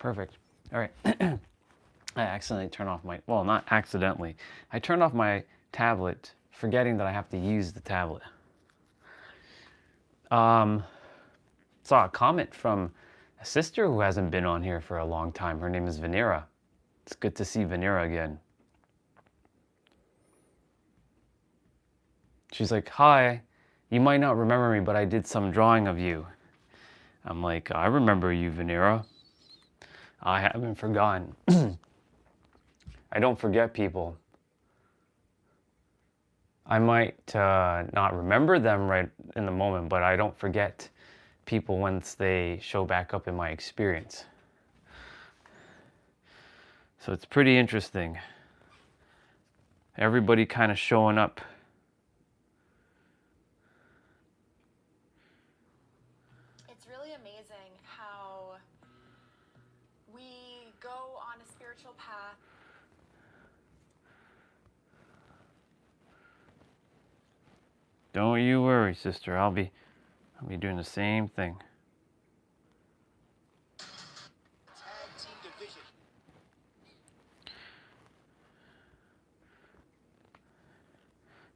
Perfect. All right. I accidentally turned off my, well, not accidentally. I turned off my tablet, forgetting that I have to use the tablet. Saw a comment from a sister who hasn't been on here for a long time. Her name is Vanera. It's good to see Vanera again. She's like, hi, you might not remember me, but I did some drawing of you. I'm like, I remember you, Vanera. I haven't forgotten. I don't forget people. I might not remember them right in the moment, but I don't forget people once they show back up in my experience. So it's pretty interesting. Everybody kind of showing up. It's really amazing how we go on a spiritual path. Don't you worry, sister. I'll be doing the same thing.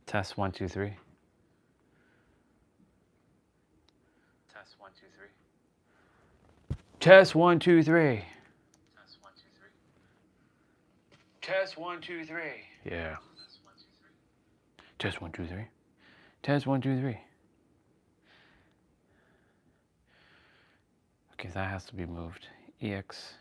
Test 1 2 3. Test 1 2 3. Test 1 2 3. Test 1 2 3. Test 1 2 3. Yeah. Test 1 2 3. Test 1 2 3. Okay, that has to be moved. EX.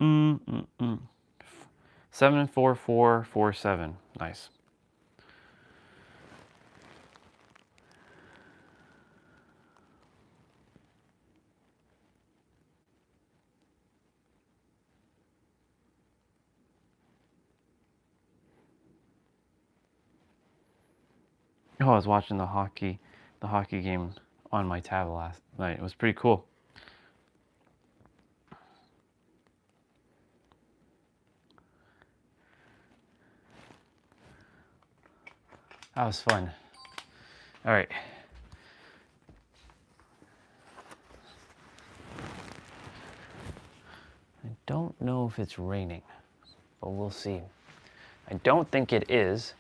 Mm. 74447. Nice. Oh, I was watching the hockey game on my tab last night. It was pretty cool. That was fun. All right. I don't know if it's raining, but we'll see. I don't think it is.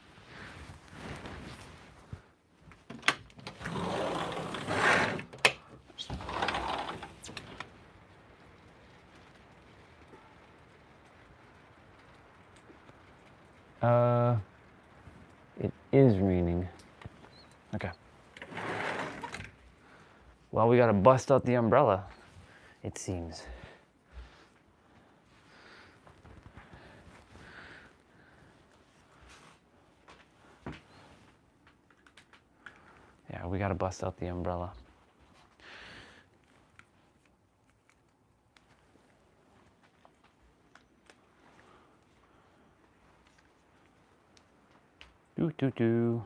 It is raining. Okay. Well, we gotta bust out the umbrella, it seems. Yeah, we gotta bust out the umbrella. Do.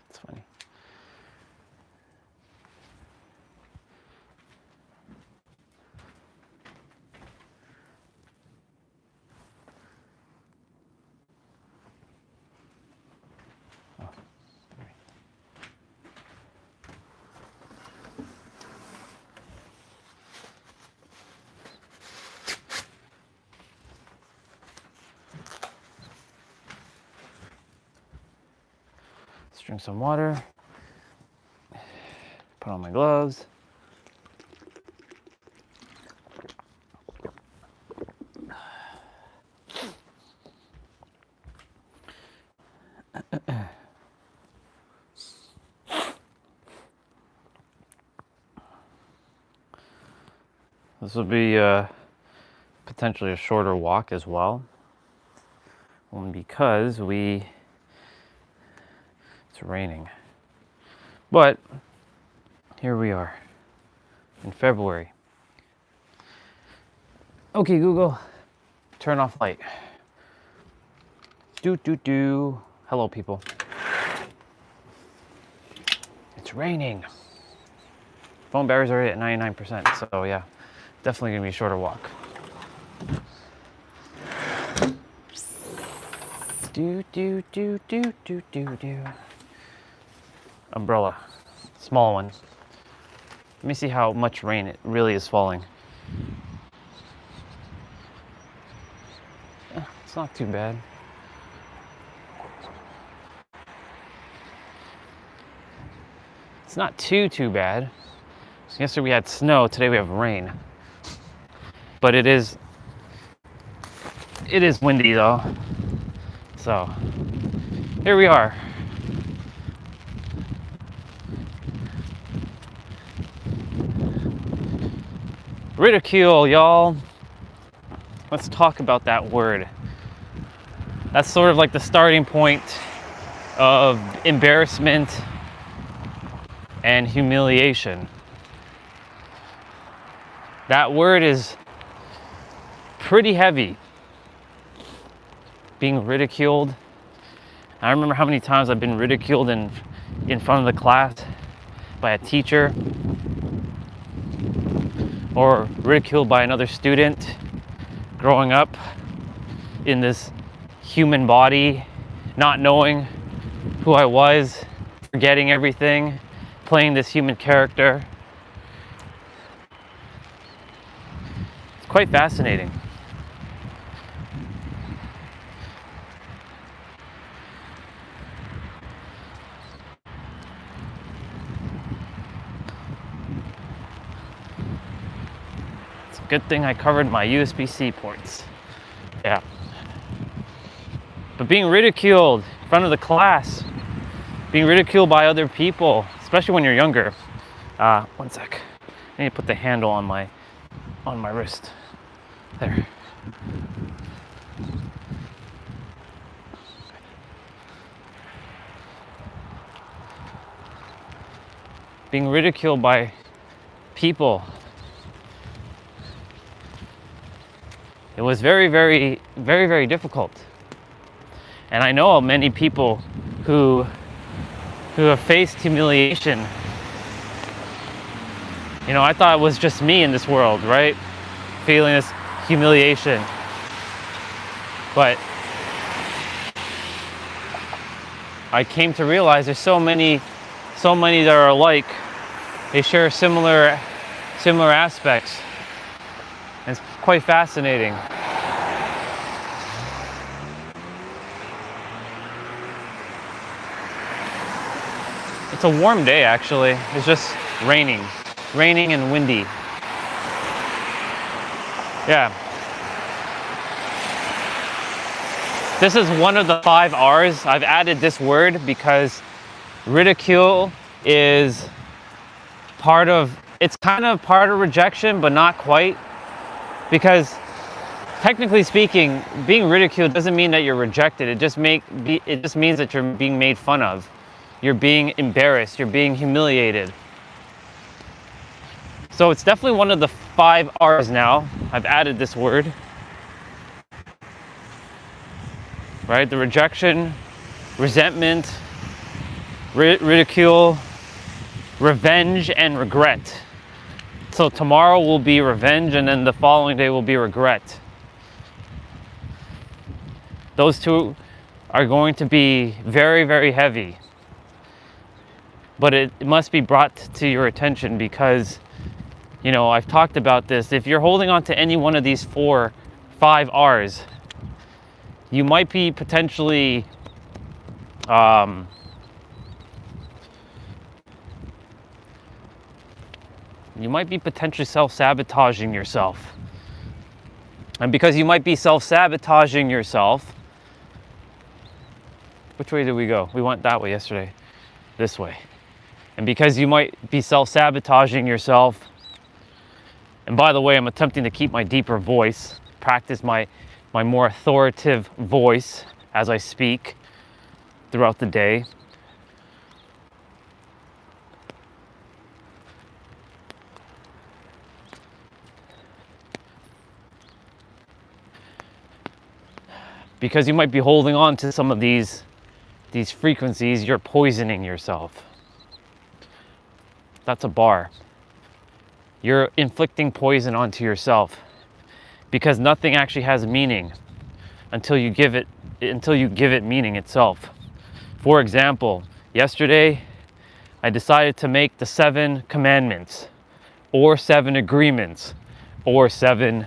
It's funny. Oh, sorry. Let's drink some water. Put on my gloves. This will be potentially a shorter walk as well, because it's raining. But here we are in February. Okay, Google, turn off light. Do. Hello, people. raining. Phone batteries are at 99%, so yeah, definitely gonna be a shorter walk. Do, do, do, do, do, do, do. Umbrella, small one. Let me see how much rain it really is falling. It's not too bad. It's not too bad. Yesterday we had snow, today we have rain. But it is windy though. So, here we are. Ridicule, y'all. Let's talk about that word. That's sort of like the starting point of embarrassment and humiliation. That word is pretty heavy. Being ridiculed. I remember how many times I've been ridiculed in front of the class by a teacher, or ridiculed by another student growing up in this human body, not knowing who I was, forgetting everything, playing this human character. It's quite fascinating. Good thing I covered my USB-C ports. Yeah. But being ridiculed in front of the class, being ridiculed by other people, especially when you're younger. One sec. I need to put the handle on my wrist. There. Being ridiculed by people. It was very, very, very, very difficult. And I know many people who have faced humiliation. You know, I thought it was just me in this world, right? Feeling this humiliation. But I came to realize there's so many that are alike. They share similar aspects. It's quite fascinating. It's a warm day, actually. It's just raining and windy. Yeah. This is one of the 5 R's. I've added this word because ridicule is it's kind of part of rejection, but not quite. Because technically speaking, being ridiculed doesn't mean that you're rejected. It just means that you're being made fun of. You're being embarrassed. You're being humiliated. So it's definitely one of the 5 R's now. I've added this word. Right? The rejection, resentment, ridicule, revenge, and regret. So tomorrow will be revenge, and then the following day will be regret. Those two are going to be very, very heavy. But it must be brought to your attention because, you know, I've talked about this. If you're holding on to any one of these 5 R's, you might be potentially self-sabotaging yourself. And because you might be self-sabotaging yourself, which way did we go? We went that way yesterday. This way. And because you might be self-sabotaging yourself, and by the way, I'm attempting to keep my deeper voice, practice my more authoritative voice as I speak throughout the day. Because you might be holding on to some of these frequencies, you're poisoning yourself. That's a bar. You're inflicting poison onto yourself because nothing actually has meaning until you give it meaning itself. For example, yesterday I decided to make the 7 commandments or 7 agreements or 7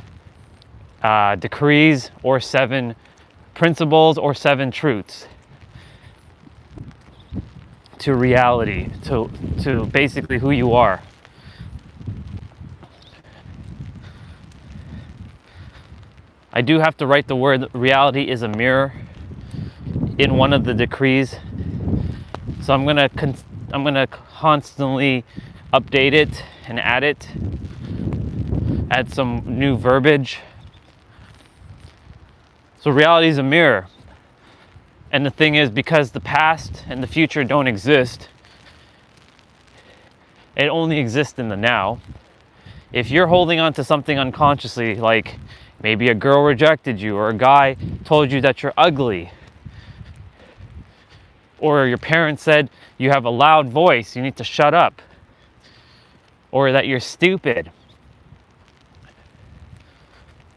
decrees or 7 principles or 7 truths to reality, to basically who you are. I do have to write the word reality is a mirror in one of the decrees. So I'm gonna constantly update it and add some new verbiage. So reality is a mirror. And the thing is, because the past and the future don't exist, it only exists in the now. If you're holding on to something unconsciously, like maybe a girl rejected you, or a guy told you that you're ugly, or your parents said you have a loud voice, you need to shut up, or that you're stupid,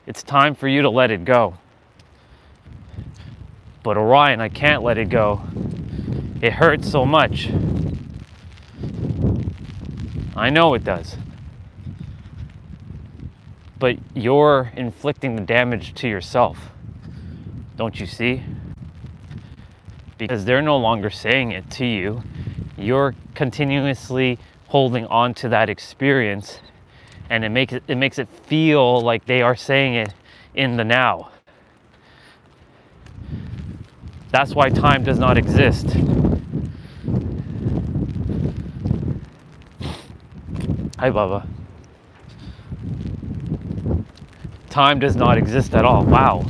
it's time for you to let it go. But Orion, I can't let it go. It hurts so much. I know it does. But you're inflicting the damage to yourself. Don't you see? Because they're no longer saying it to you. You're continuously holding on to that experience, and it makes it feel like they are saying it in the now. That's why time does not exist. Hi, Bubba. Time does not exist at all. Wow.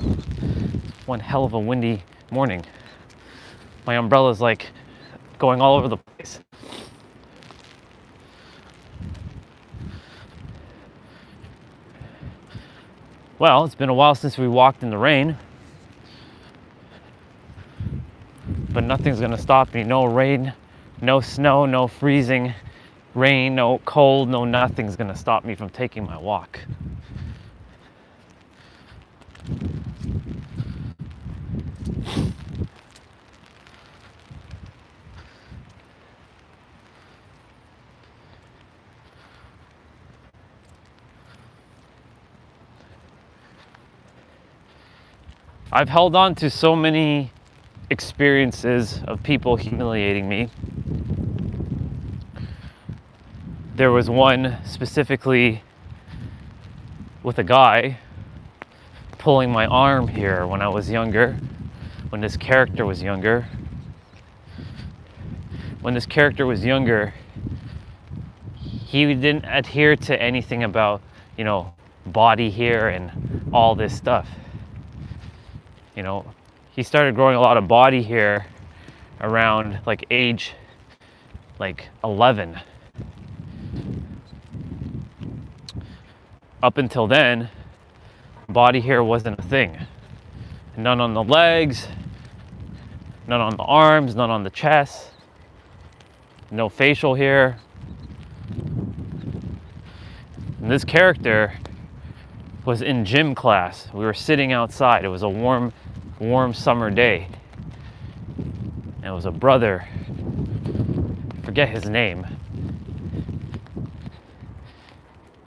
One hell of a windy morning. My umbrella's like going all over the place. Well, it's been a while since we walked in the rain. But nothing's gonna stop me. No rain, no snow, no freezing rain, no cold, no nothing's gonna stop me from taking my walk. I've held on to so many experiences of people humiliating me. There was one specifically with a guy pulling my arm here when I was younger, when this character was younger. When this character was younger, he didn't adhere to anything about, body hair and all this stuff. He started growing a lot of body hair around age 11. Up until then, body hair wasn't a thing. None on the legs, none on the arms, none on the chest, no facial hair. And this character was in gym class. We were sitting outside. It was a warm summer day. And it was a brother, I forget his name,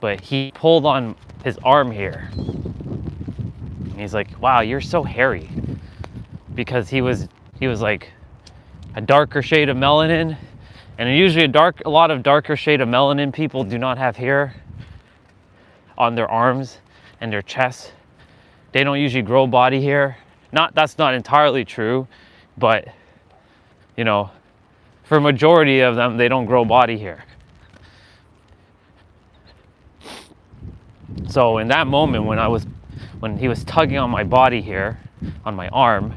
but he pulled on his arm here. And he's like, "Wow, you're so hairy." Because he was like a darker shade of melanin, and usually a lot of darker shade of melanin people do not have hair on their arms and their chest. They don't usually grow body hair. That's not entirely true, but for a majority of them, they don't grow body hair. So in that moment when he was tugging on my body hair, on my arm,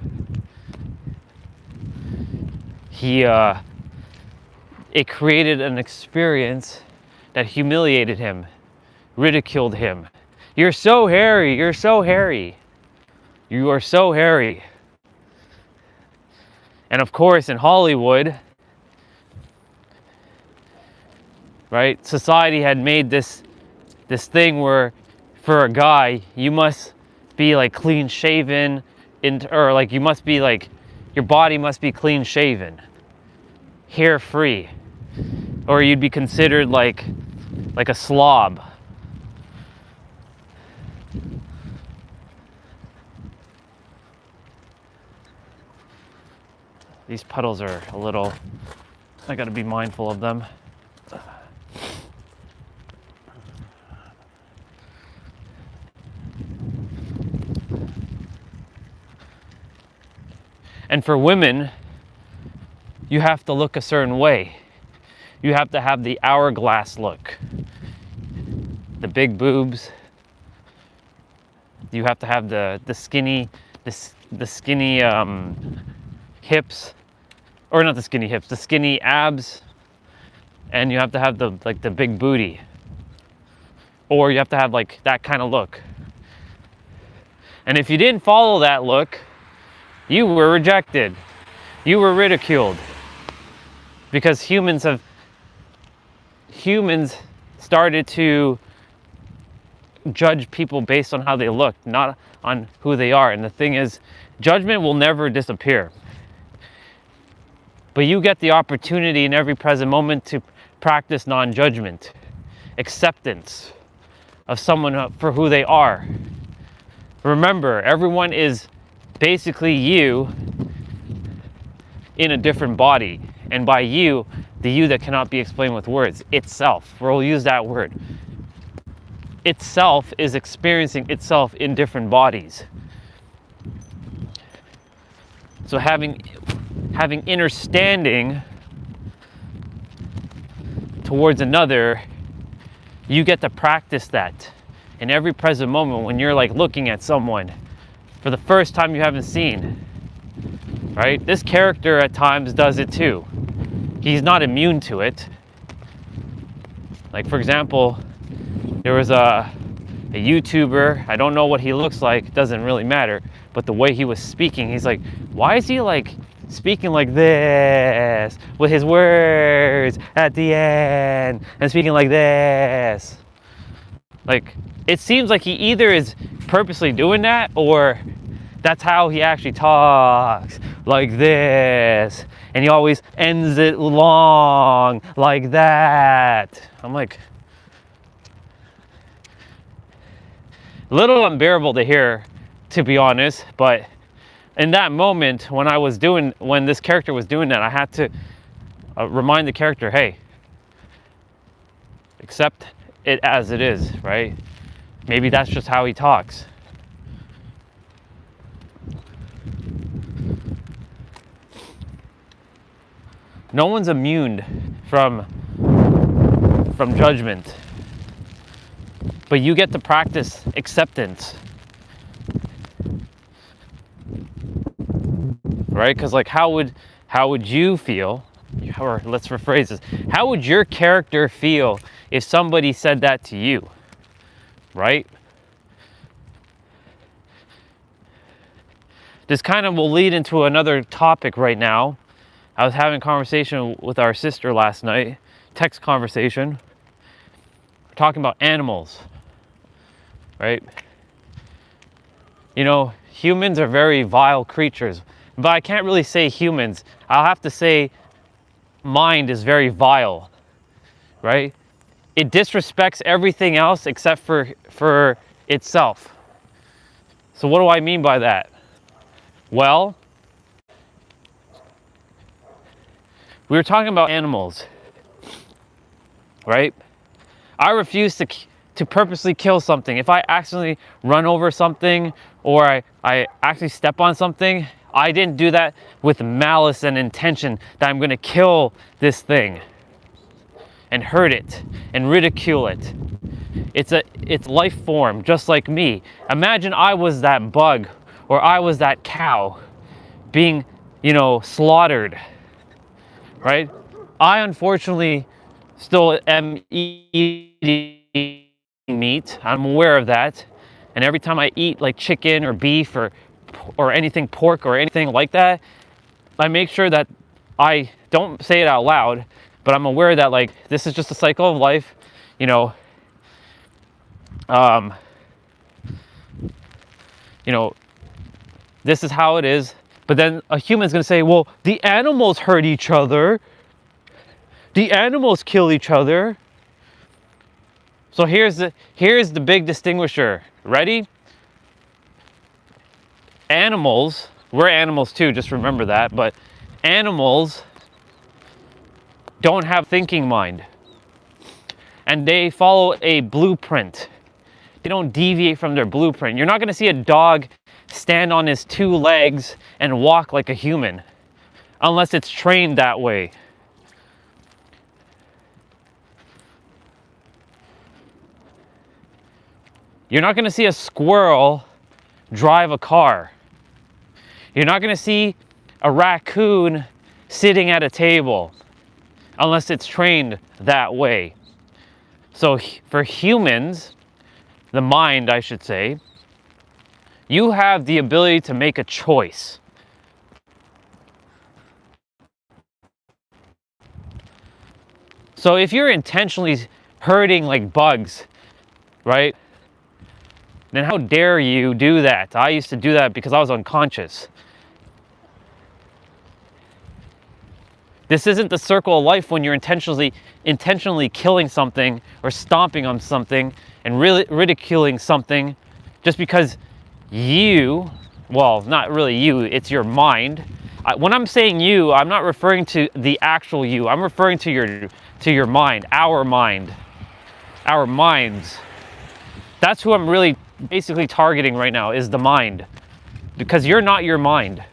it created an experience that humiliated him, ridiculed him. "You're so hairy, you're so hairy. You are so hairy." And of course, in Hollywood, right? Society had made this thing where for a guy, you must be like clean shaven, or like you must be like, your body must be clean shaven, hair free, or you'd be considered like a slob. These puddles are a little, I gotta be mindful of them. And for women, you have to look a certain way. You have to have the hourglass look. The big boobs. You have to have the skinny, the skinny hips, or not the skinny hips, the skinny abs, and you have to have the big booty, or you have to have like that kind of look. And if you didn't follow that look, you were rejected. You were ridiculed. Because humans started to judge people based on how they look, not on who they are. And the thing is, judgment will never disappear. But you get the opportunity in every present moment to practice non-judgment, acceptance of someone for who they are. Remember, everyone is basically you in a different body. And by you, the you that cannot be explained with words, itself. We'll use that word. Itself is experiencing itself in different bodies. So having understanding towards another, you get to practice that in every present moment when you're like looking at someone for the first time you haven't seen, right? This character at times does it too. He's not immune to it. Like, for example, there was a YouTuber, I don't know what he looks like, it doesn't really matter, but the way he was speaking, he's like, why is he like speaking like this with his words at the end and speaking like this? Like, it seems like he either is purposely doing that or that's how he actually talks, like this. And he always ends it long like that. I'm like, a little unbearable to hear, to be honest. But in that moment, when this character was doing that, I had to remind the character, hey, accept it as it is, right? Maybe that's just how he talks. No one's immune from judgment, but you get to practice acceptance, right? Because like, how would you feel, or let's rephrase this, how would your character feel if somebody said that to you, right? This kind of will lead into another topic right now. I was having a conversation with our sister last night, text conversation. We're talking about animals, right? You know, humans are very vile creatures, but I can't really say humans. I'll have to say mind is very vile, right? It disrespects everything else except for itself. So what do I mean by that? Well, we were talking about animals, right? I refuse to purposely kill something. If I accidentally run over something or I actually step on something, I didn't do that with malice and intention that I'm going to kill this thing and hurt it and ridicule it. It's life form, just like me. Imagine I was that bug or I was that cow being, slaughtered. Right? I unfortunately still am eating meat. I'm aware of that. And every time I eat like chicken or beef or anything pork or anything like that, I make sure that I don't say it out loud, But I'm aware that like this is just a cycle of life, you know. You know, this is how it is. But then a human's gonna say, well, the animals hurt each other. The animals kill each other. So here's the big distinguisher. Ready? Animals, we're animals too, just remember that, but animals don't have thinking mind. And they follow a blueprint. They don't deviate from their blueprint. You're not gonna see a dog stand on his 2 legs and walk like a human, unless it's trained that way. You're not gonna see a squirrel drive a car. You're not gonna see a raccoon sitting at a table, unless it's trained that way. So for humans, the mind, I should say, you have the ability to make a choice. So if you're intentionally hurting like bugs, right? Then how dare you do that? I used to do that because I was unconscious. This isn't the circle of life when you're intentionally killing something or stomping on something and really ridiculing something just because you, well, not really you, it's your mind. When I'm saying you, I'm not referring to the actual you. I'm referring to your mind, our minds. That's who I'm really basically targeting right now, is the mind. Because you're not your mind.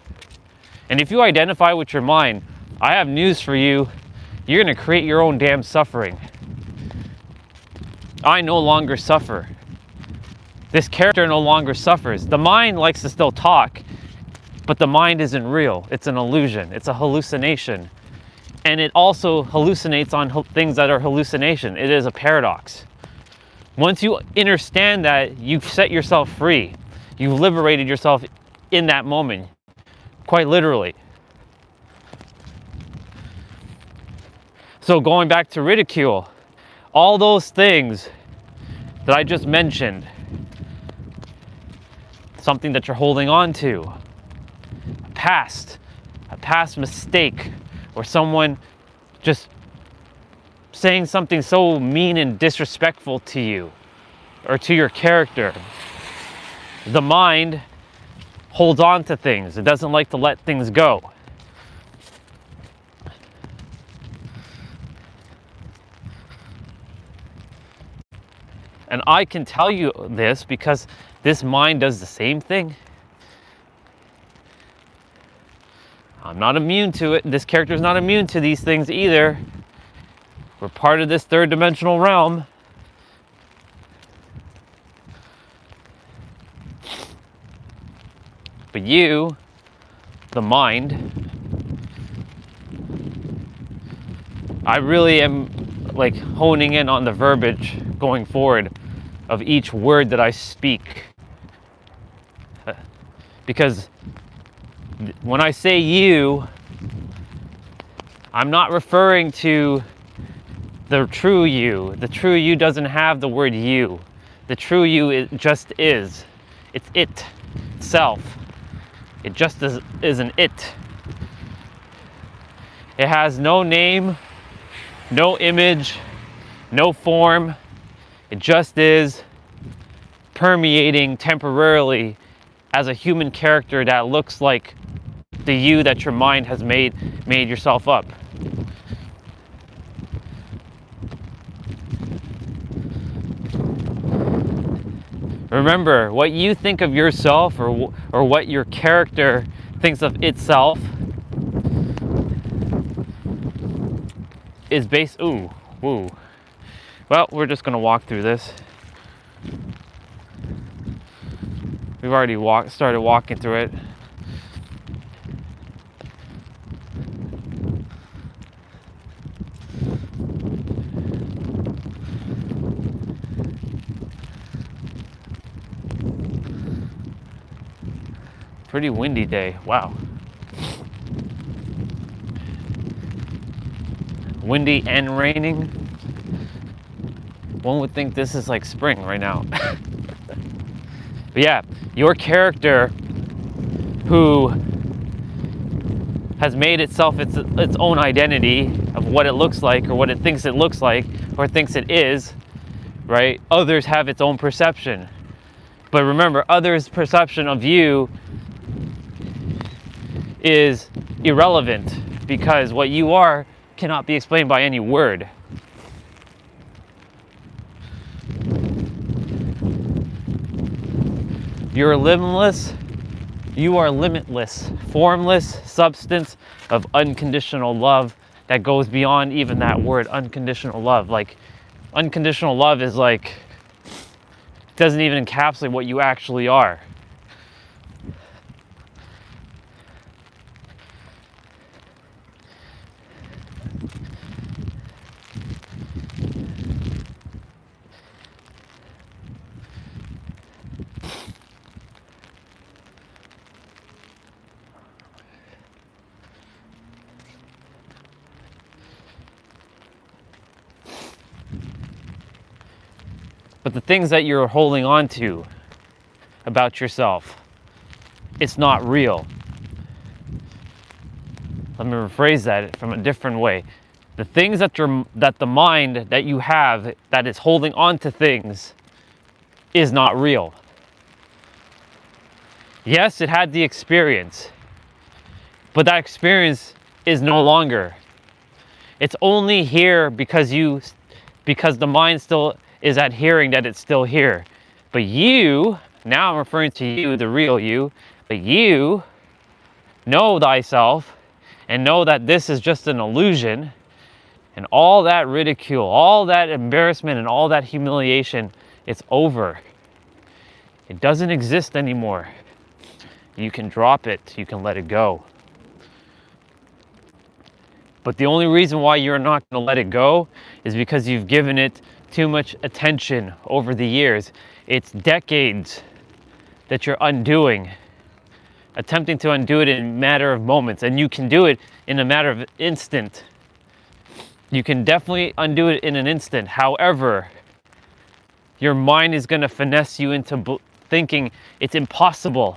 And if you identify with your mind, I have news for you. You're gonna create your own damn suffering. I no longer suffer. This character no longer suffers. The mind likes to still talk, but the mind isn't real. It's an illusion. It's a hallucination. And it also hallucinates on things that are hallucination. It is a paradox. Once you understand that, you've set yourself free. You've liberated yourself in that moment, quite literally. So going back to ridicule, all those things that I just mentioned, something that you're holding on to, a past mistake, or someone just saying something so mean and disrespectful to you or to your character. The mind holds on to things. It doesn't like to let things go. And I can tell you this because this mind does the same thing. I'm not immune to it. This character is not immune to these things either. We're part of this third dimensional realm. But you, the mind, I really am like honing in on the verbiage going forward of each word that I speak. Because when I say you, I'm not referring to the true you. The true you doesn't have the word you. The true you just is. It's it itself. It just is an it. It has no name, no image, no form. It just is, permeating temporarily as a human character that looks like the you that your mind has made yourself up. Remember, what you think of yourself or what your character thinks of itself is based, ooh, woo. Well, we're just gonna walk through this. We've already started walking through it. Pretty windy day, wow. windy and raining. One would think this is like spring right now. But yeah, your character who has made itself its own identity of what it looks like or what it thinks it looks like or thinks it is, right? Others have its own perception. But remember, others' perception of you is irrelevant because what you are cannot be explained by any word. You're limitless. You are limitless, formless substance of unconditional love that goes beyond even that word, unconditional love. Like, unconditional love is like, doesn't even encapsulate what you actually are. But the things that you're holding on to about yourself, it's not real. Let me rephrase that from a different way. The things that the mind that you have that is holding on to things is not real. Yes, it had the experience, but that experience is no longer. It's only here because the mind still is adhering that it's still here. But you, now I'm referring to you, the real you, but you know thyself and know that this is just an illusion, and all that ridicule, all that embarrassment, and all that humiliation, it's over. It doesn't exist anymore. You can drop it, you can let it go. But the only reason why you're not going to let it go is because you've given it too much attention over the years. It's decades that you're undoing, attempting to undo it in a matter of moments, and you can do it in a matter of instant. You can definitely undo it in an instant. However, your mind is going to finesse you into thinking it's impossible.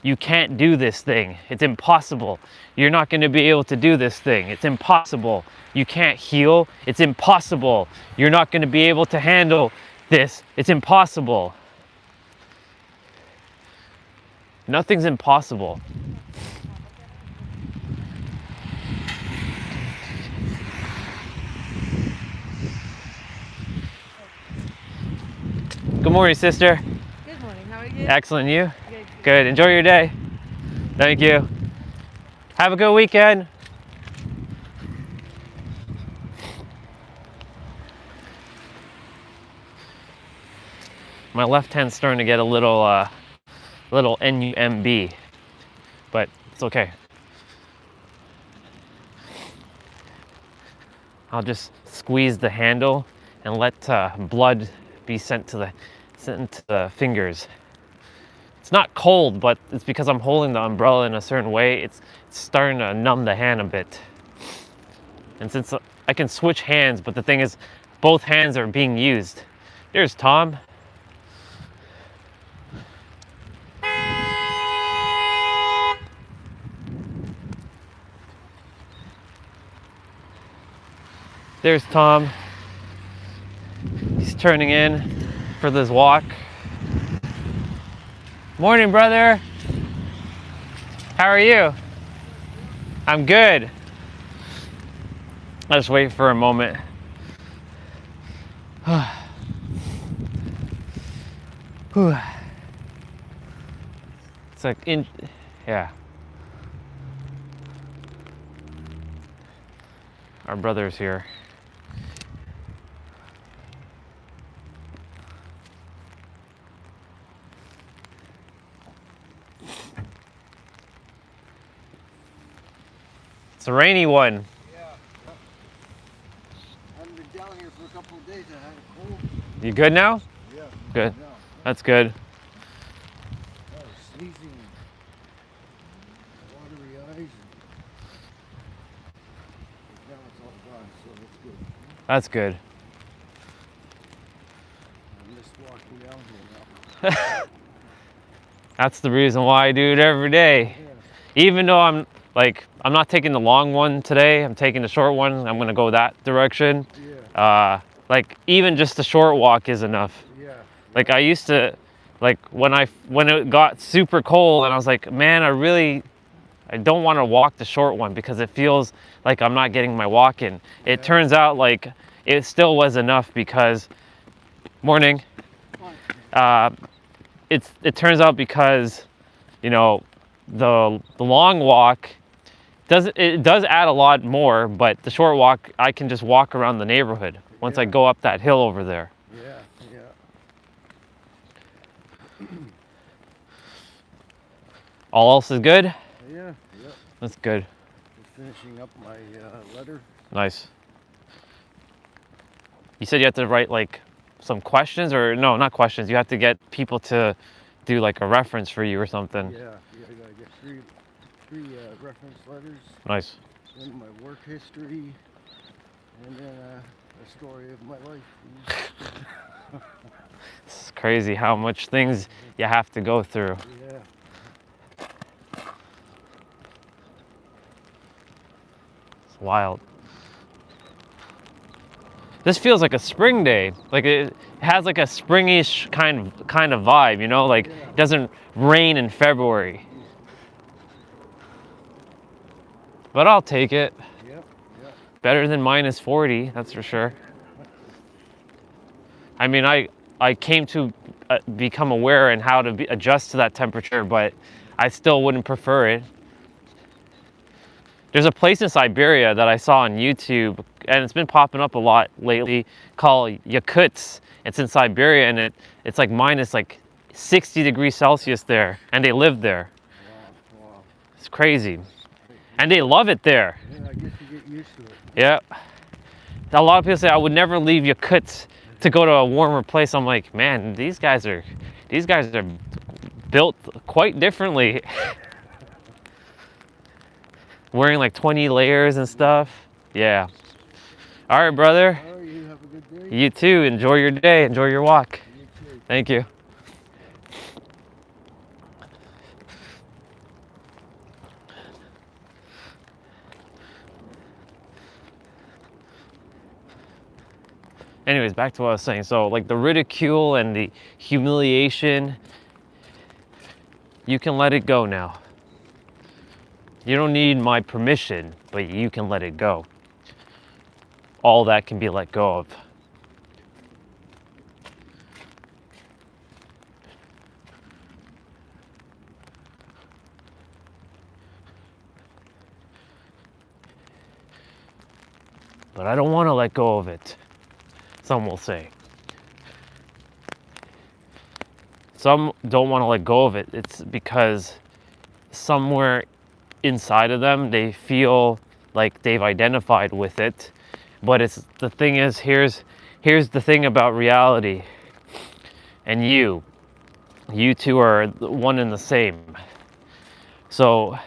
You can't do this thing. It's impossible. You're not going to be able to do this thing. It's impossible. You can't heal. It's impossible. You're not going to be able to handle this. It's impossible. Nothing's impossible. Good morning, sister. Good morning. How are you? Excellent. You? Good. Good. Enjoy your day. Thank you. Have a good weekend. My left hand's starting to get a little NUMB, but it's okay. I'll just squeeze the handle and let blood be sent to the fingers. It's not cold, but it's because I'm holding the umbrella in a certain way. It's starting to numb the hand a bit. And since I can switch hands, but the thing is, both hands are being used. There's Tom. There's Tom. He's turning in for this walk. Morning, brother. How are you? I'm good. I'll just wait for a moment. It's like yeah. Our brother's here. It's a rainy one. Yeah. I haven't been down here for a couple of days. I had a cold. You good now? Yeah. Good. Yeah. That's good. I was sneezing, watery eyes. And now it's all so that's good. That's good. I missed walking down here now. That's the reason why I do it every day. Yeah. Even though I'm not taking the long one today, I'm taking the short one. I'm gonna go that direction. Yeah. Like even just the short walk is enough. Yeah. Like I used to, like when it got super cold and I was like, man, I don't want to walk the short one because it feels like I'm not getting my walk in. It turns out like it still was enough because morning. It turns out because, you know, the long walk does add a lot more, but the short walk I can just walk around the neighborhood once I go up that hill over there. Yeah. Yeah. All else is good? Yeah. Yep. That's good. Just finishing up my letter. Nice. You said you have to write like some questions, or no, not questions. You have to get people to do like a reference for you or something. Yeah. I gotta get three reference letters. Nice. Then my work history, and then a story of my life. It's crazy how much things you have to go through. Yeah. It's wild. This feels like a spring day. Like it has like a springish kind of vibe, you know? Like it doesn't rain in February. But I'll take it. Yep. Better than -40, that's for sure. I mean, I came to become aware and how to adjust to that temperature, but I still wouldn't prefer it. There's a place in Siberia that I saw on YouTube, and it's been popping up a lot lately, called Yakutsk. It's in Siberia, and it's like minus like 60 degrees Celsius there, and they live there. Wow. It's crazy. And they love it there. Yeah, I guess you get used to it. Yeah. A lot of people say I would never leave Yakutsk to go to a warmer place. I'm like, man, these guys are built quite differently. Wearing like 20 layers and stuff. Yeah. All right, brother. All right, you have a good day. You too. Enjoy your day. Enjoy your walk. You too. Thank you. Anyways, back to what I was saying. So like the ridicule and the humiliation, you can let it go now. You don't need my permission, but you can let it go. All that can be let go of. But I don't want to let go of it, some will say. Some don't want to let go of it. It's because somewhere inside of them, they feel like they've identified with it. But the thing is, here's the thing about reality. And you two are one and the same. So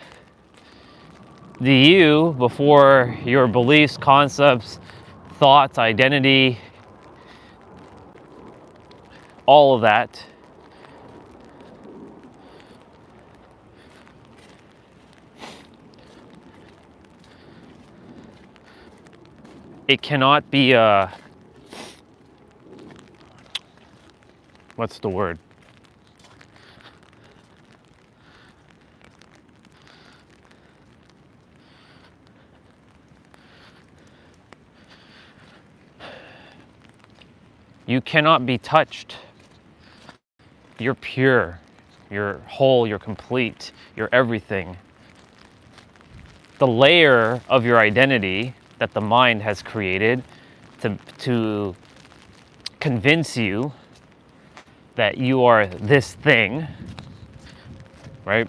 the you, before your beliefs, concepts, thoughts, identity, all of that, it cannot be what's the word? You cannot be touched. You're pure, you're whole, you're complete, you're everything. The layer of your identity that the mind has created to convince you that you are this thing, right?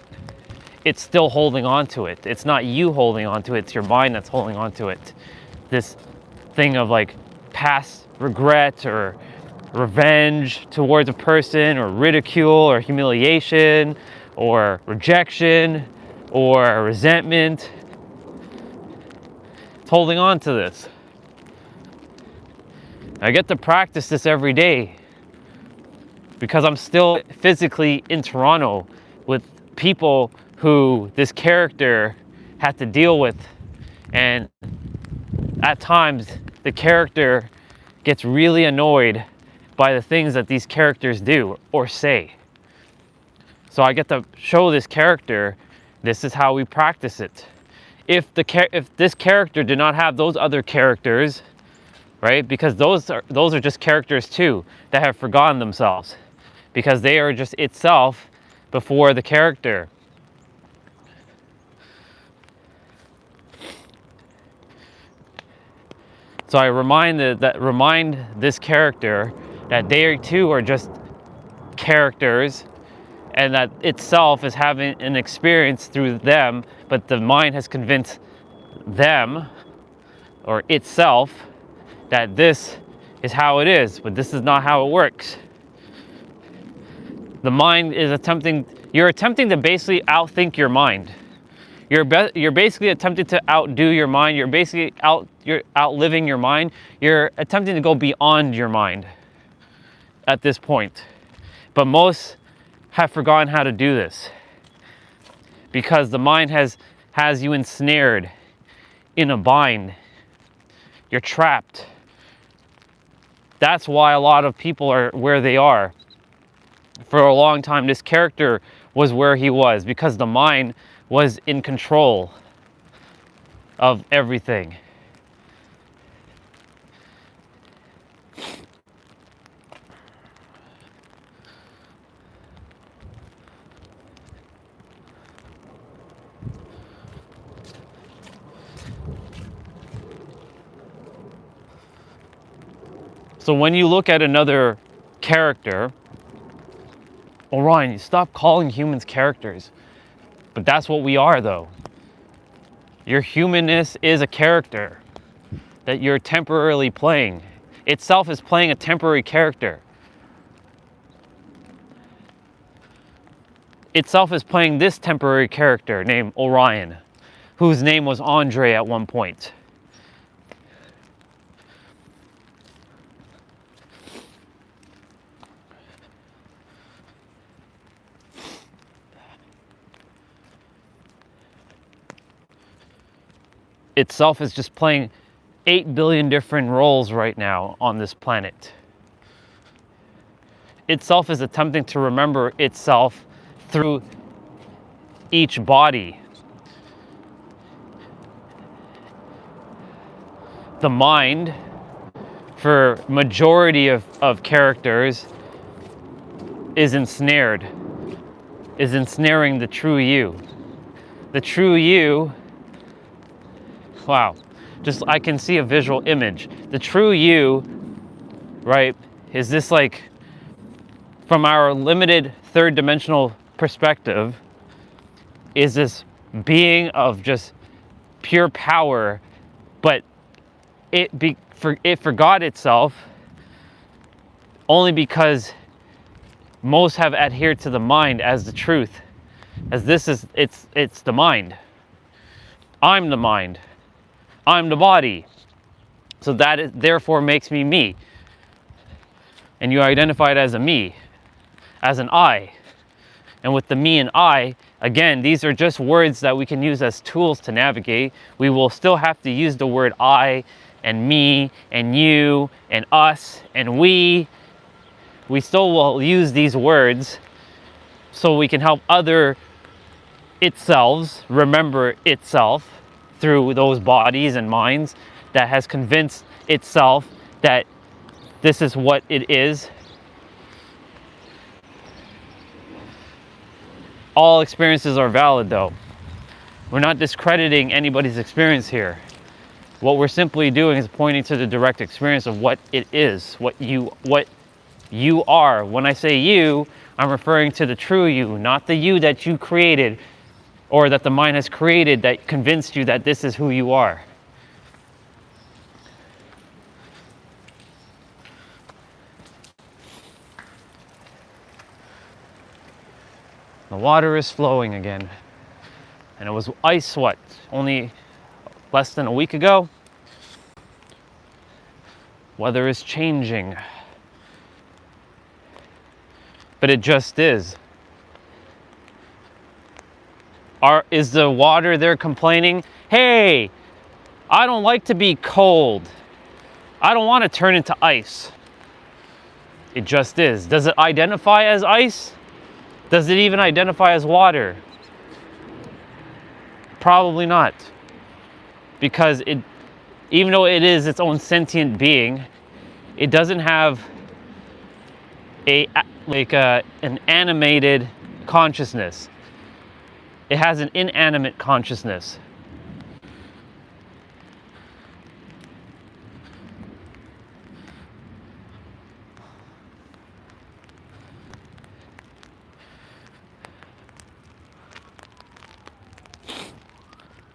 It's still holding on to it. It's not you holding on to it, it's your mind that's holding on to it. This thing of like past regret or revenge towards a person, or ridicule or humiliation or rejection or resentment. It's holding on to this. I get to practice this every day because I'm still physically in Toronto with people who this character had to deal with. And at times, the character gets really annoyed by the things that these characters do or say. So I get to show this character, this is how we practice it. If this character did not have those other characters, right? Because those are just characters too that have forgotten themselves, because they are just itself before the character. So I remind this character that they too are just characters, and that itself is having an experience through them, but the mind has convinced them or itself that this is how it is, but this is not how it works. The mind is you're attempting to basically outthink your mind. You're basically attempting to outdo your mind. You're outliving your mind. You're attempting to go beyond your mind at this point. But most have forgotten how to do this because the mind has you ensnared in a bind. You're trapped. That's why a lot of people are where they are. For a long time, this character was where he was because the mind was in control of everything. So when you look at another character, Orion, you stop calling humans characters. But that's what we are, though. Your humanness is a character that you're temporarily playing. Itself is playing a temporary character. Itself is playing this temporary character named Orion, whose name was Andre at one point. Itself is just playing 8 billion different roles right now on this planet. Itself is attempting to remember itself through each body. The mind, for majority of characters, is ensnaring the true you. The true you, wow, just I can see a visual image. The true you, right, is this like, from our limited third dimensional perspective, is this being of just pure power, but it forgot itself only because most have adhered to the mind as the truth, as this is it's the mind. I'm the mind. I'm the body. So that therefore makes me me. And you identify it as a me, as an I. And with the me and I, again, these are just words that we can use as tools to navigate. We will still have to use the word I and me and you and us and we. We still will use these words so we can help other itselves remember itself through those bodies and minds that has convinced itself that this is what it is. All experiences are valid, though. We're not discrediting anybody's experience here. What we're simply doing is pointing to the direct experience of what it is, what you are. When I say you, I'm referring to the true you, not the you that you created or that the mind has created that convinced you that this is who you are. The water is flowing again. And it was ice, only less than a week ago? Weather is changing. But it just is. Is the water there complaining, hey, I don't like to be cold. I don't want to turn into ice. It just is. Does it identify as ice? Does it even identify as water? Probably not. Because it, even though it is its own sentient being, it doesn't have an animated consciousness. It has an inanimate consciousness.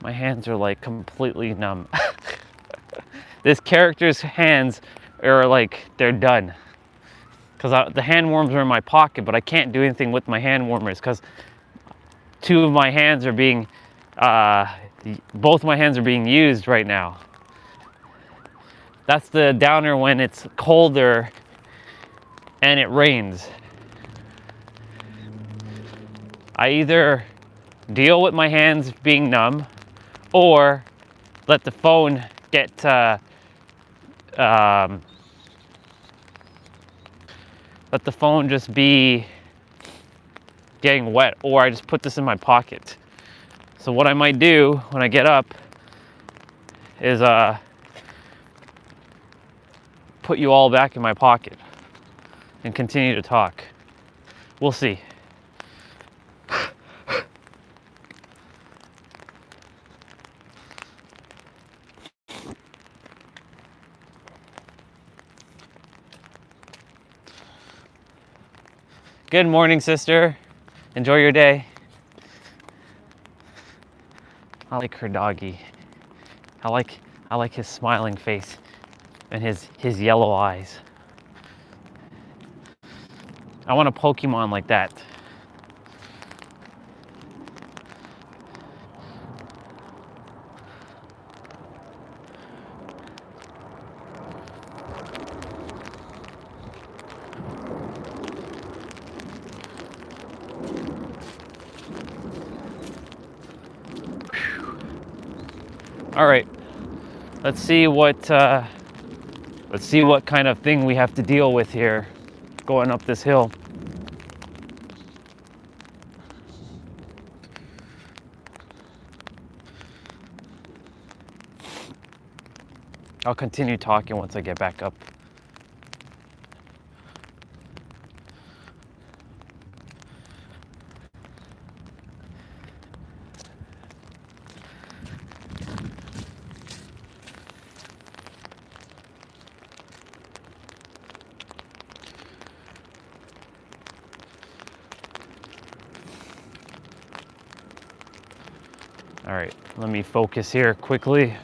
My hands are like completely numb. This character's hands are like, they're done. Because the hand warmers are in my pocket, but I can't do anything with my hand warmers because two of my hands are being, both my hands are being used right now. That's the downer when it's colder and it rains. I either deal with my hands being numb or let the phone get let the phone just be getting wet, or I just put this in my pocket. So what I might do when I get up is put you all back in my pocket and continue to talk. We'll see. Good morning, sister. Enjoy your day. I like her doggy. I like his smiling face and his yellow eyes. I want a Pokemon like that. All right, let's see what kind of thing we have to deal with here going up this hill. I'll continue talking once I get back up. All right, let me focus here quickly.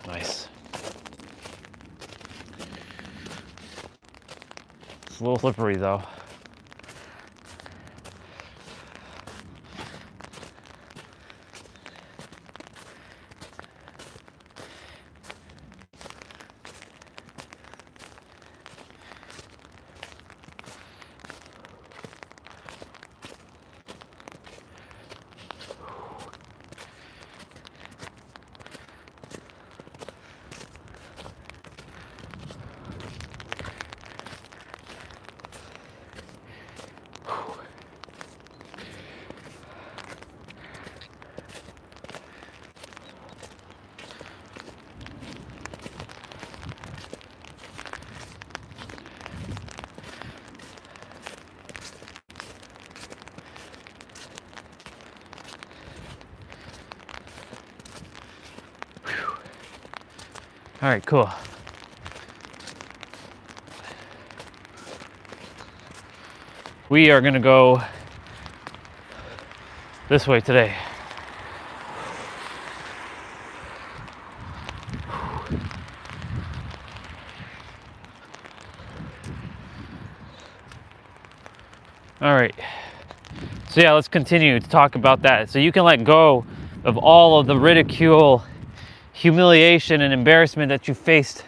Nice. It's a little slippery though. All right, cool. We are gonna go this way today. All right. So yeah, let's continue to talk about that. So you can let go of all of the ridicule, humiliation, and embarrassment that you faced.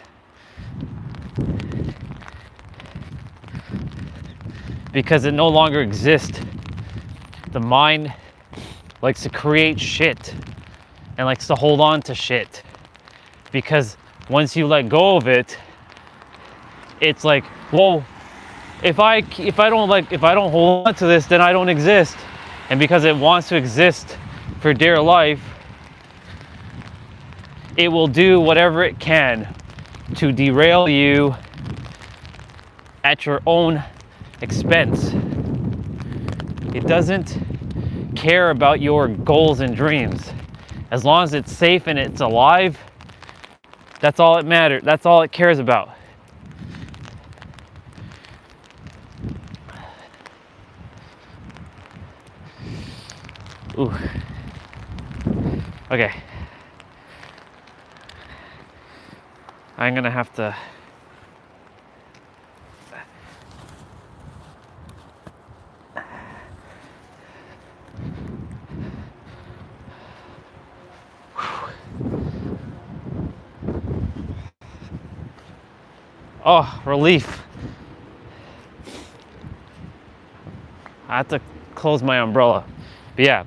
Because it no longer exists. The mind likes to create shit and likes to hold on to shit. Because once you let go of it, it's like, whoa, if I don't hold on to this, then I don't exist. And because it wants to exist for dear life, it will do whatever it can to derail you at your own expense. It doesn't care about your goals and dreams. As long as it's safe and it's alive, that's all it matters. That's all it cares about. Ooh. Okay. I'm gonna have to oh, relief. I have to close my umbrella. But yeah,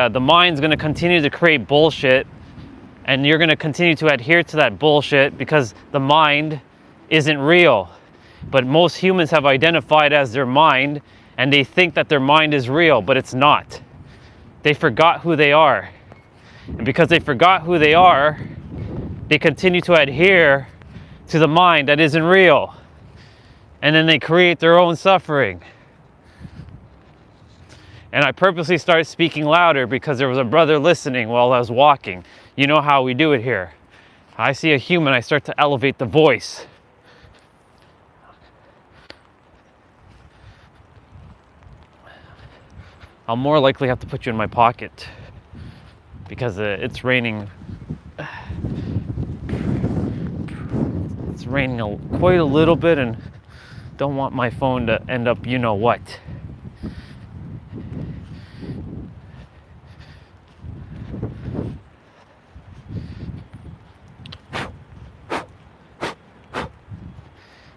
the mind's gonna continue to create bullshit, and you're gonna continue to adhere to that bullshit because the mind isn't real. But most humans have identified as their mind, and they think that their mind is real, but it's not. They forgot who they are. And because they forgot who they are, they continue to adhere to the mind that isn't real. And then they create their own suffering. And I purposely started speaking louder because there was a brother listening while I was walking. You know how we do it here. I see a human, I start to elevate the voice. I'll more likely have to put you in my pocket because it's raining. It's raining quite a little bit, and don't want my phone to end up you know what.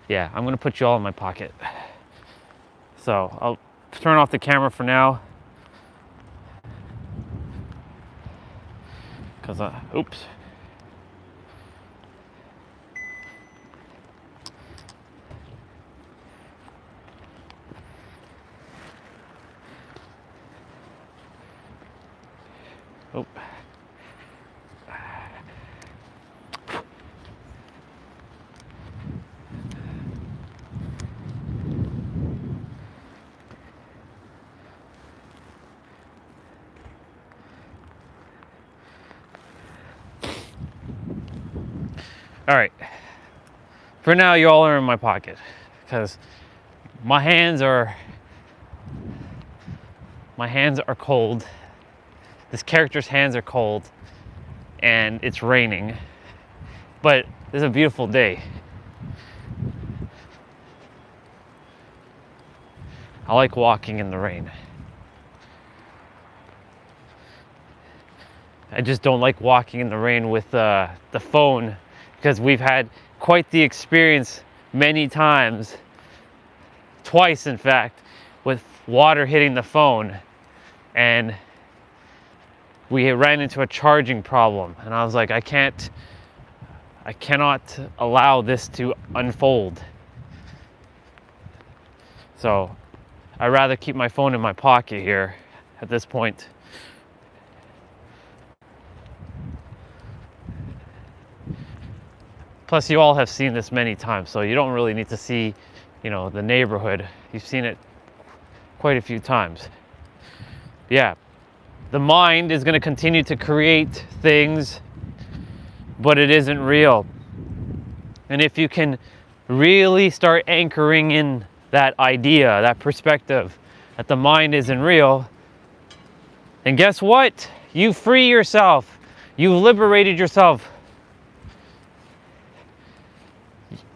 Yeah, I'm gonna put you all in my pocket. So I'll turn off the camera for now. Cause oops. Oh. All right. For now, you all are in my pocket because my hands are cold. This character's hands are cold, and it's raining, but it's a beautiful day. I like walking in the rain. I just don't like walking in the rain with the phone, because we've had quite the experience many times, twice in fact, with water hitting the phone, and we ran into a charging problem, and I was like, I cannot allow this to unfold. So I'd rather keep my phone in my pocket here at this point. Plus, you all have seen this many times, so you don't really need to see, the neighborhood. You've seen it quite a few times. Yeah, the mind is going to continue to create things, but it isn't real. And if you can really start anchoring in that idea, that perspective, that the mind isn't real, then guess what? You free yourself. You've liberated yourself.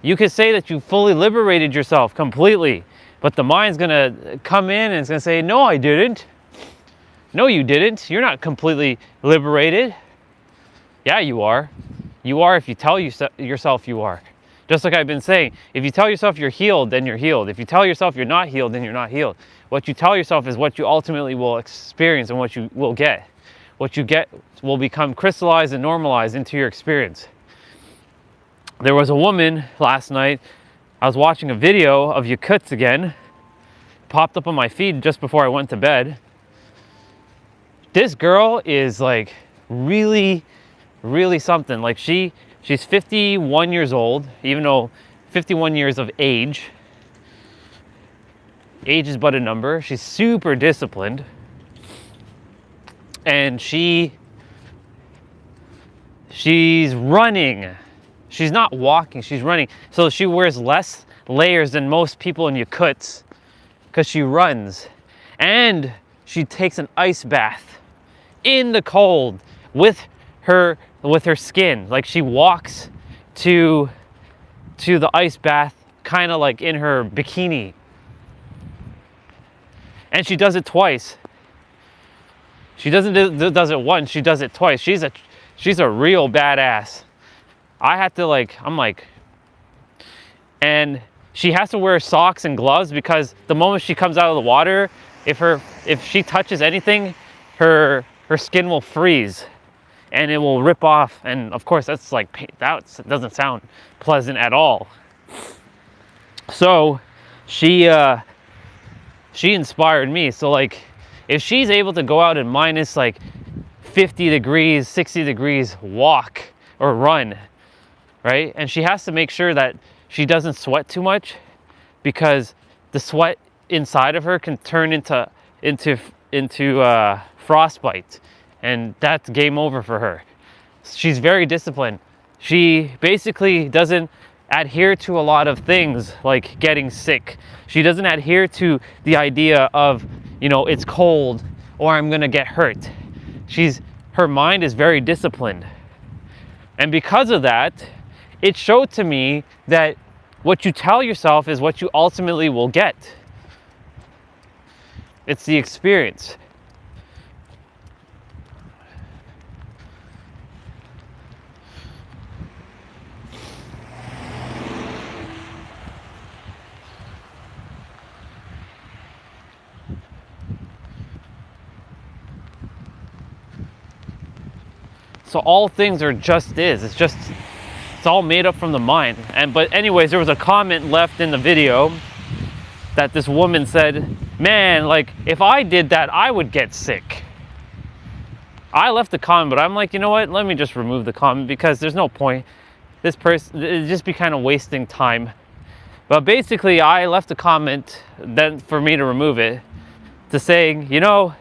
You could say that you fully liberated yourself completely, But the mind's gonna come in and it's gonna say, no, I didn't. No, you didn't. You're not completely liberated. Yeah, you are. You are if you tell yourself you are. Just like I've been saying, if you tell yourself you're healed, then you're healed. If you tell yourself you're not healed, then you're not healed. What you tell yourself is what you ultimately will experience and what you will get. What you get will become crystallized and normalized into your experience. There was a woman last night, I was watching a video of HIIT again, popped up on my feed just before I went to bed. This girl is like really something. Like she's 51 years old, even though 51 years of age. Age is but a number. She's super disciplined. And she's running. She's not walking, she's running. So she wears less layers than most people in HIIT because she runs. And she takes an ice bath in the cold with her skin. Like she walks to the ice bath kind of like in her bikini. And she does it twice. She does it once, she does it twice. She's a real badass. I had to and she has to wear socks and gloves because the moment she comes out of the water, if she touches anything, her skin will freeze and it will rip off. And of course that doesn't sound pleasant at all. So she inspired me. So like, if she's able to go out in minus like 50 degrees, 60 degrees, walk or run, right? And she has to make sure that she doesn't sweat too much because the sweat inside of her can turn into frostbite, and that's game over for her. She's very disciplined. She basically doesn't adhere to a lot of things like getting sick. She doesn't adhere to the idea of, it's cold or I'm gonna get hurt. Her mind is very disciplined. And because of that, it showed to me that what you tell yourself is what you ultimately will get. It's the experience. So all things are just is. It's all made up from the mind. But anyways, there was a comment left in the video that this woman said, man, like if I did that, I would get sick. I left the comment, but I'm like, you know what? Let me just remove the comment because there's no point. This person, it'd just be kind of wasting time. But basically, I left a comment then for me to remove it to saying, if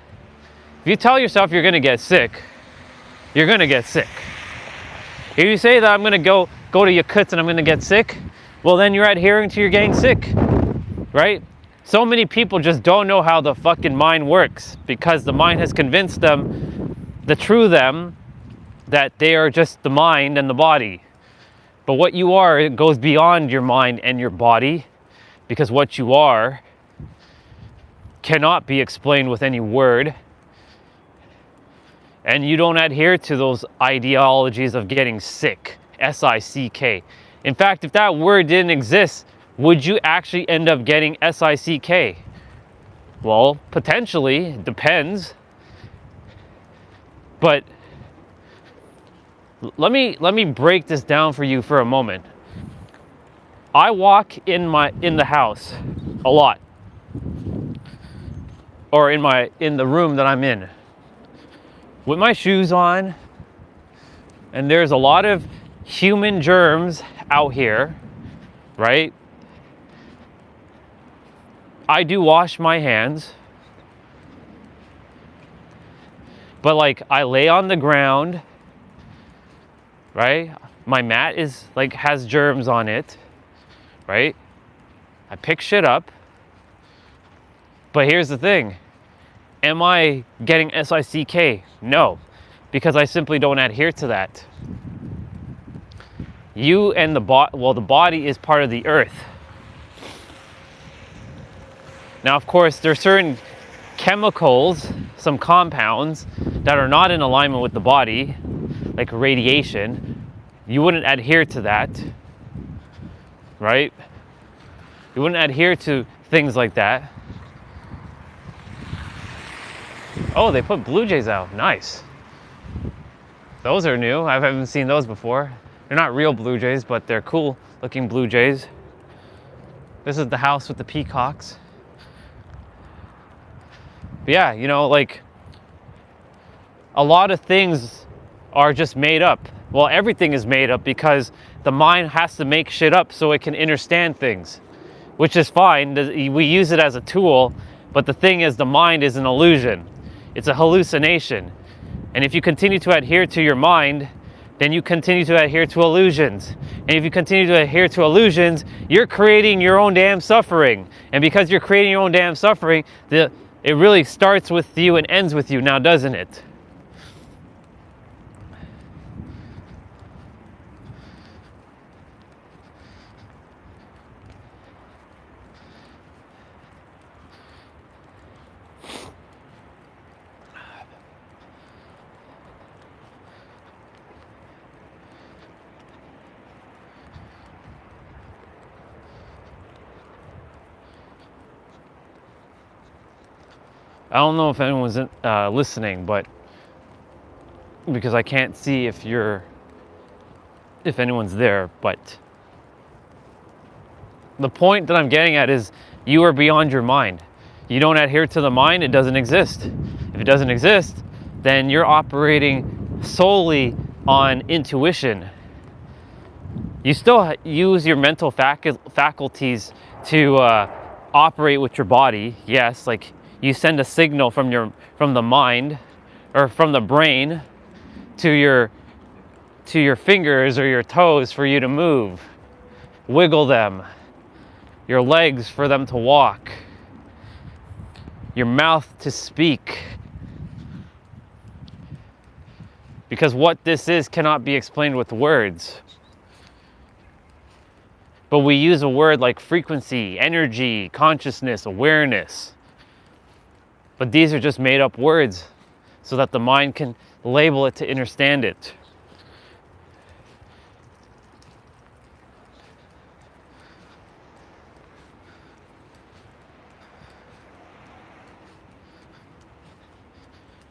you tell yourself you're going to get sick, you're going to get sick. If you say that I'm going to go to your HIIT and I'm going to get sick, well, then you're adhering to you're getting sick, right? So many people just don't know how the fucking mind works because the mind has convinced them, the true them, that they are just the mind and the body. But what you are, it goes beyond your mind and your body, because what you are cannot be explained with any word. And you don't adhere to those ideologies of getting sick, S-I-C-K. In fact, if that word didn't exist, would you actually end up getting S-I-C-K? Well, potentially, it depends. But let me break this down for you for a moment. I walk in the house a lot, or in the room that I'm in, with my shoes on, and there's a lot of human germs out here, right? I do wash my hands, but like I lay on the ground, right? My mat is like has germs on it, right? I pick shit up, but here's the thing. Am I getting S-I-C-K? No, because I simply don't adhere to that. You and the body is part of the earth. Now, of course, there are certain chemicals, some compounds that are not in alignment with the body, like radiation. You wouldn't adhere to that, right? You wouldn't adhere to things like that. Oh, they put blue jays out. Nice. Those are new. I haven't seen those before. They're not real blue jays, but they're cool looking blue jays. This is the house with the peacocks. But yeah, you know, like, a lot of things are just made up. Well, everything is made up because the mind has to make shit up so it can understand things, which is fine. We use it as a tool, but the thing is, the mind is an illusion. It's a hallucination. And if you continue to adhere to your mind, then you continue to adhere to illusions. And if you continue to adhere to illusions, you're creating your own damn suffering. And because you're creating your own damn suffering, it really starts with you and ends with you now, doesn't it? I don't know if anyone's listening, but because I can't see if anyone's there, but the point that I'm getting at is you are beyond your mind. You don't adhere to the mind, it doesn't exist. If it doesn't exist, then you're operating solely on intuition. You still use your mental faculties to operate with your body, yes, like you send a signal from the mind or from the brain to your fingers or your toes for you to move. Wiggle them. Your legs for them to walk. Your mouth to speak. Because what this is cannot be explained with words. But we use a word like frequency, energy, consciousness, awareness. But these are just made up words so that the mind can label it to understand it.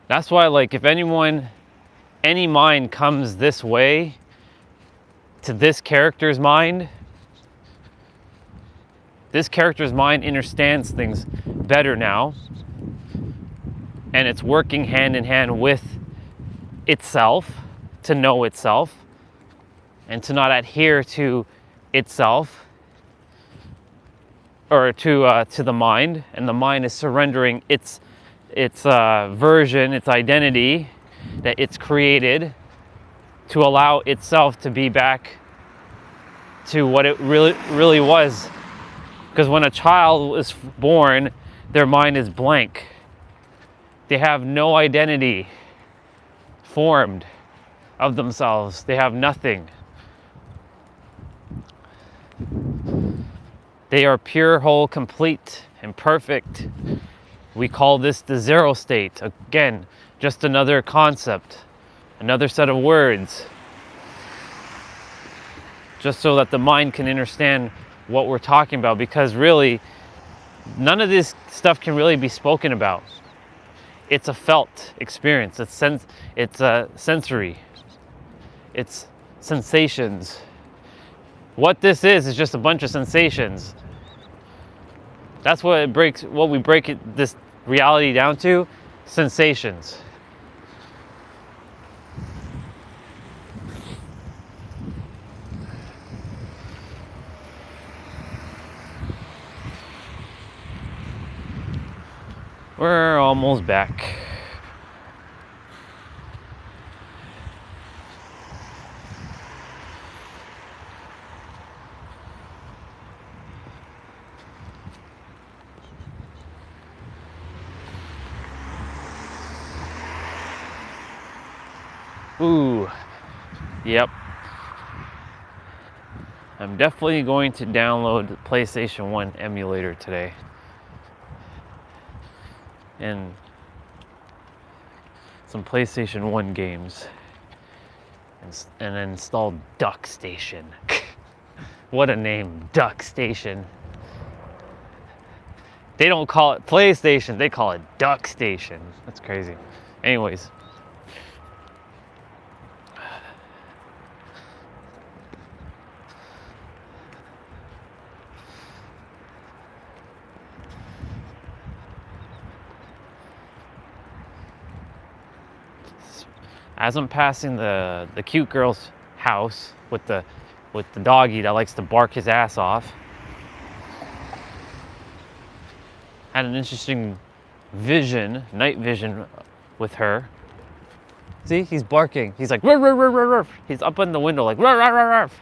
That's why, like, if any mind comes this way, to this character's mind, this character's mind understands things better now. And it's working hand in hand with itself to know itself and to not adhere to itself or to the mind. And the mind is surrendering its version, its identity that it's created to allow itself to be back to what it really was. Because when a child is born, their mind is blank. They have no identity formed of themselves. They have nothing. They are pure, whole, complete, and perfect. We call this the zero state. Again, just another concept, another set of words, just so that the mind can understand what we're talking about, because really, none of this stuff can really be spoken about. It's a felt experience. It's sensory. It's sensations. What this is just a bunch of sensations. That's what we break this reality down to: sensations. We're almost back. Ooh, yep. I'm definitely going to download the PlayStation 1 emulator today. and some PlayStation 1 games and installed Duck Station. What a name, Duck Station. They don't call it PlayStation, they call it Duck Station. That's crazy. Anyways. As I'm passing the cute girl's house with the doggy that likes to bark his ass off, had an interesting vision, night vision with her. See, he's barking. He's like, ruff, ruff, ruff, ruff, ruff. He's up in the window like, ruff, ruff, ruff, ruff.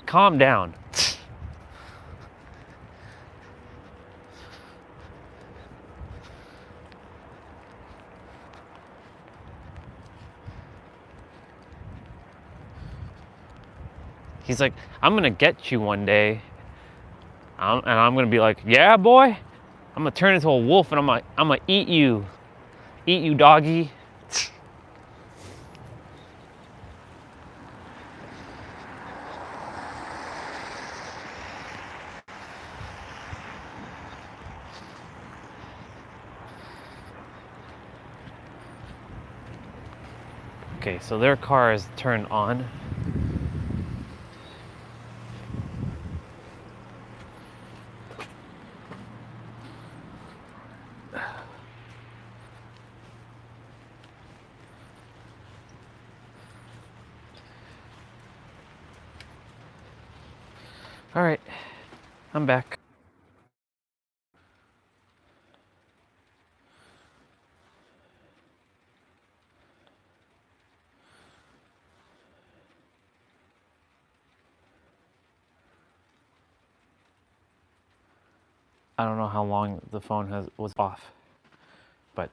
Calm down. He's like, I'm gonna get you one day. And I'm gonna be like, yeah, boy. I'm gonna turn into a wolf and I'm gonna eat you. Eat you, doggy. Okay, so their car is turned on. All right, I'm back. I don't know how long the phone was off, but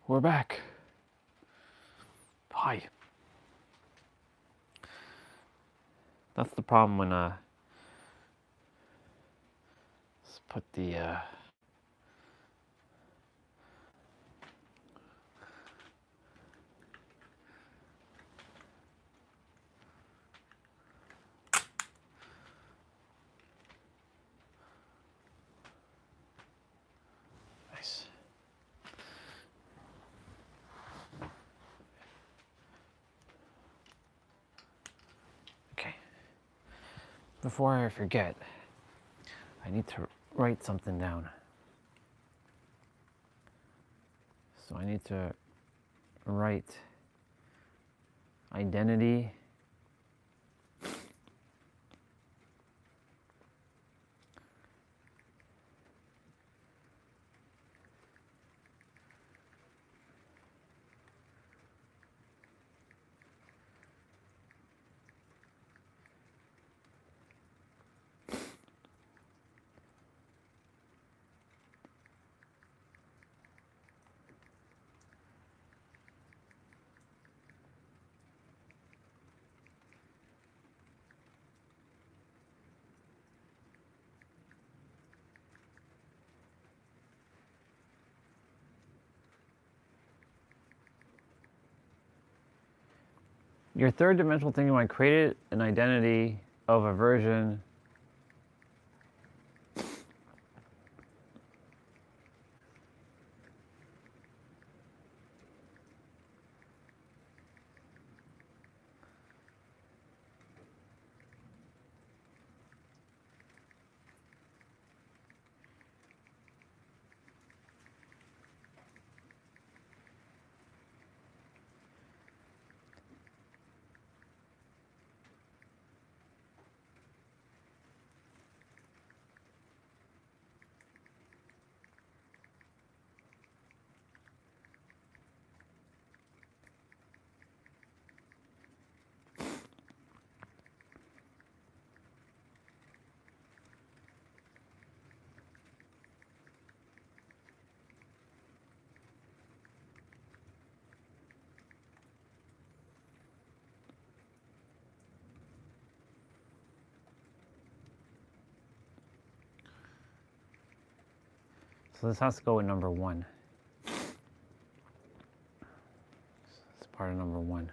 we're back. Hi. That's the problem when let's put the nice. Okay. Before I forget, I need to write something down. So I need to write identity, your third dimensional thinking mind created an identity of a version So this has to go with number 1. It's part of number 1.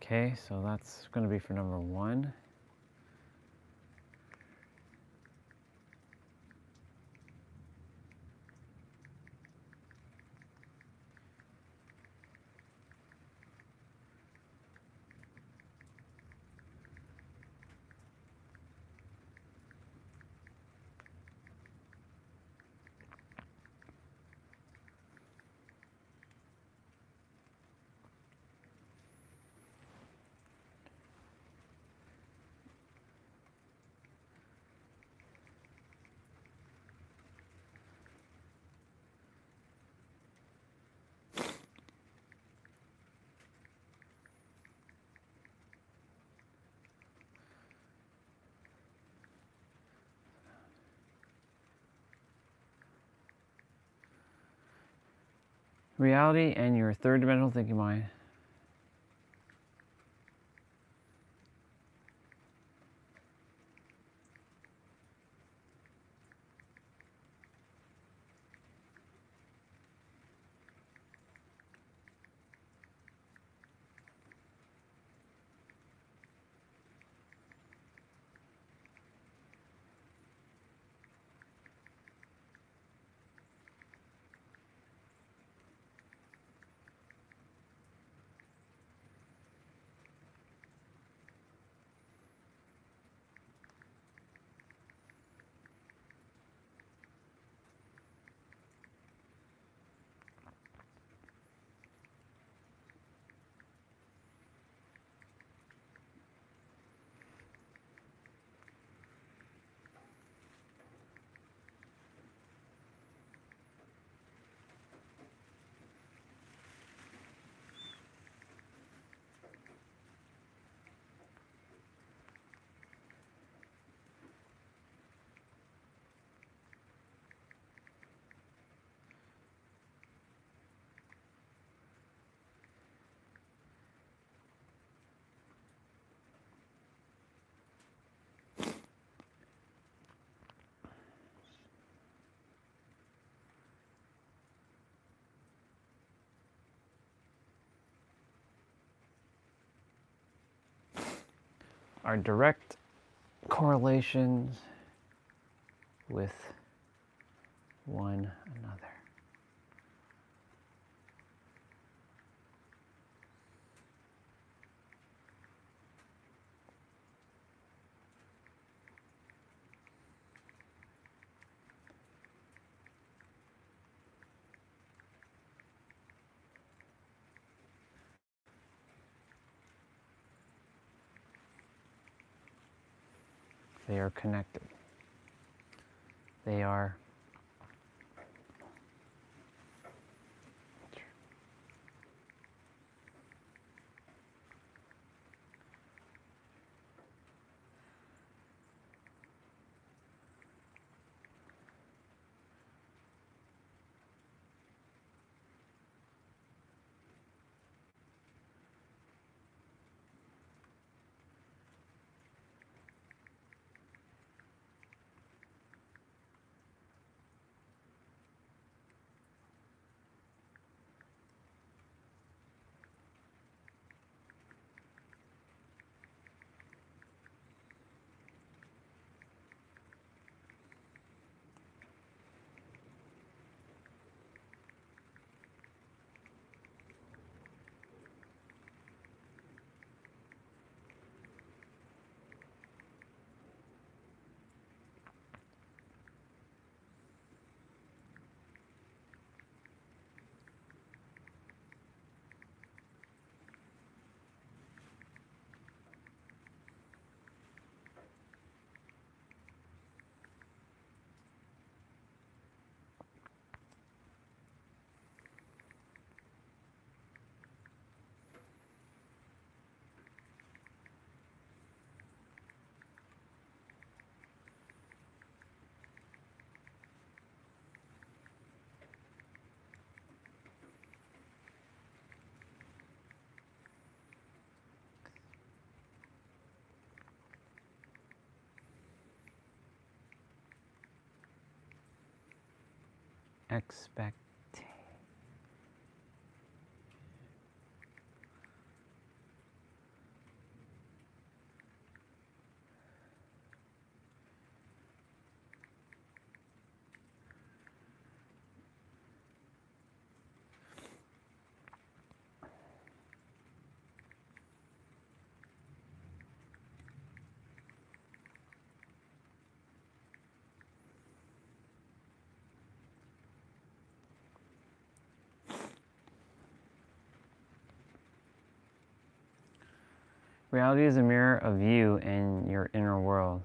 Okay, so that's going to be for number 1. Reality and your third dimensional thinking mind. Are direct correlations with one another. They are connected. They are expect. Reality is a mirror of you and your inner world.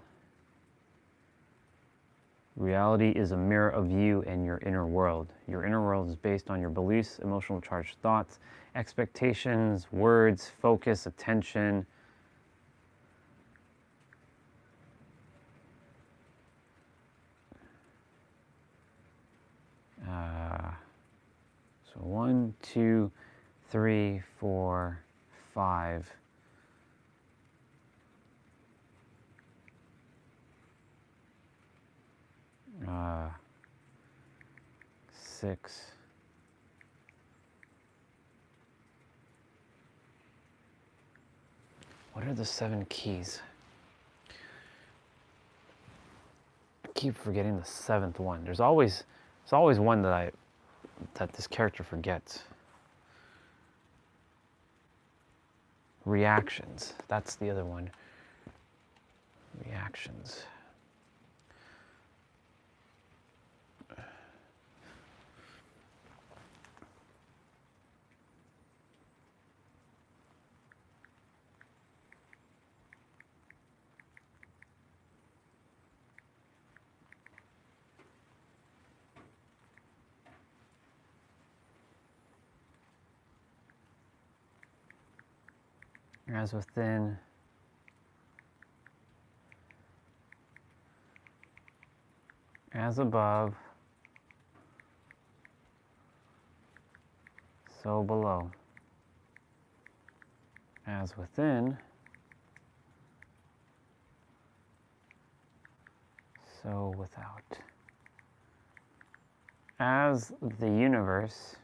Reality is a mirror of you and your inner world. Your inner world is based on your beliefs, emotional charged thoughts, expectations, words, focus, attention. So 1, 2, 3, 4, 5. 6. What are the 7 keys? I keep forgetting the 7th one. There's always one that this character forgets. Reactions. That's the other one. Reactions. As within, as above, so below. As within, so without. As the universe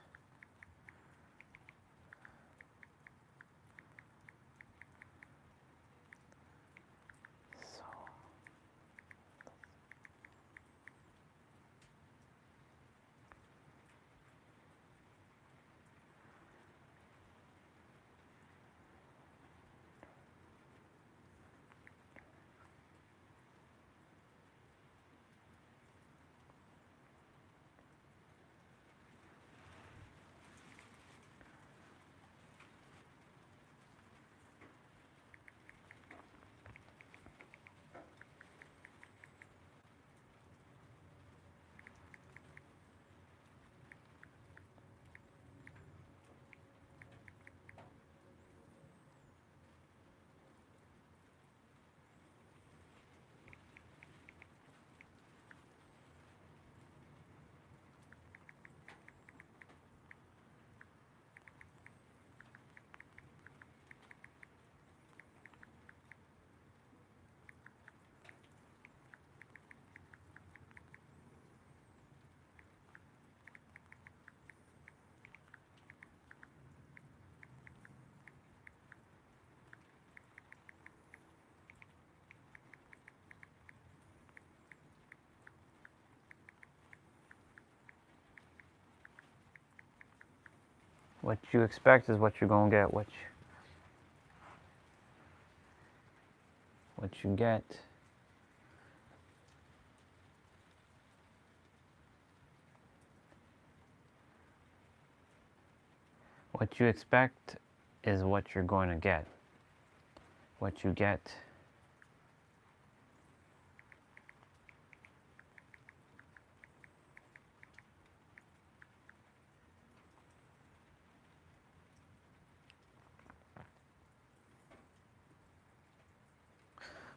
what you expect is what you're going to get. What you get. What you expect is what you're going to get. What you get.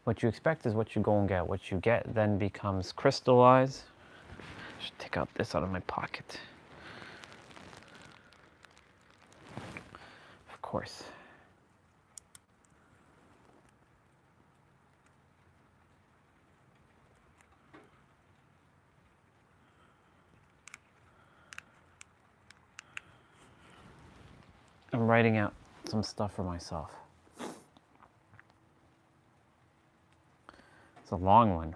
What you expect is what you're going to get. What you get then becomes crystallized. I should take out this out of my pocket. Of course. writing out some stuff for myself. It's a long one.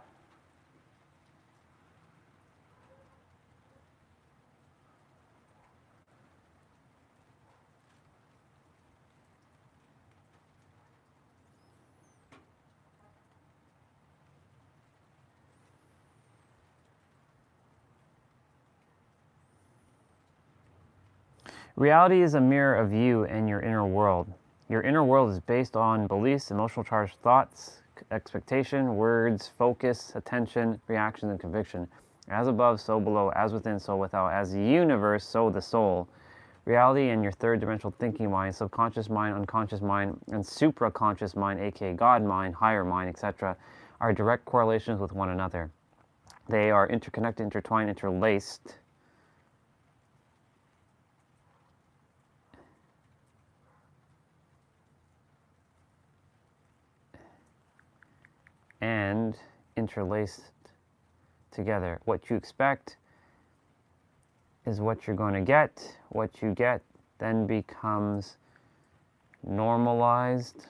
Reality is a mirror of you and your inner world. Your inner world is based on beliefs, emotional charged thoughts, expectation, words, focus, attention, reaction, and conviction. As above, so below, as within, so without, as the universe, so the soul. Reality and your third dimensional thinking mind, subconscious mind, unconscious mind, and supraconscious mind, aka God mind, higher mind, etc., are direct correlations with one another. They are interconnected, intertwined, interlaced. And interlaced together. What you expect is what you're going to get. What you get then becomes normalized,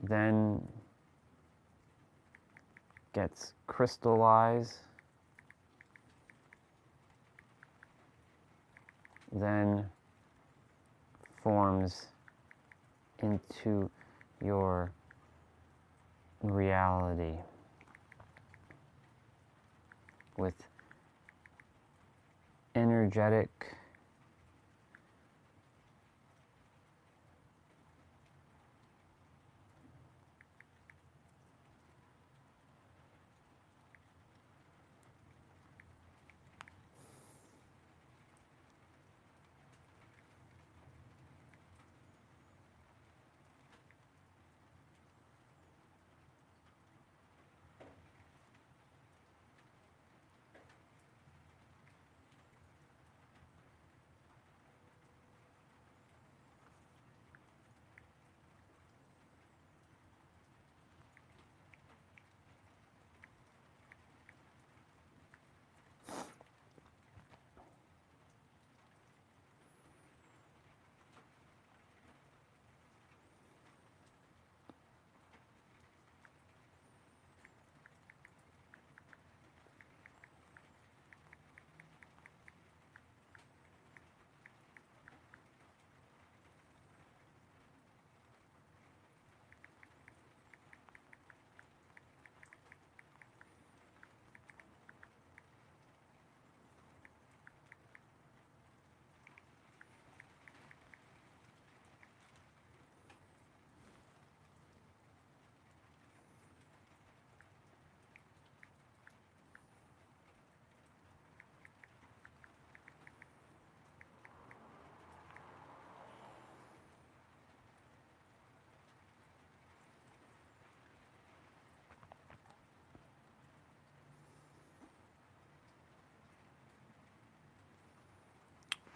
then gets crystallized, then forms into your reality with energetic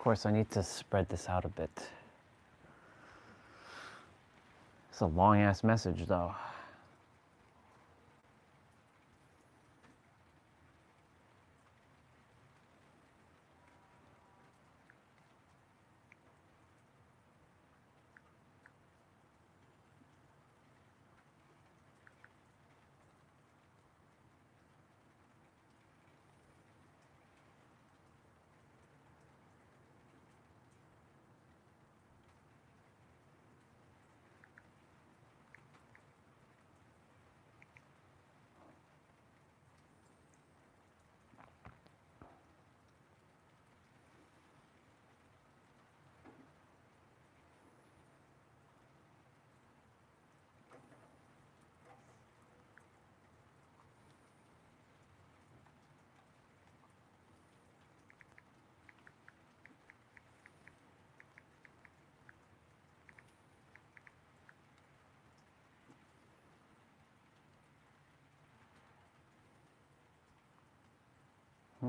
Of course, I need to spread this out a bit. It's a long-ass message, though.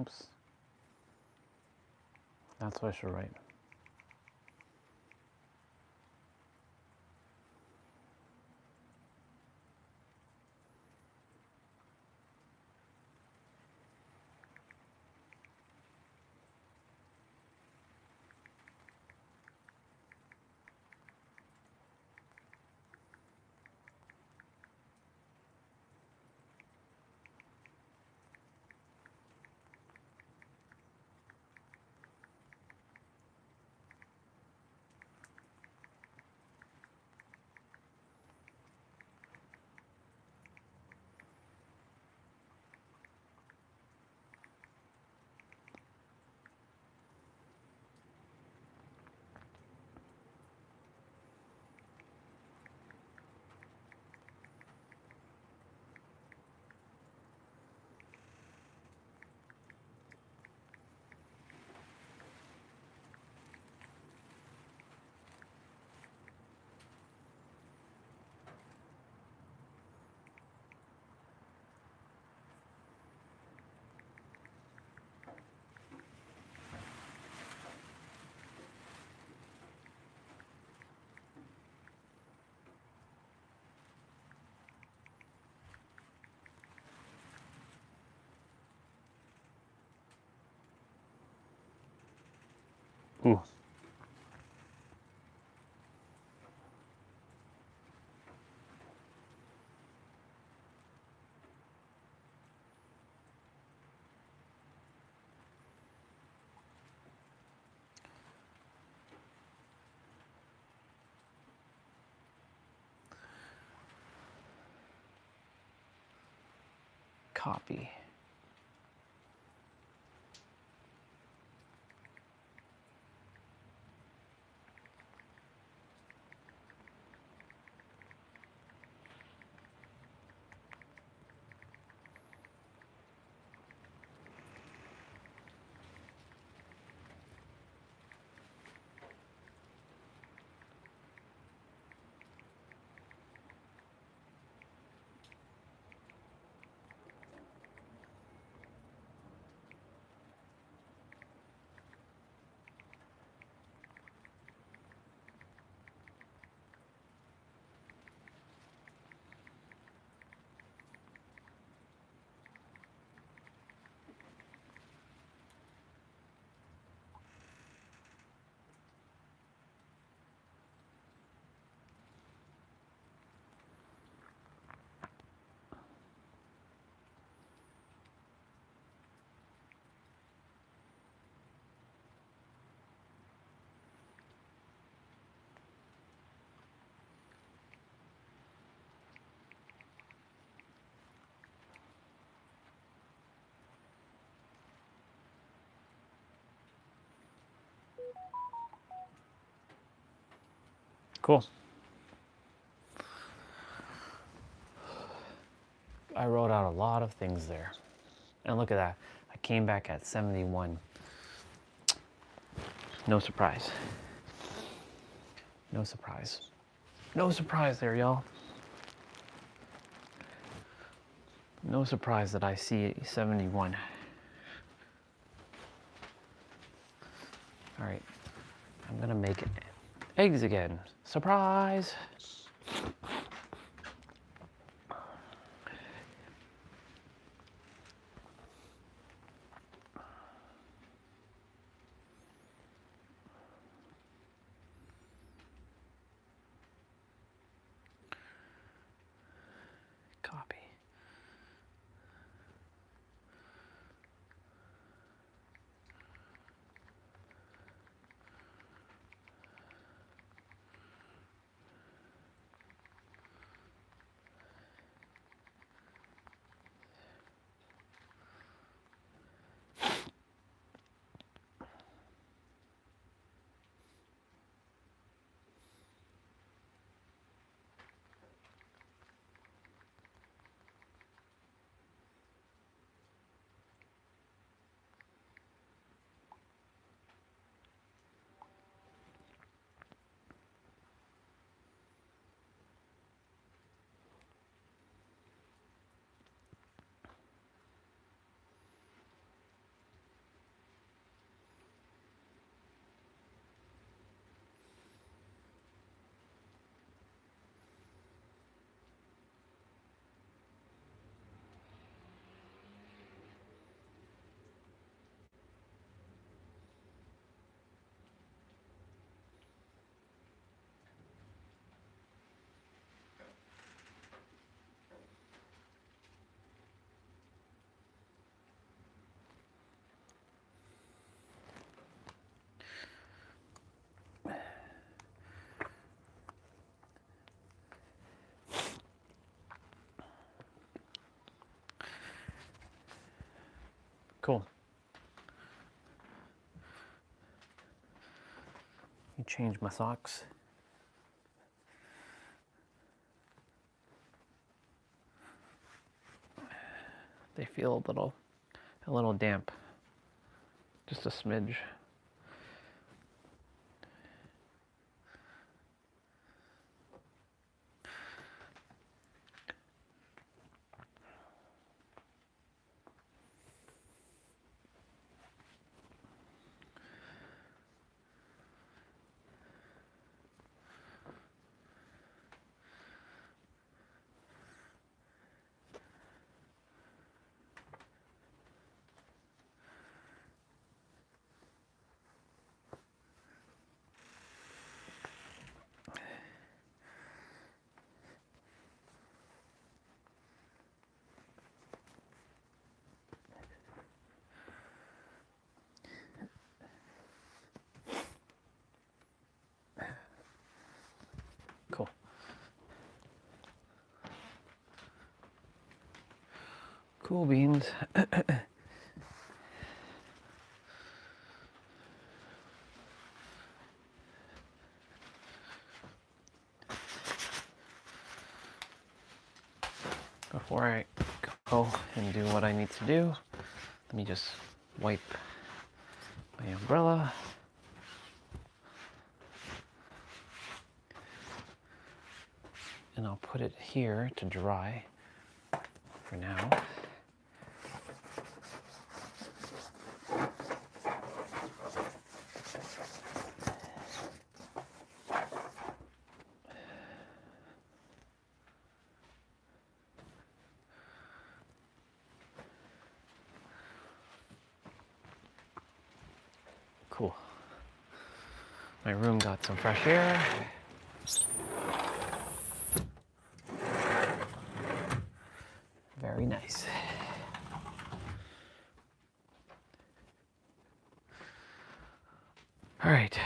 Oops. That's what I should write. Ooh. Copy. Cool. I wrote out a lot of things there. And look at that. I came back at 71. No surprise. No surprise. No surprise there, y'all. No surprise that I see 71. All right. I'm gonna make eggs again. Surprise! Copy. Cool. You change my socks. They feel a little damp. Just a smidge. Cool beans. Before I go and do what I need to do, let me just wipe my umbrella. And I'll put it here to dry for now. Cool. My room got some fresh air. Very nice. All right.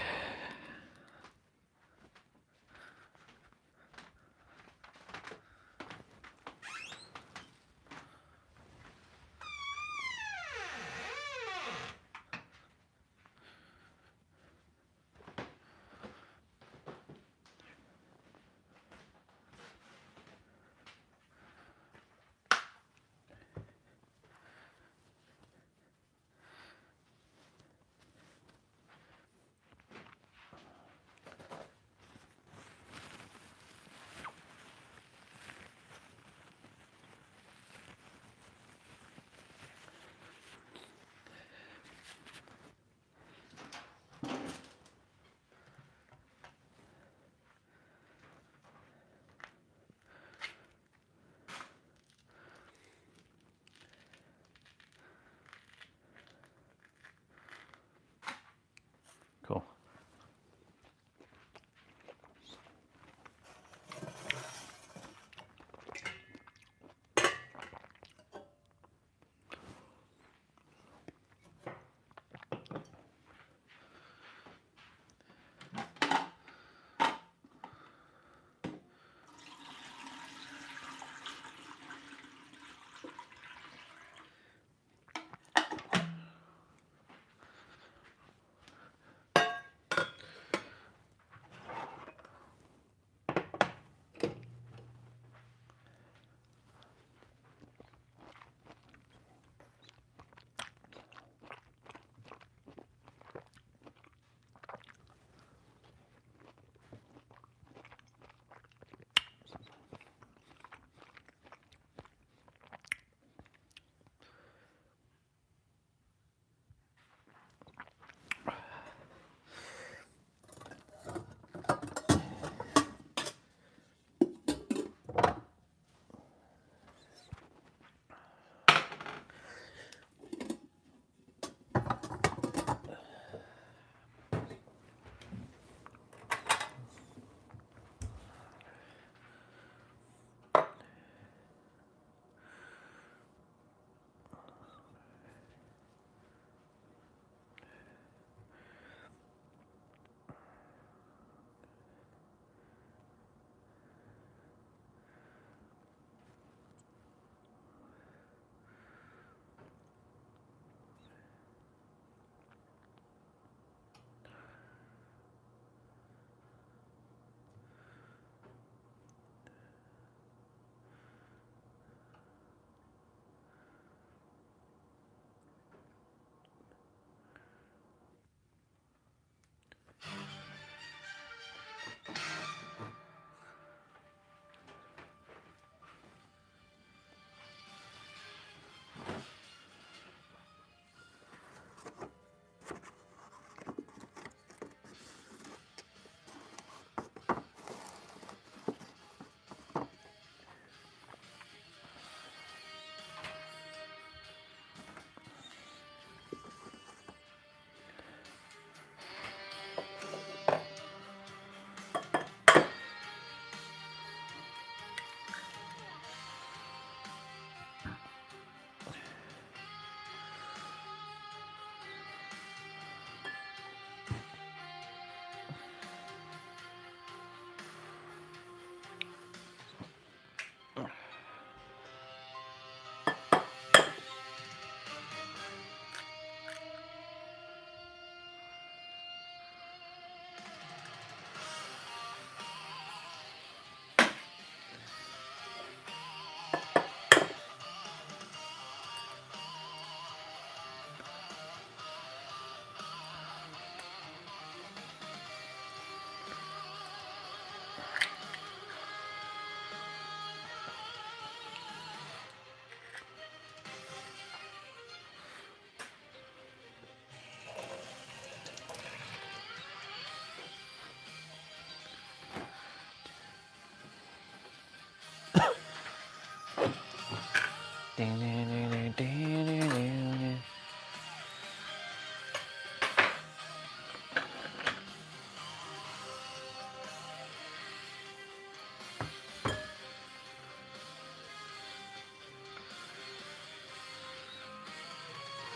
You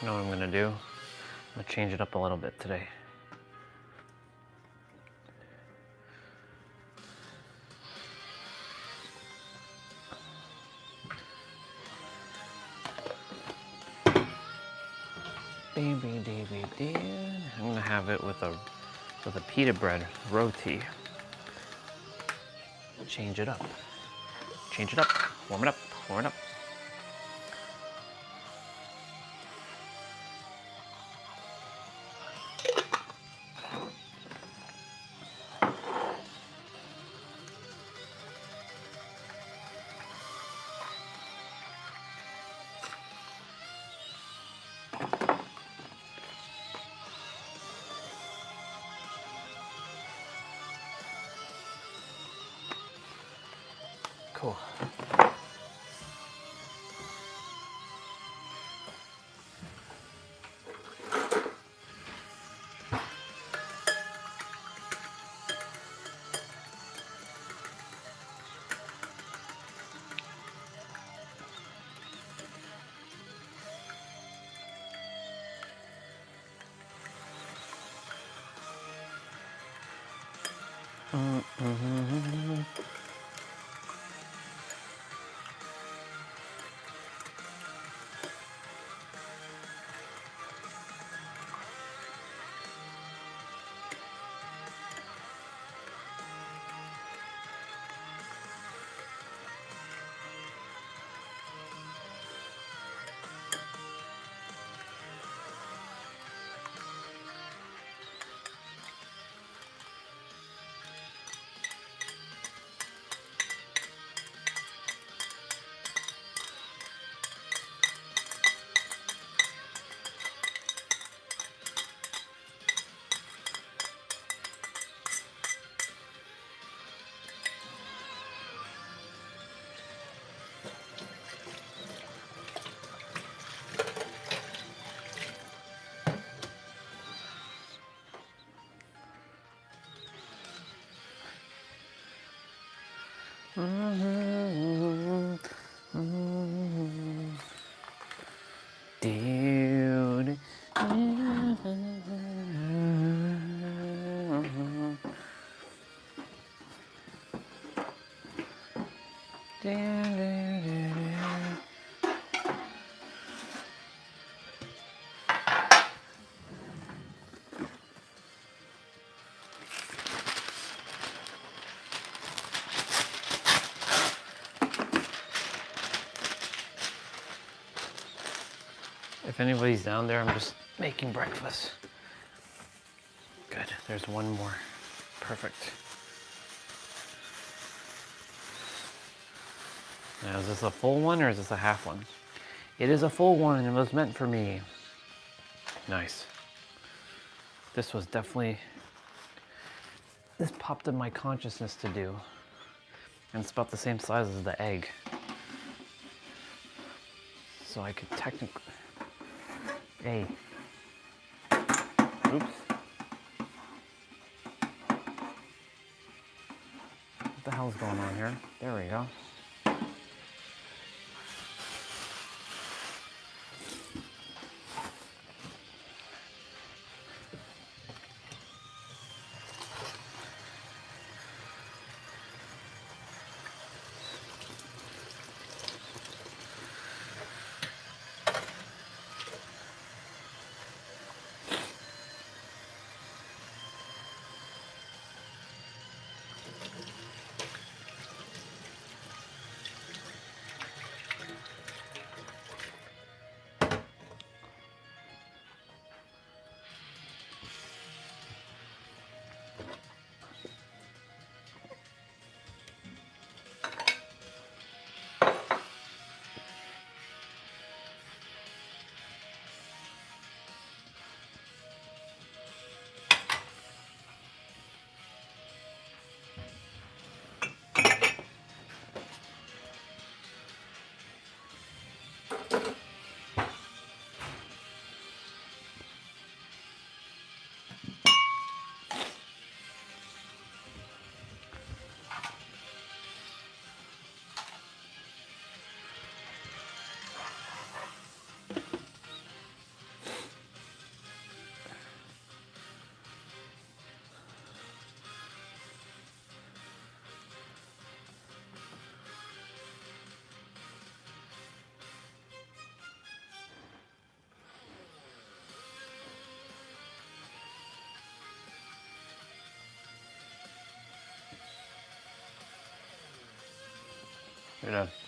know what I'm gonna do? I'm gonna change it up a little bit today. I'm gonna have it with a pita bread roti. Change it up. Change it up. Warm it up. Warm it up. Cool. Dude. If anybody's down there, I'm just making breakfast. Good, there's one more. Perfect. Now, is this a full one or is this a half one? It is a full one and it was meant for me. Nice. This was definitely, this popped in my consciousness to do. And it's about the same size as the egg. So I could technically, hey, oops. What the hell's going on here? There we go. Should have.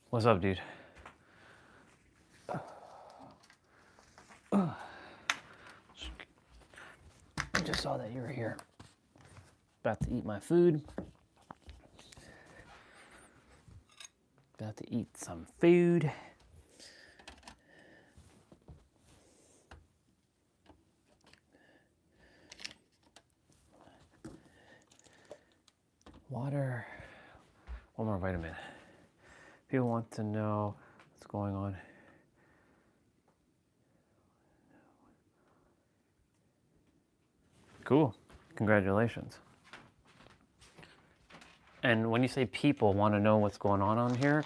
What's up, dude? I just saw that you were here. About to eat my food. About to eat some food. Water. One more vitamin. People want to know what's going on. Cool. Congratulations. And when you say people want to know what's going on here,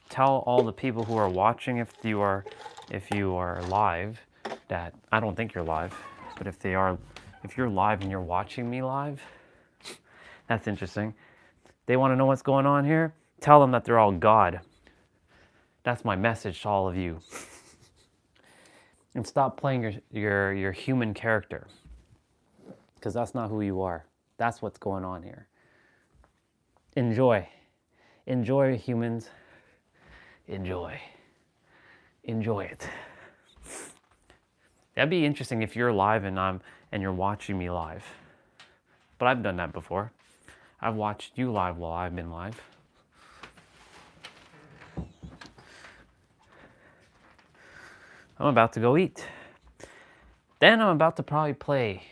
tell all the people who are watching, if you are live, that I don't think you're live, but if you're live and you're watching me live, that's interesting. They want to know what's going on here. Tell them that they're all God. That's my message to all of you. And stop playing your human character, because that's not who you are. That's what's going on here. Enjoy. Enjoy, humans. Enjoy. Enjoy it. That'd be interesting if you're live and you're watching me live. But I've done that before. I've watched you live while I've been live. I'm about to go eat. Then I'm about to probably play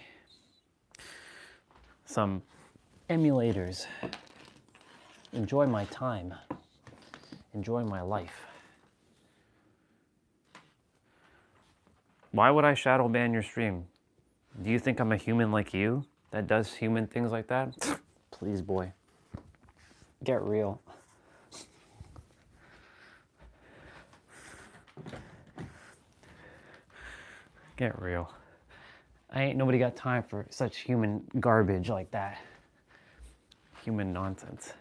some emulators. Enjoy my time. Enjoy my life. Why would I shadow ban your stream? Do you think I'm a human like you that does human things like that? Please, boy. Get real. Get real. Nobody got time for such human garbage like that. Human nonsense.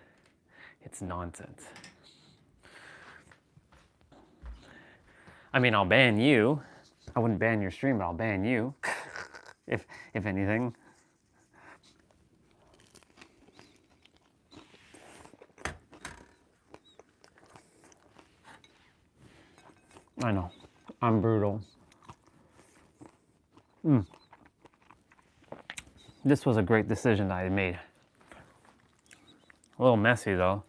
It's nonsense. I mean, I'll ban you. I wouldn't ban your stream, but I'll ban you. if anything. I know. I'm brutal. This was a great decision that I made. A little messy though.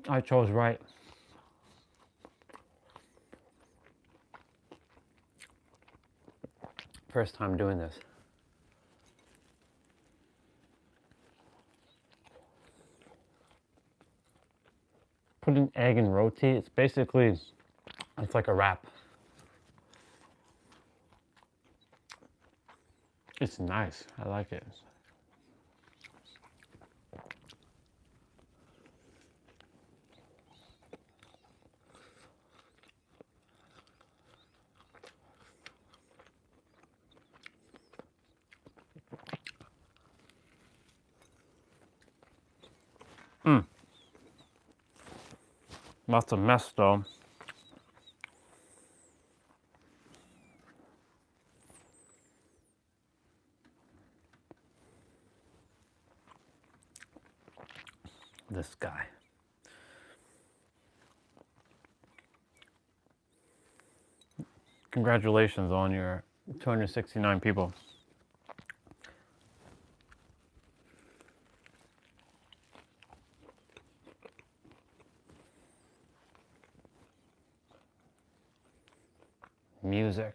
I chose right. First time doing this. Put an egg in roti. It's like a wrap. It's nice. I like it. Lots of mess though. This guy. Congratulations on your 269 people. Music.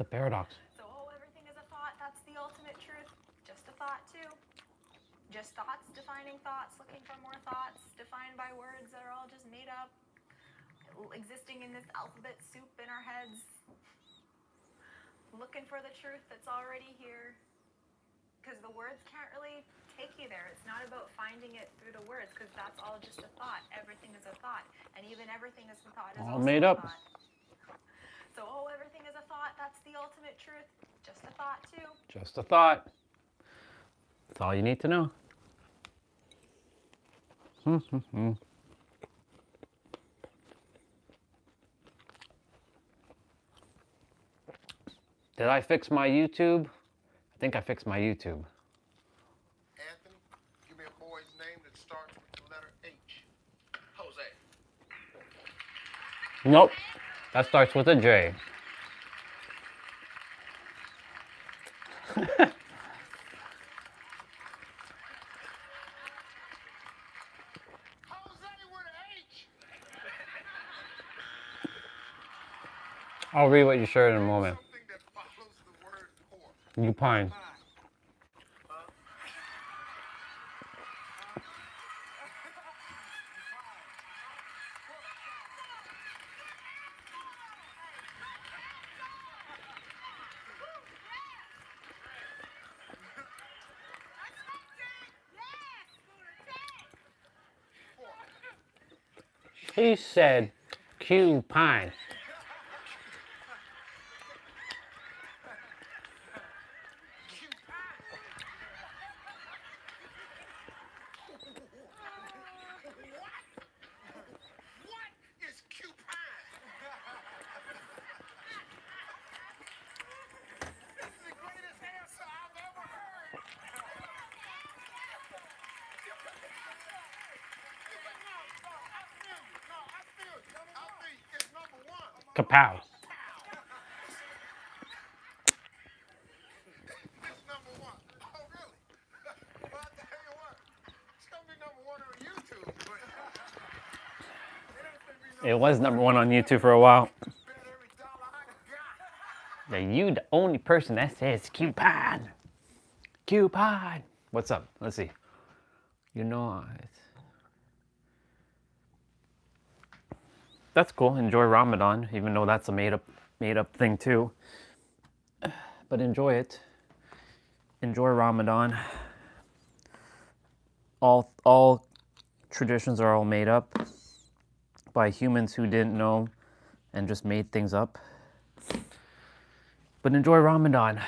It's a paradox. So, oh, everything is a thought. That's the ultimate truth. Just a thought, too. Just thoughts, defining thoughts, looking for more thoughts, defined by words that are all just made up, existing in this alphabet soup in our heads, looking for the truth that's already here. Because the words can't really take you there. It's not about finding it through the words, because that's all just a thought. Everything is a thought. And even everything is a thought is All also made a up. thought. So, oh, everything is a thought. That's the ultimate truth. Just a thought, too. Just a thought. That's all you need to know. Did I fix my YouTube? I think I fixed my YouTube. Anthony, give me a boy's name that starts with the letter H. Jose. Nope. That starts with a J. Jose with an H. I'll read what you shared in a moment. Something that follows the word pork. You pine. He said, Q pine. What is cupine? This is the greatest answer I've ever heard. I think it's number one. Kapow. It's number one. Oh, really? Well, I'll tell you what. It's going to be number one on YouTube, but it ain't gonna be It was number one on YouTube for a while. bet every dollar I got. Yeah, you the only person that says Q pine. Q pine. What's up? Let's see. You know, that's cool. Enjoy Ramadan, even though that's a made up thing too. But enjoy it. Enjoy Ramadan. All traditions are all made up by humans who didn't know and just made things up. But enjoy Ramadan.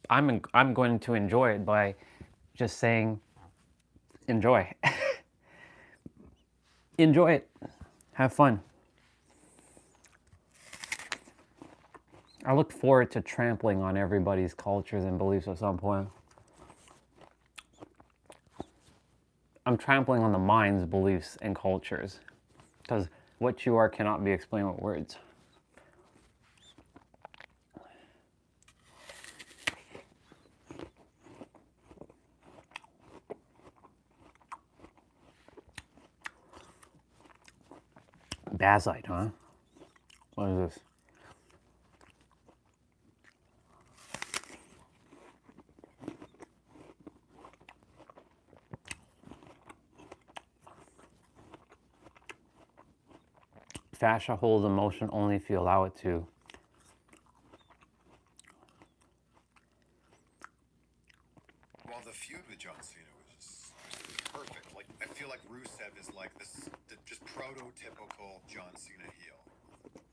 I'm going to enjoy it by just saying enjoy. Enjoy it. Have fun. I look forward to trampling on everybody's cultures and beliefs at some point. I'm trampling on the mind's beliefs and cultures, because what you are cannot be explained with words. Bazite, huh? What is this? Fascia holds emotion only if you allow it to. Well, the feud with John Cena was perfect. Like, I feel like Rusev is like this, just prototypical John Cena heel.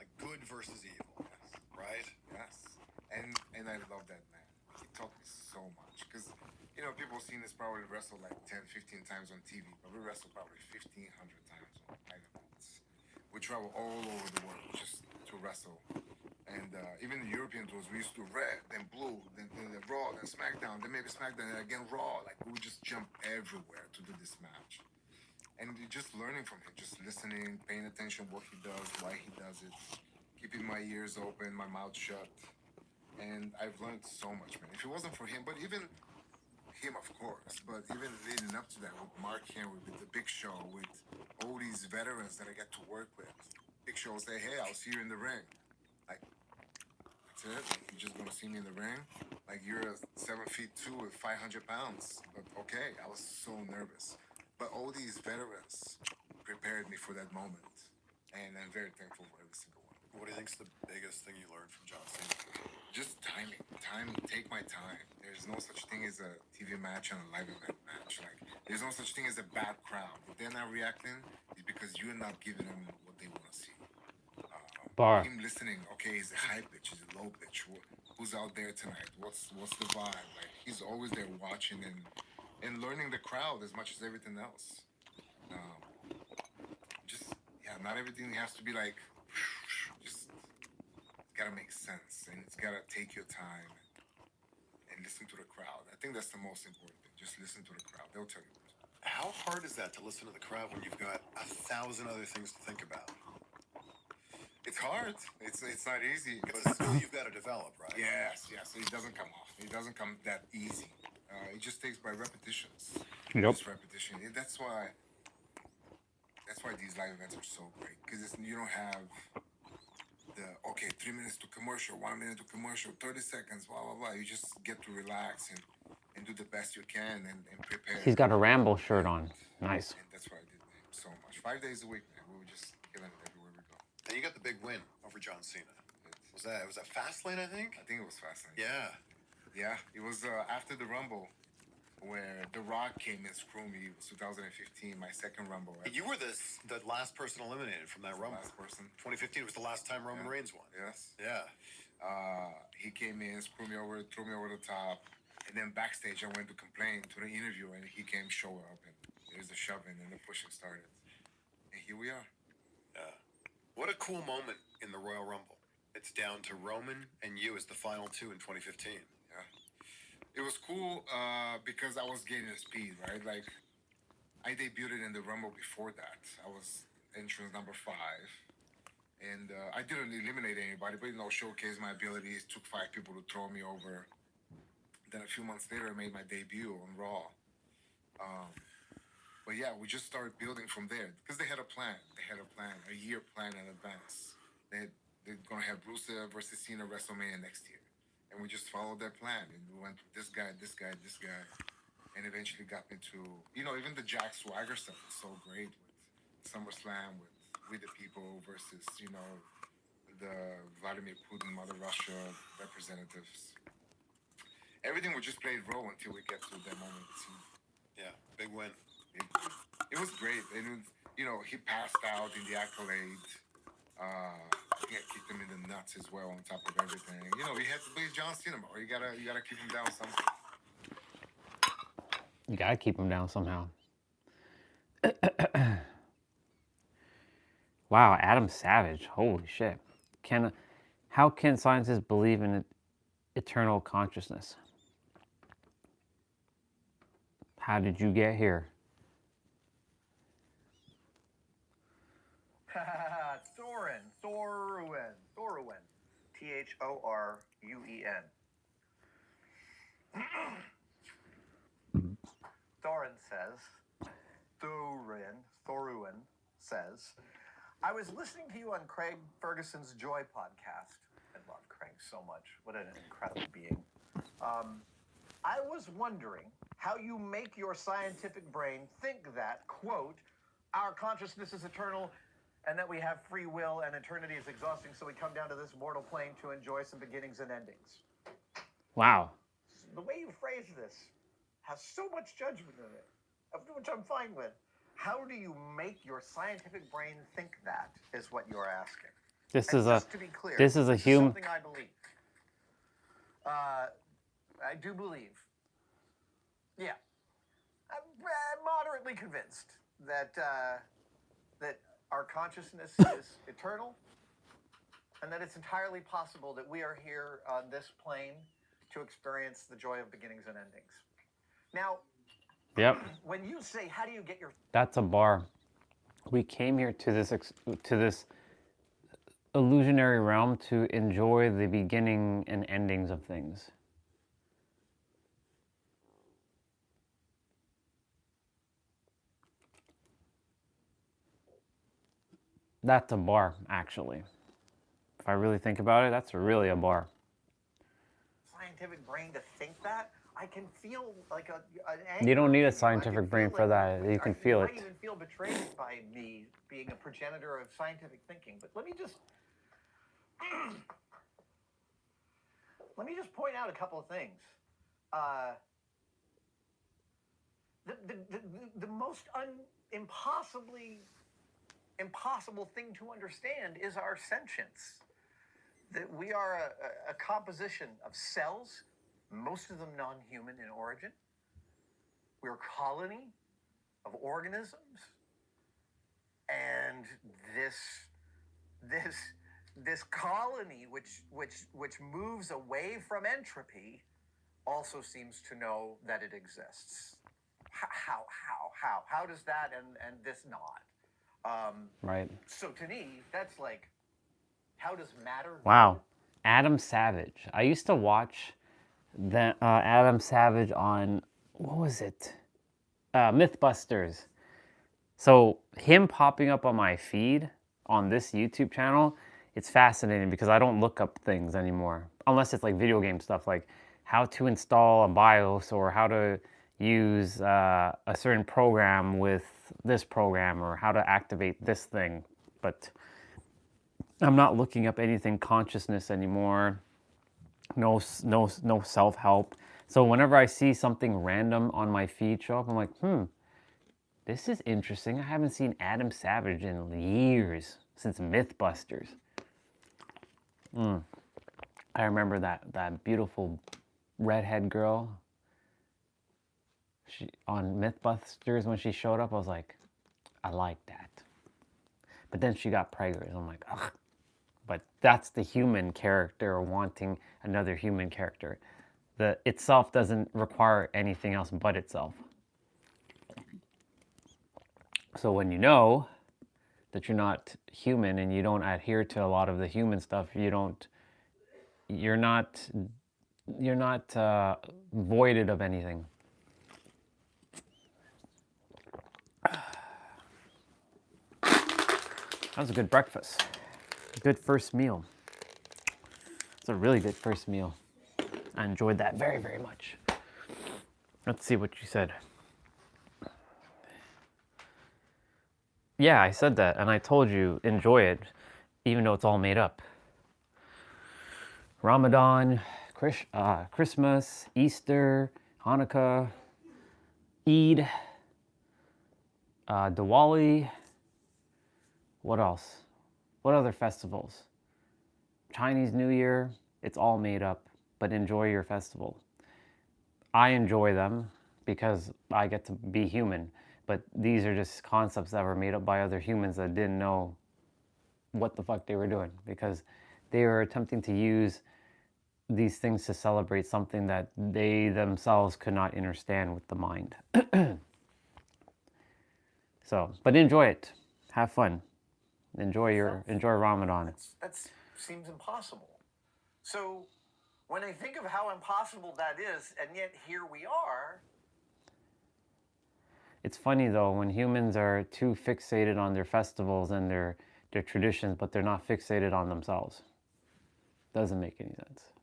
Like, good versus evil, right? Yes. And I love that man. He taught me so much. Because, you know, people seen this probably wrestle like 10, 15 times on TV, but we wrestle probably 1,500 times on live events. We travel all over the world just to wrestle. And even the European tours, we used to red, then blue, then Raw, then SmackDown, then maybe SmackDown, and again Raw. Like, we would just jump everywhere to do this match. And just learning from him, just listening, paying attention what he does, why he does it, keeping my ears open, my mouth shut. And I've learned so much, man. If it wasn't for him, but even him, of course, but even leading up to that with Mark Henry, with the Big Show, with all these veterans that I get to work with. Big Show will say, hey, I'll see you in the ring. Like, that's it. You're just gonna see me in the ring. Like you're 7'2" with 500 pounds. But okay, I was so nervous. But all these veterans prepared me for that moment, and I'm very thankful for every single one. What do you think's the biggest thing you learned from John Cena? Just timing. Take my time. There's no such thing as a TV match and a live event match. Like, there's no such thing as a bad crowd. If they're not reacting, it's because you're not giving them what they want to see. Bar. Him listening, okay, is it high pitch? Is it low pitch? Who's out there tonight? What's the vibe? Like, he's always there watching and learning the crowd as much as everything else. Not everything has to be like, just, it's gotta make sense, and it's gotta take your time and listen to the crowd. I think that's the most important thing. Just listen to the crowd. They'll tell you what to do. How hard is that to listen to the crowd when you've got 1,000 other things to think about? It's hard. It's not easy. It's a skill you've got to develop, right? Yes. It doesn't come off. It doesn't come that easy. It just takes by repetitions. Yep. Just repetition. That's why these live events are so great, because you don't have the 3 minutes to commercial, 1 minute to commercial, 30 seconds, blah blah blah. You just get to relax and do the best you can and prepare. He's got a Rambo shirt on. Nice. And that's why I did so much. 5 days a week, man. We were just killing it everywhere we go. And you got the big win over John Cena. Was that Fastlane, I think? I think it was Fastlane. Yeah. It was after the Rumble, where The Rock came and screwed me. It was 2015, my second Rumble. You were the last person eliminated from that Rumble. Last person. 2015 was the last time Roman Reigns won. Yes. Yeah. He came in, screwed me over, threw me over the top, and then backstage I went to complain to the interview, and he came, show up, and there's the shoving and the pushing started, and here we are. Yeah. What a cool moment in the Royal Rumble. It's down to Roman and you as the final two in 2015. Yeah. It was cool because I was gaining speed, right? Like, I debuted in the Rumble before that. I was entrance number 5. And I didn't eliminate anybody, but, showcase my abilities, took 5 people to throw me over. Then a few months later, I made my debut on Raw. But yeah, we just started building from there because they had a plan. They had a year plan in advance. They're going to have Rusev versus Cena WrestleMania next year. And we just followed their plan. And we went with this guy, and eventually got me to, even the Jack Swagger stuff was so great with SummerSlam, with the people versus, the Vladimir Putin, Mother Russia representatives. Everything was just played raw until we get to that moment. Yeah, big win. It was great. And, he passed out in the accolade. I think I kicked him in the nuts as well on top of everything. He had to be John Cena, or you gotta keep him down somehow. You gotta keep him down somehow. Wow, Adam Savage. Holy shit. How can scientists believe in eternal consciousness? How did you get here? Thoruen. Thoruen. Thoruen says, I was listening to you on Craig Ferguson's Joy podcast. I love Craig so much. What an incredible being. I was wondering how you make your scientific brain think that, quote, our consciousness is eternal and that we have free will and eternity is exhausting, so we come down to this mortal plane to enjoy some beginnings and endings. Wow. The way you phrase this has so much judgment in it, which I'm fine with. How do you make your scientific brain think that is what you're asking. This and is just to be clear, this is a human. Something I believe. I do believe. Yeah, I'm moderately convinced that that our consciousness is eternal, and that it's entirely possible that we are here on this plane to experience the joy of beginnings and endings. Now, Yep. when you say, "How do you get your?" That's a bar. We came here to this illusionary realm to enjoy the beginning and endings of things. That's a bar, actually. If I really think about it, that's really a bar. scientific brain to think that, I can feel like an You don't anger need a in you. I scientific can brain feel for like that. You can feel might it. even feel betrayed by me being a progenitor of scientific thinking. But let me just point out a couple of things. The most impossible thing to understand is our sentience. That we are a composition of cells, most of them non-human in origin. We're a colony of organisms, and this colony, which moves away from entropy, also seems to know that it exists. How does that and this not? Right. So to me, that's like, how does matter? Wow. Adam Savage. I used to watch the Adam Savage on, what was it? Mythbusters. So him popping up on my feed on this YouTube channel, it's fascinating because I don't look up things anymore. Unless it's like video game stuff, like how to install a BIOS or how to use a certain program with this program or how to activate this thing. But I'm not looking up anything consciousness anymore. No self-help. So whenever I see something random on my feed show up, I'm like, this is interesting. I haven't seen Adam Savage in years, since Mythbusters. I remember that beautiful redhead girl. She on Mythbusters when she showed up, I was like, I like that. But then she got pregnant. I'm like, ugh. But that's the human character wanting another human character. The itself doesn't require anything else but itself. So when you know that you're not human and you don't adhere to a lot of the human stuff, you're not voided of anything. That was a good breakfast. Good first meal. It's a really good first meal. I enjoyed that very, very much. Let's see what you said. Yeah, I said that, and I told you, enjoy it, even though it's all made up. Ramadan, Christmas, Easter, Hanukkah, Eid, Diwali. What else? What other festivals? Chinese New Year. It's all made up, but enjoy your festival. I enjoy them because I get to be human, but these are just concepts that were made up by other humans that didn't know what the fuck they were doing, because they were attempting to use these things to celebrate something that they themselves could not understand with the mind. So, but enjoy it. Have fun. Enjoy Ramadan. That seems impossible. So when I think of how impossible that is, and yet here we are. It's funny though, when humans are too fixated on their festivals and their traditions, but they're not fixated on themselves. Doesn't make any sense.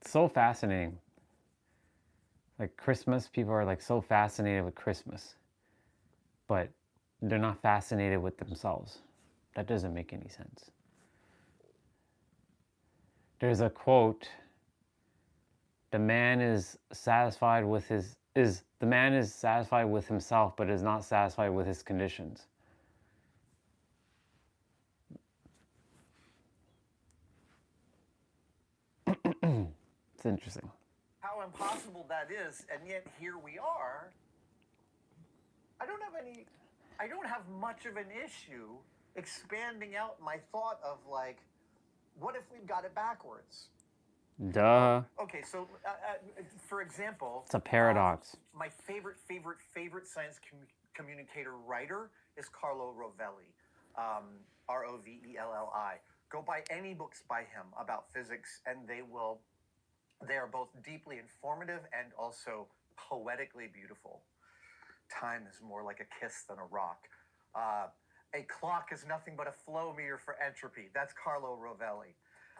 It's so fascinating. Like Christmas, people are like so fascinated with Christmas, but they're not fascinated with themselves. That doesn't make any sense. There's a quote, the man is satisfied with himself, but is not satisfied with his conditions. It's interesting. How impossible that is, and yet here we are. I don't have much of an issue expanding out my thought of like, what if we've got it backwards? Duh. Okay, so for example, It's a paradox. My favorite science communicator writer is Carlo Rovelli, Rovelli. Go buy any books by him about physics, and they are both deeply informative and also poetically beautiful. Time is more like a kiss than a rock. A clock is nothing but a flow meter for entropy. That's Carlo Rovelli.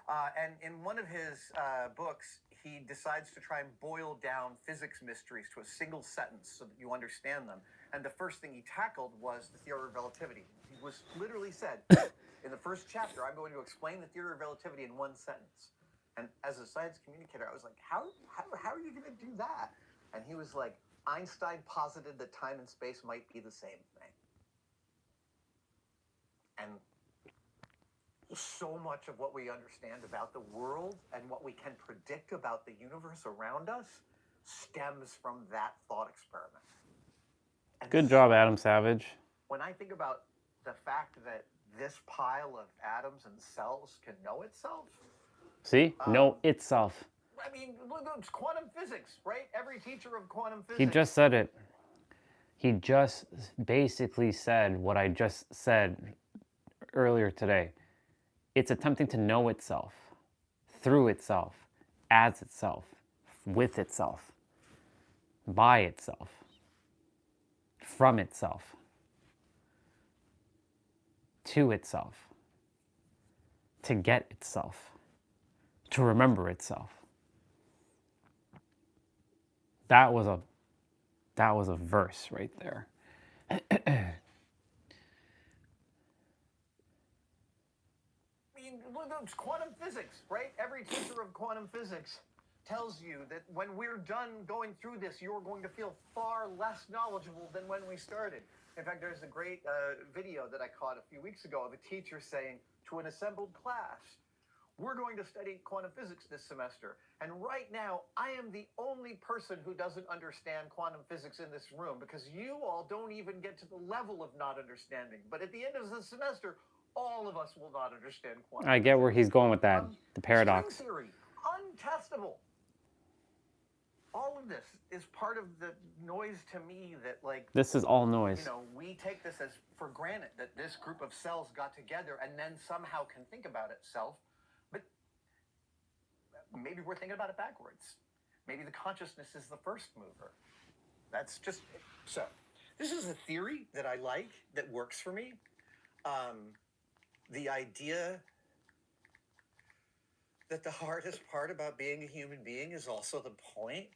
And in one of his books, he decides to try and boil down physics mysteries to a single sentence so that you understand them. And the first thing he tackled was the theory of relativity. He was literally said, in the first chapter, I'm going to explain the theory of relativity in one sentence. And as a science communicator, I was like, how are you going to do that? And he was like, Einstein posited that time and space might be the same thing. And so much of what we understand about the world and what we can predict about the universe around us stems from that thought experiment. And Good job, Adam Savage. when I think about the fact that this pile of atoms and cells can know itself, See? Know itself. I mean, look, it's quantum physics, right? Every teacher of quantum physics. He just said it. He just basically said what I just said earlier today. It's attempting to know itself, through itself, as itself, with itself, by itself, from itself, to itself, to get itself, to remember itself. That was a verse right there. It's quantum physics, right? Every teacher of quantum physics tells you that when we're done going through this, you're going to feel far less knowledgeable than when we started. In fact, there's a great video that I caught a few weeks ago of a teacher saying to an assembled class, we're going to study quantum physics this semester. And right now, I am the only person who doesn't understand quantum physics in this room because you all don't even get to the level of not understanding. But at the end of the semester, all of us will not understand quantum I get where he's going with that. The paradox. String theory, untestable. All of this is part of the noise to me that, like, This is all noise. you know, we take this as for granted that this group of cells got together and then somehow can think about itself. But maybe we're thinking about it backwards. Maybe the consciousness is the first mover. That's just so. This is a theory that I like, that works for me. The idea that the hardest part about being a human being is also the point.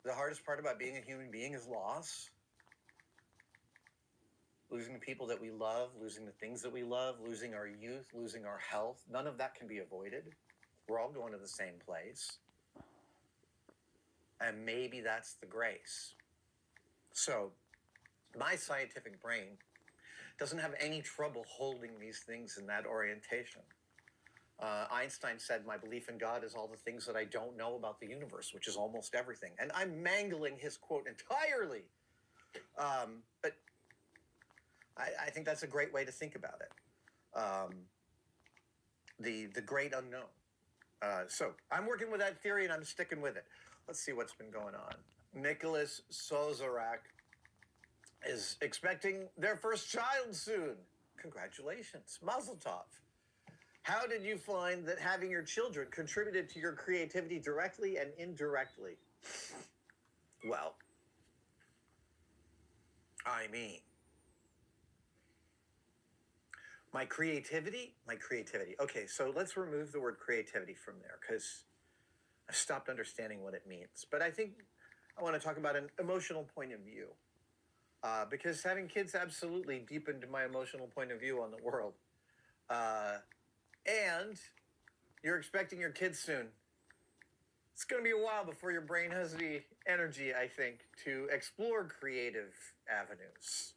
The hardest part about being a human being is loss. Losing the people that we love, losing the things that we love, losing our youth, losing our health. None of that can be avoided. We're all going to the same place. And maybe that's the grace. So, my scientific brain doesn't have any trouble holding these things in that orientation. Einstein said, my belief in God is all the things that I don't know about the universe, which is almost everything. And I'm mangling his quote entirely. But I think that's a great way to think about it. The great unknown. So I'm working with that theory and I'm sticking with it. Let's see what's been going on. Nicholas Sozarak is expecting their first child soon. Congratulations. Mazel tov. How did you find that having your children contributed to your creativity directly and indirectly? Well, I mean, my creativity. Okay, so let's remove the word creativity from there because I stopped understanding what it means. But I think I want to talk about an emotional point of view. Because having kids absolutely deepened my emotional point of view on the world. And you're expecting your kids soon. It's going to be a while before your brain has the energy, I think, to explore creative avenues.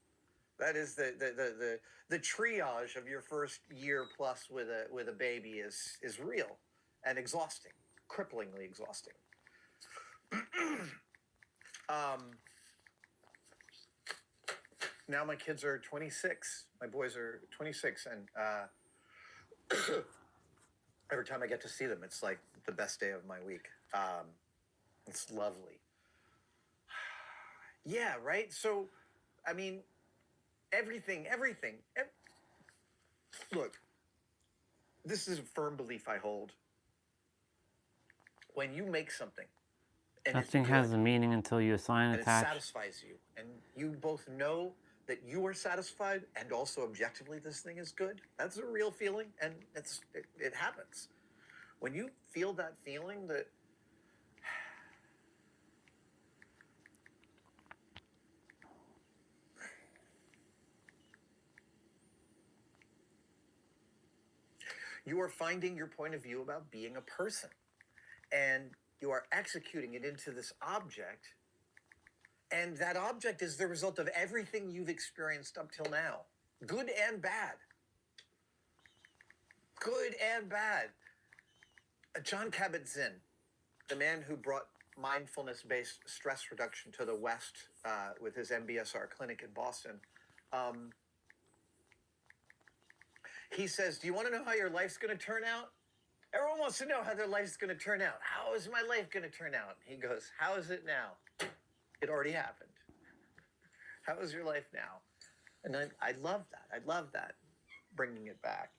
That is the triage of your first year plus with a baby is real and exhausting, cripplingly exhausting. Now my kids are 26. My boys are 26, and every time I get to see them, it's like the best day of my week. It's lovely. Yeah, right? So, I mean, everything. Look, this is a firm belief I hold. When you make something, and Nothing has a meaning until you assign and it attached. satisfies you, and you both know that you are satisfied and also objectively this thing is good. That's a real feeling, and it happens. When you feel that feeling that you are finding your point of view about being a person, and you are executing it into this object, and that object is the result of everything you've experienced up till now, good and bad. Good and bad. John Kabat-Zinn, the man who brought mindfulness-based stress reduction to the West with his MBSR clinic in Boston, he says, do you want to know how your life's going to turn out? Everyone wants to know how their life's going to turn out. How is my life going to turn out? He goes, how is it now? It already happened. How is your life now? And I love that. I love that, bringing it back.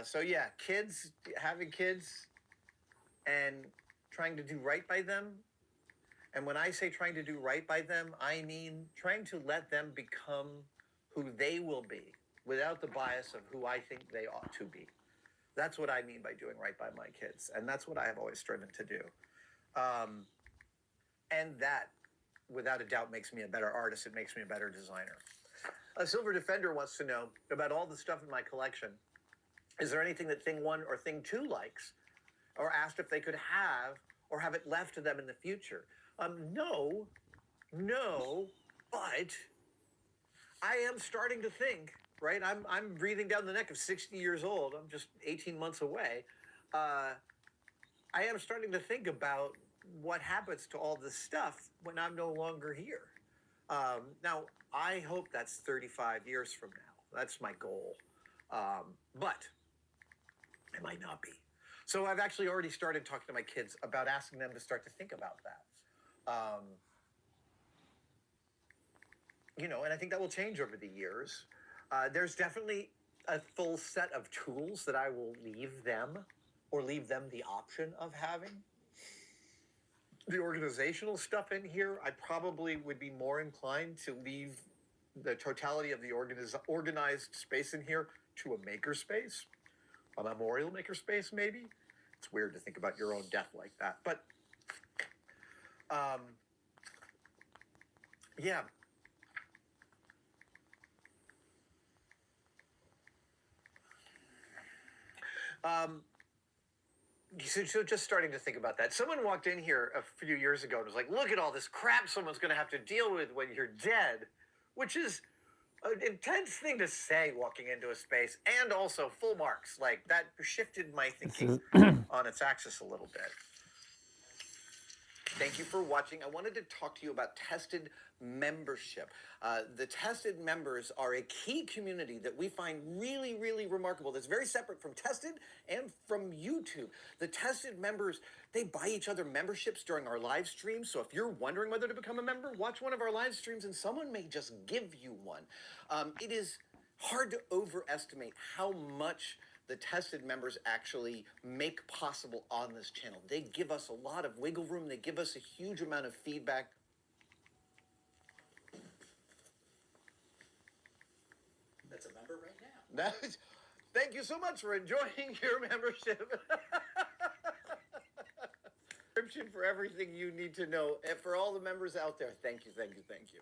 So yeah, kids, having kids and trying to do right by them. And when I say trying to do right by them, I mean trying to let them become who they will be without the bias of who I think they ought to be. That's what I mean by doing right by my kids. And that's what I have always striven to do. And that, without a doubt, makes me a better artist. It makes me a better designer. A Silver Defender wants to know about all the stuff in my collection. Is there anything that Thing 1 or Thing 2 likes? Or asked if they could have or have it left to them in the future. No, but I am starting to think, right? I'm breathing down the neck of 60 years old. I'm just 18 months away. I am starting to think about what happens to all this stuff when I'm no longer here. Now, I hope that's 35 years from now. That's my goal. But it might not be. So I've actually already started talking to my kids about asking them to start to think about that. You know, and I think that will change over the years. There's definitely a full set of tools that I will leave them, or leave them the option of having. The organizational stuff in here, I probably would be more inclined to leave the totality of the organized space in here to a makerspace, a memorial makerspace, maybe. It's weird to think about your own death like that, but yeah. So just starting to think about that. Someone walked in here a few years ago and was like, look at all this crap someone's going to have to deal with when you're dead, which is an intense thing to say walking into a space, and also full marks. Like, that shifted my thinking on its axis a little bit. Thank you for watching. I wanted to talk to you about Tested membership. The Tested members are a key community that we find really, really remarkable. That's very separate from Tested and from YouTube. The Tested members, they buy each other memberships during our live streams. So if you're wondering whether to become a member, watch one of our live streams and someone may just give you one. It is hard to overestimate how much the Tested members actually make possible on this channel. They give us a lot of wiggle room. They give us a huge amount of feedback. That's a member right now. Thank you so much for enjoying your membership. Description for everything you need to know. And for all the members out there, thank you, thank you, thank you.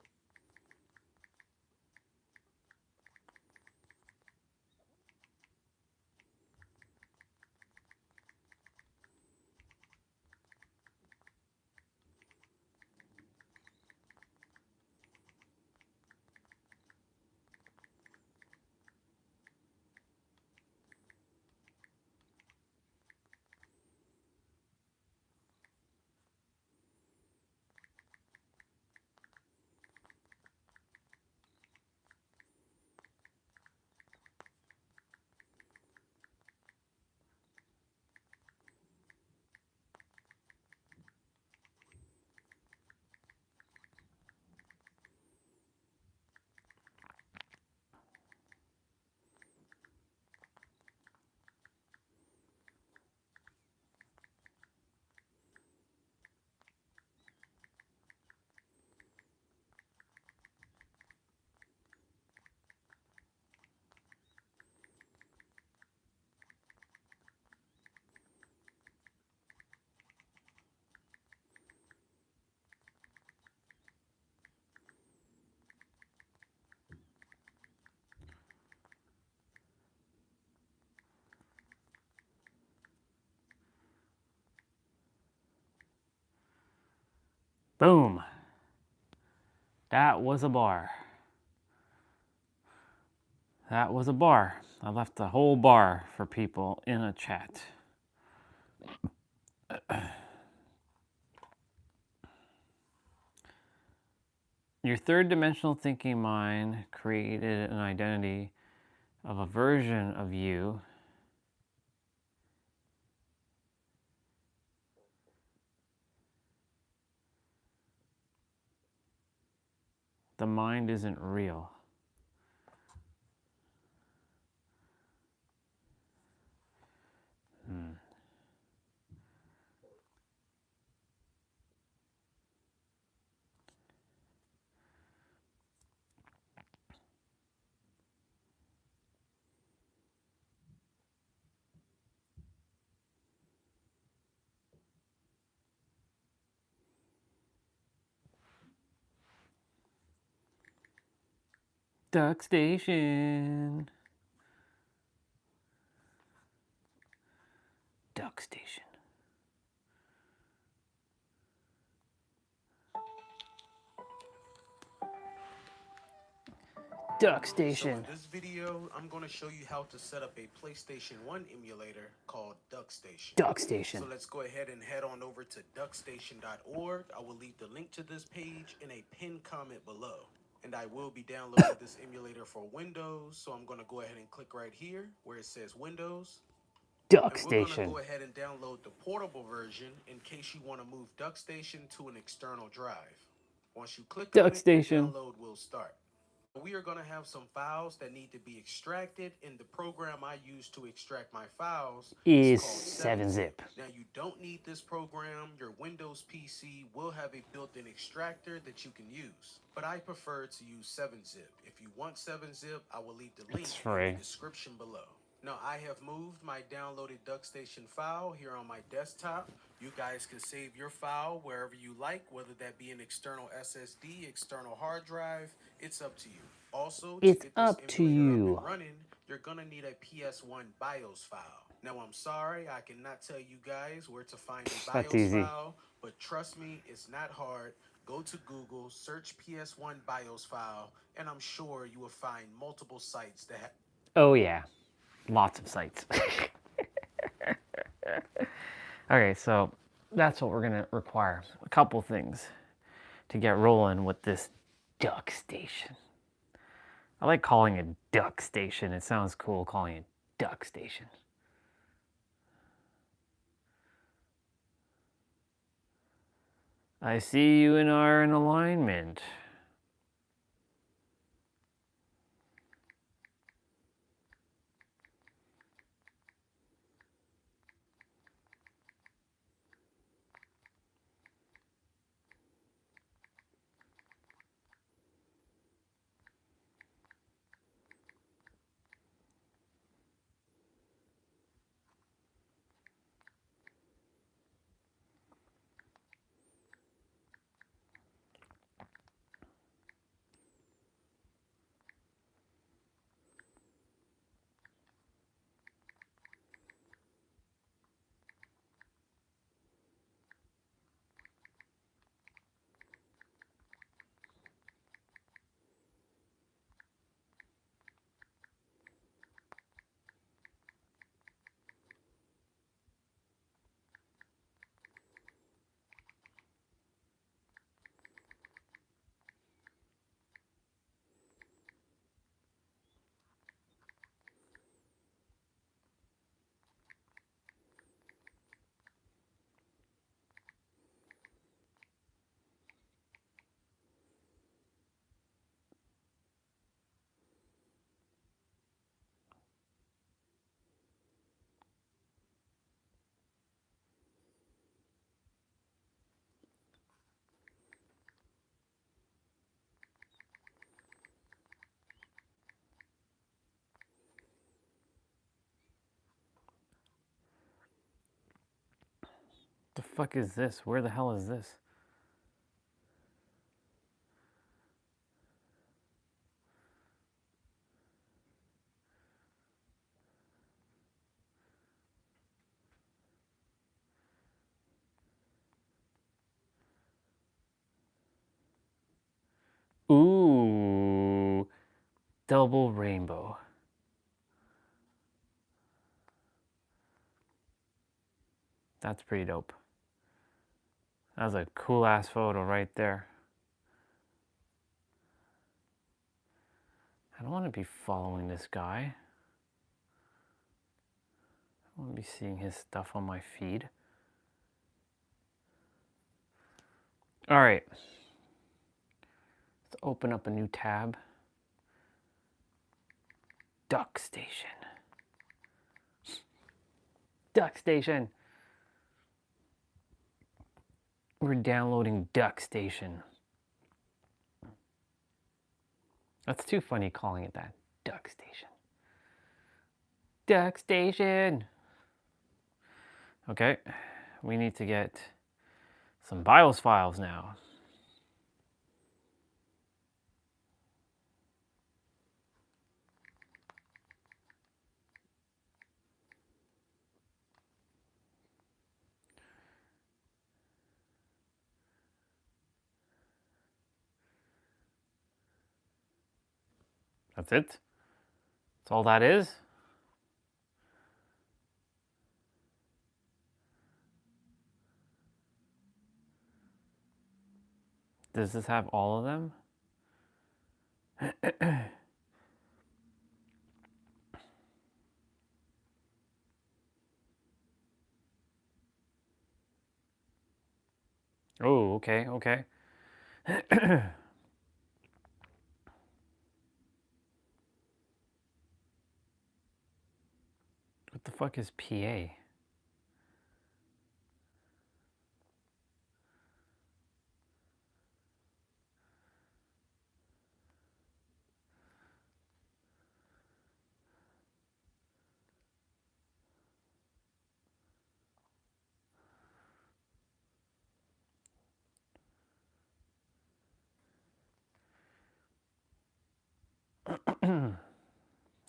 Boom. That was a bar. That was a bar. I left a whole bar for people in a chat. Your third dimensional thinking mind created an identity of a version of you the mind isn't real. Duck Station. Duck Station. Duck Station. So in this video, I'm going to show you how to set up a PlayStation 1 emulator called Duck Station. Duck Station. So let's go ahead and head on over to duckstation.org. I will leave the link to this page in a pinned comment below. And I will be downloading this emulator for Windows. So I'm going to go ahead and click right here where it says Windows. Duck And we're going to Station. go ahead and download the portable version in case you want to move Duck Station to an external drive. Once you click on Duck it, Station. the download will start. We are going to have some files that need to be extracted, and the program I use to extract my files Is called 7-Zip. Now, you don't need this program. Your Windows PC will have a built-in extractor that you can use, but I prefer to use 7-Zip. If you want 7-Zip, I will leave the link in the description below. Now, I have moved my downloaded DuckStation file here on my desktop. You guys can save your file wherever you like, whether that be an external SSD, external hard drive. It's up to you. Also, to It's get this up to emulator up you. and running, you're gonna need a PS1 BIOS file. Now, I'm sorry, I cannot tell you guys where to find a That's BIOS easy. file, but trust me, it's not hard. Go to Google, search PS1 BIOS file, and I'm sure you will find multiple sites that have. Oh yeah, lots of sites. Okay, so that's what we're gonna require. A couple things to get rolling with this Duck Station. I like calling it Duck Station. It sounds cool calling it Duck Station. I see you and are in alignment. The fuck is this? Where the hell is this? Double rainbow. That's pretty dope. That was a cool ass photo right there. I don't want to be following this guy. I want to be seeing his stuff on my feed. All right. Let's open up a new tab. Duck Station. Duck Station. We're downloading Duck Station. That's too funny calling it that. Duck Station. Duck Station. Okay, we need to get some BIOS files now. That's it? That's all that is? Does this have all of them? Oh, okay, okay. What the fuck is PA?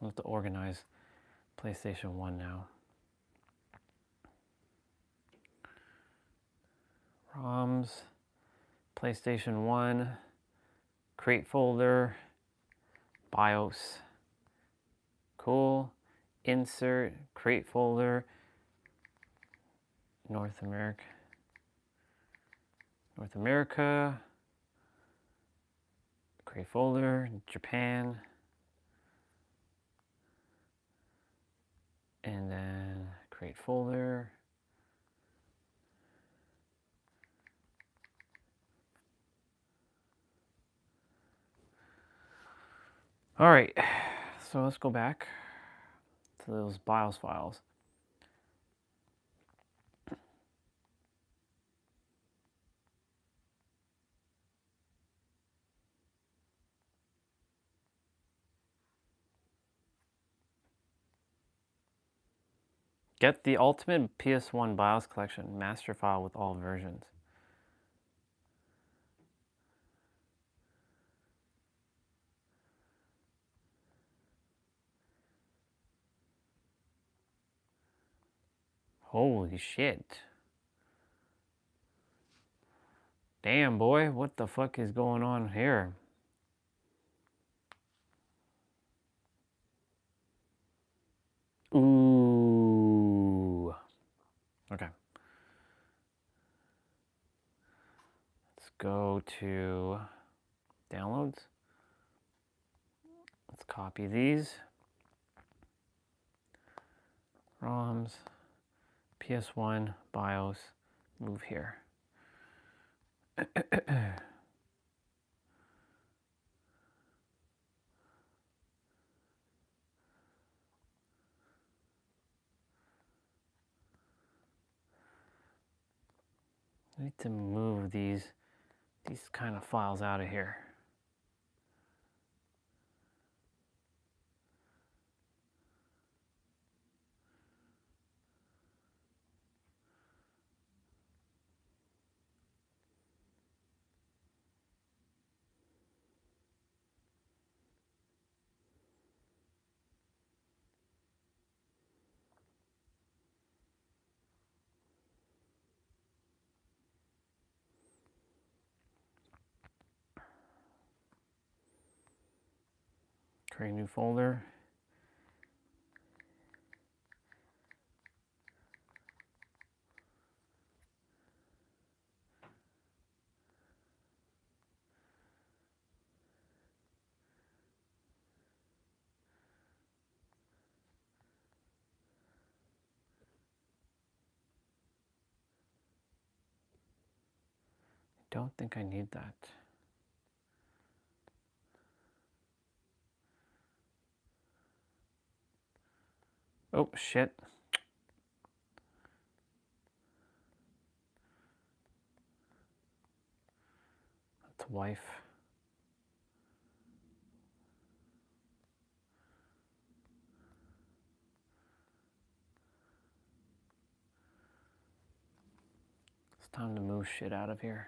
I'll have to organize PlayStation 1 now. ROMs, PlayStation 1, create folder, BIOS. Cool. Insert, create folder, North America, create folder, Japan, and then create folder. All right, so let's go back to those BIOS files. Get the ultimate PS1 BIOS collection, master file with all versions. Holy shit. Damn, boy, what the fuck is going on here? Ooh. Okay. Let's go to downloads. Let's copy these. ROMs, PS1, BIOS, move here. I need to move these kind of files out of here. Create a new folder. Don't think I need that. Oh, shit. That's wife. It's time to move shit out of here.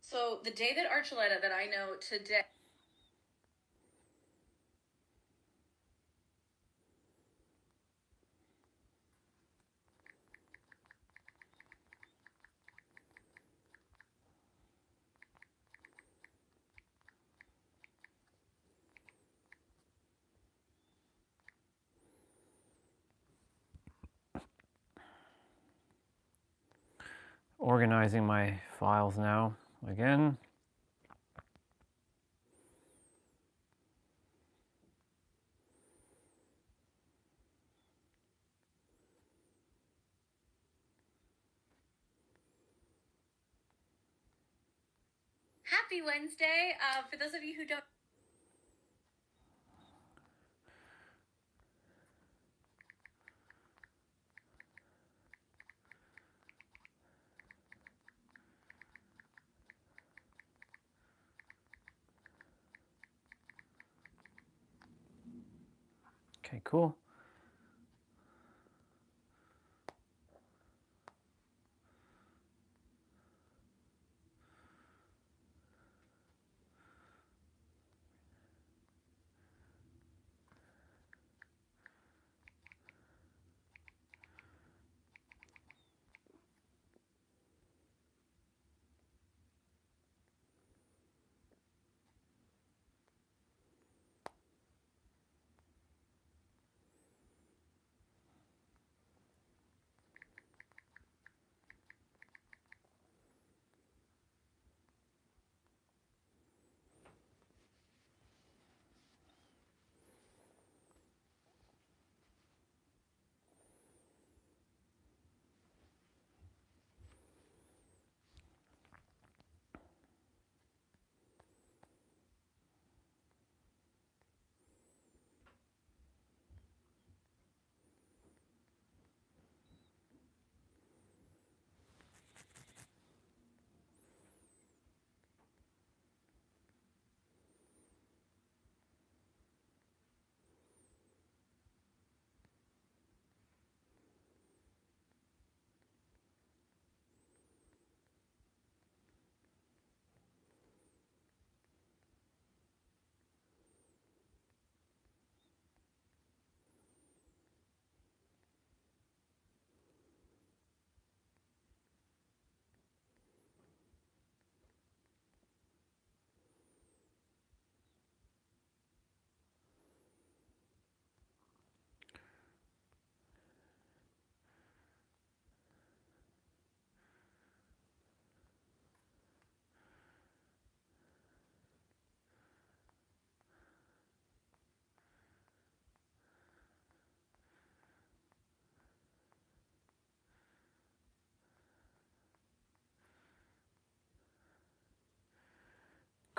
So the day that Archuleta that I know today. Organizing my files now again. Happy Wednesday. For those of you who don't. Okay, cool.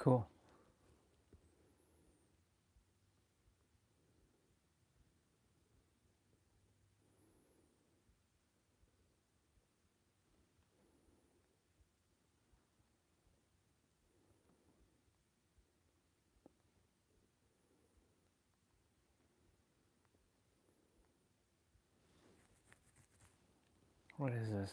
Cool. What is this?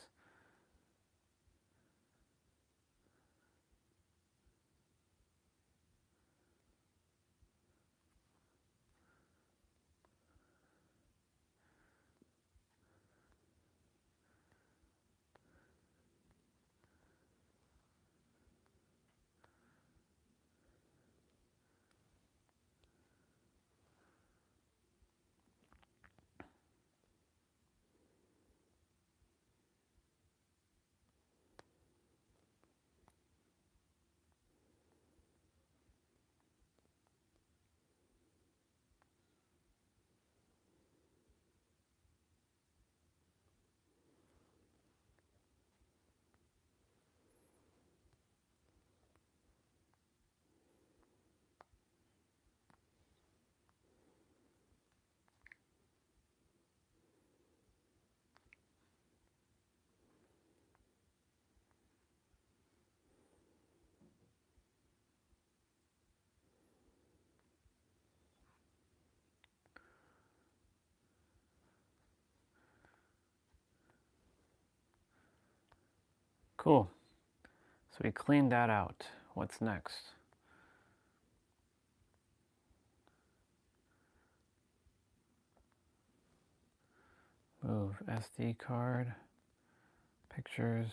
Cool. So we cleaned that out. What's next? Move SD card, pictures.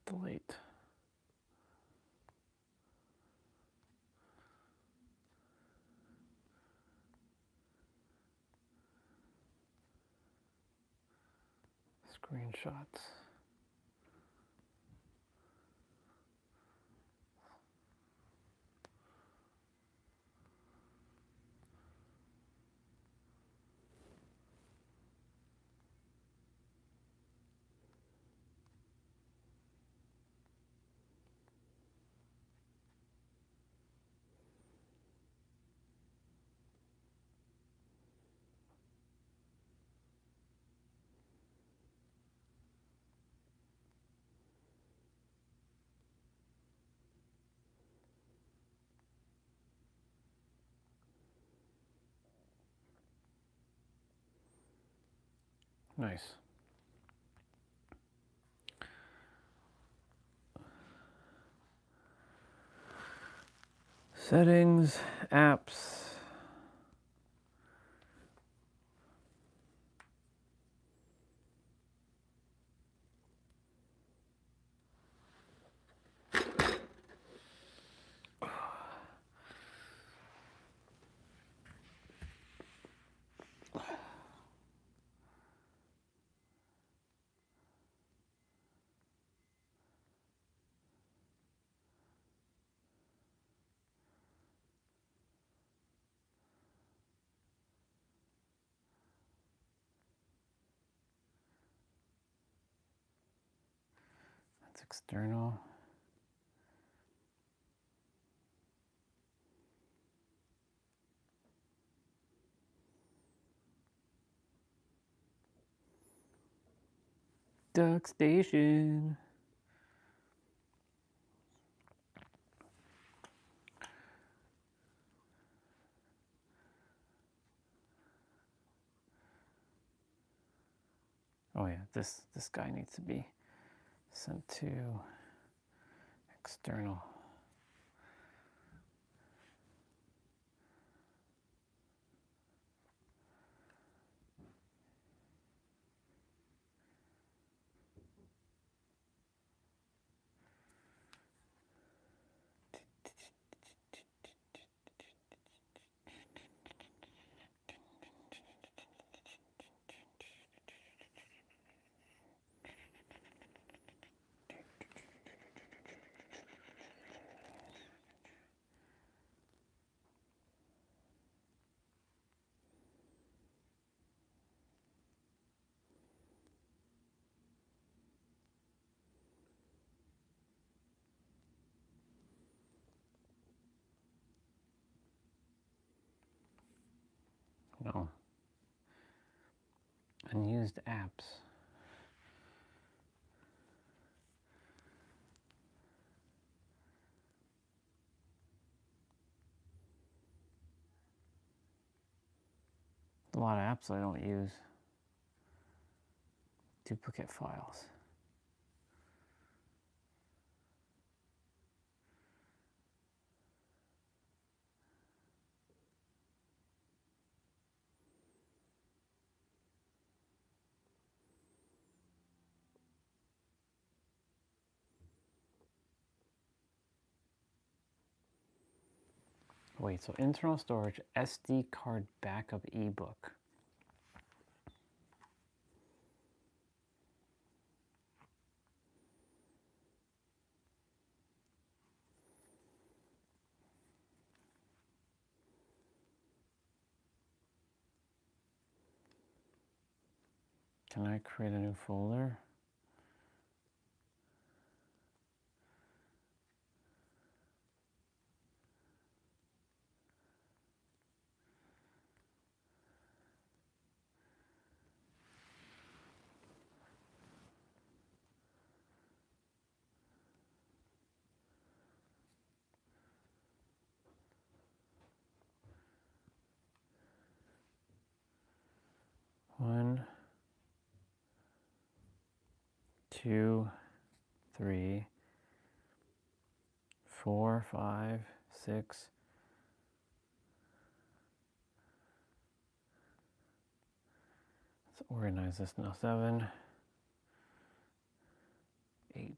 Delete. Screenshots. Nice. Settings, apps. That's external. Duck station. Oh yeah, this guy needs to be sent to external. No. Unused apps. A lot of apps I don't use. Duplicate files. Wait, so internal storage, SD card backup ebook. Can I create a new folder? One, two, 3, 4, 5, 6. Let's organize this now. 7, 8.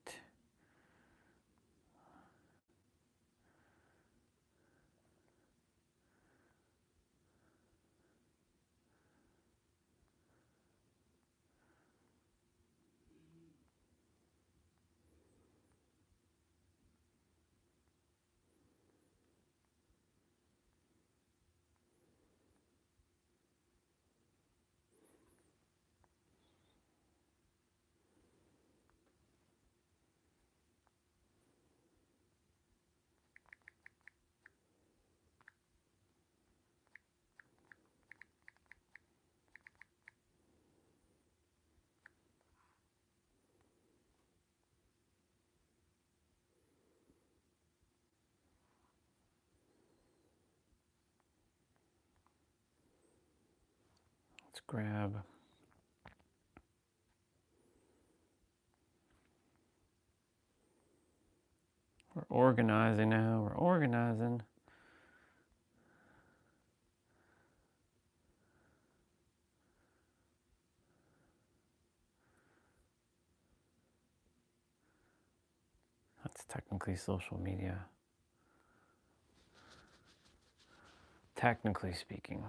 Let's grab we're organizing now. We're organizing. That's technically social media. Technically speaking.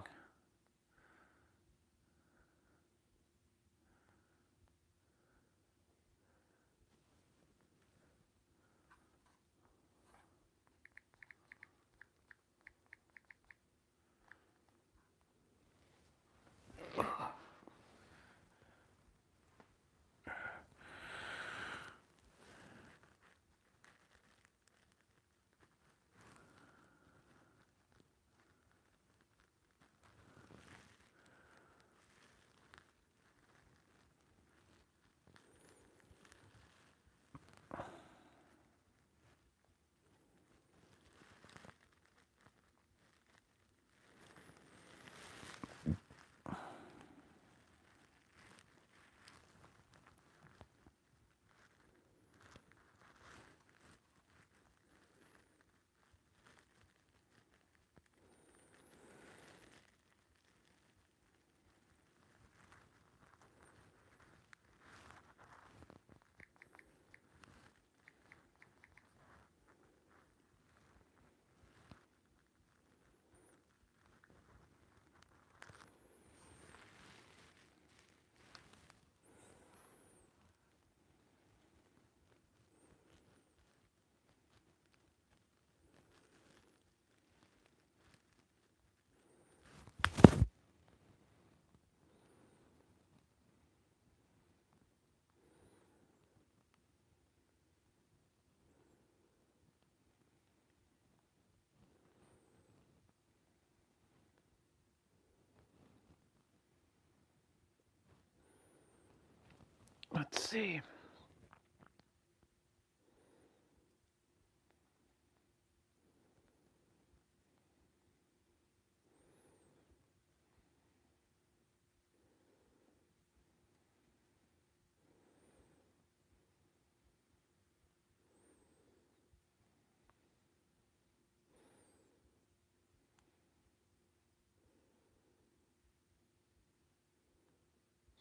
Let's see.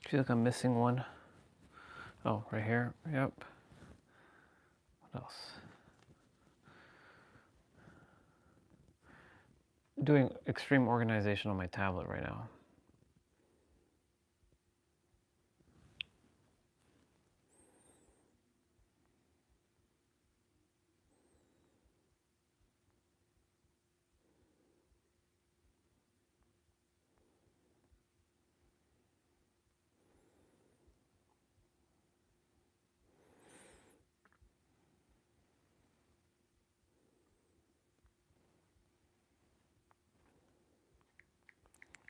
I feel like I'm missing one. Oh, right here. Yep. What else? Doing extreme organization on my tablet right now.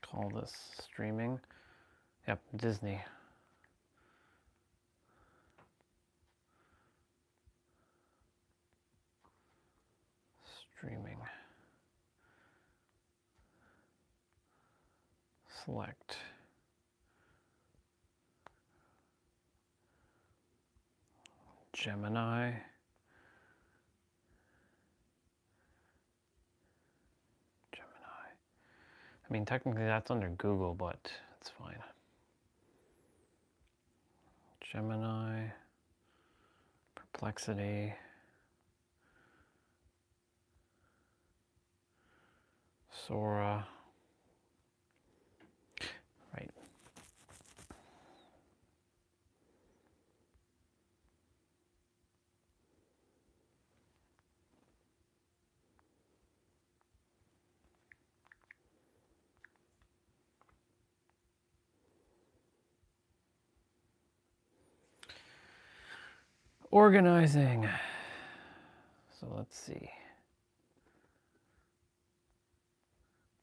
Call this streaming. Yep, Disney. Streaming. Select. Gemini. I mean, technically that's under Google, but it's fine. Gemini, Perplexity, Sora. Right. Organizing. So let's see.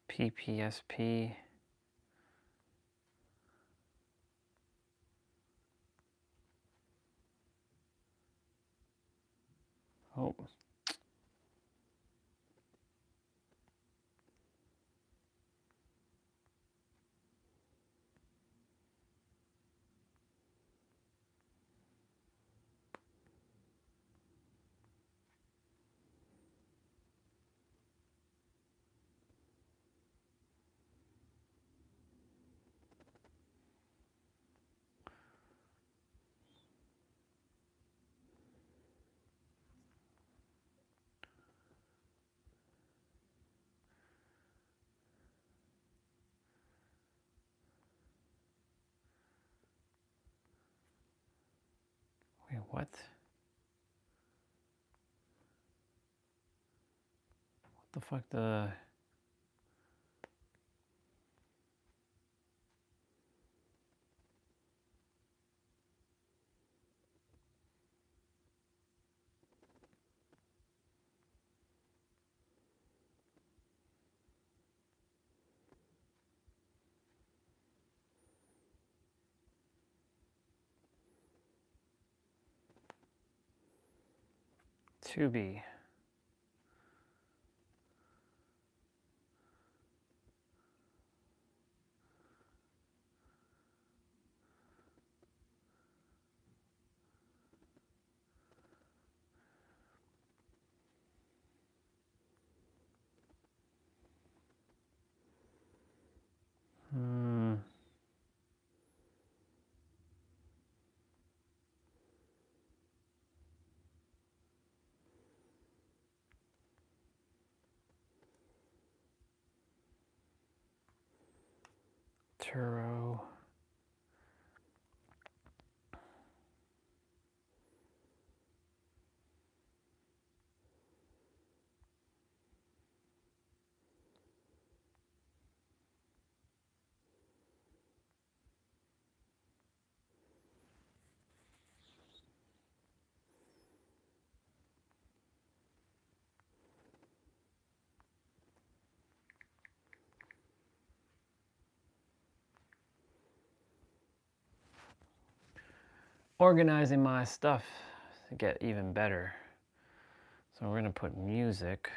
PPSP. Oh. Wait, what? What the fuck? The... To be. Turo. organizing my stuff to get even better. So we're gonna put music.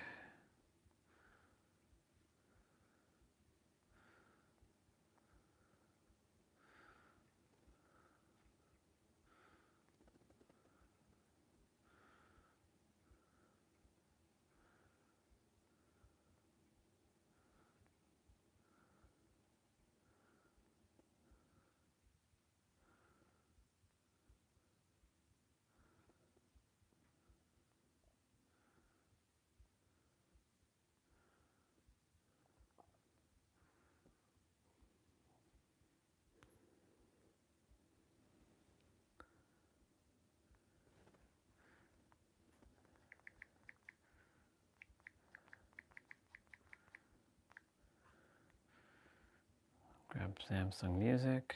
Grab Samsung Music.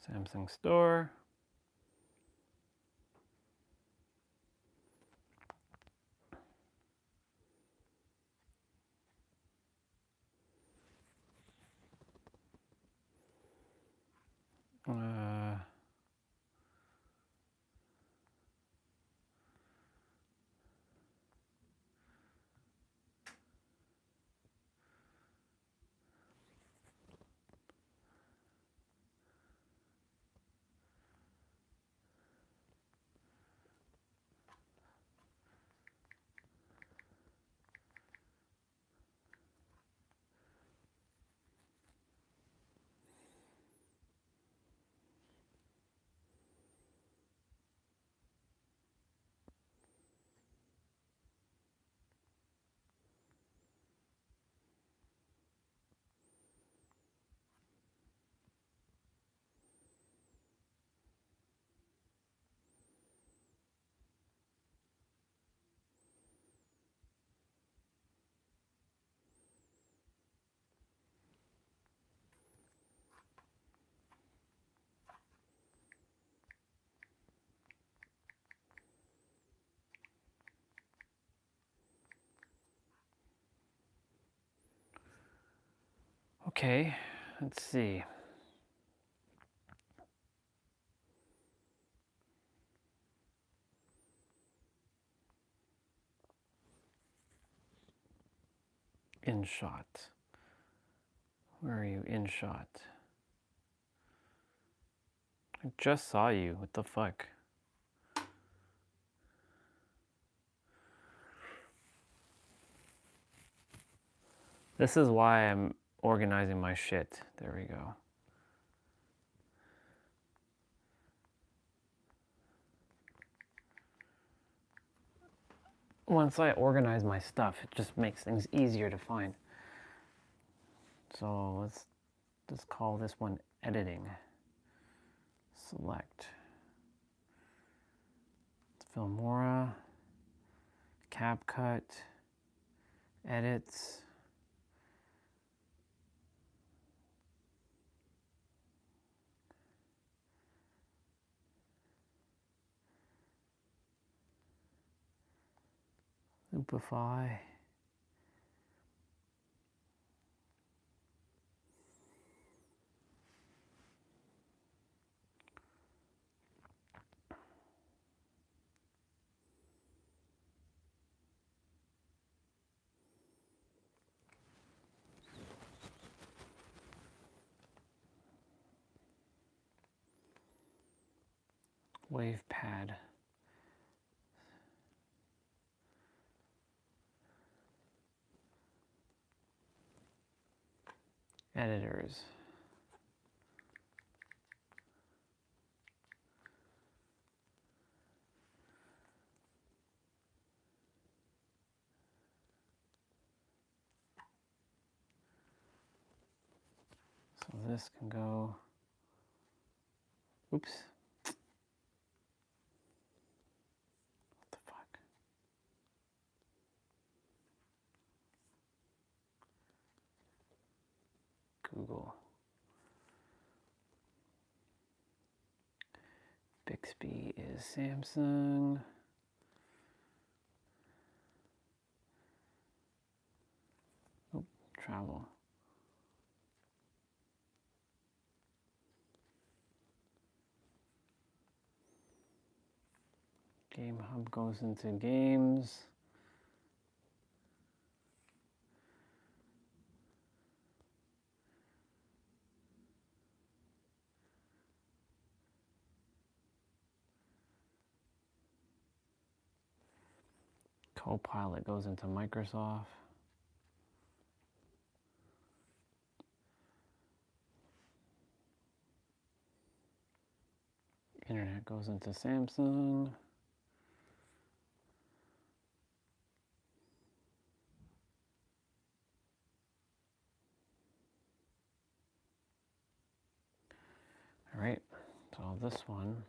Samsung Store. Okay, let's see. In shot. Where are you? In shot. I just saw you. What the fuck? This is why I'm organizing my shit. There we go. Once I organize my stuff, it just makes things easier to find. So let's just call this one editing. Select. Filmora. CapCut. Edits. Loopify. WavePad. Editors. So this can go, oops. What the fuck? Google. Bixby is Samsung. Oh, travel. Game Hub goes into games. Copilot goes into Microsoft. Internet goes into Samsung. All right, so this one.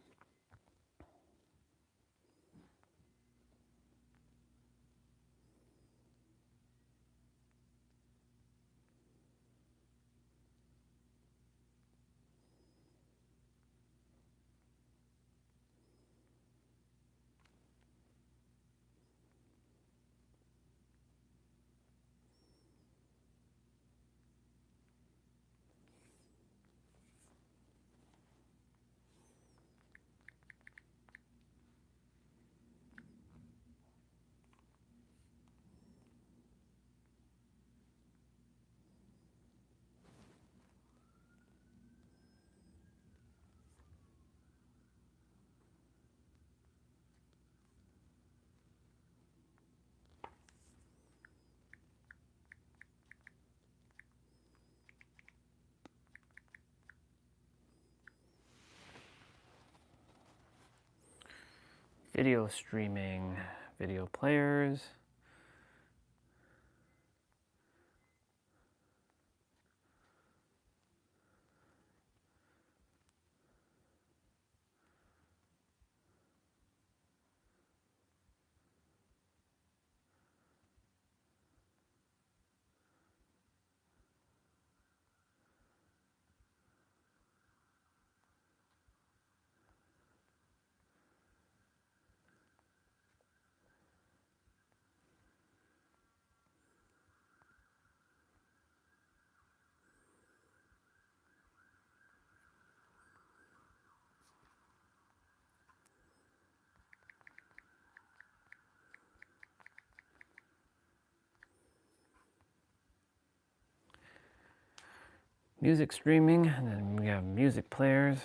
Video streaming, video players. Music streaming, and then we have music players.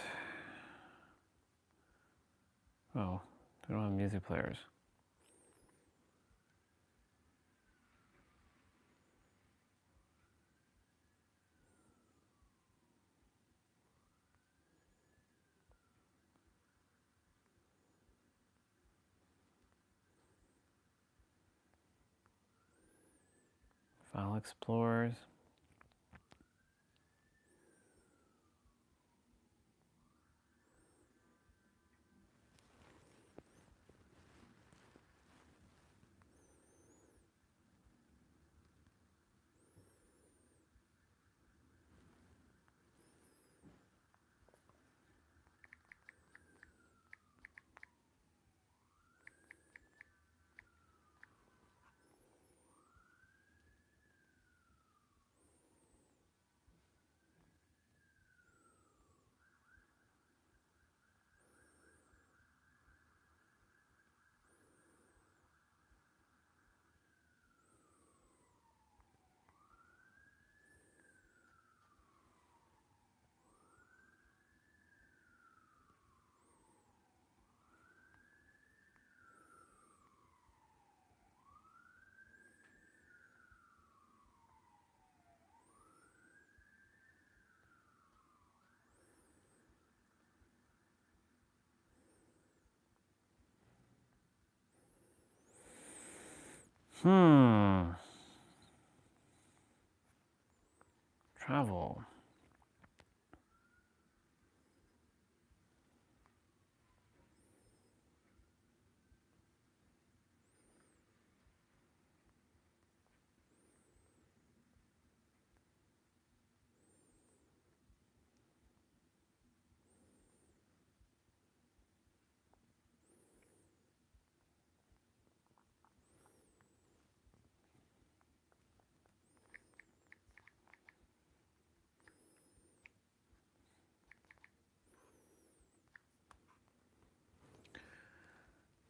Oh, we don't have music players. File explorers. Travel.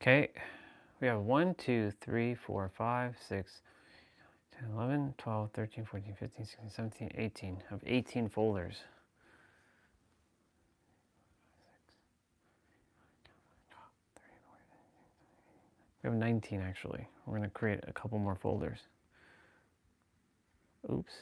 Okay, we have 1, 2, 3, 4, 5, 6, 10, 11, 12, 13, 14, 15, 16, 17, 18. I have 18 folders. We have 19 actually. We're going to create a couple more folders. Oops.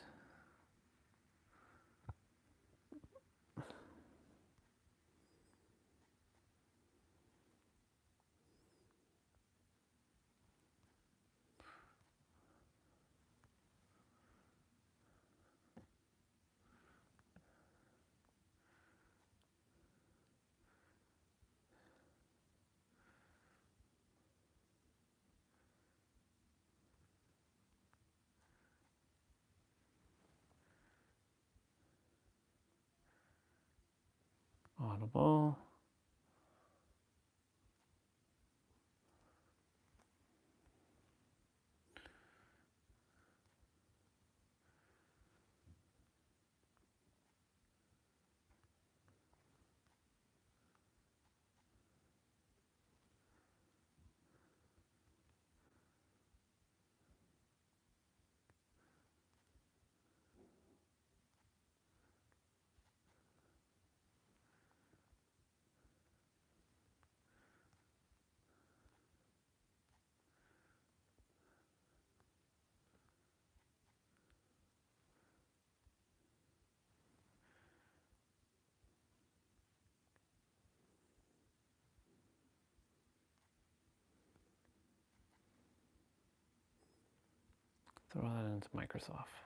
Audible. Throw that into Microsoft.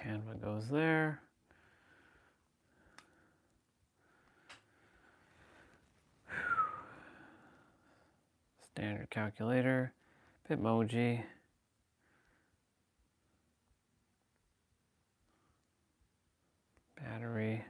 Canva goes there. Standard calculator, Bitmoji. Battery.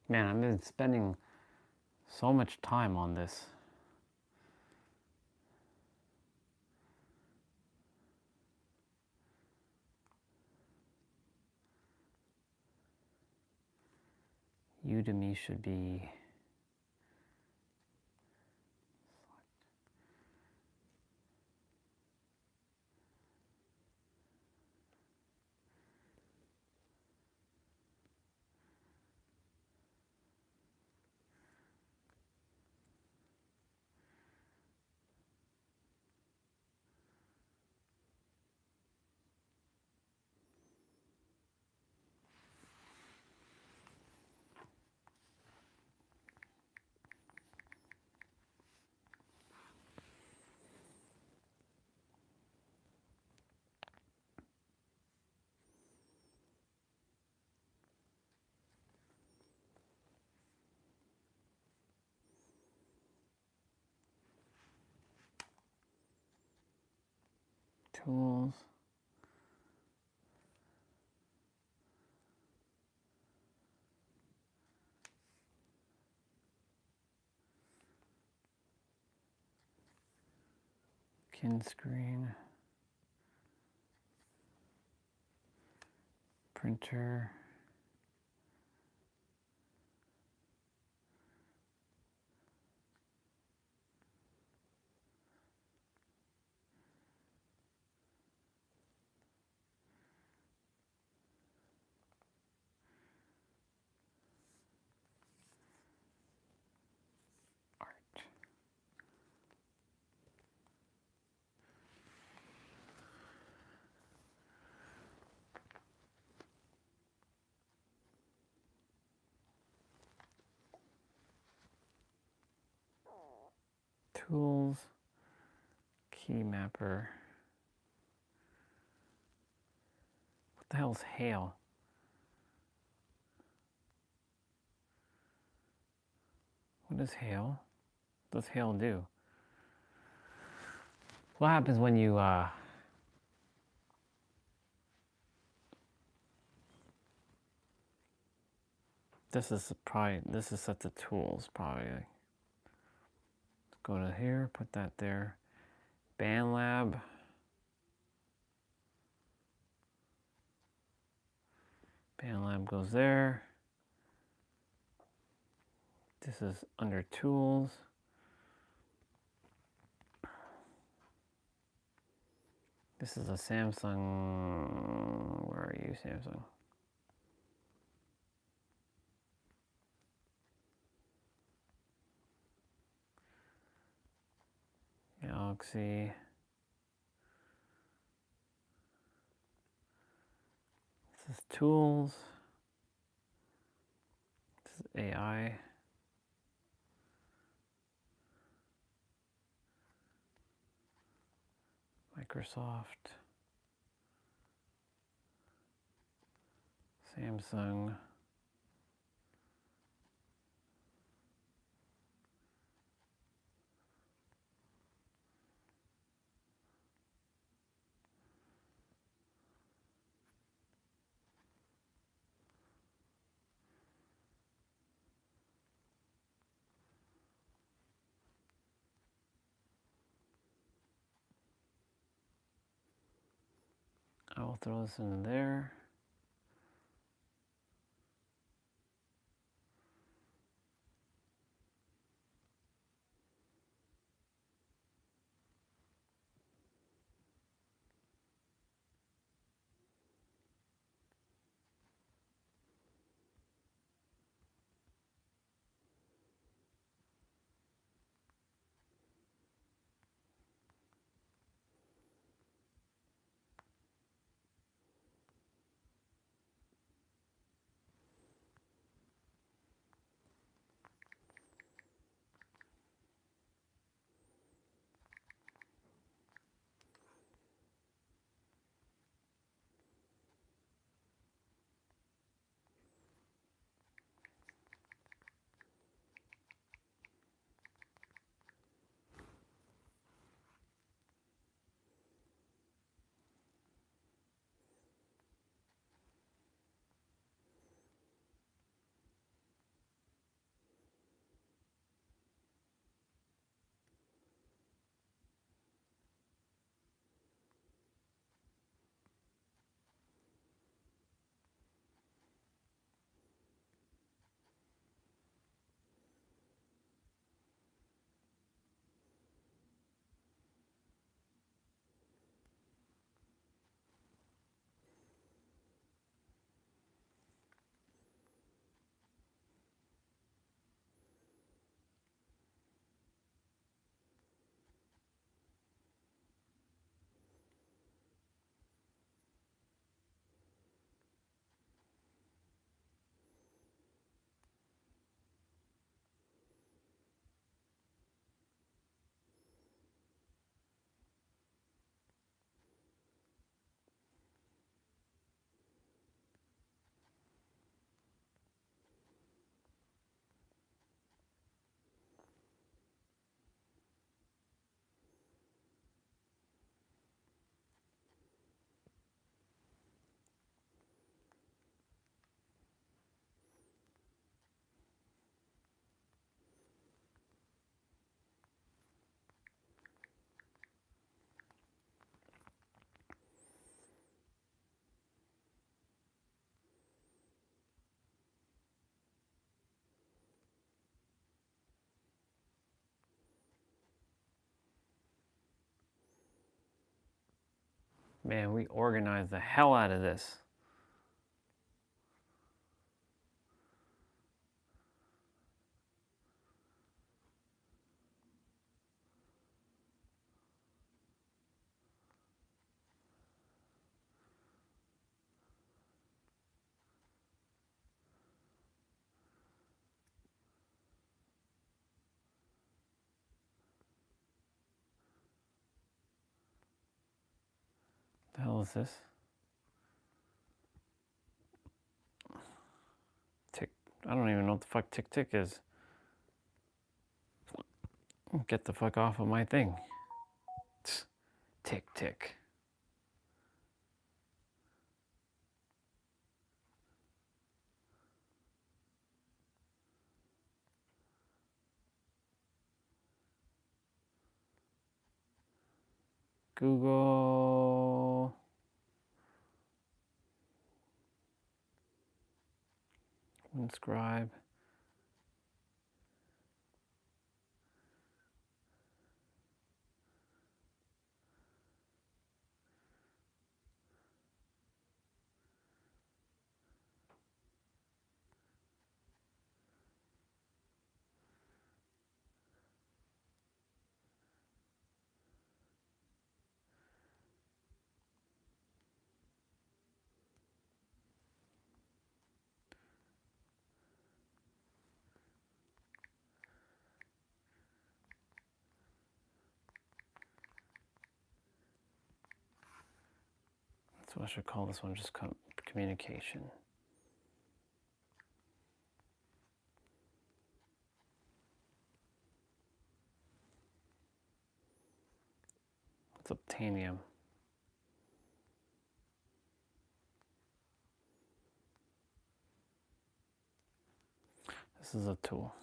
Man, I've been spending so much time on this. Udemy should be... Tools. Kin screen. Printer. Tools, key mapper. What the hell is hail? What is hail? What does hail do? What happens when you this is set to tools probably. Let's go to here, put that there. BandLab. BandLab goes there. This is under tools. This is a Samsung. Where are you, Samsung? Galaxy. This is tools. This is AI. Microsoft. Samsung. I will throw this in there. Man, we organized the hell out of this. The hell is this? Tick. I don't even know what the fuck tick tick is. Get the fuck off of my thing. Tick tick. Google. Inscribe. That's what I should call this one, just communication. It's obtainium. This is a tool.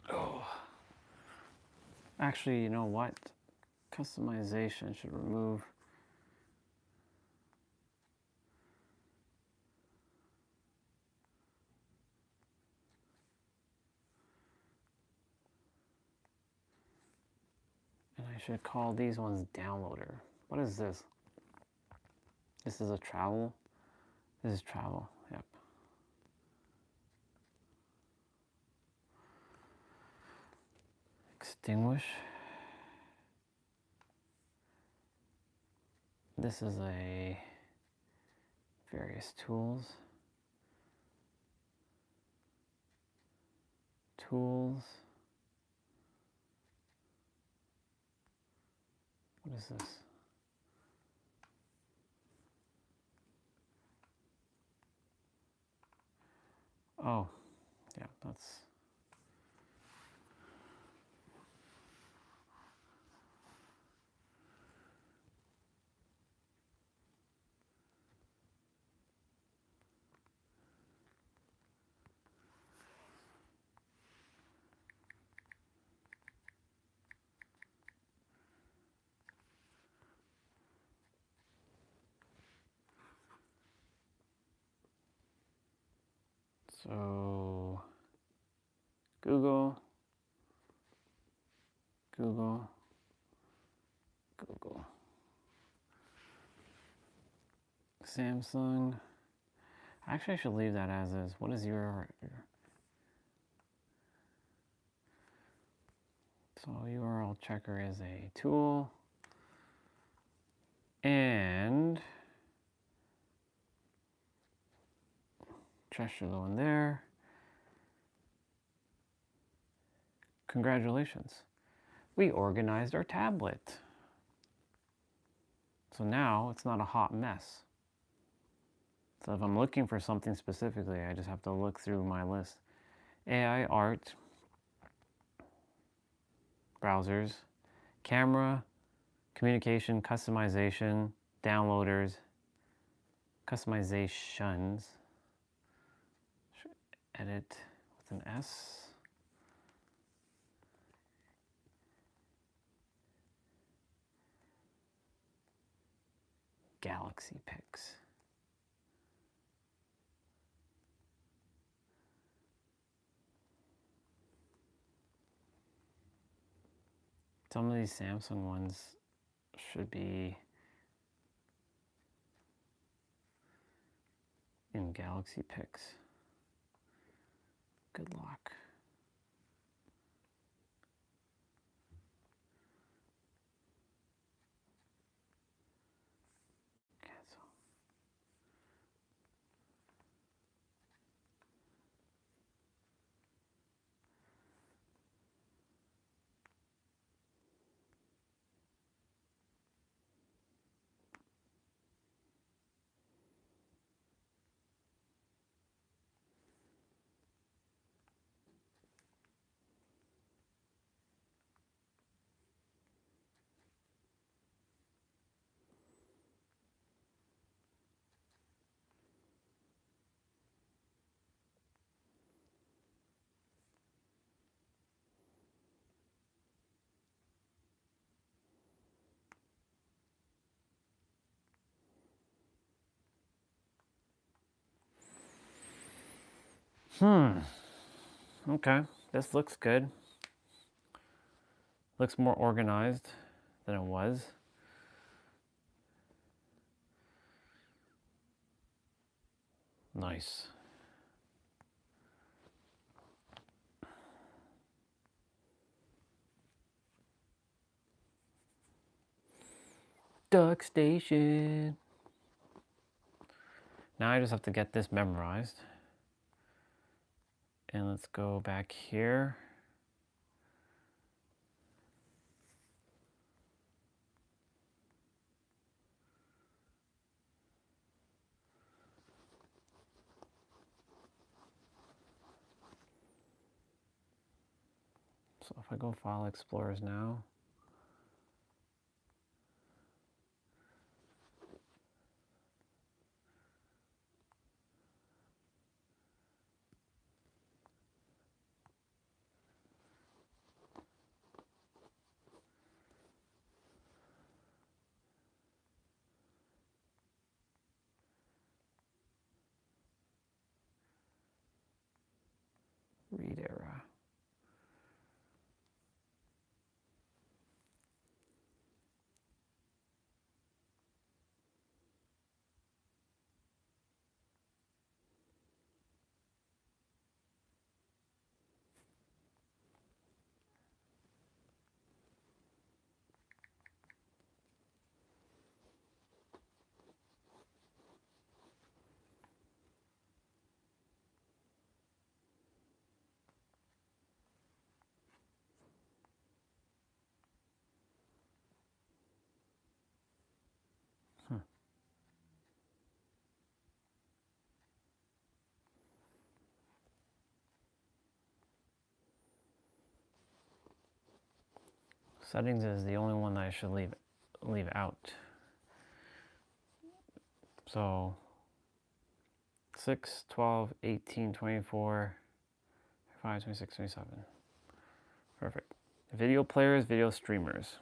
Oh. Actually, you know what? Customization should remove. And I should call these ones downloader. What is this? This is a travel. This is travel. Yep. Extinguish. This is a various tools. Tools. What is this? Oh, yeah, that's. So, Google, Google, Google, Samsung. Actually, I should leave that as is. What is your so URL checker is a tool, and trash should go in there. Congratulations, we organized our tablet. So now it's not a hot mess. So if I'm looking for something specifically, I just have to look through my list. AI art, browsers, camera, communication, customization, downloaders, customizations, edit with an S. Galaxy pics. Some of these Samsung ones should be in Galaxy pics. Good luck. Cancel. Okay, this looks good. Looks more organized than it was. Nice. Duck Station. Now I just have to get this memorized. And let's go back here. So if I go File Explorers now, read era. Settings is the only one that I should leave out. So 6, 12, 18, 24, 25, 26, 27. Perfect. Video players, video streamers.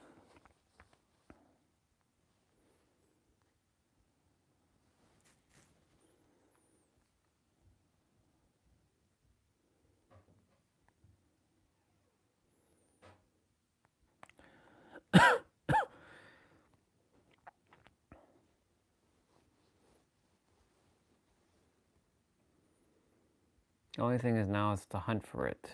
The only thing is now is to hunt for it.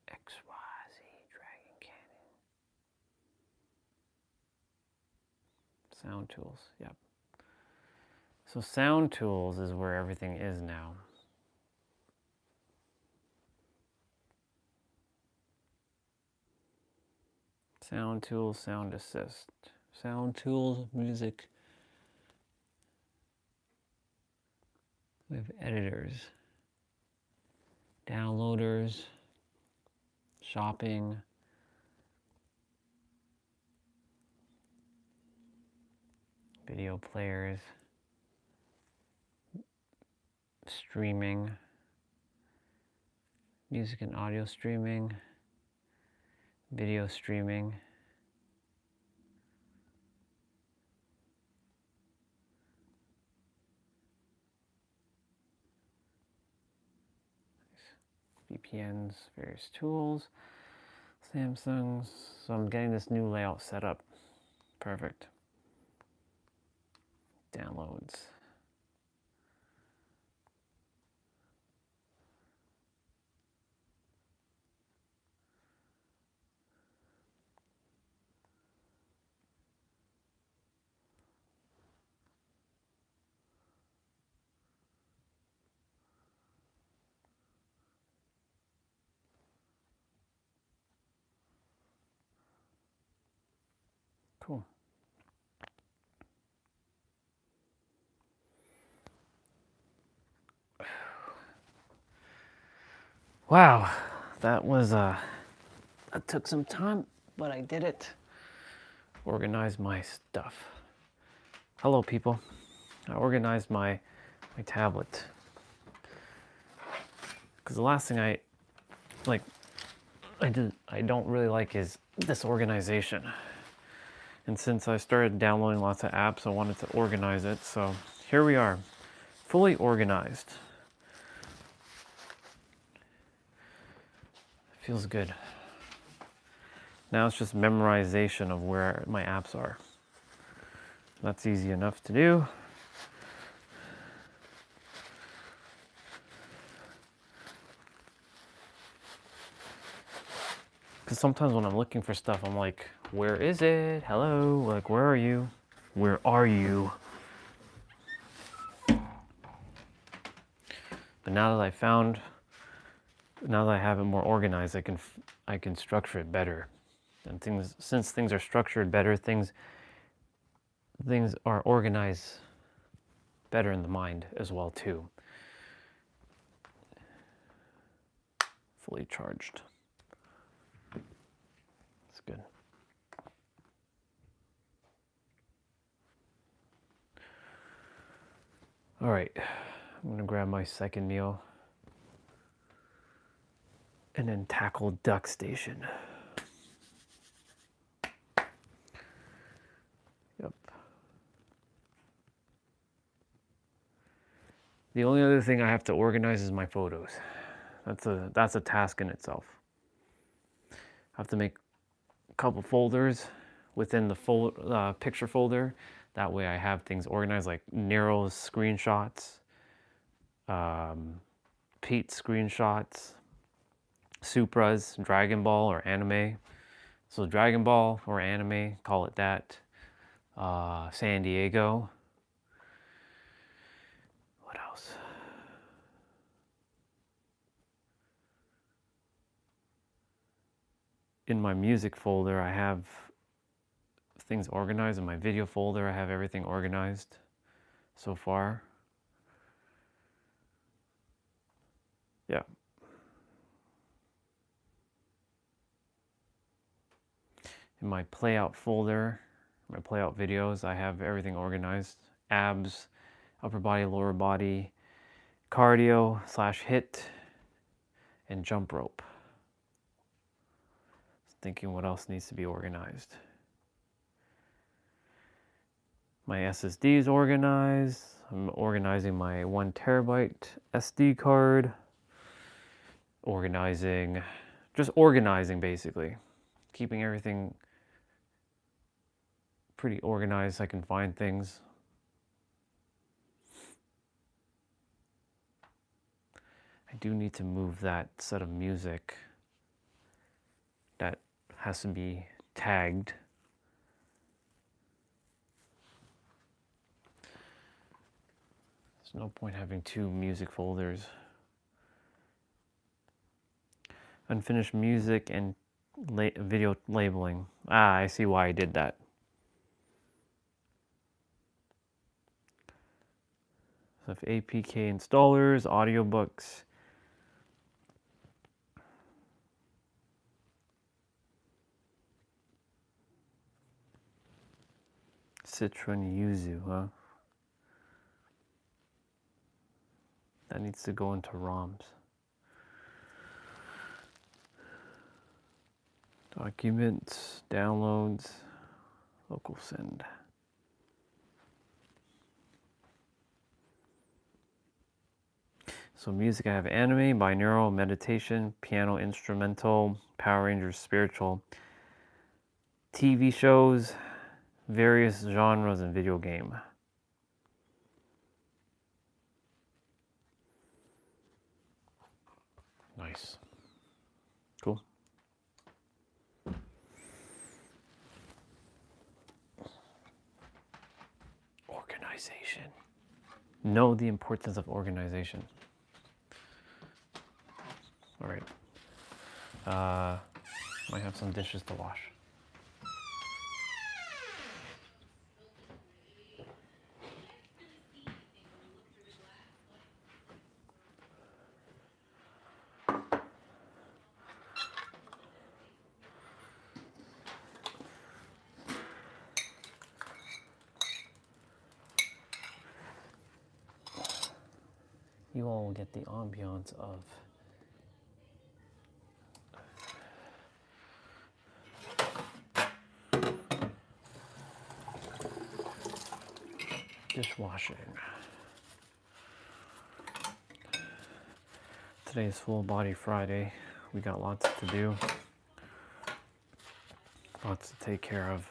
XYZ Sound tools, yep. So sound tools is where everything is now. Sound tools, sound assist. Sound tools, music. We have editors, downloaders, shopping, video players, streaming, music and audio streaming, video streaming, VPNs, various tools, Samsungs. So I'm getting this new layout set up. Perfect. Downloads. Cool. Wow, that took some time, but I did it. Organized my stuff. Hello, people. I organized my tablet. Because the last thing I don't really like is disorganization. And since I started downloading lots of apps, I wanted to organize it. So here we are, fully organized. Feels good. Now it's just memorization of where my apps are. That's easy enough to do. Because sometimes when I'm looking for stuff, I'm like, where is it? Hello? Like, where are you? Where are you? But now that I have it more organized, I can structure it better. And since things are structured better, things are organized better in the mind as well too. Fully charged. That's good. All right, I'm gonna grab my second meal and then tackle duck station. Yep. The only other thing I have to organize is my photos. That's a task in itself. I have to make a couple folders within the picture folder. That way I have things organized like Nero's screenshots, Pete's screenshots, Supra's Dragon Ball or anime. So Dragon Ball or anime, call it that. San Diego. What else? In my music folder, I have things organized. In my video folder, I have everything organized so far. Yeah. In my playout folder, my playout videos, I have everything organized. Abs, upper body, lower body, cardio / HIIT, and jump rope. Thinking what else needs to be organized. My SSD is organized. I'm organizing my 1 terabyte SD card. Just organizing basically. Keeping everything pretty organized so I can find things. I do need to move that set of music that has to be tagged no point having two music folders. Unfinished music and video labeling. Ah, I see why I did that. So if APK installers, audiobooks. Citron yuzu, huh? That needs to go into ROMs. Documents, downloads, local send. So music, I have anime, binaural, meditation, piano, instrumental, Power Rangers, spiritual, TV shows, various genres, and video game. Nice. Cool. Organization. Know the importance of organization. All right. Might have some dishes to wash. You all will get the ambiance of dishwashing. Today is Full Body Friday. We got lots to do, lots to take care of.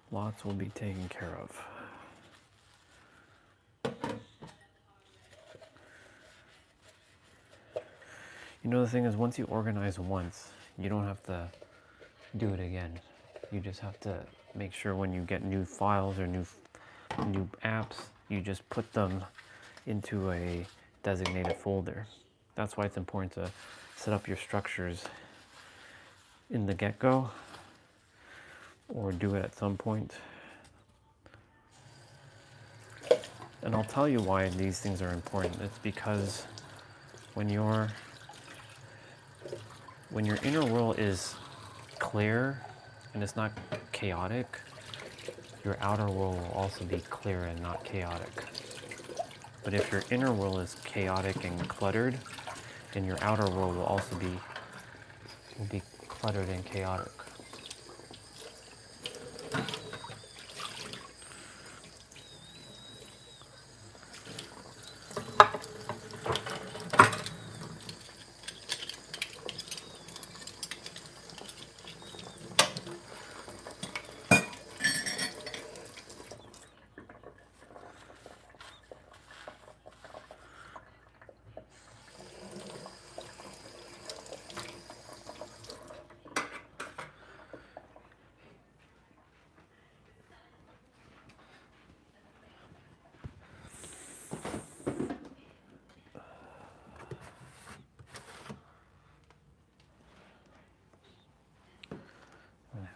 Lots will be taken care of. You know, the thing is, once you organize once, you don't have to do it again. You just have to make sure when you get new files or new apps, you just put them into a designated folder. That's why it's important to set up your structures in the get-go or do it at some point. And I'll tell you why these things are important. It's because when your inner world is clear and it's not chaotic, your outer world will also be clear and not chaotic. But if your inner world is chaotic and cluttered, then your outer world will also be cluttered and chaotic.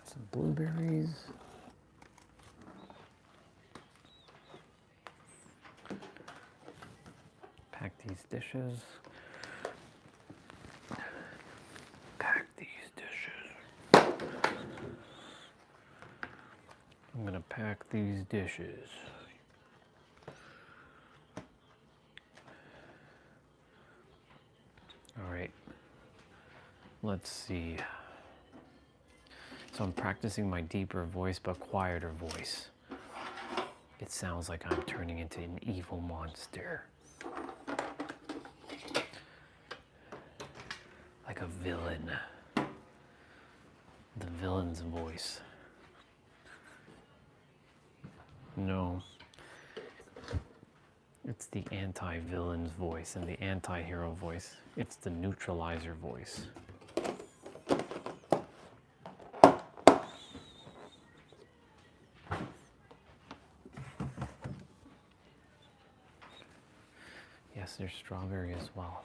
Some blueberries. Pack these dishes. Pack these dishes. I'm gonna pack these dishes. All right. Let's see. So I'm practicing my deeper voice, but quieter voice. It sounds like I'm turning into an evil monster. Like a villain. The villain's voice. No. It's the anti-villain's voice and the anti-hero voice. It's the neutralizer voice. Yes, there's strawberry as well.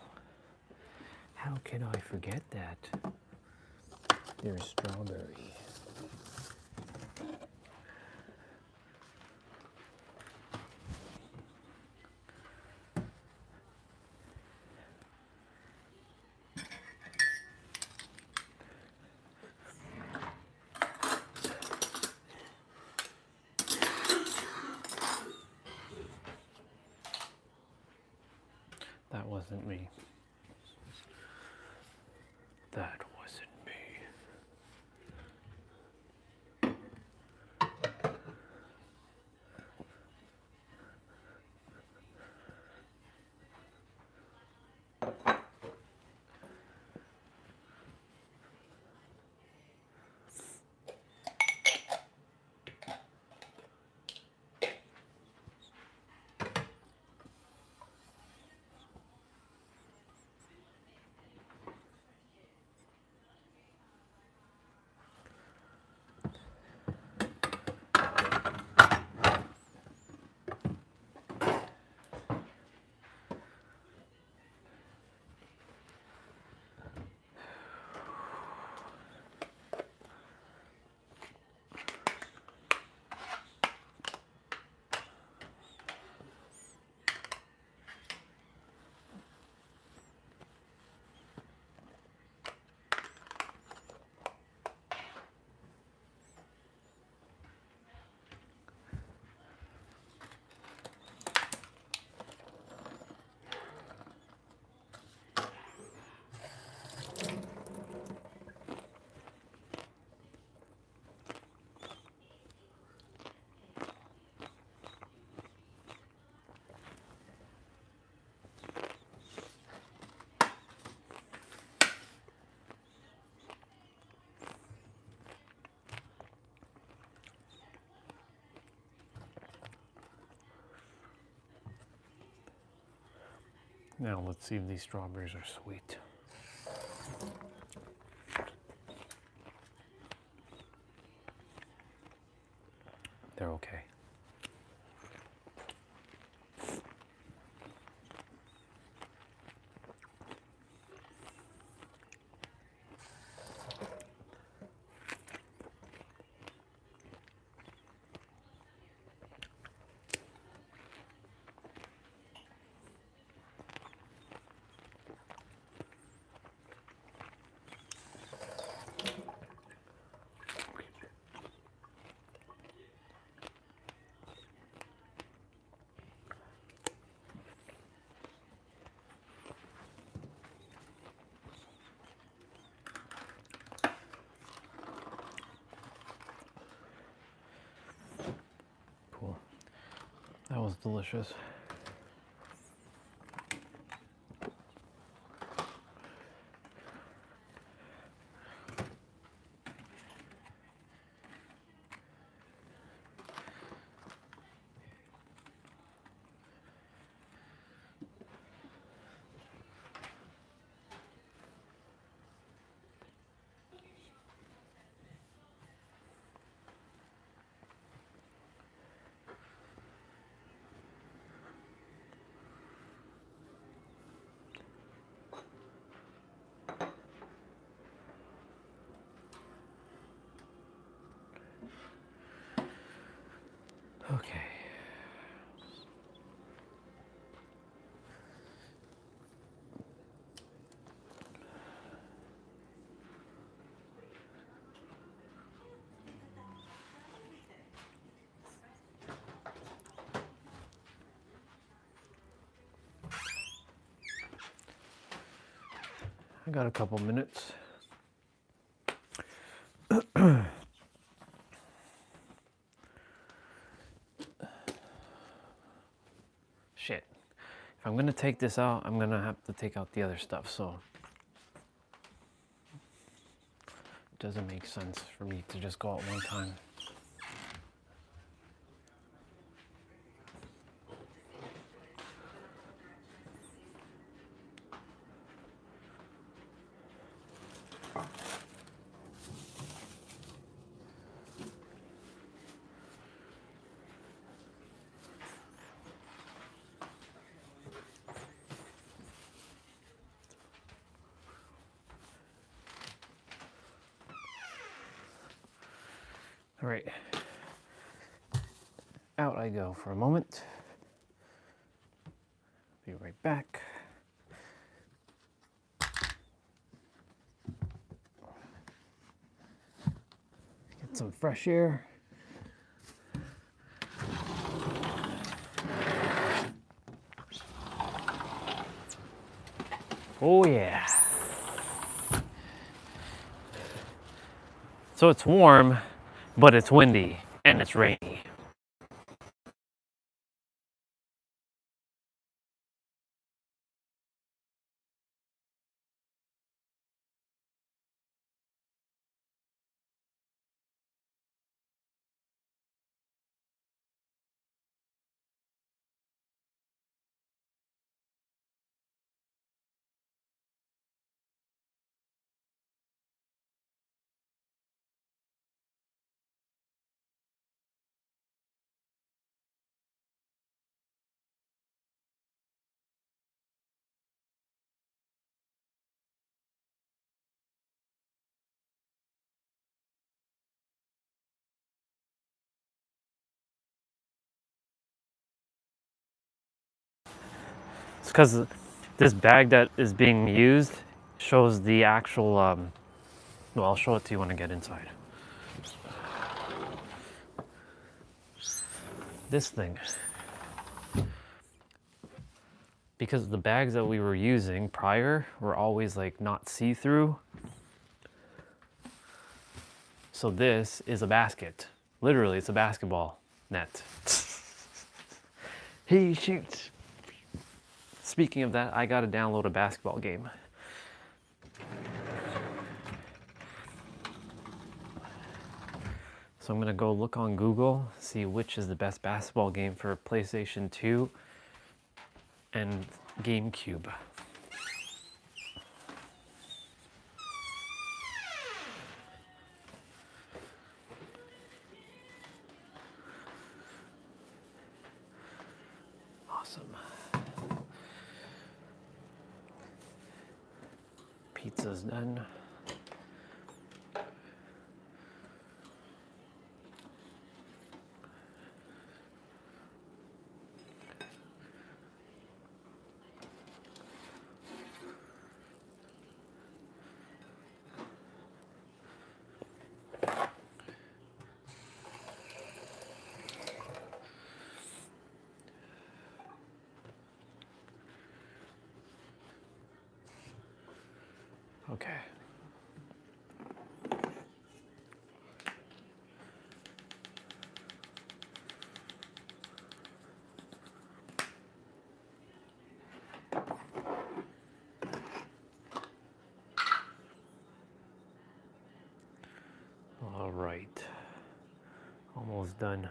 How can I forget that? There's strawberry. That wasn't me. That wasn't me. Now let's see if these strawberries are sweet. They're okay. Cool. That was delicious. Okay. I got a couple minutes. Shit. If I'm gonna take this out, I'm gonna have to take out the other stuff, so it doesn't make sense for me to just go out one time. All right, out I go for a moment. Be right back. Get some fresh air. Oh yeah. So it's warm, but it's windy and it's rainy. It's because this bag that is being used shows the actual, well, I'll show it to you when I get inside. This thing. Because the bags that we were using prior were always like not see-through. So this is a basket. Literally, it's a basketball net. He shoots. Speaking of that, I gotta download a basketball game. So I'm gonna go look on Google, see which is the best basketball game for PlayStation 2 and GameCube. Awesome. Pizza's done. Okay. All right. Almost done.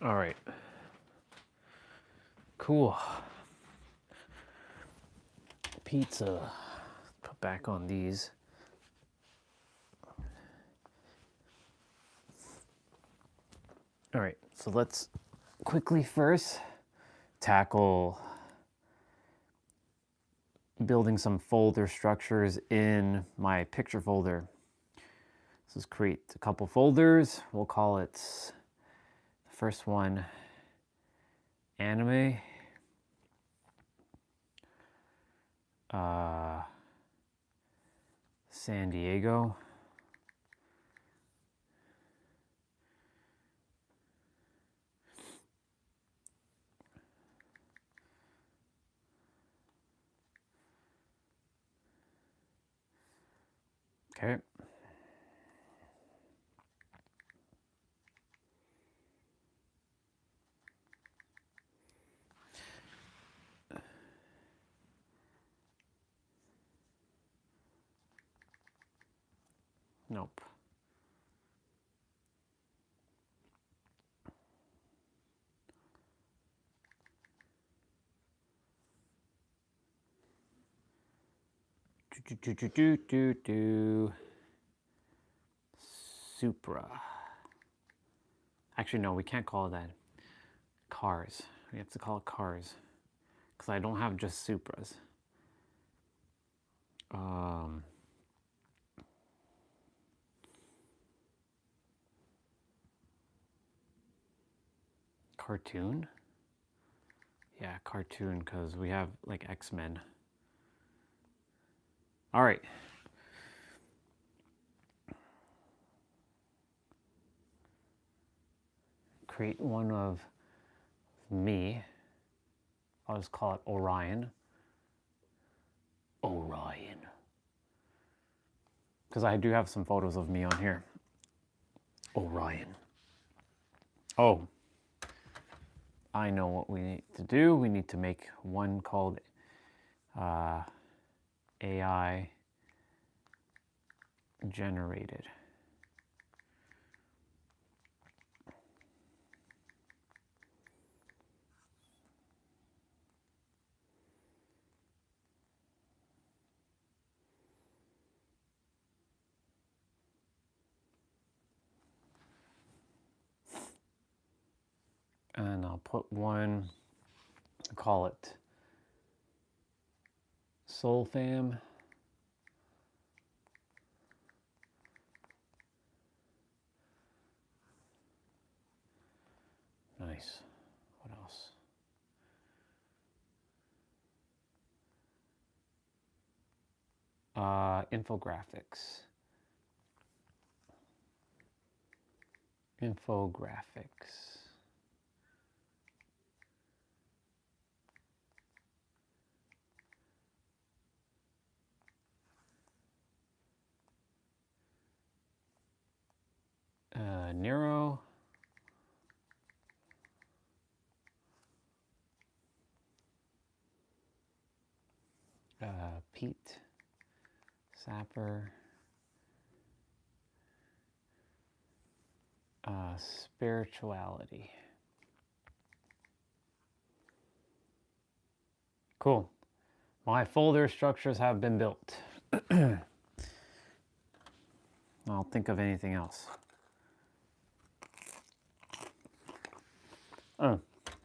All right. Cool. Pizza. Put back on these. All right, so let's quickly first tackle building some folder structures in my picture folder. So let's create a couple folders. We'll call it the first one anime, San Diego, Okay. Nope. Supra. Actually, no, we can't call that cars. We have to call it cars because I don't have just Supras. Cartoon? Yeah, cartoon because we have like X-Men. All right. Create one of me. I'll just call it Orion. Orion. Because I do have some photos of me on here. Orion. Oh. I know what we need to do. We need to make one called AI generated. And I'll put one, call it Soul Fam. Nice. What else? Infographics. Infographics. Nero. Pete. Sapper. Spirituality. Cool. My folder structures have been built. I'll think of anything else. Oh,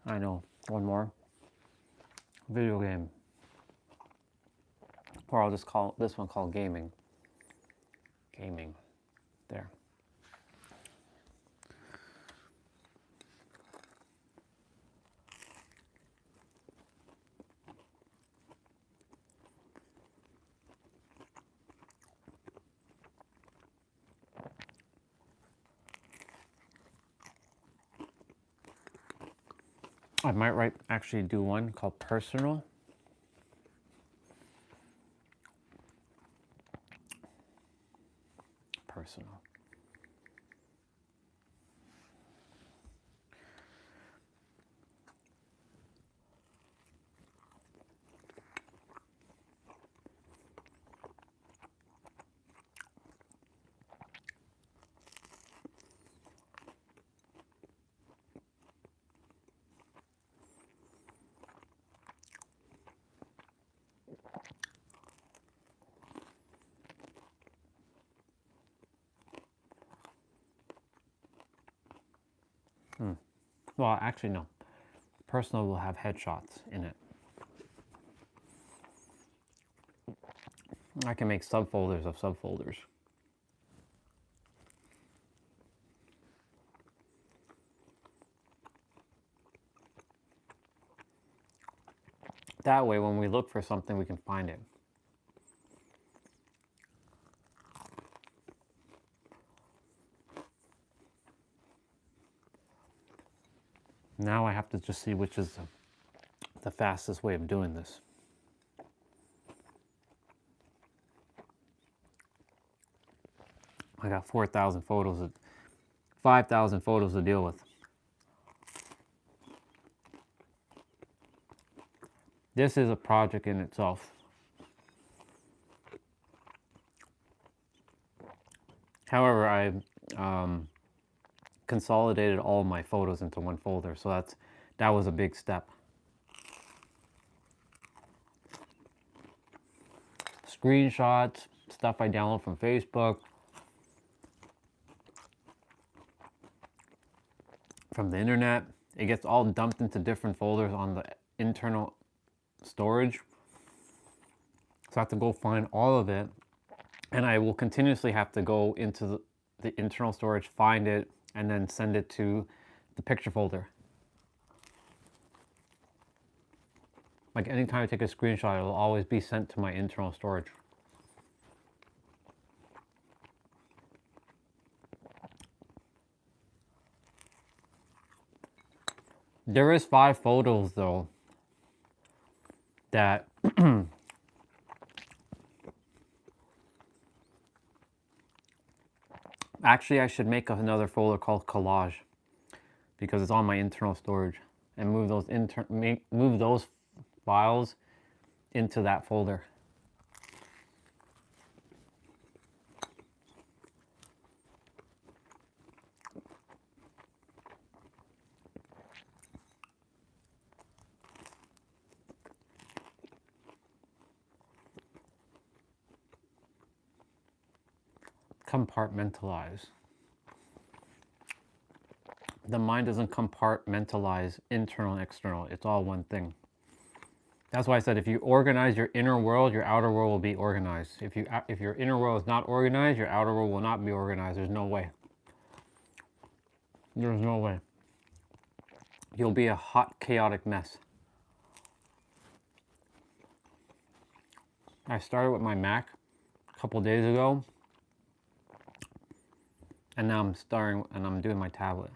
I know. One more. Video game. Or I'll just call this one called gaming. Gaming. There. I might actually do one called personal. Personal. Well, actually, no. Personal will have headshots in it. I can make subfolders of subfolders. That way, when we look for something, we can find it. Now I have to just see which is the fastest way of doing this. I got 4,000 photos, 5,000 photos to deal with. This is a project in itself. However, I consolidated all my photos into one folder, so that was a big step. Screenshots, stuff I download from Facebook, from the internet. It gets all dumped into different folders on the internal storage. So I have to go find all of it, and I will continuously have to go into the internal storage, find it, and then send it to the picture folder. Like anytime I take a screenshot, it will always be sent to my internal storage. There is 5 photos though that actually I should make another folder called collage, because it's on my internal storage, and move those files into that folder. Compartmentalize. The mind doesn't compartmentalize internal and external. It's all one thing. That's why I said if you organize your inner world, your outer world will be organized. If your inner world is not organized, your outer world will not be organized. There's no way. There's no way. You'll be a hot, chaotic mess. I started with my Mac a couple days ago, and now I'm doing my tablet.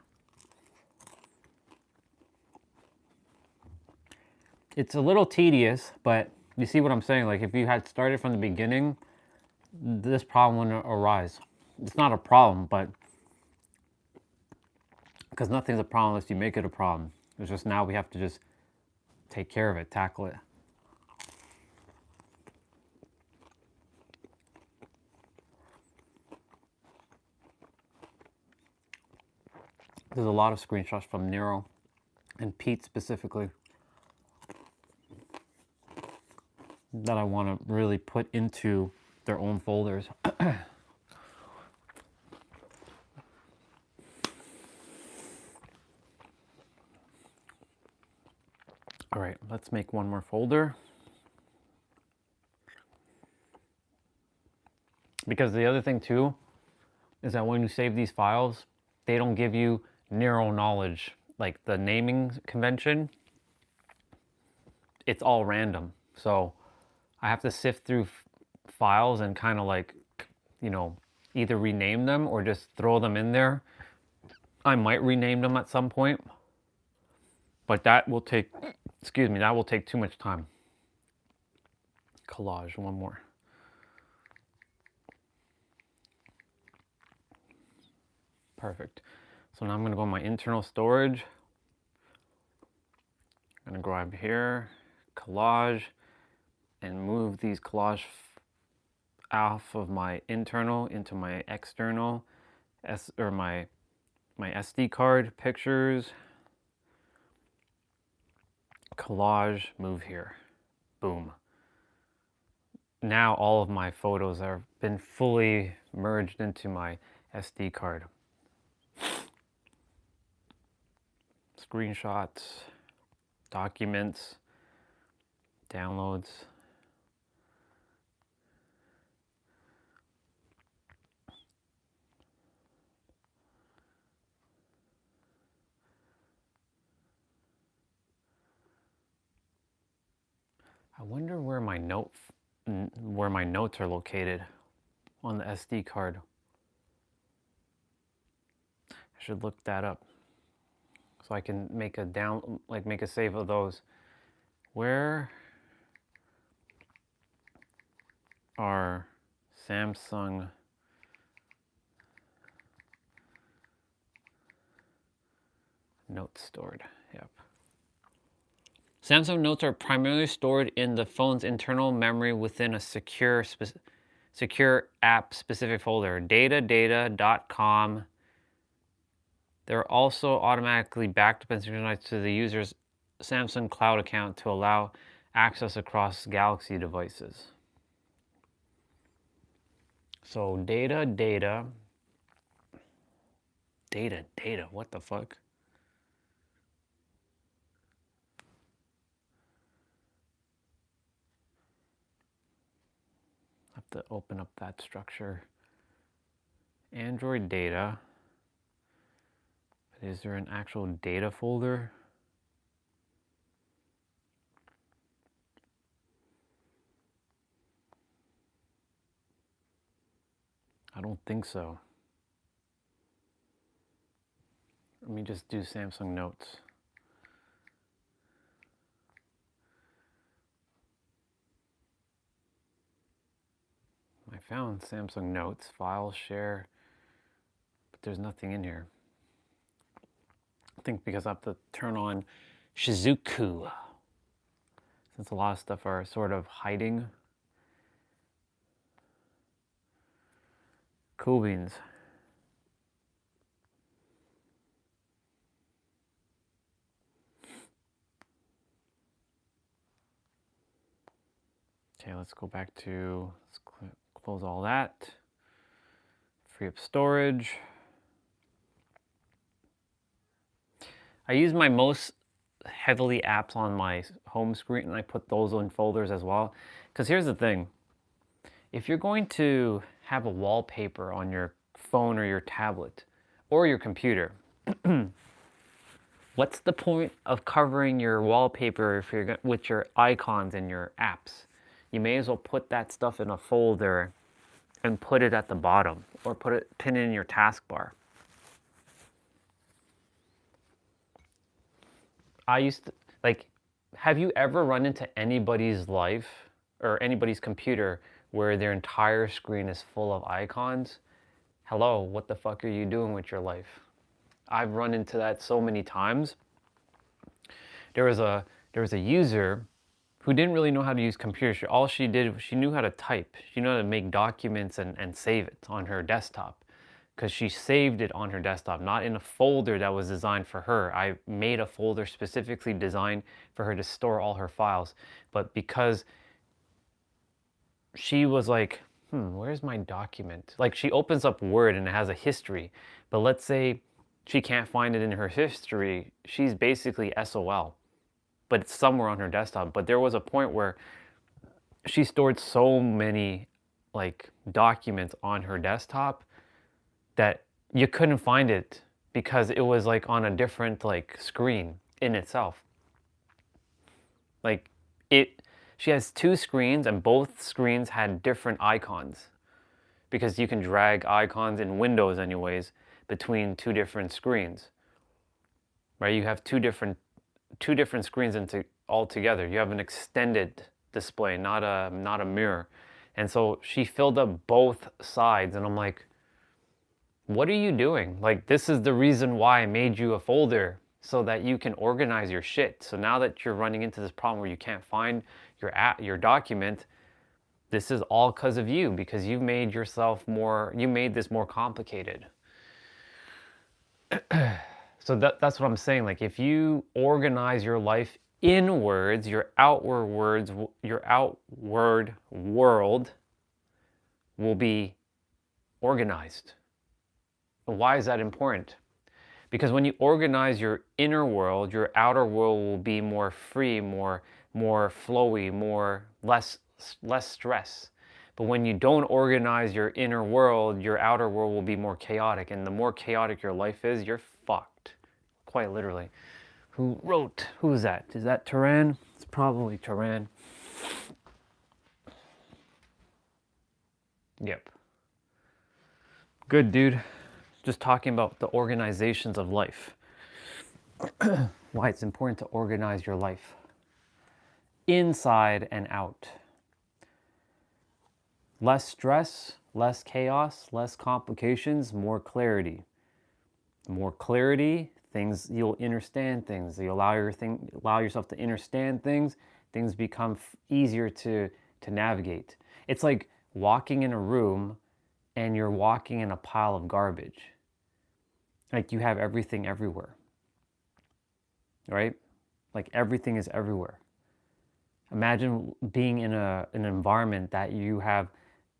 It's a little tedious, but you see what I'm saying? Like if you had started from the beginning, this problem wouldn't arise. It's not a problem, but because nothing's a problem unless you make it a problem. It's just now we have to just take care of it, tackle it. There's a lot of screenshots from Nero and Pete specifically that I want to really put into their own folders. All right, let's make one more folder. Because the other thing too is that when you save these files, they don't give you Nero knowledge. Like the naming convention, it's all random. So I have to sift through files and kind of like, you know, either rename them or just throw them in there. I might rename them at some point, but that will take, excuse me, that will take too much time. Collage, one more. Perfect. So now I'm going to go in my internal storage. I'm going to grab here, collage, and move these collage off of my internal into my external, my SD card pictures. Collage, move here. Boom. Now all of my photos have been fully merged into my SD card. Screenshots, documents, downloads. I wonder where my notes are located on the SD card. I should look that up so I can make a save of those. Where are Samsung Notes stored. Yep. Samsung Notes are primarily stored in the phone's internal memory within a secure app-specific folder. Data.com. They're also automatically backed up and synchronized to the user's Samsung Cloud account to allow access across Galaxy devices. So data, what the fuck? I have to open up that structure. Android data. But is there an actual data folder? I don't think so. Let me just do Samsung Notes. I found Samsung Notes, file, share, but there's nothing in here. I think because I have to turn on Shizuku, since a lot of stuff are sort of hiding. Cool beans. Okay, let's go back to, let's close all that. Free up storage. I use my most heavily apps on my home screen and I put those in folders as well. Because here's the thing. If you're going to have a wallpaper on your phone or your tablet or your computer, what's the point of covering your wallpaper if you're with your icons and your apps? You may as well put that stuff in a folder and put it at the bottom or pin it in your taskbar. I used to, like, have you ever run into anybody's life or anybody's computer where their entire screen is full of icons? Hello, what the fuck are you doing with your life? I've run into that so many times. There was a user who didn't really know how to use computers. All she did was she knew how to type. She knew how to make documents and save it on her desktop, because she saved it on her desktop, not in a folder that was designed for her. I made a folder specifically designed for her to store all her files. But because she was like, where's my document? Like, she opens up Word and it has a history, but let's say she can't find it in her history. She's basically SOL, but it's somewhere on her desktop. But there was a point where she stored so many like documents on her desktop that you couldn't find it because it was like on a different like screen in itself. Like she has two screens and both screens had different icons, because you can drag icons in Windows anyways between two different screens, right? You have two different screens all together. You have an extended display, not a mirror. And so she filled up both sides and I'm like, what are you doing? Like, this is the reason why I made you a folder, so that you can organize your shit. So now that you're running into this problem where you can't find your document, this is all because of you, because you made this more complicated. So that's what I'm saying. Like, if you organize your life inwards, your outward world will be organized. Why is that important? Because when you organize your inner world, your outer world will be more free, more flowy, less stress. But when you don't organize your inner world, your outer world will be more chaotic. And the more chaotic your life is, you're fucked. Quite literally. Who is that? Is that Turan? It's probably Turan. Yep. Good, dude. Just talking about the organizations of life. Why it's important to organize your life. Inside and out. Less stress, less chaos, less complications, more clarity. More clarity, things, you'll understand things. You allow yourself to understand things, things become easier to navigate. It's like walking in a room and you're walking in a pile of garbage. Like you have everything everywhere, right? Like everything is everywhere. Imagine being in an environment that you have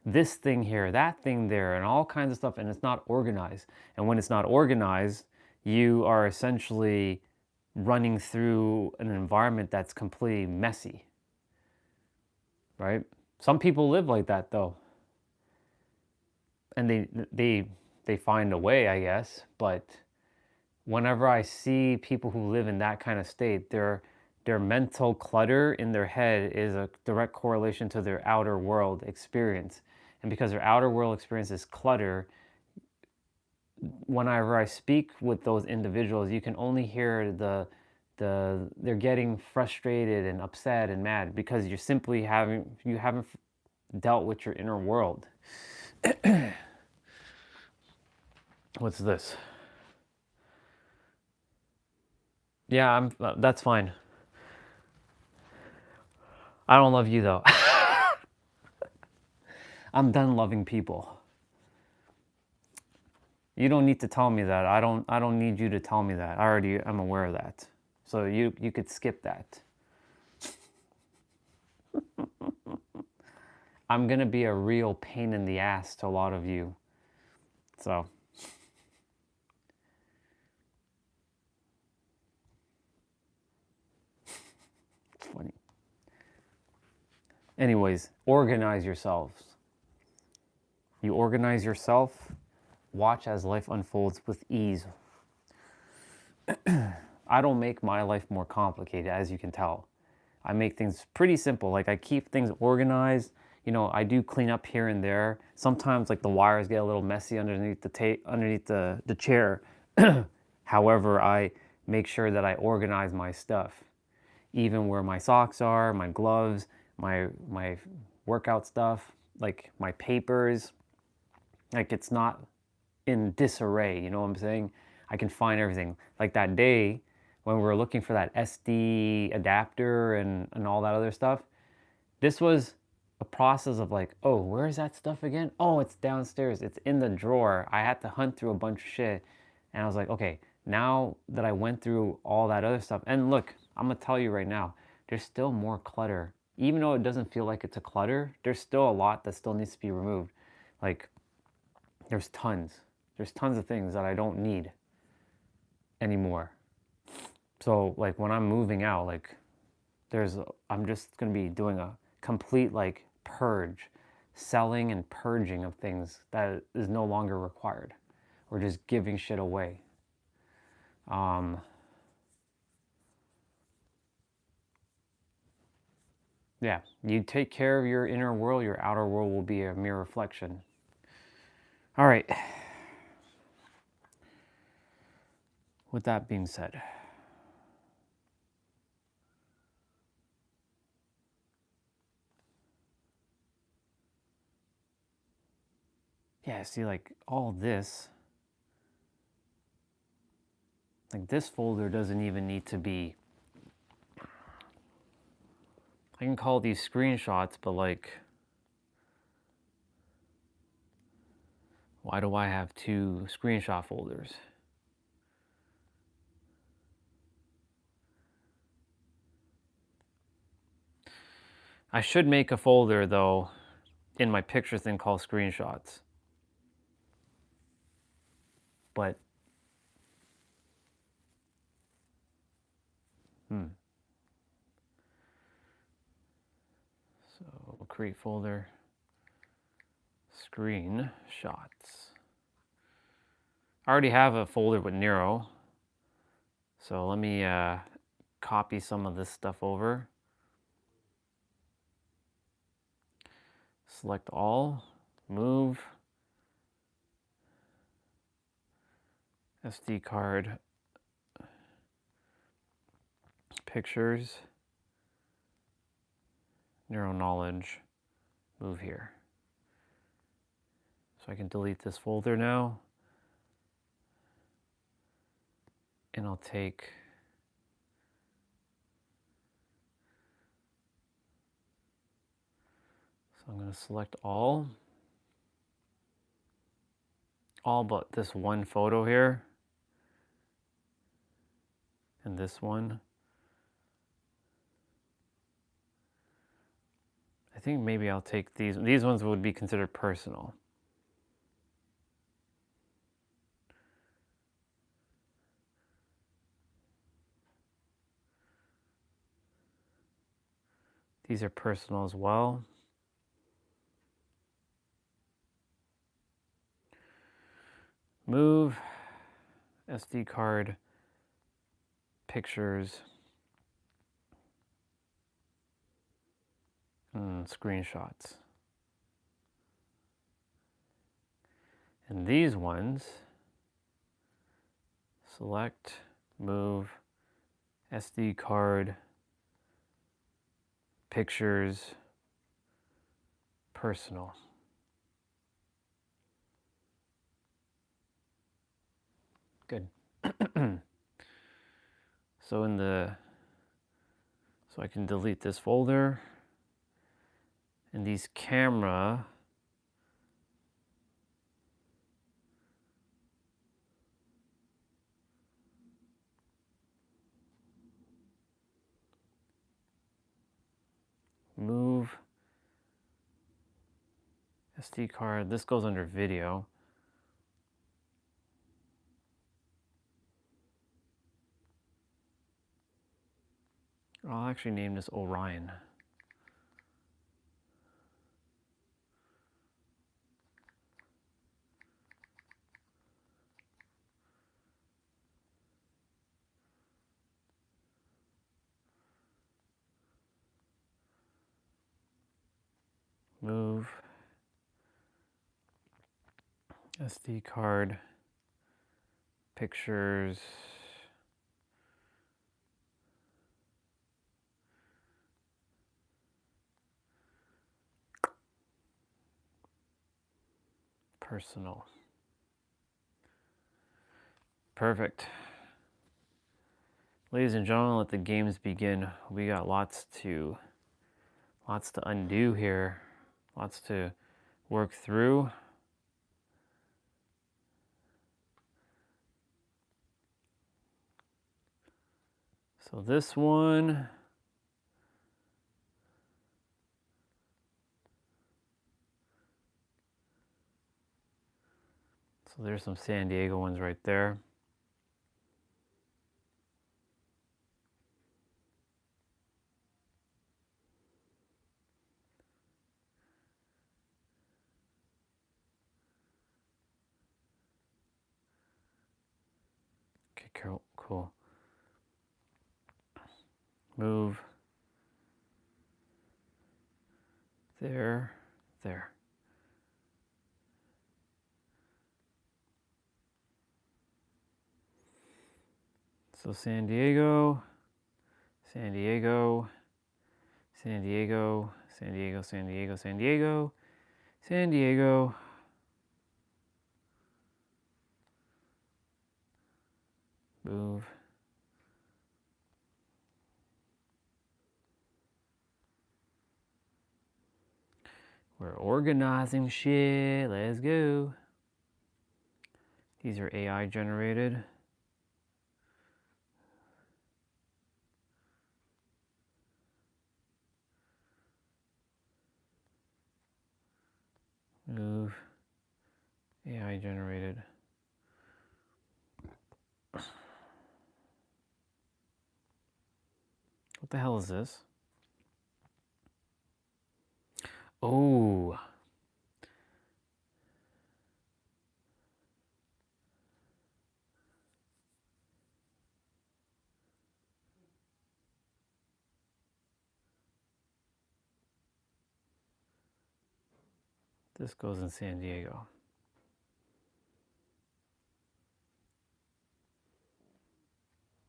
this thing here, that thing there, and all kinds of stuff, and it's not organized. And when it's not organized, you are essentially running through an environment that's completely messy, right? Some people live like that though, and they find a way, I guess. But whenever I see people who live in that kind of state, their mental clutter in their head is a direct correlation to their outer world experience. And because their outer world experience is clutter, whenever I speak with those individuals, you can only hear they're getting frustrated and upset and mad because you haven't dealt with your inner world. What's this? Yeah, that's fine. I don't love you though. I'm done loving people. You don't need to tell me that. I don't need you to tell me that. I'm aware of that. So you could skip that. I'm gonna be a real pain in the ass to a lot of you. So it's funny. Anyways, organize yourselves. You organize yourself, watch as life unfolds with ease. I don't make my life more complicated, as you can tell. I make things pretty simple. Like I keep things organized. You know, I do clean up here and there. Sometimes like the wires get a little messy underneath the chair. However, I make sure that I organize my stuff. Even where my socks are, my gloves, my workout stuff, like my papers. Like it's not in disarray, you know what I'm saying? I can find everything. Like that day when we were looking for that SD adapter and all that other stuff, this was a process of like, oh, where is that stuff again? Oh, it's downstairs. It's in the drawer. I had to hunt through a bunch of shit. And I was like, okay, now that I went through all that other stuff, and look, I'm gonna tell you right now, there's still more clutter. Even though it doesn't feel like it's a clutter, there's still a lot that still needs to be removed. Like, there's tons of things that I don't need anymore. So like when I'm moving out, like I'm just gonna be doing a complete like purge, selling and purging of things that is no longer required, or just giving shit away. Yeah, you take care of your inner world, your outer world will be a mere reflection. All right. With that being said, yeah, see, like all this, like this folder doesn't even need to be, I can call these screenshots, but like, why do I have 2 screenshot folders? I should make a folder though in my picture thing called screenshots. But so we'll create folder screenshots. I already have a folder with Nero. So let me copy some of this stuff over. Select all, move, SD card, pictures, Neuro knowledge, move here. So I can delete this folder now. and I'll take so I'm going to select all but this one photo here and this one. I think maybe I'll take these. These ones would be considered personal. These are personal as well. Move, SD card, pictures, and screenshots. And these ones, select, move, SD card, pictures, personal. Good. So so I can delete this folder and these camera. Move, SD card. This goes under video. I'll actually name this Orion. Move, SD card, pictures, personal. Perfect. Ladies and gentlemen, let the games begin. We got lots to undo here, lots to work through. So this one, so there's some San Diego ones right there. Okay, cool. Move. There. So San Diego, San Diego, San Diego, San Diego, San Diego, San Diego, San Diego. Move. We're organizing shit. Let's go. These are AI generated. Move. AI generated. What the hell is this? Oh. This goes in San Diego.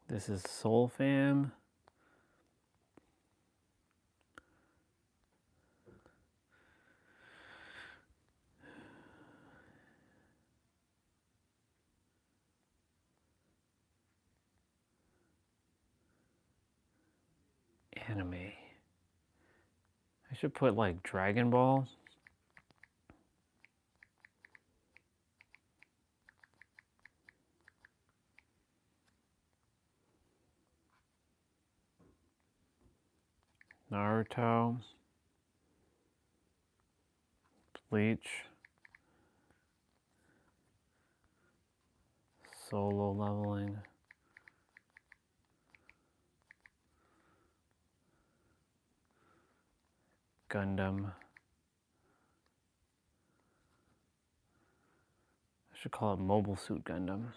This is Soul Fam. Anime. I should put like Dragon Ball. Naruto. Bleach. Solo leveling. Gundam. I should call it Mobile Suit Gundam.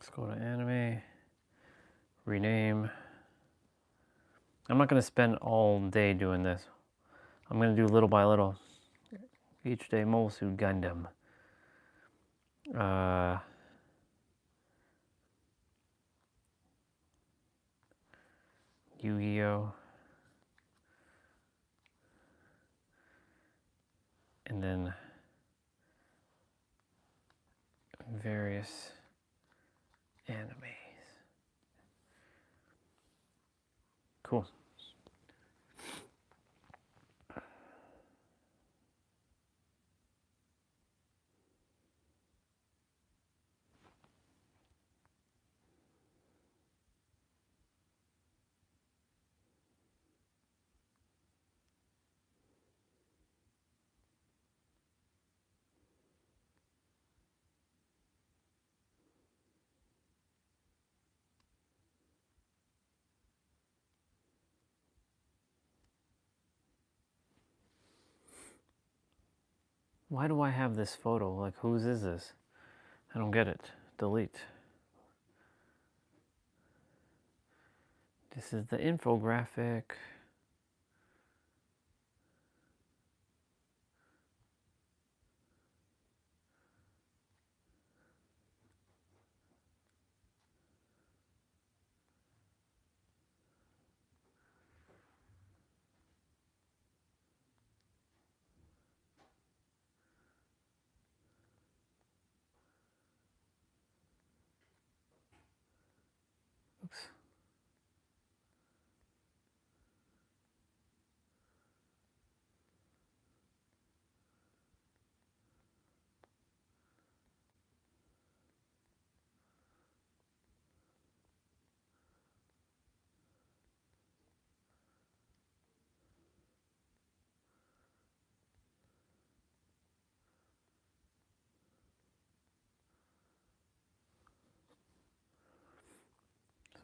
Let's go to anime. Rename. I'm not going to spend all day doing this. I'm going to do little by little. Each day, Mobile Suit Gundam. Yu-Gi-Oh! And then various animes. Cool. Why do I have this photo? Like, whose is this? I don't get it. Delete. This is the infographic. Oops.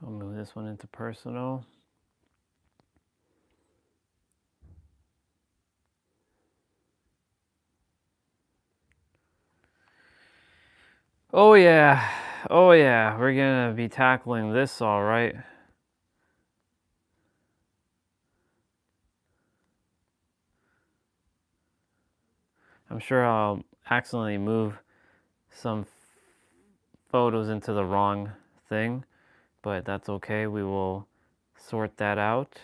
So I'll move this one into personal. Oh yeah, oh yeah, we're gonna be tackling this all right. I'm sure I'll accidentally move some photos into the wrong thing, but that's okay. We will sort that out.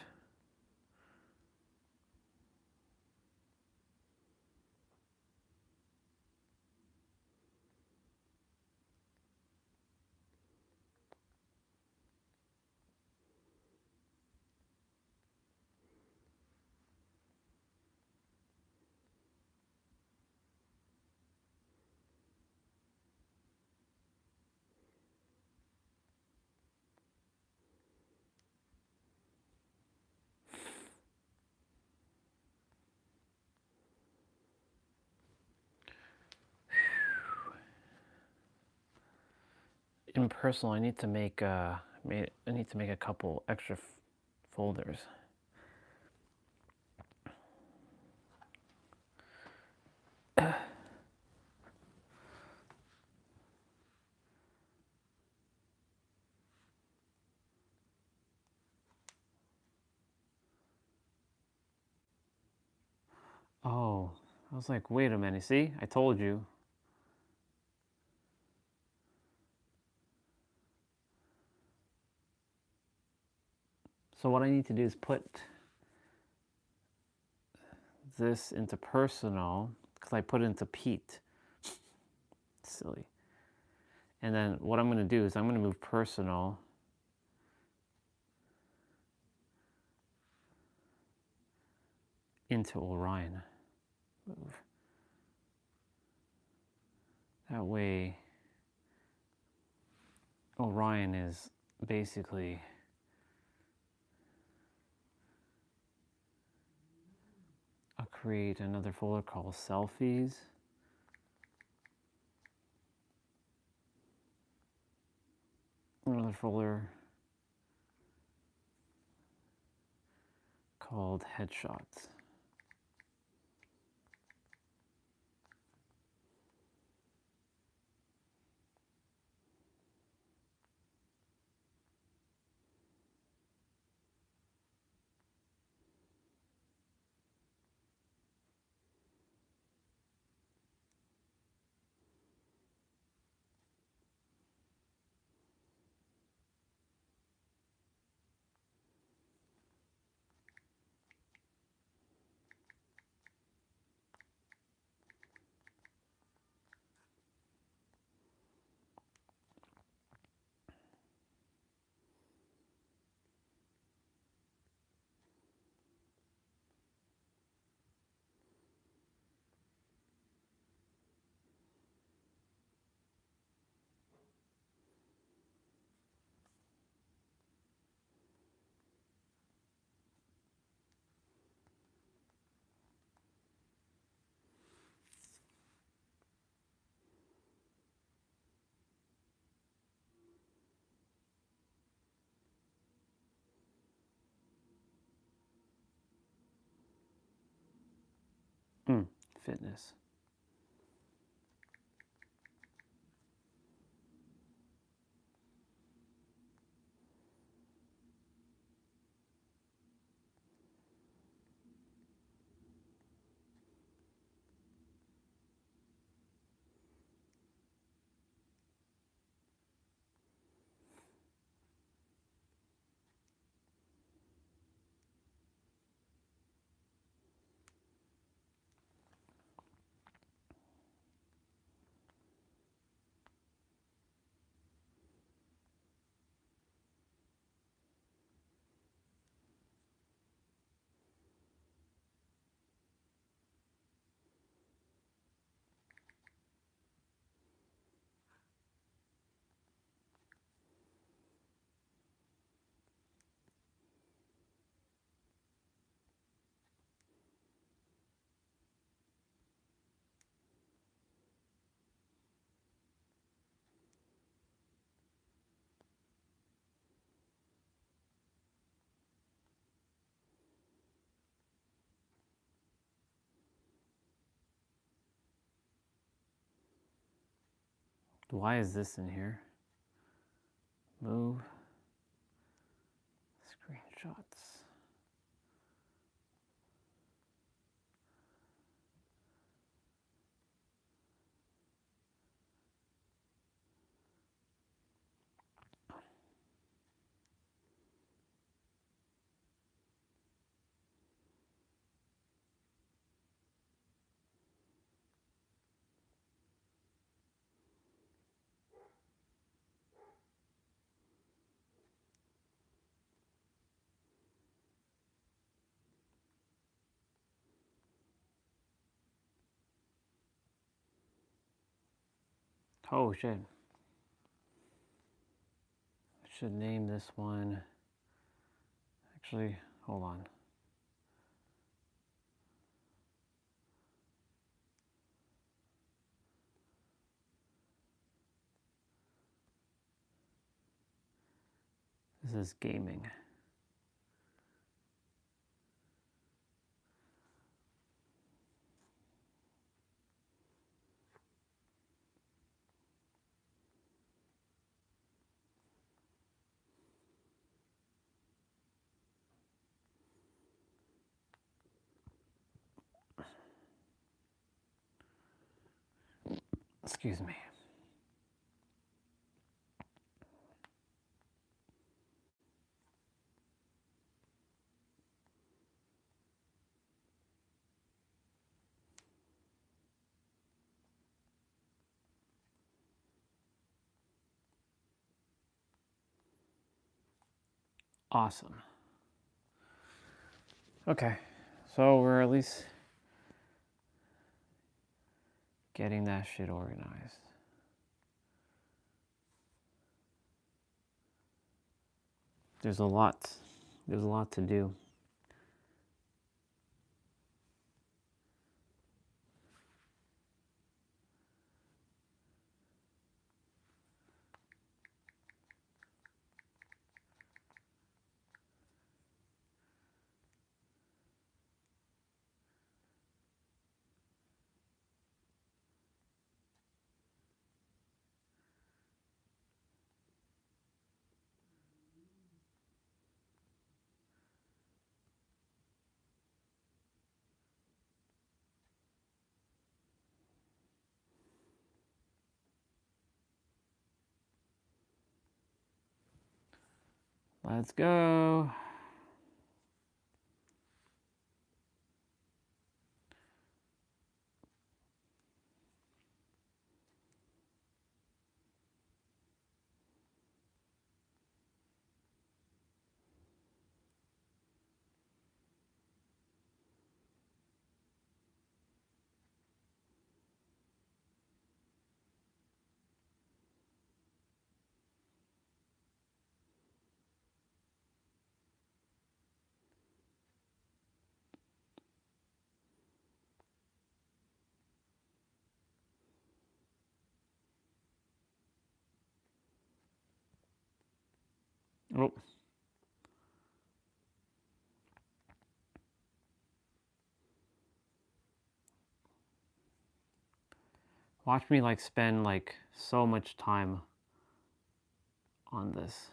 In personal, I need to make I need to make a couple extra folders. Oh, I was like, wait a minute, see? I told you. So what I need to do is put this into personal, because I put it into Pete. Silly. And then what I'm going to do is I'm going to move personal into Orion. Move. That way, Orion is basically I'll create another folder called selfies. Another folder called headshots. Fitness. Why is this in here? Move. Screenshots. Oh shit. I should name this one. Actually, hold on. This is gaming. Excuse me. Awesome. Okay, so we're at least getting that shit organized. There's a lot to do. Let's go. Oh. Watch me like spend like so much time on this.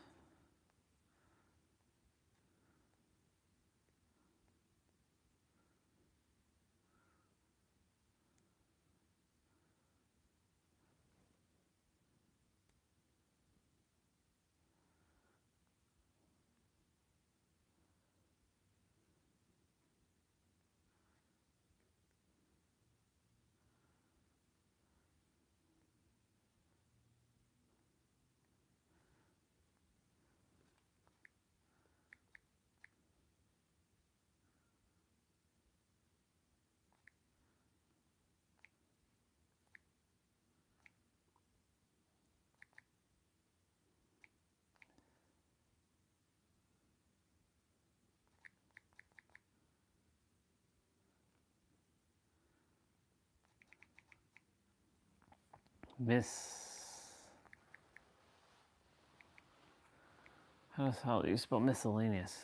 How do you spell miscellaneous?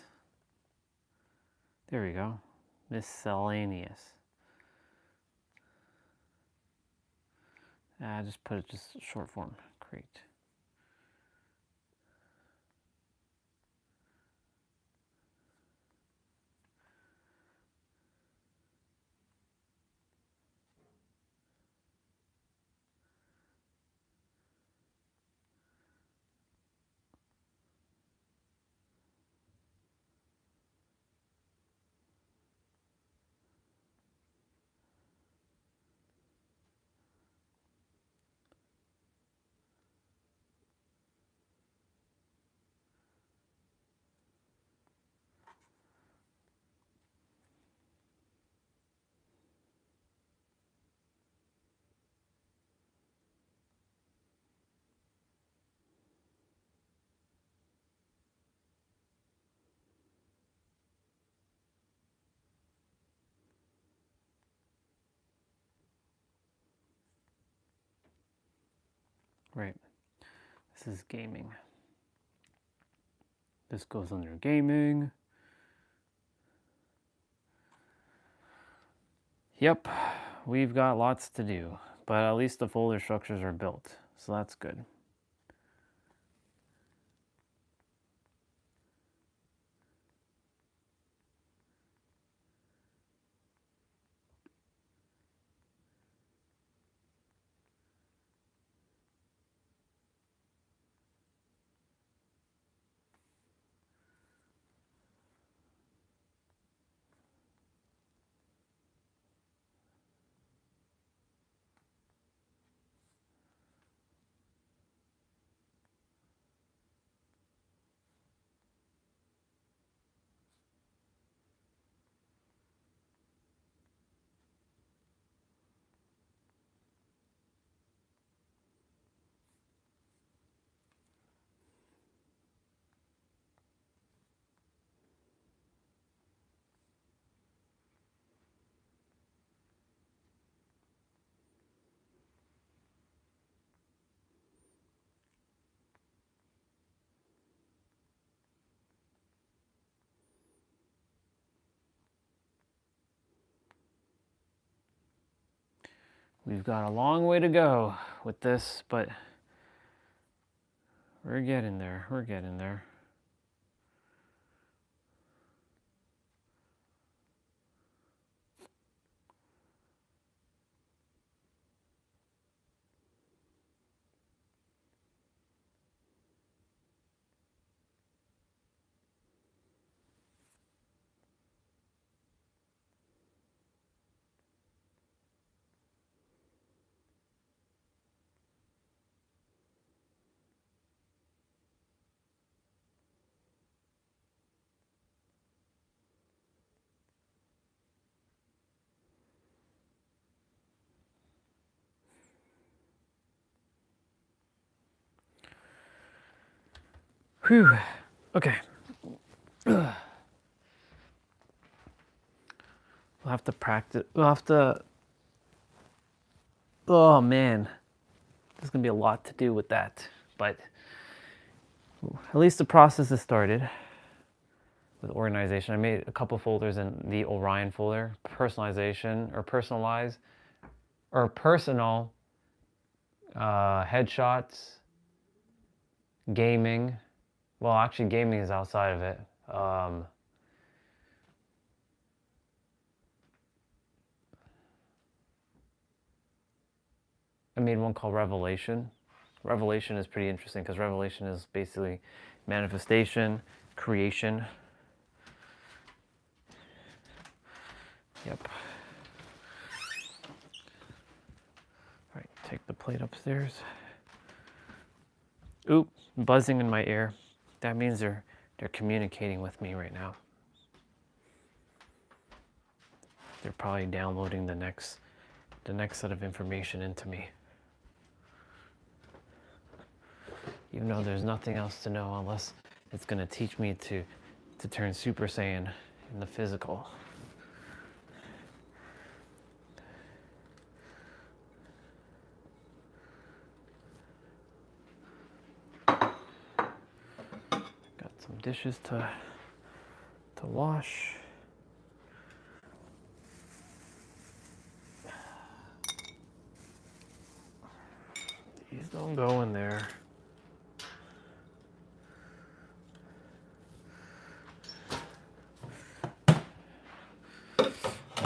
There we go. Miscellaneous. Just put it just short form. Great. Right. This is gaming. This goes under gaming. Yep, we've got lots to do, but at least the folder structures are built, so that's good. We've got a long way to go with this, but we're getting there. We're getting there. Whew. Okay. We'll have to practice. We'll have to. Oh man, there's gonna be a lot to do with that, but at least the process has started with organization. I made a couple folders in the Orion folder: personalization or personalize, or personal, headshots, gaming. Well, actually, gaming is outside of it. I made one called Revelation. Revelation is pretty interesting because Revelation is basically manifestation, creation. Yep. All right, take the plate upstairs. Oop, buzzing in my ear. That means they're communicating with me right now. They're probably downloading the next set of information into me. Even though there's nothing else to know unless it's going to teach me to turn Super Saiyan in the physical. Got some dishes to wash. These don't go in there.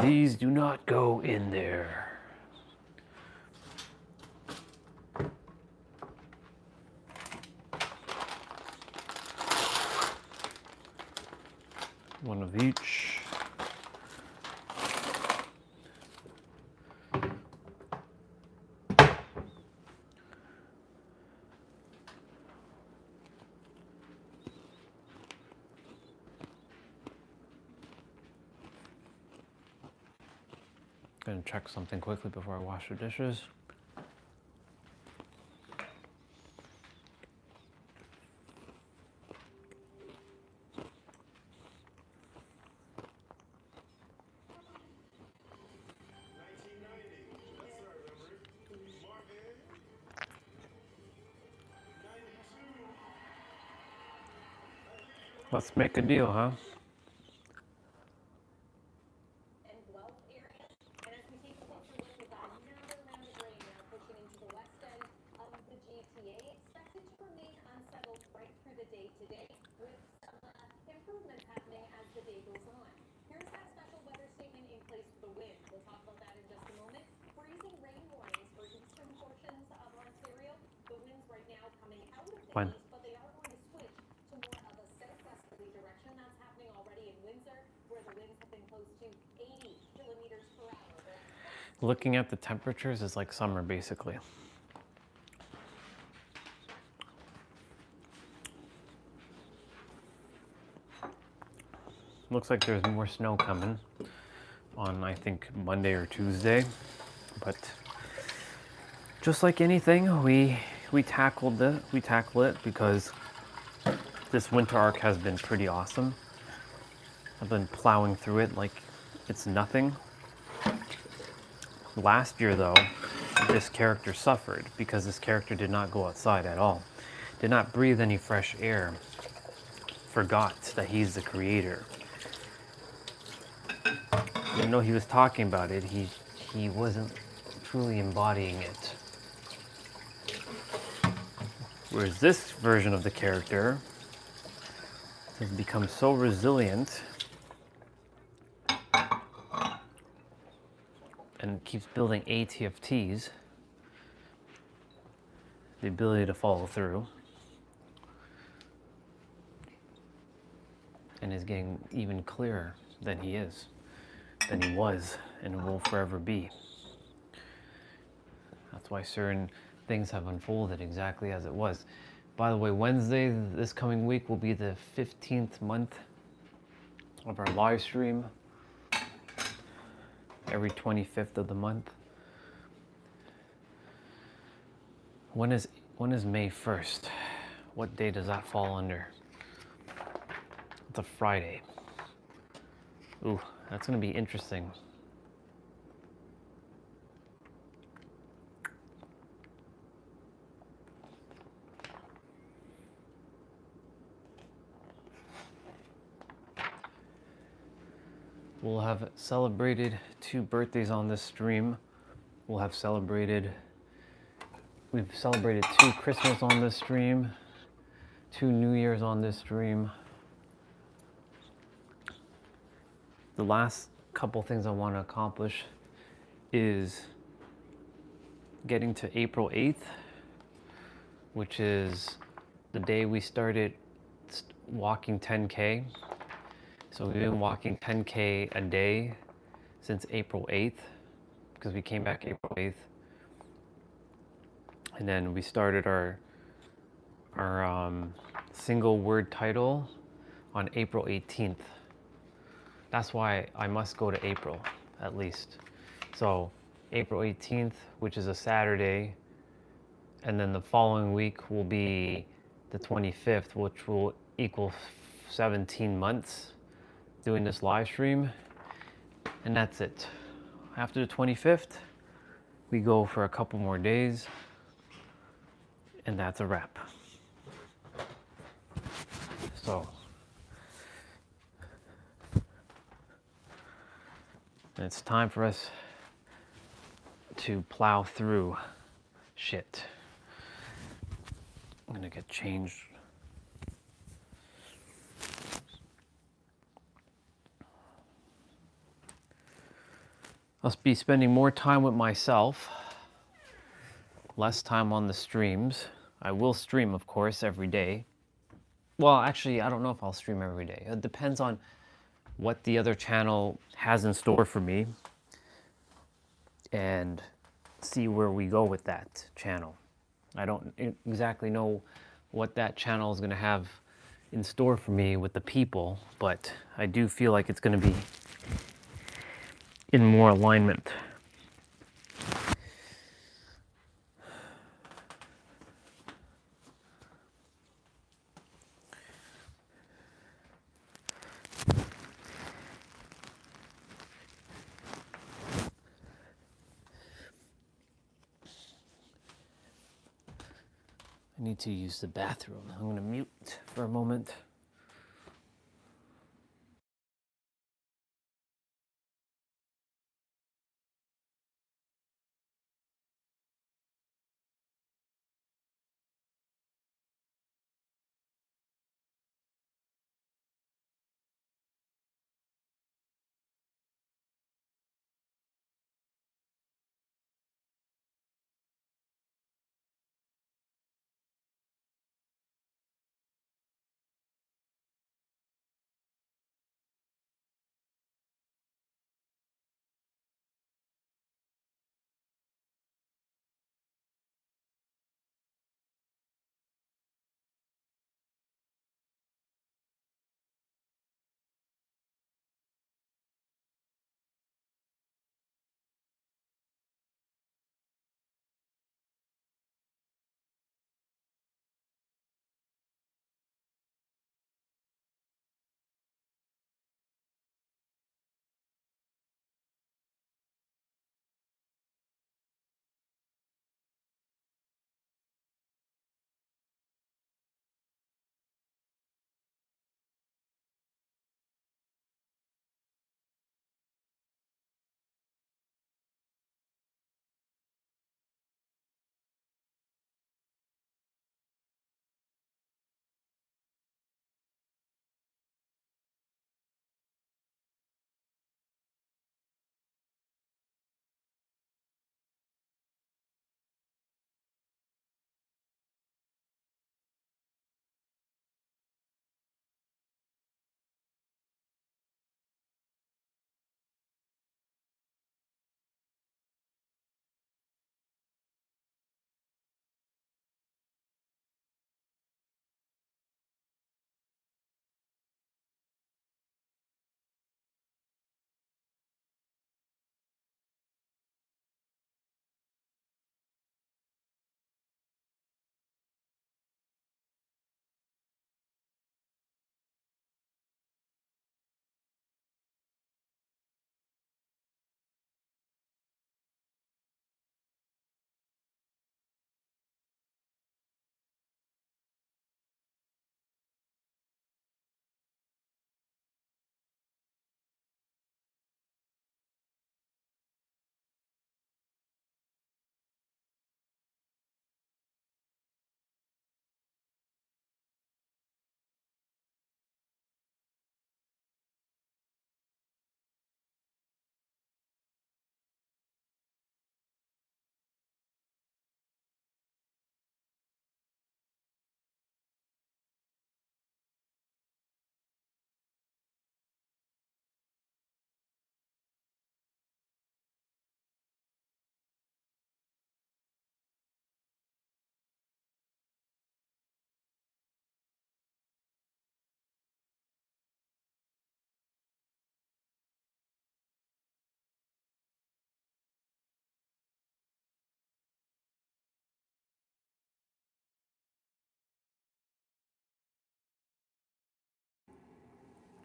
These do not go in there. One of each. Gonna check something quickly before I wash the dishes. Let's make a deal, huh? And wealth area. And as we take a closer look, we've got another round of rain now pushing into the west end of the GTA, expected to remain unsettled right through the day today, with some improvements happening as the day goes on. Here's that special weather statement in place for the wind. We'll talk about that in just a moment. Freezing rain warnings for eastern portions of Ontario. The winds right now coming out of the Fine. east, but they are going to switch to more of a southwesterly direction. That's happening already in Windsor, where the winds have been close to 80 kilometers per hour. Looking at the temperatures is like summer, basically. Looks like there's more snow coming on, I think, Monday or Tuesday. But just like anything, we tackle it because this winter arc has been pretty awesome. I've been plowing through it like it's nothing. Last year, though, this character suffered because this character did not go outside at all, did not breathe any fresh air, forgot that he's the creator. Even though he was talking about it, he wasn't truly embodying it. Whereas this version of the character has become so resilient and keeps building ATFTs, the ability to follow through, and is getting even clearer than he was, and will forever be. That's why certain things have unfolded exactly as it was. By the way, Wednesday, this coming week, will be the 15th month of our live stream. Every 25th of the month. When is May 1st? What day does that fall under? It's a Friday. Ooh, that's gonna be interesting. We'll have celebrated 2 birthdays on this stream. We've celebrated 2 Christmas on this stream, 2 New Year's on this stream. The last couple things I want to accomplish is getting to April 8th, which is the day we started walking 10K. So we've been walking 10K a day since April 8th, because we came back April 8th. And then we started our single word title on April 18th. That's why I must go to April, at least. So April 18th, which is a Saturday, and then the following week will be the 25th, which will equal 17 months doing this live stream, and that's it. After the 25th, we go for a couple more days, and that's a wrap. So, it's time for us to plow through shit. I'm gonna get changed. I'll be spending more time with myself, less time on the streams. I will stream, of course, every day. Well, actually, I don't know if I'll stream every day. It depends on what the other channel has in store for me and see where we go with that channel. I don't exactly know what that channel is going to have in store for me with the people, but I do feel like it's going to be in more alignment. I need to use the bathroom. I'm going to mute for a moment.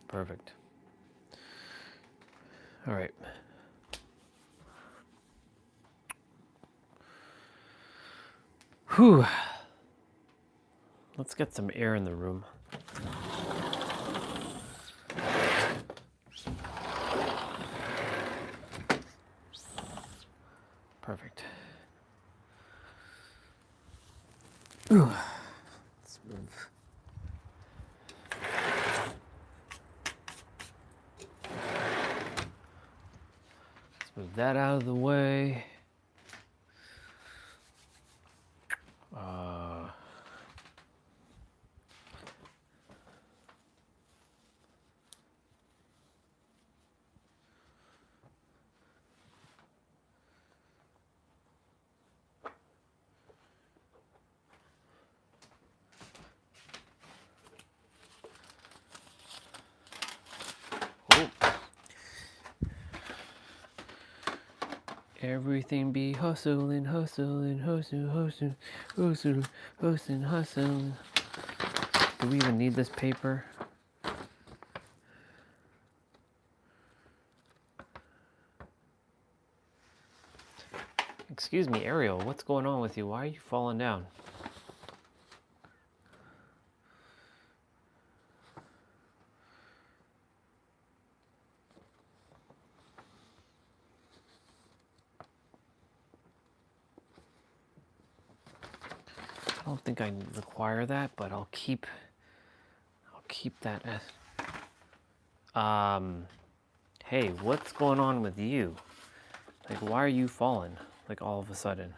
Perfect. All right. Whew. Let's get some air in the room. Perfect. Ooh. Let's move. Let's move that out of the way. Everything be hustling, hustling, hustling, hustling, hustling, hustling, hustling. Do we even need this paper? Excuse me, Ariel, what's going on with you? Why are you falling down? I don't think I require that, but I'll keep that as hey, what's going on with you? Like, why are you falling like all of a sudden?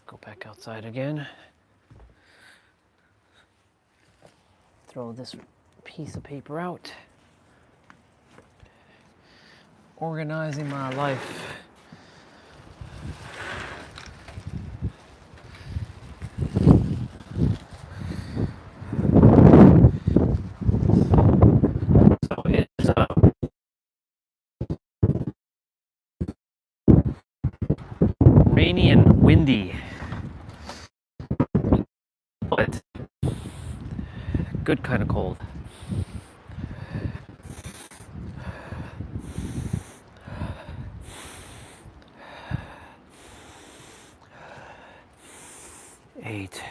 Go back outside again. Throw this piece of paper out. Organizing my life. So it's rainy and windy. But good kind of cold. Eight,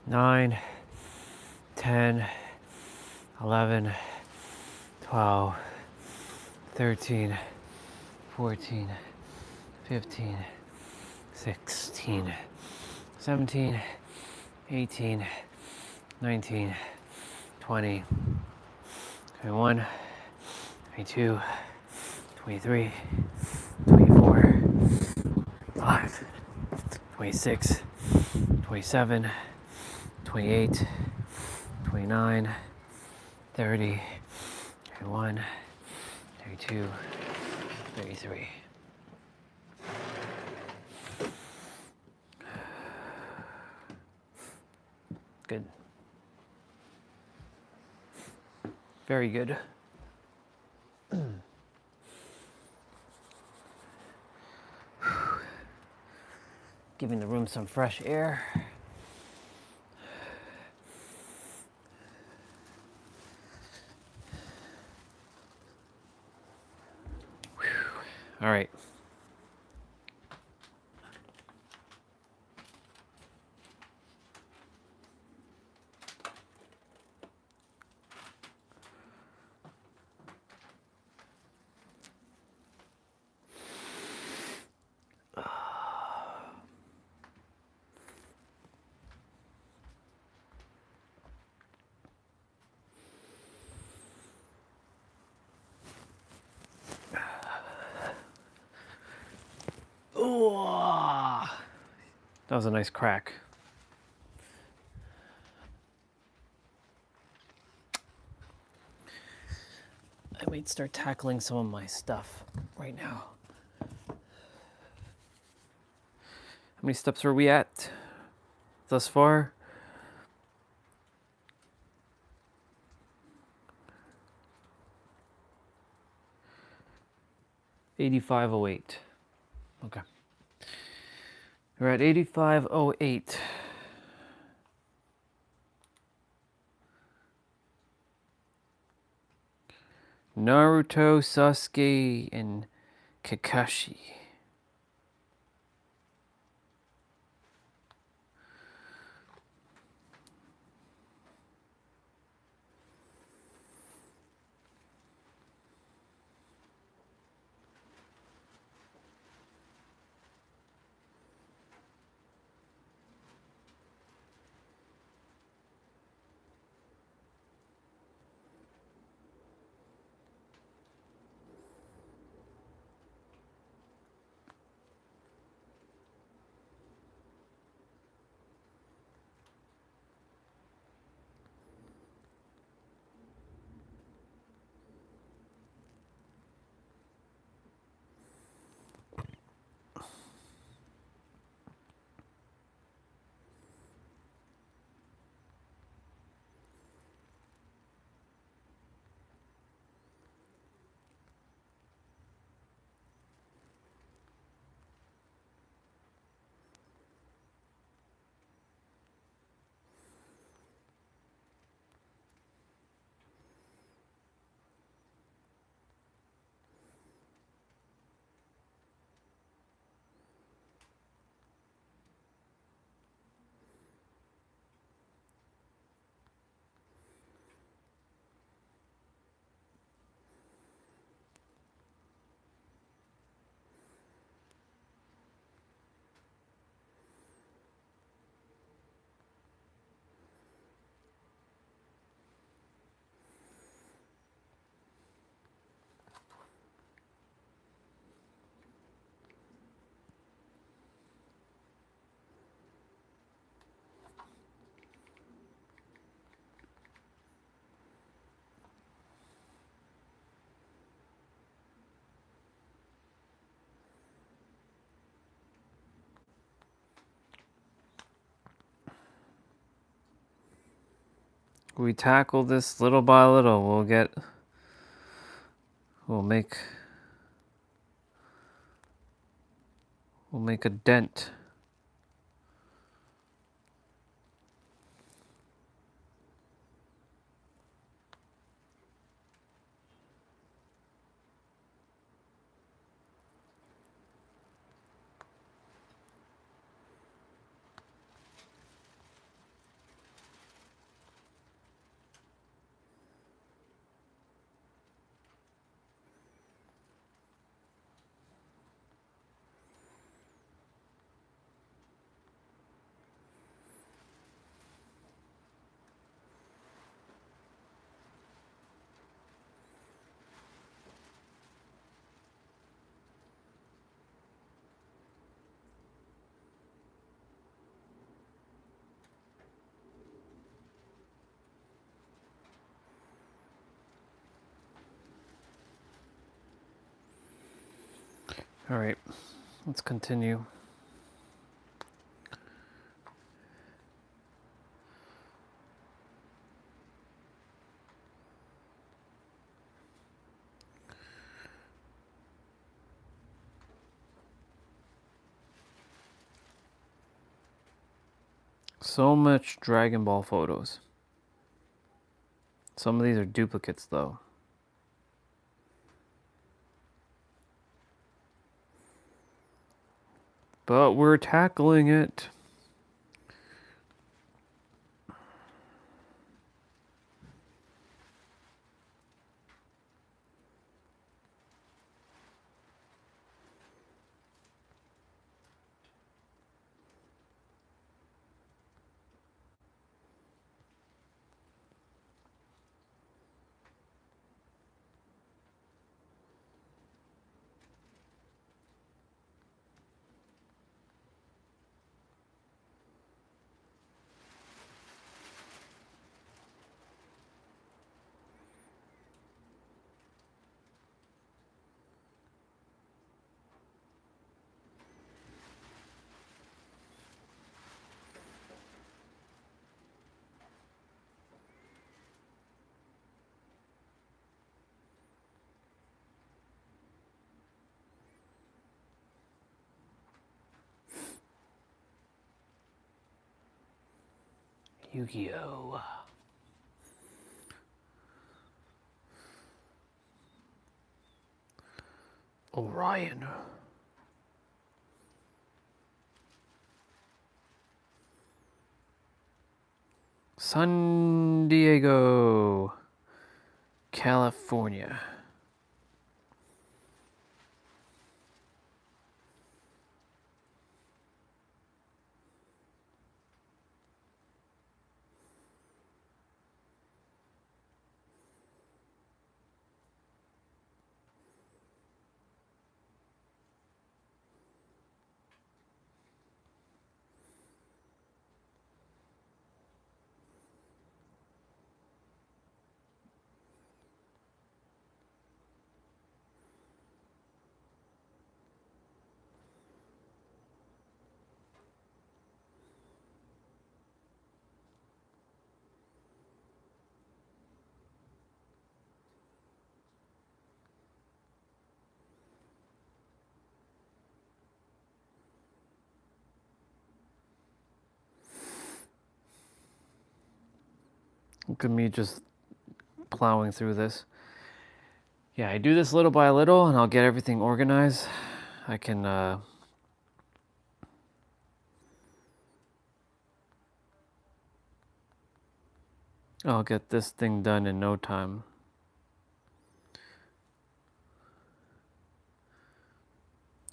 9, 10, 11, 12, 13, 14, 15, 16, 17, 18, 19, 20, 21, 22, 23, 24, 5, 26, 27, 28, 29, 30, 31, 32, 33. Good. Very good. Giving the room some fresh air. All right. Oh, that was a nice crack. I might start tackling some of my stuff right now. How many steps are we at thus far? 8508. Okay. We're at 8508. Naruto, Sasuke, and Kakashi. We tackle this little by little. We'll make a dent. All right, let's continue. So much Dragon Ball photos. Some of these are duplicates though. But we're tackling it. Yu-Gi-Oh! Orion. San Diego, California. Look at me just plowing through this. Yeah, I do this little by little and I'll get everything organized. I can I'll get this thing done in no time.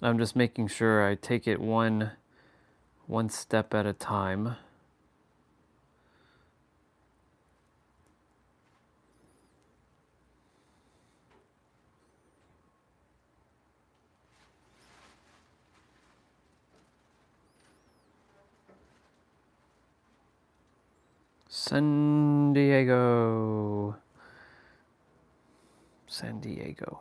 I'm just making sure I take it one step at a time. San Diego. San Diego.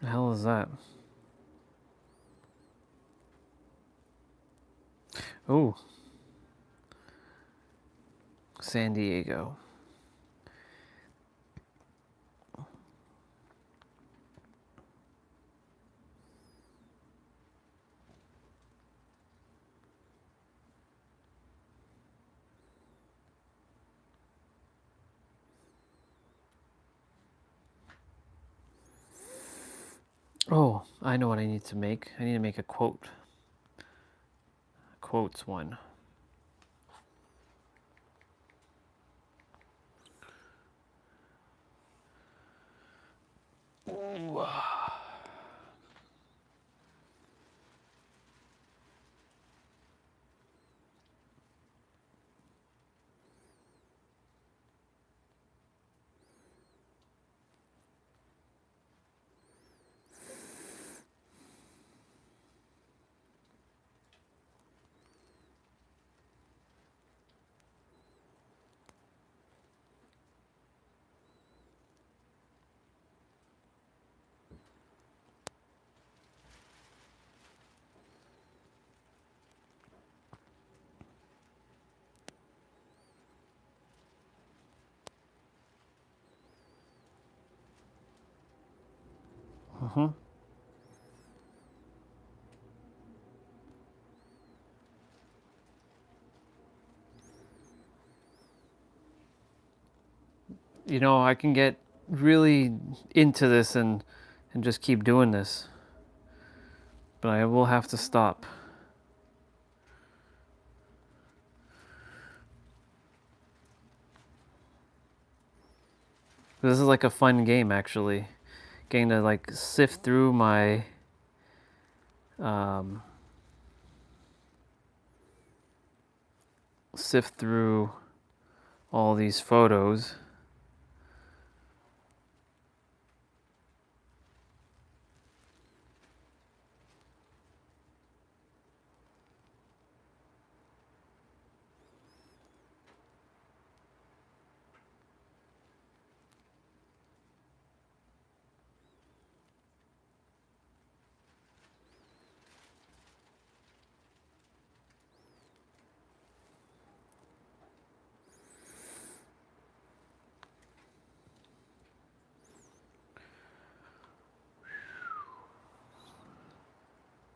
The hell is that? Oh. San Diego. Oh, I know what I need to make. I need to make a quote. Quotes one. Ooh. You know, I can get really into this and just keep doing this. But I will have to stop. This is like a fun game, actually. Getting to like sift through my sift through all these photos.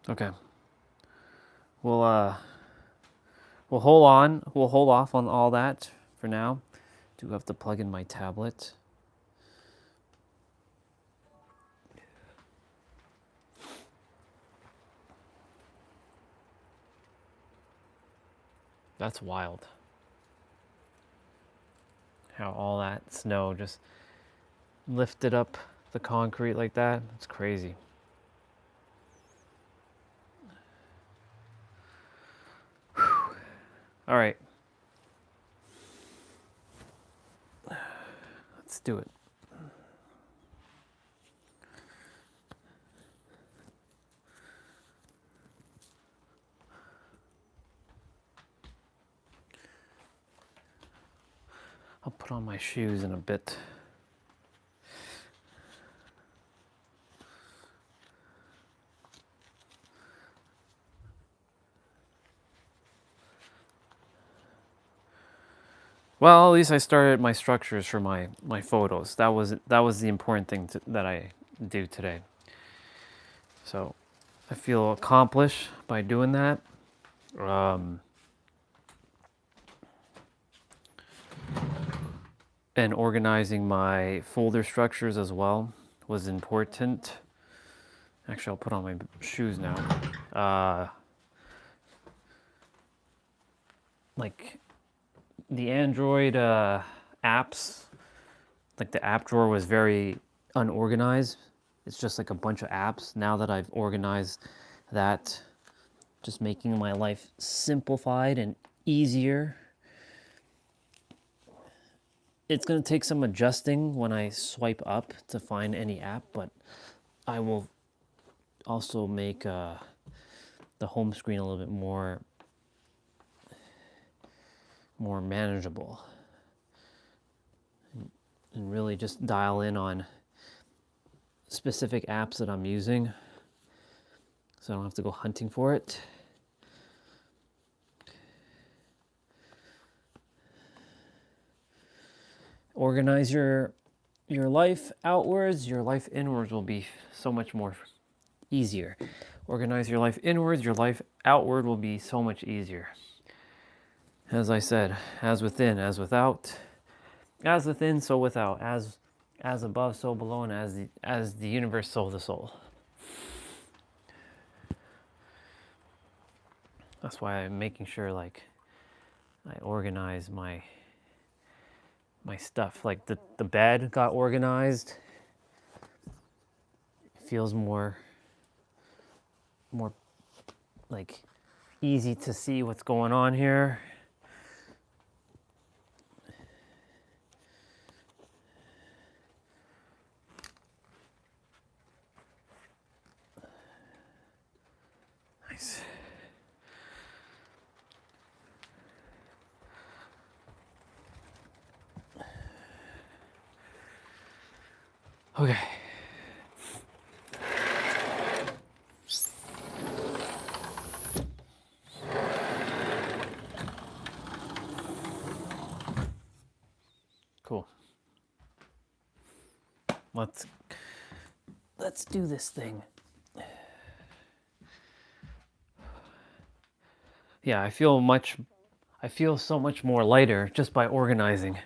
Okay. We'll hold on. We'll hold off on all that for now. Do have to plug in my tablet. That's wild. How all that snow just lifted up the concrete like that. It's crazy. Whew. All right. Let's do it. I'll put on my shoes in a bit. Well, at least I started my structures for my photos. That was the important thing that I do today. So I feel accomplished by doing that. And organizing my folder structures as well was important. Actually, I'll put on my shoes now. Like the Android apps, like the app drawer was very unorganized. It's just like a bunch of apps. Now that I've organized that, just making my life simplified and easier. It's going to take some adjusting when I swipe up to find any app, but I will also make the home screen a little bit more manageable. And really just dial in on specific apps that I'm using so I don't have to go hunting for it. Organize your life outwards, your life inwards will be so much more easier. Organize your life inwards, your life outward will be so much easier. As I said, as within, as without, as within, so without, as above, so below, and as the universe, so the soul. That's why I'm making sure like I organize my stuff. Like the bed got organized. It feels more like easy to see what's going on here. Nice. Okay. Cool. let's do this thing. Yeah, I feel so much more lighter just by organizing.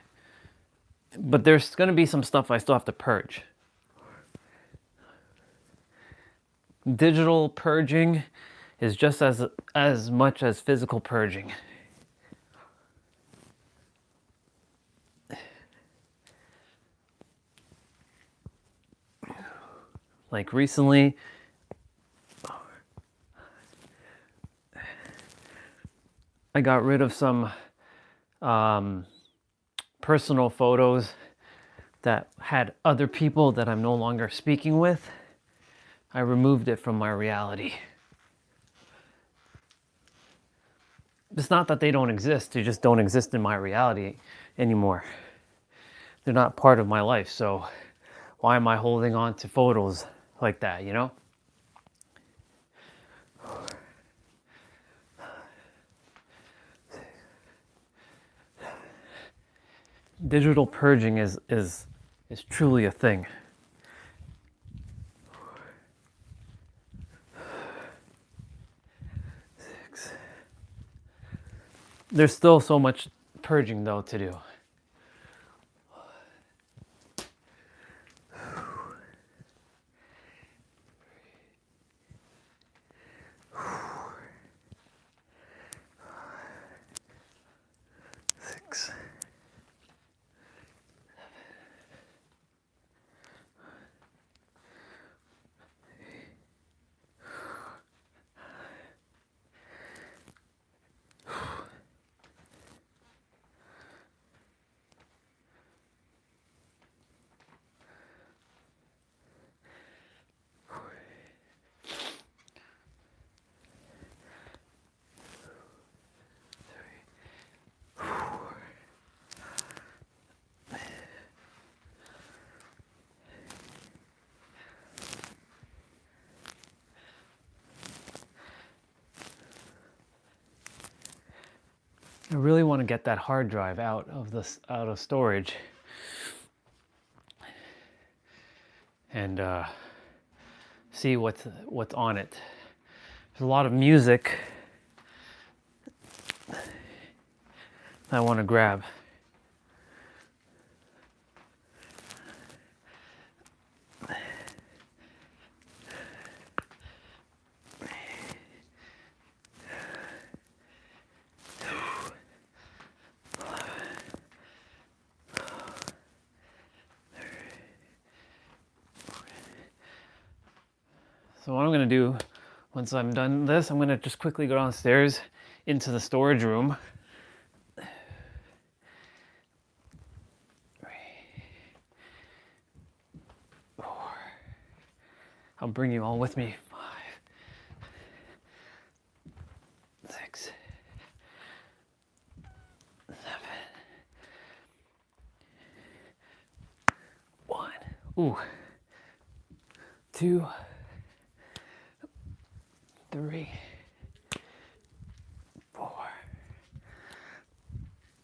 But there's going to be some stuff I still have to purge. Digital purging is just as much as physical purging. Like recently, I got rid of some personal photos that had other people that I'm no longer speaking with. I removed it from my reality. It's not that they don't exist, they just don't exist in my reality anymore. They're not part of my life, so why am I holding on to photos like that, you know? Digital purging is truly a thing. There's still so much purging though to do. Six. I really want to get that hard drive out of storage and see what's on it. There's a lot of music I want to grab. So what I'm going to do once I'm done this, I'm going to just quickly go downstairs into the storage room. I'll bring you all with me. 5, 6, 7, 1. Ooh. 2, 3, 4,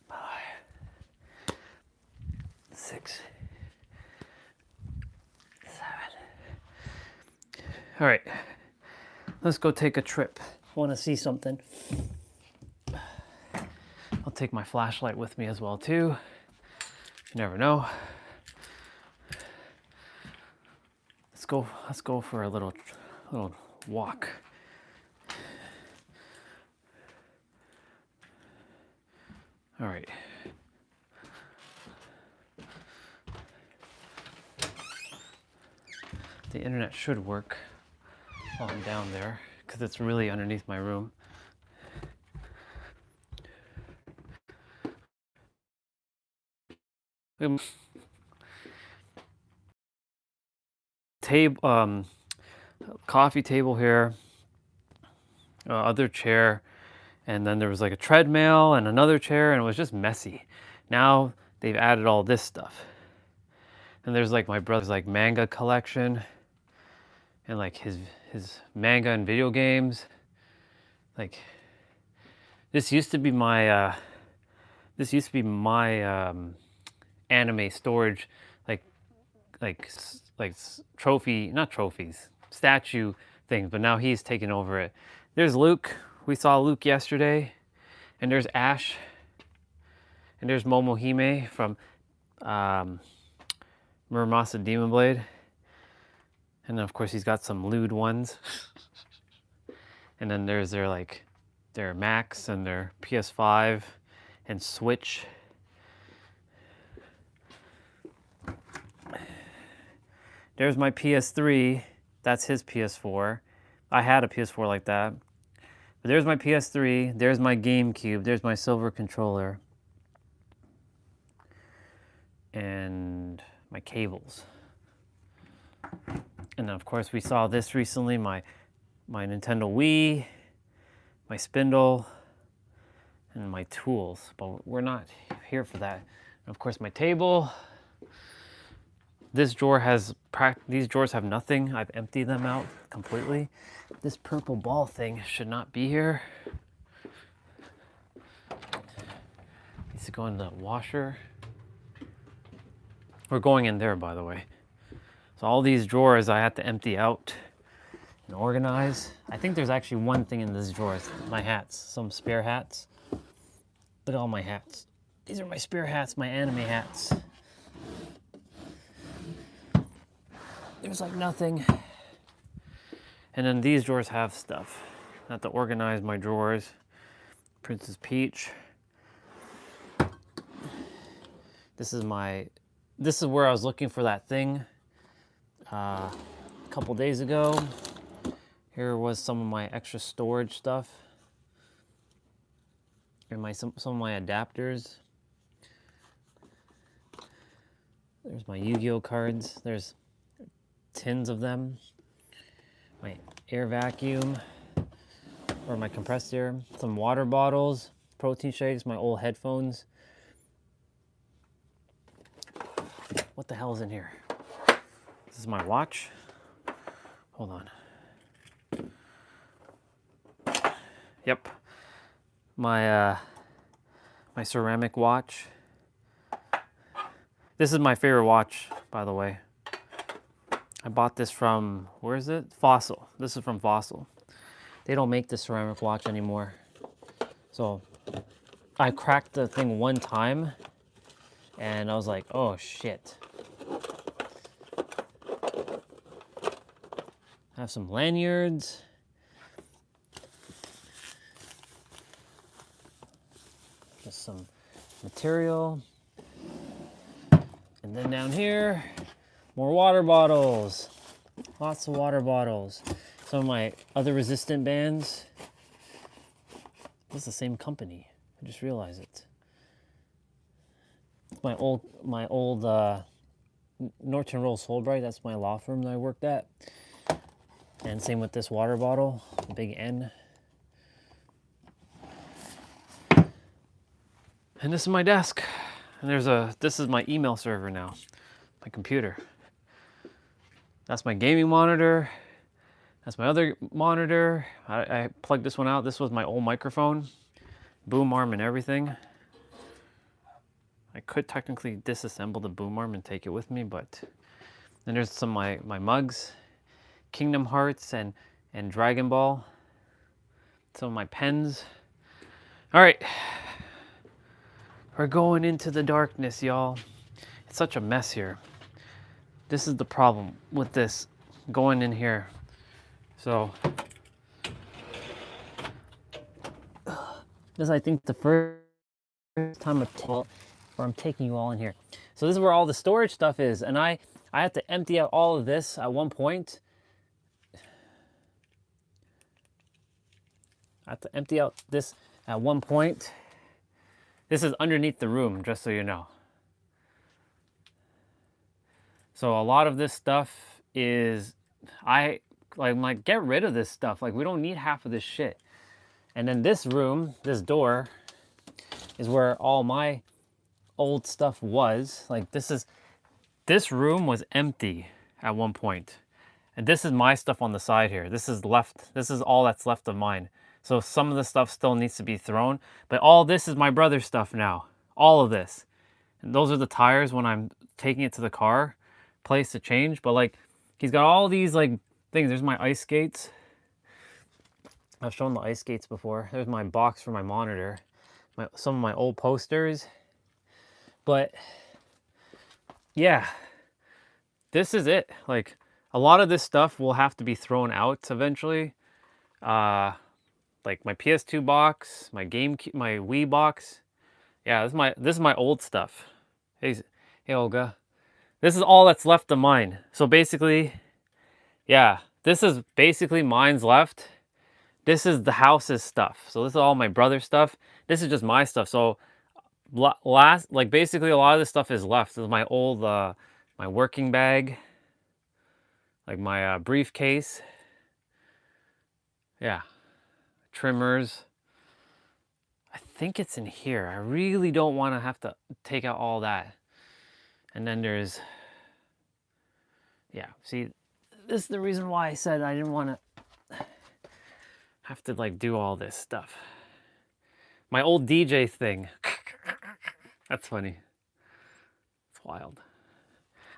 5, 6, 7. All right, let's go take a trip. Want to see something? I'll take my flashlight with me as well too. You never know. Let's go for a little walk. All right. The internet should work while I'm down there because it's really underneath my room. Coffee table here, other chair, and then there was like a treadmill and another chair, and it was just messy. Now they've added all this stuff, and there's like my brother's like manga collection, and like his manga and video games. Like this used to be my anime storage, like trophy, not trophies, statue things, but now he's taken over it. There's Luke. We saw Luke yesterday, and there's Ash, and there's Momohime from Muramasa Demon Blade, and then of course he's got some lewd ones, and then there's their Max and their PS5 and Switch. There's my PS3. That's his PS4. I had a PS4 like that. But there's my PS3. There's my GameCube. There's my silver controller. And my cables. And then of course we saw this recently, my Nintendo Wii, my spindle, and my tools. But we're not here for that. And of course my table. This drawer these drawers have nothing. I've emptied them out completely. This purple ball thing should not be here. Needs to go in the washer. We're going in there, by the way. So all these drawers I have to empty out and organize. I think there's actually one thing in this drawer. It's my hats, some spare hats. Look at all my hats. These are my spare hats, my anime hats. There's like nothing. And then these drawers have stuff. I have to organize my drawers. Princess Peach. This is where I was looking for that thing a couple days ago. Here was some of my extra storage stuff. And some of my adapters. There's my Yu-Gi-Oh cards. There's tins of them. My air vacuum, or my compressed air. Some water bottles, protein shakes, my old headphones. What the hell is in here? This is my watch. Hold on. Yep. My ceramic watch. This is my favorite watch, by the way. I bought this from, where is it? Fossil. This is from Fossil. They don't make the ceramic watch anymore. So I cracked the thing one time and I was like, oh shit. I have some lanyards. Just some material. And then down here, more water bottles. Lots of water bottles. Some of my other resistant bands. This is the same company. I just realized it. My old Norton Rose Solbright. That's my law firm that I worked at. And same with this water bottle, big N. And this is my desk. And this is my email server now, my computer. That's my gaming monitor. That's my other monitor. I plugged this one out. This was my old microphone, boom arm and everything. I could technically disassemble the boom arm and take it with me, but then there's some of my mugs, Kingdom Hearts and Dragon Ball. Some of my pens. All right. We're going into the darkness, y'all. It's such a mess here. This is the problem with this, going in here. So, this is, I think, the first time I'm taking you all in here. So this is where all the storage stuff is, and I have to empty out all of this at one point. I have to empty out this at one point. This is underneath the room, just so you know. So a lot of this stuff is, I'm like, get rid of this stuff. Like, we don't need half of this shit. And then this room, this door, is where all my old stuff was. Like, this room was empty at one point. And this is my stuff on the side here. This is all that's left of mine. So some of the stuff still needs to be thrown, but all this is my brother's stuff now. All of this. And those are the tires when I'm taking it to the car. place to change. But like, he's got all these like things. There's my ice skates. I've shown the ice skates before. There's my box for my monitor. Some of my old posters. But yeah, this is it. Like, a lot of this stuff will have to be thrown out eventually. Like my PS2 box, my Wii box. Yeah, this is my old stuff. Hey Olga. This is all that's left of mine. So basically, yeah, this is basically mine's left. This is the house's stuff. So this is all my brother's stuff. This is just my stuff. So basically a lot of this stuff is left. This is my old, my working bag, like my briefcase. Yeah, trimmers. I think it's in here. I really don't want to have to take out all that. And then there's, yeah, see, this is the reason why I said I didn't want to have to like do all this stuff. My old DJ thing. That's funny. It's wild.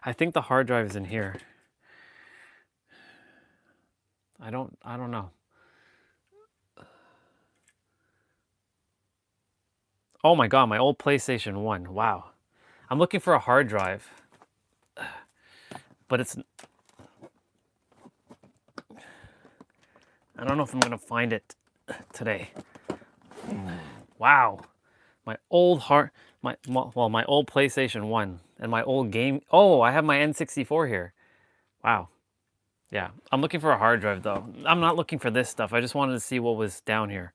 I think the hard drive is in here. I don't know. Oh my God, my old PlayStation 1. Wow. I'm looking for a hard drive. But it's... I don't know if I'm going to find it today. Wow. My old my old PlayStation 1 and my old game. Oh, I have my N64 here. Wow. Yeah, I'm looking for a hard drive though. I'm not looking for this stuff. I just wanted to see what was down here.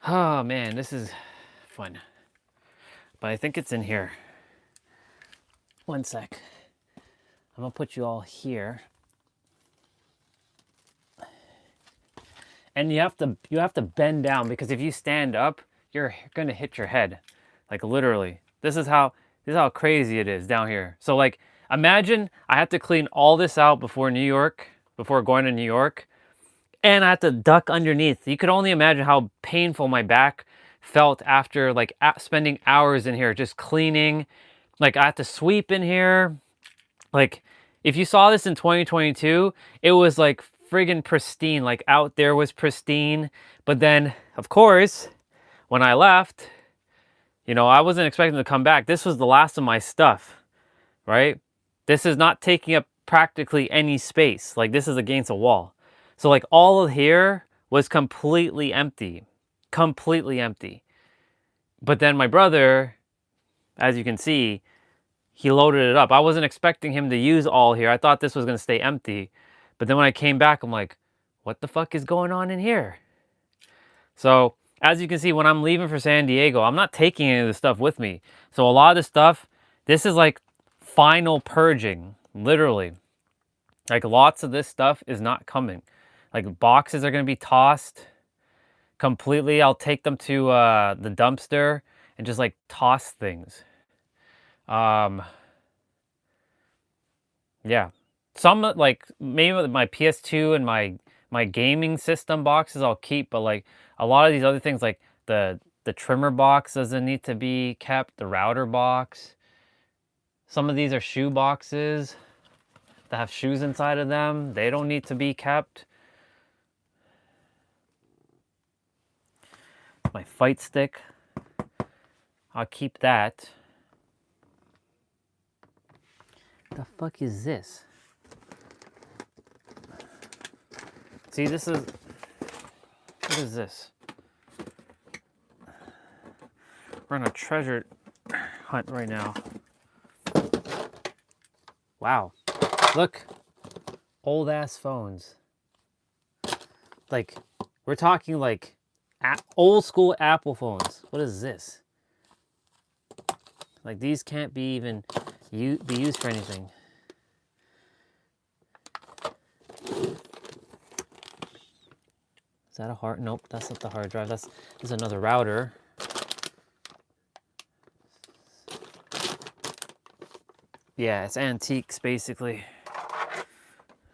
Oh man, this is fun. But I think it's in here. One sec. I'm gonna put you all here. And you have to bend down, because if you stand up, you're gonna hit your head. Like literally. This is how crazy it is down here. So like, imagine I had to clean all this out before going to New York, and I had to duck underneath. You could only imagine how painful my back felt after like spending hours in here just cleaning. Like I had to sweep in here. Like if you saw this in 2022, it was like friggin' pristine. Like out there was pristine. But then of course, when I left, you know, I wasn't expecting to come back. This was the last of my stuff, right? This is not taking up practically any space. Like this is against a wall. So like all of here was completely empty. Completely empty. But then my brother, as you can see, he loaded it up. I wasn't expecting him to use all here. I thought this was going to stay empty. But then when I came back, I'm like, what the fuck is going on in here? So as you can see, when I'm leaving for San Diego, I'm not taking any of the stuff with me. So a lot of the stuff, this is like final purging, literally. Like lots of this stuff is not coming. Like boxes are going to be tossed completely. I'll take them to the dumpster and just like toss things. Yeah. Some like maybe my PS2 and my gaming system boxes I'll keep, but like a lot of these other things, like the trimmer box doesn't need to be kept, the router box. Some of these are shoe boxes that have shoes inside of them. They don't need to be kept. My fight stick, I'll keep that. The fuck is this? See, this is, what is this? We're on a treasure hunt right now. Wow. Look. Old ass phones. Like, we're talking like old school Apple phones. What is this? Like, these can't be even be used for anything. Is that a hard? Nope, that's not the hard drive. This is another router. Yeah, it's antiques basically.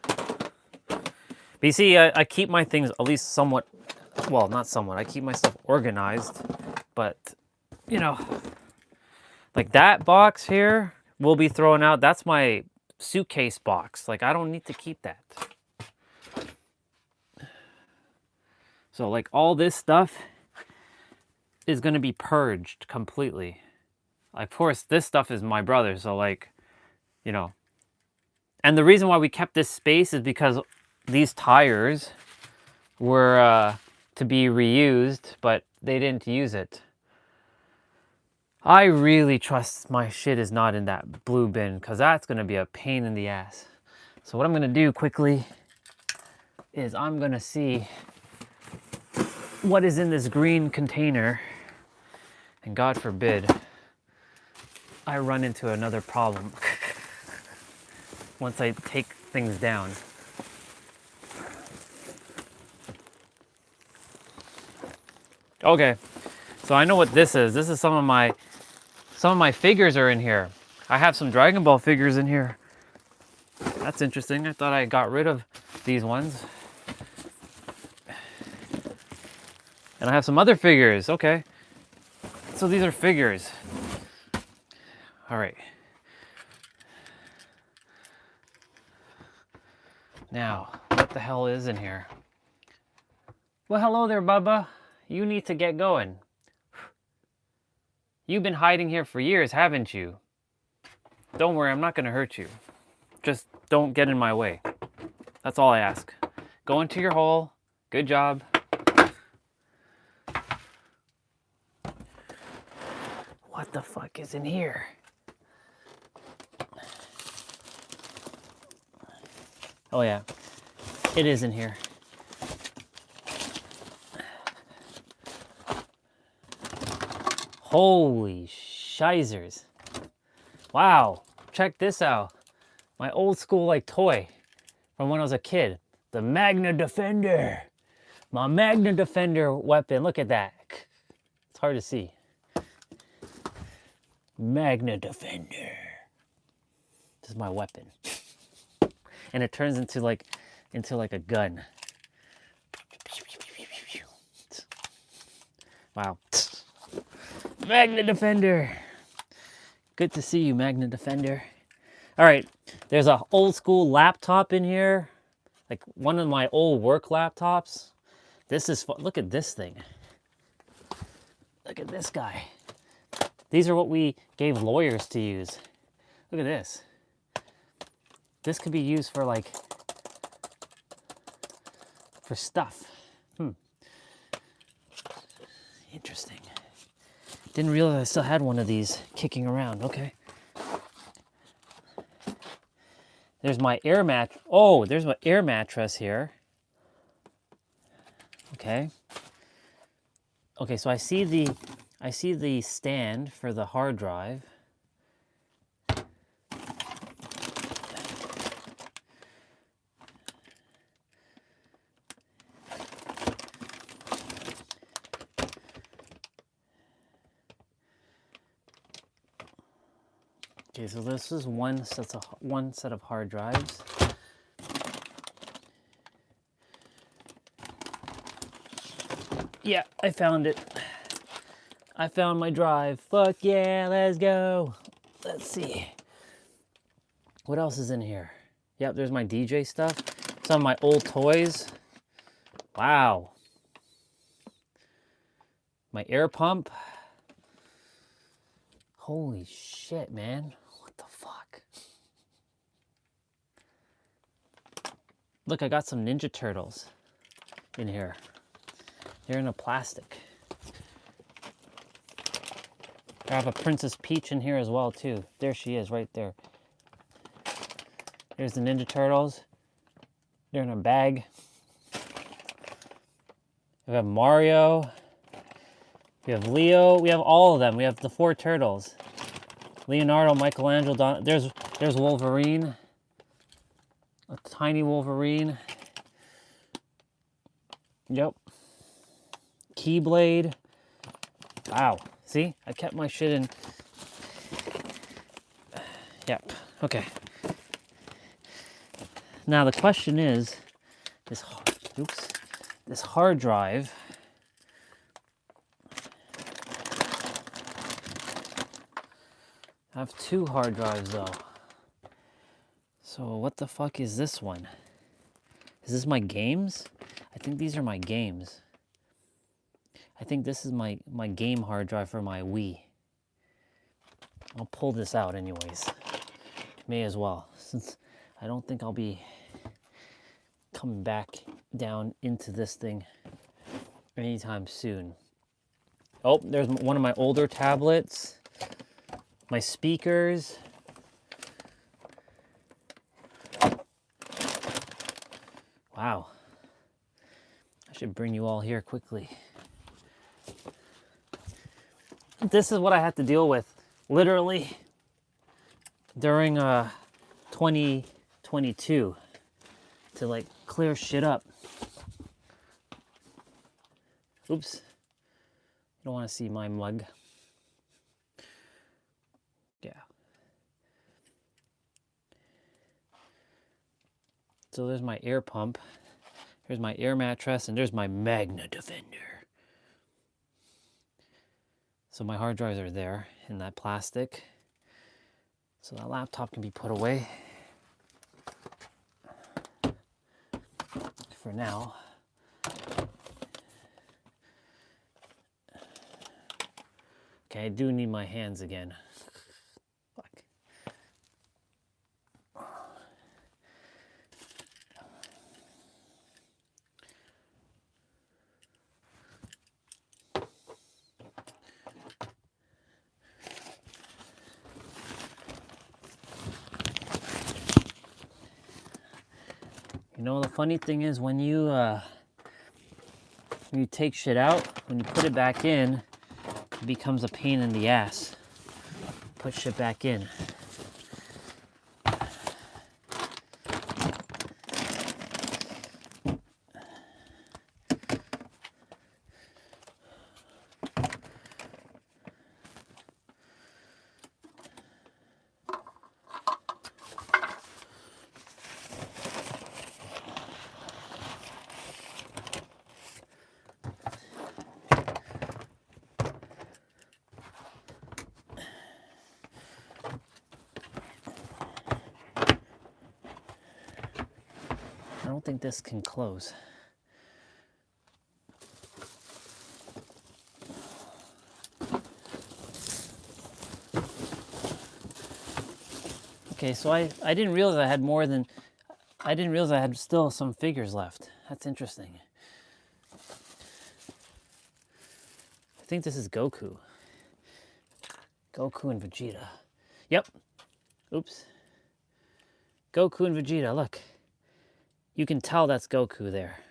But you see, I keep my things at least somewhat, well, not somewhat. I keep my stuff organized, but you know, Like that box here will be thrown out. That's my suitcase box. Like I don't need to keep that. So like all this stuff is going to be purged completely. Like, of course, this stuff is my brother's. So like, you know. And the reason why we kept this space is because these tires were to be reused, but they didn't use it. I really trust my shit is not in that blue bin because that's going to be a pain in the ass. So what I'm going to do quickly is I'm going to see what is in this green container. And God forbid I run into another problem once I take things down. Okay, so I know what this is. This is some of my figures are in here. I have some Dragon Ball figures in here. That's interesting. I thought I got rid of these ones. And I have some other figures. Okay. So these are figures. All right. Now, what the hell is in here? Well, hello there, Bubba. You need to get going. You've been hiding here for years, haven't you? Don't worry, I'm not going to hurt you. Just don't get in my way. That's all I ask. Go into your hole. Good job. What the fuck is in here? Oh yeah, it is in here. Holy shizers. Wow, check this out. My old school like toy from when I was a kid. The Magna Defender. My Magna Defender weapon. Look at that. It's hard to see. Magna Defender. This is my weapon. And it turns into like a gun. Wow. Magna Defender. Good to see you, Magna Defender. All right, there's an old school laptop in here. Like one of my old work laptops. This is, look at this thing. Look at this guy. These are what we gave lawyers to use. Look at this. This could be used for like, for stuff. Interesting. Didn't realize I still had one of these kicking around. Okay. There's my air mat. Oh, there's my air mattress here. Okay. Okay, so I see the stand for the hard drive. Okay, so this is one set of hard drives. Yeah, I found it. I found my drive. Fuck yeah, let's go. Let's see. What else is in here? Yep, there's my DJ stuff. Some of my old toys. Wow. My air pump. Holy shit, man. What the fuck? Look, I got some Ninja Turtles in here. They're in a plastic. I have a Princess Peach in here as well, too. There she is, right there. There's the Ninja Turtles. They're in a bag. We have Mario. We have Leo. We have all of them. We have the 4 turtles. Leonardo, Michelangelo, there's Wolverine. A tiny Wolverine. Yep. Keyblade. Wow. See? I kept my shit in. Yep. Okay. Now the question is, this hard drive. I have 2 hard drives though. So what the fuck is this one? Is this my games? I think these are my games. I think this is my game hard drive for my Wii. I'll pull this out anyways. May as well, since I don't think I'll be coming back down into this thing anytime soon. Oh, there's one of my older tablets. My speakers. Wow. I should bring you all here quickly. This is what I had to deal with literally during 2022 to like clear shit up. Oops. You don't want to see my mug. Yeah. So there's my air pump. Here's my air mattress, and there's my Magna Defender. So my hard drives are there in that plastic. So that laptop can be put away for now. Okay, I do need my hands again. Fuck. You know, the funny thing is when you take shit out, when you put it back in, it becomes a pain in the ass. Put shit back in. I don't think this can close. Okay, so I didn't realize I had more than, I didn't realize I had still some figures left. That's interesting. I think this is Goku. Goku and Vegeta. Yep. Oops. Goku and Vegeta, look. You can tell that's Goku there.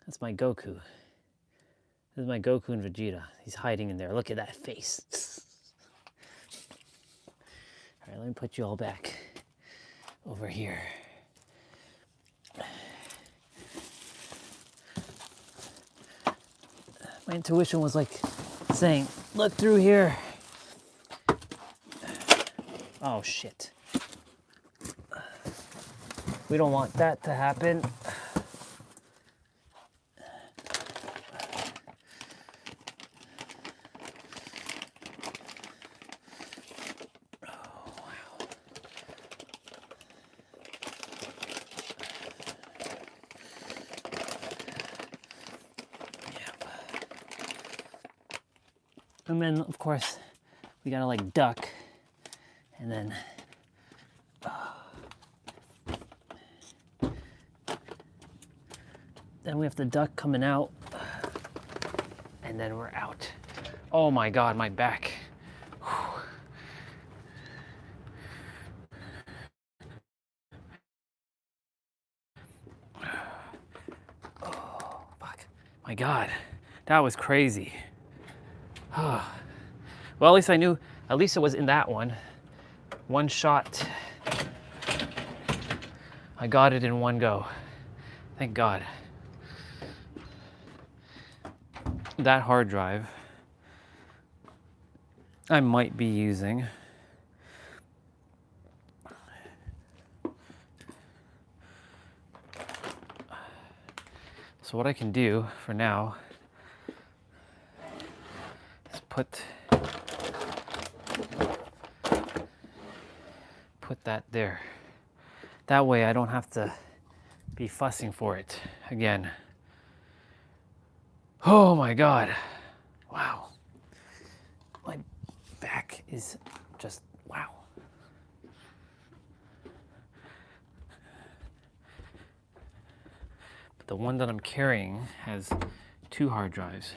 That's my Goku. This is my Goku and Vegeta. He's hiding in there. Look at that face. All right, let me put you all back over here. My intuition was like saying, look through here. Oh, shit. We don't want that to happen. And then, of course, we gotta like duck, and then we have the duck coming out, and then we're out. Oh my God, my back. Whew. Oh, fuck. My God, that was crazy. Well, at least I knew, at least it was in that one. One shot. I got it in one go. Thank God. That hard drive I might be using. So what I can do for now is put put that there. That way I don't have to be fussing for it again. Oh my God. Wow. My back is just, wow. But the one that I'm carrying has 2 hard drives.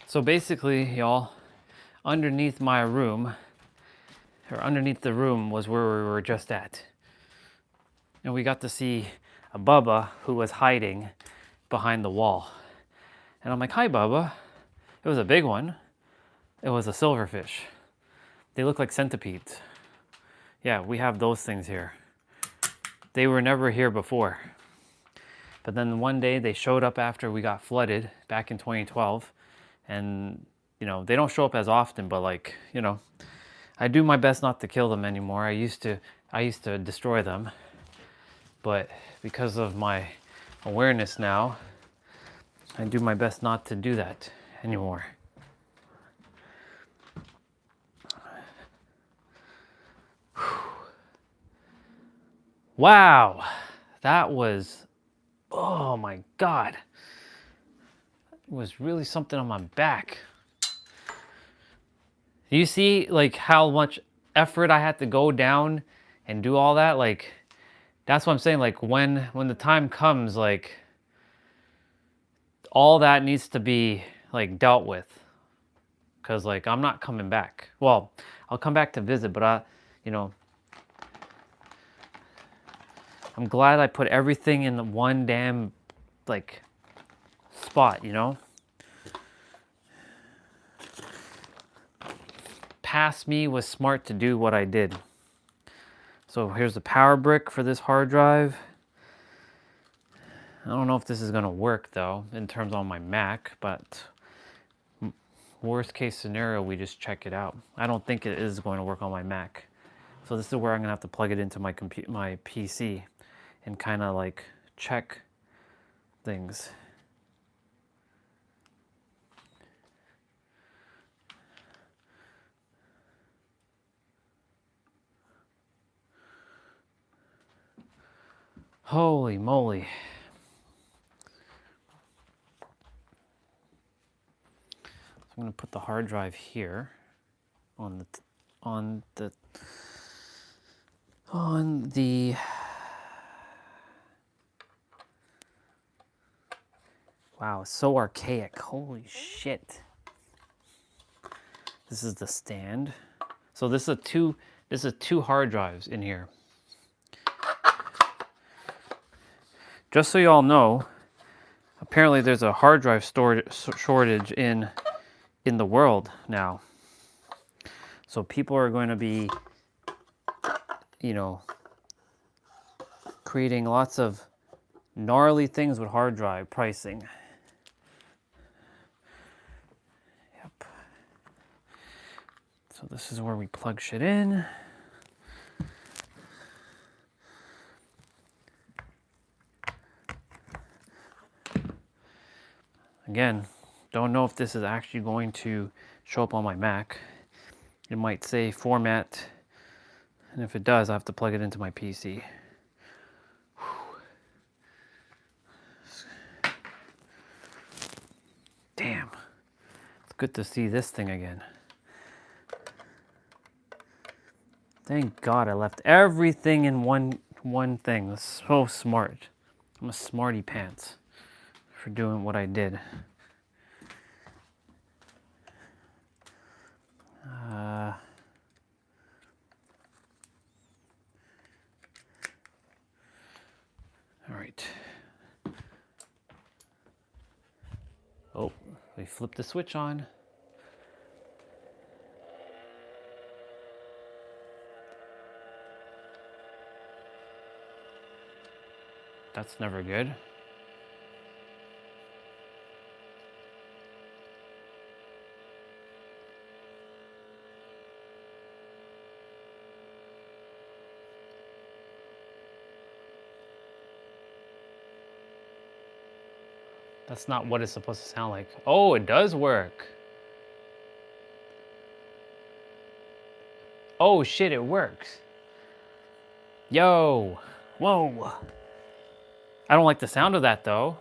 So basically, y'all, underneath my room, or underneath the room was where we were just at. And we got to see a Bubba who was hiding behind the wall. And I'm like, hi, Bubba. It was a big one. It was a silverfish. They look like centipedes. Yeah, we have those things here. They were never here before. But then one day they showed up after we got flooded back in 2012. And, you know, they don't show up as often, but like, you know, I do my best not to kill them anymore. I used to destroy them. But because of my awareness now, I do my best not to do that anymore. Wow, that was, oh my God. It was really something on my back. You see like how much effort I had to go down and do all that? Like, that's what I'm saying. Like when the time comes, like all that needs to be like dealt with. Cause like I'm not coming back. Well, I'll come back to visit, but you know, I'm glad I put everything in the one damn like spot, you know? Past me was smart to do what I did. So here's the power brick for this hard drive. I don't know if this is gonna work though, in terms on my Mac, but worst case scenario, we just check it out. I don't think it is going to work on my Mac. So this is where I'm gonna have to plug it into my my PC and kind of like check things. Holy moly. I'm going to put the hard drive here on the wow, it's so archaic. Holy shit. This is the stand. So this is two hard drives in here. Just so y'all know, apparently there's a hard drive shortage in the world now. So people are going to be, you know, creating lots of gnarly things with hard drive pricing. Yep. So this is where we plug shit in. Again, don't know if this is actually going to show up on my Mac. It might say format, and if it does, I have to plug it into my PC. Damn, it's good to see this thing again. Thank God I left everything in one thing. That's so smart. I'm a smarty pants for doing what I did. All right. Oh, we flipped the switch on. That's never good. That's not what it's supposed to sound like. Oh, it does work. Oh shit, it works. Yo. Whoa. I don't like the sound of that though.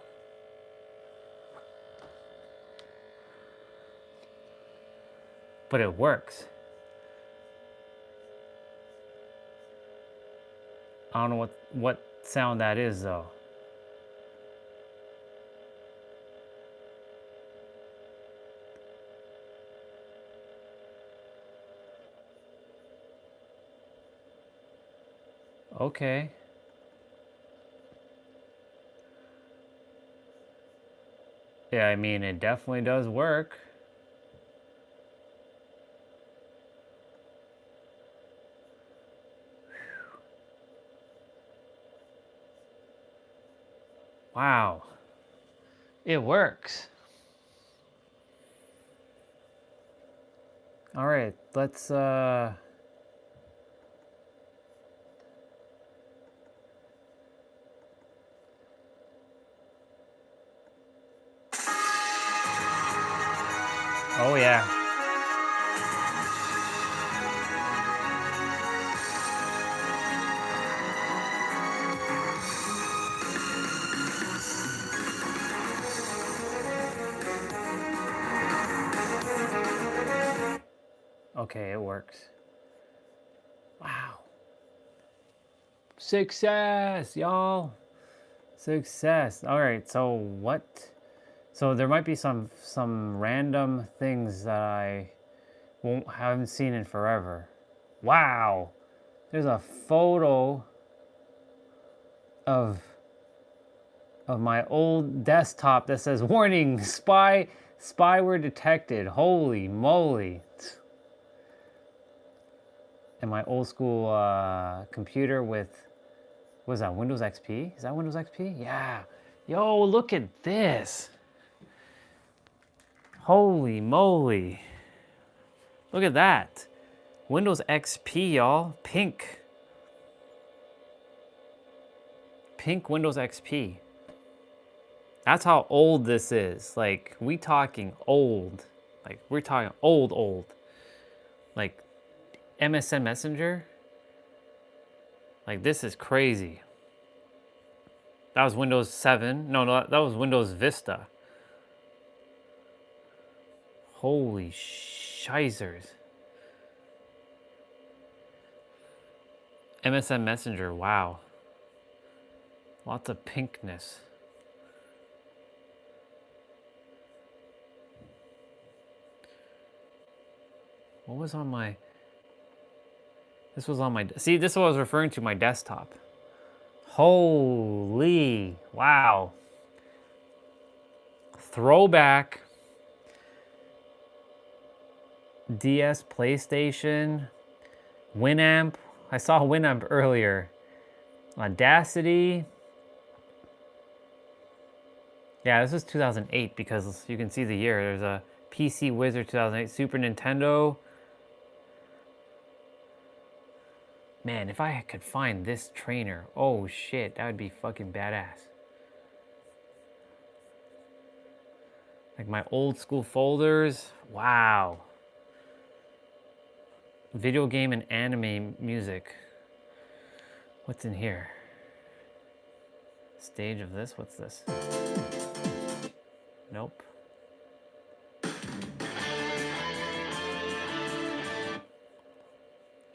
But it works. I don't know what sound that is though. Okay. Yeah, I mean, it definitely does work. Wow. It works. All right, let's Oh yeah. Okay, it works. Wow. Success, y'all. Success. All right, so what? So there might be some random things that I haven't seen in forever. Wow. There's a photo of my old desktop that says warning, spyware detected. Holy moly. And my old school computer with, what is that, Windows XP? Is that Windows XP? Yeah. Yo, look at this. Holy moly. Look at that. Windows XP, y'all. Pink. Pink Windows XP. That's how old this is. Like, we talking old. Like, we're talking old. Like, MSN Messenger. Like, this is crazy. That was Windows 7. No, that was Windows Vista. Holy shizers. MSN Messenger, wow. Lots of pinkness. What was on my... This was on my... See, this is what I was referring to, my desktop. Holy... Wow. Throwback. DS, PlayStation. Winamp. I saw Winamp earlier. Audacity. Yeah, this was 2008 because you can see the year. There's a PC Wizard 2008, Super Nintendo. Man, if I could find this trainer, oh shit, that would be fucking badass. Like my old school folders, wow. Video game and anime music. What's in here? Stage of this, what's this? Nope.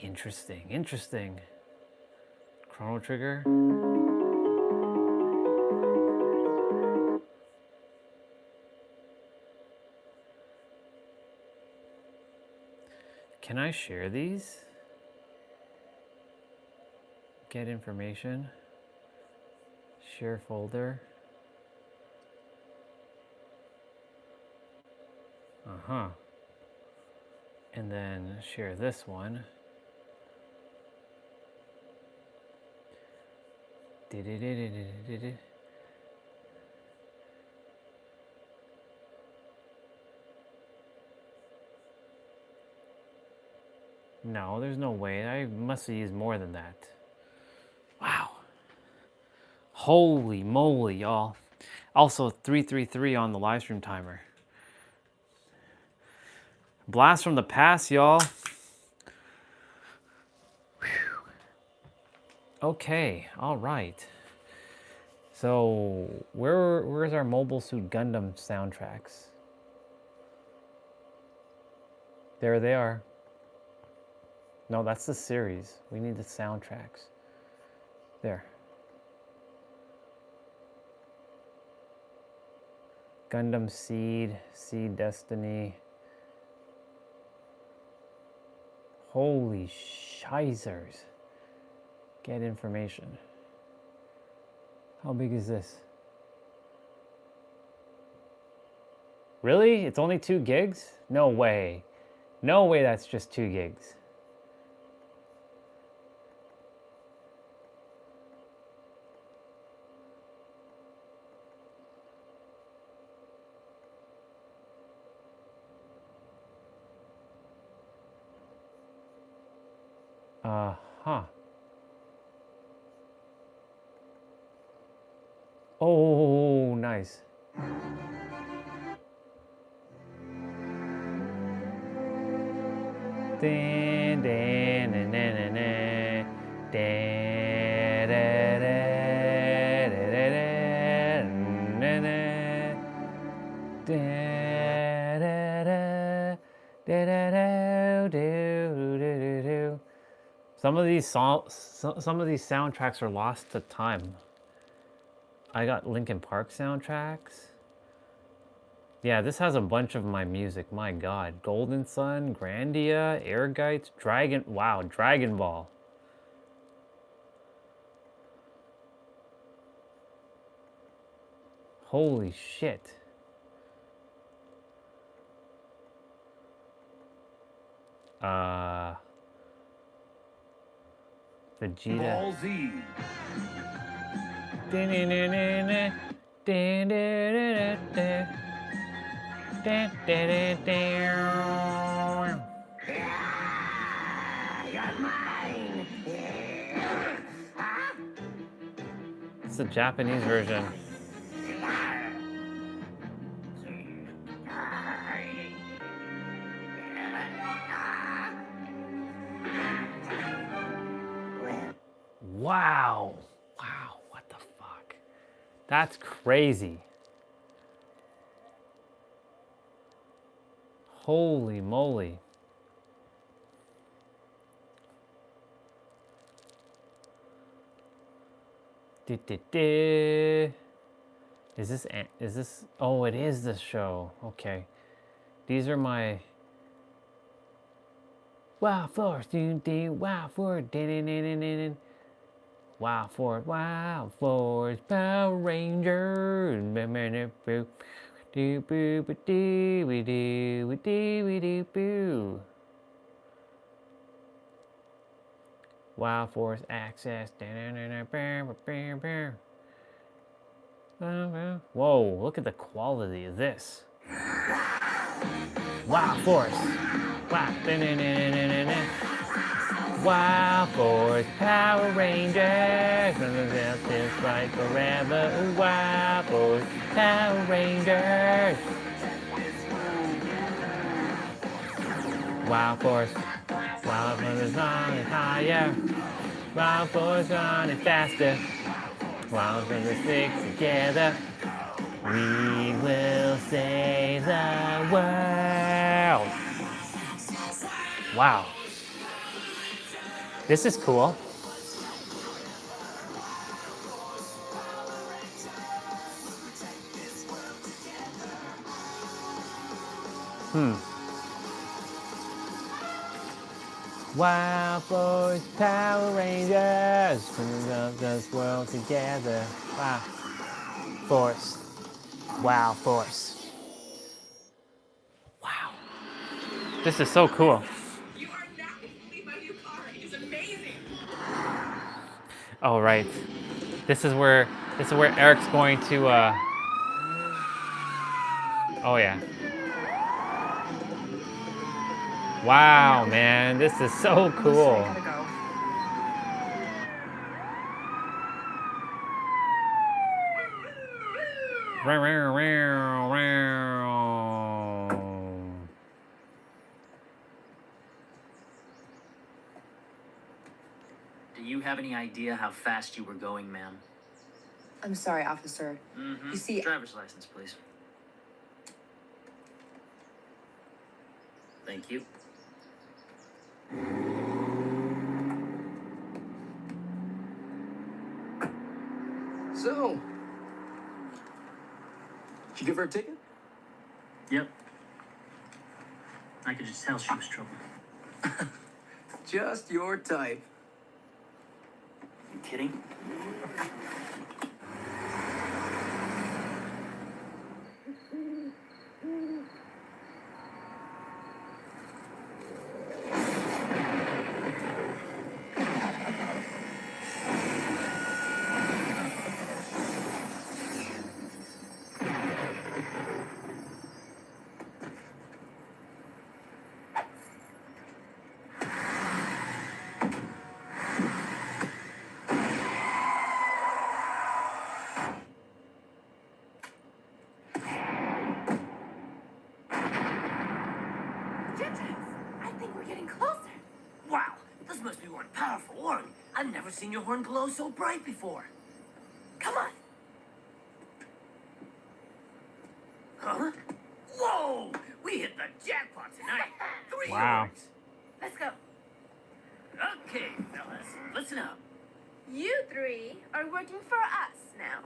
Interesting. Chrono Trigger. Can I share these? Get information. Share folder. And then share this one. No, there's no way. I must have used more than that. Wow. Holy moly, y'all. Also, 333 on the live stream timer. Blast from the past, y'all. Okay, all right. So, where's our Mobile Suit Gundam soundtracks? There they are. No, that's the series. We need the soundtracks. There. Gundam Seed, Seed Destiny. Holy shizers. Get information. How big is this? Really? It's only 2 gigs? No way. No way that's just 2 gigs. Huh. Oh, nice. Dun, dun, dun, dun, dun, dun. Dun, dun, dun, dun, dun, dun, dun. Dun, dun, dun, dun, dun, dun, dun, dun. Some of these soundtracks are lost to time. I got Linkin Park soundtracks. Yeah, this has a bunch of my music. My God, Golden Sun, Grandia, Airgites, Dragon Ball. Holy shit. Vegeta. Ball Z. It's the Japanese version. Wow. Wow, what the fuck? That's crazy. Holy moly. Is this, oh, it is this show. Okay. These are my wow force, wow force, wow force, wow force, Power Rangers. Wow force access. Whoa, look at the quality of this. Wow force. Wow. Wow force, Power Rangers. This fight forever. Wow force, Power Rangers. Wow force. Wow force is running higher. Wow force running faster. Wow force is stick together. We will save the world. Wow. This is cool. Wow force, Power Rangers, bringing up this world together. Wow force, wow force. Wow, this is so cool. You are not going to believe my new car. It is amazing. Oh right, this is where Eric's going to. Oh yeah. Wow, man, this is so cool. Do you have any idea how fast you were going, ma'am? I'm sorry, officer. Mm-hmm. You see, Driver's license, please. Thank you. So, did you give her a ticket? Yep. I could just tell she was trouble. Just your type. You kidding? I think we're getting closer. Wow, this must be one powerful horn. I've never seen your horn glow so bright before. Come on. Huh? Whoa! We hit the jackpot tonight. 3 Wow. horns. Let's go. Okay, fellas, listen up. You three are working for us now.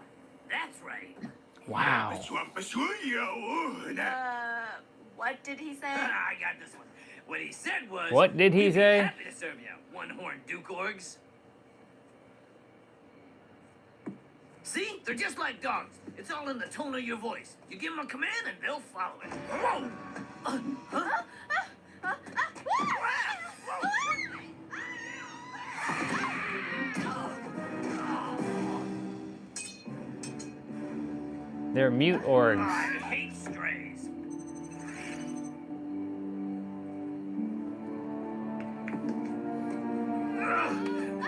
That's right. Wow. What did he say? I got this one. What he said was, What did he we'd be say? happy to serve you, one-horn Duke Orgs. See? They're just like dogs. It's all in the tone of your voice. You give them a command and they'll follow it. Whoa! Huh? They're mute orgs. I hate strays.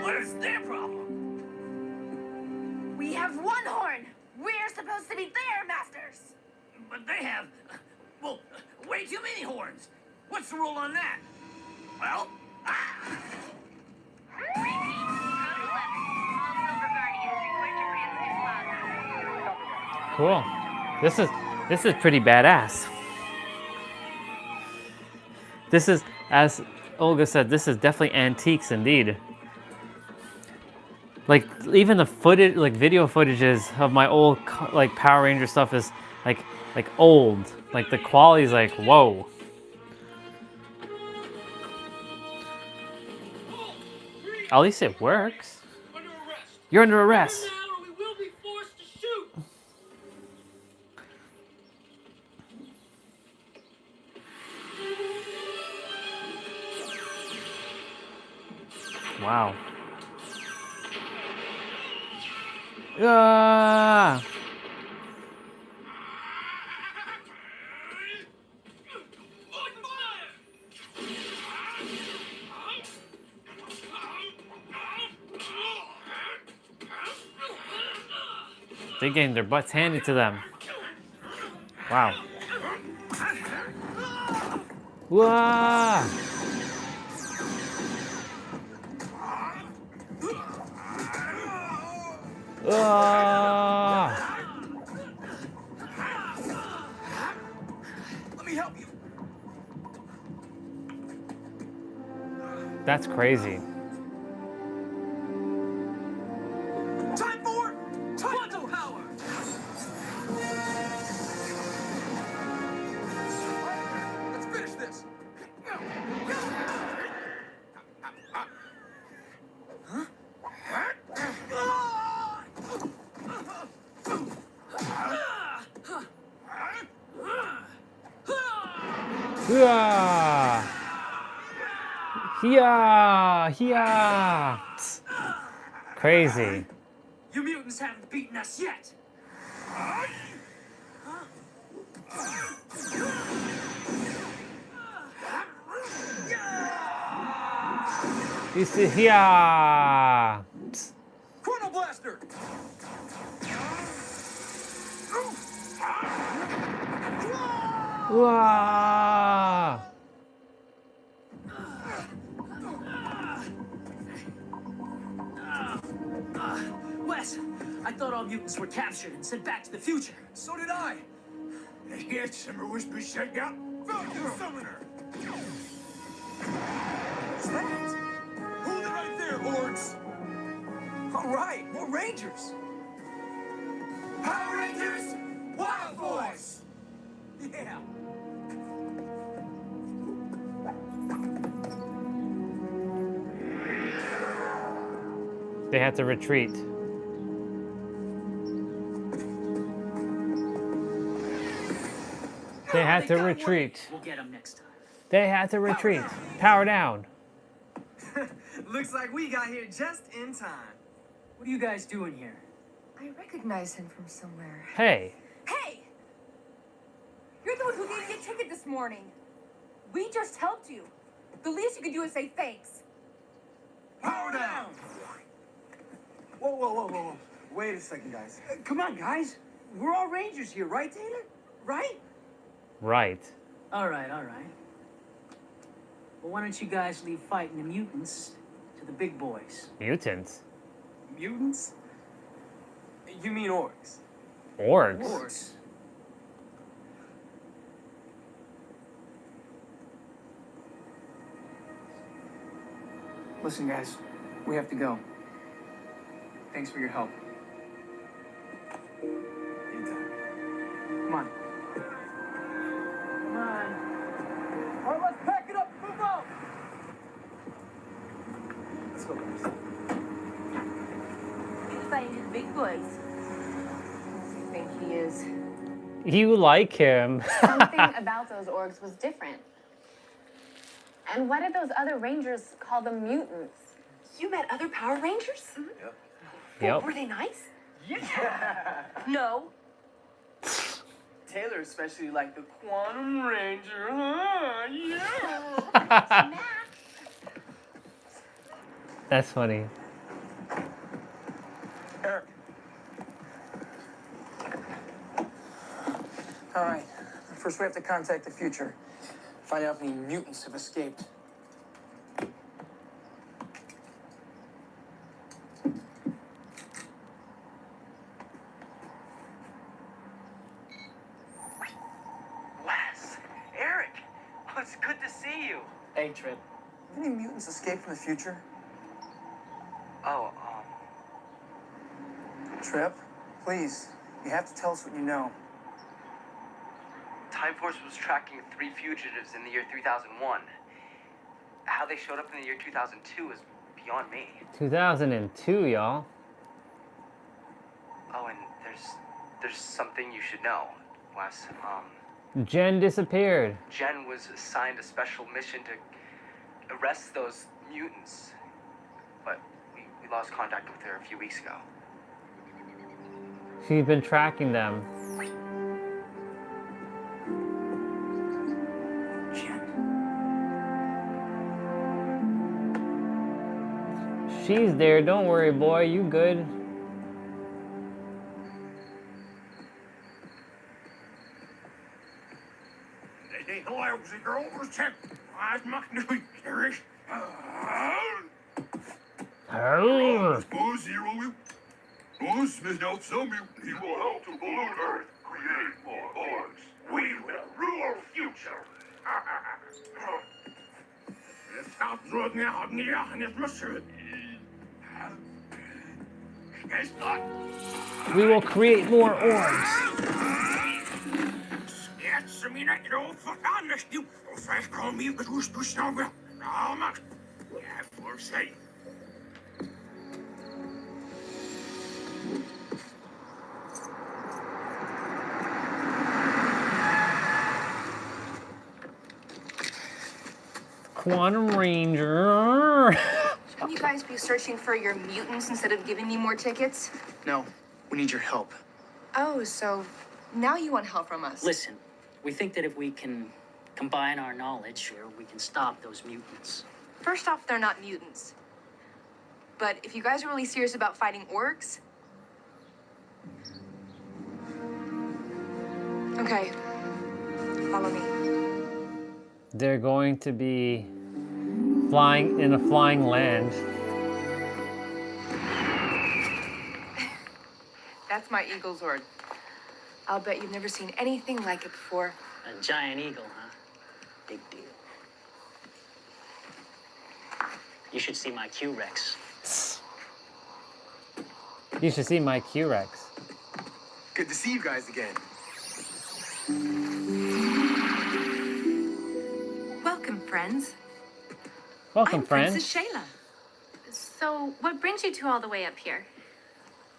What is their problem? We have one horn. We're supposed to be their masters. But they have, well, way too many horns. What's the rule on that? Well, Cool. This is pretty badass. This is, as Olga said, this is definitely antiques indeed. Like even the footage, like video footages of my old like Power Ranger stuff is like old. Like the quality's like whoa. At least it works. You're under arrest. Wow. Ah! They're getting their butts handed to them. Wow. Whoa! Let me help you. That's crazy. Time for Quantum Power. Let's finish this. Yeah. Yeah. Yeah. Crazy. you mutants haven't beaten us yet. He's here. Chrono Blaster. Wah! Wes, I thought all mutants were captured and sent back to the future. So did I. Jetzt sind wir wish we said got value summoner. What's that? Hold it right there, orcs. All right, more Rangers. Power Rangers, Wild Boys. Yeah. They had to retreat. They had to retreat. We'll get them next time. They had to retreat. Power down. Looks like we got here just in time. What are you guys doing here? I recognize him from somewhere. Hey. Hey! You're the one who gave me a ticket this morning. We just helped you. The least you can do is say thanks. Power down! Whoa. Wait a second, guys. Come on, guys. We're all Rangers here, right, Taylor? Right? Right. All right. Well, why don't you guys leave fighting the mutants to the big boys? Mutants. Mutants? You mean orcs? Orcs. Listen, guys. We have to go. Thanks for your help. Anytime. Come on. All right, let's pack it up and move out. Let's go, guys. He's fighting his big boys. I think he is. You like him. Something about those orgs was different. And why did those other rangers call them mutants? You met other Power Rangers? Yep. Yep. Were they nice? Yeah. No. Taylor especially liked the Quantum Ranger, huh? Yeah. That's funny. Eric. All right. First, we have to contact the future. Find out if any mutants have escaped. Wes, Eric, well, it's good to see you. Hey, Trip. Have any mutants escaped from the future? Oh, Trip, please. You have to tell us what you know. Time Force was tracking 3 fugitives in the year 2001. How they showed up in the year 2002 is beyond me. 2002, y'all. Oh, and there's something you should know, Wes. Jen disappeared. Jen was assigned a special mission to arrest those mutants, but we lost contact with her a few weeks ago. She's been tracking them. She's there. Don't worry, boy. You good. Us is now some mutant. He will help to pollute Earth, create more orcs. We will rule future. We will create more orgs. Quantum Ranger. Shouldn't you guys be searching for your mutants instead of giving me more tickets? No, we need your help. Oh, so now you want help from us? Listen, we think that if we can combine our knowledge, or we can stop those mutants. First off, they're not mutants. But if you guys are really serious about fighting orcs... Okay. Follow me. They're going to be flying in a flying land. That's my eagle Zord. I'll bet you've never seen anything like it before. A giant eagle, huh? Big deal. You should see my Q-Rex. You should see my Q-Rex. Good to see you guys again. Welcome, friends. Welcome, I'm friends. Princess Shayla. So, what brings you two all the way up here?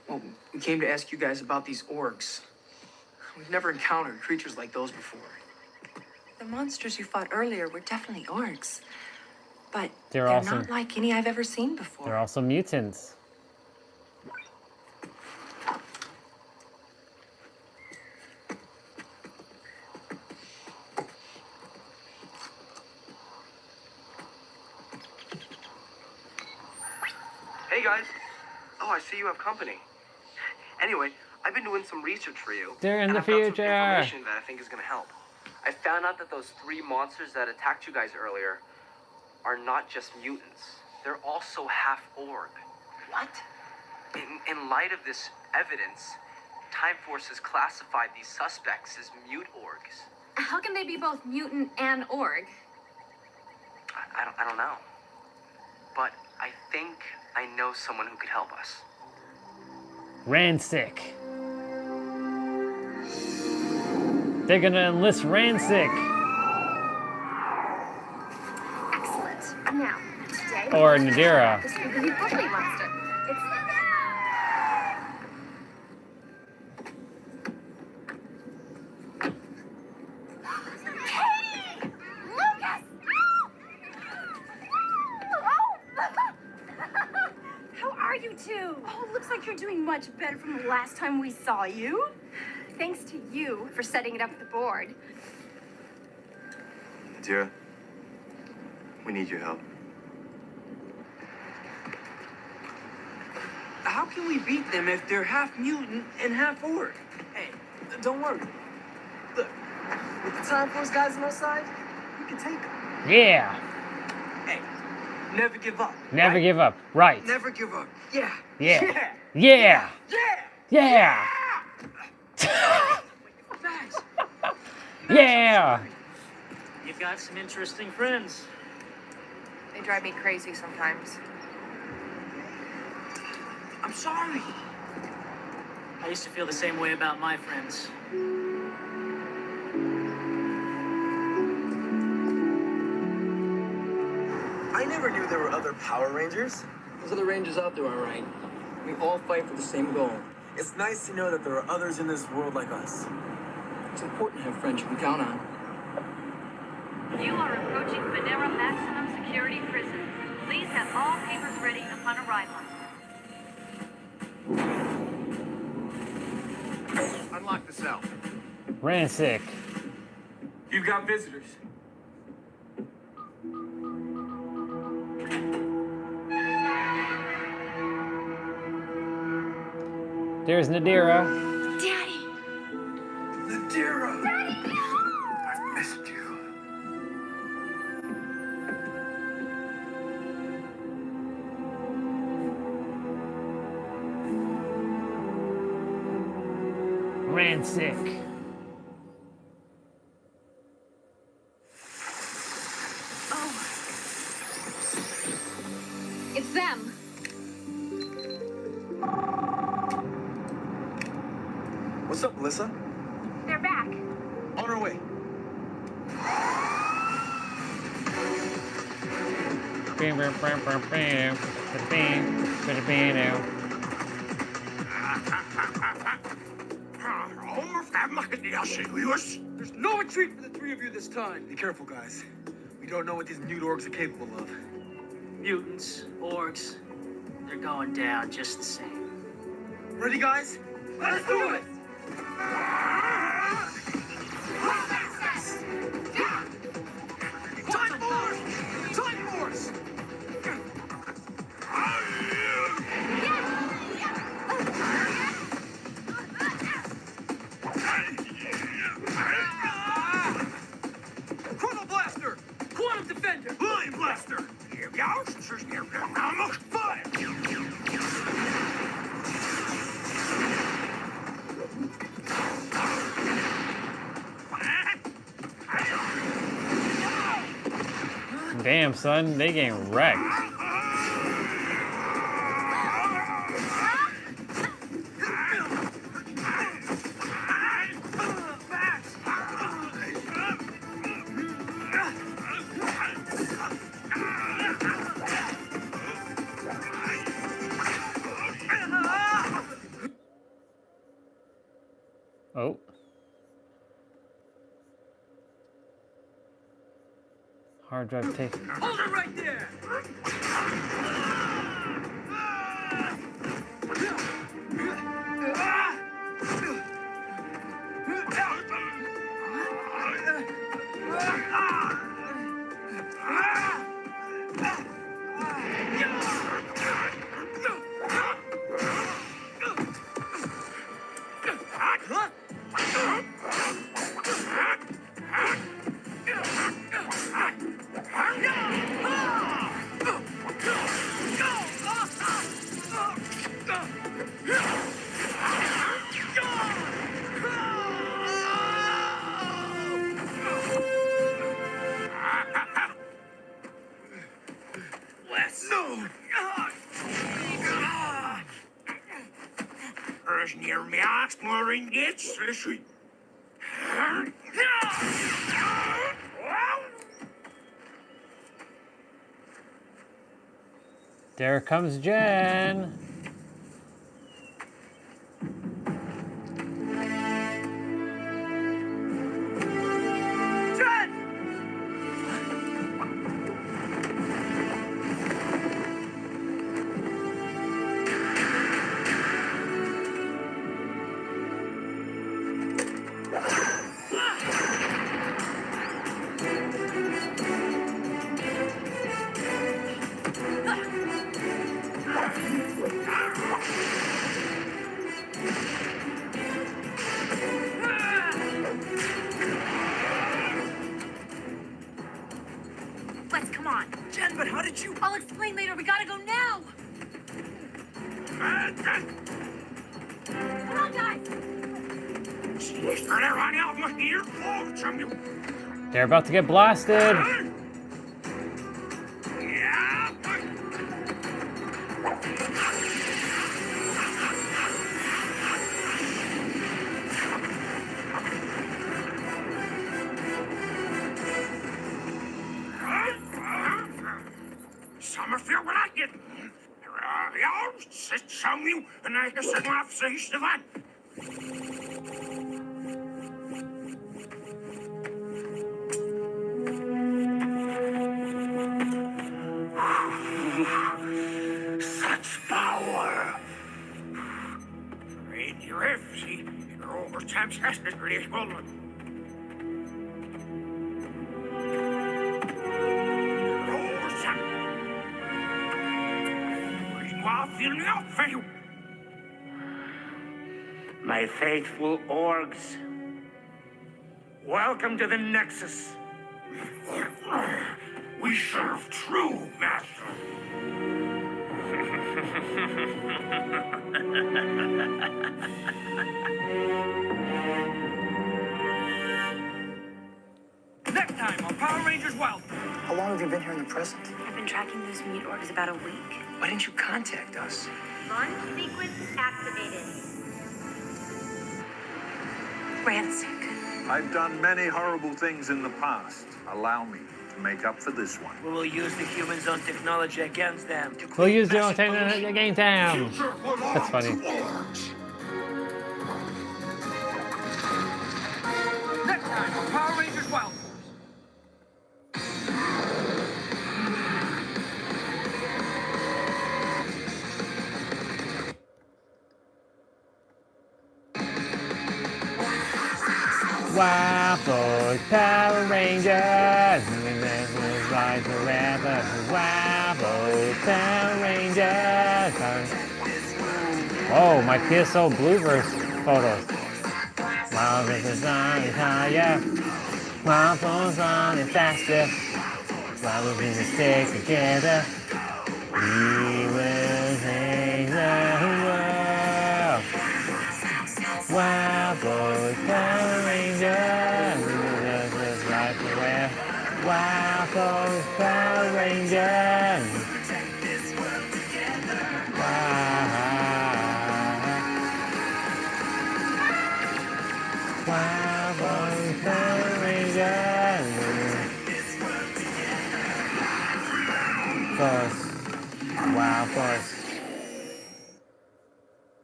Well, we came to ask you guys about these orgs. We've never encountered creatures like those before. The monsters you fought earlier were definitely orcs. But They're they're awesome. not like any I've ever seen before. They're also mutants. Hey guys. Oh, I see you have company. Anyway, I've been doing some research for you. They're in and the I've got some future. information that I think is gonna help. I found out that those 3 monsters that attacked you guys earlier are not just mutants. They're also half org. What? In light of this evidence, Time Force has classified these suspects as mute orgs. How can they be both mutant and org? I don't know. But I think I know someone who could help us. Rancic. They're gonna enlist Rancic. Excellent. Now, today... Or Nadira. This will be bubbly monster. It's... Katie! Lucas! How are you two? Oh, looks like you're doing much better from the last time we saw you. Thanks to you for setting it up at the board. Dear, we need your help. How can we beat them if they're half mutant and half orc? Hey, don't worry. Look, with the Time Force guys on our side, we can take them. Yeah. Hey, never give up. Never right? give up. Right. Never give up. Yeah. Yeah. Yeah. Yeah. Yeah. Yeah. Yeah. You've got some interesting friends. They drive me crazy sometimes. I'm sorry. I used to feel the same way about my friends. I never knew there were other Power Rangers. Those are the Rangers out there, all right. We all fight for the same goal. It's nice to know that there are others in this world like us. It's important to have friends you can count on. You are approaching Venera Maximum Security Prison. Please have all papers ready upon arrival. Unlock the cell. Rancic. You've got visitors. There's Nadira. Daddy! Nadira! Daddy! I've missed you. Rancic. Oh. It's them. What's up, Melissa? They're back. On our way. There's no retreat for the 3 of you this time. Be careful, guys. We don't know what these mute orgs are capable of. Mutants, orcs, they're going down just the same. Ready, guys? Let's do it! Time Force! Time Force! Almost fire! Damn, son, they getting wrecked. Oh. Hard drive take. Hold it right there! No! Near me, exploring its issue. There comes Jen. Let's come on. Jen, but how did you... I'll explain later. We gotta go now. Come on, guys. They're about to get blasted. Summerfield, what I get? Y'all sit some you, and I guess I'm off so used to that. Such power. In your effigy, you're over time's hasn't really well. My faithful orgs, welcome to the Nexus. We serve true master. Next time on Power Rangers Wild. How long have you been here in the present? I've been tracking those mute orgs about a week. Why didn't you contact us? Launch sequence activated. Rancid. I've done many horrible things in the past. Allow me to make up for this one. We will use the humans' own technology against them. We'll use their own technology against them. That's funny. Next time on Power Rangers Wild. Waffles, Power Rangers, ride forever. Waffles, Power Rangers. Oh, my PSO Blueverse photos. Waffles is on higher. Waffles on and faster. Waffles need to stay together. Wow, of course.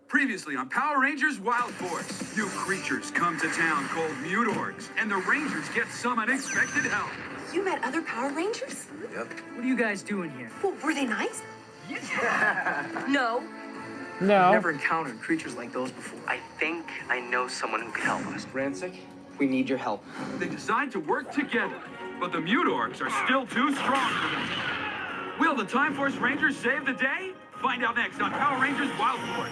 Previously on Power Rangers Wild Force, new creatures come to town called mute orgs, and the Rangers get some unexpected help. You met other Power Rangers? Yep. What are you guys doing here? Well, were they nice? Yeah. No. No. We've never encountered creatures like those before. I think I know someone who can help us. Rancic, we need your help. They decide to work together, but the mute orgs are still too strong for them. Will the Time Force Rangers save the day? Find out next on Power Rangers Wild Force.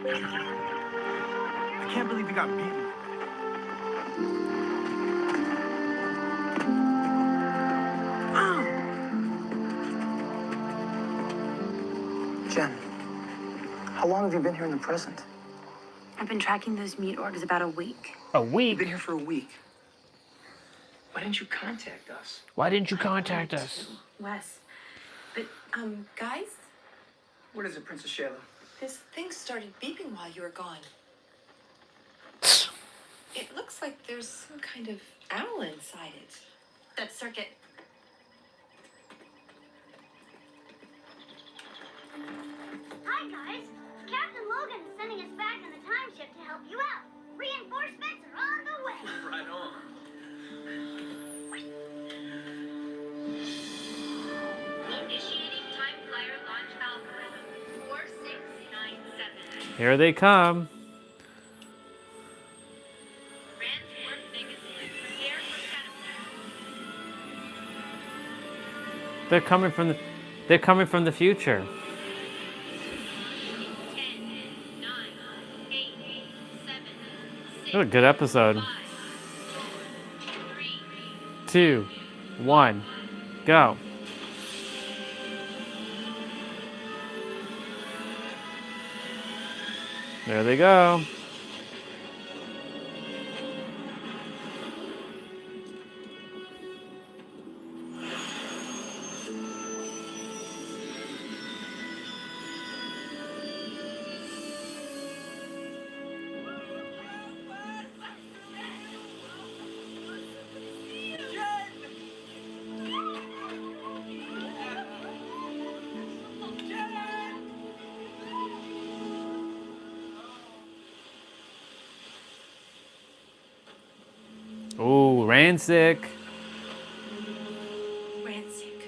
I can't believe you got beaten. Jen, how long have you been here in the present? I've been tracking those meat orgs about a week. A week? You've been here for a week. Why didn't you contact us? Why didn't you contact us? Wes. But, guys, What is it, Princess Shayla? this thing started beeping while you were gone. It looks like there's some kind of owl inside it. That circuit. Hi, guys. Captain Logan is sending us back on the time ship to help you out. Reinforcements are on the way. Right on. Initiating time flyer launch algorithm 4697. Here they come. Transport negative. Prepare for catapult. They're coming from the future. 10, 9, 8, 7, 6, What a good episode. 5, 4, 3, 2, 1, go. There they go. Ooh, Rancic. Rancic.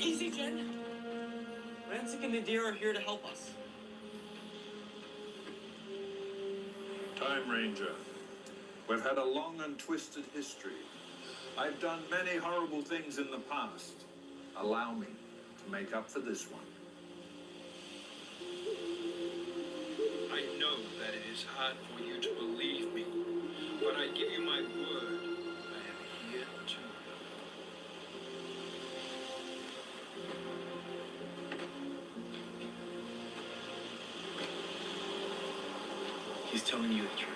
Easy, Jen. Rancic and Nadir are here to help us. Time Ranger, we've had a long and twisted history. I've done many horrible things in the past. Allow me to make up for this one. I know that it is hard for you to believe me, but I give you my word. I am here too. He's telling you the truth.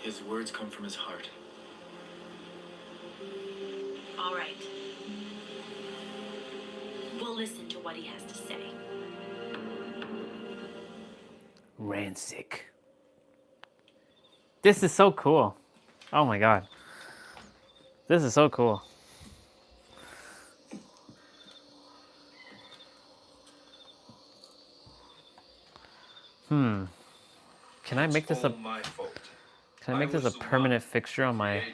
His words come from his heart. All right. We'll listen to what he has to say. Rancic. This is so cool. Oh my god. This is so cool. Can I make this a Can I make this a permanent fixture on my In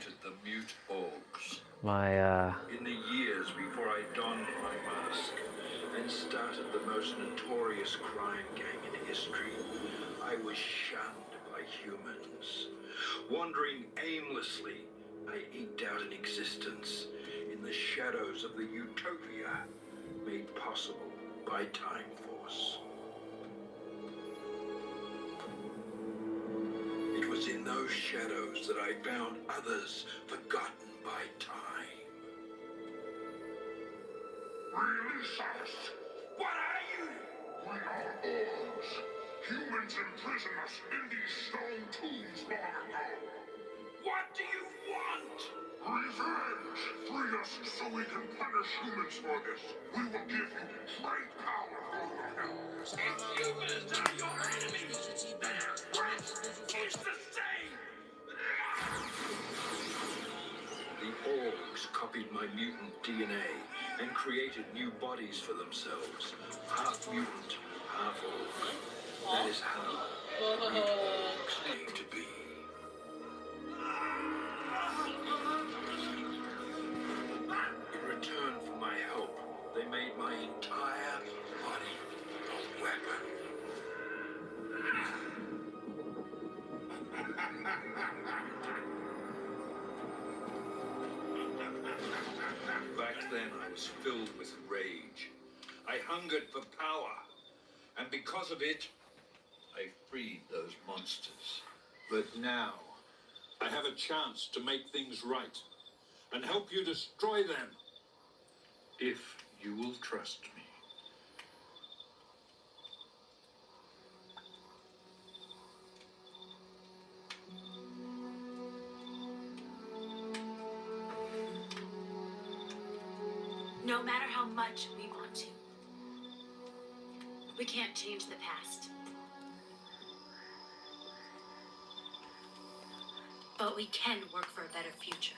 the years before I donned my mask and started the most notorious crime gang in history, I was shunned by humans. Wandering aimlessly, I eked out an existence in the shadows of the utopia made possible by Time Force. It was in those shadows that I found others forgotten by time. Release us! What are you? We are orcs. Humans imprison us in these stone tombs long ago. What do you want? Revenge! Free us so we can punish humans for this. We will give you great power over hell. If humans are your enemies, then our breath is the same! The orcs copied my mutant DNA and created new bodies for themselves. Half mutant, half orc. That is how we orcs came to be. In return for my help, they made my entire body a weapon. Back then, I was filled with rage. I hungered for power. And because of it, I freed those monsters. But now, I have a chance to make things right and help you destroy them. If you will trust me. No matter how much we want to, we can't change the past. But we can work for a better future.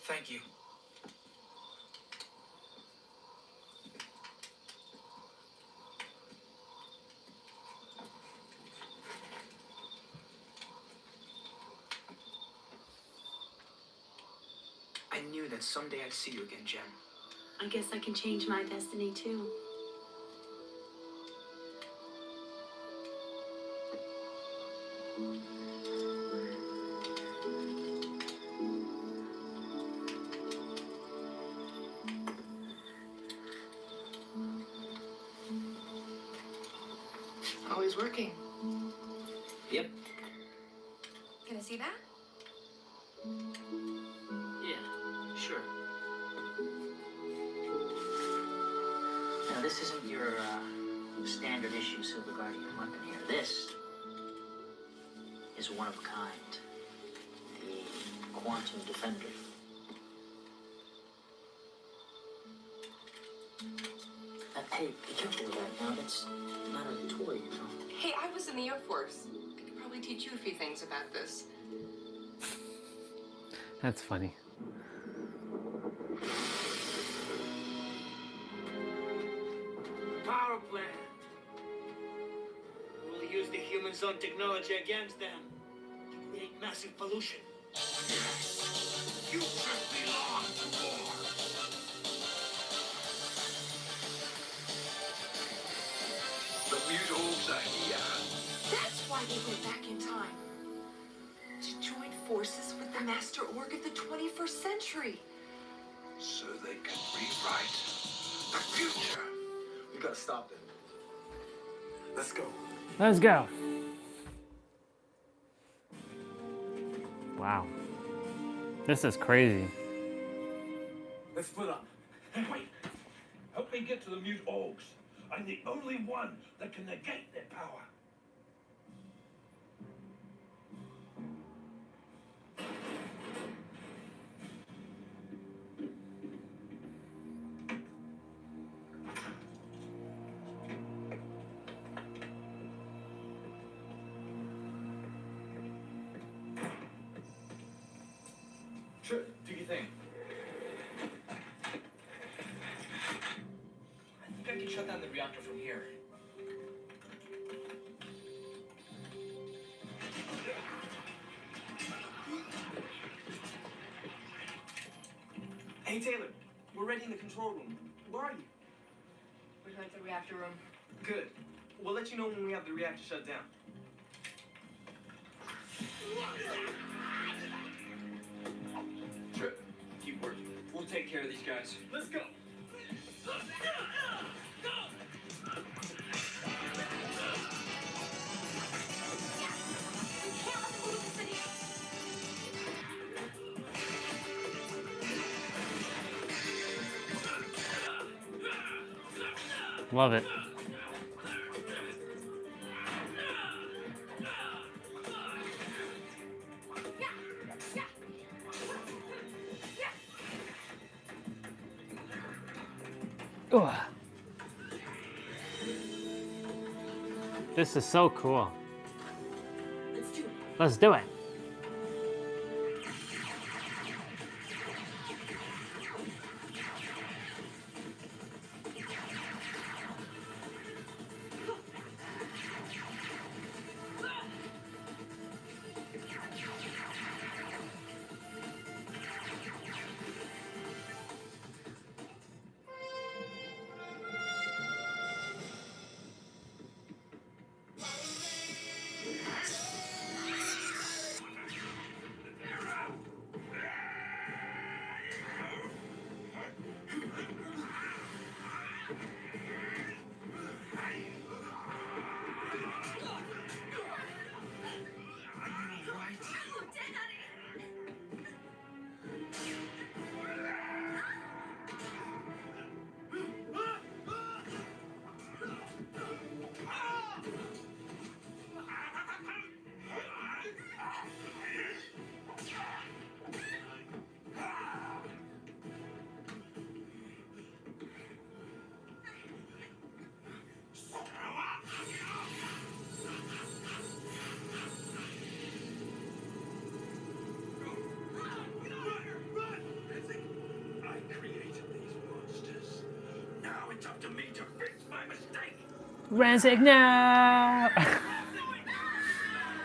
Thank you. I knew that someday I'd see you again, Jen. I guess I can change my destiny too. Always working. Yep. Can I see that? Yeah, sure. Now, this isn't your standard issue Silver Guardian weapon here. This is one of a kind. The Quantum Defender. Hey, be careful with that now. That's not a toy, you know. Hey, I was in the Air Force. I could probably teach you a few things about this. That's funny. Power plant. We'll use the humans' own technology against them to create massive pollution. You just belong to war. The mute orcs are here. That's why they went back in time. To join forces with the Master Orc of the 21st century. So they can rewrite the future. We gotta stop them. Let's go. Let's go. Wow. This is crazy. Let's split up. Hey, wait! Help me get to the mute orcs. I'm the only one that can negate their power. Sure, do your thing. I think I can shut down the reactor from here. Hey Taylor, we're ready in the control room. Where are you? We're at the reactor room. Good. We'll let you know when we have the reactor shut down. Sure. Keep working. We'll take care of these guys. Let's go. Love it. Ugh. This is so cool. Let's do it. Let's do it. Rancic, no!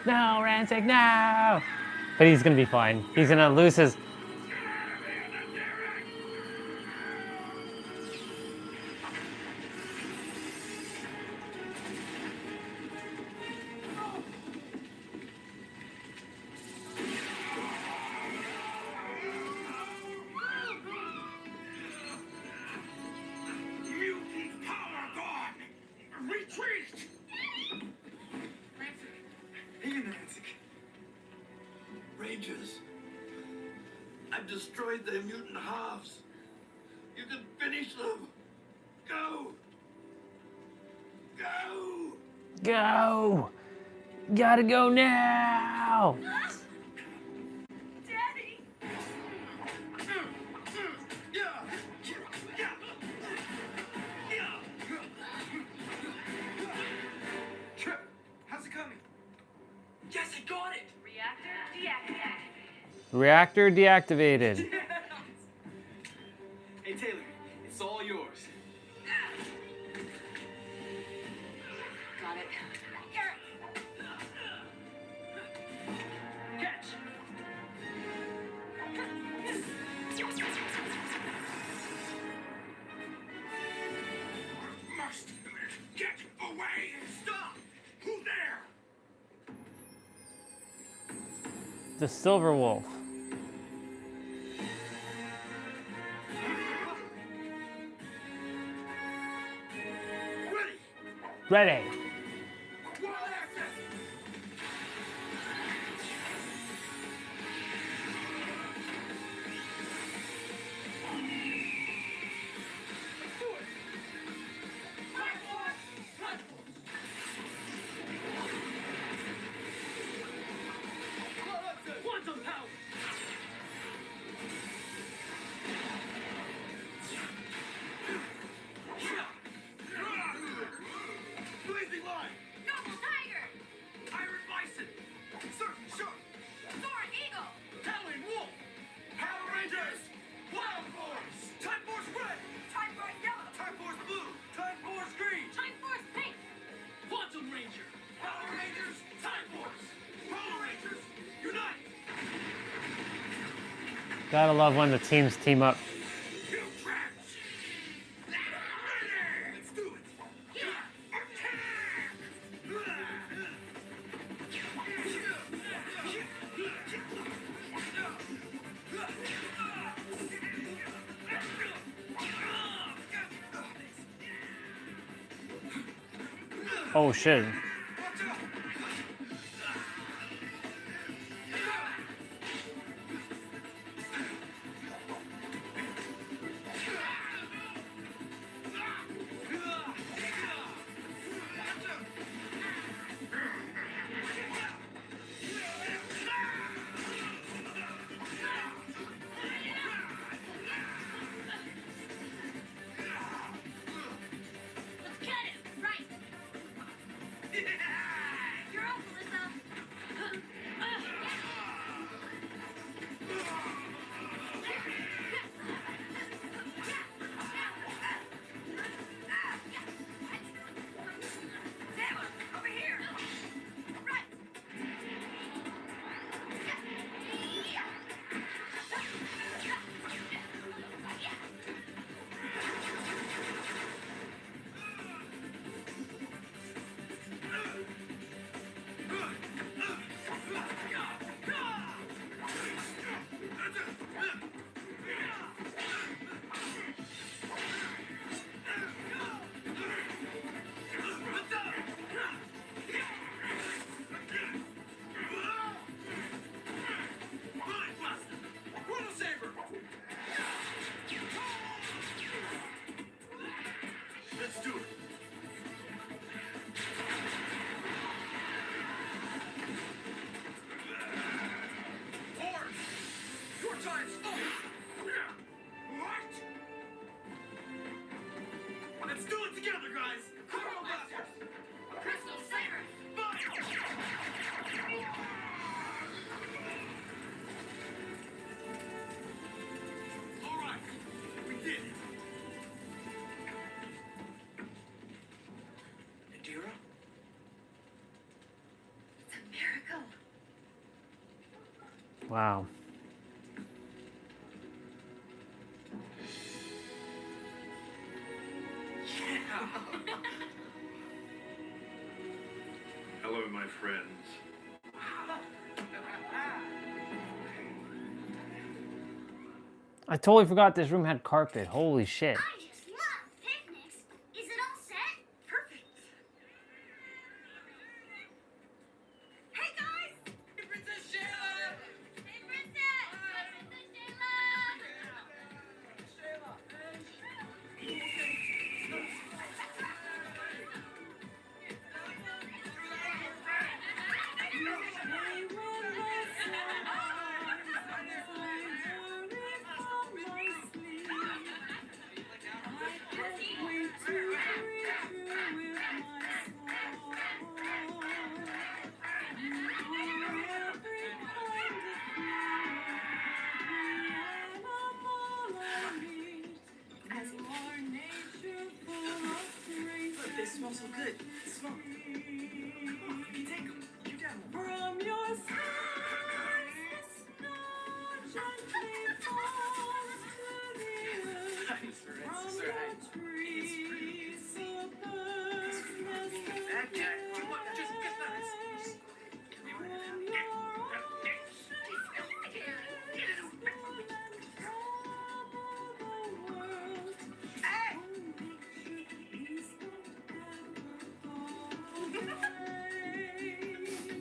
No, Rancic, no! But he's gonna be fine. He's gonna lose his... Mutant power gone! Retreat! Hey, Nancy. Rangers, I've destroyed their mutant halves. You can finish them. Go! Go! Go! Gotta go now! Daddy! Trip, how's it coming? Yes, I got it! Reactor deactivated. Reactor deactivated. Hey, Taylor, it's all yours. Got it. Catch! Must get away! Stop! Who there? The Silver Wolf. Ready. Quantum power! Blazing line! Noble Tiger! Iron Bison! Surfing Shark! Soaring Eagle! Howling Wolf! Power Rangers! Wild Force! Time Force Red! Time Force Yellow! Time Force Blue! Time Force Green! Time Force Pink! Quantum Ranger! Power Rangers! Time Force! Power Rangers! Unite! Gotta love when the teams team up. Let's do it! Oh shit. Wow. Hello, my friends. I totally forgot this room had carpet. Holy shit. I just love picnics. Is it all set? Perfect. Hey guys! Hey Princess Shayla! Hey Princess! Hi Princess Look, they smell so good. Smell. Come on, you can take them. You got them. From your skies, snow gently falls to the earth. From your trees, so birds nest That guy. Come on, just get that. from your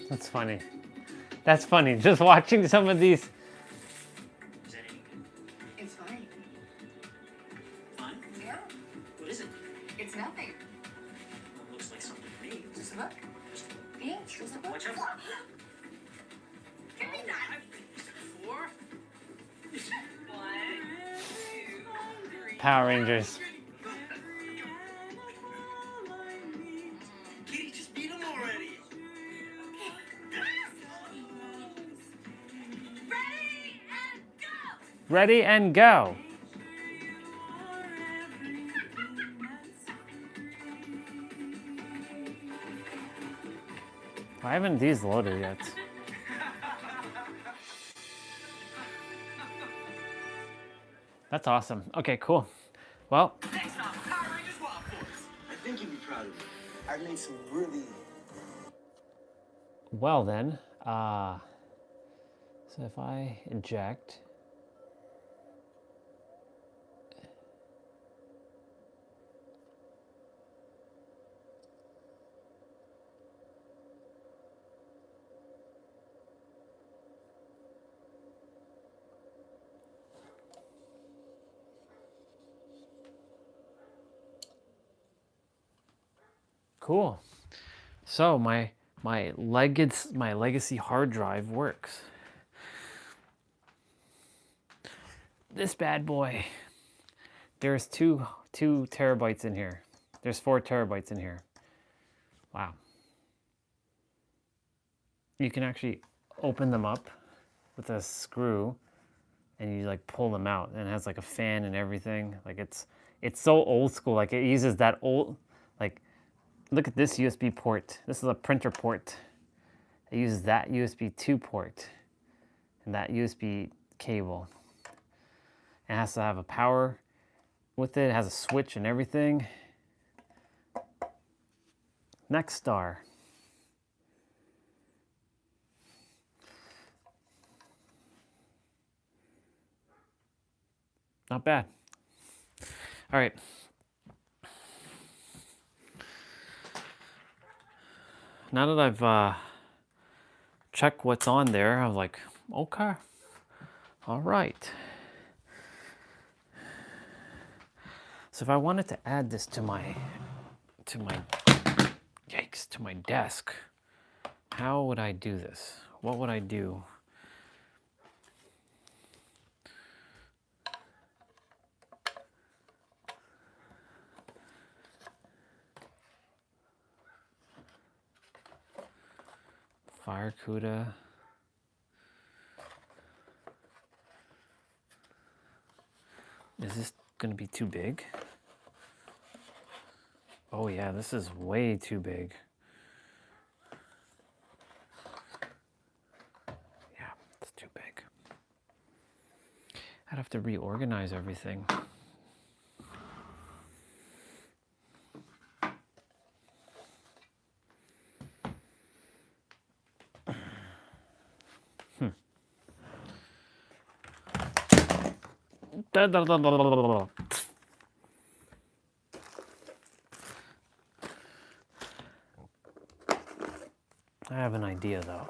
That's funny. That's funny. Just watching some of these. Is that any good? It's fine. Fine? Yeah. What is it? It's nothing. Well, it looks like something to me. Just a look. Yeah, just a look. Watch out. Give me that. Four. Power Rangers. Kitty, just beat him already. Ready and go. Why haven't these loaded yet? That's awesome. Okay, cool. Well, Next time, Power Rangers Wild Force. I think you'd be proud of me. I made some really... well then, so if I eject, cool. So my legacy hard drive works. This bad boy. There's two terabytes in here. There's 4 terabytes in here. Wow. You can actually open them up with a screw and you like pull them out, and it has like a fan and everything. Like it's so old school. Like it uses that old, like, look at this USB port. This is a printer port. It uses that USB 2 port and that USB cable. It has to have a power with it. It has a switch and everything. Next star. Not bad. All right. Now that I've checked what's on there, I'm like, okay, all right. So if I wanted to add this to my desk, how would I do this? What would I do? Fire Cuda. Is this gonna be too big? Oh yeah, this is way too big. Yeah, it's too big. I'd have to reorganize everything. I have an idea though.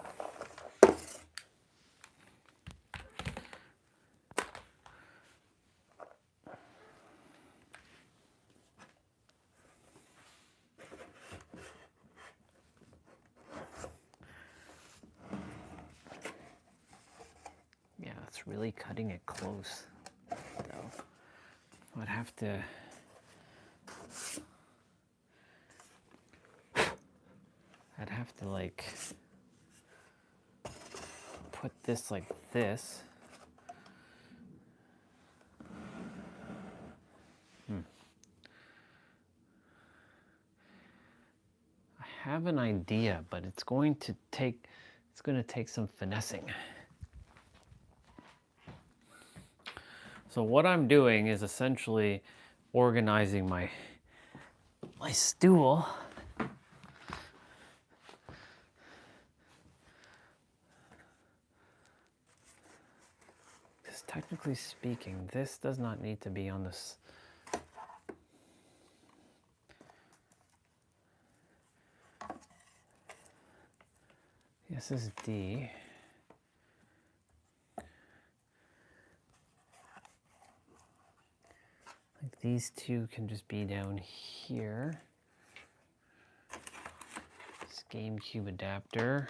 Yeah, it's really cutting it close though. I'd have to like put this like this. I have an idea, but it's going to take some finessing. So what I'm doing is essentially organizing my stool. Because technically speaking, this does not need to be on this. This is D. Like these two can just be down here. This GameCube adapter.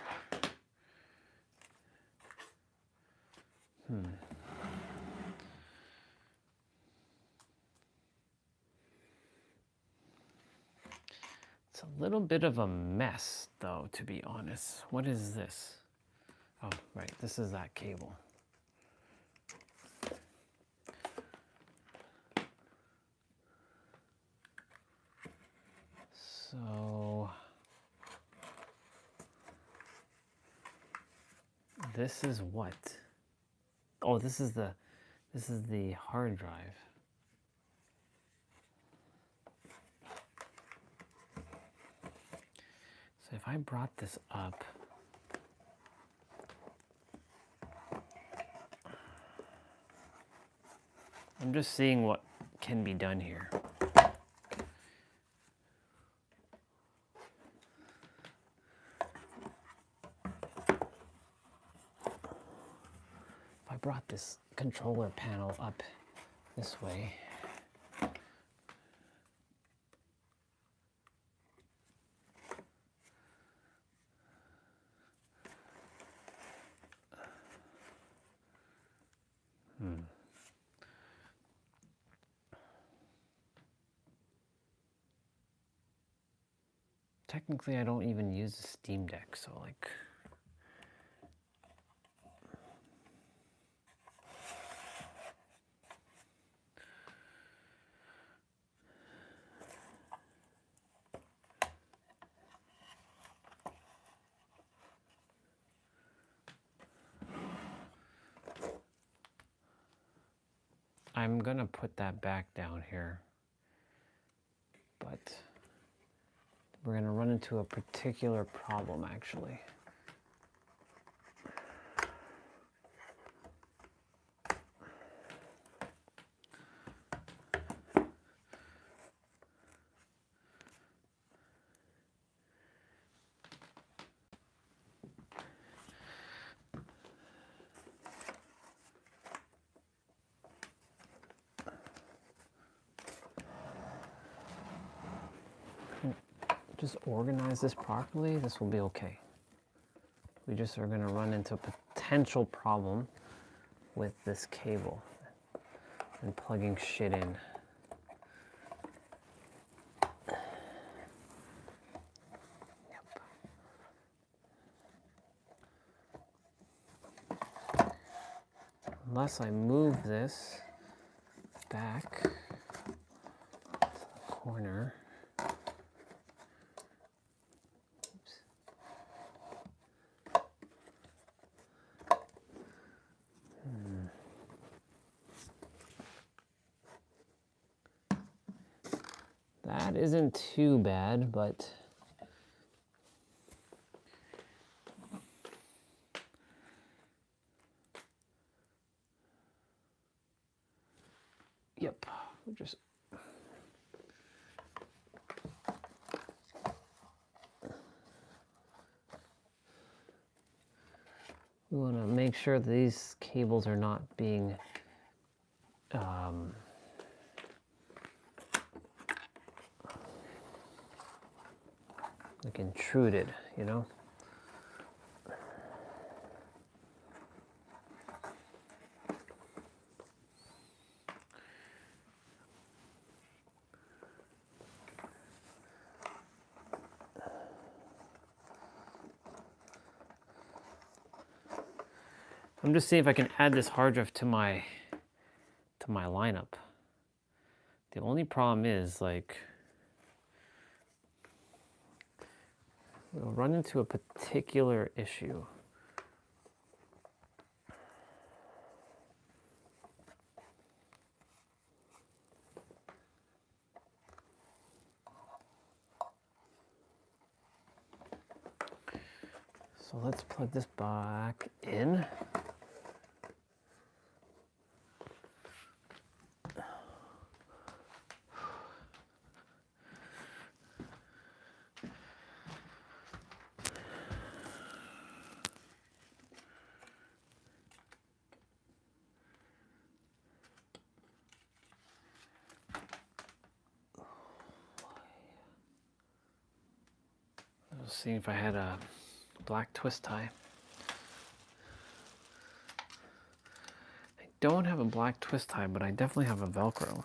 It's a little bit of a mess, though, to be honest. What is this? Oh, right, this is that cable. So this is what? Oh, this is the hard drive. So if I brought this up, I'm just seeing what can be done here. If I brought this controller panel up this way, technically I don't even use the Steam Deck, so like I'm gonna put that back down here, but we're gonna run into a particular problem actually. Just organize this properly, this will be okay. We just are going to run into a potential problem with this cable and plugging shit in. Unless I move this back to the corner. That isn't too bad, but yep, we're just we want to make sure that these cables are not being like intruded, you know? I'm just seeing if I can add this hard drive to my lineup. The only problem is, like, we'll run into a particular issue. So let's plug this back in. Let's see if I had a black twist tie. I don't have a black twist tie, but I definitely have a Velcro.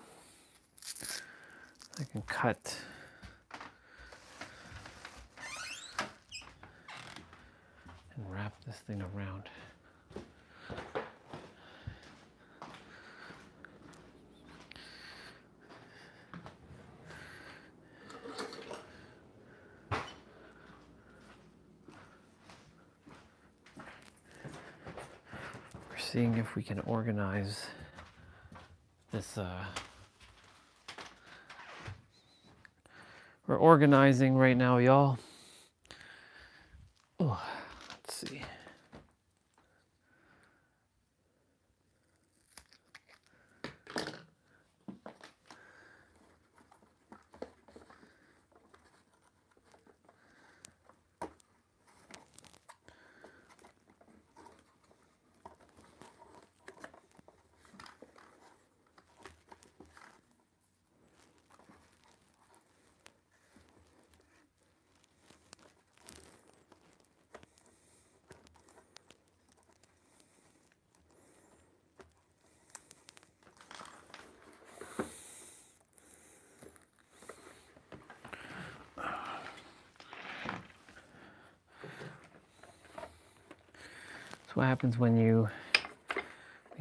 I can cut and wrap this thing around. We're seeing if we can organize this. We're organizing right now, y'all. Oh, let's see. What happens when you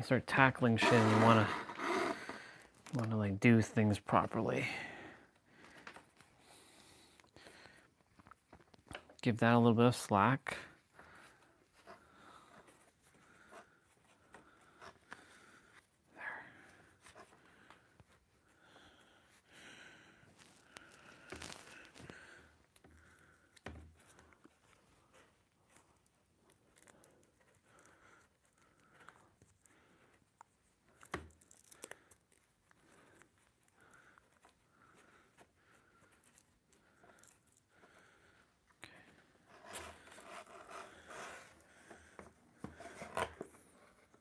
start tackling shit and you want to like do things properly. Give that a little bit of slack.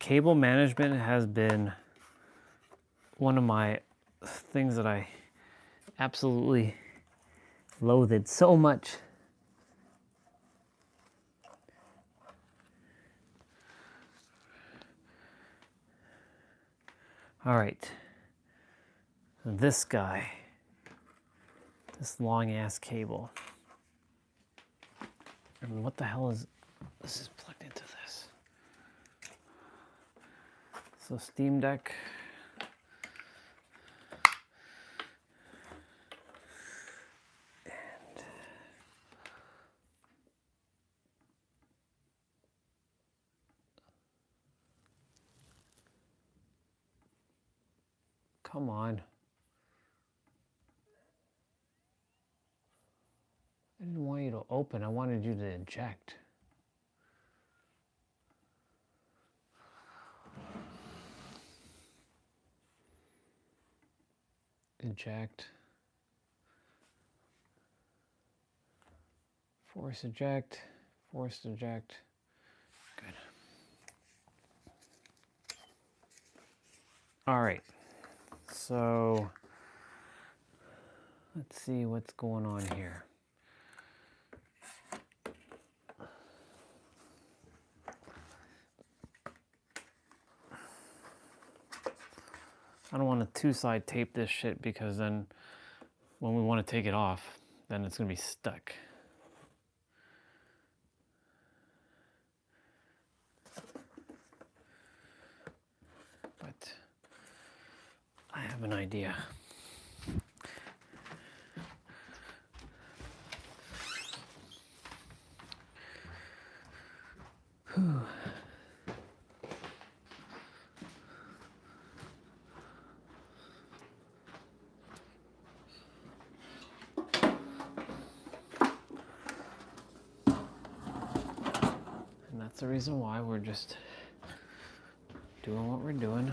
Cable management has been one of my things that I absolutely loathed so much. All right, this guy, this long ass cable. And what the hell is this? Is plugged into this. So Steam Deck. And come on. didn't want you to open, I wanted you to eject. Eject. Force eject. Force eject. Good. All right. So let's see what's going on here. I don't want to two-side tape this shit because then when we want to take it off, then it's going to be stuck. But I have an idea. Whew. And that's the reason why we're just doing what we're doing.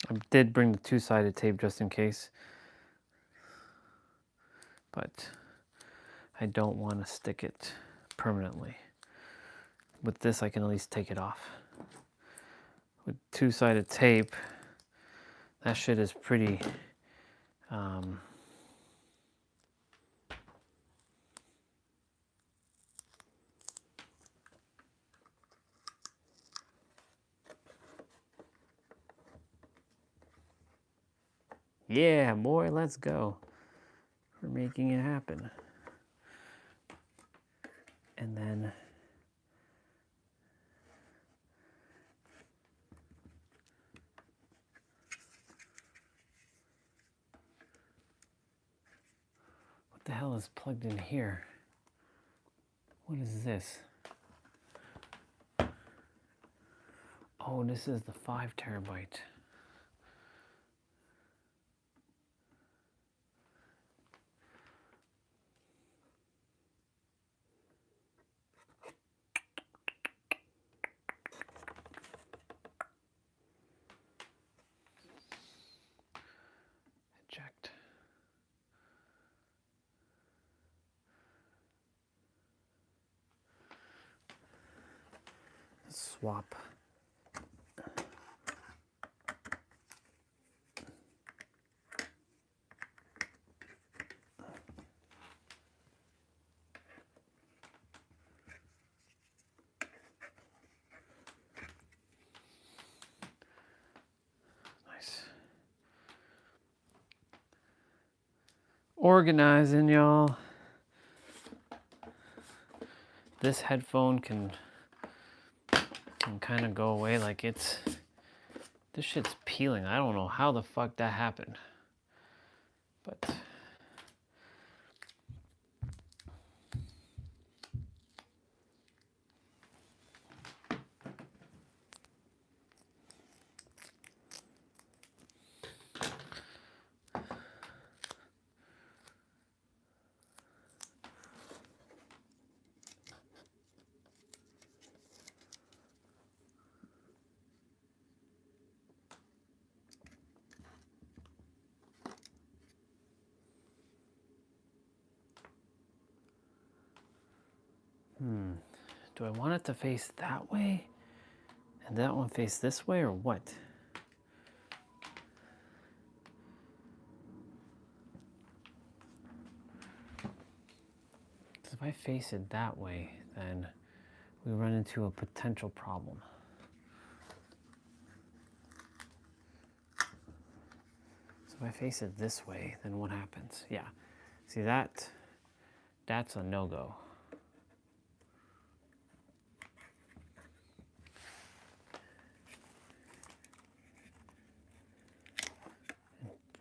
I did bring the two-sided tape just in case, but I don't want to stick it permanently. With this, I can at least take it off. With two-sided tape, that shit is pretty yeah, boy, let's go. We're making it happen. And then what the hell is plugged in here? What is this? Oh, this is the 5 terabyte. Eject. Swap. Nice. Organizing, y'all. This headphone can kind of go away like it's... This shit's peeling. I don't know how the fuck that happened. But... do I want it to face that way? And that one face this way, or what? If I face it that way, then we run into a potential problem. So if I face it this way, then what happens? Yeah, see that's a no-go.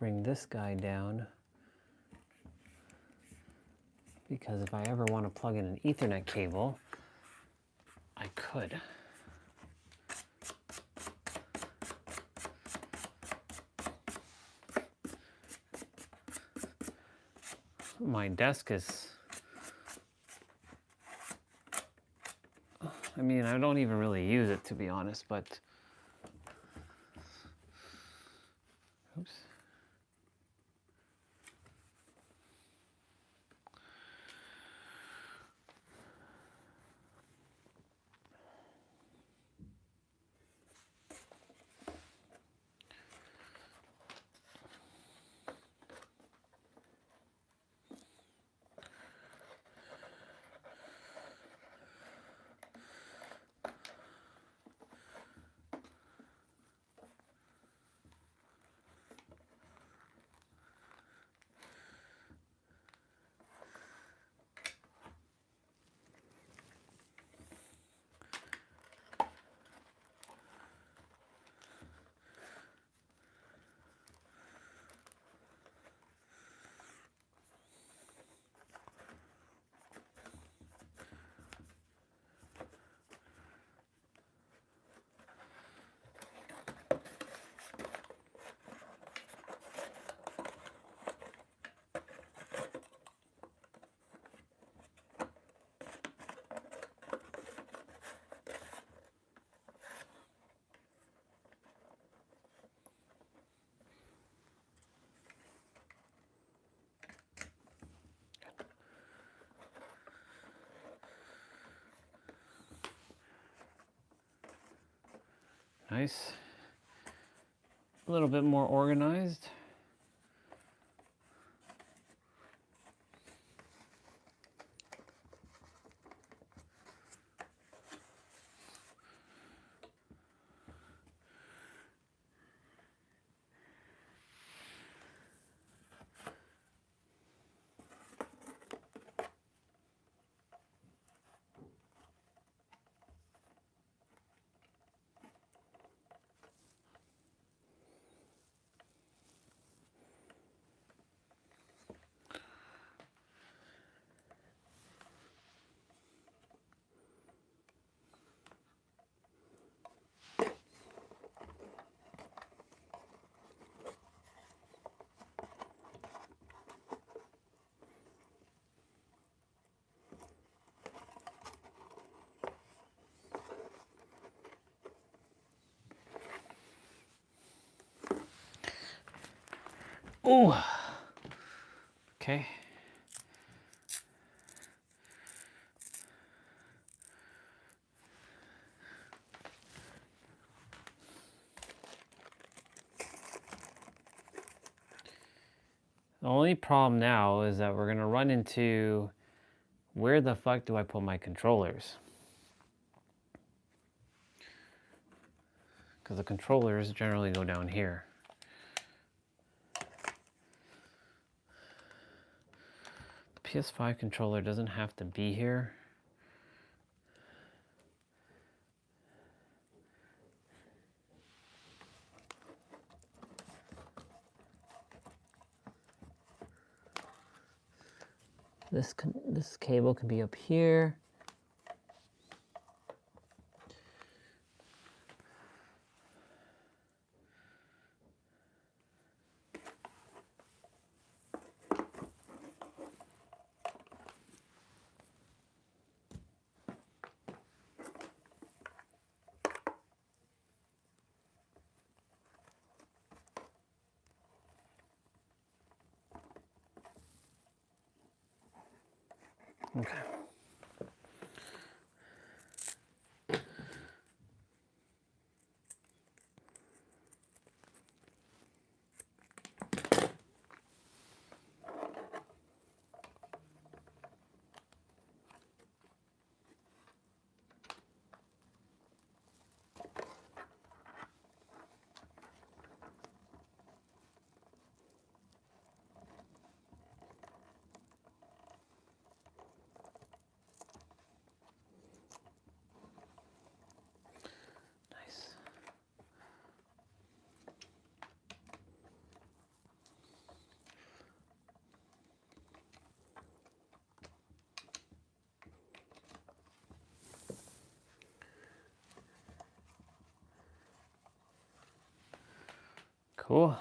Bring this guy down, because if I ever want to plug in an Ethernet cable, I could. My desk is, I mean, I don't even really use it, to be honest, but oops. Nice. A little bit more organized. Oh, okay. The only problem now is that we're gonna run into, where the fuck do I put my controllers? Because the controllers generally go down here. The PS5 controller doesn't have to be here. This cable can be up here. Okay. Cool.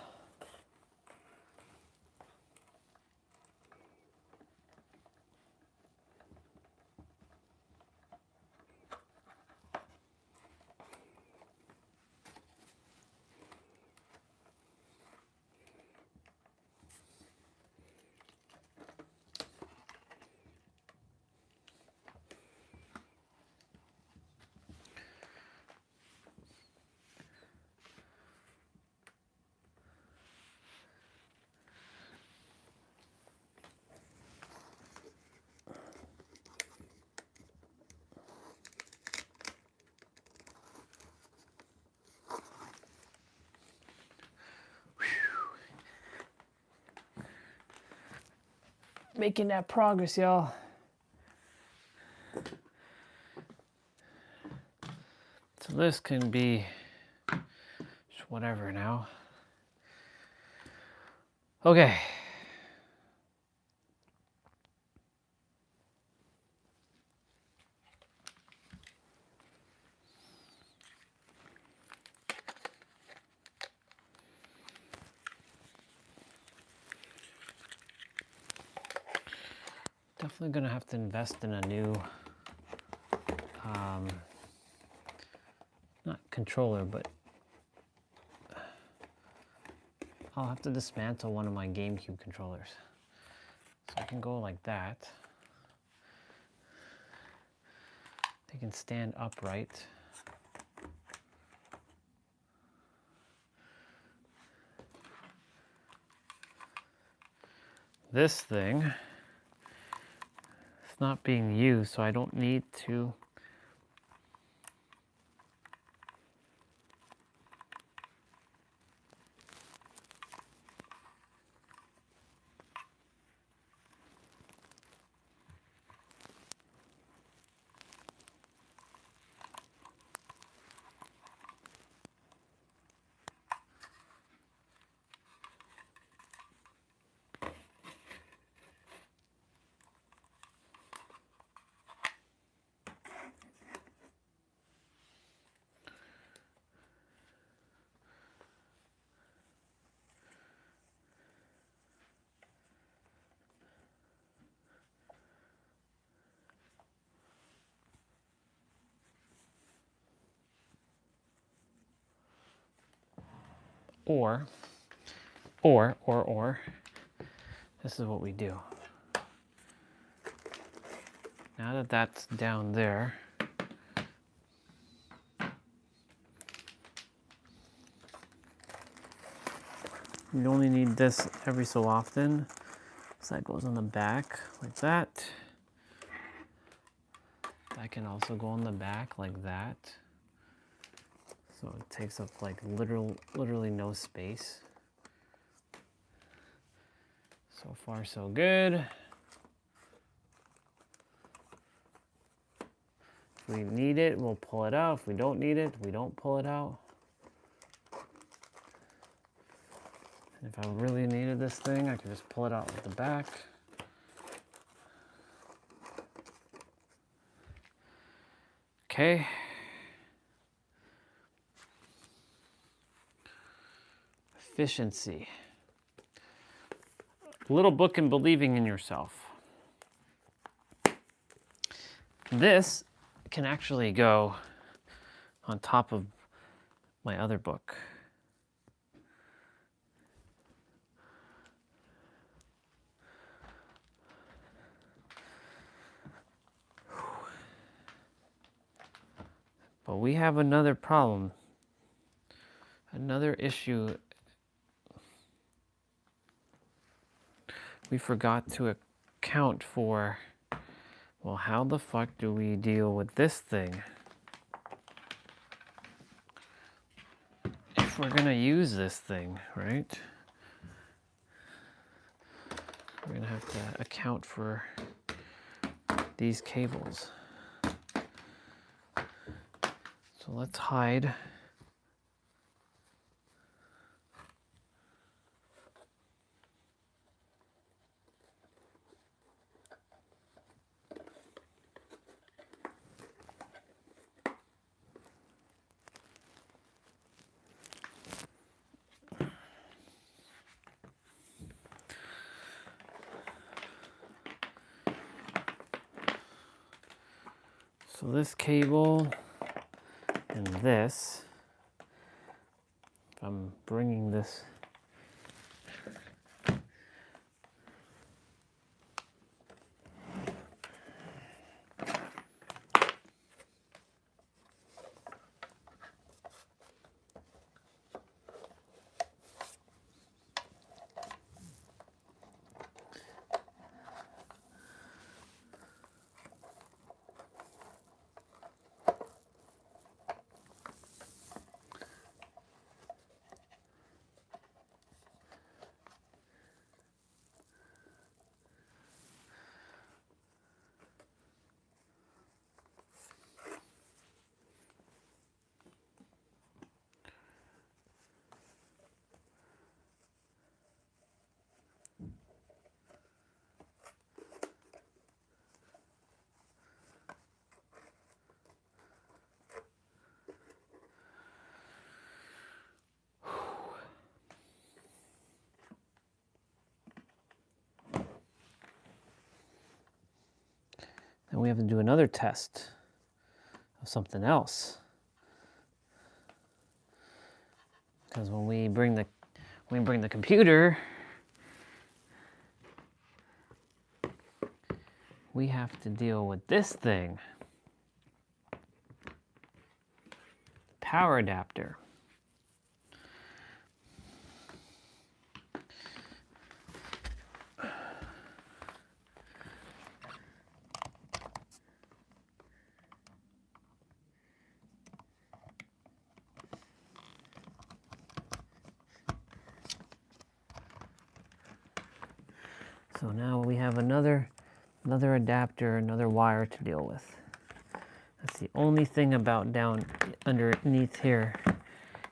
Making that progress, y'all. So this can be just whatever now. Okay. Definitely gonna have to invest in a new, not controller, but I'll have to dismantle one of my GameCube controllers. So I can go like that. They can stand upright. This thing, it's not being used, so I don't need to or, this is what we do. Now that that's down there, you only need this every so often. So that goes on the back like that. That can also go on the back like that. So it takes up like literally no space. So far so good. If we need it, we'll pull it out. If we don't need it, we don't pull it out. And if I really needed this thing, I could just pull it out with the back. Okay. Efficiency. Little book in believing in yourself. This can actually go on top of my other book. But we have another problem, another issue. We forgot to account for, well, how the fuck do we deal with this thing? If we're gonna use this thing, right? We're gonna have to account for these cables. So let's hide. So this cable and this, if I'm bringing this and we have to do another test of something else. Because when we bring the computer, we have to deal with this thing. Power adapter. So now we have another adapter, another wire to deal with. That's the only thing about down underneath here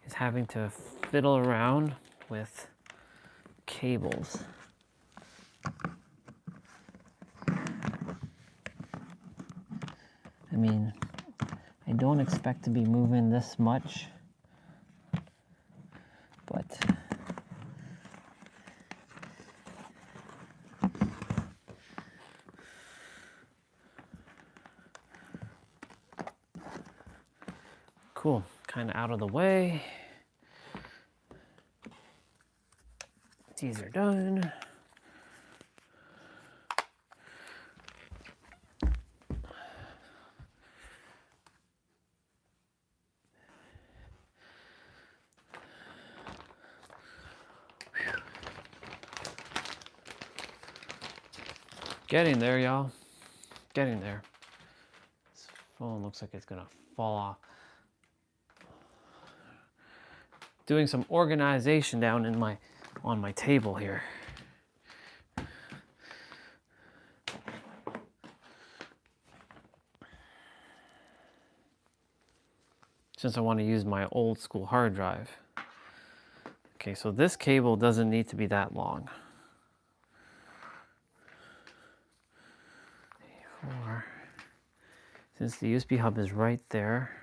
is having to fiddle around with cables. I mean, I don't expect to be moving this much, but cool, kind of out of the way. These are done. Getting there, y'all. Getting there. This phone looks like it's gonna fall off. Doing some organization down in on my table here. Since I want to use my old school hard drive. Okay, so this cable doesn't need to be that long. 4. Since the USB hub is right there.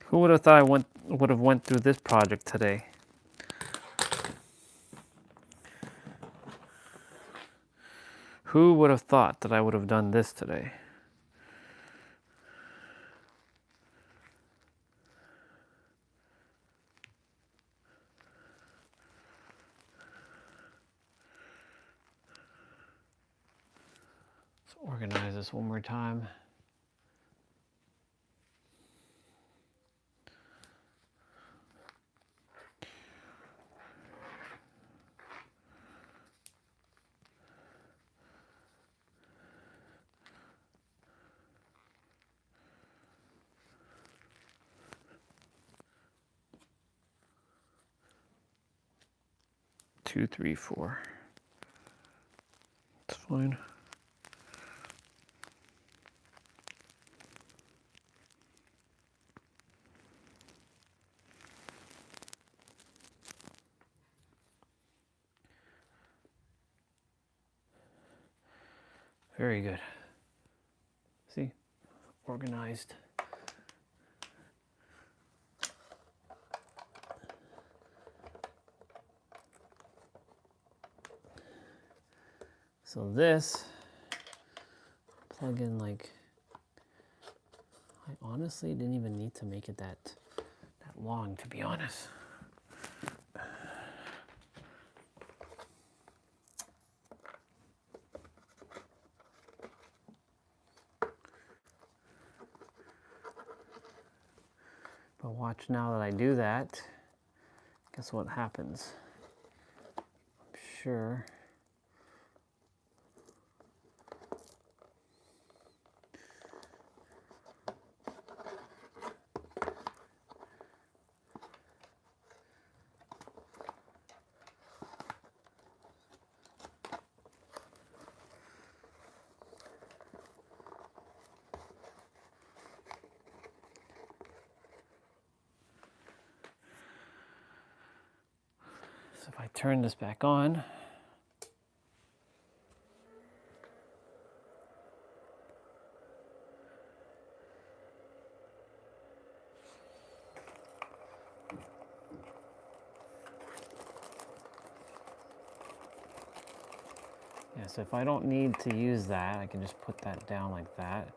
Who would have thought I would have went through this project today? Who would have thought that I would have done this today? Let's organize this one more time. Two, 3, 4. That's fine. Very good. See? Organized. So this, plug in like, I honestly didn't even need to make it that long, to be honest. But watch, now that I do that, guess what happens? I'm sure. So if I turn this back on, yeah, so if I don't need to use that, I can just put that down like that.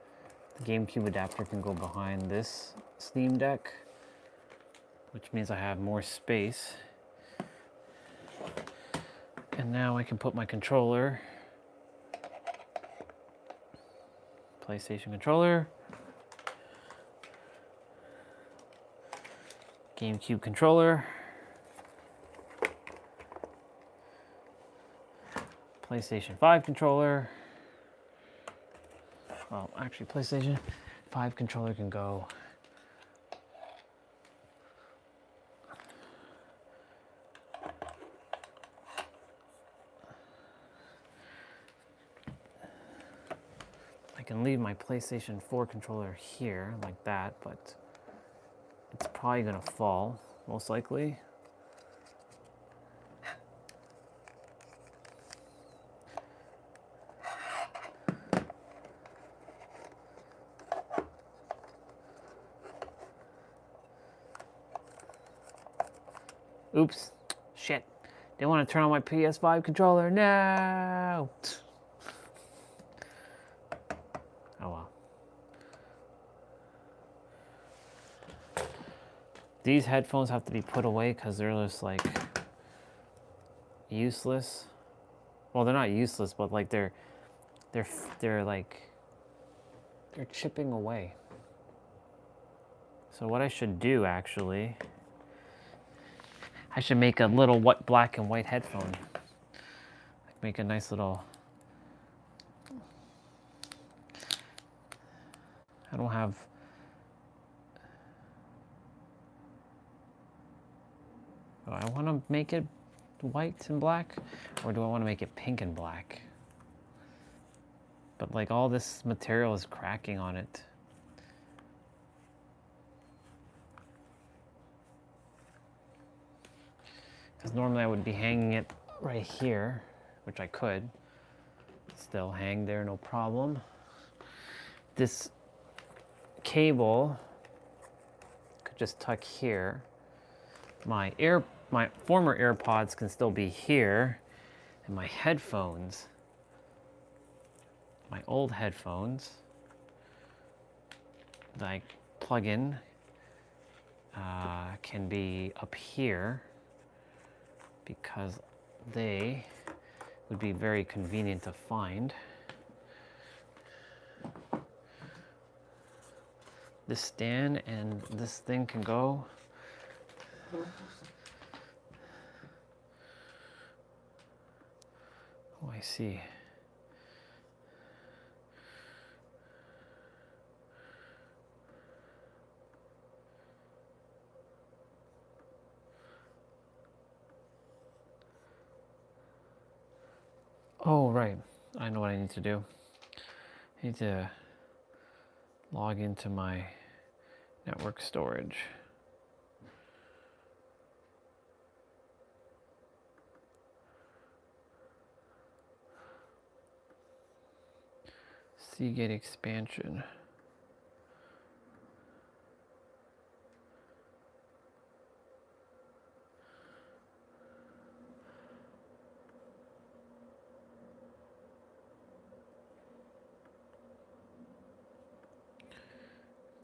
The GameCube adapter can go behind this Steam Deck, which means I have more space. And now I can put my controller, PlayStation controller, GameCube controller, PlayStation 5 controller. Well, actually, PlayStation 5 controller can go I can leave my PlayStation 4 controller here like that, but it's probably gonna fall, most likely. Oops, shit. Didn't want to turn on my PS5 controller, no! Oh well. These headphones have to be put away because they're just like useless. Well, they're not useless, but like they're chipping away. So what I should do actually, I should make a little black and white headphone. Make a nice little. I don't have. Do I want to make it white and black, or do I want to make it pink and black? But like all this material is cracking on it. Because normally I would be hanging it right here, which I could still hang there, no problem. This cable could just tuck here. My former AirPods can still be here, and my headphones, my old headphones that I plug in can be up here because they would be very convenient to find. This stand and this thing can go. Oh, I see. Oh, right. I know what I need to do. I need to log into my network storage. Seagate expansion.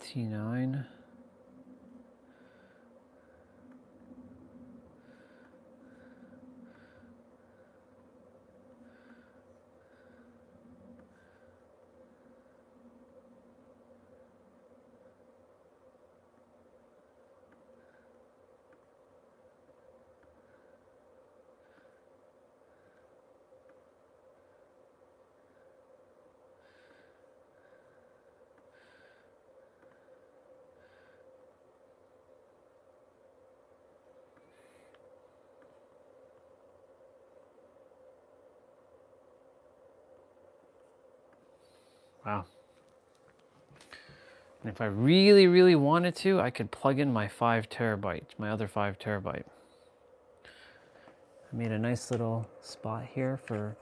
T9. Wow. And if I really, really wanted to, I could plug in my 5 terabyte, my other 5 terabyte. I made a nice little spot here for,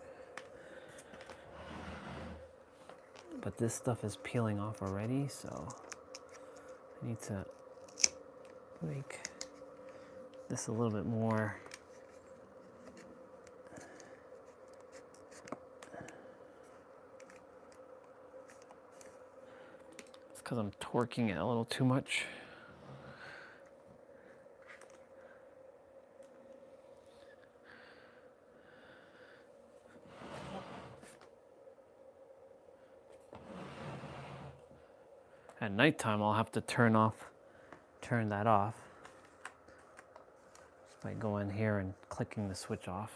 but this stuff is peeling off already, so I need to make this a little bit more. It's because I'm torquing it a little too much. At nighttime, I'll have to turn that off by going here and clicking the switch off.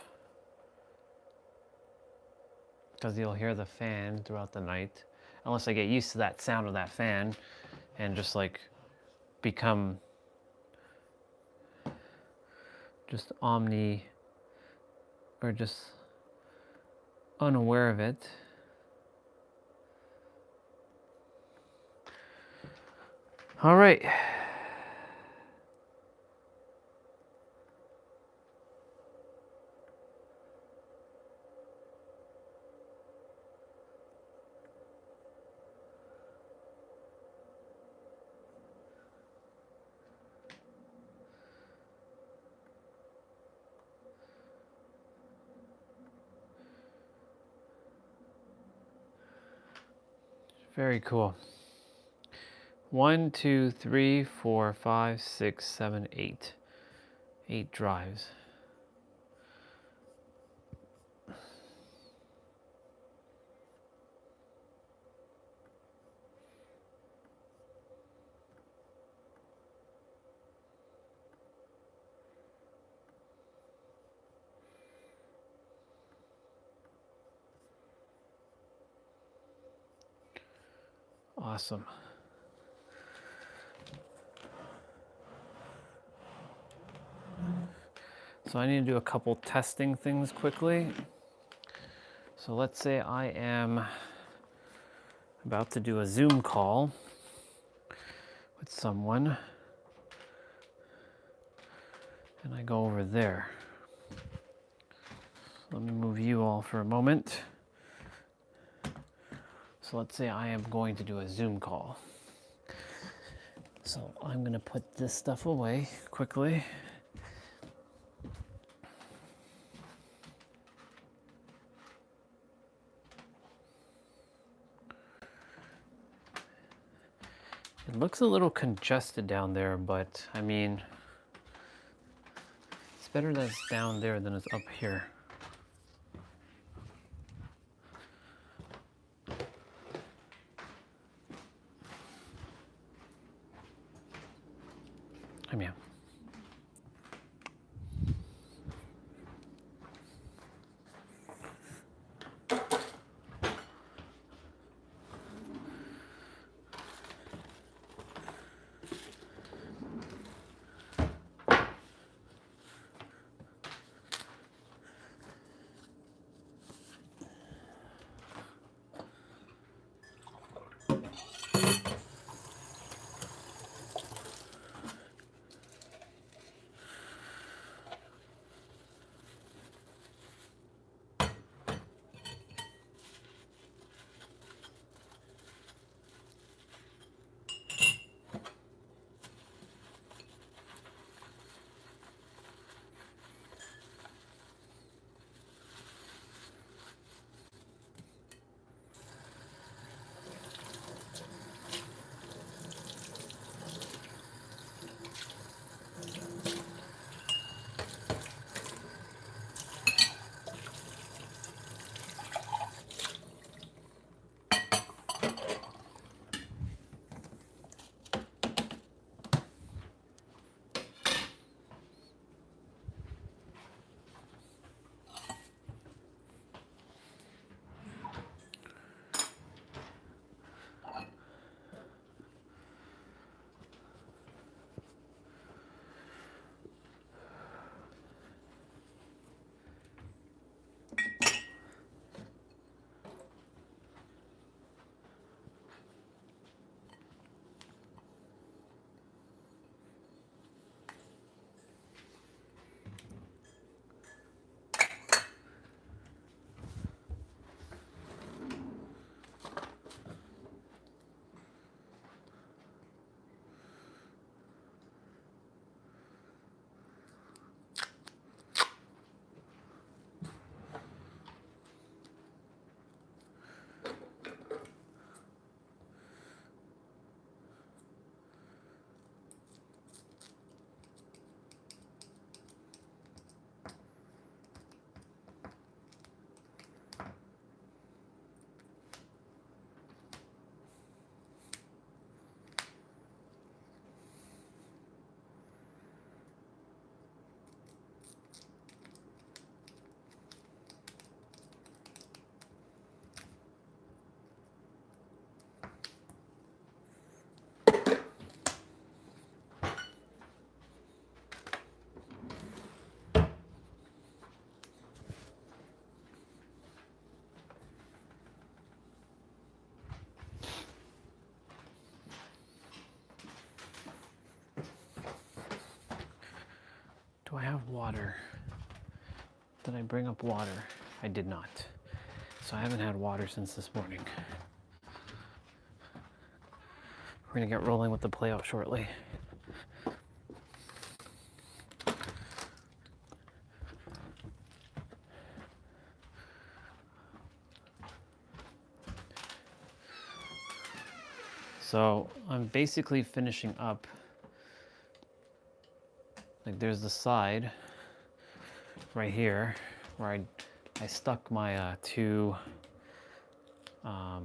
Because you'll hear the fan throughout the night, unless I get used to that sound of that fan and just like become just or just unaware of it. All right. Very cool. 1, 2, 3, 4, 5, 6, 7, 8. 8 drives. Awesome. So I need to do a couple testing things quickly. So let's say I am about to do a Zoom call with someone, and I go over there. Let me move you all for a moment. So let's say I am going to do a Zoom call. So I'm going to put this stuff away quickly. It looks a little congested down there, but I mean, it's better that it's down there than it's up here. Come here. have water? Did I bring up water? I did not. So I haven't had water since this morning. We're gonna get rolling with the playout shortly. So I'm basically finishing up. Like there's the side right here where I stuck my two my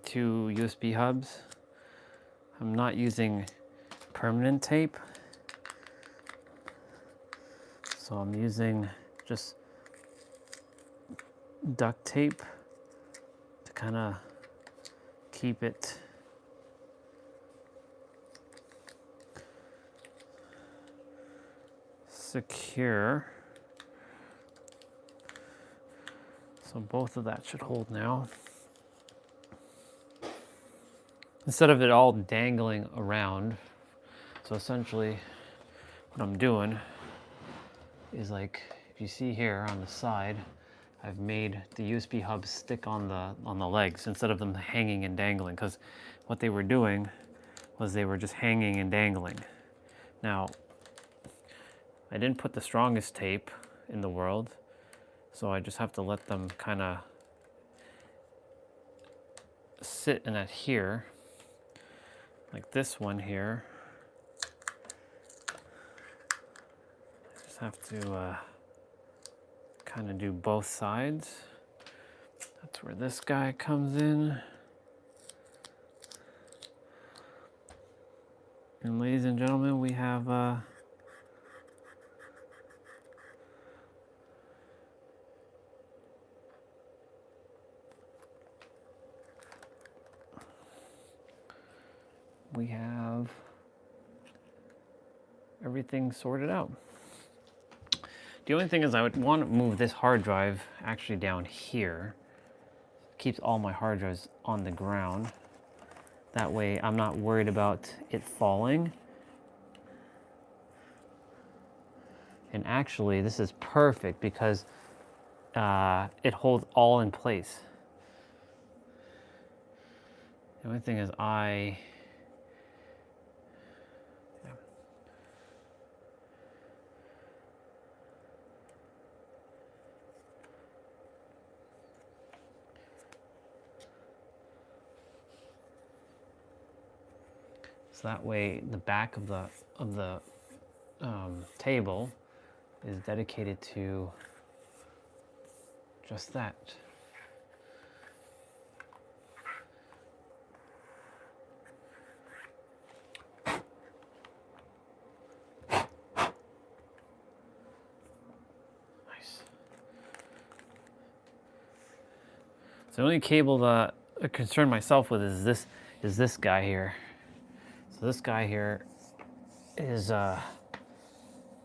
two USB hubs. I'm not using permanent tape, so I'm using just duct tape to kind of keep it secure. So both of that should hold now. Instead of it all dangling around. So essentially what I'm doing is, like, if you see here on the side, I've made the USB hubs stick on the legs instead of them hanging and dangling, because what they were doing was they were just hanging and dangling. Now, I didn't put the strongest tape in the world, so I just have to let them kind of sit and adhere, like this one here. I just have to kind of do both sides. That's where this guy comes in. And ladies and gentlemen, we have everything sorted out. The only thing is I would want to move this hard drive actually down here. Keeps all my hard drives on the ground. That way I'm not worried about it falling. And actually this is perfect because it holds all in place. The only thing is so that way the back of the table is dedicated to just that. Nice. So the only cable that I concern myself with is this guy here. So this guy here is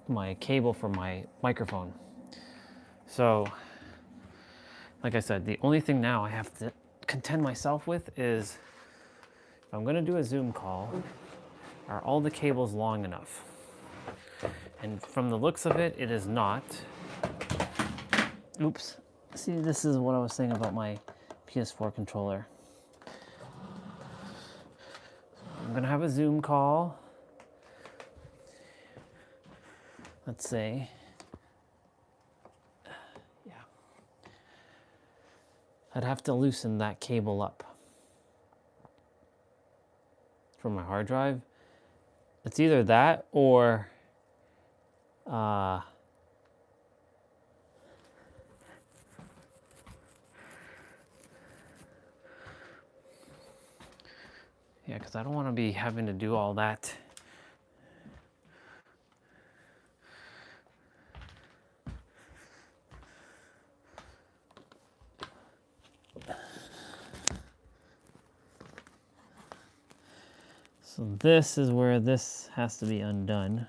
my cable for my microphone. So, like I said, the only thing now I have to contend myself with is, if I'm gonna do a Zoom call, are all the cables long enough? And from the looks of it, it is not. Oops. See, this is what I was saying about my PS4 controller. I'm gonna have a Zoom call. Let's say, yeah. I'd have to loosen that cable up from my hard drive. It's either that or yeah, because I don't want to be having to do all that. So this is where this has to be undone.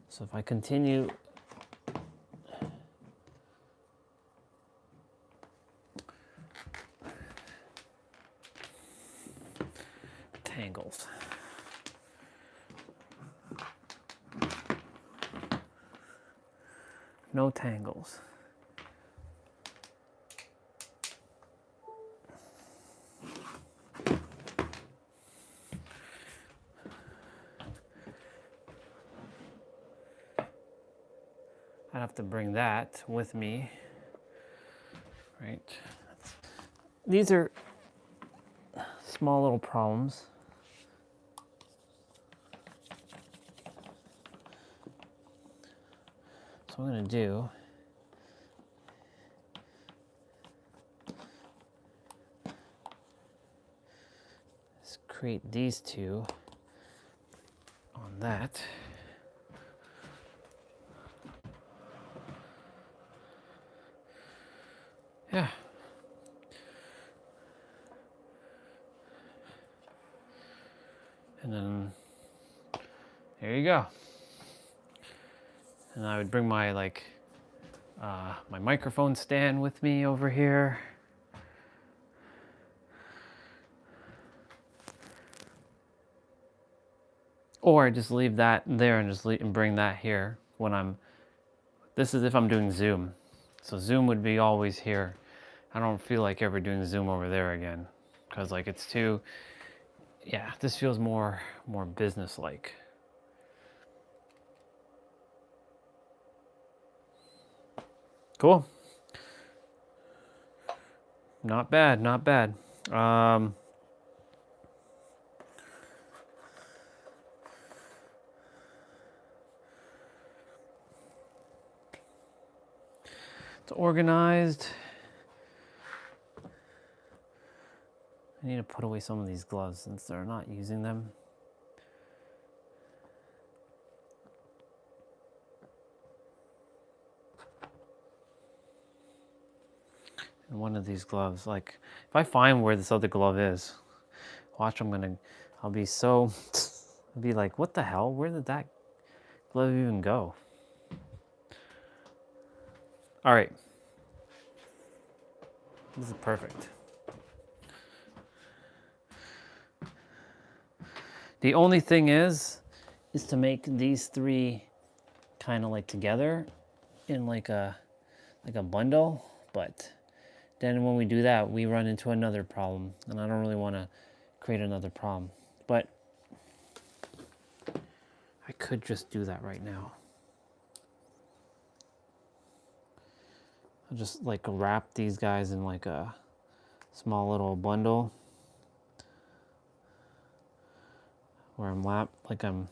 So if I continue No tangles. I'd have to bring that with me, right? These are small little problems. So what I'm going to do is create these two on that. Yeah. And then there you go. And I would bring my my microphone stand with me over here. Or I just leave that there and just bring that here when I'm, this is if I'm doing Zoom. So Zoom would be always here. I don't feel like ever doing Zoom over there again. Because like it's too, yeah, this feels more business-like. Cool. Not bad, not bad. It's organized. I need to put away some of these gloves since they're not using them. And one of these gloves, like, if I find where this other glove is, watch, I'll be so, I'll be like, what the hell? Where did that glove even go? All right. This is perfect. The only thing is to make these three kind of like together in like a bundle, but then when we do that, we run into another problem, and I don't really want to create another problem. But I could just do that right now. I'll just like wrap these guys in like a small little bundle where I'm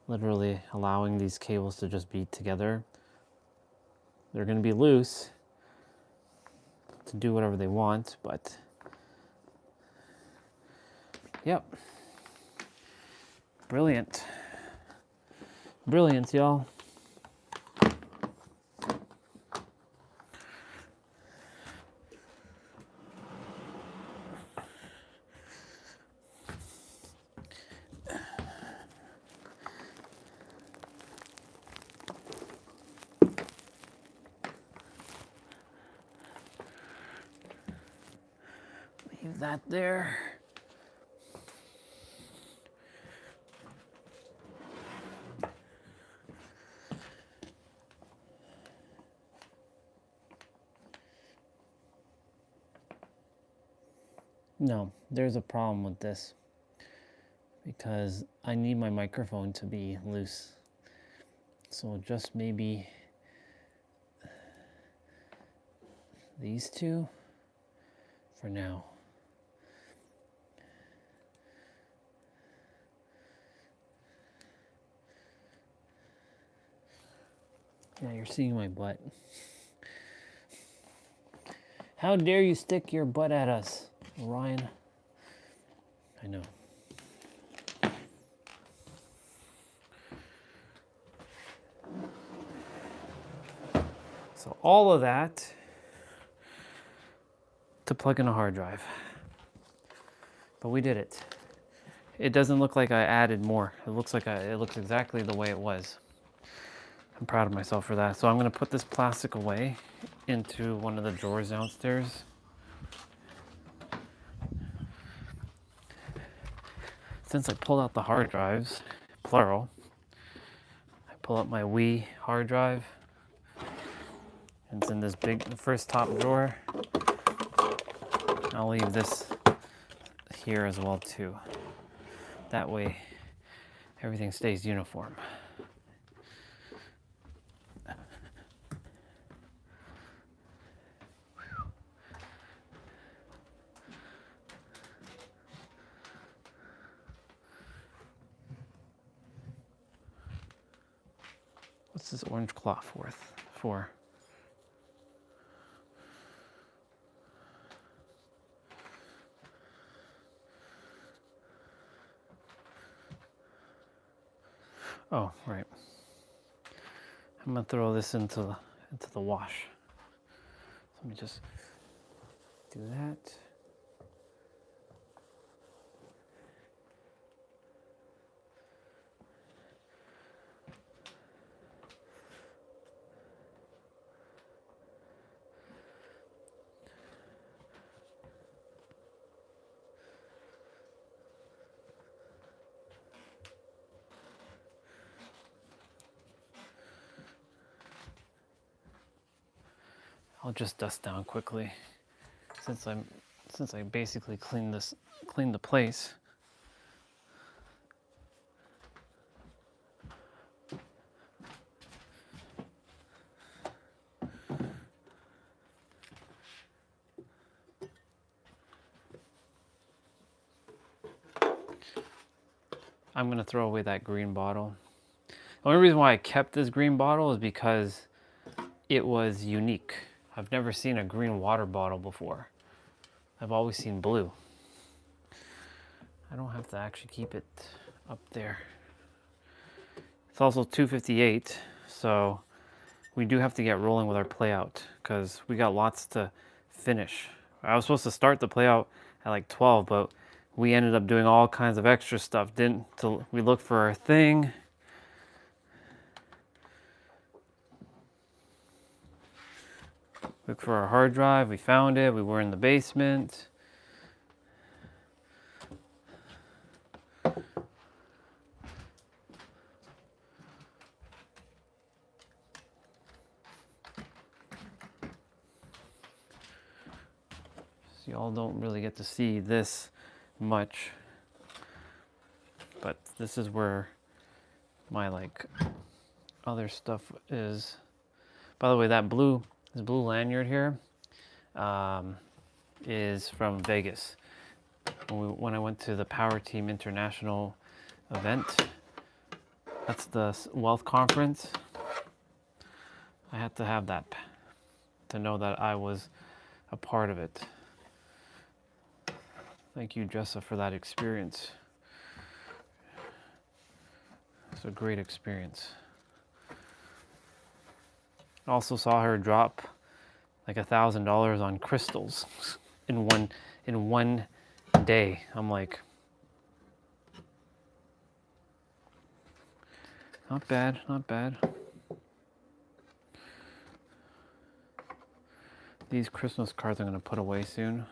literally allowing these cables to just be together. They're going to be loose to do whatever they want, but yep. Brilliant. Brilliant, y'all. Leave that there. No, there's a problem with this because I need my microphone to be loose. So just maybe these two for now. Yeah, you're seeing my butt. How dare you stick your butt at us, Ryan? I know. So all of that to plug in a hard drive. But we did it. It doesn't look like I added more. It looks like it looks exactly the way it was. I'm proud of myself for that. So I'm going to put this plastic away into one of the drawers downstairs. Since I pulled out the hard drives, plural, I pull up my Wii hard drive. And it's in this big first top drawer. I'll leave this here as well too. That way everything stays uniform. What's this orange cloth worth for? Oh, right. I'm gonna throw this into the wash. Let me just do that. I'll just dust down quickly since I basically cleaned the place. I'm gonna throw away that green bottle. The only reason why I kept this green bottle is because it was unique. I've never seen a green water bottle before. I've always seen blue. I don't have to actually keep it up there. It's also 2:58, so we do have to get rolling with our play out because we got lots to finish. I was supposed to start the play out at like 12, but we ended up doing all kinds of extra stuff. We looked for our thing. Look for our hard drive, we found it, we were in the basement. So y'all don't really get to see this much, but this is where my like other stuff is. By the way, this blue lanyard here is from Vegas. When I went to the Power Team International event, that's the wealth conference. I had to have that to know that I was a part of it. Thank you, Jessa, for that experience. It's a great experience. I also saw her drop like $1,000 on crystals in one day. I'm like, not bad, not bad. These Christmas cards I'm gonna put away soon.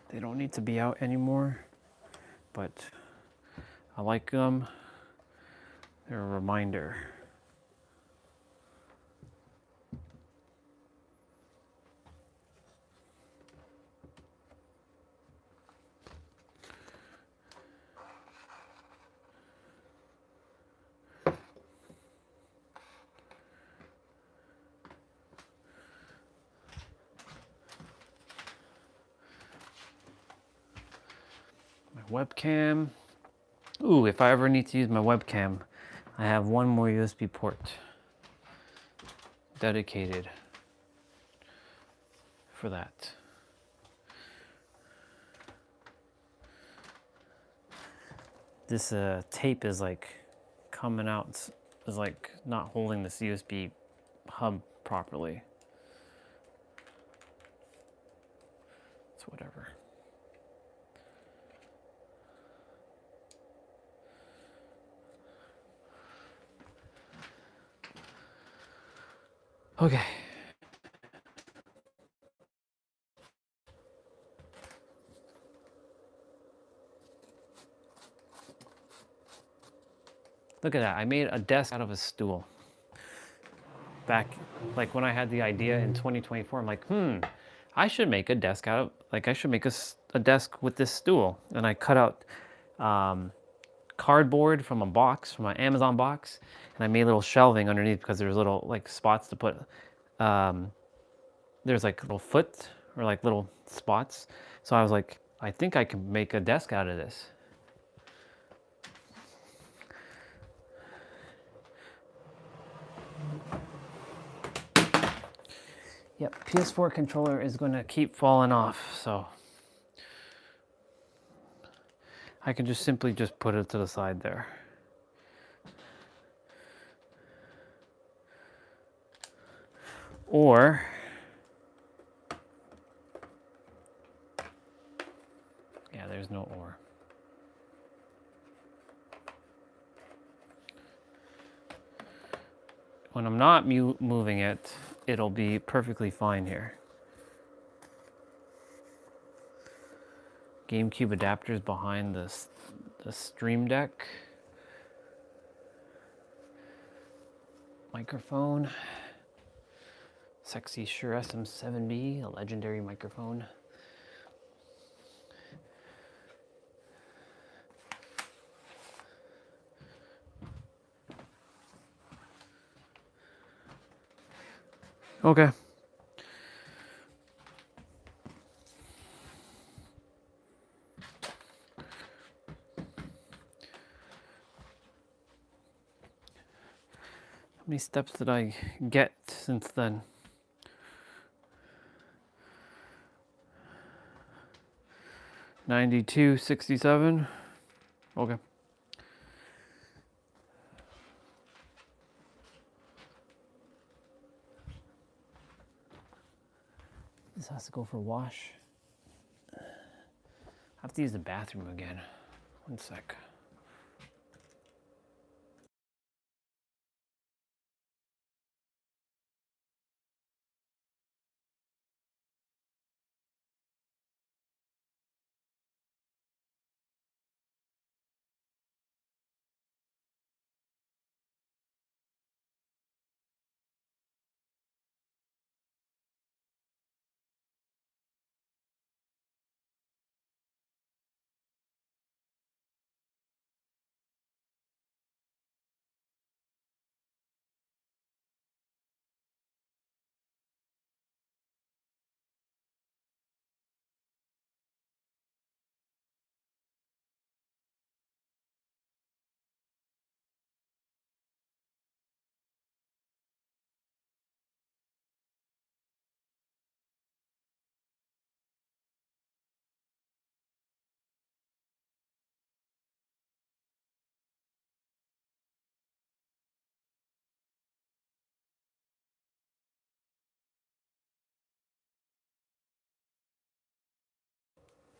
They don't need to be out anymore, but I like them. They're a reminder. Webcam. Ooh, if I ever need to use my webcam, I have one more USB port dedicated for that. This tape is like coming out, is like not holding this USB hub properly. It's whatever. Okay. Look at that. I made a desk out of a stool. back, like when I had the idea in 2024, I'm like, I should make a desk out of, like I should make a desk with this stool. And I cut out cardboard from a box, from an Amazon box, and I made little shelving underneath because there's little like spots to put, there's like little foot or like little spots. So I was like, I think I can make a desk out of this. Yep, PS4 controller is going to keep falling off, so I can just simply just put it to the side there. Or yeah, there's no or. When I'm not moving it, it'll be perfectly fine here. GameCube adapters behind the Stream Deck. Microphone. Sexy Shure SM7B, a legendary microphone. Okay. How many steps did I get since then? 92.67. Okay. This has to go for wash. I have to use the bathroom again. One sec.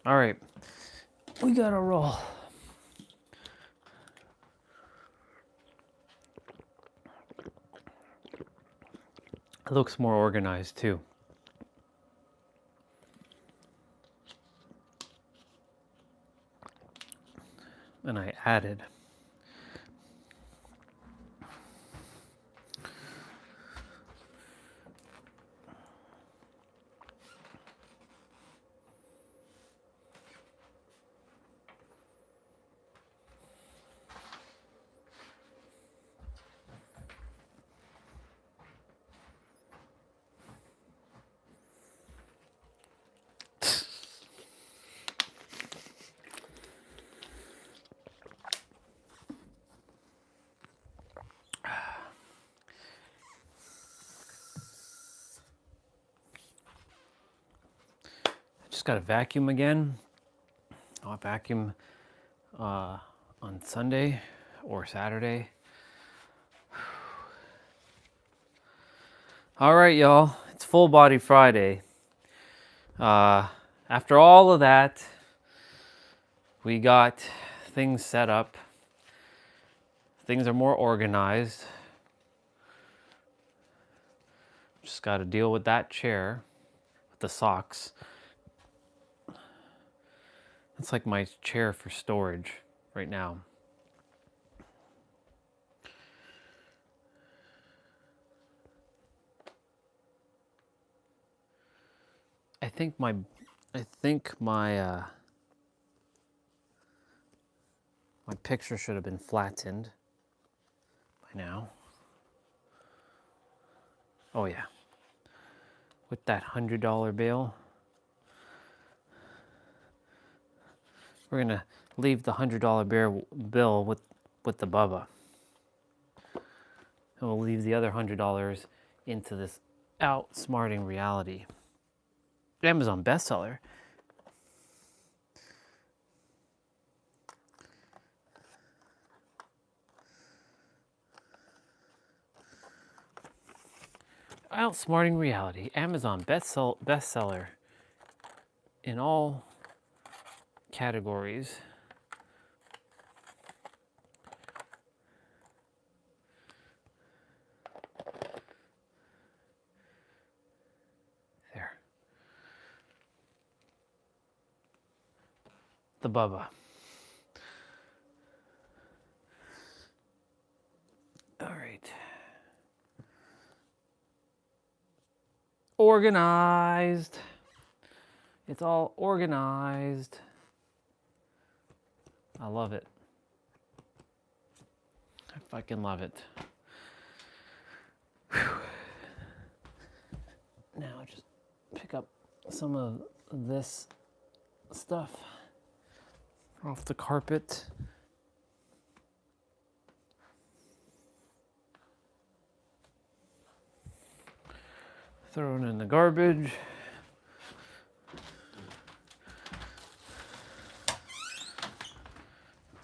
All right, we gotta roll. It looks more organized too. And I added. Just got to vacuum again. I'll vacuum on Sunday or Saturday. All right, y'all. It's Full Body Friday. After all of that, we got things set up. Things are more organized. Just got to deal with that chair with the socks. It's like my chair for storage right now. think my my picture should have been flattened by now. Oh yeah. With that $100 bill. We're gonna leave the $100 bill with the Bubba. And we'll leave the other $100 into this outsmarting reality. Amazon bestseller. Outsmarting reality. Amazon bestseller in all categories. There. The Bubba. All right. Organized. It's all organized. I love it. I fucking love it. Whew. Now just pick up some of this stuff off the carpet. Throw it in the garbage.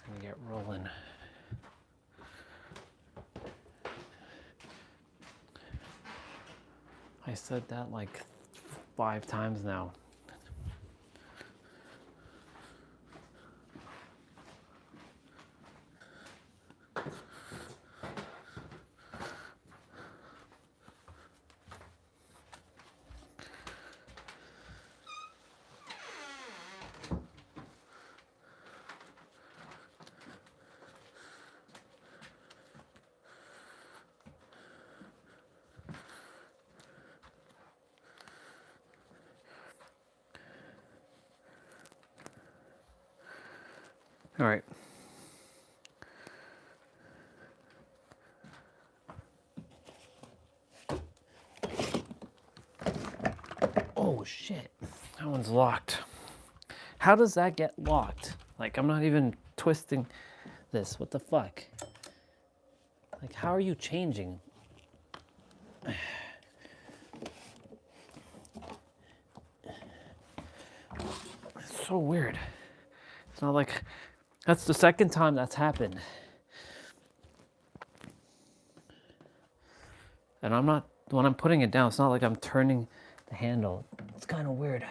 And get rolling. I said that like 5 times now. All right. Oh shit, that one's locked. How does that get locked? Like, I'm not even twisting this. What the fuck? Like, how are you changing? It's so weird. It's not like, that's the second time that's happened. And I'm not, when I'm putting it down, it's not like I'm turning the handle. It's kind of weird.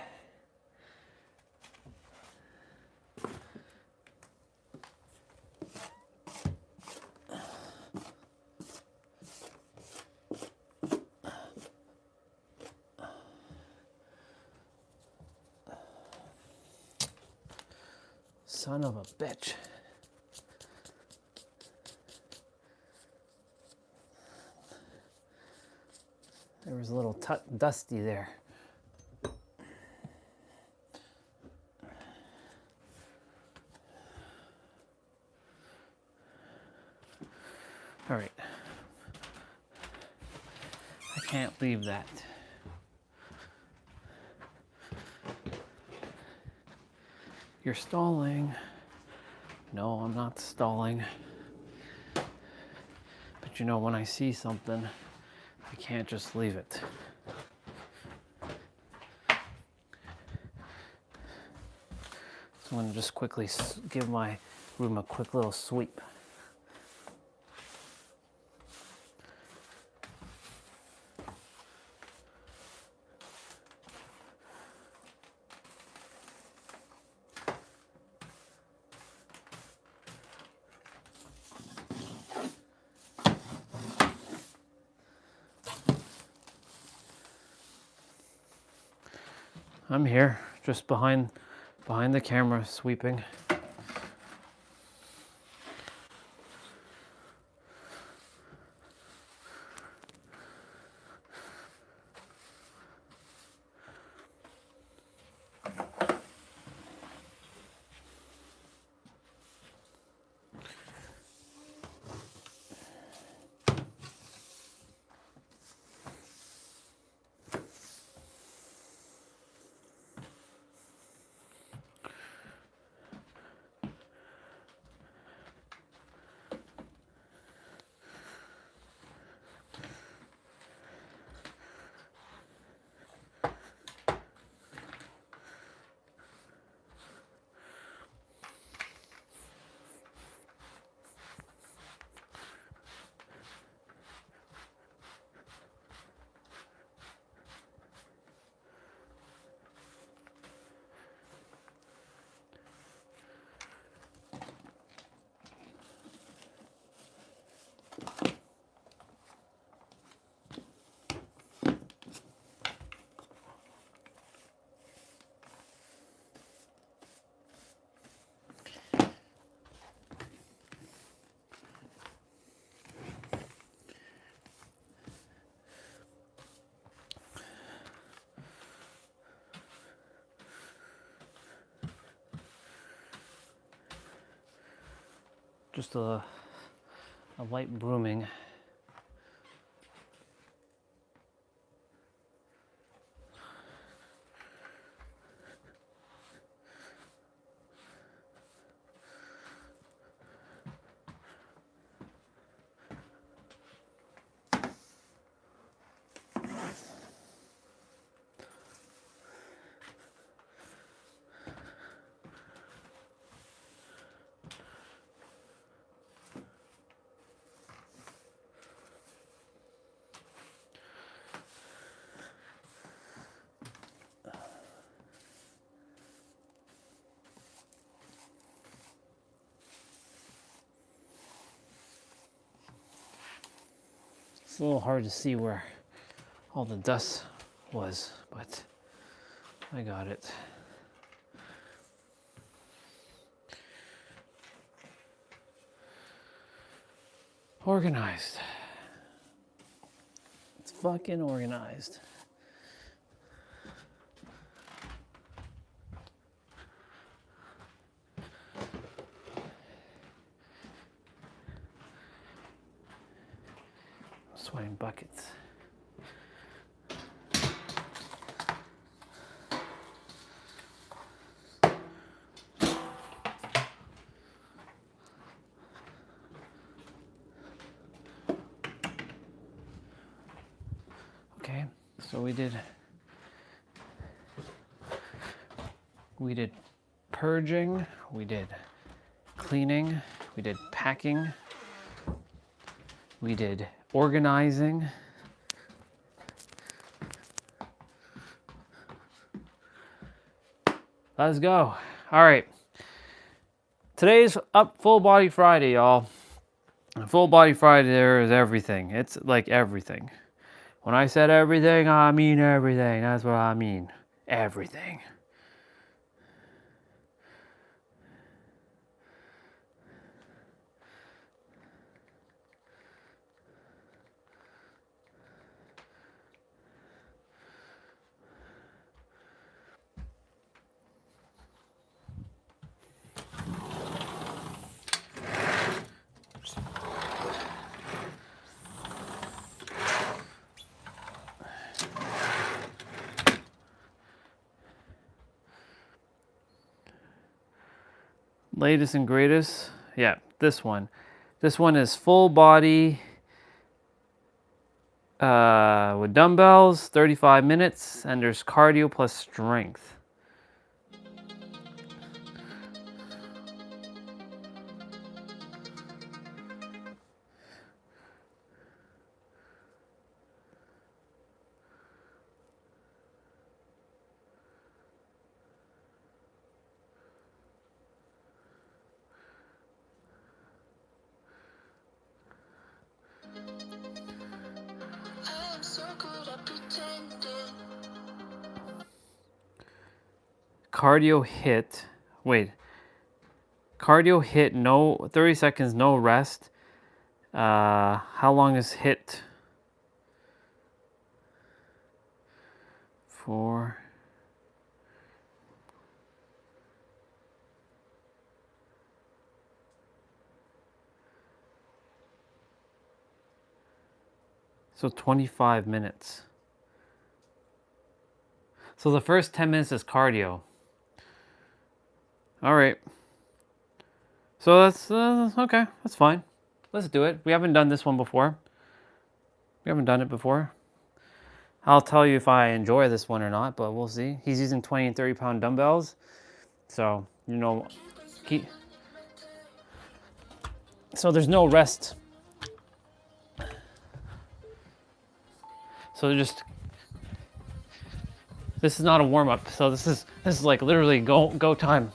Son of a bitch. There was a little dusty there. All right. I can't leave that. You're stalling. No, I'm not stalling. But you know, when I see something, I can't just leave it. So I'm gonna just quickly give my room a quick little sweep. I'm here, just behind the camera, sweeping. Just a light brooming. It's a little hard to see where all the dust was, but I got it. Organized. It's fucking organized. Sweating buckets. Okay, so we did purging, we did cleaning, we did packing, we did organizing. Let's go. All right. Today's up Full Body Friday, y'all. Full Body Friday, there is everything. It's like everything. When I said everything, I mean everything. That's what I mean. Everything. Latest and greatest, yeah, this one. This one is full body with dumbbells, 35 minutes, and there's cardio plus strength. Cardio HIIT. Wait. Cardio HIIT, no 30 seconds, no rest. How long is HIIT? 4. So 25 minutes. So the first 10 minutes is cardio. All right. So that's okay. That's fine. Let's do it. We haven't done this one before. We haven't done it before. I'll tell you if I enjoy this one or not, but we'll see. He's using 20 and 30 pound dumbbells. So, you know, so there's no rest. So just, this is not a warm up. So this is like literally go time.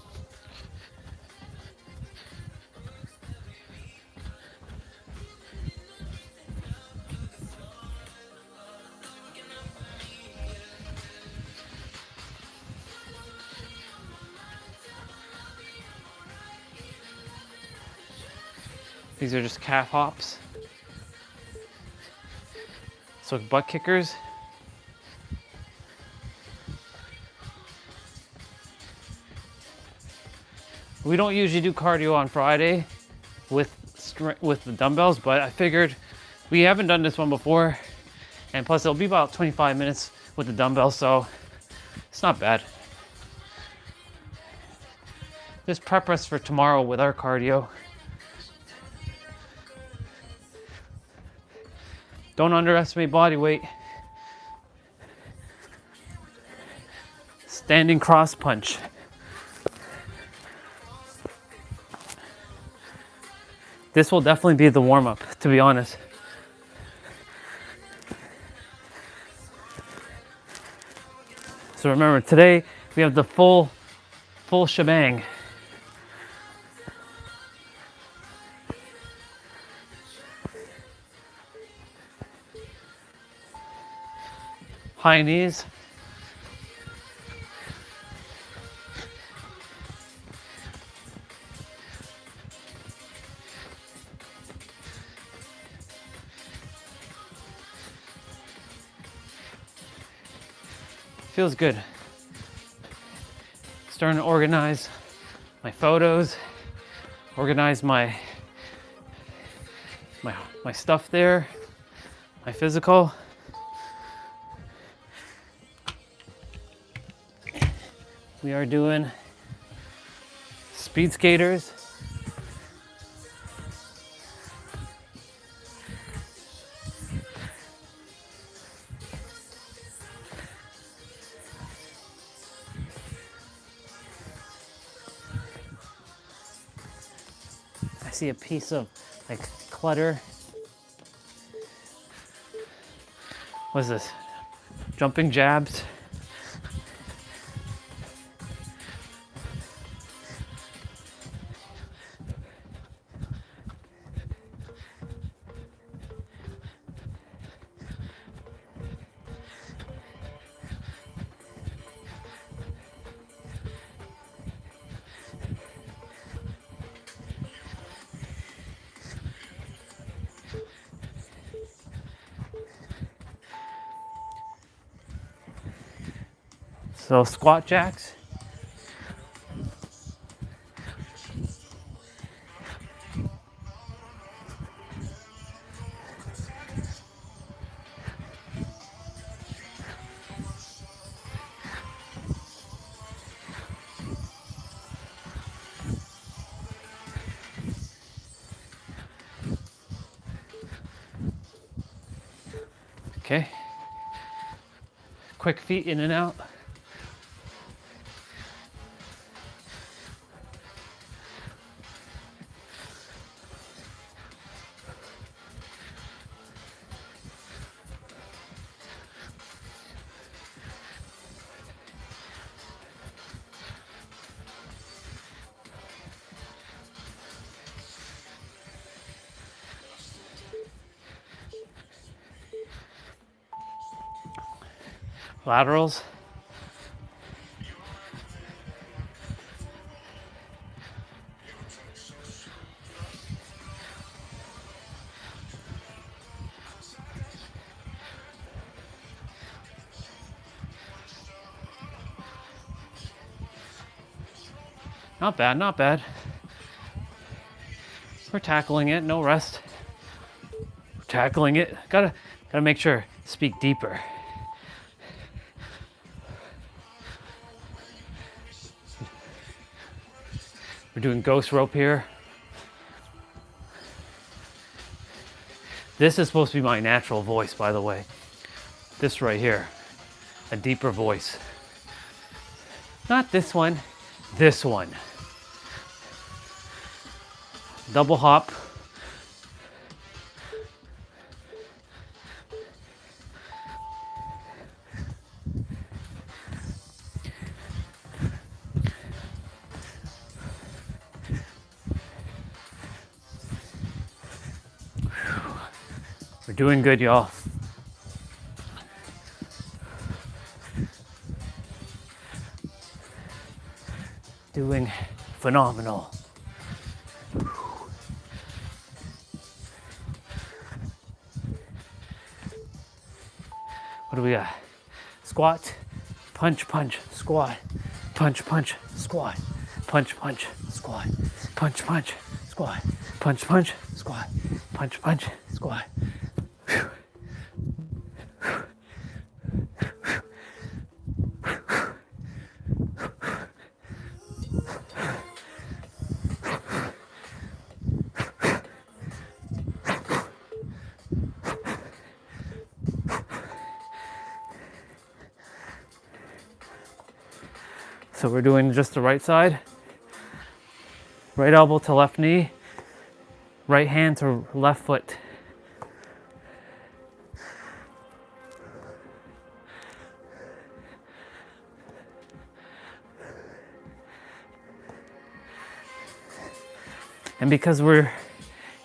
These are just calf hops. So butt kickers. We don't usually do cardio on Friday. with the dumbbells, but I figured we haven't done this one before, and plus it'll be about 25 minutes with the dumbbells, so it's not bad. Just prep us for tomorrow with our cardio. Don't underestimate body weight. Standing cross punch. This will definitely be the warm-up, to be honest. So remember, today we have the full shebang. High knees. Feels good. Starting to organize my photos, organize my stuff there, my physical. We are doing speed skaters. I see a piece of like clutter. What's this? Jumping jabs. So squat jacks. Okay. Quick feet in and out. Laterals. Not bad, not bad. We're tackling it, no rest. We're tackling it. Gotta make sure, speak deeper. We're doing ghost rope here. This is supposed to be my natural voice, by the way. This right here, a deeper voice. Not this one, this one. Double hop. We're doing good, y'all. Doing phenomenal. What do we got? Squat, punch, punch, squat, punch, punch, squat, punch, punch, squat, punch, punch, squat, Punch, punch, squat. Punch, punch, squat. So we're doing just the right side. Right elbow to left knee. Right hand to left foot. And because we're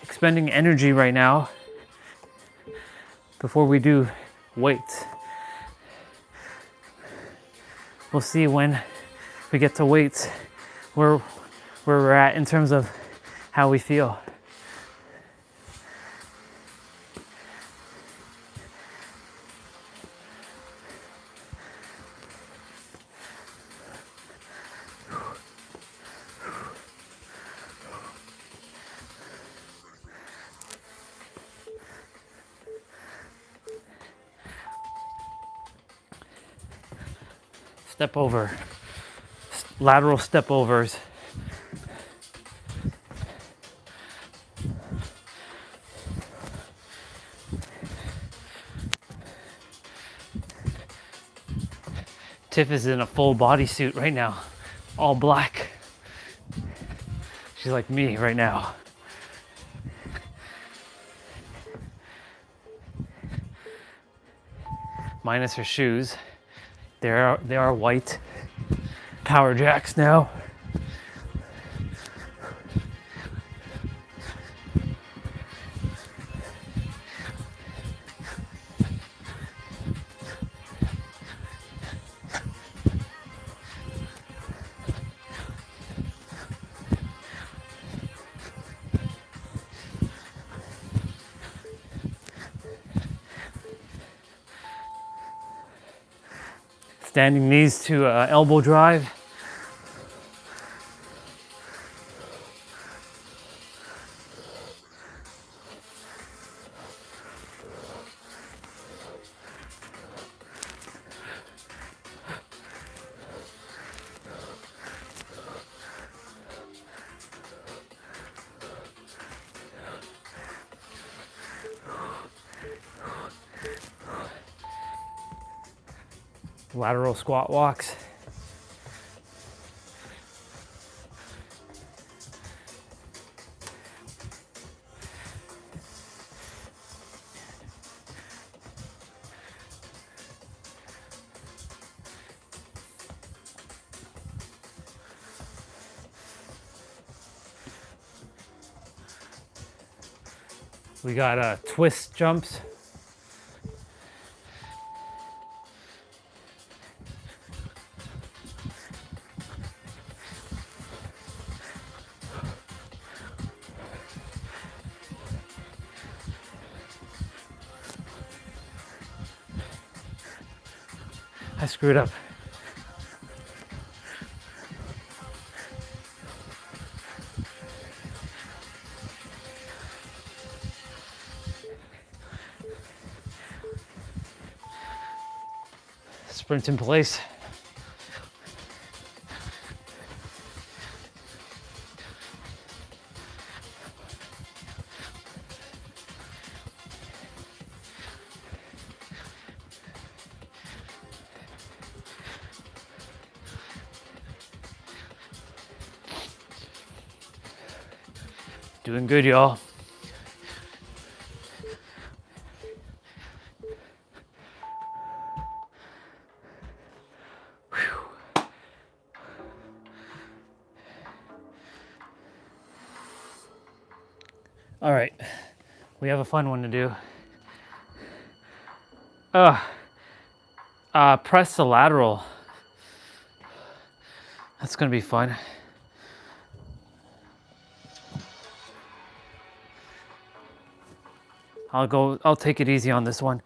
expending energy right now, before we do weights, we'll see when we get to weights where we're at in terms of how we feel. Step over, lateral step overs. Tiff is in a full bodysuit right now, all black. She's like me right now. Minus her shoes. They are white power jacks now. Standing knees to elbow drive. Lateral squat walks. We got twist jumps. I screwed up. Sprint in place. Doing good, y'all. All right, we have a fun one to do. Press the lateral. That's gonna be fun. I'll take it easy on this one.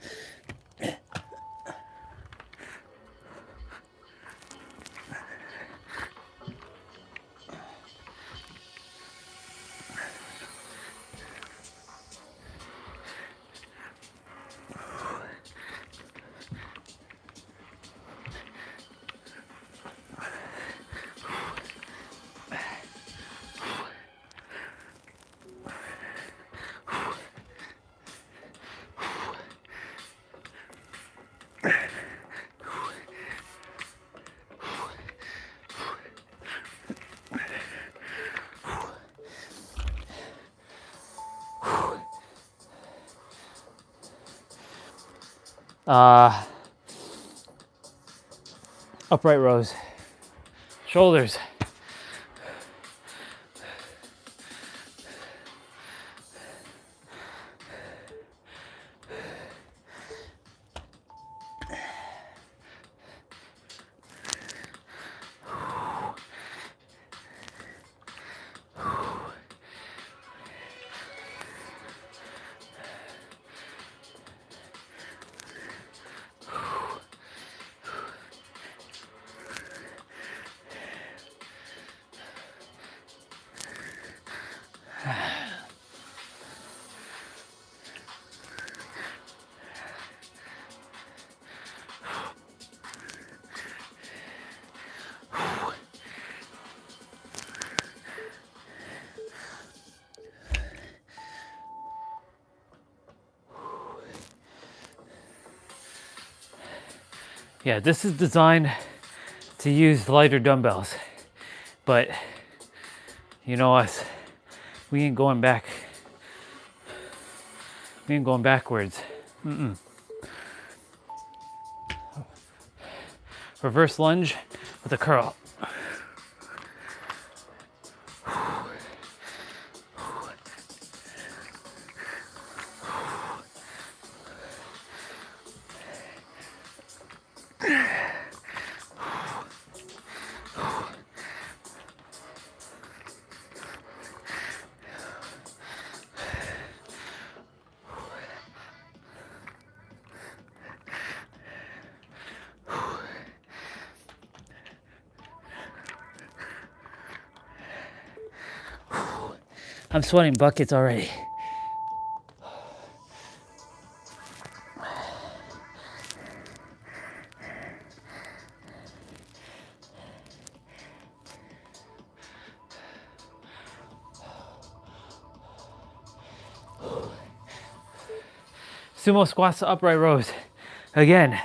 Upright rows. Shoulders. Yeah, this is designed to use lighter dumbbells, but you know us, we ain't going back. We ain't going backwards. Reverse lunge with a curl. I'm sweating buckets already. Sumo squats to upright rows. Again.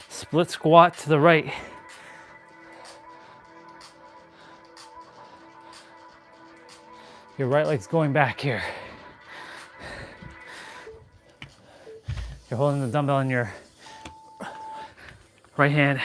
Split squat to the right. Your right leg's going back here. You're holding the dumbbell in your right hand.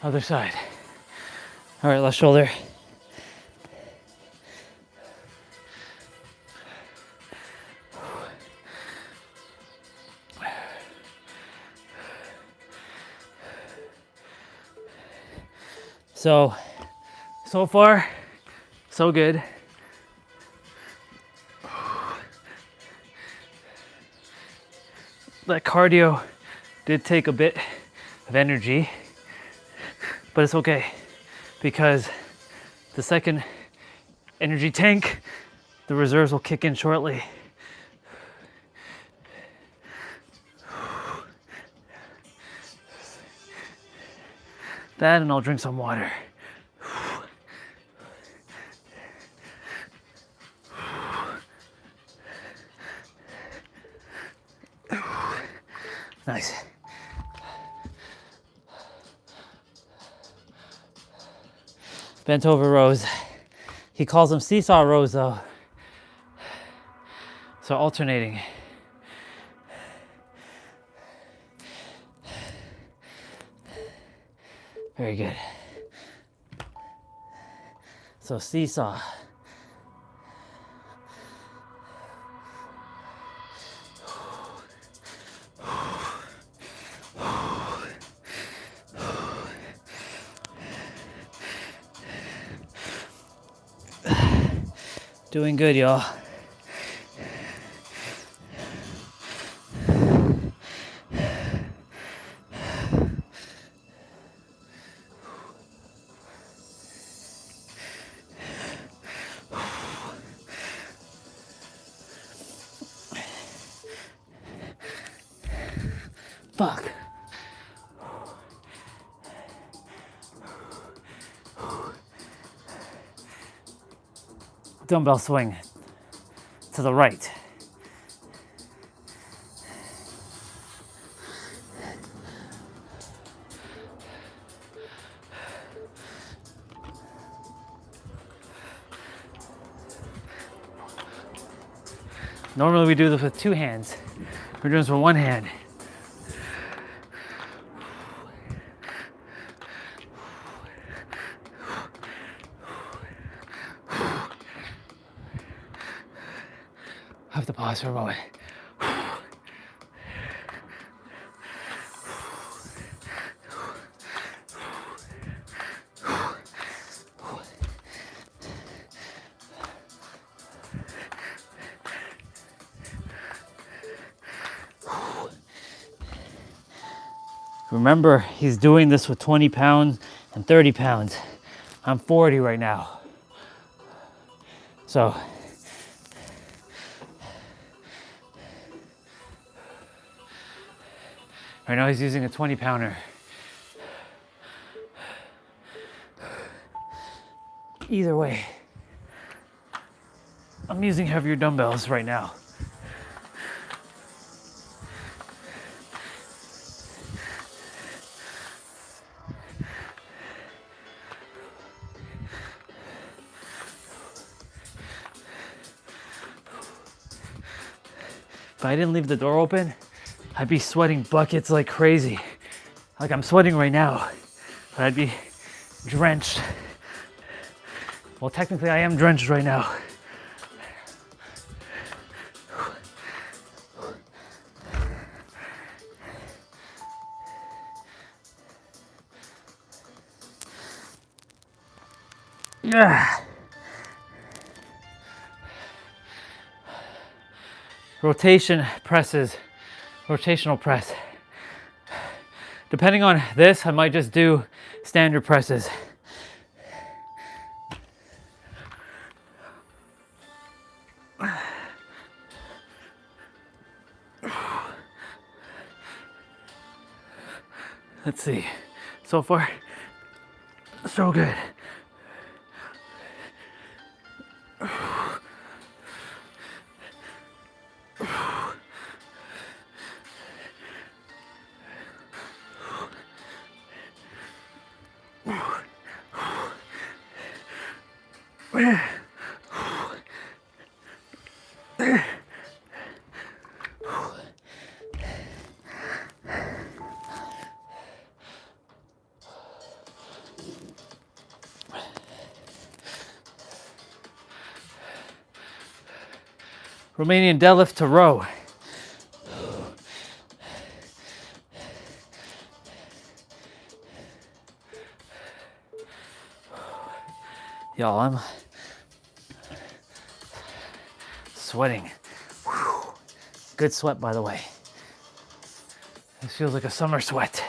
Other side. All right, left shoulder. So far, so good. That cardio did take a bit of energy, but it's okay because the second energy tank, the reserves will kick in shortly. That, and I'll drink some water. Nice. bent over rows. He calls them seesaw rows though. So alternating. Very good. So seesaw. Doing good, y'all. Fuck. Dumbbell swing to the right. Normally we do this with two hands. We're doing this with one hand. I have to pause for a moment. Remember, he's doing this with 20 pounds and 30 pounds. I'm 40 right now. So, right now he's using a 20 pounder. Either way, I'm using heavier dumbbells right now. If I didn't leave the door open, I'd be sweating buckets like crazy. Like I'm sweating right now, but I'd be drenched. Well, technically I am drenched right now. Yeah. Rotation presses, rotational press. Depending on this, I might just do standard presses. Let's see. So far, so good. Romanian deadlift to row. Y'all, I'm sweating. Whew. Good sweat, by the way. This feels like a summer sweat.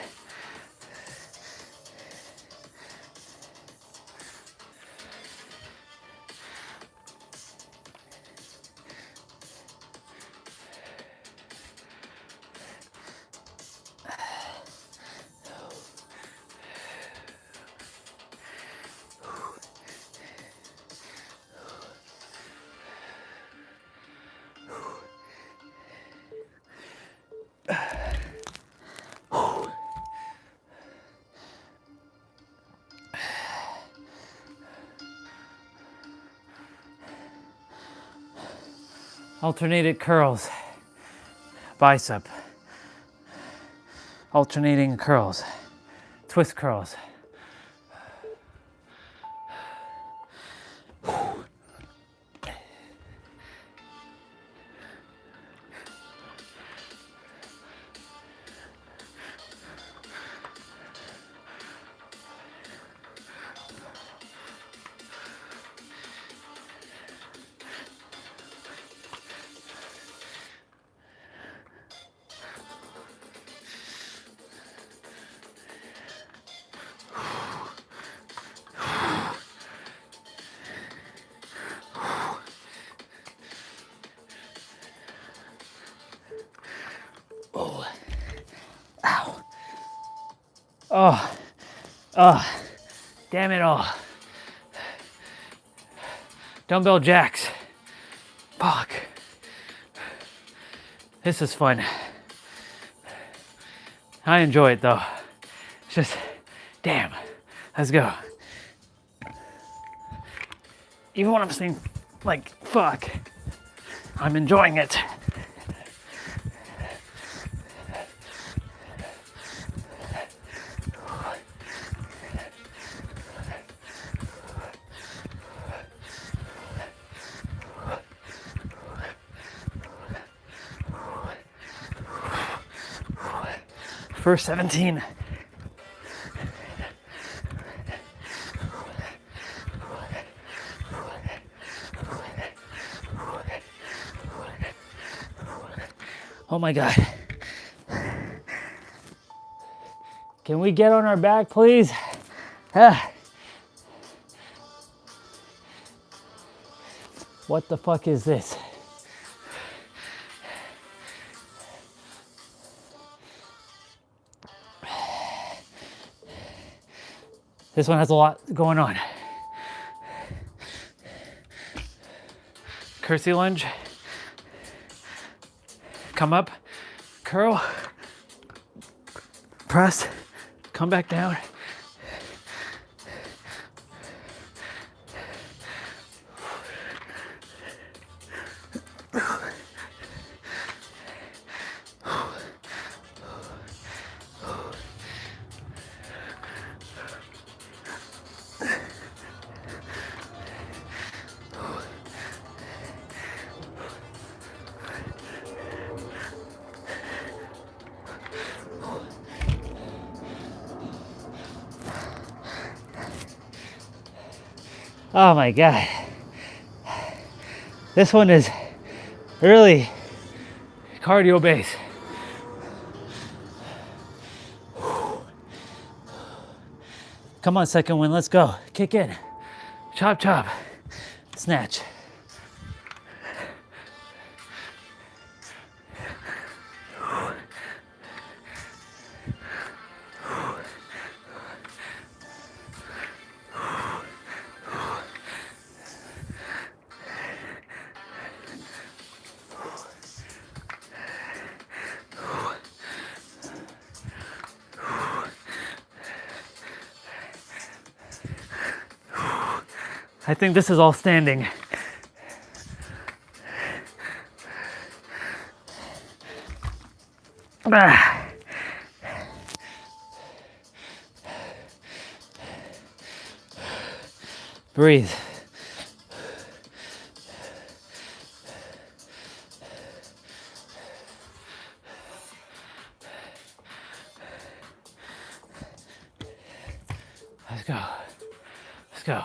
Alternated curls. Bicep. Alternating curls. Twist curls. Oh. Ow. Oh. Oh. Damn it all. Dumbbell jacks. Fuck. This is fun. I enjoy it though. It's just, damn. Let's go. Even when I'm saying, like, fuck, I'm enjoying it. First 17. Oh my God. Can we get on our back, please? What the fuck is this? This one has a lot going on. Curtsy lunge. Come up, curl, press, come back down. Oh my God. This one is really cardio based. Come on, second one, let's go. Kick in. Chop, chop. Snatch. I think this is all standing. Breathe. Let's go. Let's go.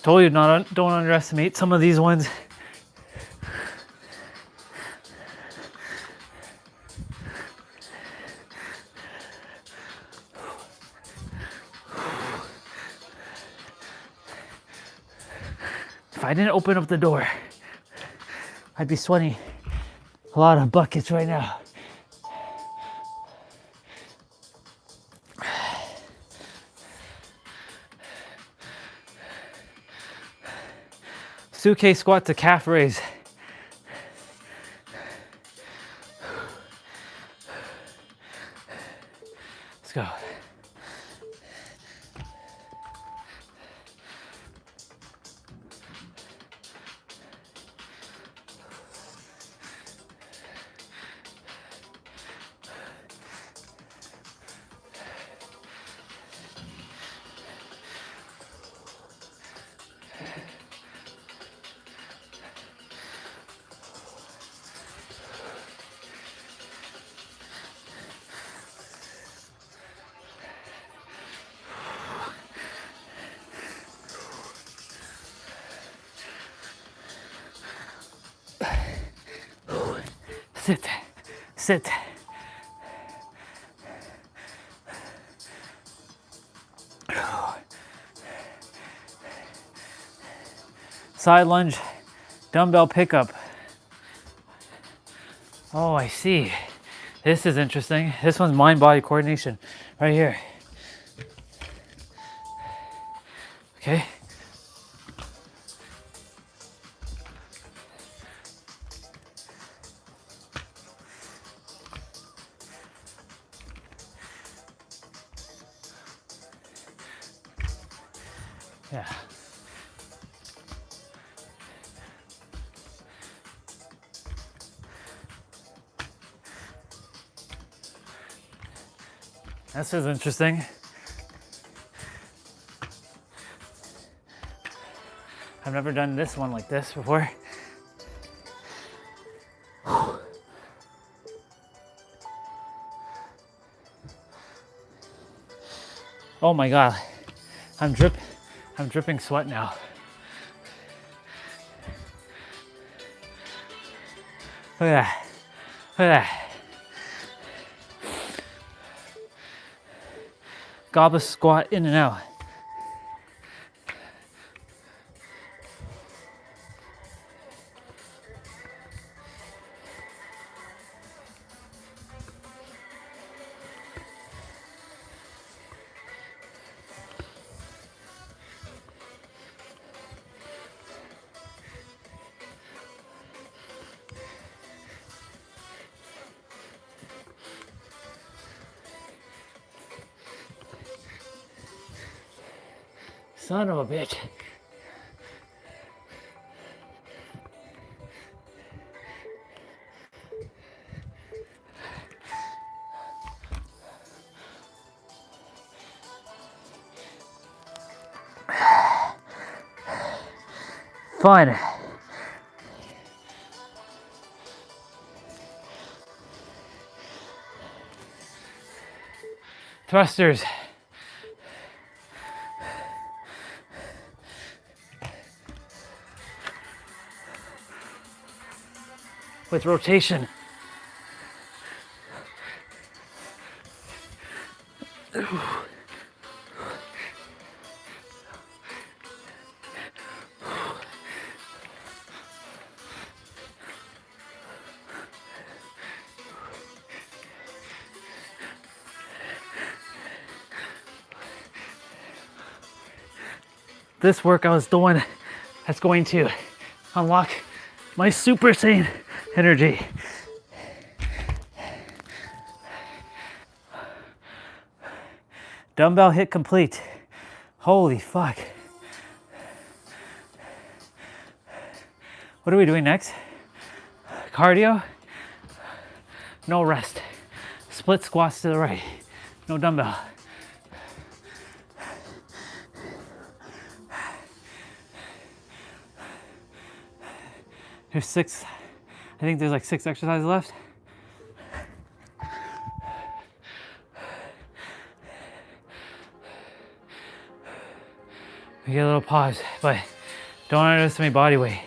Told you don't underestimate some of these ones. If I didn't open up the door, I'd be sweating a lot of buckets right now. Suitcase squat to calf raise. Let's go. Sit, sit. Side lunge, dumbbell pickup. Oh, I see. This is interesting. This one's mind-body coordination right here. Okay. Yeah. This is interesting. I've never done this one like this before. Oh my God, I'm dripping sweat now. Look at that, look at that. Goblet squat in and out. Son of a bitch. Fun. Thrusters. With rotation. This workout is the one that's going to unlock my Super Saiyan energy. Dumbbell hit complete. Holy fuck. What are we doing next? Cardio, no rest. Split squats to the right, no dumbbell. There's 6, I think there's like 6 exercises left. We get a little pause, but don't underestimate body weight.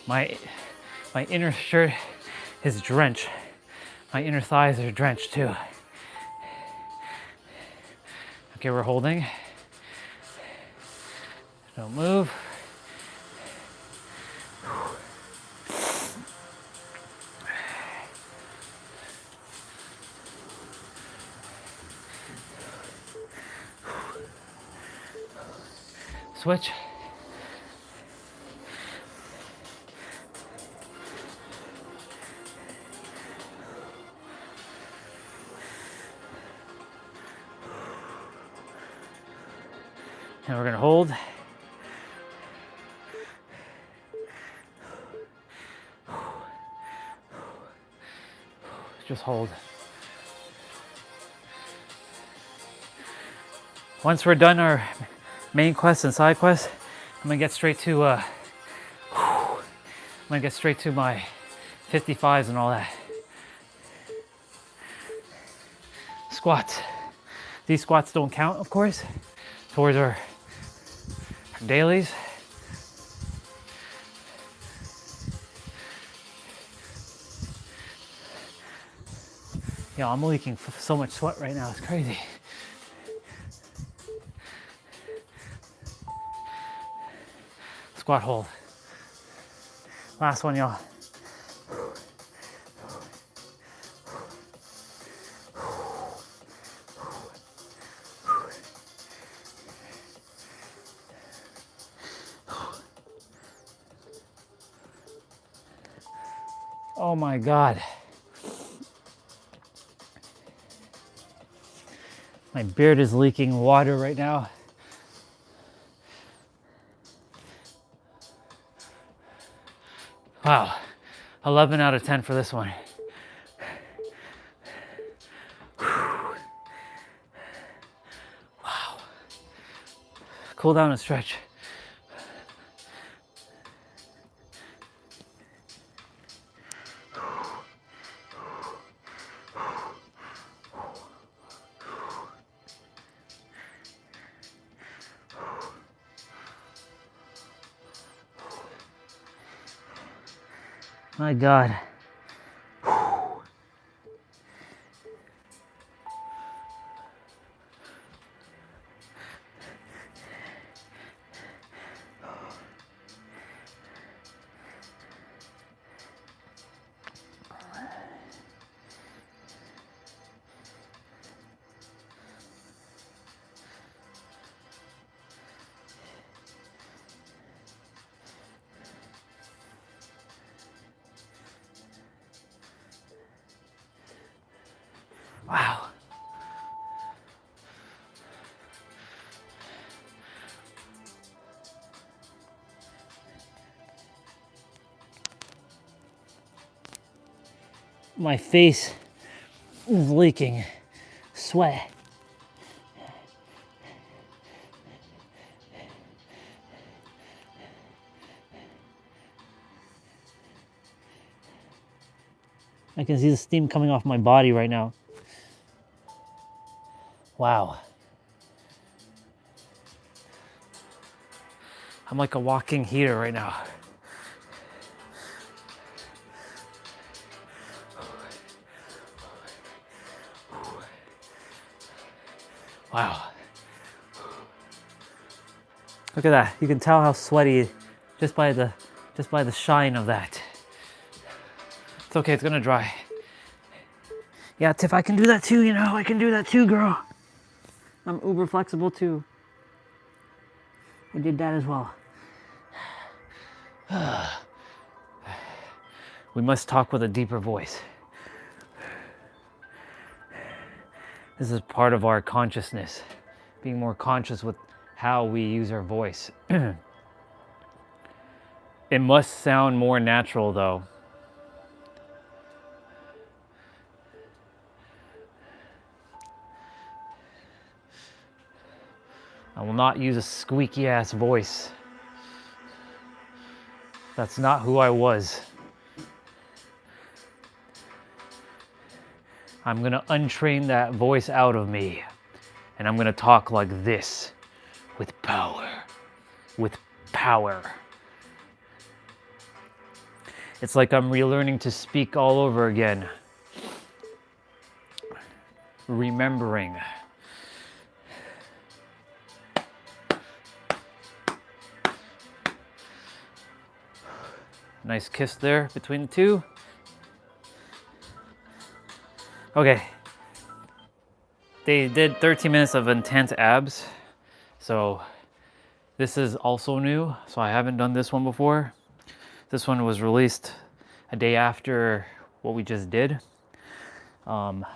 My inner shirt is drenched. My inner thighs are drenched too. Okay, we're holding. Don't move. switch. And we're gonna hold. Just hold. Once we're done our main quest and side quest, I'm gonna get straight to my 55s and all that. Squats. These squats don't count, of course, towards our dailies. Yeah, I'm leaking so much sweat right now, it's crazy. Squat hold. Last one, y'all. Oh my God. My beard is leaking water right now. Wow, 11 out of 10 for this one. Wow. Cool down and stretch. My God. Wow. My face is leaking sweat. I can see the steam coming off my body right now. Wow. I'm like a walking heater right now. Wow. Look at that. You can tell how sweaty just by the shine of that. It's okay, it's gonna dry. Yeah, Tiff, I can do that too, you know. I can do that too, girl. I'm uber flexible too. I did that as well. We must talk with a deeper voice. This is part of our consciousness, being more conscious with how we use our voice. It must sound more natural though. I will not use a squeaky ass voice. That's not who I was. I'm gonna untrain that voice out of me. And I'm gonna talk like this, with power. With power. It's like I'm relearning to speak all over again. Remembering. Nice kiss there between the two. Okay. They did 13 minutes of intense abs. So This is also new, so I haven't done this one before. This one was released a day after what we just did. Yep.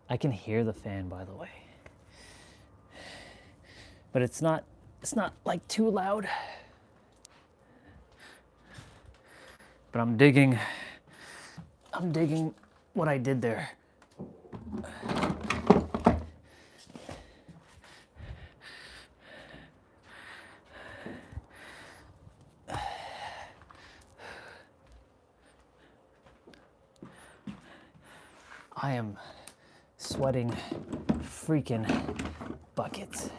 I can hear the fan, by the way. But it's not like too loud. But I'm digging what I did there. I am sweating freaking buckets.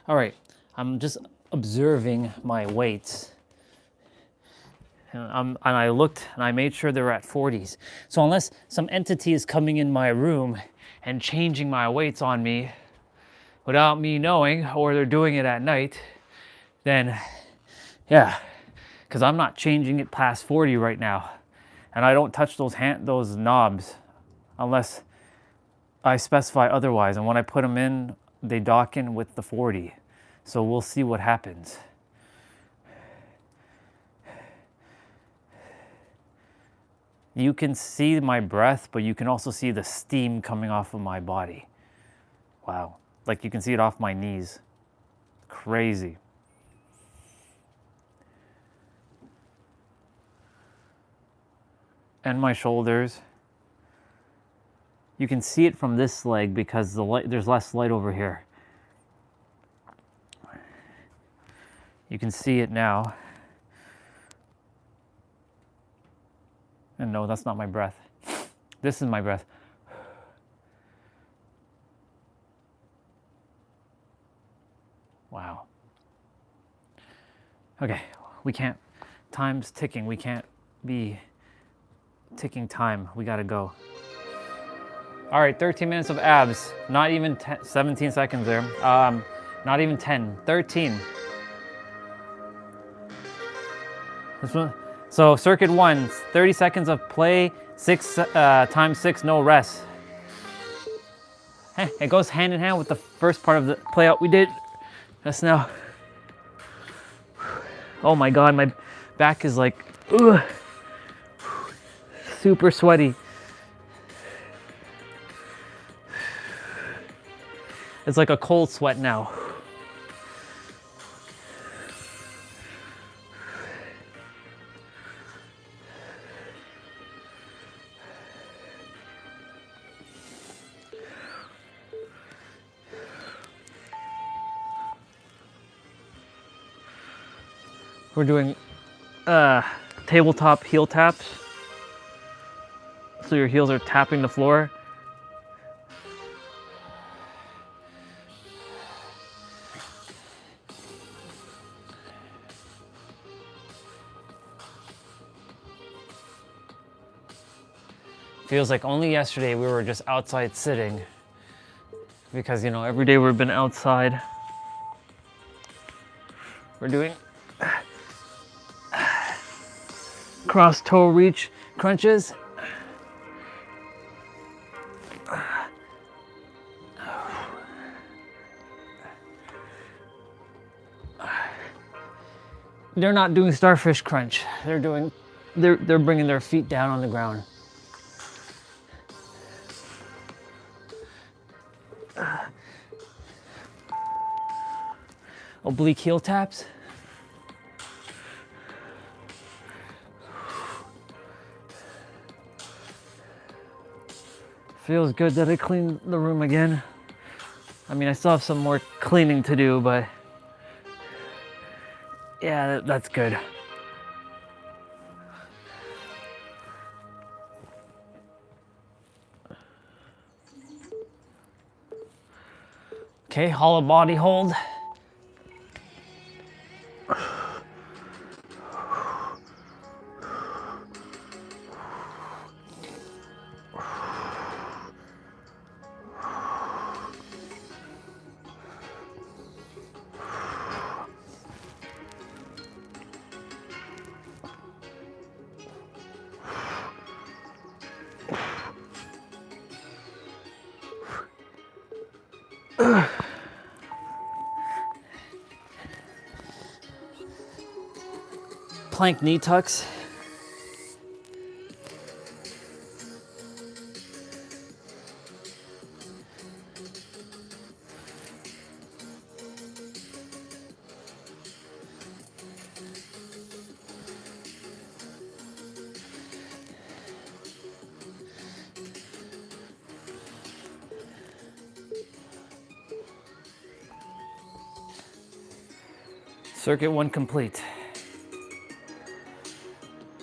All right, I'm just observing my weights. And I looked and I made sure they're at 40s. So unless some entity is coming in my room and changing my weights on me without me knowing, or they're doing it at night, then yeah, because I'm not changing it past 40 right now. And I don't touch those knobs unless I specify otherwise. And when I put them in, they dock in with the 40. So we'll see what happens. You can see my breath, but you can also see the steam coming off of my body. Wow. Like you can see it off my knees. Crazy. And my shoulders. You can see it from this leg because there's less light over here. You can see it now. And no, that's not my breath. This is my breath. Wow. Okay, we can't, time's ticking. We can't be ticking time. We gotta go. All right, 13 minutes of abs. Not even 17 seconds there. Not even 10, 13. This one. So circuit 1, 30 seconds of play, 6 times 6, no rest. Hey, it goes hand in hand with the first part of the play out we did just now. Oh my God, my back is like, ugh, super sweaty. It's like a cold sweat now. We're doing tabletop heel taps. So your heels are tapping the floor. Feels like only yesterday we were just outside sitting. Because, you know, every day we've been outside. We're doing cross toe reach crunches. They're not doing starfish crunch. They're bringing their feet down on the ground. Oblique heel taps. Feels good that I cleaned the room again. I mean, I still have some more cleaning to do, but yeah, that's good. Okay, hollow body hold. Plank knee tucks. Circuit 1 complete.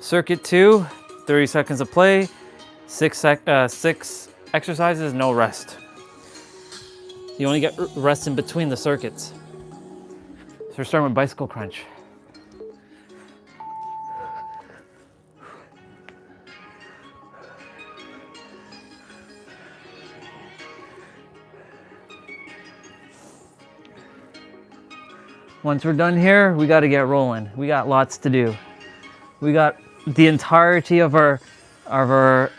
Circuit 2, 30 seconds of play, 6 exercises, no rest. You only get rest in between the circuits. So we're starting with bicycle crunch. Once we're done here, we got to get rolling. We got lots to do. We got the entirety of our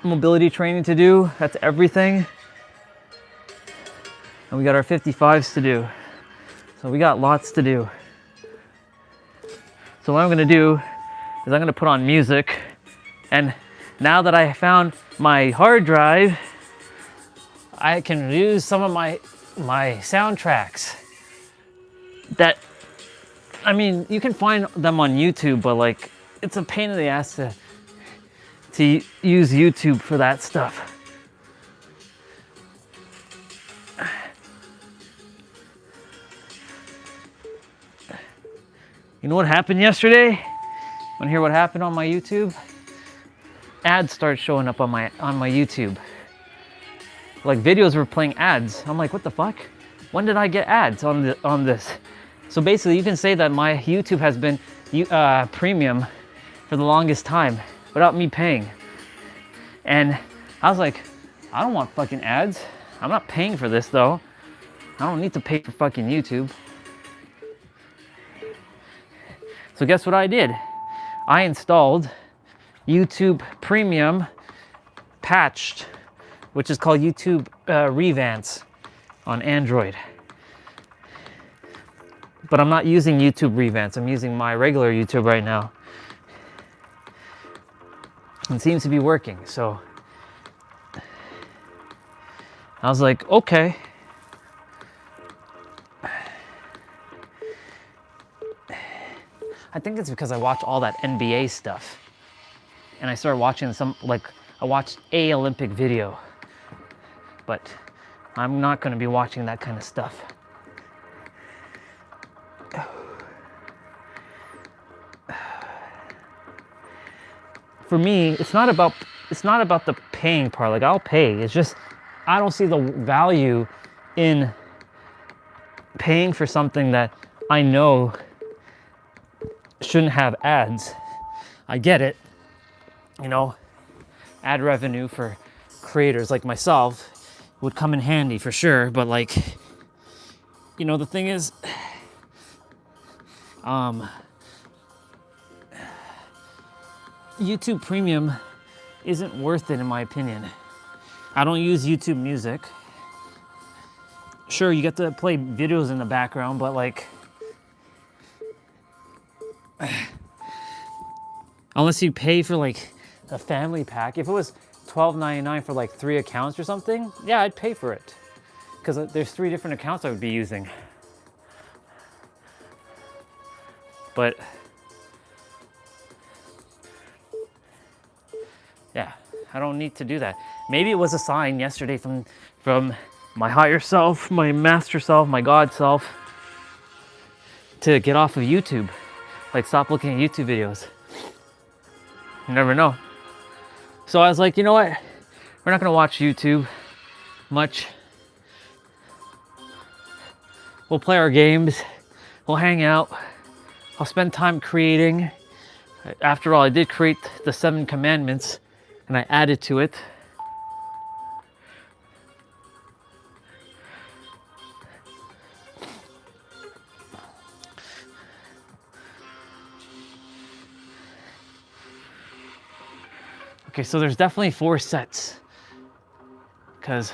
mobility training to do. That's everything. And we got our 55s to do. So we got lots to do. So what I'm gonna do is I'm gonna put on music. And now that I found my hard drive, I can use some of my soundtracks. That, I mean, you can find them on YouTube, but like, it's a pain in the ass to use YouTube for that stuff. You know what happened yesterday? Want to hear what happened on my YouTube? Ads started showing up on my YouTube. Like videos were playing ads. I'm like, what the fuck? When did I get ads on this? So basically, you can say that my YouTube has been premium for the longest time without me paying. And I was like, I don't want fucking ads. I'm not paying for this though. I don't need to pay for fucking YouTube. So guess what I did? I installed YouTube Premium patched, which is called YouTube Revance on Android. But I'm not using YouTube Revance. I'm using my regular YouTube right now. It seems to be working, so I was like, okay. I think it's because I watch all that NBA stuff. And I started watching I watched a Olympic video. But I'm not gonna be watching that kind of stuff. For me, it's not about the paying part. Like, I'll pay. It's just I don't see the value in paying for something that I know shouldn't have ads. I get it, you know, ad revenue for creators like myself would come in handy for sure, but like, you know, the thing is, YouTube Premium isn't worth it in my opinion. I don't use YouTube Music. Sure, you get to play videos in the background, but like, unless you pay for like a family pack. If it was $12.99 for like 3 accounts or something, yeah, I'd pay for it. Because there's 3 different accounts I would be using. But yeah, I don't need to do that. Maybe it was a sign yesterday from my higher self, my master self, my God self, to get off of YouTube. Like, stop looking at YouTube videos. You never know. So I was like, you know what? We're not gonna watch YouTube much. We'll play our games. We'll hang out. I'll spend time creating. After all, I did create the 7 commandments and I added to it. Okay, so there's definitely 4 sets, because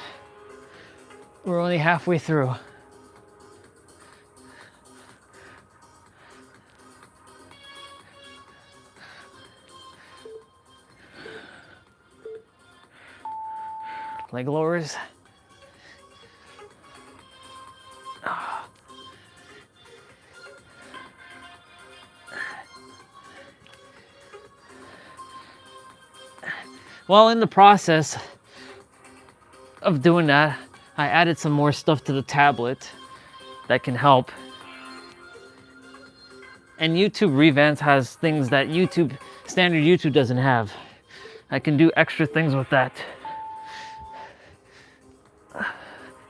We're only halfway through. Leg lowers. Well, in the process of doing that, I added some more stuff to the tablet that can help. And YouTube Revamps has things that standard YouTube doesn't have. I can do extra things with that.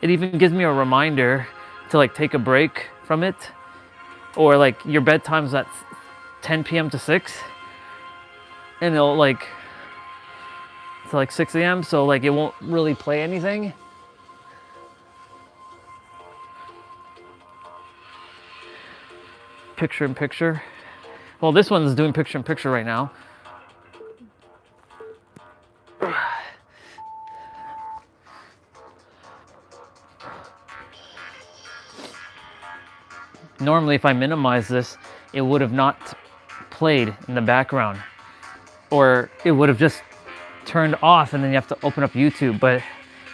It even gives me a reminder to like take a break from it, or like your bedtime's at 10 p.m. to 6, and it'll like to like 6 a.m. so like it won't really play anything. Picture in picture. Well, this one's doing picture in picture right now. Normally, if I minimize this, it would have not played in the background, or it would have just turned off and then you have to open up YouTube. But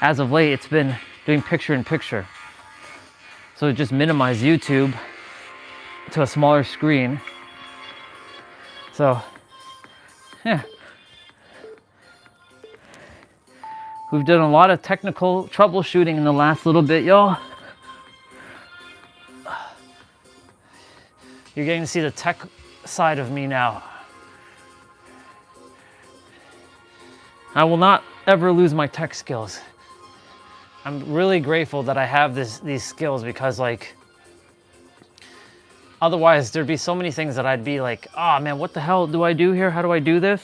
as of late, it's been doing picture in picture. So it just minimized YouTube to a smaller screen. So, yeah. We've done a lot of technical troubleshooting in the last little bit, y'all. You're getting to see the tech side of me now. I will not ever lose my tech skills. I'm really grateful that I have these skills, because like, otherwise there'd be so many things that I'd be like, oh man, what the hell do I do here? How do I do this?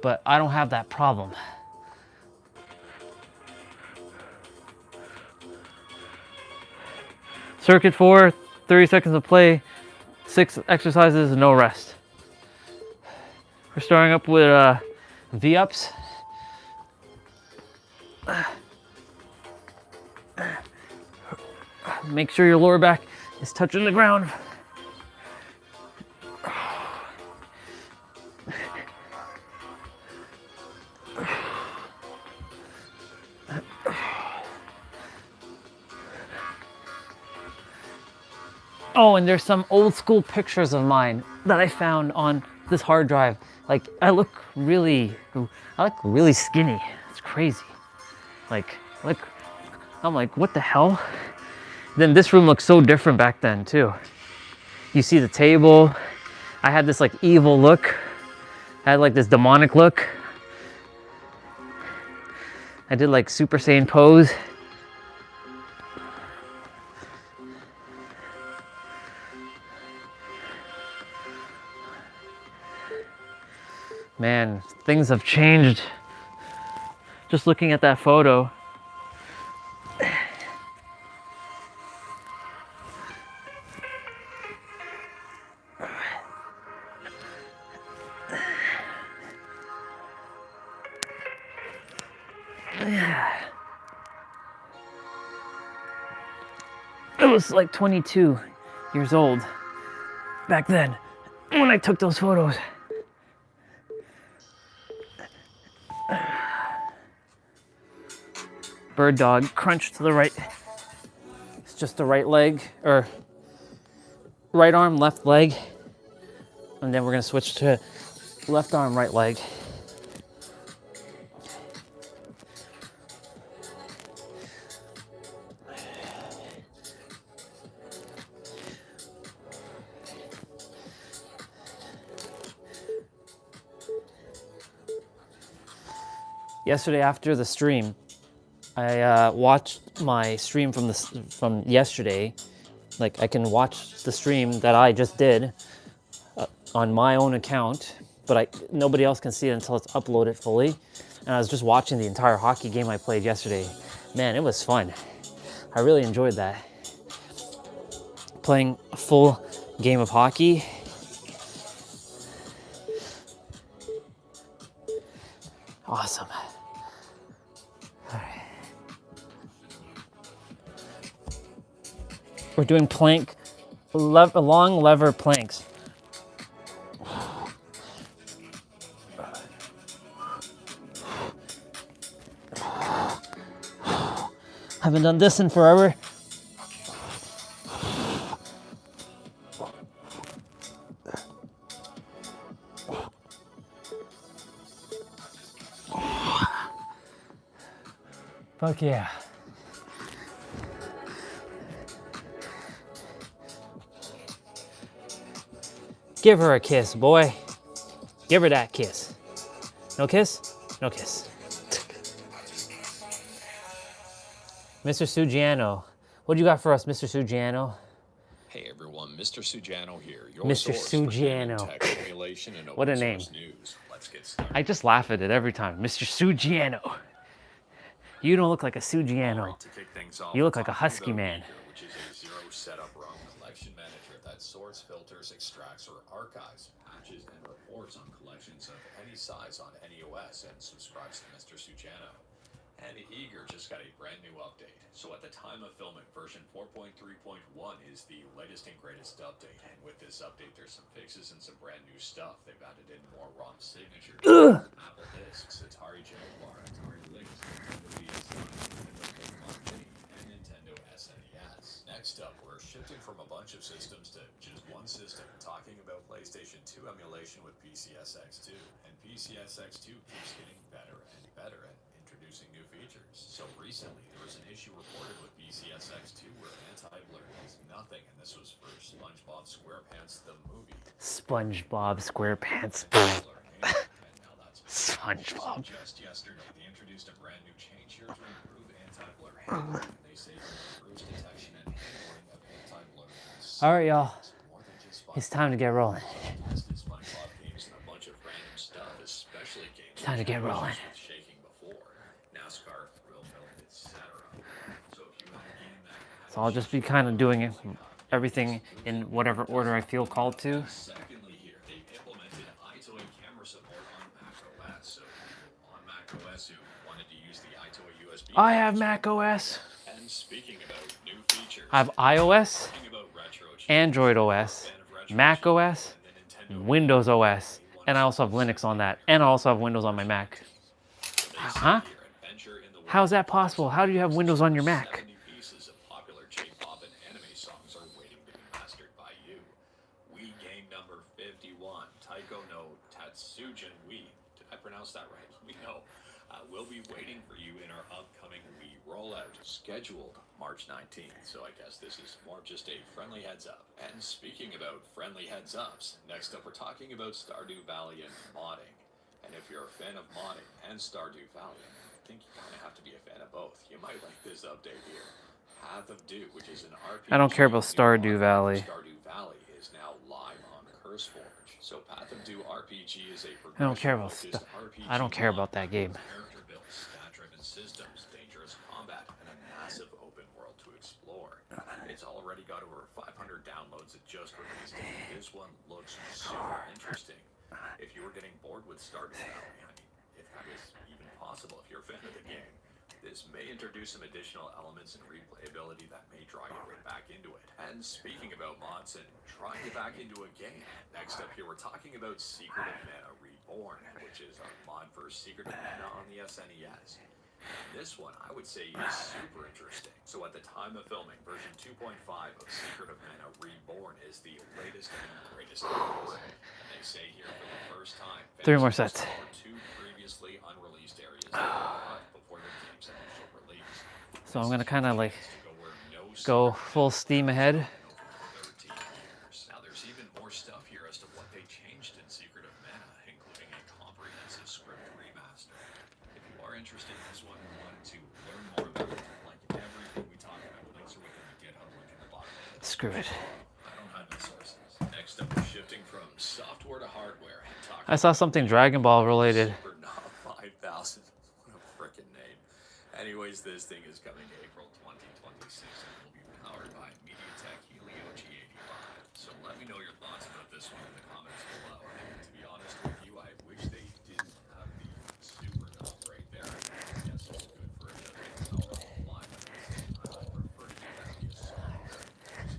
But I don't have that problem. Circuit 4, 30 seconds of play, 6 exercises, no rest. We're starting up with V-ups. Make sure your lower back is touching the ground. Oh, and there's some old school pictures of mine that I found on this hard drive. Like, I look really skinny. It's crazy. Like, I'm like, what the hell? Then this room looks so different back then too. You see the table. I had this like evil look. I had like this demonic look. I did like Super Saiyan pose. Man, things have changed. Just looking at that photo. I was like 22 years old back then when I took those photos. Bird dog, crunch to the right. It's just the right leg, or right arm, left leg. And then we're gonna switch to left arm, right leg. Yesterday after the stream, I watched my stream from yesterday. Like, I can watch the stream that I just did on my own account, but nobody else can see it until it's uploaded fully. And I was just watching the entire hockey game I played yesterday. Man, it was fun. I really enjoyed that. Playing a full game of hockey. Awesome. All right. We're doing plank, long lever planks. Haven't done this in forever. Fuck yeah. Give her a kiss, boy. Give her that kiss. No kiss? No kiss. Mr. Sugiano. What do you got for us, Mr. Sugiano? Hey everyone, Mr. Sugiano here. Your Mr. source for gaming Sugiano. tech emulation and What a open name. source news. Let's get started. I just laugh at it every time. Mr. Sugiano. You don't look like a Sugiano. To kick things off, You look we're like a talking husky about man. Ridicule, which is a zero setup ROM collection manager that stores, filters, extracts, or archives, patches, and reports on collections of any size on any OS and subscribes to Mr. Sugiano. And Eager just got a brand new update. So at the time of filming, version 4.3.1 is the latest and greatest update. And with this update, there's some fixes and some brand new stuff. They've added in more ROM signatures, Apple discs, Atari Jaguar, Atari Lynx, Nintendo DS9, and Nintendo SNES. Next up, we're shifting from a bunch of systems to just one system, talking about PlayStation 2 emulation with PCSX2. And PCSX2 keeps getting better and better at introducing new features. So recently, there was an issue reported with PCSX2 where anti-blur is nothing, and this was for SpongeBob SquarePants the movie. SpongeBob SquarePants. SpongeBob. Just yesterday, they introduced a brand new change here to improve anti-blur handling. They say it improves detection and handling of anti-blur. All right, y'all. It's time to get rolling. SpongeBob games and a bunch of random stuff, especially games Time to get rolling. with shaking before, NASCAR, Real Film, etc. So if you have a game that So I'll just be kind of doing it, everything in whatever order I feel called to. Secondly, here they implemented iToy camera support on macOS. So on macOS who wanted to use the iToy USB. I have Mac OS. And speaking about new features, I have iOS, Android OS, Mac OS, Windows OS, and I also have Linux on that, and I also have Windows on my Mac. Huh? How is that possible? How do you have Windows on your Mac? pieces of popular J-pop and anime songs are waiting to be mastered by you. Wii game number 51, Taiko no Tatsujin Wii. Did I pronounce that right? We know. We'll be waiting for you in our upcoming Wii rollout, scheduled March 19th. So I guess this is more just a friendly heads up. And speaking about friendly heads ups, next up we're talking about Stardew Valley and modding. And if you're a fan of modding and Stardew Valley, I think you kind of have to be a fan of both. You might like this update here. Path of Dew, which is an RPG. I don't care about Stardew Valley. Stardew Valley is now live on CurseForge. So Path of Dew RPG is a I don't care about I don't care about that game. character-built, stat-driven systems, dangerous combat, and a massive open world to explore. It's already got over 500 downloads. It just released. This one looks super interesting. If you were getting bored with Stardew Valley, I mean, if that is even possible, if you're a fan of the game, this may introduce some additional elements and replayability that may draw you right back into it. And speaking about mods and trying it back into a game, next up here we're talking about Secret of Mana Reborn, which is a mod for Secret of Mana on the SNES. This one, I would say, is super interesting. So at the time of filming, version 2.5 of Secret of Mana Reborn is the latest and greatest release. And they say here for the first time, 3 more sets. two previously unreleased areas before the game's initial release. So I'm gonna kind of like go full steam ahead. Now there's even more stuff here as to what they changed in Secret of Mana, including a comprehensive script remaster. If you are interested in this one and wanted to learn more about it, like everything we talk about, links are within the GitHub link in the bottom. Screw it. I don't have the sources. Next up, we're shifting from software to hardware and talking I saw something Dragon Ball related. Super Not 5000. What a frickin' name. Anyways, this thing is coming April 2026 and will be powered by MediaTek Helio G85. So let me know your thoughts about this one in the comments below. And to be honest with you, I wish they didn't have the Super Not right there. I guess it's good for it to power offline, but at the same time, I prefer to do that via software. So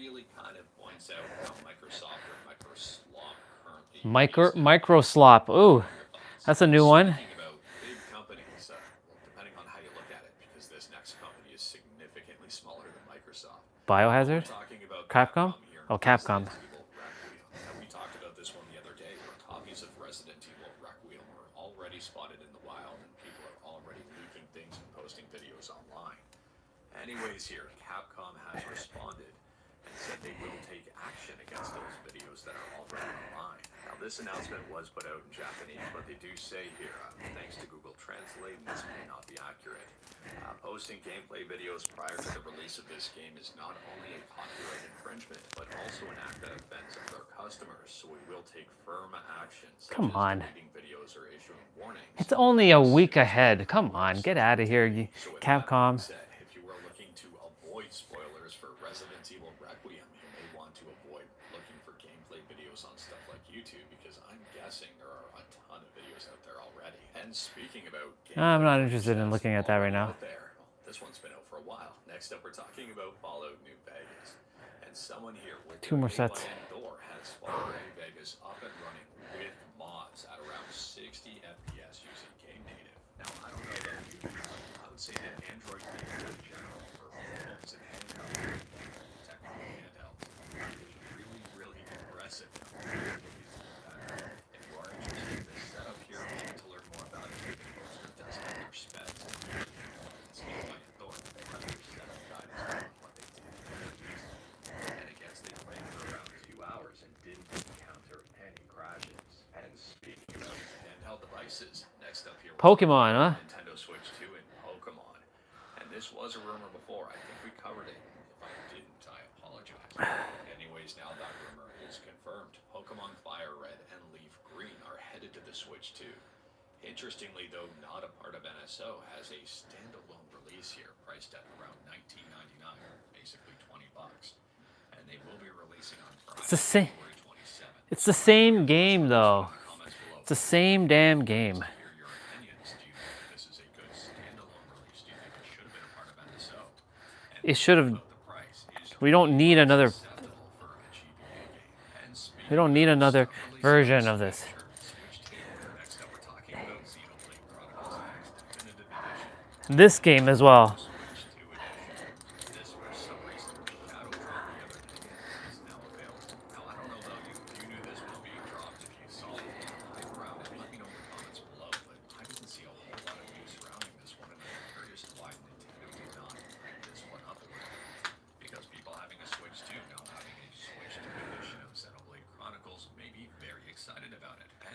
really kind of points out how Microsoft or Microslop currently Microslop. Ooh, that's a new one. Speaking about big companies, well, depending on how you look at it, because this next company is significantly smaller than Microsoft. Biohazard? We're talking about Capcom? here. Oh, Capcom. Resident Evil Requiem. Now, we talked about this one the other day, where copies of Resident Evil Requiem were already spotted in the wild, and people are already leaking things and posting videos online. Anyways, here, Capcom has responded and said they will take action against those videos that are already online. Now, this announcement was put out in Japanese, but they do say here, thanks to Google Translate, this may not be accurate. Posting gameplay videos prior to the release of this game is not only a copyright infringement, but also an act that offends their customers, so we will take firm actions. Come on. Videos or issuing warnings. It's only a week ahead. Come on, get out of here, Capcom. If you were looking to avoid spoilers for Resident Evil Requiem, you may want to avoid looking for gameplay videos on stuff like YouTube, because I'm guessing there are a ton of videos out there already. And speaking about I'm not interested in looking at that right now. this one's been out for a while. Next up, we're talking about Fallout New Vegas. And someone here with 2 more sets. Door has Fallout New Vegas up and running with mods at around 60 FPS using Game Native. Now, I don't know about you, I would say that Android games in general for phones and handheld, technical handhelds, is really impressive. If you are interested in this setup here, to learn more about it, the poster does have their specs. This game by Thor, they have their setup guide as well on what they did. And I guess they played for around 2 hours and didn't encounter any crashes. And speaking of handheld devices, next up here, Pokemon, huh? Nintendo Switch 2 and Pokemon. And this was a rumor before. I think we covered it. If I didn't, I apologize. Anyways, now that rumor is confirmed. Pokemon Fire Red and Leaf Green are headed to the Switch 2. Interestingly, though, not a part of NSO, has a standalone release here, priced at around $19.99, basically $20. And they will be releasing on Friday, February 27th. It's the same game, though. It's the same damn game. It should have. We don't need another. We don't need another version of this. This game as well.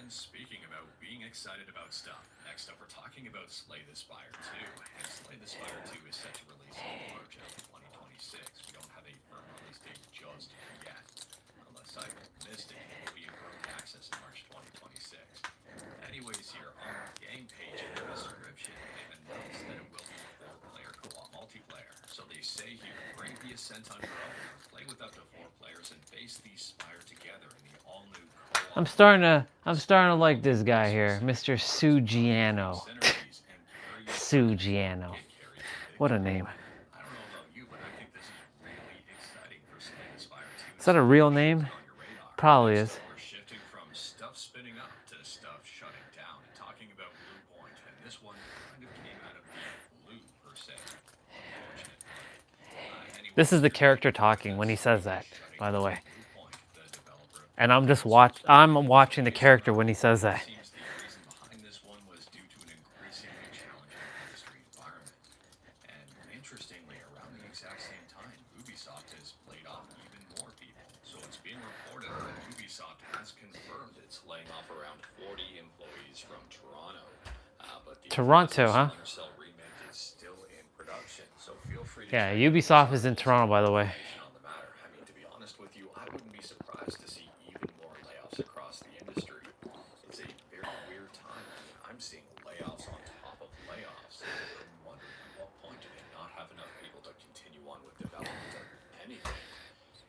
Speaking about being excited about stuff, next up we're talking about Slay the Spire 2. And Slay the Spire 2 is set to release in March of 2026. We don't have a firm release date just yet. Unless I missed it, it will be in early access in March 2026. Anyways, here on the game page in the description, they've announced that it will be 4-player co-op multiplayer. So they say here, bring the Ascent on your own, play with up to 4 players, and face the Spire together in the all-new co-op. I'm starting to like this guy here, Mr. Sugiano. Sugiano. What a name. Is that a real name? Probably is. We're shifting from stuff spinning up to stuff shutting down and talking about Blue Point, and this one kind of came out of the blue per se. This is the character talking when he says that, by the way. And I'm watching the character when he says that. Seems the reason behind this one was due to an increasingly challenging industry environment. And interestingly, around the exact same time, Ubisoft has laid off even more people. So it's being reported that Ubisoft has confirmed it's laying off around 40 employees from Toronto. But the Toronto, huh? Cell remake is still in production, so feel free to Yeah, Ubisoft is in Toronto, by the way. on the matter. I mean, to be honest with you, I wouldn't be surprised to see even more layoffs across the industry. It's a very weird time. I mean, I'm seeing layoffs on top of layoffs. I'm wondering at what point do they not have enough people to continue on with development of anything?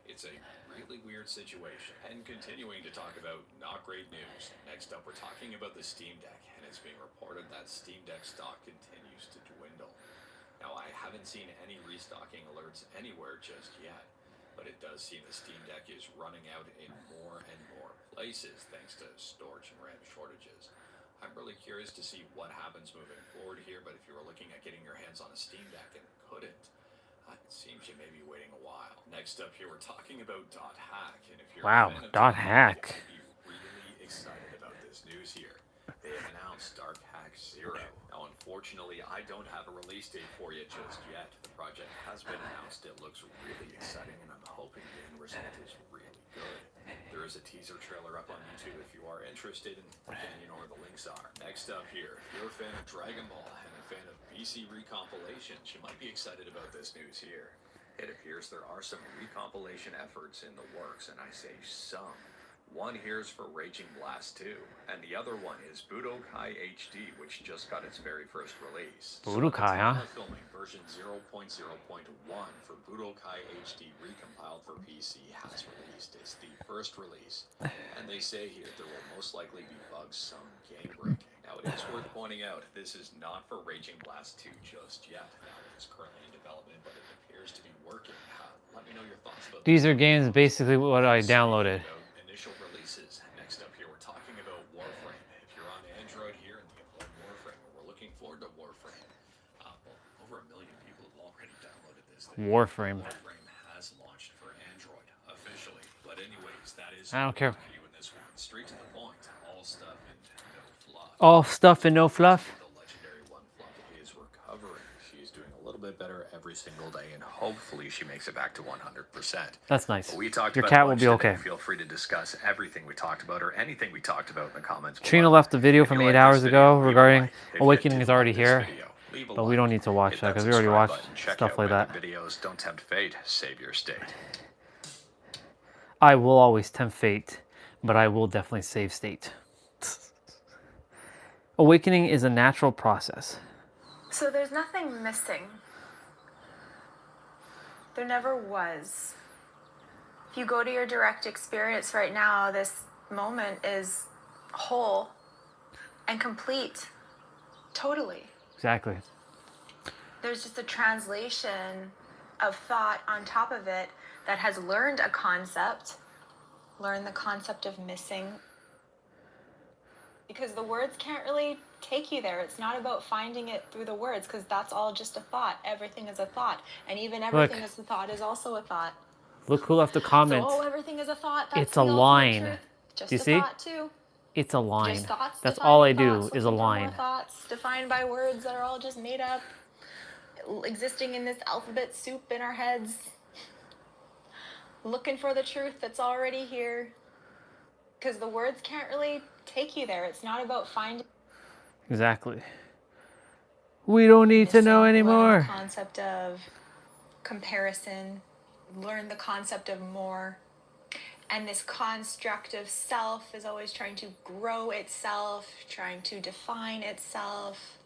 It's a really weird situation. And continuing to talk about not great news, next up we're talking about the Steam Deck, and it's being reported that Steam Deck stock continues to dwindle. Now, I haven't seen any restocking alerts anywhere just yet, but it does seem the Steam Deck is running out in more and more places thanks to storage and RAM shortages. I'm really curious to see what happens moving forward here, but if you were looking at getting your hands on a Steam Deck and couldn't, it seems you may be waiting a while. Next up here, we're talking about .hack, and if you're Wow, a fan of .hack. you'll be really excited about this news here. They have announced Dark Hack Zero. Now, unfortunately, I don't have a release date for you just yet. The project has been announced. It looks really exciting, and I'm hoping the end result is really good. There is a teaser trailer up on YouTube if you are interested, and again, you know where the links are. Next up here, if you're a fan of Dragon Ball and a fan of BC recompilations, you might be excited about this news here. It appears there are some recompilation efforts in the works, and I say some. One here is for Raging Blast 2, and the other one is Budokai HD, which just got its very first release. Budokai, huh? Filming version 0.0.1 for Budokai HD recompiled for PC has released. It's the first release, and they say here there will most likely be bugs, some game breaking. Now, it is worth pointing out this is not for Raging Blast 2 just yet. Now, it is currently in development, but it appears to be working. Let me know your thoughts about These are games basically what I downloaded. initial releases. Next up here, we're talking about Warframe. If you're on Android here and you own Warframe, we're looking forward to Warframe. Over 1 million people have already downloaded this thing. Warframe. Warframe has launched for Android officially. But anyways, that is I don't care. you in this one. Straight to the point. All stuff and no fluff. All stuff and no fluff. The legendary One Fluff is recovering. She's doing a little bit better every single day, and hopefully she makes it back to 100%. That's nice. We talked Your about cat a will bunch be today. okay. Feel free to discuss everything we talked about or anything we talked about in the comments below. Trina left a video If from you 8 like hours this video, ago leave a regarding like. If you Awakening did is already like this here, video, leave a but we like. don't need to watch Hit that because we subscribe already watched button. Check stuff out like my that. other videos. Don't tempt fate. Save your state. I will always tempt fate, but I will definitely save state. Awakening is a natural process. So there's nothing missing. There never was. If you go to your direct experience right now, this moment is whole and complete. Totally. Exactly. There's just a translation of thought on top of it that has learned a concept, learned the concept of missing. Because the words can't really take you there. It's not about finding it through the words, because that's all just a thought. Everything is a thought. And even everything is a thought is also a thought. Look who left a comment. So, everything is a thought. That's It's the a ultimate line. truth. Just Do you a see? thought too. It's a line. Just thoughts, That's all I defining do thoughts, is a looking for more line. thoughts defined by words that are all just made up, existing in this alphabet soup in our heads. Looking for the truth that's already here. Because the words can't really take you there. It's not about finding. Exactly. We don't need to know Learn anymore. the concept of comparison. Learn the concept of more. And this construct of self is always trying to grow itself, trying to define itself,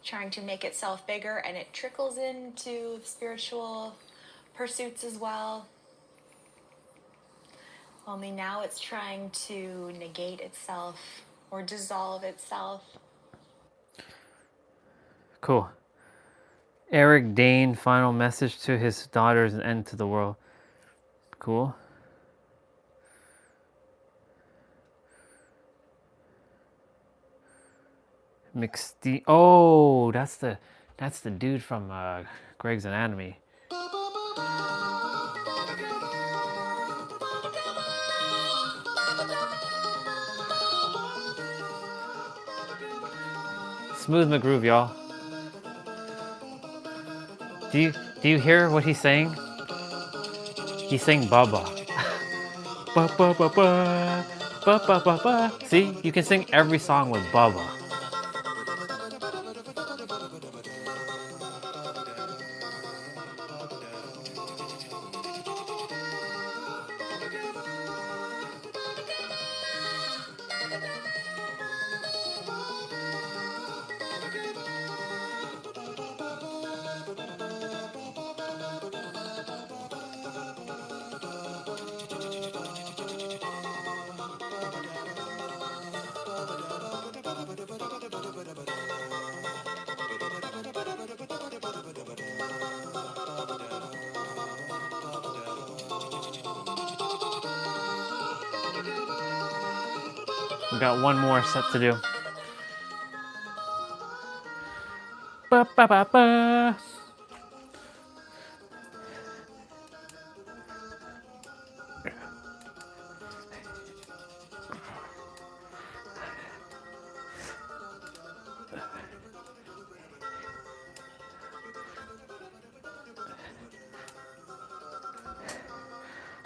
trying to make itself bigger, and it trickles into spiritual pursuits as well. Only now it's trying to negate itself or dissolve itself. Cool. Eric Dane, final message to his daughters and end to the world. Cool. Oh, that's the dude from Greg's Anatomy. Smooth McGroove, y'all. Do you hear what he's saying? He's saying Baba. Ba ba ba ba ba ba ba ba. See, you can sing every song with Baba. We got one more set to do. Ba ba ba ba.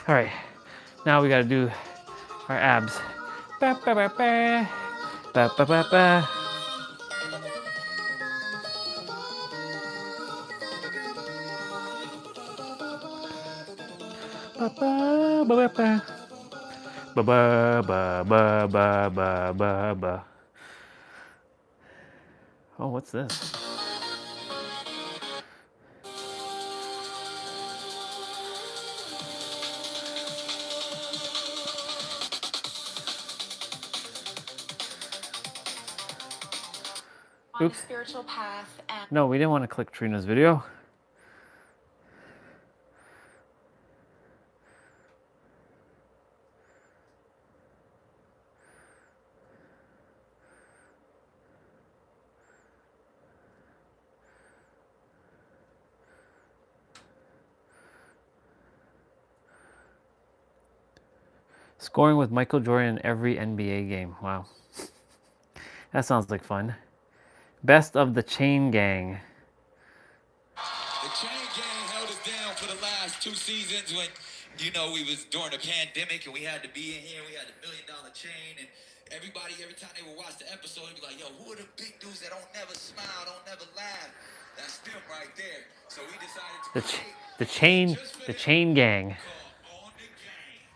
All right, now we gotta do our abs. Ba ba ba ba. Ba ba ba ba. Ba ba ba ba ba. Ba ba ba ba ba ba ba ba. Oh, what's this? On a spiritual path and No, we didn't want to click Trina's video. Scoring with Michael Jordan in every NBA game. Wow. That sounds like fun. Best of the Chain Gang. The Chain Gang held us down for the last 2 seasons when, you know, we was during the pandemic and we had to be in here. We had the $1 million chain, and everybody, every time they would watch the episode, they'd be like, yo, who are the big dudes that don't never smile, don't never laugh? That's them right there. So we decided to The Chain Gang.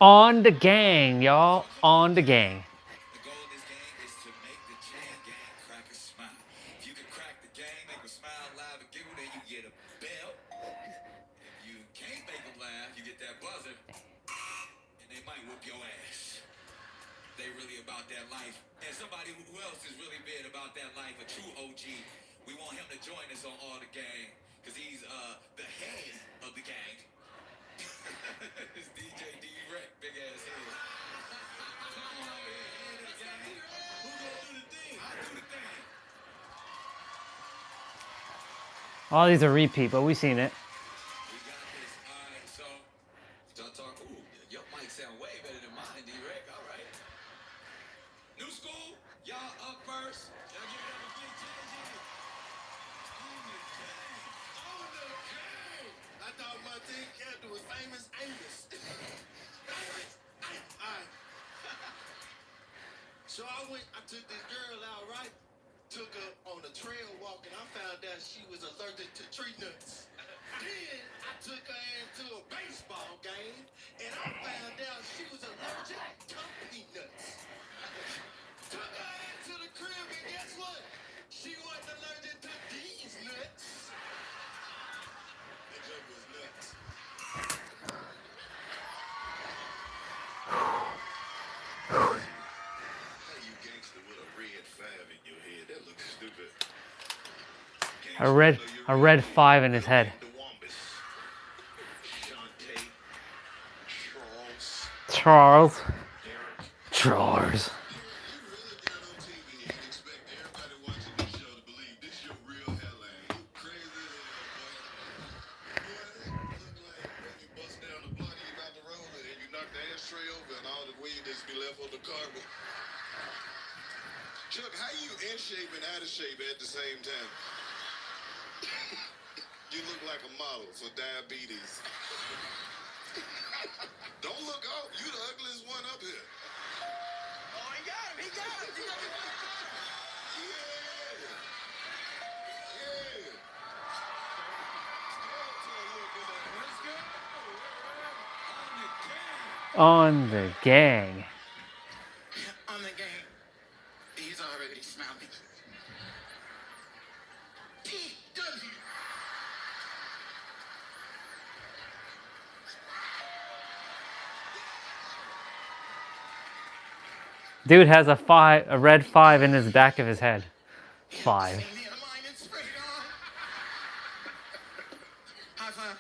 On the gang, y'all. On the gang. The goal of this game is to make the Chain Gang crack a smile. If you can crack the gang, make them smile, laugh, and giggle, then you get a belt. If you can't make them laugh, you get that buzzer, and they might whoop your ass. They really about that life. And somebody who else is really big about that life, a true OG. We want him to join us on All the Gang, because he's the head of the gang. It's DJ D-Rec, big ass head. Come on, head of the gang. Who gonna do the thing? I do the thing. All these are repeat, but we've seen it. We got this. All right, so y'all talk. Ooh, your mic sound way better than mine, D-Rec. All right. New school, y'all up first. Y'all give it up a big JJ. I thought my team character was famous Angus. Alright. So I took this girl out, right? Took her on a trail walk, and I found out she was allergic to tree nuts. Then I took her into a baseball game, and I found out she was allergic to peanuts. Took her into the crib, and guess what? She wasn't allergic to these nuts. That joke was nuts. Hey, you gangster with a red 5 in your head. That looks stupid. A red 5 in his head. Charles. Charles. Chuck, how you in shape and out of shape at the same time? You look like a model for diabetes. Don't look up. You the ugliest one up here. Oh, he got him. He got him. Yeah. Yeah. On the gang. On the gang. He's already smiling. PW. Dude has a red 5 in his back of his head. 5. High five.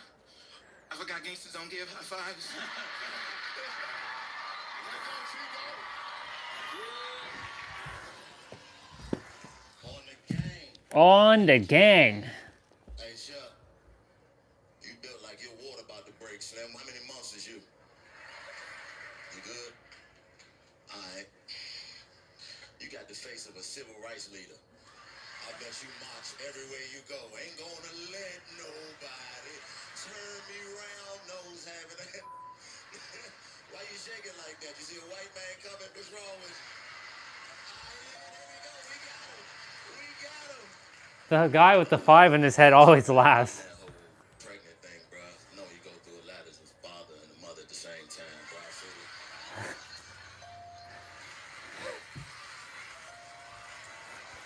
I forgot gangsters don't give high fives. On the gang. Hey, Chuck, you built like your water about to break, Slim. How many months is you? You good? All right. You got the face of a civil rights leader. I bet you march everywhere you go. Ain't gonna let nobody turn me round, nose having that. Why you shaking like that? You see a white man coming? What's wrong with you? The guy with the 5 in his head always laughs. Pregnant thing, bro. No, you go through a lot as a father and a mother at the same time, bro. I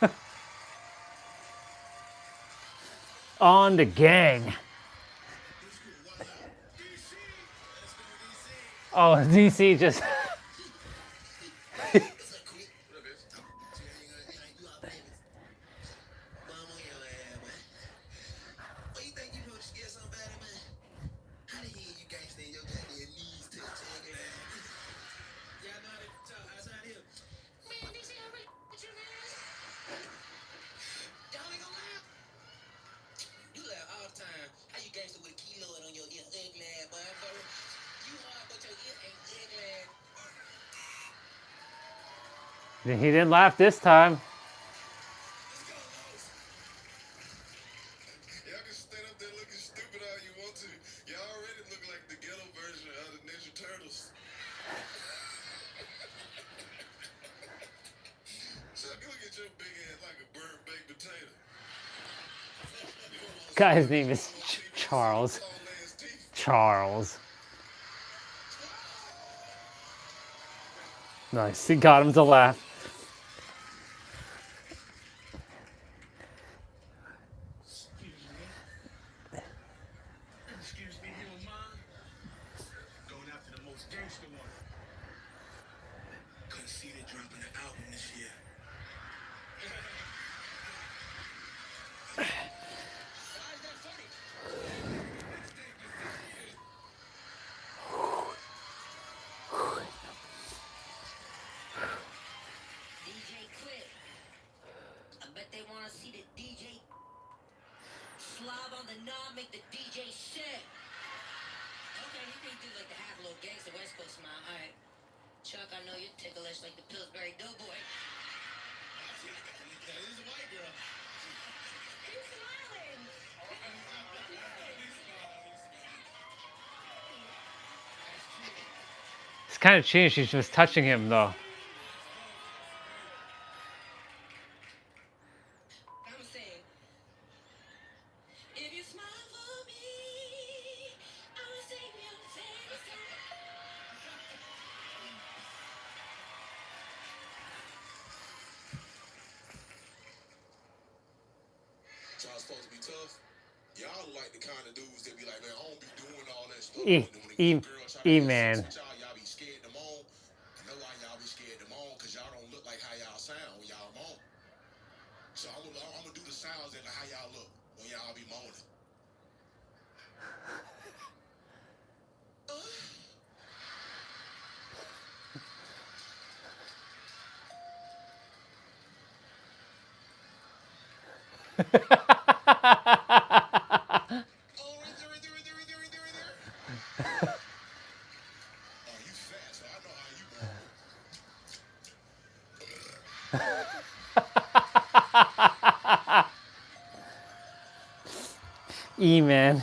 feel it. On the gang. Oh, DC just... He didn't laugh this time. Y'all can stand up there looking stupid all you want to. Y'all already look like the ghetto version of the Ninja Turtles. Chuck, look at your big head like a burnt baked potato. Guy's name is Charles. Charles. Nice. He got him to laugh. Excuse me, you don't mind? Going after the most gangster one. Conceded dropping an album this year. DJ quit. I bet they want to see the DJ slob on the knob, make the DJ shit. Okay, you can do like the half little gangster West Coast smile. All right. Chuck, I know you're ticklish like the Pillsbury Doughboy. This is a white girl. He's smiling. It's kind of changed. She's just touching him, though. I'm saying, if you smile for me, I'll sing you a So I was supposed to be tough. Y'all like the kind of dudes that be like, man, I don't be doing all that stuff. E-man. Y'all be scared to moan. I know why y'all be scared to moan, because y'all don't look like how y'all sound when y'all moan. So I'm gonna do the sounds that like how y'all look when y'all be moaning. E-man.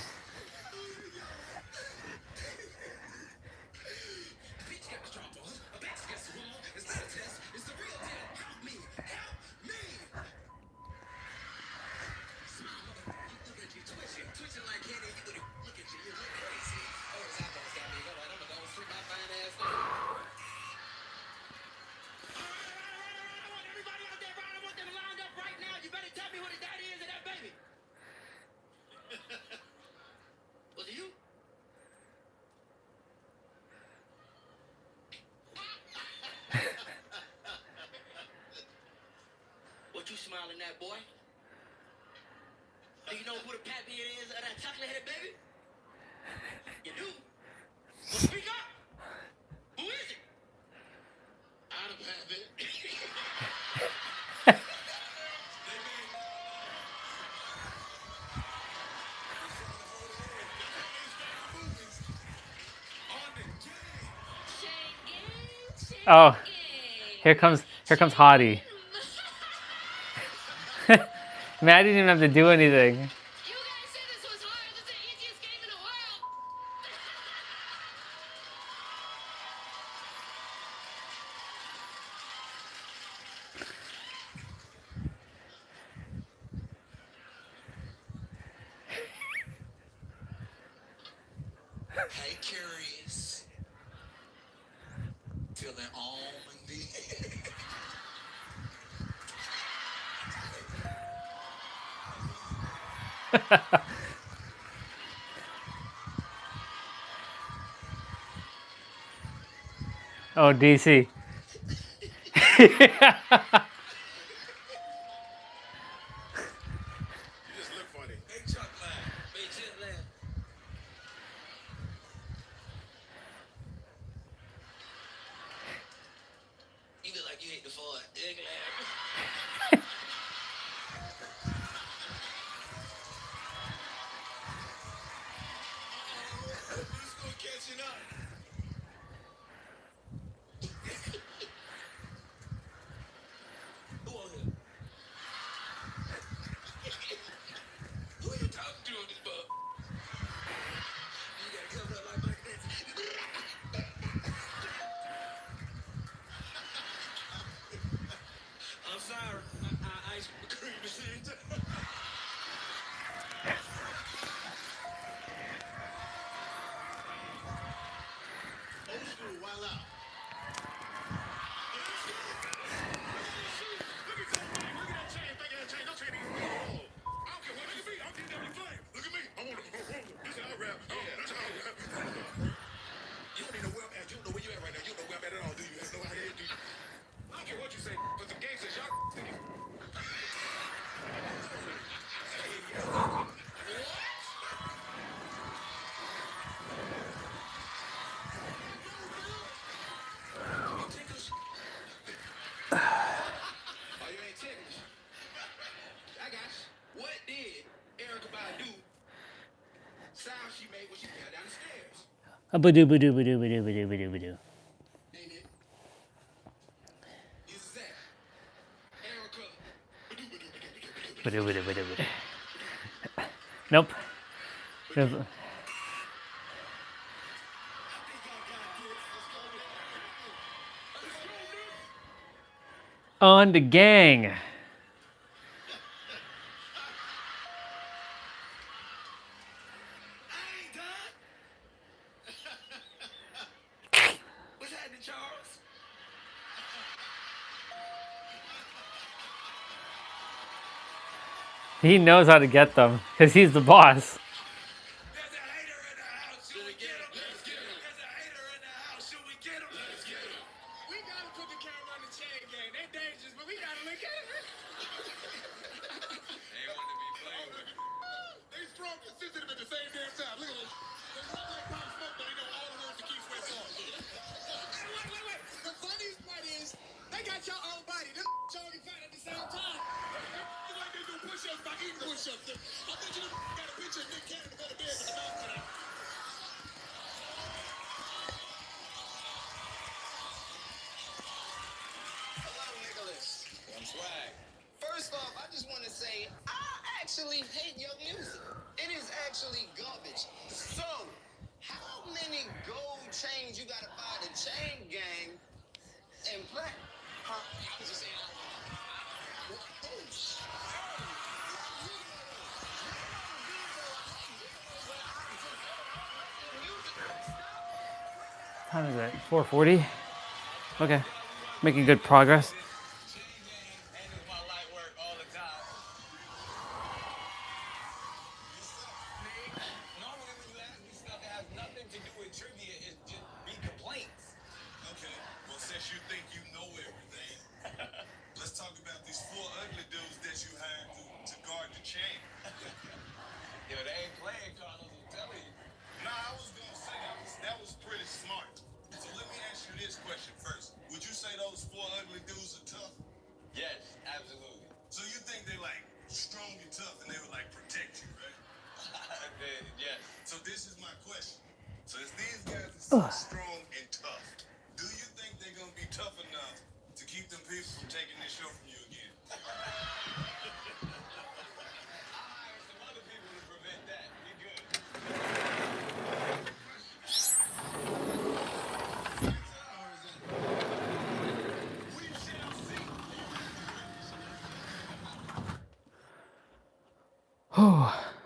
Oh, here comes Hottie. Man, I didn't even have to do anything. Hey, curious. Feeling almondy. Oh, DC. You just look funny. Make Chuck laugh. Make Chuck laugh. You look like you hate the fart. Egg laugh. Who's gonna catching up? Who on here? Who you talking to on this boat? You gotta cover up like this. I'm sorry. I ice cream machine. Old school, wild out. Look at that thing. Look at that chain. Think of that chain. Don't chain these. I don't care what. Look at me. I'm getting every flame. Look at me. I want to. This is how I rap. This is how I rap. You don't need to know where I'm at. You don't know where you at right now. You don't know where I'm at at all, do you? Have no idea, do you? I don't care what you say. But some gangsters, y'all niggas. Oh, you ain't ticklish. I got you. What did Erykah Badu sound she made when she fell down the stairs? Ba-doo, ba-doo, ba-doo, ba-doo, ba-doo, ba-doo, ba-doo. Name it. Is that Erykah Ba-doo, ba-doo, ba-doo, ba-doo. Nope. On the gang. What's happening, Charles? He knows how to get them because he's the boss. There's a hater in the house. Should we get him? Let's get him. There's a hater in the house. Should we get him? Let's get him. We gotta put the camera on the chain gang. They dangerous, but we gotta look at it. They want to be playing with it. They strong and sensitive at the same damn time. Look at this. They run like Pop Smoke, but they know all the words to keep sweat on. Wait. The funniest part is they got your own body. Them jogging fat at the same time. It's like they do push-ups by eating push-ups. I bet you got a picture of Nick Cannon to go to bed with the mouth cut out. Hello, Nicholas. I'm Swag. First off, I just want to say I actually hate your music. It is actually garbage. So, how many gold chains you gotta buy the chain gang and play? Huh? I was just saying. What time is it? 4:40? Okay. Making good progress. Normally when you ask me stuff that has nothing to do with trivia, it just be complaints. Okay, well since you think you know everything, let's talk about these 4 ugly dudes that you hired to guard the chain. Yo, they ain't playing, Carlos, I'm telling you. Nah, I was gonna say that was pretty smart. So let me ask you this question first. Would you say those 4 ugly dudes are tough? Yes, absolutely. So you think they like strong and tough and they would like protect you, right? Yes. So this is my question. So if these guys are so strong and tough, do you think they're gonna be tough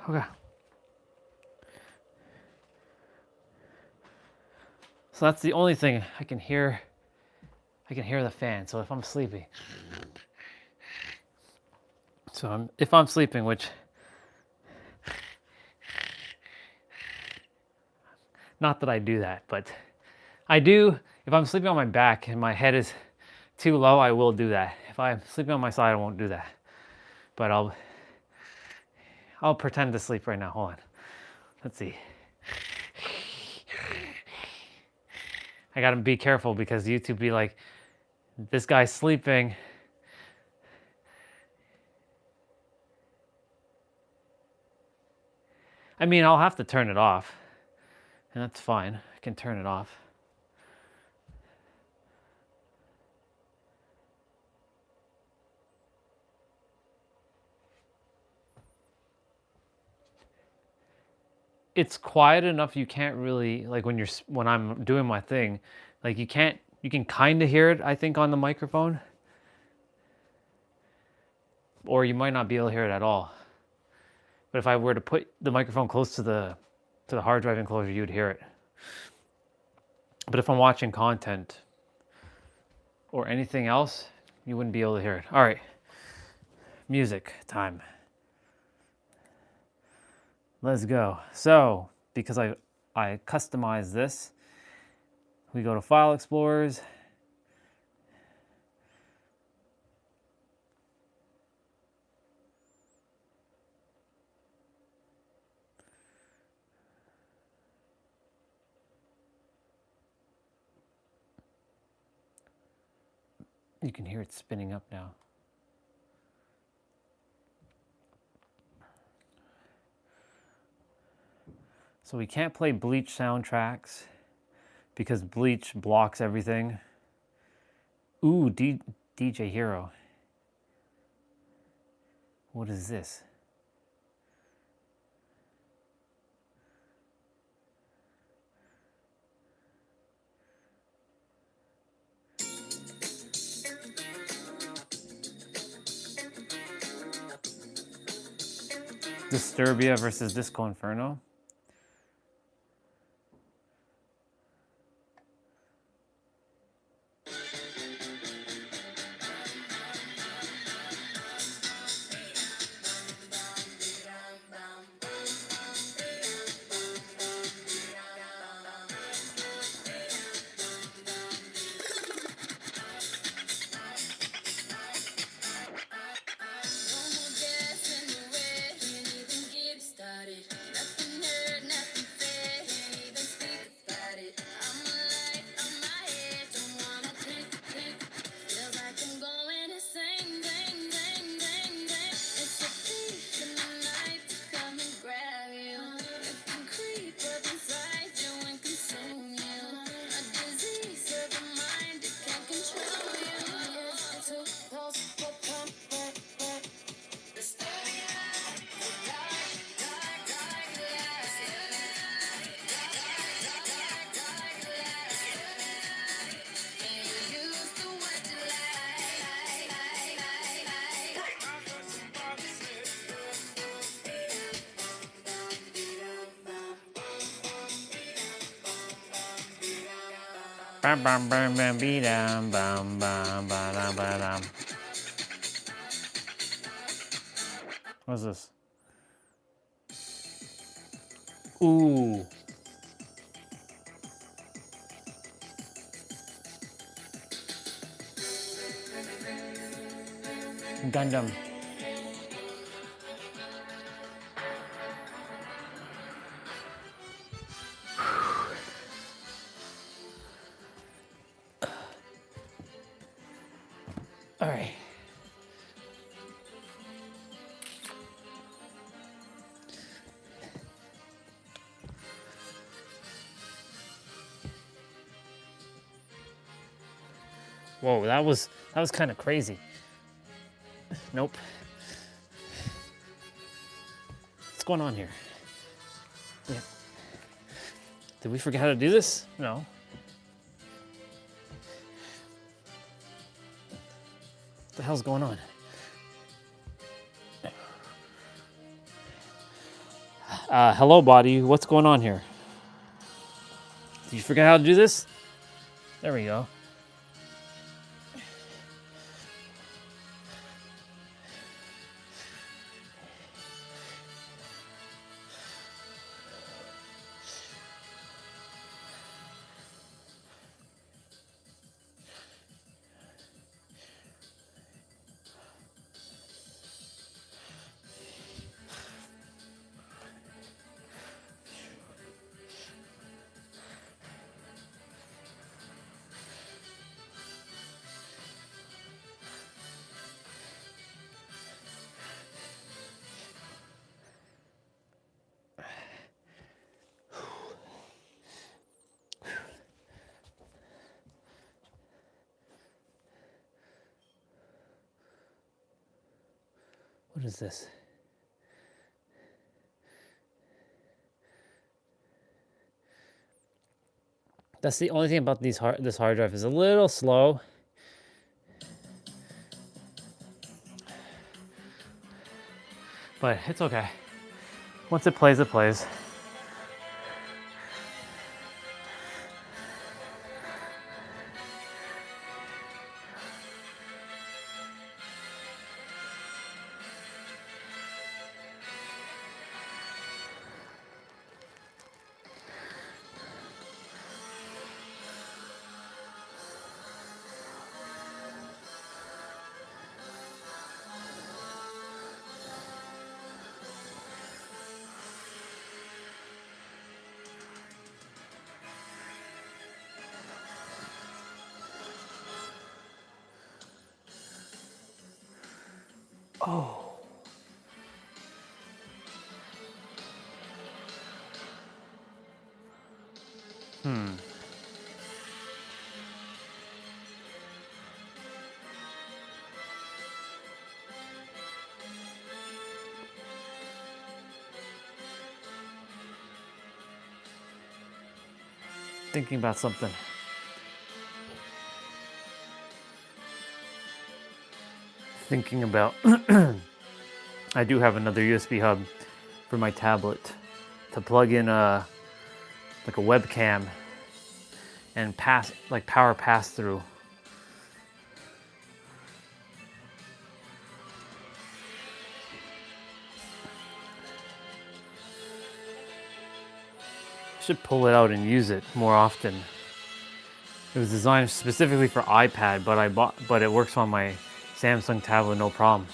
Okay. So that's the only thing I can hear. I can hear the fan. So if I'm sleepy, if I'm sleeping, which not that I do that, but I do. If I'm sleeping on my back and my head is too low, I will do that. If I'm sleeping on my side, I won't do that. But I'll pretend to sleep right now. Hold on. Let's see. I gotta be careful because YouTube be like, this guy's sleeping. I mean, I'll have to turn it off. And that's fine. I can turn it off. It's quiet enough you can't really, like when I'm doing my thing, like you can kind of hear it, I think, on the microphone. Or you might not be able to hear it at all. But if I were to put the microphone close to the hard drive enclosure, you'd hear it. But if I'm watching content or anything else, you wouldn't be able to hear it. All right, music time. Let's go. So, because I customized this, we go to File Explorers. You can hear it spinning up now. So we can't play Bleach soundtracks because Bleach blocks everything. Ooh, DJ Hero. What is this? Disturbia versus Disco Inferno. Bam bam bam bam bee dam bam bam ba dam ba dam. What's this? Ooh. Gundam. All right. Whoa, that was kind of crazy. Nope. What's going on here? Yeah. Did we forget how to do this? No. What the hell's going on? Hello, body. What's going on here? Did you forget how to do this? There we go. What is this? That's the only thing about this hard drive is a little slow. But it's okay. Once it plays, it plays. Oh. Thinking about something. Thinking about I do have another USB hub for my tablet to plug in like a webcam and power pass through. Should pull it out and use it more often. It was designed specifically for iPad, but it works on my Samsung tablet no problem.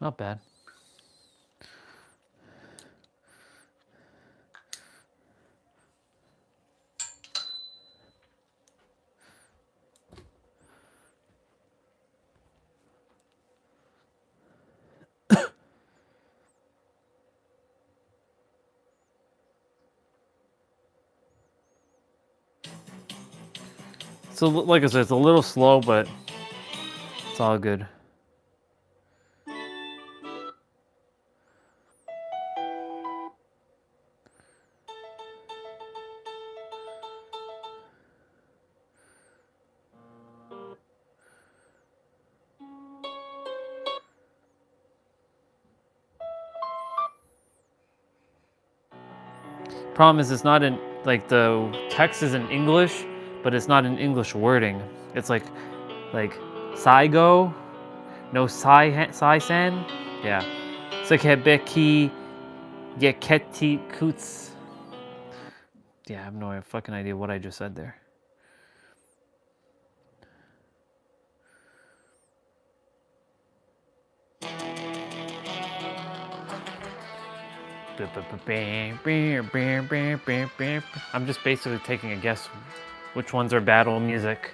Not bad. So like I said, it's a little slow, but it's all good. Problem is, it's not in, like, the text is in English, but it's not in English wording. It's like Saigo, no Sai-san. Yeah. Sekebeki Yeketi Kuts. Yeah, I have no fucking idea what I just said there. I'm just basically taking a guess which ones are battle music.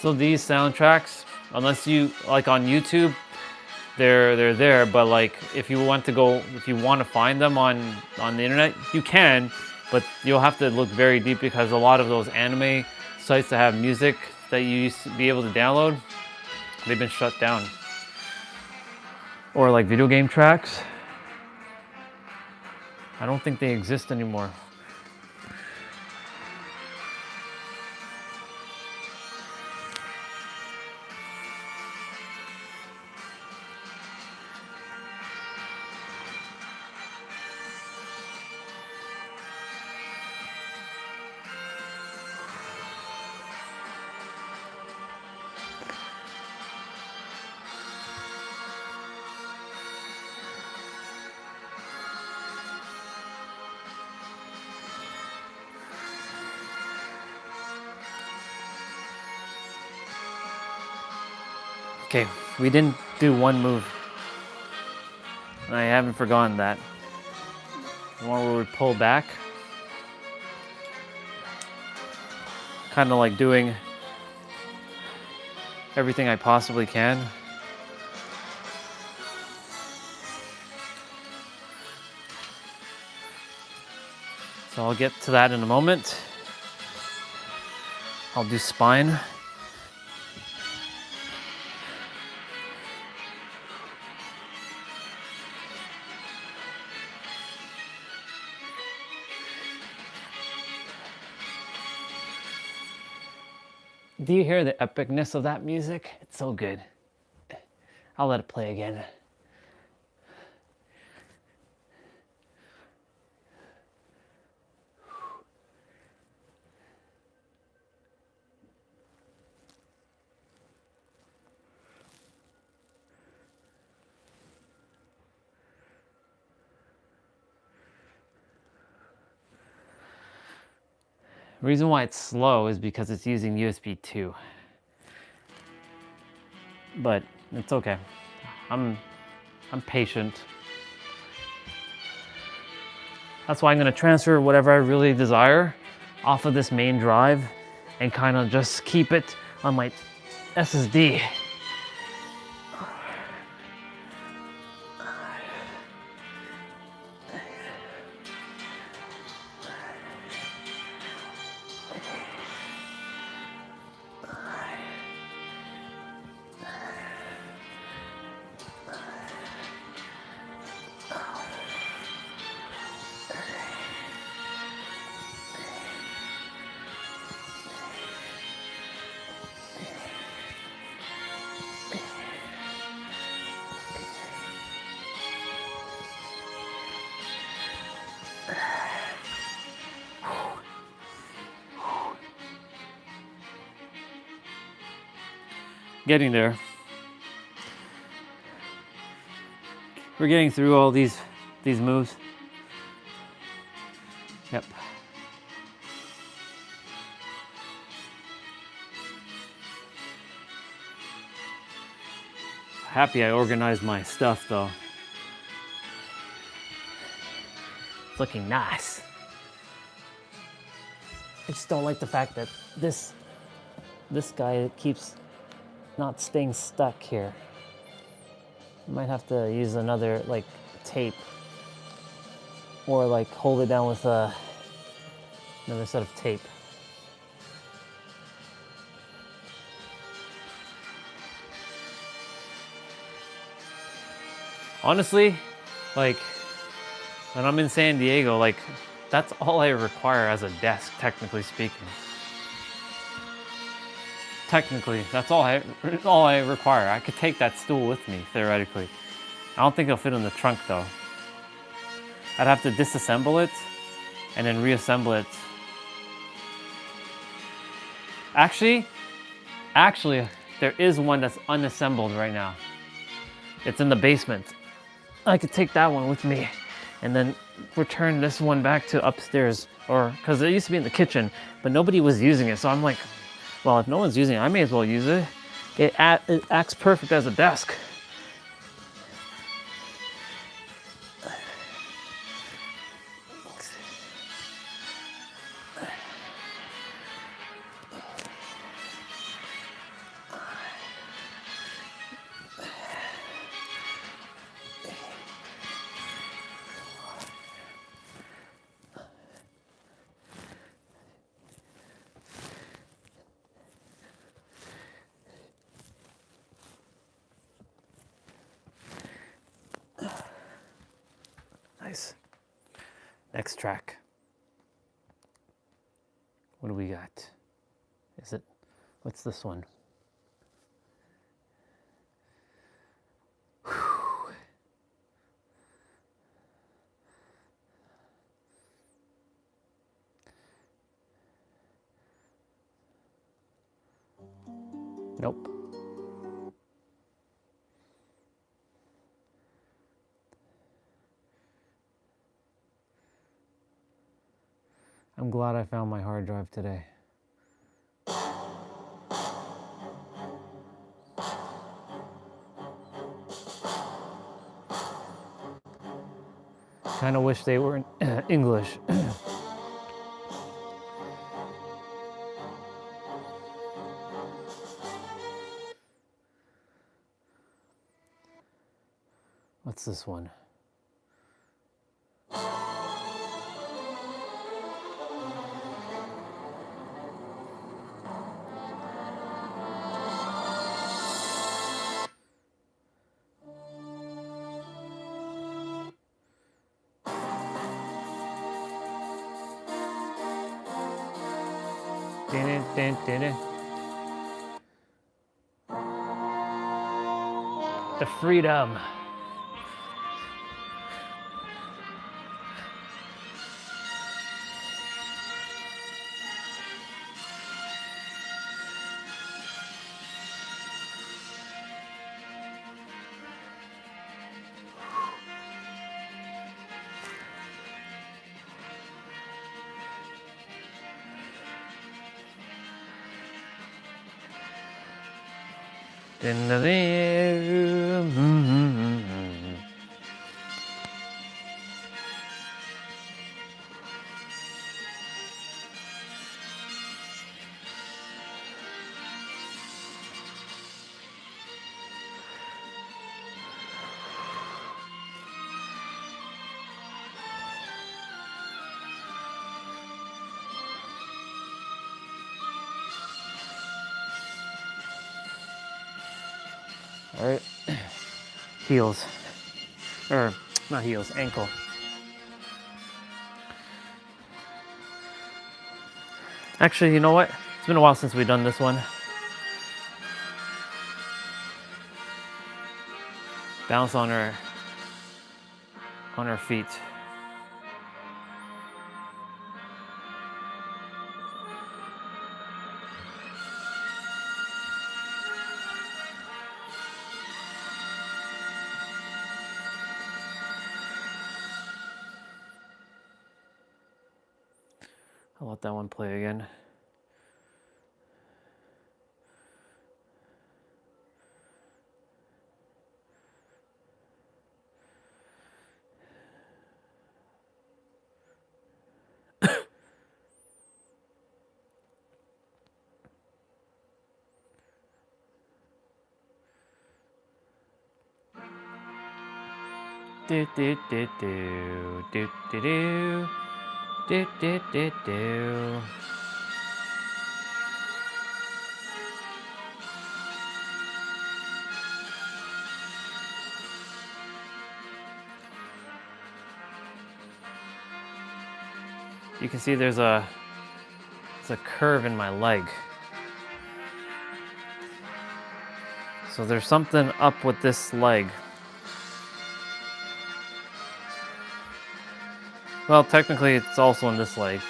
So these soundtracks, unless you like on YouTube, they're there. But like if you want to find them on the internet, you can, but you'll have to look very deep because a lot of those anime sites that have music that you used to be able to download, they've been shut down. Or like video game tracks, I don't think they exist anymore. Okay, we didn't do one move. I haven't forgotten that. The one where we pull back. Kind of like doing everything I possibly can. So I'll get to that in a moment. I'll do spine. Do you hear the epicness of that music? It's so good. I'll let it play again. The reason why it's slow is because it's using USB 2. But it's okay. I'm patient. That's why I'm going to transfer whatever I really desire off of this main drive and kind of just keep it on my SSD. Getting there. We're getting through all these moves. Yep. Happy I organized my stuff though. It's looking nice. I just don't like the fact that this guy keeps not staying stuck here. I might have to use another like tape or like hold it down with another set of tape. Honestly, like when I'm in San Diego, like that's all I require as a desk, technically speaking. Technically, that's all I require. I could take that stool with me, theoretically. I don't think it'll fit in the trunk though. I'd have to disassemble it and then reassemble it. Actually, there is one that's unassembled right now. It's in the basement. I could take that one with me and then return this one back to upstairs, or because it used to be in the kitchen, but nobody was using it. So I'm like, well, if no one's using it, I may as well use it. It acts perfect as a desk. Nice. Next track. What do we got? Is it, what's this one? Whew. Nope. I'm glad I found my hard drive today. Kind of wish they were in English. What's this one? Dun, dun, dun, dun. The freedom. Dun, dun, dun. All right, heels, or not heels, ankle. Actually, you know what? It's been a while since we've done this one. Bounce on her feet. I'll let that one play again. Do do do do do do do do do do do. You can see there's a curve in my leg. So there's something up with this leg. Well, technically it's also in this leg.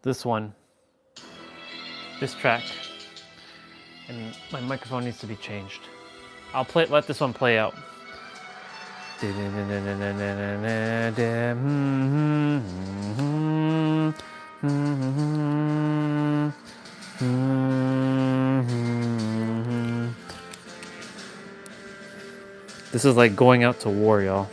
this one, this track, and my microphone needs to be changed. I'll let this one play out. This is like going out to war, y'all.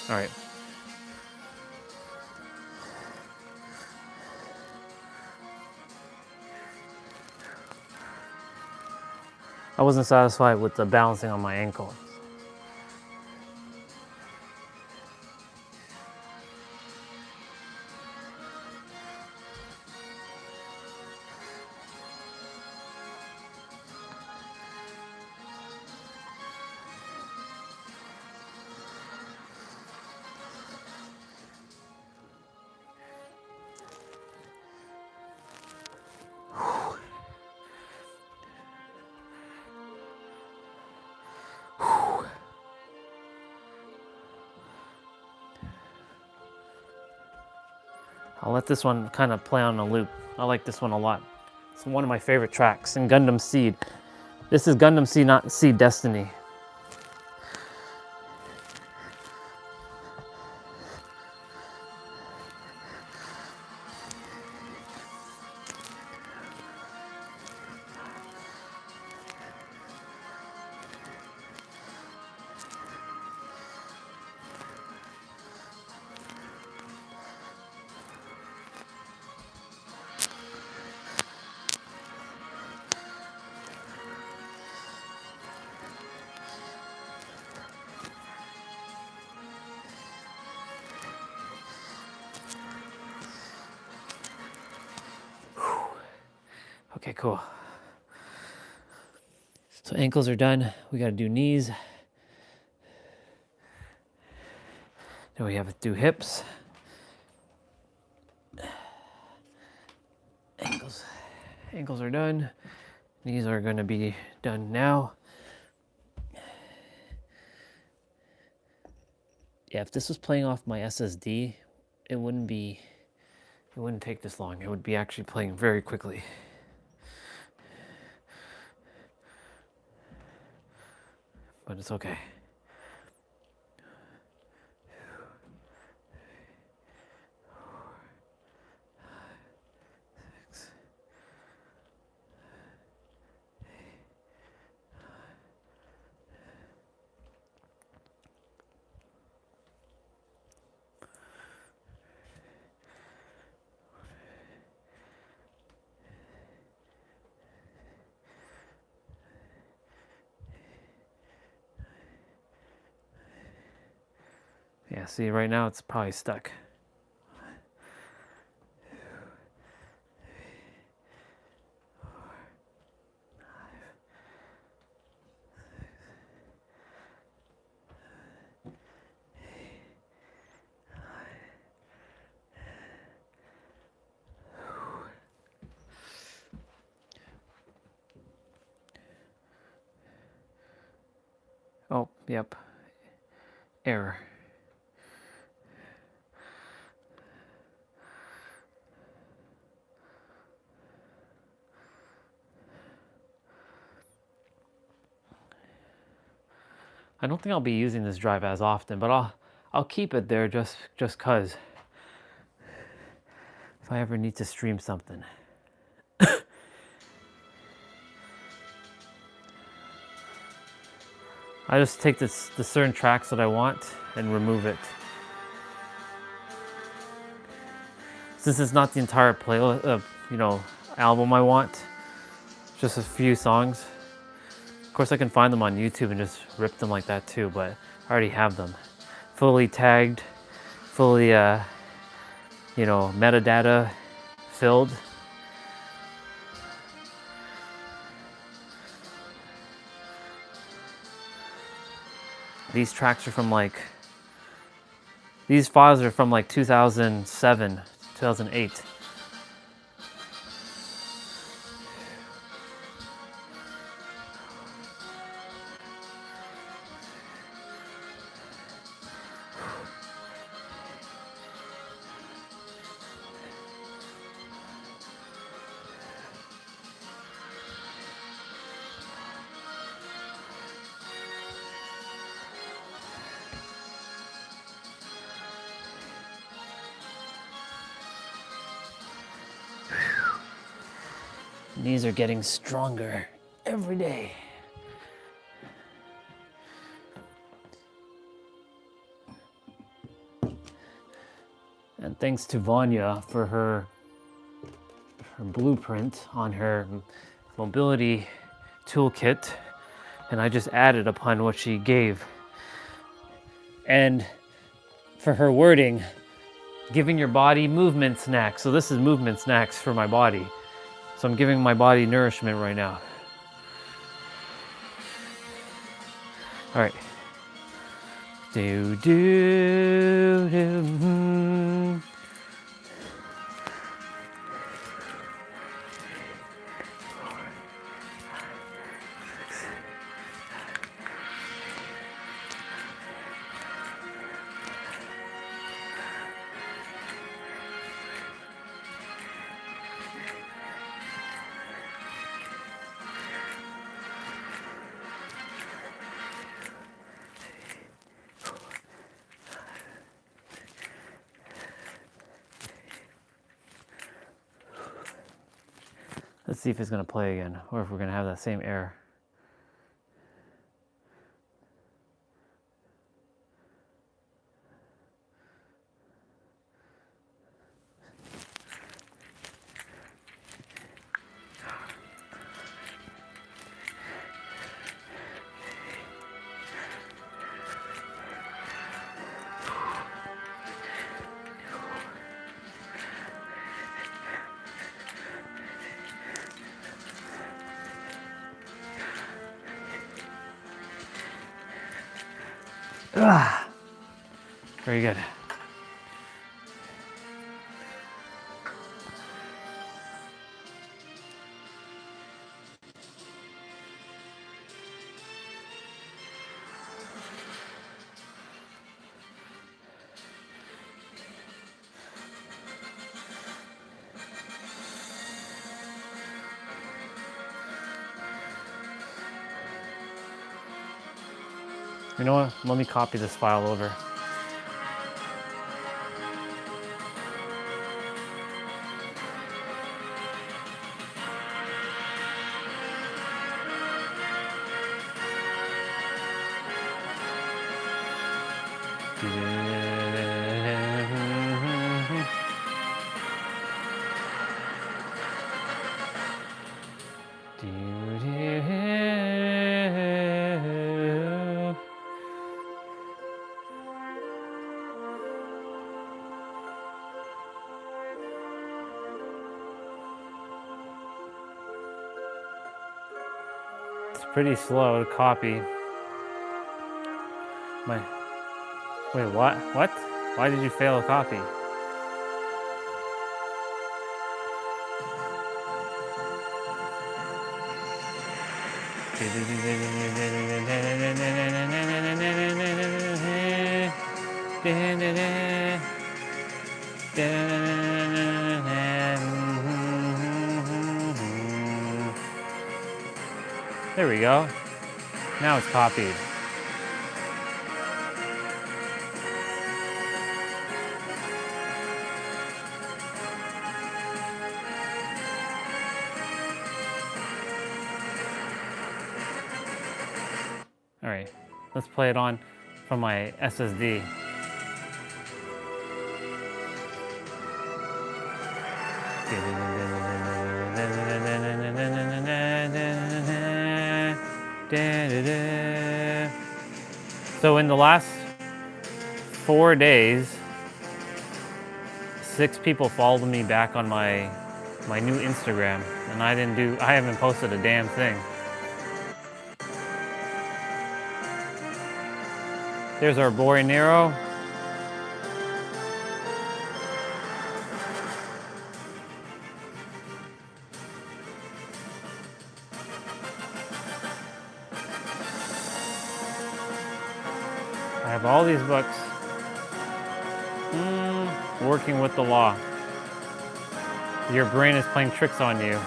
All right. I wasn't satisfied with the balancing on my ankle. I'll let this one kind of play on a loop. I like this one a lot. It's one of my favorite tracks in Gundam Seed. This is Gundam Seed, not Seed Destiny. Okay, cool. So ankles are done. We gotta do knees. Then we have to do hips. Ankles are done. Knees are gonna be done now. Yeah, if this was playing off my SSD, it wouldn't take this long. It would be actually playing very quickly. But it's okay. Yeah, see, right now it's probably stuck. Oh, yep. Error. I don't think I'll be using this drive as often, but I'll keep it there just cause if I ever need to stream something. I just take the certain tracks that I want and remove it. Since it's not the entire playlist, album I want, just a few songs. Of course, I can find them on YouTube and just rip them like that too, but I already have them. Fully tagged, fully, metadata filled. These tracks are from like These files are from like 2007, 2008. Knees are getting stronger every day. And thanks to Vanya for her blueprint on her mobility toolkit. And I just added upon what she gave. And for her wording, giving your body movement snacks. So this is movement snacks for my body. So I'm giving my body nourishment right now. All right. Do, do, do. Let's see if it's going to play again, or if we're going to have that same error. Ah, very good. You know what? Let me copy this file over. It's pretty slow to copy. Wait, what? What? Why did you fail a copy? There we go. Now it's copied. All right, let's play it on from my SSD. So in the last 4 days, 6 people followed me back on my new Instagram, and I haven't posted a damn thing. There's our boy Nero. have all these books. Working with the law. Your brain is playing tricks on you.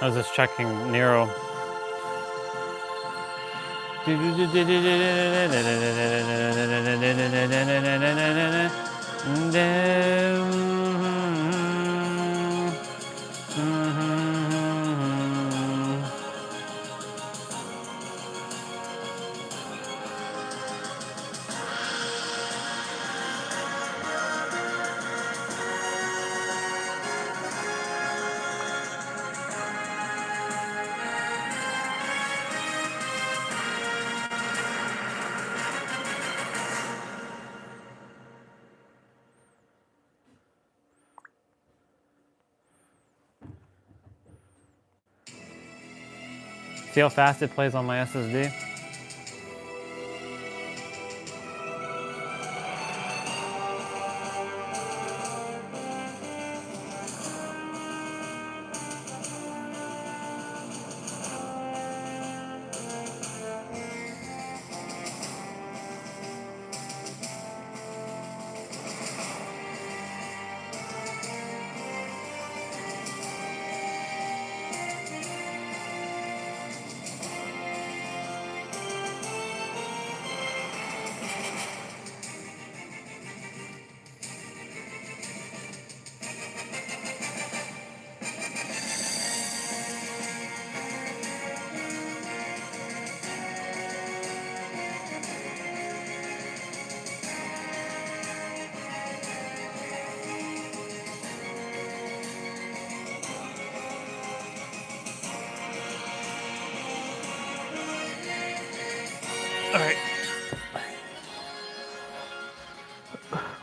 I was just checking Nero. See how fast it plays on my SSD? All right.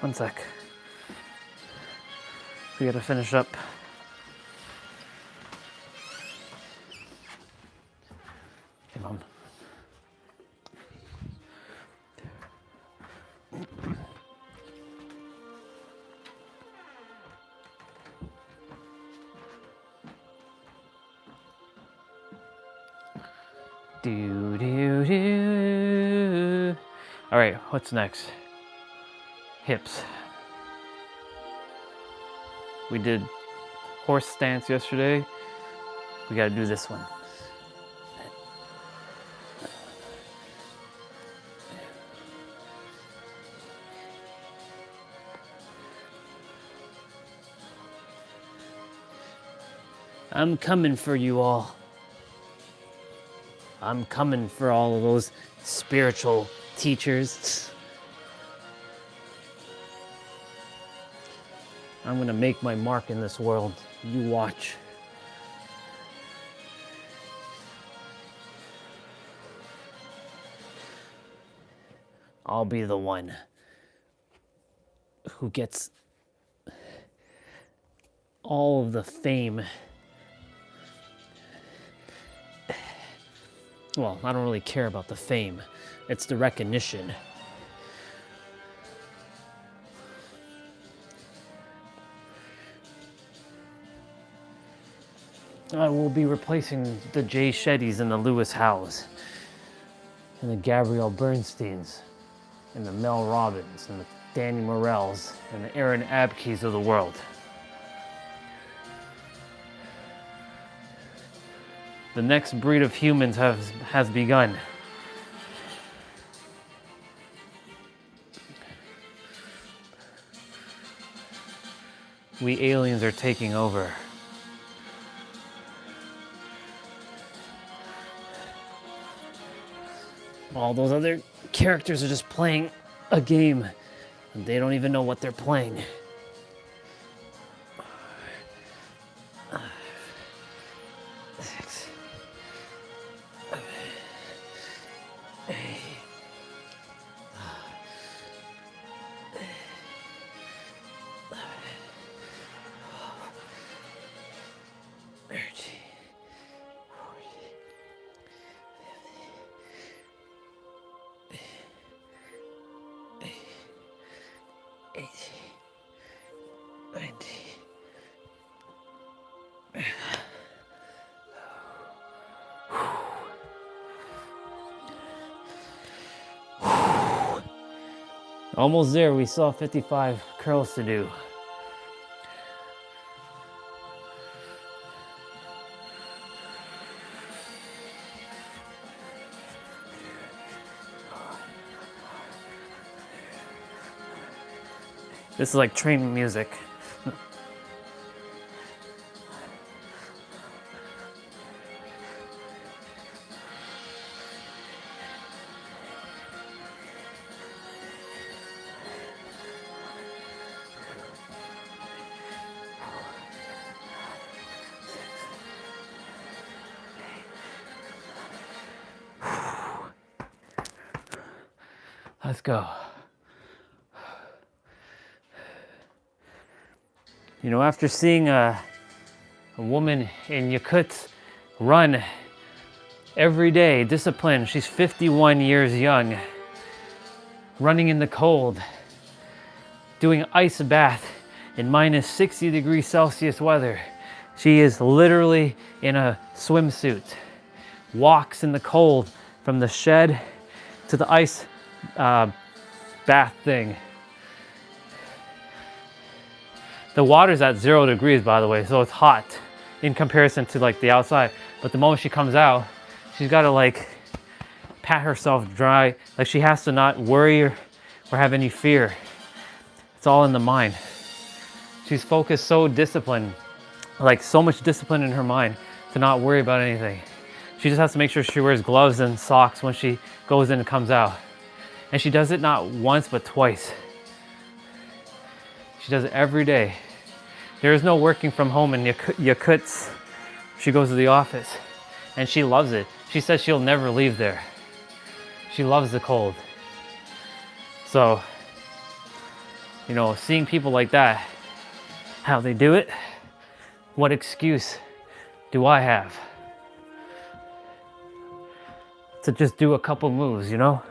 One sec. We gotta finish up. Hey, Mom. Do do do. All right, what's next? Hips. We did horse stance yesterday. We got to do this one. I'm coming for you all. I'm coming for all of those spiritual teachers. I'm gonna make my mark in this world. You watch. I'll be the one who gets all of the fame. Well, I don't really care about the fame. It's the recognition. I will be replacing the Jay Shettys and the Lewis Howes, and the Gabrielle Bernsteins, and the Mel Robbins, and the Danny Morells, and the Aaron Abkeys of the world. The next breed of humans has begun. we aliens are taking over. All those other characters are just playing a game, and they don't even know what they're playing. Almost there, we saw 55 curls to do. This is like training music. Let's go. You know, after seeing a woman in Yakut run every day, disciplined, she's 51 years young, running in the cold, doing ice bath in minus 60 degrees Celsius weather. She is literally in a swimsuit, walks in the cold from the shed to the ice bath thing. The water's at 0 degrees, by the way, so it's hot in comparison to like the outside. But the moment she comes out, she's got to like pat herself dry. Like she has to not worry or have any fear. It's all in the mind. She's focused, so disciplined, like so much discipline in her mind to not worry about anything. She just has to make sure she wears gloves and socks when she goes in and comes out. And she does it not once, but twice. She does it every day. There is no working from home in Yakuts. She goes to the office and she loves it. She says she'll never leave there. She loves the cold. So, you know, seeing people like that, how they do it, what excuse do I have to just do a couple moves, you know?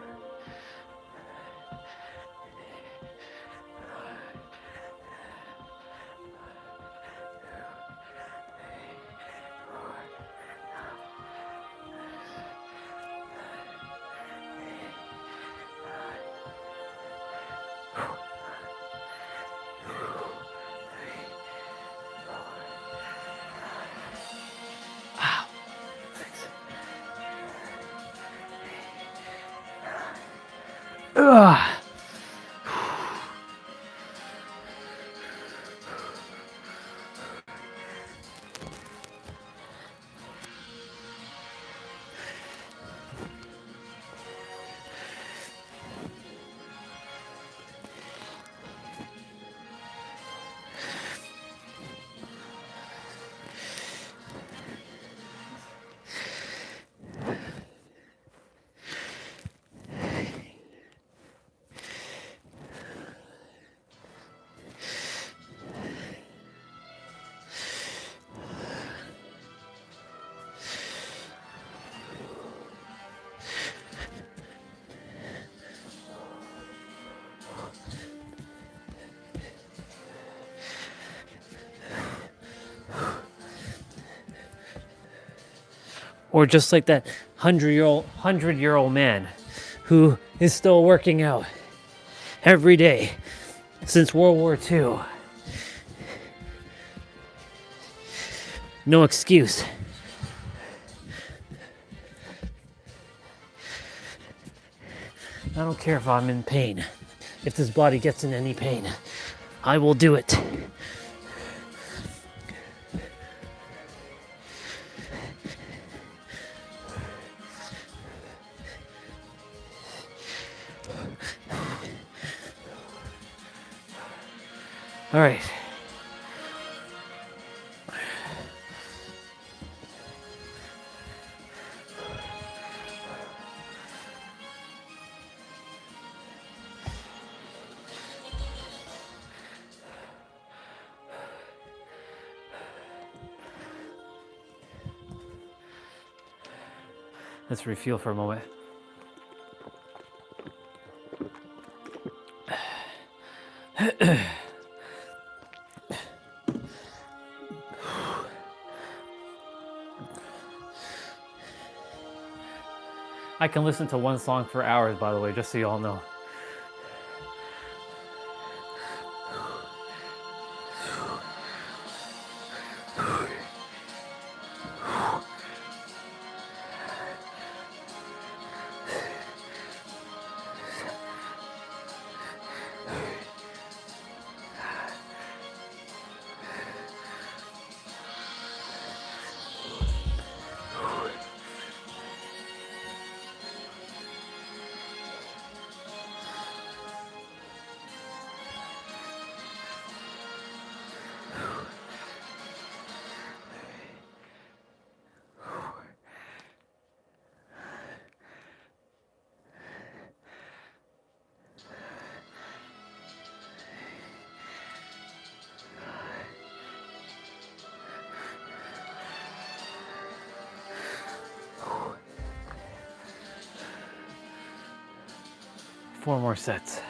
Ugh. Or just like that 100-year-old man who is still working out every day since World War II. No excuse. I don't care if I'm in pain. If this body gets in any pain, I will do it. All right. Let's refuel for a moment. I can listen to one song for hours, by the way, just so you all know. Four more sets.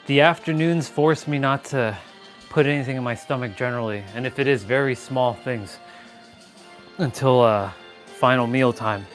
The afternoons force me not to put anything in my stomach generally, and if it is, very small things, until final meal time.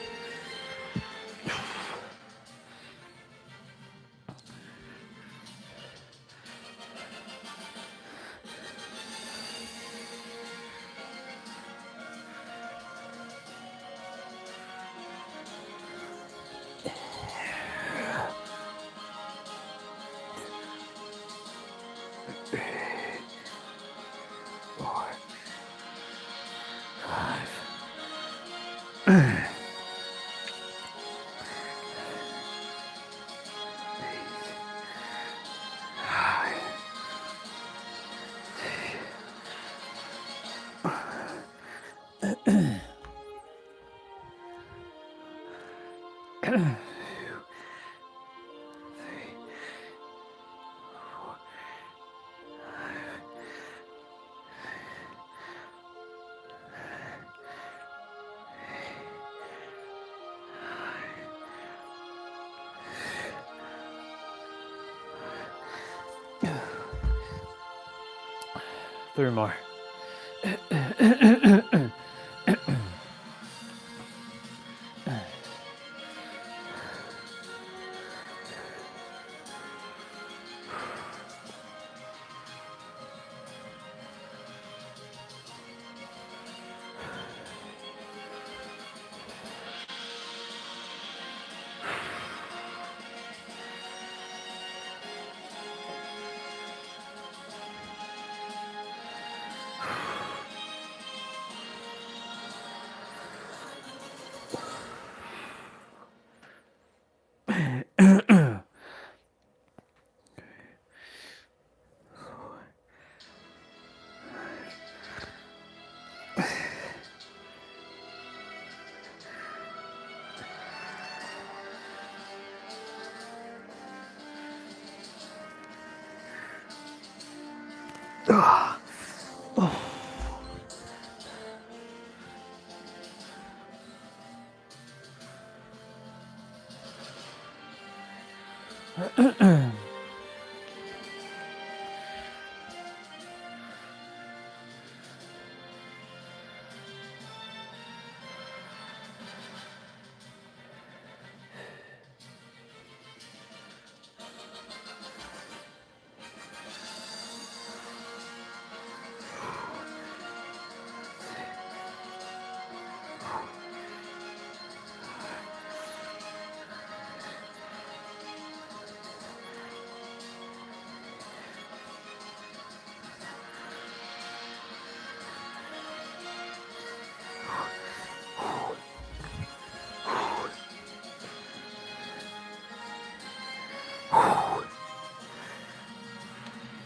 Three more.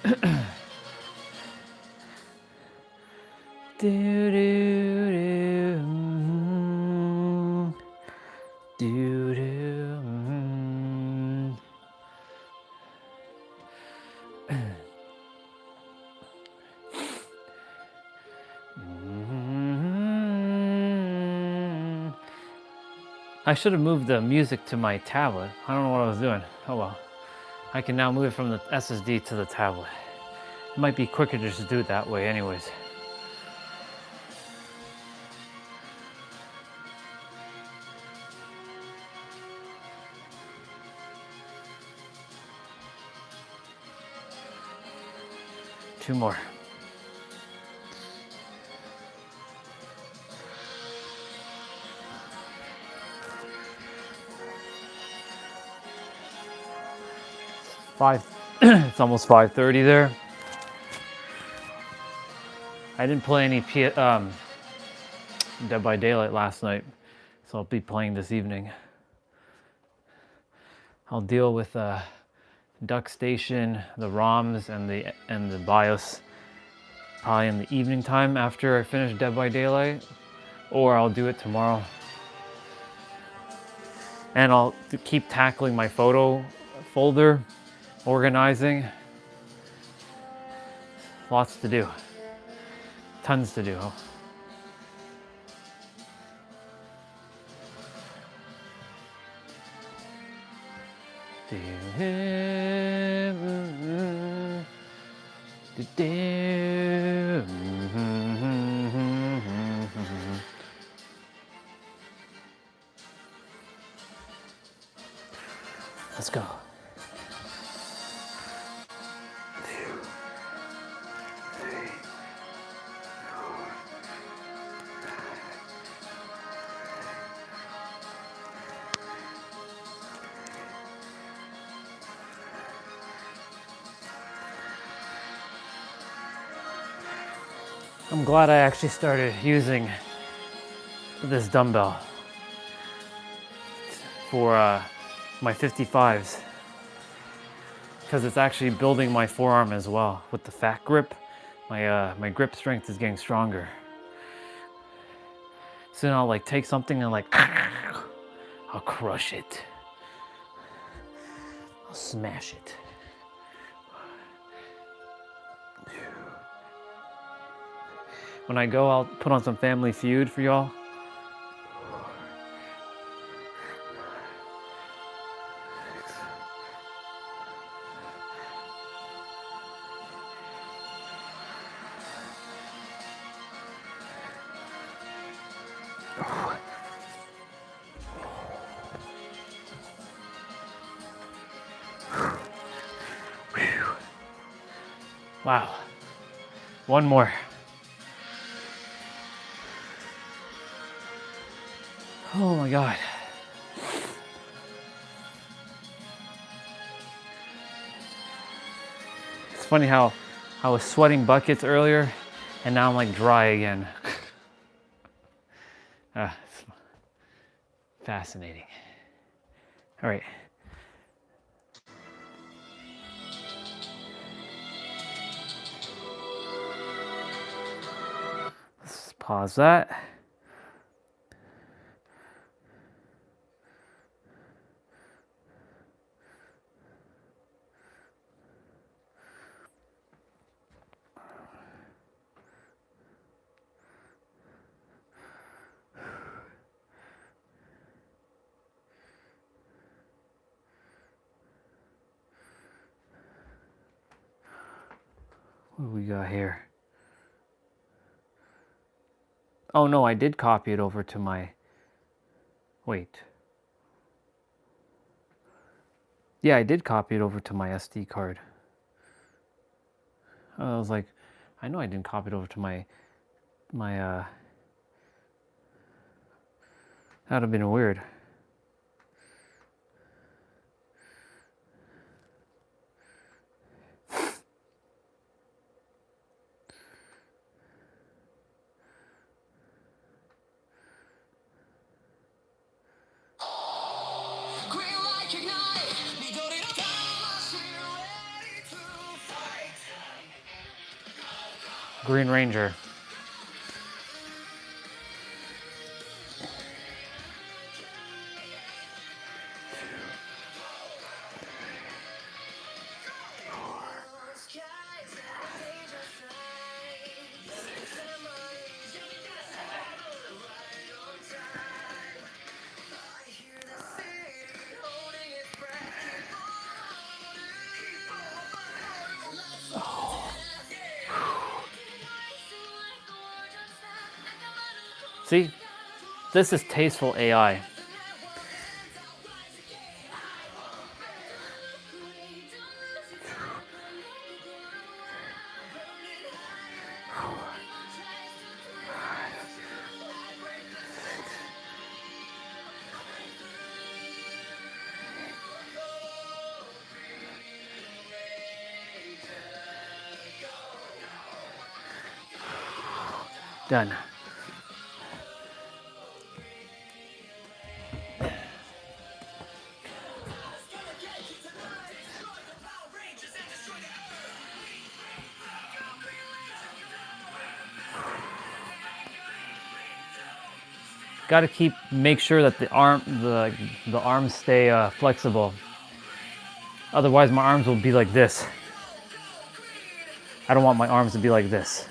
Do do do. Do do. I should have moved the music to my tablet. I don't know what I was doing. Oh well. I can now move it from the SSD to the tablet. It might be quicker just to do it that way anyways. Two more. It's almost 5:30 there. I didn't play any Dead by Daylight last night, so I'll be playing this evening. I'll deal with Duck Station, the ROMs, and the BIOS probably in the evening time after I finish Dead by Daylight, or I'll do it tomorrow. And I'll keep tackling my photo folder, organizing. Lots to do. Tons to do. Let's go. I'm glad I actually started using this dumbbell for my 55s, because it's actually building my forearm as well with the fat grip. My grip strength is getting stronger. So now I'll like take something and like I'll crush it. I'll smash it. When I go, I'll put on some Family Feud for y'all. Wow. One more. Oh my God. It's funny how I was sweating buckets earlier and now I'm like dry again. It's fascinating. All right. Let's pause that. What do we got here? Oh no, I did copy it over to my... Wait. Yeah, I did copy it over to my SD card. I was like, I know I didn't copy it over to my that'd have been weird. Green Ranger. See, this is tasteful AI. Done. Got to make sure that the arms stay flexible. Otherwise, my arms will be like this. I don't want my arms to be like this.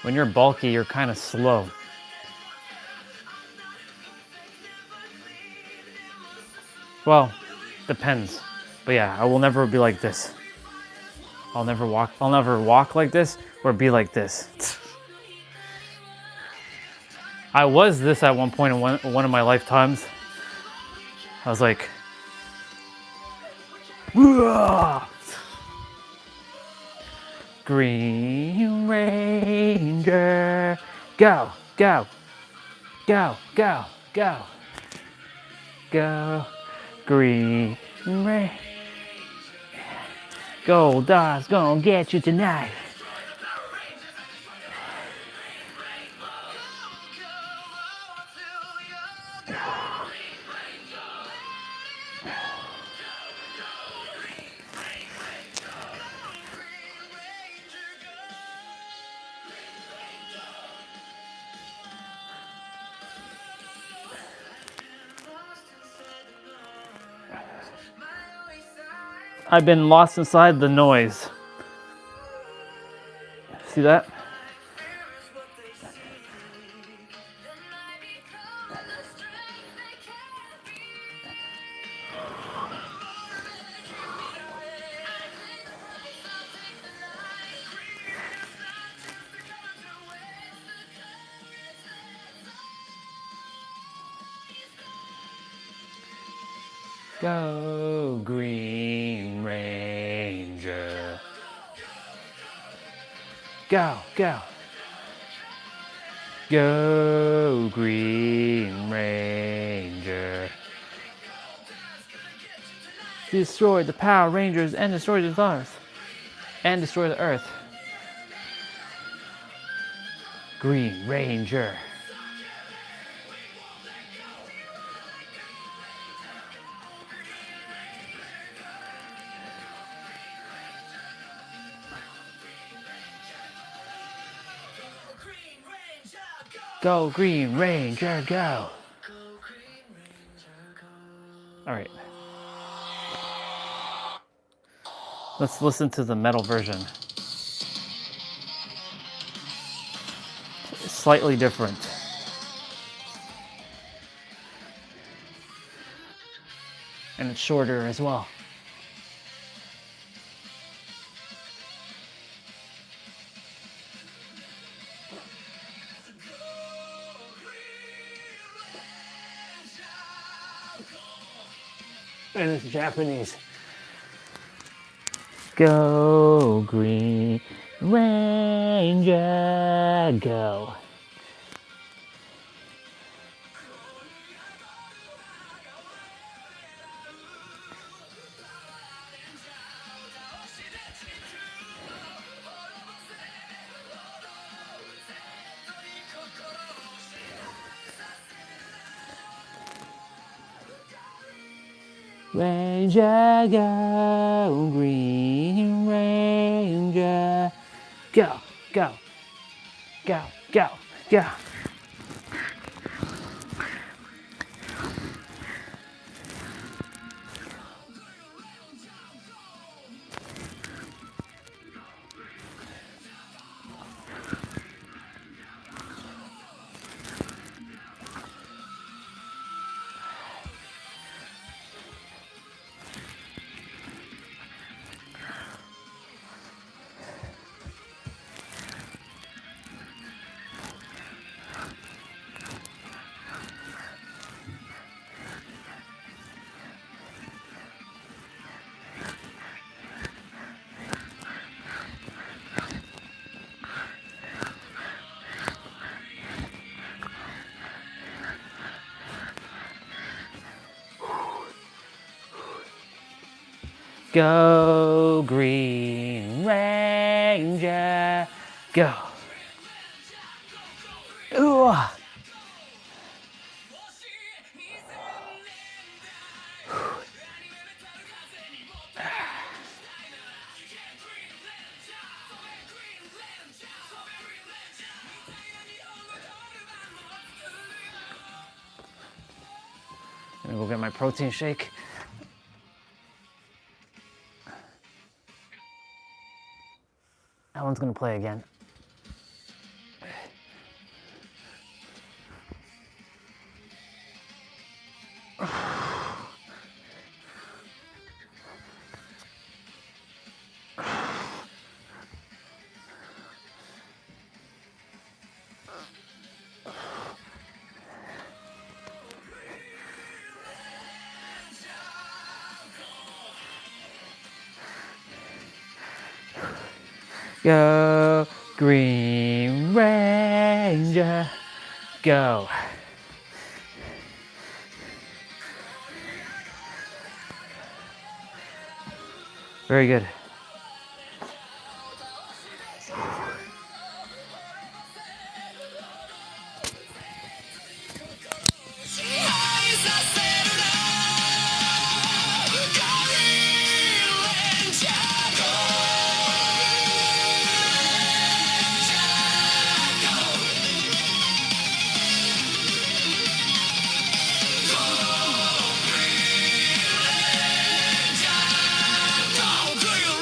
When you're bulky, you're kind of slow. Well, depends. But yeah, I will never be like this. I'll never walk like this or be like this. I was this at one point in one of my lifetimes. I was like, "Whoa!" Green Ranger, go, go, go, go, go, go, Green Ranger. Gold Dog's gonna get you tonight. I've been lost inside the noise. See that? Go, Green Ranger. Go, go. Go, Green Ranger. Destroy the Power Rangers and destroy the Earth. And destroy the Earth. Green Ranger. Go, Green Ranger, go. All right. Let's listen to the metal version. It's slightly different. And it's shorter as well. And it's Japanese. Go, Green Ranger, go. Ranger, go, Green Ranger. Go, go, go, go, go. Go, Green Ranger, go. Ooh. I'm gonna go get my protein shake. Alan's gonna play again. Go, Green Ranger, go. Very good. Go, Green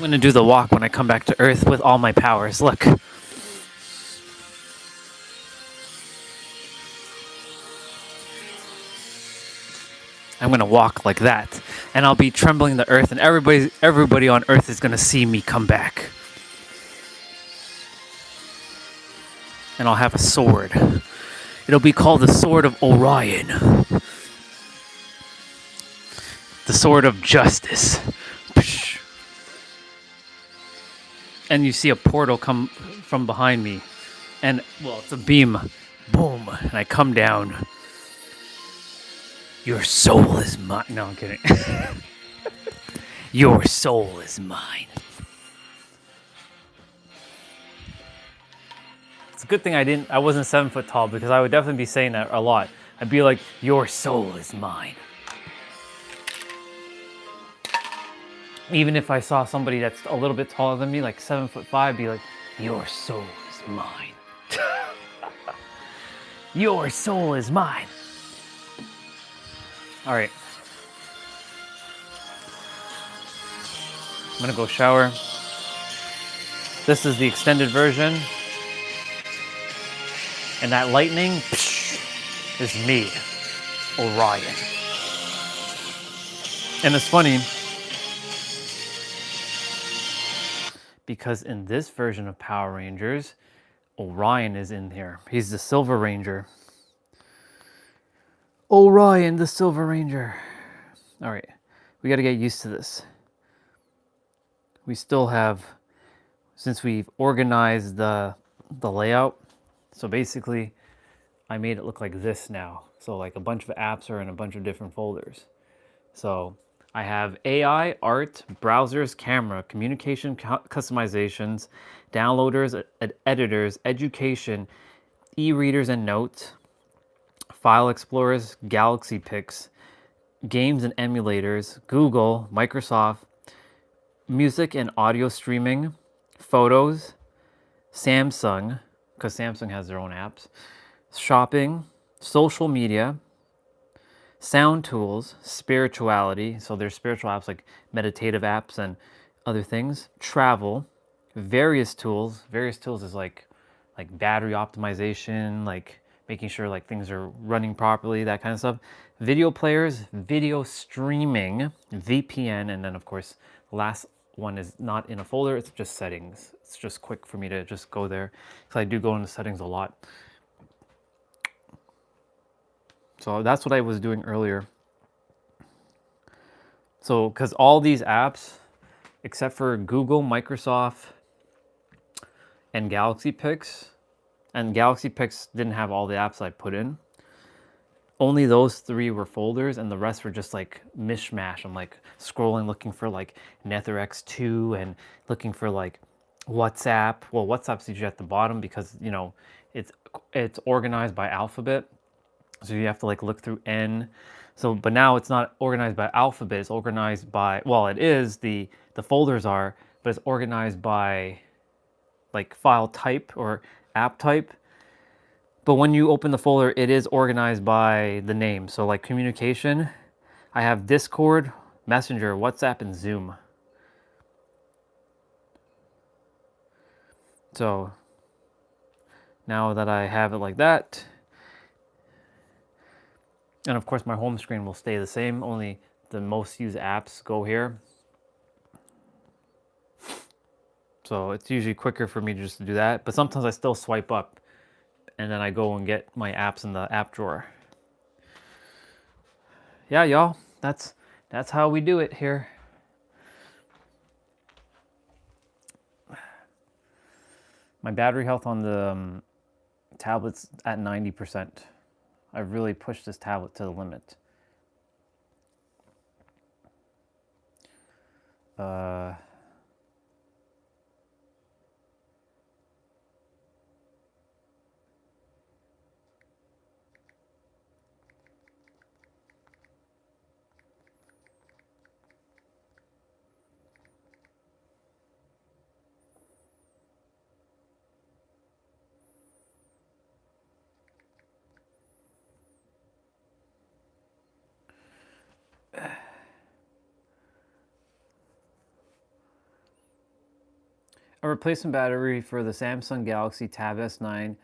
gonna do the walk when I come back to Earth with all my powers. Look. I'm gonna walk like that, and I'll be trembling the earth, and everybody on Earth is gonna see me come back. And I'll have a sword. It'll be called the Sword of Orion. The Sword of Justice. And you see a portal come from behind me. And, well, it's a beam. Boom. And I come down. Your soul is mine. No, I'm kidding. Your soul is mine. It's a good thing I wasn't 7 foot tall, because I would definitely be saying that a lot. I'd be like, your soul is mine. Even if I saw somebody that's a little bit taller than me, like 7'5", I'd be like, your soul is mine. Your soul is mine. All right. I'm gonna go shower. This is the extended version. And that lightning is me, Orion. And it's funny, because in this version of Power Rangers, Orion is in here. He's the Silver Ranger. Orion, the Silver Ranger. All right, we got to get used to this. We still have, since we've organized the layout, so basically I made it look like this now. So like a bunch of apps are in a bunch of different folders. So I have AI, art, browsers, camera, communication, customizations, downloaders, editors, education, e-readers and notes, file explorers, Galaxy Picks, games and emulators, Google, Microsoft, music and audio streaming, photos, Samsung, because Samsung has their own apps, shopping, social media, sound tools, spirituality, so there's spiritual apps like meditative apps and other things, travel, various tools is like battery optimization, like making sure like things are running properly, that kind of stuff, video players, video streaming, VPN, and then of course the last one is not in a folder, it's just settings. It's just quick for me to just go there, because I do go into settings a lot. So that's what I was doing earlier. So, because all these apps, except for Google, Microsoft, and Galaxy Picks, and Galaxy Picks didn't have all the apps I put in. Only those 3 were folders, and the rest were just like mishmash. I'm like scrolling, looking for like NetherX2 and looking for like WhatsApp. Well, WhatsApp's usually at the bottom because, you know, it's organized by alphabet. So you have to like look through N. So, but now it's not organized by alphabet, it's organized by, well, it is, the folders are, but it's organized by like file type or app type. But when you open the folder, it is organized by the name. So like communication, I have Discord, Messenger, WhatsApp, and Zoom. So now that I have it like that, and of course my home screen will stay the same, only the most used apps go here. So it's usually quicker for me just to do that, but sometimes I still swipe up and then I go and get my apps in the app drawer. Yeah, y'all, that's how we do it here. My battery health on the tablet's at 90%. I've really pushed this tablet to the limit. A replacement battery for the Samsung Galaxy Tab S9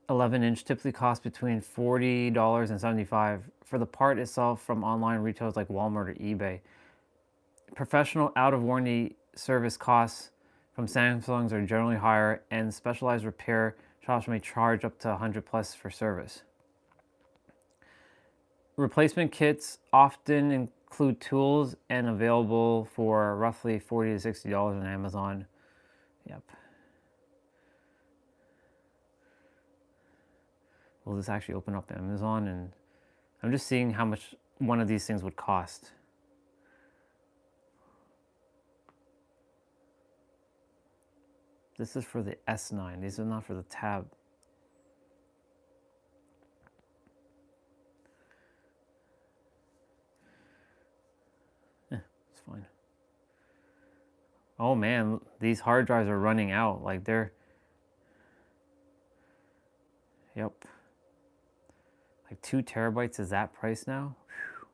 11-inch typically costs between $40 and $75 for the part itself from online retailers like Walmart or eBay. Professional out-of-warranty service costs from Samsung's are generally higher, and specialized repair shops may charge up to $100+ for service. Replacement kits often include tools and available for roughly $40 to $60 on Amazon. Yep. Will this actually open up Amazon? And I'm just seeing how much one of these things would cost. This is for the S9. These are not for the Tab. It's fine. Oh man, these hard drives are running out. Like they're... Yep. Like 2 terabytes is that price now? Whew.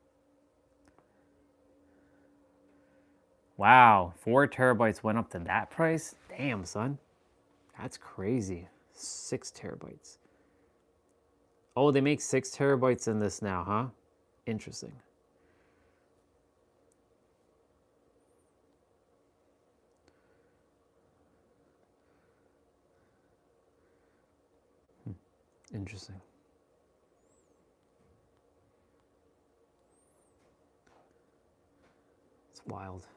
Wow, 4 terabytes went up to that price? Damn, son. That's crazy. 6 terabytes. Oh, they make 6 terabytes in this now, huh? Interesting. Interesting. It's wild.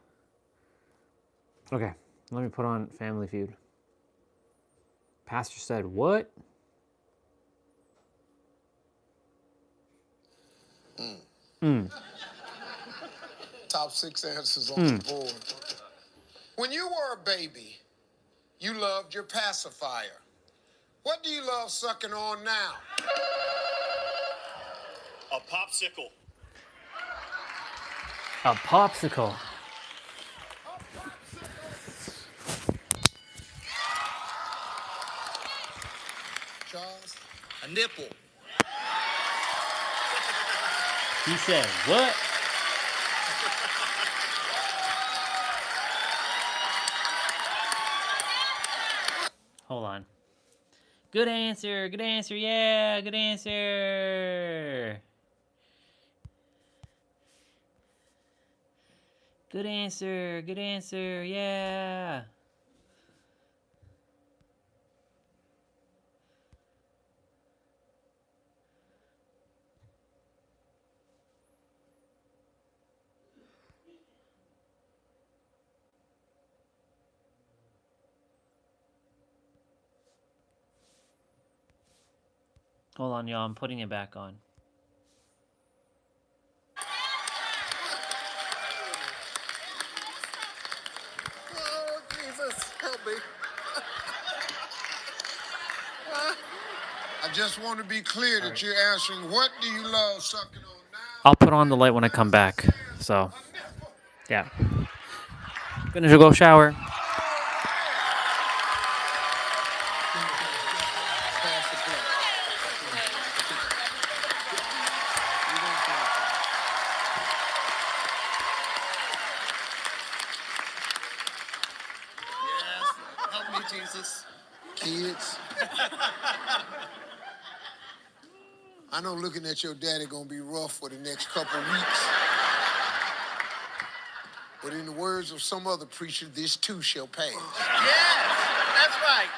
Okay, let me put on Family Feud. Pastor said, what? Top 6 answers on the board. When you were a baby, you loved your pacifier. What do you love sucking on now? A popsicle. A popsicle. Charles, a nipple. He said, what? Hold on. Good answer, yeah, good answer. Good answer, yeah. Hold on, y'all, I'm putting it back on. Oh, Jesus, help me. I just want to be clear that you're answering, what do you love sucking on now? I'll put on the light when I come back, so, yeah. Gonna go shower. Help me, Jesus. Kids. I know looking at your daddy gonna be rough for the next couple weeks. But in the words of some other preacher, this too shall pass. Yes, that's right.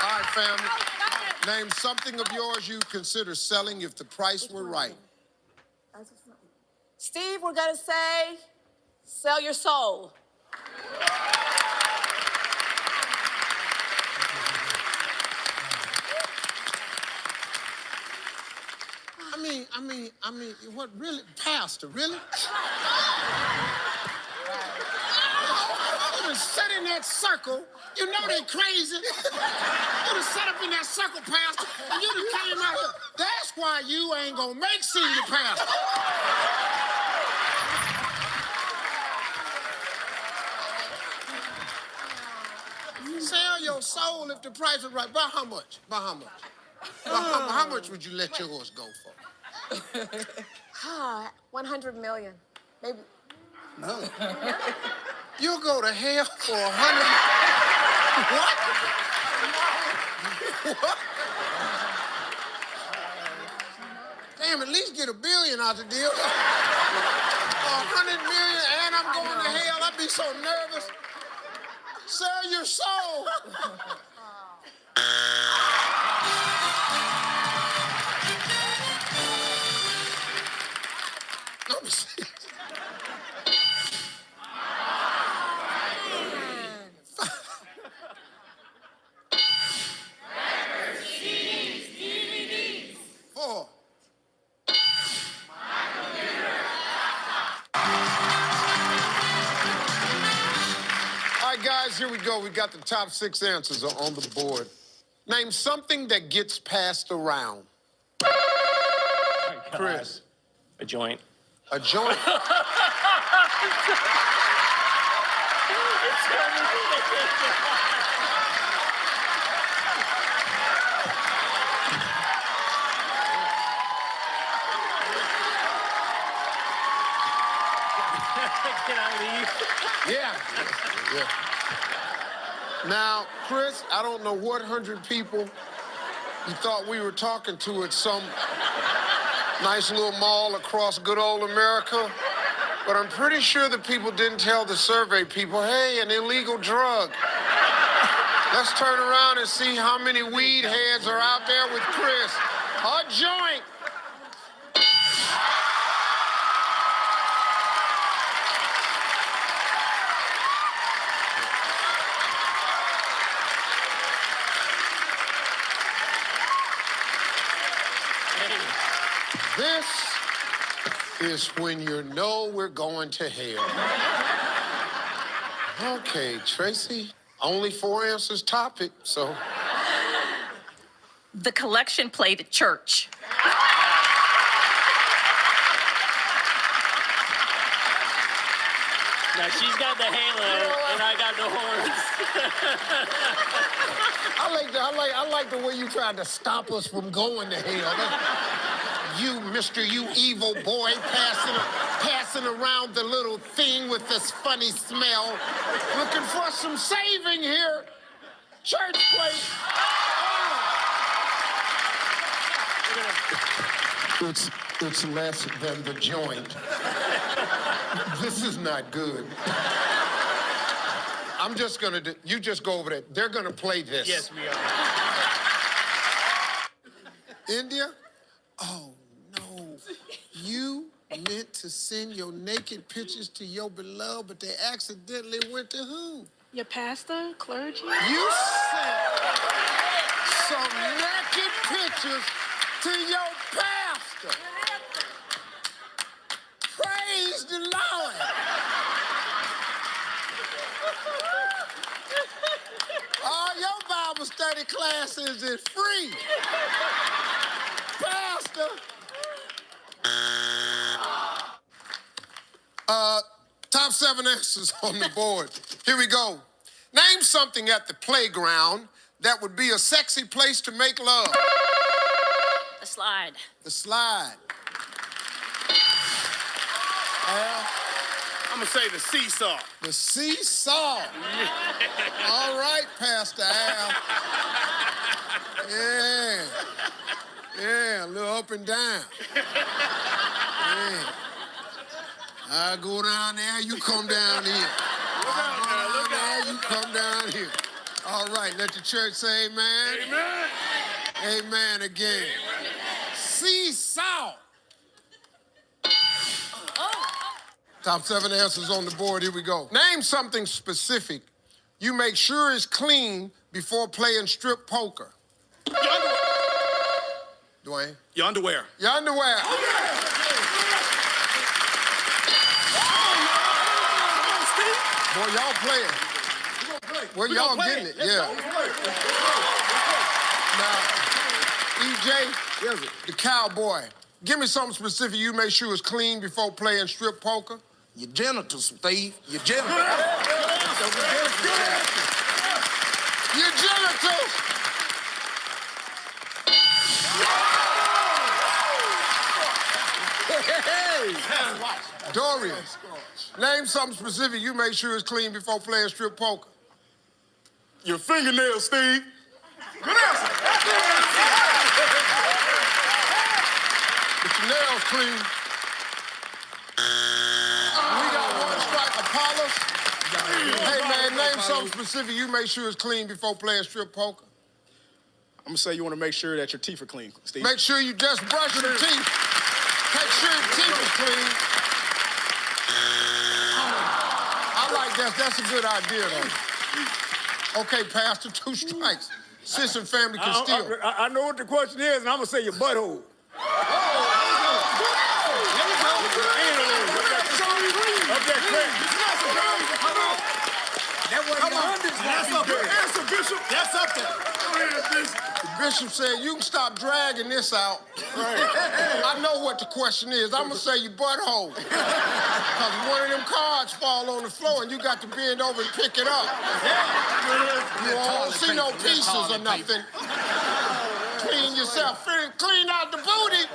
All right, family. Name something of yours you consider selling if the price were right. Steve, we're gonna say, sell your soul. I mean, what really, Pastor, really? You done sit in that circle, you know they crazy. You done sat up in that circle, Pastor, and you done came out here. That's why you ain't gonna make senior pastor. Sell your soul if the price is right. By how much? By how much? How much would you let yours go for? 100 million, maybe. No. You'll go to hell for 100. What? What? Damn, at least get $1 billion out the deal. 100 million and I'm going to hell. I'd be so nervous. Sell your soul. Let me see. Four. All right, guys, here we go. We got the top 6 answers on the board. Name something that gets passed around. Chris. A joint. A joint. Can I leave? Yeah. Yeah. Now, Chris, I don't know what 100 people you thought we were talking to at some nice little mall across good old America, but I'm pretty sure the people didn't tell the survey people, hey, an illegal drug. Let's turn around and see how many weed heads are out there with Chris. A joint. This is when you know we're going to hell. Okay, Tracy, only 4 answers topic, so. The collection plate at church. Now she's got the halo and I got the horns. I like the way you tried to stop us from going to hell. You, Mr. You evil boy, passing around the little thing with this funny smell. Looking for some saving here. Church plate. It's less than the joint. This is not good. I'm just gonna do, you just go over there. They're gonna play this. Yes, we are. India? Oh, no. You meant to send your naked pictures to your beloved, but they accidentally went to who? Your pastor, clergy? You sent some naked pictures to your pastor. Praise the Lord. All your Bible study classes is free. Pastor. Top 7 answers on the board. Here we go. Name something at the playground that would be a sexy place to make love. The slide. The slide. Al? I'm gonna say the seesaw. The seesaw. All right, Pastor Al. Yeah. Yeah, a little up and down. Yeah. I go down there, you come down here. I go down there, you come down here. All right, let the church say amen. Amen. Amen again. Amen. Seesaw. Top 7 answers on the board. Here we go. Name something specific you make sure is clean before playing strip poker. Your underwear. Dwayne? Your underwear. Your underwear. Boy, y'all playing. Where y'all getting it? Yeah. Now, EJ, the cowboy, give me something specific you make sure is clean before playing strip poker. Your genitals, Steve. Your genitals. Your genitals. Hey. Dorian, name something specific you make sure it's clean before playing strip poker. Your fingernails, Steve. Good answer. Get your nails clean. We got one strike. Apollos. Hey, man, name something specific you make sure it's clean before playing strip poker. I'm gonna say you want to make sure that your teeth are clean, Steve. Make sure you just brush your teeth. Make sure your teeth are clean. I like that. That's a good idea, though. Okay, Pastor, 2 strikes. Sis and family can steal. I know what the question is, and I'm gonna say your butthole. That's up there. Answer, Bishop. That's up there. The bishop said, you can stop dragging this out. I know what the question is. I'm going to say your butthole. Because one of them cards fall on the floor and you got to bend over and pick it up. You won't see no pieces or nothing. Clean yourself. Clean out the booty.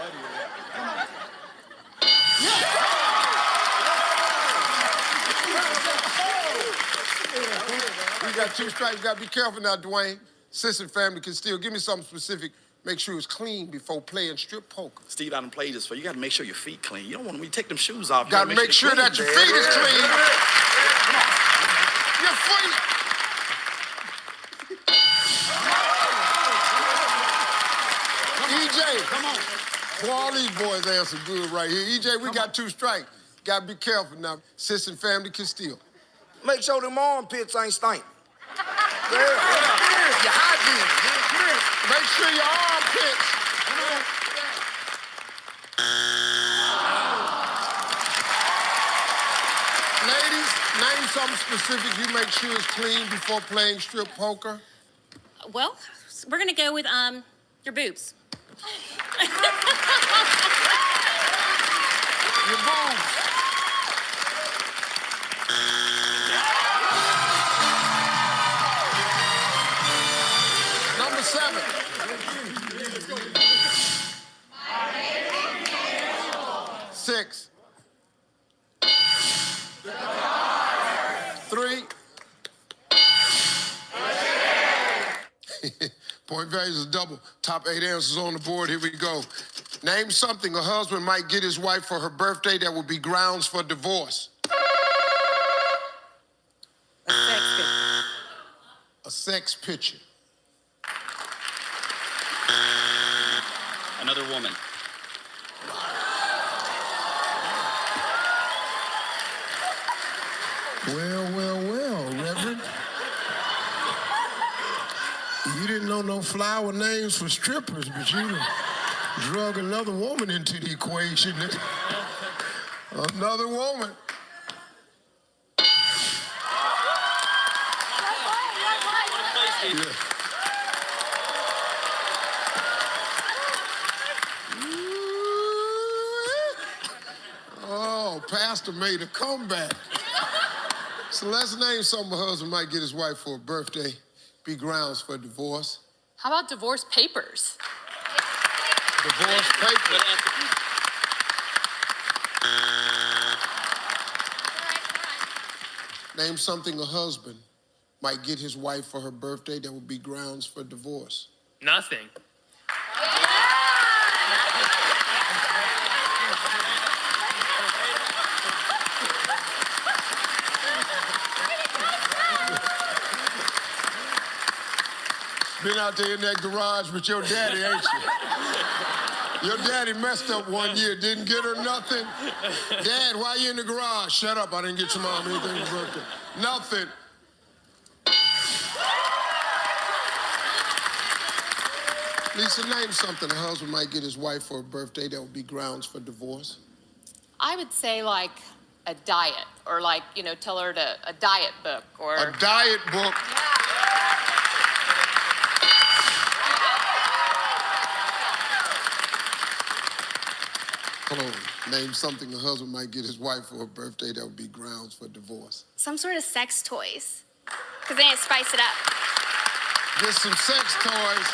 We got 2 strikes. You got to be careful now, Dwayne. Sis and family can steal. Give me something specific. Make sure it's clean before playing strip poker. Steve, I done played this for you. You got to make sure your feet clean. You don't want when you take them shoes off. Got to make sure that your feet is clean. Your feet. EJ, come on. Boy, all these boys answer good right here. EJ, we got 2 strikes. Got to be careful now. Sis and family can steal. Make sure them armpits ain't stink. Your hygiene. Make sure your armpits. Ladies, name something specific you make sure it's clean before playing strip poker. Well, we're gonna go with your boobs. Your boobs. Number 7. 6. 3. Point value is a double. Top 8 answers on the board. Here we go. Name something a husband might get his wife for her birthday that would be grounds for divorce. A sex picture. Another woman. Well, Reverend. You didn't know no flower names for strippers, but you done drug another woman into the equation. Another woman. Yeah. Oh, Pastor made a comeback. So let's name something a husband might get his wife for a birthday, be grounds for divorce. How about divorce papers? Divorce papers. Name something a husband might get his wife for her birthday that would be grounds for divorce. Nothing. Been out there in that garage with your daddy, ain't you? Your daddy messed up one year, didn't get her nothing. Dad, why you in the garage? Shut up, I didn't get your mom anything for birthday. Nothing. Lisa, name something a husband might get his wife for a birthday that would be grounds for divorce. I would say like a diet, or like, tell her a diet book, or a diet book. Hold on. Name something a husband might get his wife for her birthday that would be grounds for divorce. Some sort of sex toys. Because then it spice it up. Get some sex toys.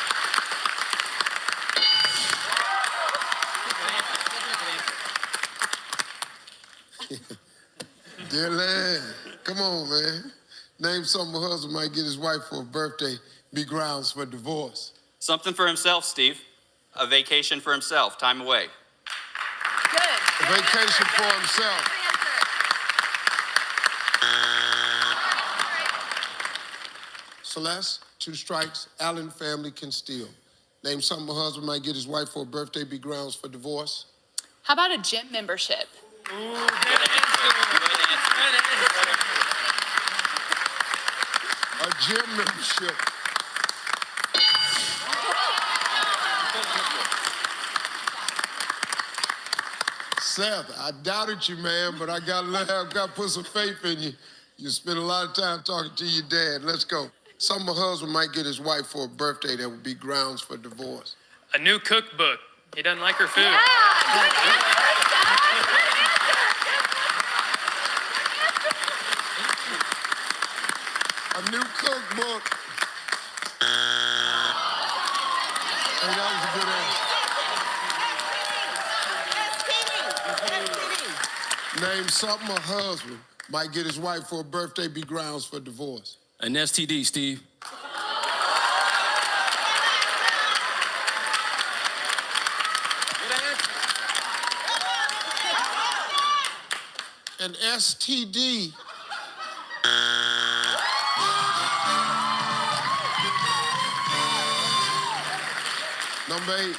Dylan, come on, man. Name something a husband might get his wife for a birthday, be grounds for divorce. Something for himself, Steve. A vacation for himself, time away. A vacation for himself. Celeste, 2 strikes. Allen family can steal. Name something a husband might get his wife for a birthday, be grounds for divorce. How about a gym membership? A gym membership. Seth, I doubted you, man, but I've got to put some faith in you. You spend a lot of time talking to your dad. Let's go. Something a husband might get his wife for a birthday that would be grounds for divorce. A new cookbook. He doesn't like her food. A new cookbook. Hey, that was a good answer. Name something a husband might get his wife for a birthday, be grounds for divorce. An STD, Steve. An STD. Number 8.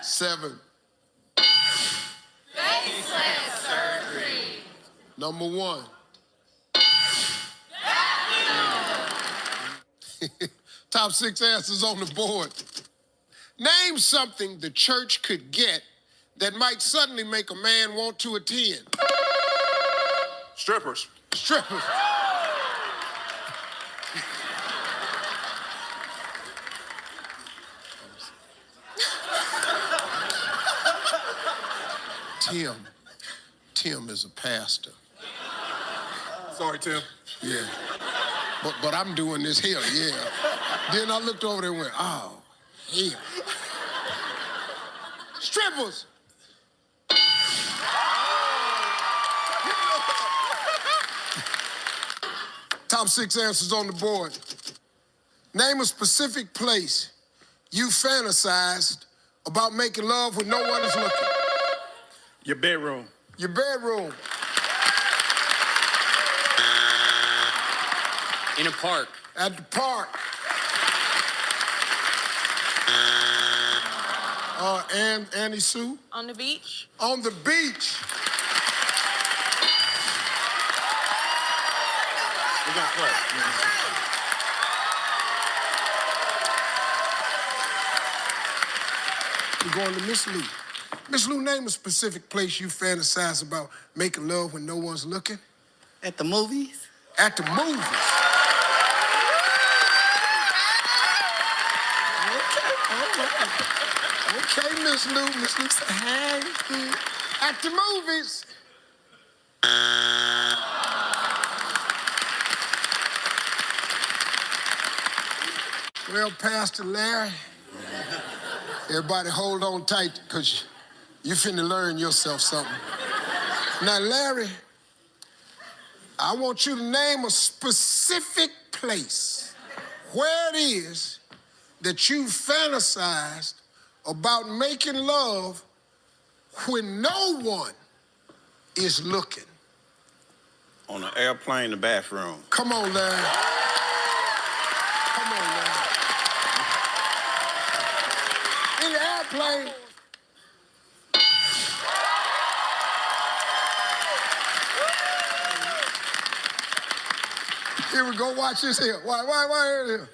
7. Faceless surgery. Number 1. Top 6 answers on the board. Name something the church could get that might suddenly make a man want to attend. Strippers. Strippers. Tim is a pastor. Sorry, Tim. Yeah. But I'm doing this here, yeah. Then I looked over there and went, oh, hell. Strippers. Top 6 answers on the board. Name a specific place you fantasized about making love when no one is looking. Your bedroom. Your bedroom. In a park. At the park. And Annie Sue? On the beach. On the beach. We got play. We're going to Miss Lou. Miss Lou, name a specific place you fantasize about making love when no one's looking. At the movies? At the movies. Okay, Miss Lou. Miss Lou said, hey. At the movies. Well, Pastor Larry, everybody hold on tight, because you finna learn yourself something. Now, Larry, I want you to name a specific place where it is that you fantasized about making love when no one is looking. On an airplane, the bathroom. Come on, Larry. Come on, Larry. In the airplane. Here we go. Watch this here. Why here?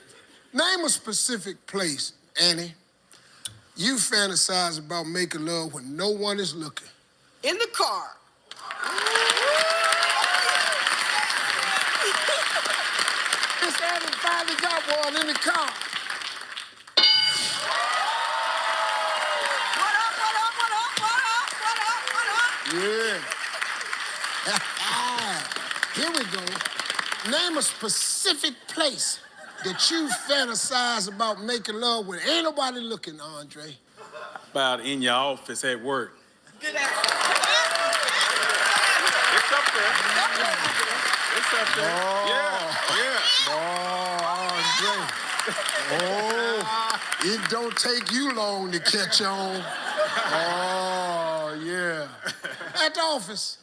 Name a specific place, Annie, you fantasize about making love when no one is looking. In the car. Miss Annie finally got one in the car. Yeah. Here we go. Name a specific place that you fantasize about making love when ain't nobody looking, Andre. about in your office at work? Good answer. It's up there. It's up there. Oh, it don't take you long to catch on. Oh, yeah. At the office.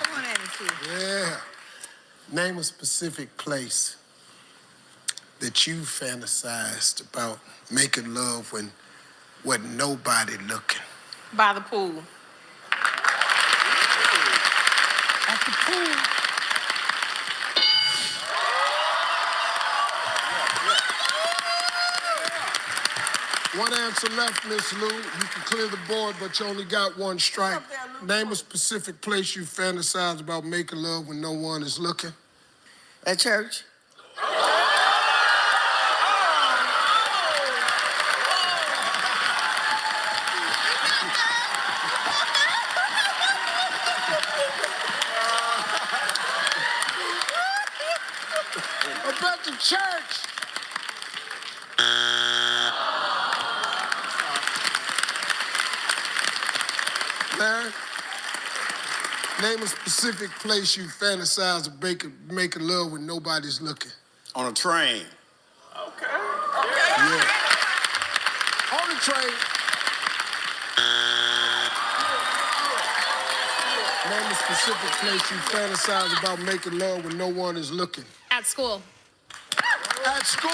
Come on, Annie. Yeah. Name a specific place that you fantasized about making love when wasn't nobody looking. By the pool. At the pool. One answer left, Miss Lou. You can clear the board, but you only got one strike. Name a specific place you fantasize about making love when no one is looking. At church. About the church. Larry, name a specific place you fantasize of making love when nobody's looking. On a train. Yeah. On the train. Name a specific place you fantasize about making love when no one is looking. At school. At school.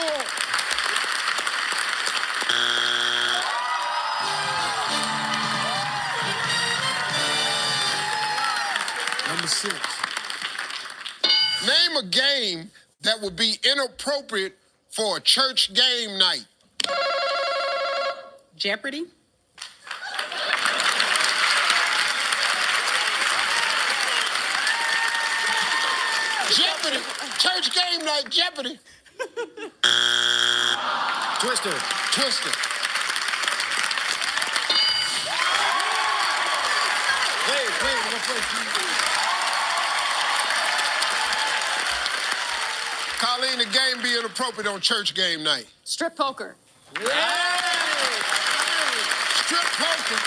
Number 6. Name a game that would be inappropriate for a church game night. Jeopardy. Jeopardy. Church game night, Jeopardy. Twister. Twister. Colleen, the game be inappropriate on church game night. Strip poker. Strip poker.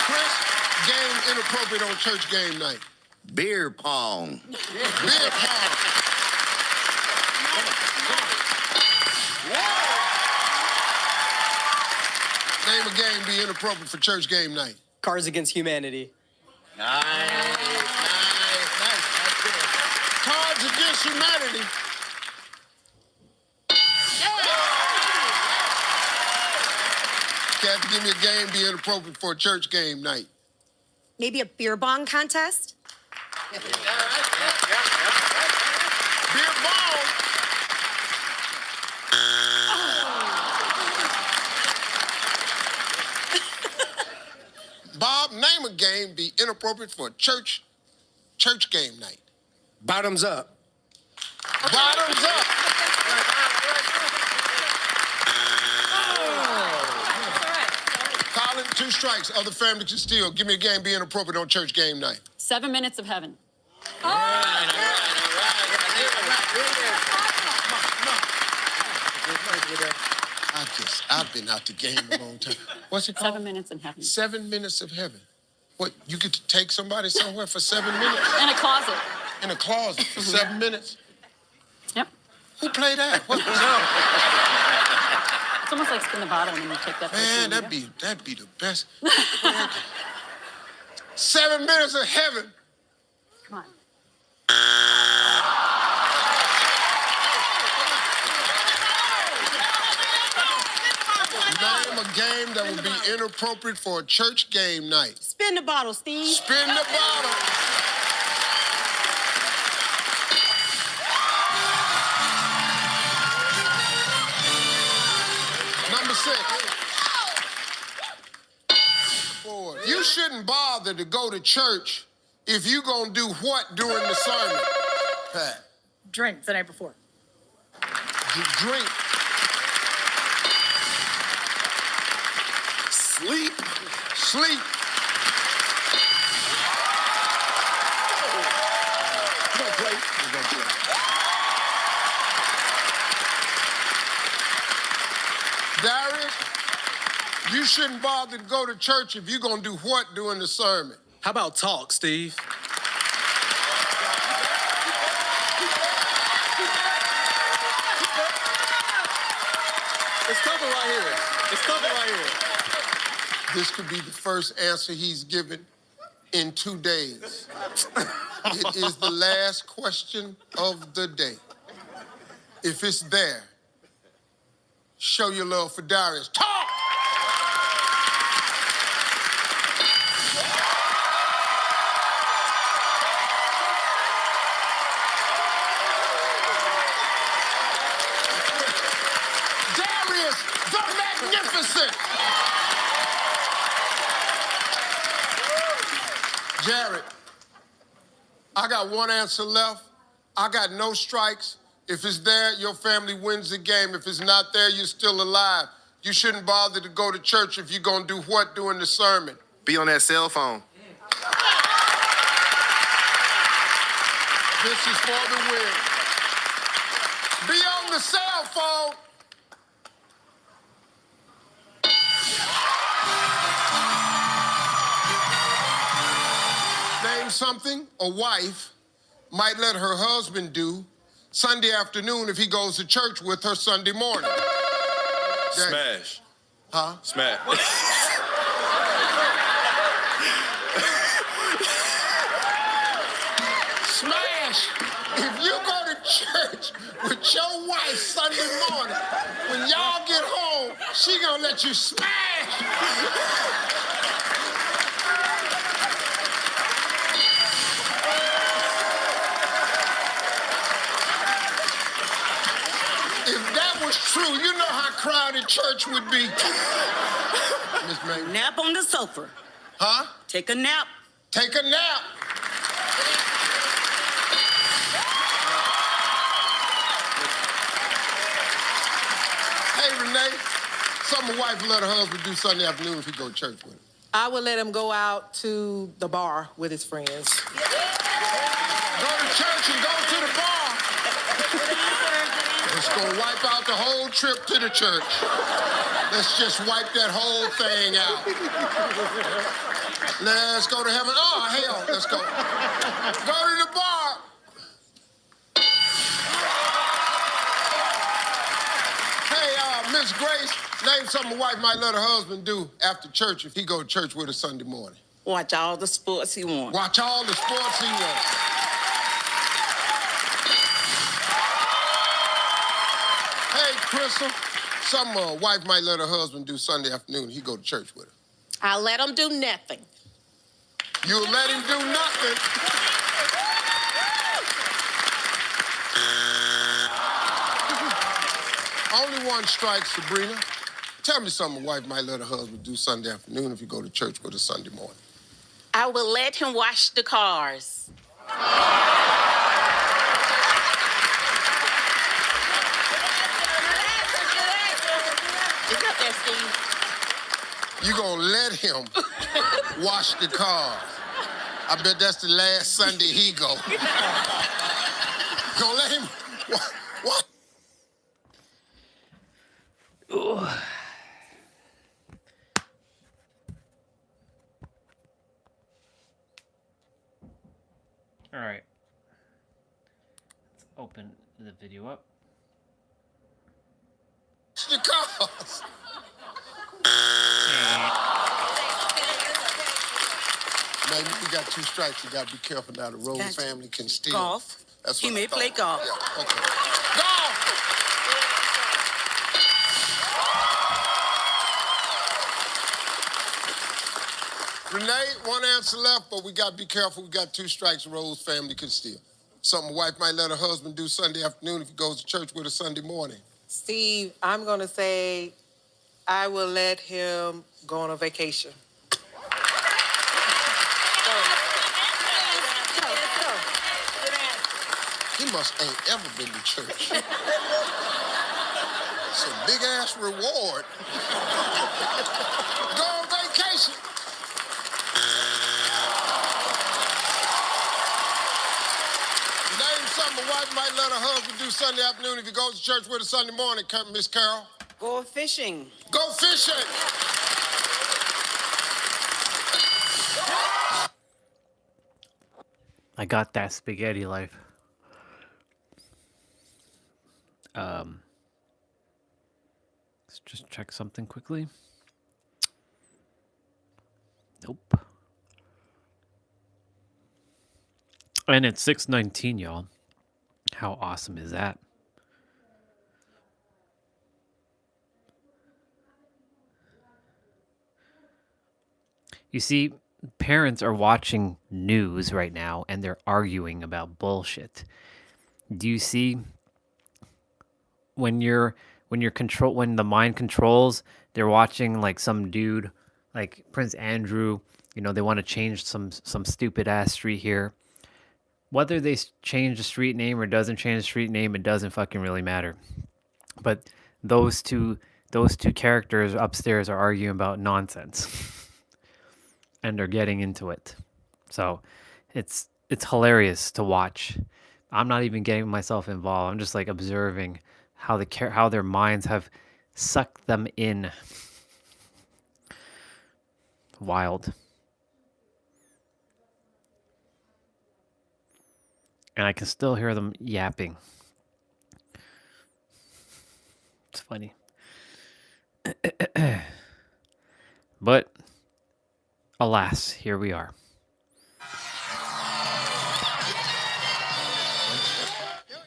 Chris, game inappropriate on church game night. Beer pong. Beer pong. Name a game be inappropriate for church game night. Cards Against Humanity. Nice. Cards Against Humanity. Kathy, give me a game be inappropriate for a church game night. Maybe a beer bong contest? Beer bong? Bob, name a game be inappropriate for a church game night. Bottoms up. Bottoms up. Colin, 2 strikes. Other family can steal. Give me a game be inappropriate on church game night. 7 minutes of heaven. I've been out the game a long time. What's it called? 7 minutes in heaven. 7 minutes of heaven. What, you get to take somebody somewhere for 7 minutes? In a closet. In a closet for 7 minutes? Yep. Who played that? What? It's almost like spin the bottle and then you take that. Man, that'd be the best. 7 minutes of heaven. Come on. Name a game that would be inappropriate for a church game night. Spin the bottle, Steve. Spin the bottle. Number 6. Boy, you shouldn't bother to go to church if you gonna do what during the sermon? Pat. Drink the night before. Drink. Sleep. Sleep. You shouldn't bother to go to church if you're going to do what during the sermon? How about talk, Steve? It's covered right here. It's covered right here. This could be the first answer he's given in 2 days. It is the last question of the day. If it's there, show your love for Darius. Talk! Darius the Magnificent! Jared, I got one answer left. I got no strikes. If it's there, your family wins the game. If it's not there, you're still alive. You shouldn't bother to go to church if you're going to do what during the sermon? Be on that cell phone. This is for the win. Be on the cell phone. Name something a wife might let her husband do Sunday afternoon if he goes to church with her Sunday morning. Smash. Huh? Smash. Smash! If you go to church with your wife Sunday morning, when y'all get home, she gonna let you smash! If that was true, you know how crowded church would be. Miss May. Nap on the sofa. Huh? Take a nap. Take a nap. Hey, Renee, something a wife will let her husband do Sunday afternoon if he go to church with her. I would let him go out to the bar with his friends. Go to church and go to the bar. Let's go wipe out the whole trip to the church. Let's just wipe that whole thing out. Let's go to heaven. Oh, hell, let's go. Go to the bar. Hey, Miss Grace, name something a wife might let her husband do after church if he go to church with her Sunday morning. Watch all the sports he wants. Watch all the sports he wants. Hey, Crystal, something a wife might let her husband do Sunday afternoon if he go to church with her. I'll let him do nothing. You'll let him do nothing. Only one strike, Sabrina. Tell me something a wife might let her husband do Sunday afternoon if you go to church with her Sunday morning. I will let him wash the cars. It's up there, Steve. You gonna let him wash the car. I bet that's the last Sunday he go. Gonna let him what? All right. Let's open the video up. The cars. Man, you got 2 strikes. You got to be careful now. The Rose Gotcha. family can steal. Golf. That's He what I may thought. play golf. Yeah, okay. Golf! Renee, one answer left, but we got to be careful. We got 2 strikes. The Rose family can steal. Something a wife might let her husband do Sunday afternoon if he goes to church with her Sunday morning. Steve, I'm going to say I will let him go on a vacation. He must ain't ever been to church. It's a big-ass reward. Go on vacation. Name something a wife might let her husband do Sunday afternoon if he goes to church with her Sunday morning, Miss Carol. Go fishing. Go fishing. I got that spaghetti life. Let's just check something quickly. Nope. And it's 6:19, y'all. How awesome is that? You see, parents are watching news right now and they're arguing about bullshit. Do you see when when the mind controls, they're watching like some dude like Prince Andrew, they want to change some stupid ass street here. Whether they change the street name or doesn't change the street name, it doesn't fucking really matter. But those two characters upstairs are arguing about nonsense. And they're getting into it. So it's hilarious to watch. I'm not even getting myself involved. I'm just like observing how their minds have sucked them in. Wild. And I can still hear them yapping. It's funny. But alas, here we are.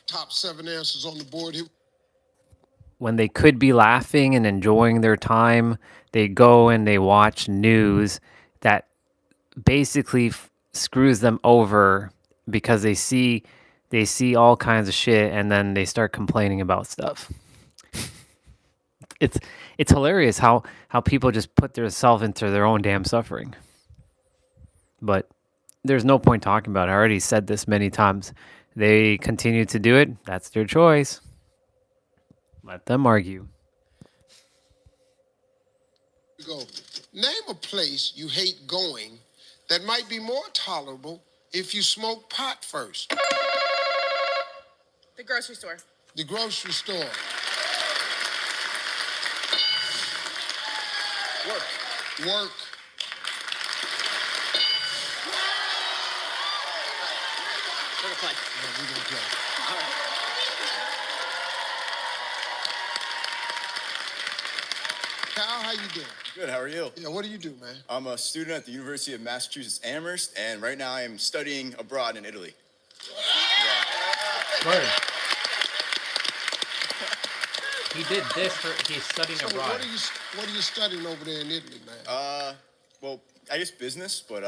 Top 7 answers on the board here. When they could be laughing and enjoying their time, they go and they watch news that basically screws them over because they see all kinds of shit and then they start complaining about stuff. It's hilarious how people just put themselves into their own damn suffering. But there's no point talking about it. I already said this many times. They continue to do it. That's their choice. Let them argue. Go. Name a place you hate going that might be more tolerable if you smoke pot first. The grocery store. The grocery store. Work. We're gonna play. Yeah, we're gonna play. All right. Kyle, how you doing? Good, how are you? Yeah, what do you do, man? I'm a student at the University of Massachusetts Amherst, and right now I am studying abroad in Italy. Word. He did this he's studying abroad. What are you studying over there in Italy, man? Well, I guess business, but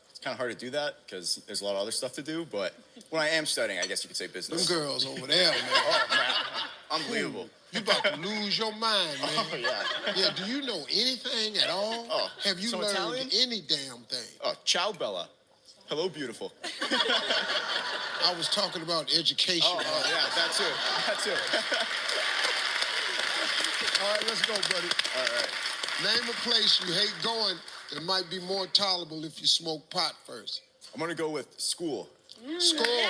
it's kind of hard to do that because there's a lot of other stuff to do, but when I am studying, I guess you could say business. Them girls over there, man. Oh, man. Unbelievable. You about to lose your mind, man. Oh, yeah. Yeah, do you know anything at all? Oh, have you so learned Italian? any damn thing? Oh, ciao, Bella. Hello, beautiful. I was talking about education. Oh, yeah, that too. All right, let's go, buddy. All right. Name a place you hate going that might be more tolerable if you smoke pot first. I'm going to go with school. School.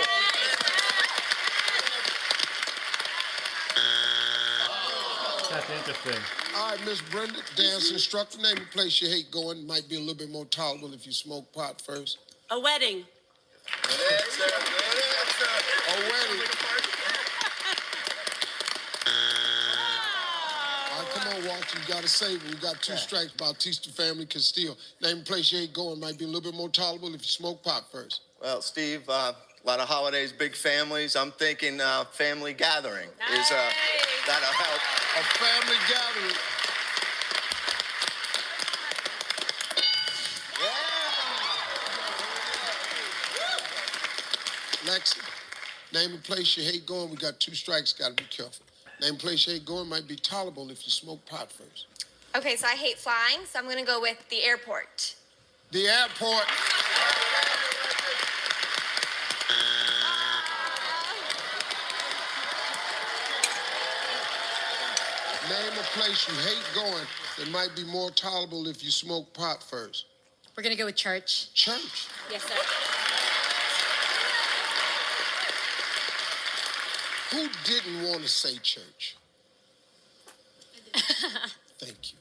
That's interesting. All right, Miss Brenda, dance instructor, name a place you hate going might be a little bit more tolerable if you smoke pot first. A wedding. A wedding. All right, come on, Walter, you gotta save it. We got 2 strikes. Bautista family can steal. Name a place you hate going might be a little bit more tolerable if you smoke pot first. Well, Steve, a lot of holidays, big families. I'm thinking family gathering is that'll help. A family gathering. Lexi, name a place you hate going. We got 2 strikes. Got to be careful. Name a place you hate going might be tolerable if you smoke pot first. Okay, so I hate flying, so I'm gonna go with the airport. The airport. Name a place you hate going that might be more tolerable if you smoke pot first. We're gonna go with church. Church. Yes, sir. Who didn't want to say church? Thank you.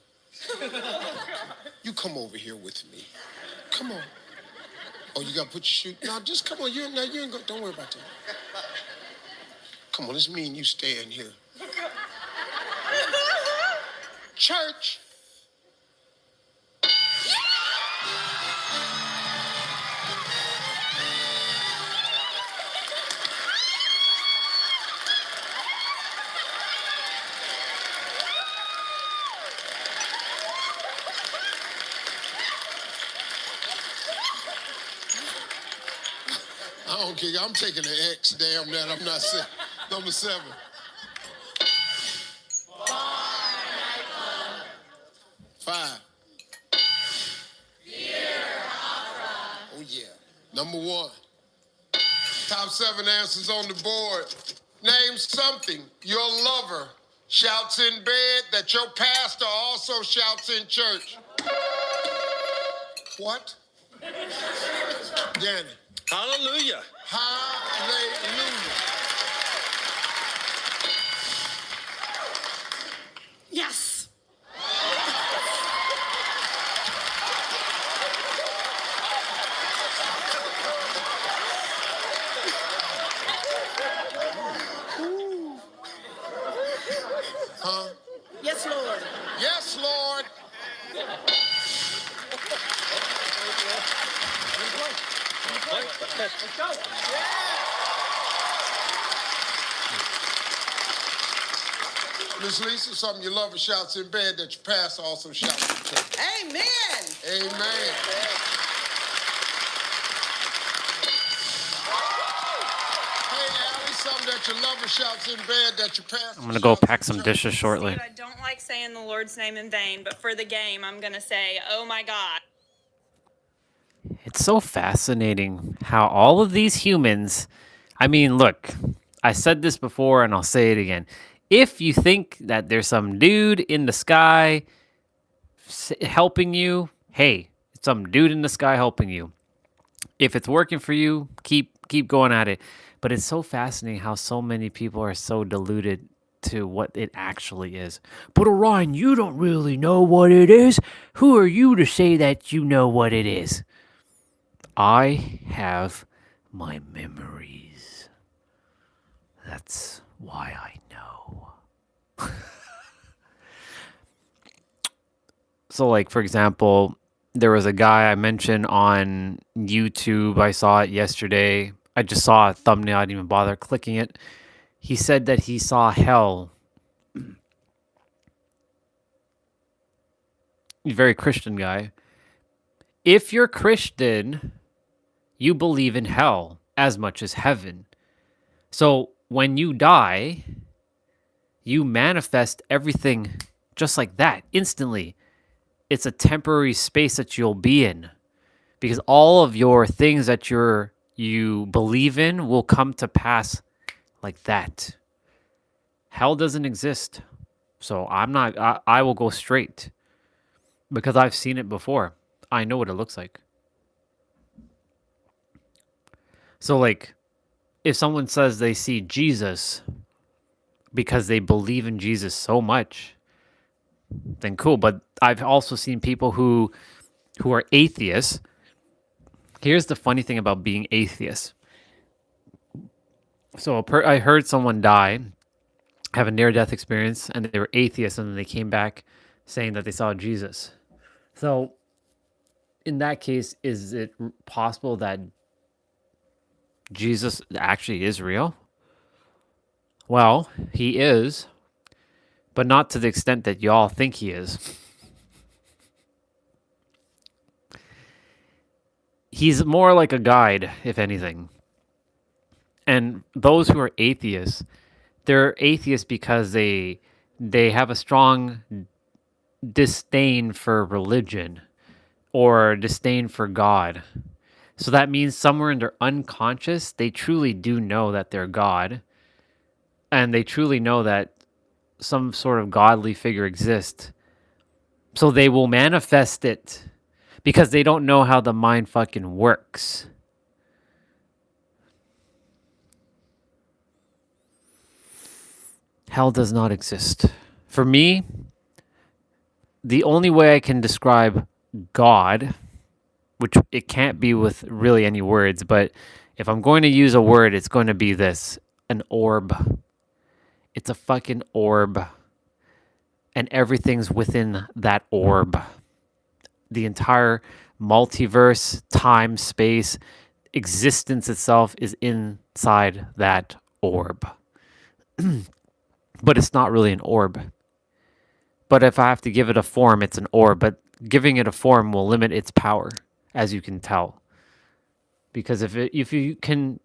You come over here with me. Come on. Oh, you got to put your shoe. No, just come on. You ain't go. Don't worry about that. Come on, it's me and you staying here. Church. I don't care. I'm taking an X. Damn that. I'm not saying. Number 7. Five. Oh, yeah. Number 1. Top 7 answers on the board. Name something your lover shouts in bed that your pastor also shouts in church. What? Danny. Hallelujah. Hallelujah. Yes. Huh? Yes, Lord. Yes, Lord. Let's go. Miss Lisa, something your lover shouts in bed that your pastor also shouts in church. Amen. Amen. Hey, Allie, something that your lover shouts in bed that your pastor I'm gonna go shouts pack in some church. dishes shortly. I don't like saying the Lord's name in vain, but for the game, I'm going to say, oh my God. It's so fascinating how all of these humans, I mean, look, I said this before and I'll say it again. If you think that there's some dude in the sky helping you, hey, it's some dude in the sky helping you. If it's working for you, keep going at it. But it's so fascinating how so many people are so deluded to what it actually is. But Orion, you don't really know what it is. Who are you to say that you know what it is? I have my memories. That's why I know. So, like, for example, there was a guy I mentioned on YouTube. I saw it yesterday. I just saw a thumbnail. I didn't even bother clicking it. He said that he saw hell. He's a very Christian guy. If you're Christian, you believe in hell as much as heaven. So when you die, you manifest everything just like that instantly. It's a temporary space that you'll be in because all of your things that you believe in will come to pass like that. Hell doesn't exist. So I will go straight because I've seen it before. I know what it looks like. So, like, if someone says they see Jesus because they believe in Jesus so much, then cool. But I've also seen people who are atheists. Here's the funny thing about being atheist. So I heard someone die, have a near-death experience, and they were atheists, and then they came back saying that they saw Jesus. So in that case, is it possible that Jesus actually is real? Well, he is, but not to the extent that y'all think he is. He's more like a guide, if anything. And those who are atheists, they're atheists because they have a strong disdain for religion or disdain for God. So that means somewhere in their unconscious, they truly do know that they're God. And they truly know that some sort of godly figure exists. So they will manifest it because they don't know how the mind fucking works. Hell does not exist. For me, the only way I can describe God which it can't be with really any words, but if I'm going to use a word, it's going to be this, an orb. It's a fucking orb. And everything's within that orb. The entire multiverse, time, space, existence itself is inside that orb. But it's not really an orb. But if I have to give it a form, it's an orb. But giving it a form will limit its power, as you can tell. Because if you can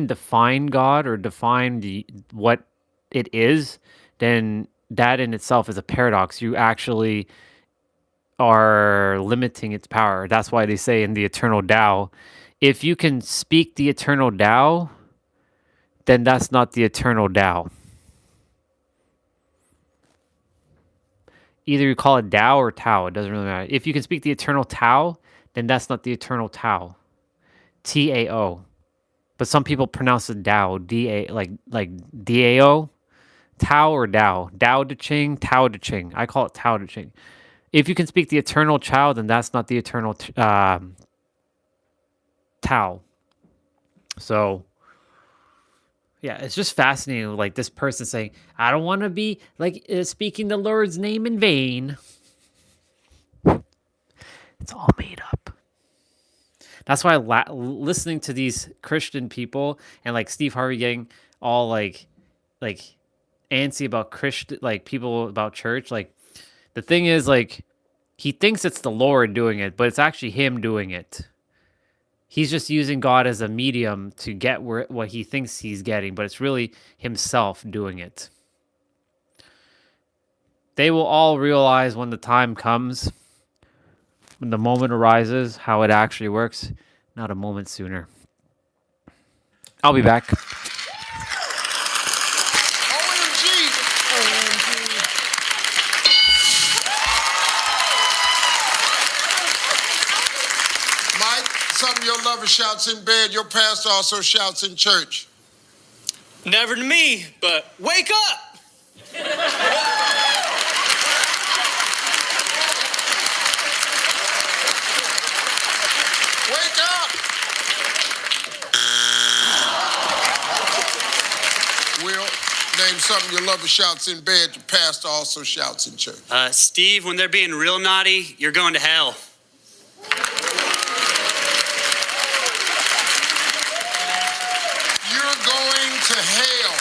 define God or define what it is, then that in itself is a paradox. You actually are limiting its power. That's why they say in the eternal Tao, if you can speak the eternal Tao, then that's not the eternal Tao. Either you call it Tao or Tao, it doesn't really matter. If you can speak the eternal Tao, then that's not the eternal Tao. T-A-O. But some people pronounce it Tao, D-A, like D-A-O. Tao or Tao? Tao Te Ching, Tao Te Ching. I call it Tao Te Ching. If you can speak the eternal Tao, then that's not the eternal Tao. So, yeah, it's just fascinating. Like this person saying, I don't want to be like speaking the Lord's name in vain. It's all made up. That's why listening to these Christian people and like Steve Harvey getting all like antsy about Christian, like people about church. Like the thing is, like he thinks it's the Lord doing it, but it's actually him doing it. He's just using God as a medium to get what he thinks he's getting, but it's really himself doing it. They will all realize when the time comes, when the moment arises, how it actually works. Not a moment sooner. I'll be back. Mike, some of your lover shouts in bed. Your pastor also shouts in church. Never to me, but wake up! Wake up! Will, name something your lover shouts in bed. Your pastor also shouts in church. Steve, when they're being real naughty, you're going to hell. You're going to hell.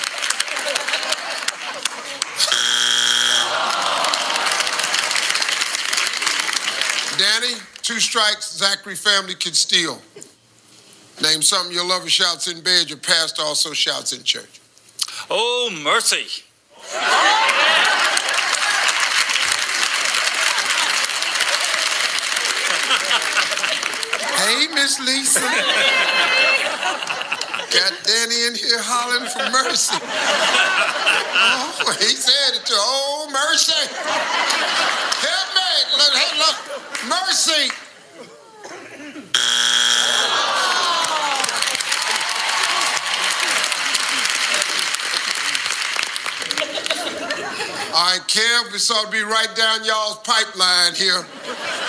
Danny, 2 strikes, Zachary family can steal. Name something your lover shouts in bed, your pastor also shouts in church. Oh, mercy. Hey, Miss Lisa. Got Danny in here hollering for mercy. Oh, he said it too. Oh, mercy. Help me. Look, hey, look. Mercy. All right, Kev, this ought to be right down y'all's pipeline here.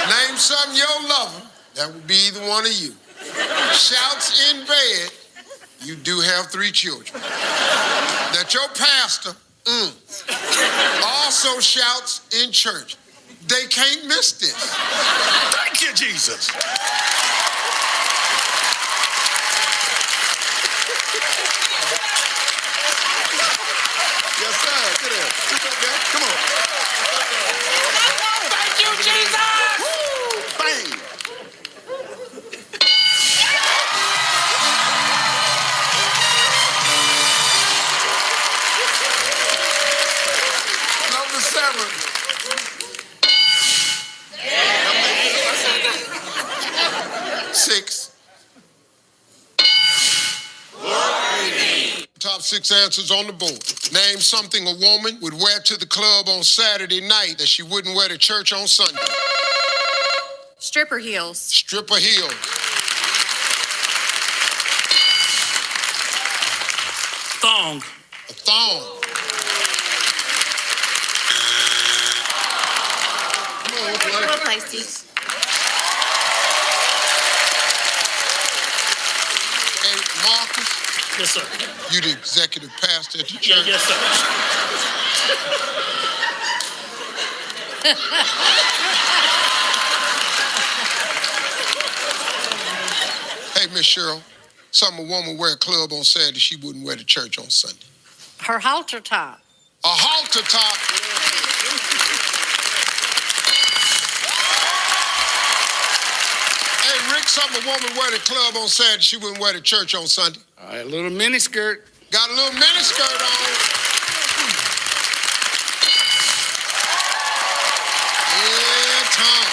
Name something your lover, that would be either one of you, shouts in bed, you do have 3 children, that your pastor also shouts in church. They can't miss this. Thank you, Jesus. Yes, sir. Get in. Sit up there. Come on. Thank you, Jesus! Woo! Bang. Number 7. Six. Top 6 answers on the board. Name something a woman would wear to the club on Saturday night that she wouldn't wear to church on Sunday. Stripper heels. Stripper heels. Thong. A thong. Come on, play. Well played, Steve. Yes, sir. You the executive pastor at the church? Yeah, yes, sir. Hey, Miss Cheryl, something a woman wear a club on Saturday she wouldn't wear to church on Sunday. Her halter top. A halter top. Hey, Rick, something a woman wear to club on Saturday she wouldn't wear to church on Sunday. A little mini skirt. Got a little mini skirt on. Yeah, Tom.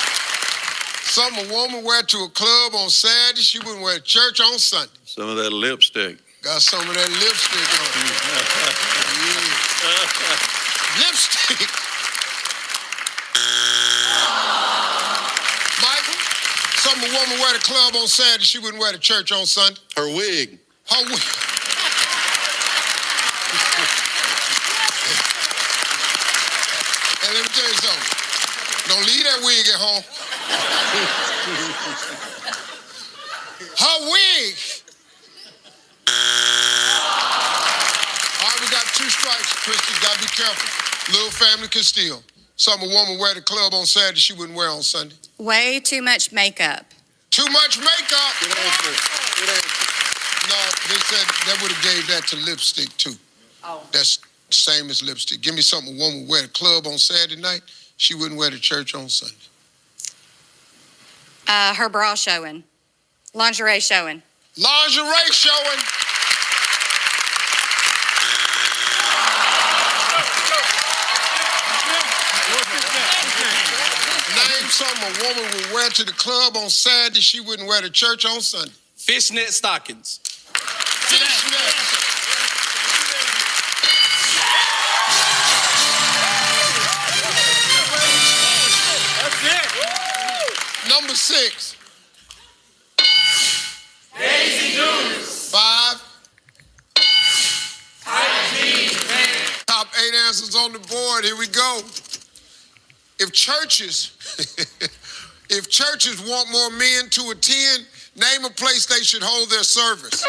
Something a woman wear to a club on Saturday she wouldn't wear to church on Sunday. Some of that lipstick. Got some of that lipstick on. Yeah. Lipstick. Michael, something a woman wear to club on Saturday she wouldn't wear to church on Sunday. Her wig. Her wig. Hey, let me tell you something. Don't leave that wig at home. Her wig. All right, we got 2 strikes, Christy. Gotta be careful. Little family can steal. Something a woman wear to club on Saturday she wouldn't wear on Sunday. Way too much makeup. Too much makeup. Good answer. Good answer. No, they said that would have gave that to lipstick too. Oh. That's the same as lipstick. Give me something a woman wear to club on Saturday night she wouldn't wear to church on Sunday. Her bra showing. Lingerie showing. Lingerie showing. Name something a woman would wear to the club on Saturday she wouldn't wear to church on Sunday. Fishnet stockings. Fishnet. Number 6. Daisy Dukes. 5. Top 8 answers on the board. Here we go. If churches want more men to attend, name a place they should hold their service.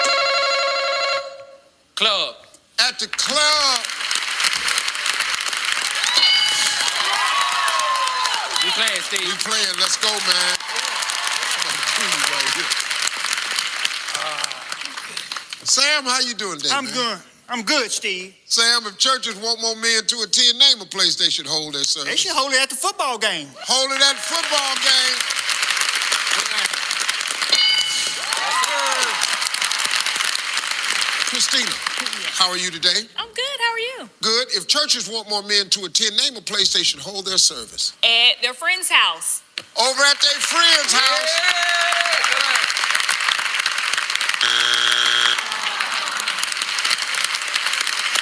Club. At the club. We playing, Steve. We playing. Let's go, man. Sam, how you doing today, man? I'm good, Steve. Sam, if churches want more men to attend, name a place they should hold their service. They should hold it at the football game. Hold it at the football game. Christina, how are you today? I'm good. How are you? Good. If churches want more men to attend, name a place they should hold their service. At their friend's house. Over at their friend's house.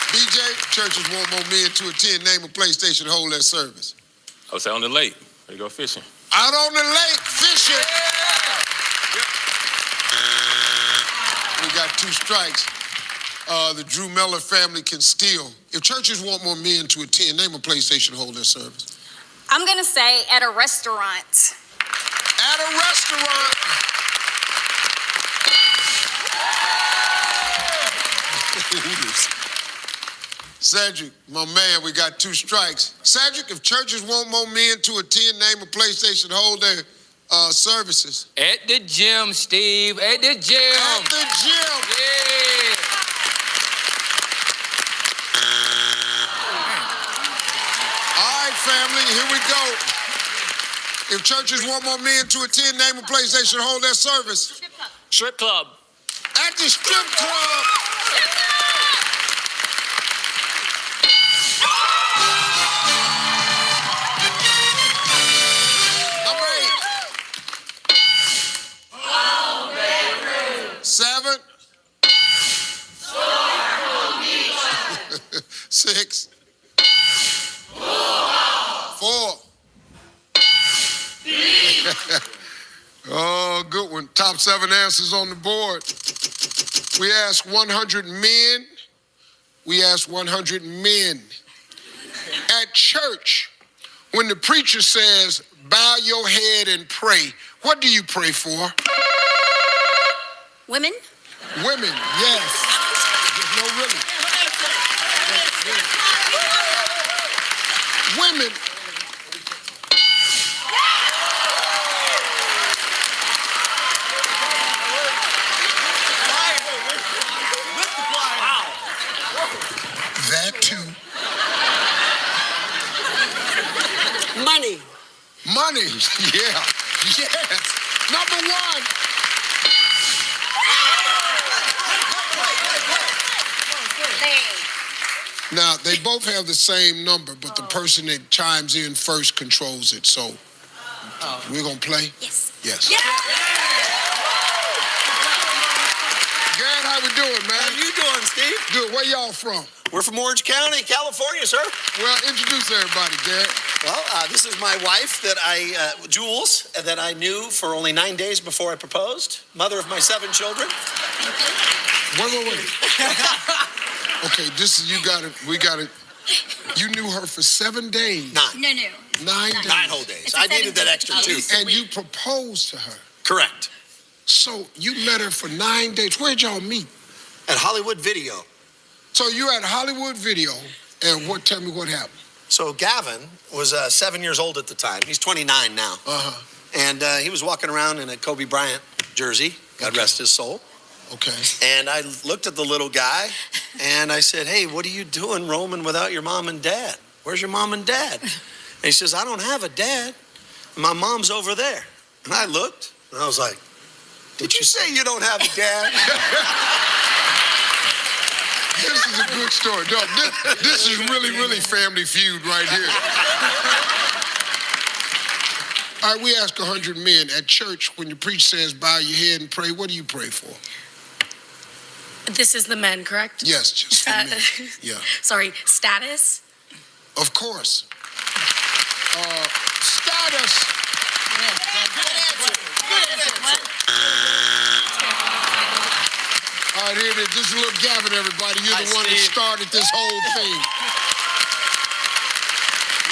BJ, churches want more men to attend, name a place they should hold their service. I was out on the lake. They go fishing. Out on the lake, fishing. We got 2 strikes. The Drew Mellor family can steal. If churches want more men to attend, name a place they should hold their service. I'm going to say at a restaurant. At a restaurant. Cedric, my man, we got 2 strikes. Cedric, if churches want more men to attend, name a place they should hold their services. At the gym, Steve. At the gym. At the gym. Yeah. All right, family, here we go. If churches want more men to attend, name a place they should hold their service. Strip club. At the strip club. Number 8. 7. 6. 4. Oh, good one. Top 7 answers on the board. We asked 100 men. We asked 100 men. At church, when the preacher says, bow your head and pray, what do you pray for? Women? Women, yes. money. Yeah. Yes. Number one. Now, they both have the same number, but the person that chimes in first controls it. So, we're going to play? Yes. Yes. Garrett, how we doing, man? How you doing, Steve? Good. Where y'all from? We're from Orange County, California, sir. Well, introduce everybody, Garrett. Well, this is my wife Jules, that I knew for only 9 days before I proposed. Mother of my 7 children. Wait. Okay, we got it. You knew her for 7 days. 9. No. 9 days. 9 whole days. I needed that extra 2. And you proposed to her. Correct. So you met her for 9 days. Where'd y'all meet? At Hollywood Video. So you at Hollywood Video, and tell me what happened. So Gavin was 7 years old at the time. He's 29 now. Uh-huh. And he was walking around in a Kobe Bryant jersey. God rest his soul. Okay. And I looked at the little guy, and I said, hey, what are you doing roaming without your mom and dad? Where's your mom and dad? And he says, I don't have a dad. My mom's over there. And I looked, and I was like, did you say you don't have a dad? This is a good story. No, this is really Family Feud right here. All right, we ask 100 men at church, when the preacher says, bow your head and pray, what do you pray for? This is the men, correct? Yes, just for men. Yeah. Sorry, status? Of course. Status. All right, here it is. This is little Gavin, everybody. You're the one that started this whole thing.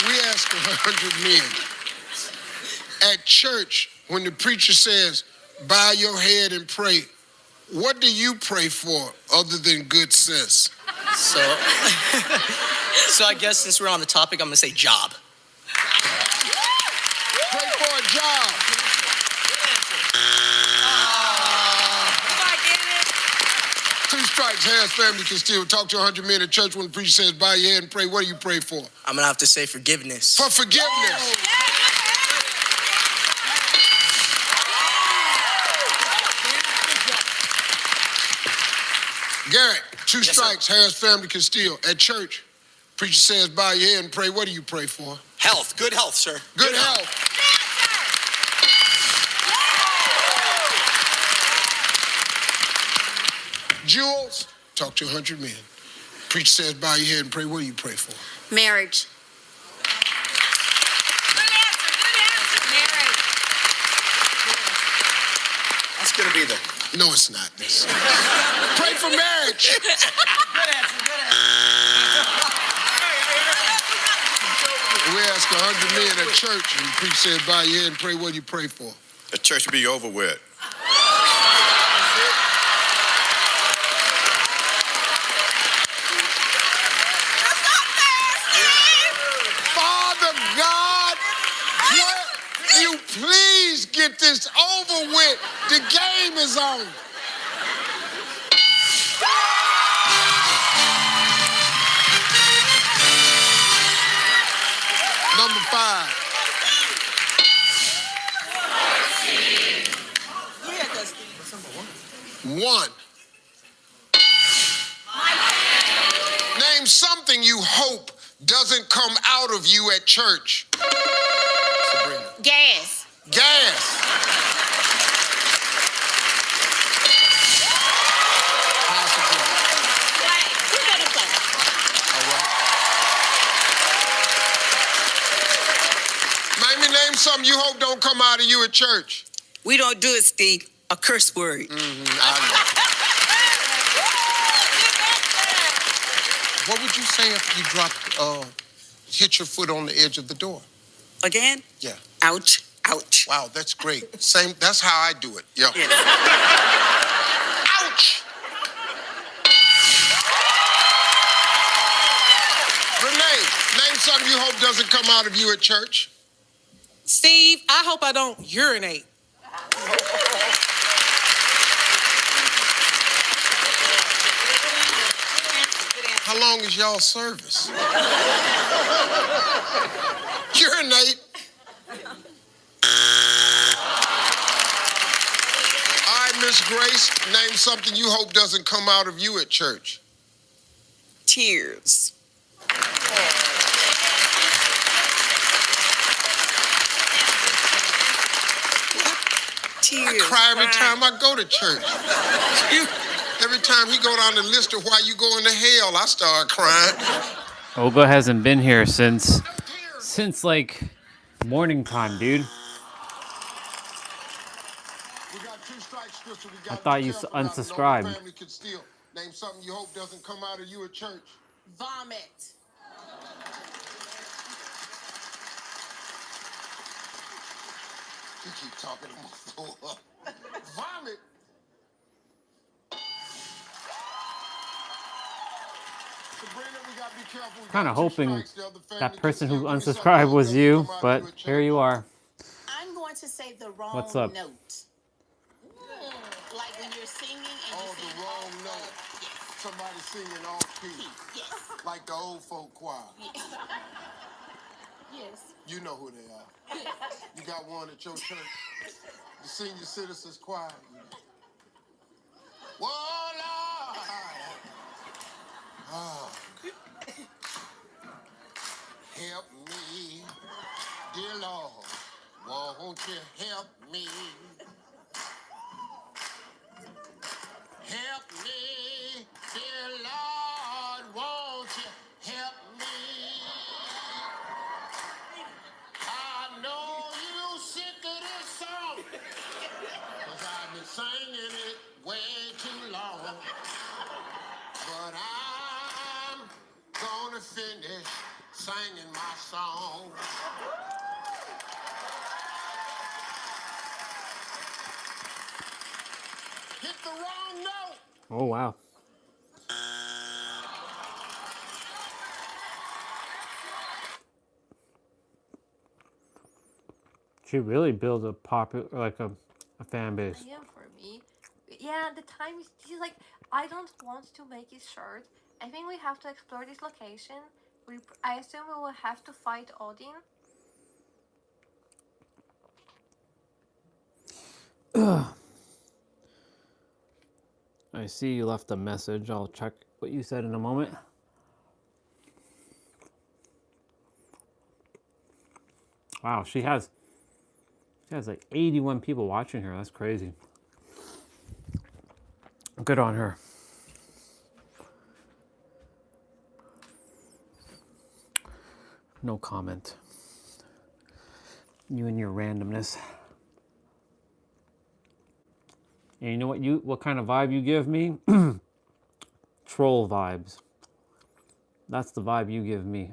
We ask 100 men. At church, when the preacher says, bow your head and pray, what do you pray for other than good sense? So I guess since we're on the topic, I'm going to say job. Pray for a job. Two strikes, Harris family can still talk to 100 men at church when the preacher says, bow your head and pray. What do you pray for? I'm going to have to say forgiveness. For forgiveness. Garrett, two strikes, Harris family can steal. At church, preacher says, bow your head and pray. What do you pray for? Health. Good health, sir. Good health. Jules, talk to 100 men. Preacher says, bow your head and pray. What do you pray for? Marriage. That's going to be the... No, it's not. Pray for marriage. Good answer. We ask 100 men at church, and the preacher says, bow your head and pray. What do you pray for? The church be over with. Father God, will you please get this over with? The game is on. Number 5. One. Name something you hope doesn't come out of you at church. Sabrina. Gas. Gas. Name something you hope don't come out of you at church. We don't do it, Steve. A curse word. What would you say if you hit your foot on the edge of the door? Again? Yeah. Ouch. Ouch. Wow, that's great. That's how I do it. Yeah. Ouch. Renee, name something you hope doesn't come out of you at church. Steve, I hope I don't urinate. How long is y'all service? Urinate. Miss Grace, name something you hope doesn't come out of you at church. Tears. Tears. I cry every time I go to church. Every time he go down the list of why you going to hell, I start crying. Olga hasn't been here since like morning time, dude. I thought you unsubscribed. Name something you hope doesn't come out of you at church. Vomit. You keep talking to my fool. Vomit. Kind of hoping that person who unsubscribed was you, but here you are. I'm going to say the wrong What's up? note. Like when you're singing and you sing the wrong note. Yes. Somebody singing off key. Yes. Like the old folk choir. Yes. Yes. You know who they are. You got one at your church. The senior citizens choir. Whoa, Lord. Oh. Help me, dear Lord. Won't you help me? Help me, dear Lord. Won't you help me? I know you sick of this song, 'cause I've been singing it way too long. But I'm gonna finish singing my song. Hit the wrong note. Oh, wow. She really built a a fan base. Yeah, for me. Yeah, the time is, she's like, I don't want to make it short. I think we have to explore this location. I assume we will have to fight Odin. I see you left a message. I'll check what you said in a moment. Wow, she has like 81 people watching her. That's crazy. Good on her. No comment. You and your randomness. And you know what kind of vibe you give me? Troll vibes. That's the vibe you give me.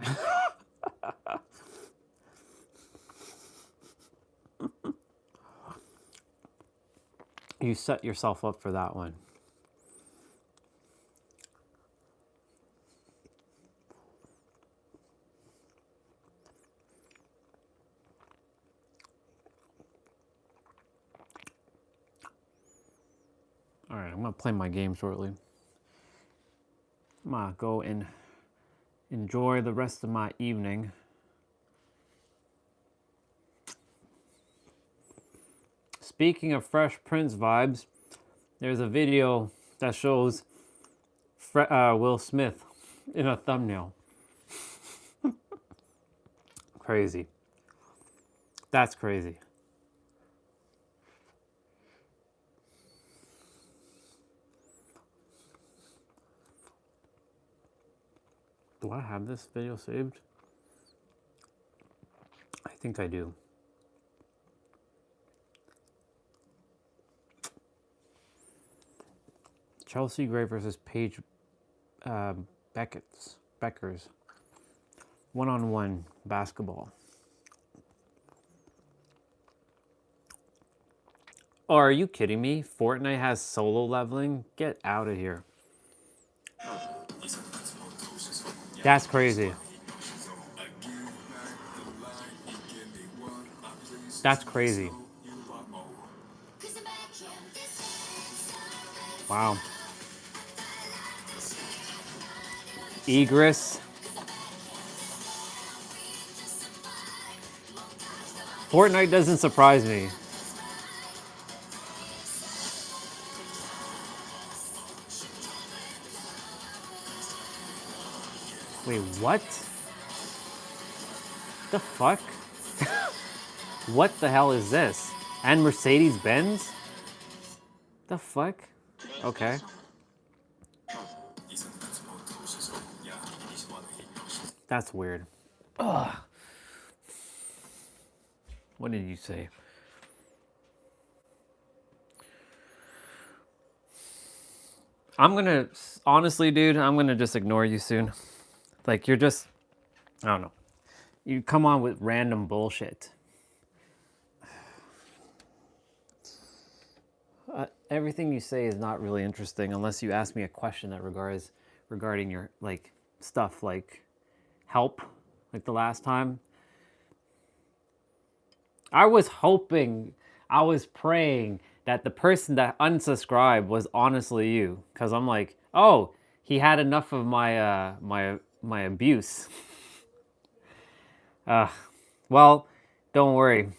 You set yourself up for that one. All right, I'm gonna play my game shortly. I'm gonna go and enjoy the rest of my evening. Speaking of Fresh Prince vibes, there's a video that shows Will Smith in a thumbnail. Crazy. That's crazy. Do I have this video saved? I think I do. Chelsea Gray versus Paige Beckers. One-on-one basketball. Oh, are you kidding me? Fortnite has solo leveling? Get out of here. That's crazy. That's crazy. Wow. Egress. Fortnite doesn't surprise me. Wait, what? The fuck? What the hell is this? And Mercedes-Benz? The fuck? Okay. That's weird. Ugh. What did you say? I'm gonna, honestly, dude, I'm gonna just ignore you soon. Like, you're just, I don't know. You come on with random bullshit. Everything you say is not really interesting unless you ask me a question that regarding your, like, stuff like help, like the last time. I was hoping, I was praying that the person that unsubscribed was honestly you, because I'm like, oh, he had enough of my my abuse. Well, don't worry.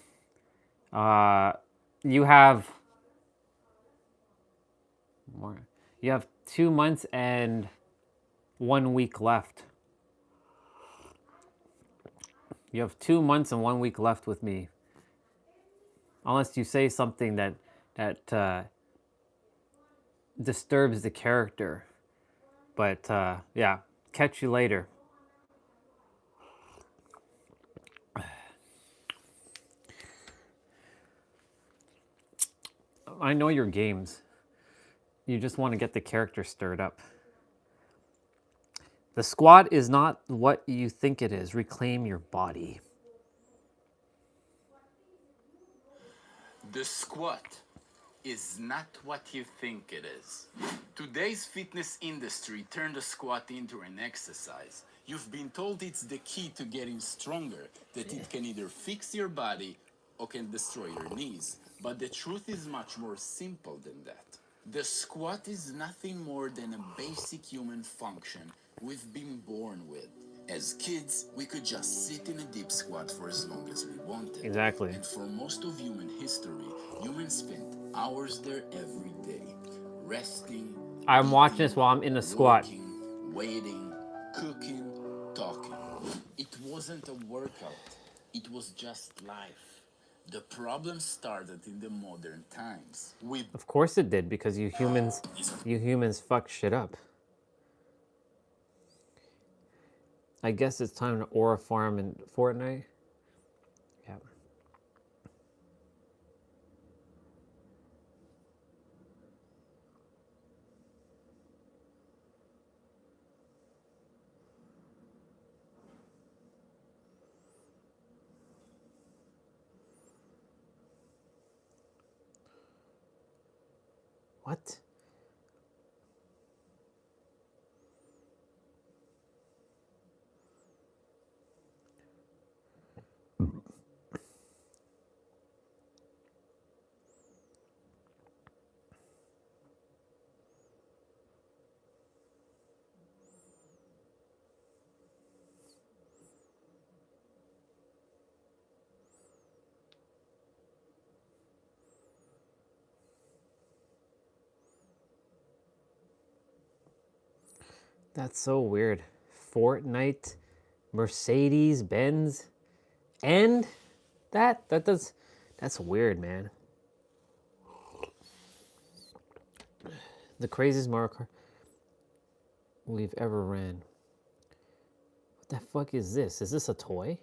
You have 2 months and 1 week left. You have 2 months and 1 week left with me. Unless you say something that disturbs the character. But yeah, catch you later. I know your games. You just want to get the character stirred up. The squat is not what you think it is. Reclaim your body. The squat is not what you think it is. Today's fitness industry turned the squat into an exercise. You've been told it's the key to getting stronger, that it can either fix your body or can destroy your knees. But the truth is much more simple than that. The squat is nothing more than a basic human function we've been born with. As kids, we could just sit in a deep squat for as long as we wanted. Exactly. And for most of human history, humans spent hours there every day, resting. I'm watching this while I'm in a squat. Working, waiting, cooking, talking. It wasn't a workout. It was just life. The problem started in the modern times. Of course it did, because you humans fuck shit up. I guess it's time to aura farm in Fortnite. Yeah. What? That's so weird. Fortnite, Mercedes-Benz, and that's weird, man. The craziest Mario Kart we've ever ran. What the fuck is this? Is this a toy?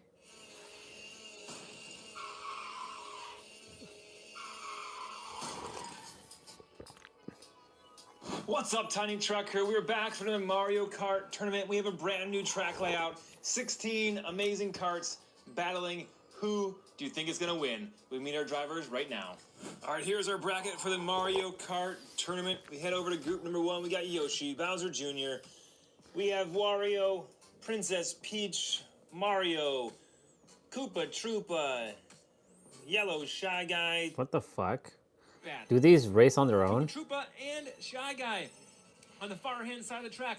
What's up, Tiny Trucker? We're back for the Mario Kart tournament. We have a brand new track layout. 16 amazing karts battling. Who do you think is going to win? We meet our drivers right now. All right, here's our bracket for the Mario Kart tournament. We head over to group number 1. We got Yoshi, Bowser Jr. We have Wario, Princess Peach, Mario, Koopa Troopa, Yellow Shy Guy. What the fuck? Do these race on their own? Troopa and Shy Guy. On the far hand side of the track,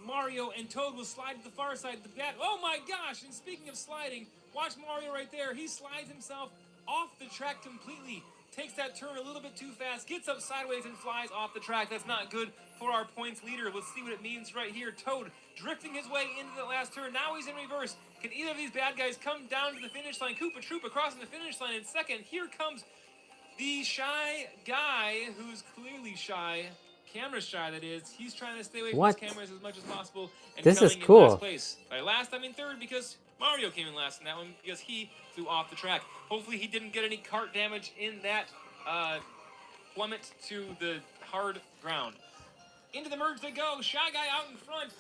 Mario and Toad will slide to the far side of the path. Oh my gosh, and speaking of sliding, watch Mario right there. He slides himself off the track completely, takes that turn a little bit too fast, gets up sideways and flies off the track. That's not good for our points leader. Let's see what it means right here. Toad drifting his way into the last turn. Now he's in reverse. Can either of these bad guys come down to the finish line? Koopa Troopa crossing the finish line in second. Here comes the shy guy, who's clearly shy, camera shy that is. He's trying to stay away from his What? cameras as much as possible and This is coming in cool. last place. By last, I mean third, because Mario came in last in that one because he flew off the track. Hopefully he didn't get any cart damage in that plummet to the hard ground. Into the merge they go. Shy guy out in front.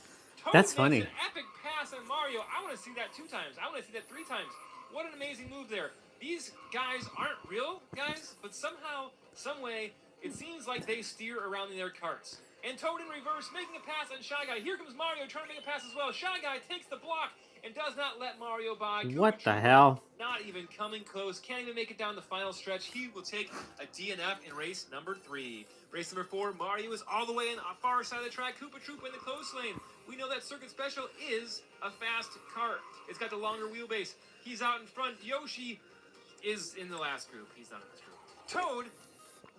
Toad That's makes funny. an epic pass on Mario. I want to see that 2 times. I want to see that 3 times. What an amazing move there. These guys aren't real guys, but somehow, some way, it seems like they steer around in their carts. And Toad in reverse, making a pass on Shy Guy. Here comes Mario trying to make a pass as well. Shy Guy takes the block and does not let Mario by. What Koopa the Troopa hell? Not even coming close. Can't even make it down the final stretch. He will take a DNF in race number 3. Race number 4, Mario is all the way in the far side of the track. Koopa Troopa in the close lane. We know that Circuit Special is a fast cart. It's got the longer wheelbase. He's out in front. Yoshi is in the last group. He's not in this group. Toad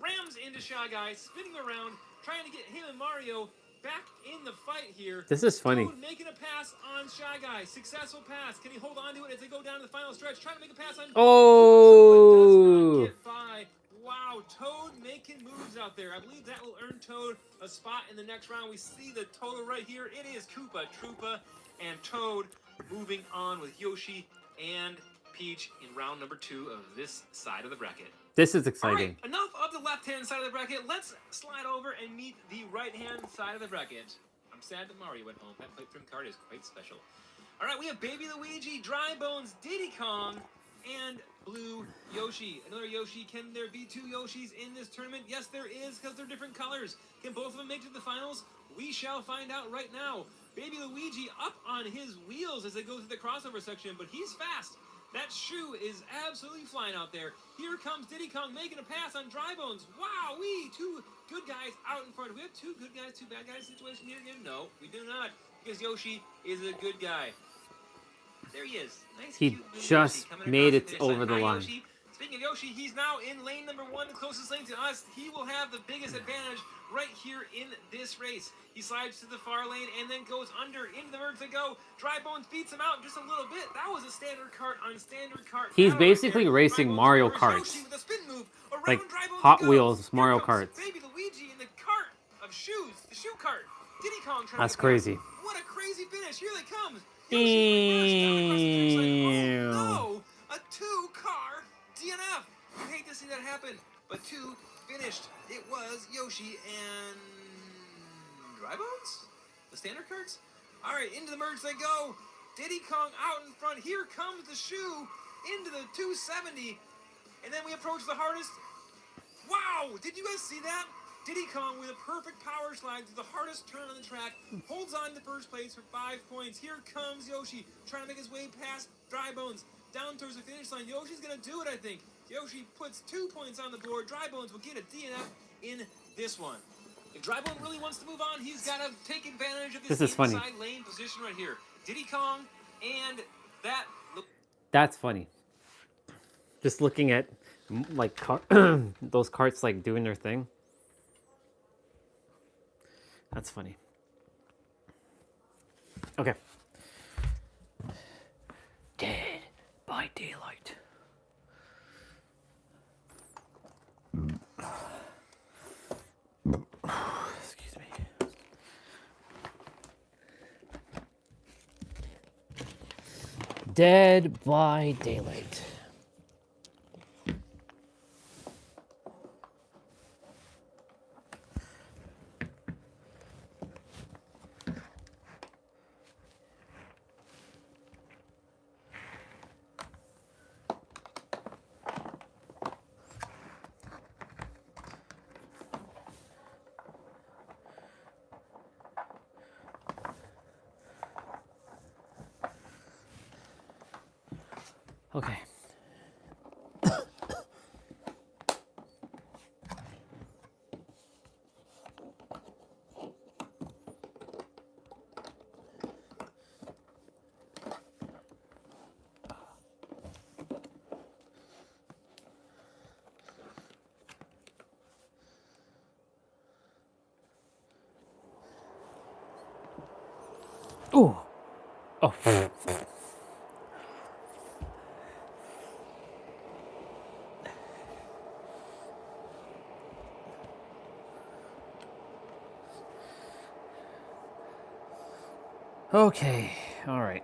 rams into Shy Guy, spinning around, trying to get him and Mario back in the fight here. This is funny. Toad making a pass on Shy Guy. Successful pass. Can he hold on to it as they go down to the final stretch? Trying to make a pass on Oh! get by. Wow, Toad making moves out there. I believe that will earn Toad a spot in the next round. We see the total right here. It is Koopa Troopa and Toad moving on with Yoshi and Peach in round number 2 of this side of the bracket. This is All exciting. right, enough of the left-hand side of the bracket. Let's slide over and meet the right-hand side of the bracket. I'm sad that Mario went home. That playthrough card is quite special. All right, we have Baby Luigi, Dry Bones, Diddy Kong, and Blue Yoshi. Another Yoshi. Can there be 2 Yoshis in this tournament? Yes, there is, because they're different colors. Can both of them make it to the finals? We shall find out right now. Baby Luigi up on his wheels as they go through the crossover section, but he's fast. That shoe is absolutely flying out there. Here comes Diddy Kong making a pass on Dry Bones. Wow, 2 good guys out in front. Do we have 2 good guys, 2 bad guys situation here again? No, we do not, because Yoshi is a good guy. There he is. Nice, He cute little just Yoshi coming made across the it finish over the Hi, line. Yoshi. Speaking of Yoshi, he's now in lane number 1, the closest lane to us. He will have the biggest advantage right here in this race. He slides to the far lane and then goes under into the merge to go. Dry Bones beats him out just a little bit. That was a standard cart on standard cart. He's battle right basically there. racing Dry Bones Mario reverse Karts. Yoshi with a spin move. Around Like Dry Bones Hot to go. Wheels Here Mario comes Karts. Baby Luigi in the cart of shoes, the shoe cart. Diddy Kong trying That's to get past. crazy. What a crazy finish. Here they come. Yoshi in reverse, down across the finish line. Ew. Oh no! A 2-car DNF. You hate to see that happen, but 2 finished. It was Yoshi and Dry Bones? The standard cards? All right, into the merge they go. Diddy Kong out in front. Here comes the shoe into the 270. And then we approach the hardest. Wow! Did you guys see that? Diddy Kong with a perfect power slide to the hardest turn on the track. Holds on to first place for 5 points. Here comes Yoshi trying to make his way past Dry Bones. Down towards the finish line. Yoshi's going to do it, I think. Yoshi puts 2 points on the board. Dry Bones will get a DNF in this one. If Dry Bones really wants to move on, he's got to take advantage of this This is funny. inside lane position right here. Diddy Kong and that... That's funny. Just looking at like those carts like doing their thing. That's funny. Okay. Dead by Daylight. Excuse me. Dead by Daylight. Okay. Ooh. Oh. Okay. All right.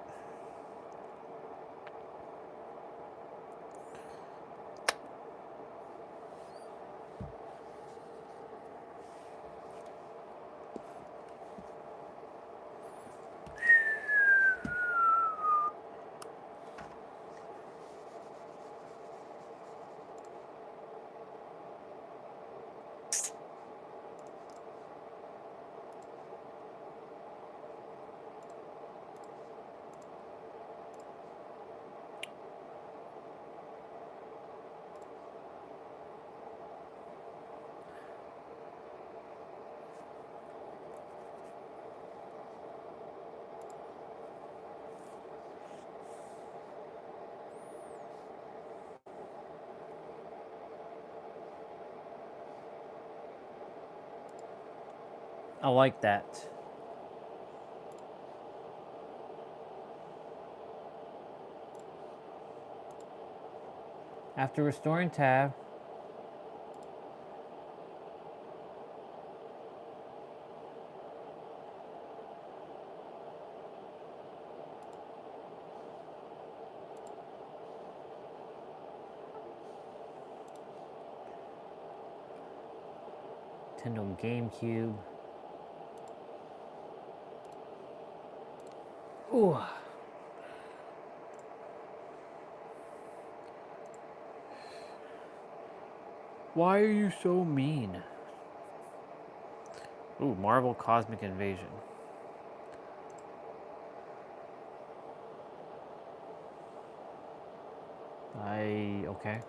I like that. After restoring tab, Nintendo GameCube. Ooh. Why are you so mean? Ooh, Marvel Cosmic Invasion. Okay.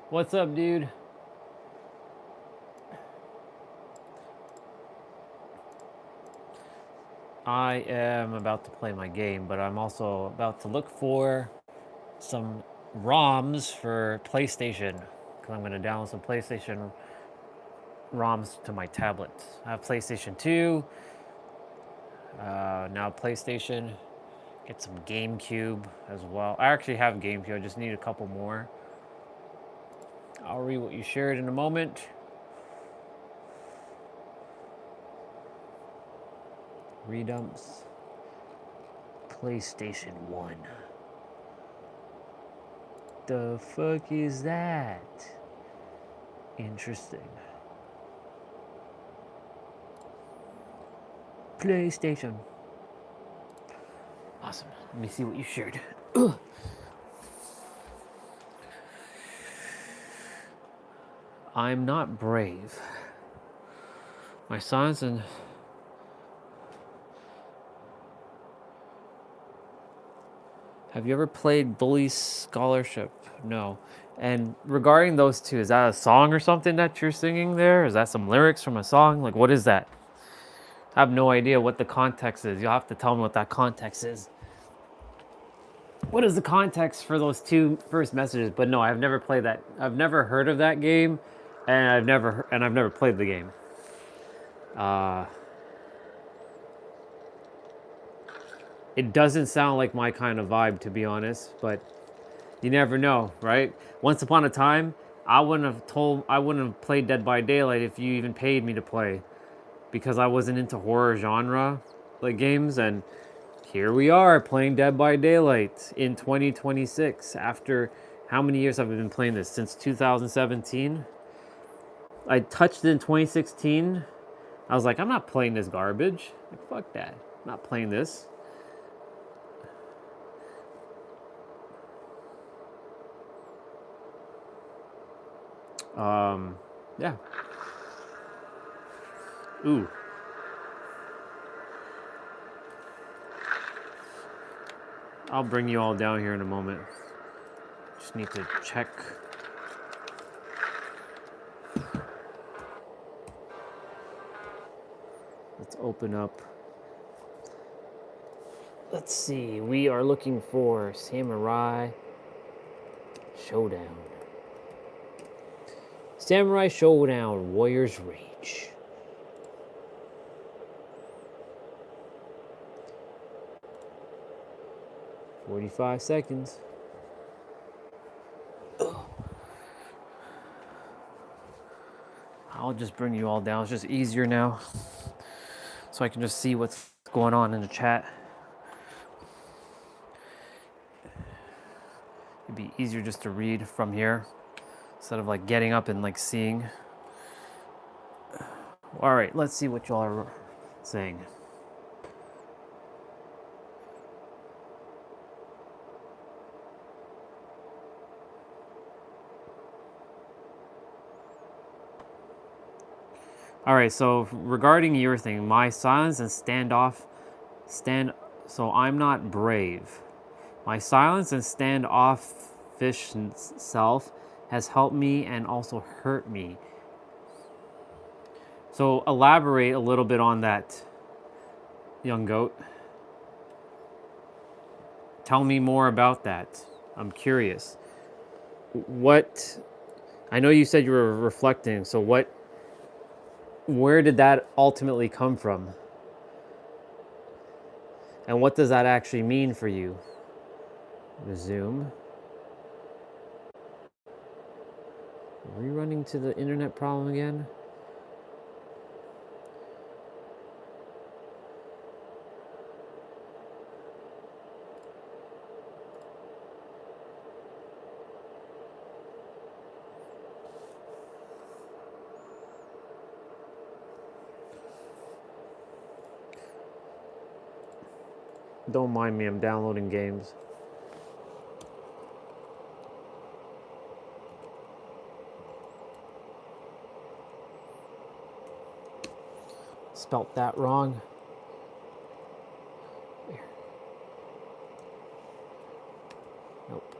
What's up, dude? I am about to play my game, but I'm also about to look for some ROMs for PlayStation, because I'm going to download some PlayStation ROMs to my tablet. I have PlayStation 2, now PlayStation, get some GameCube as well. I actually have GameCube, I just need a couple more. I'll read what you shared in a moment. Redumps. PlayStation 1. The fuck is that? Interesting. PlayStation. Awesome. Let me see what you shared. I'm not brave. My sons and have you ever played Bully Scholarship? No. And regarding those two, is that a song or something that you're singing there? Is that some lyrics from a song? Like, what is that? I have no idea what the context is. You'll have to tell me what that context is. What is the context for those two first messages? But no, I've never played that. I've never heard of that game, and I've never played the game. It doesn't sound like my kind of vibe, to be honest, but you never know, right? Once upon a time, I wouldn't have played Dead by Daylight if you even paid me to play, because I wasn't into horror genre like games, and here we are playing Dead by Daylight in 2026 after how many years have I been playing this? Since 2017? I touched it in 2016. I was like, I'm not playing this garbage. Like, fuck that. I'm not playing this. Yeah. Ooh. I'll bring you all down here in a moment. Just need to check. Let's open up. Let's see. We are looking for Samurai Showdown. Samurai Showdown, Warrior's Rage. "45 seconds. I'll just bring you all down. It's just easier now. So I can just see what's going on in the chat. It'd be easier just to read from here instead of like getting up and like seeing. All right, let's see what y'all are saying. All right, so regarding your thing, my silence and so I'm not brave. My silence and standoffish self has helped me and also hurt me. So elaborate a little bit on that, young goat. Tell me more about that. I'm curious. I know you said you were reflecting, so where did that ultimately come from? And what does that actually mean for you? Resume. Rerunning to the internet problem again? Don't mind me, I'm downloading games. Spelt that wrong. Nope.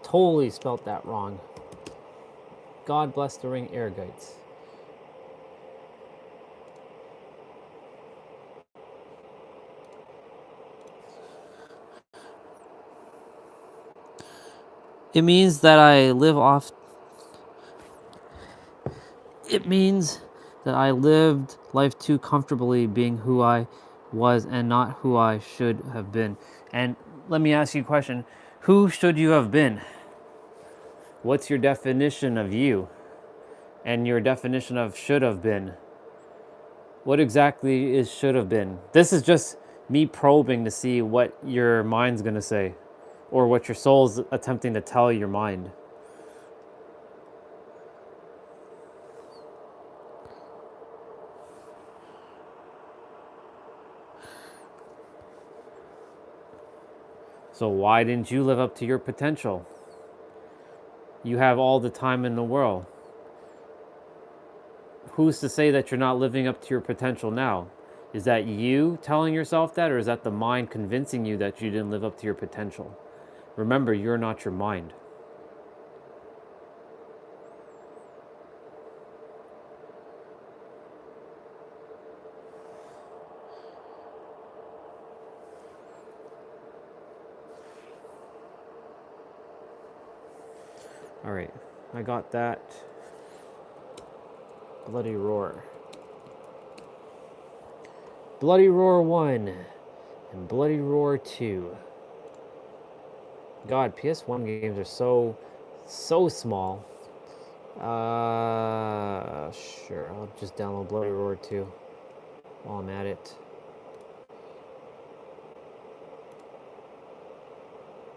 Totally spelt that wrong. God bless the ring air guides. It means that I live off. It means that I lived life too comfortably being who I was and not who I should have been. And let me ask you a question. Who should you have been? What's your definition of you? And your definition of should have been? What exactly is should have been? This is just me probing to see what your mind's going to say or what your soul's attempting to tell your mind. So why didn't you live up to your potential? You have all the time in the world. Who's to say that you're not living up to your potential now? Is that you telling yourself that, or is that the mind convincing you that you didn't live up to your potential? Remember, you're not your mind. All right, I got that. Bloody Roar. Bloody Roar 1 and Bloody Roar 2. God, PS1 games are so small. Sure, I'll just download Bloody Roar 2 while I'm at it.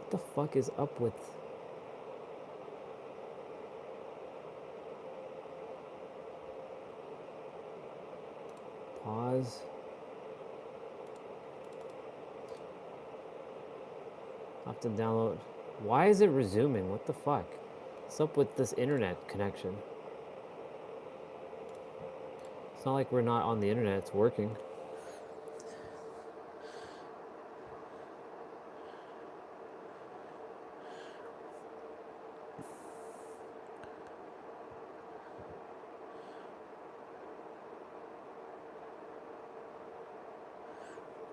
What the fuck is up with... Pause. I'll have to download. Why is it resuming? What the fuck? What's up with this internet connection? It's not like we're not on the internet, it's working.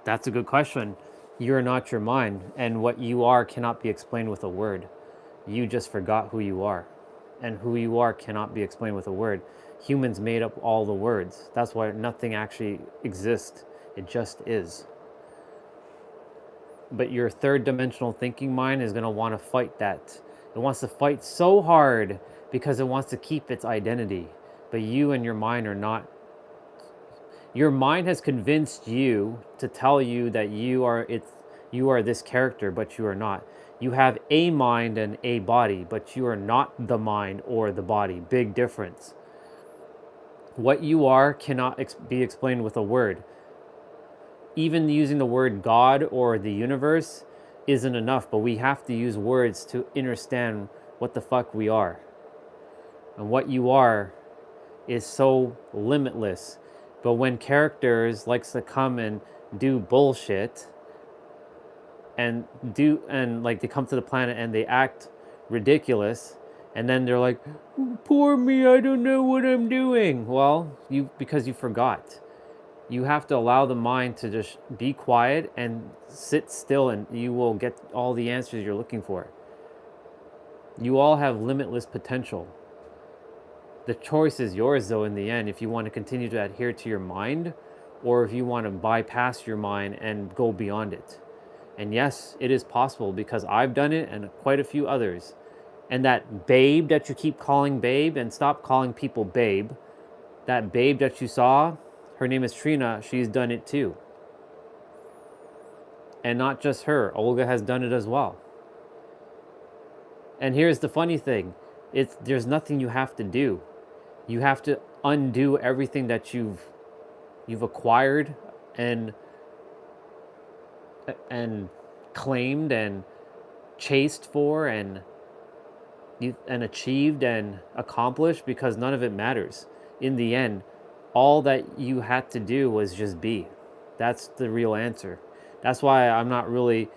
That's a good question. You're not your mind, and what you are cannot be explained with a word. You just forgot who you are, and who you are cannot be explained with a word. Humans made up all the words. That's why nothing actually exists. It just is. But your third dimensional thinking mind is going to want to fight that. It wants to fight so hard because it wants to keep its identity. But you and your mind are not. Your mind has convinced you to tell you that you are this character, but you are not. You have a mind and a body, but you are not the mind or the body. Big difference. What you are cannot be explained with a word. Even using the word God or the universe isn't enough, but we have to use words to understand what the fuck we are. And what you are is so limitless. But when characters likes to come and do bullshit and like they come to the planet and they act ridiculous, and then they're like, poor me, I don't know what I'm doing. Well, because you forgot. You have to allow the mind to just be quiet and sit still, and you will get all the answers you're looking for. You all have limitless potential. The choice is yours, though, in the end, if you want to continue to adhere to your mind or if you want to bypass your mind and go beyond it. And yes, it is possible because I've done it and quite a few others. And that babe that you keep calling babe, and stop calling people babe, that babe that you saw, her name is Trina, she's done it too. And not just her, Olga has done it as well. And here's the funny thing, there's nothing you have to do. You have to undo everything that you've acquired and claimed and chased for and achieved and accomplished, because none of it matters. In the end, all that you had to do was just be. That's the real answer. That's why I'm not really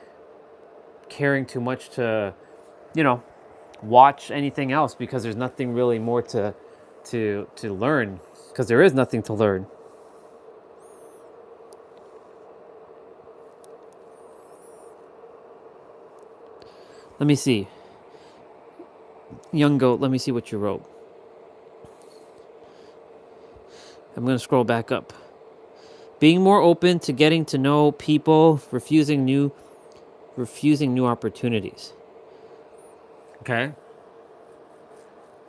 caring too much to, watch anything else, because there's nothing really more to learn, because there is nothing to learn. Let me see. Young Goat, let me see what you wrote. I'm going to scroll back up. Being more open to getting to know people, refusing new opportunities. Okay?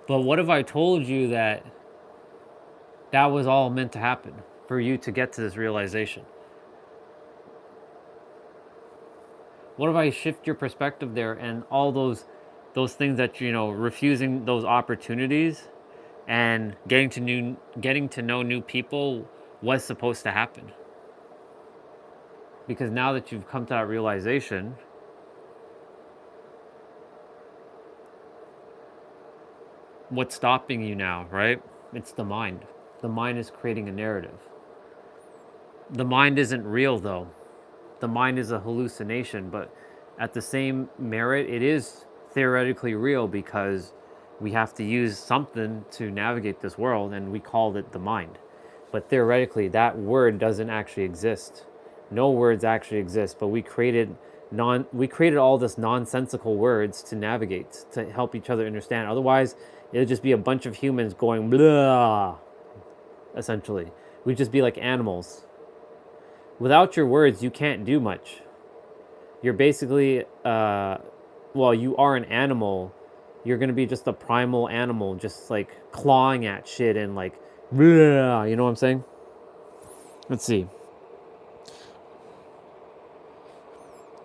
But what if I told you that was all meant to happen for you to get to this realization? What if I shift your perspective there, and all those things that, refusing those opportunities and getting to know new people was supposed to happen? Because now that you've come to that realization, what's stopping you now, right? It's the mind. The mind is creating a narrative. The mind isn't real, though. The mind is a hallucination, but at the same merit, it is theoretically real, because we have to use something to navigate this world, and we called it the mind. But theoretically, that word doesn't actually exist. No words actually exist, but we created all this nonsensical words to navigate, to help each other understand. Otherwise, it would just be a bunch of humans going blah, essentially. We'd just be like animals. Without your words, you can't do much. You're basically, you are an animal. You're going to be just a primal animal, just like clawing at shit and like, blah, you know what I'm saying? Let's see.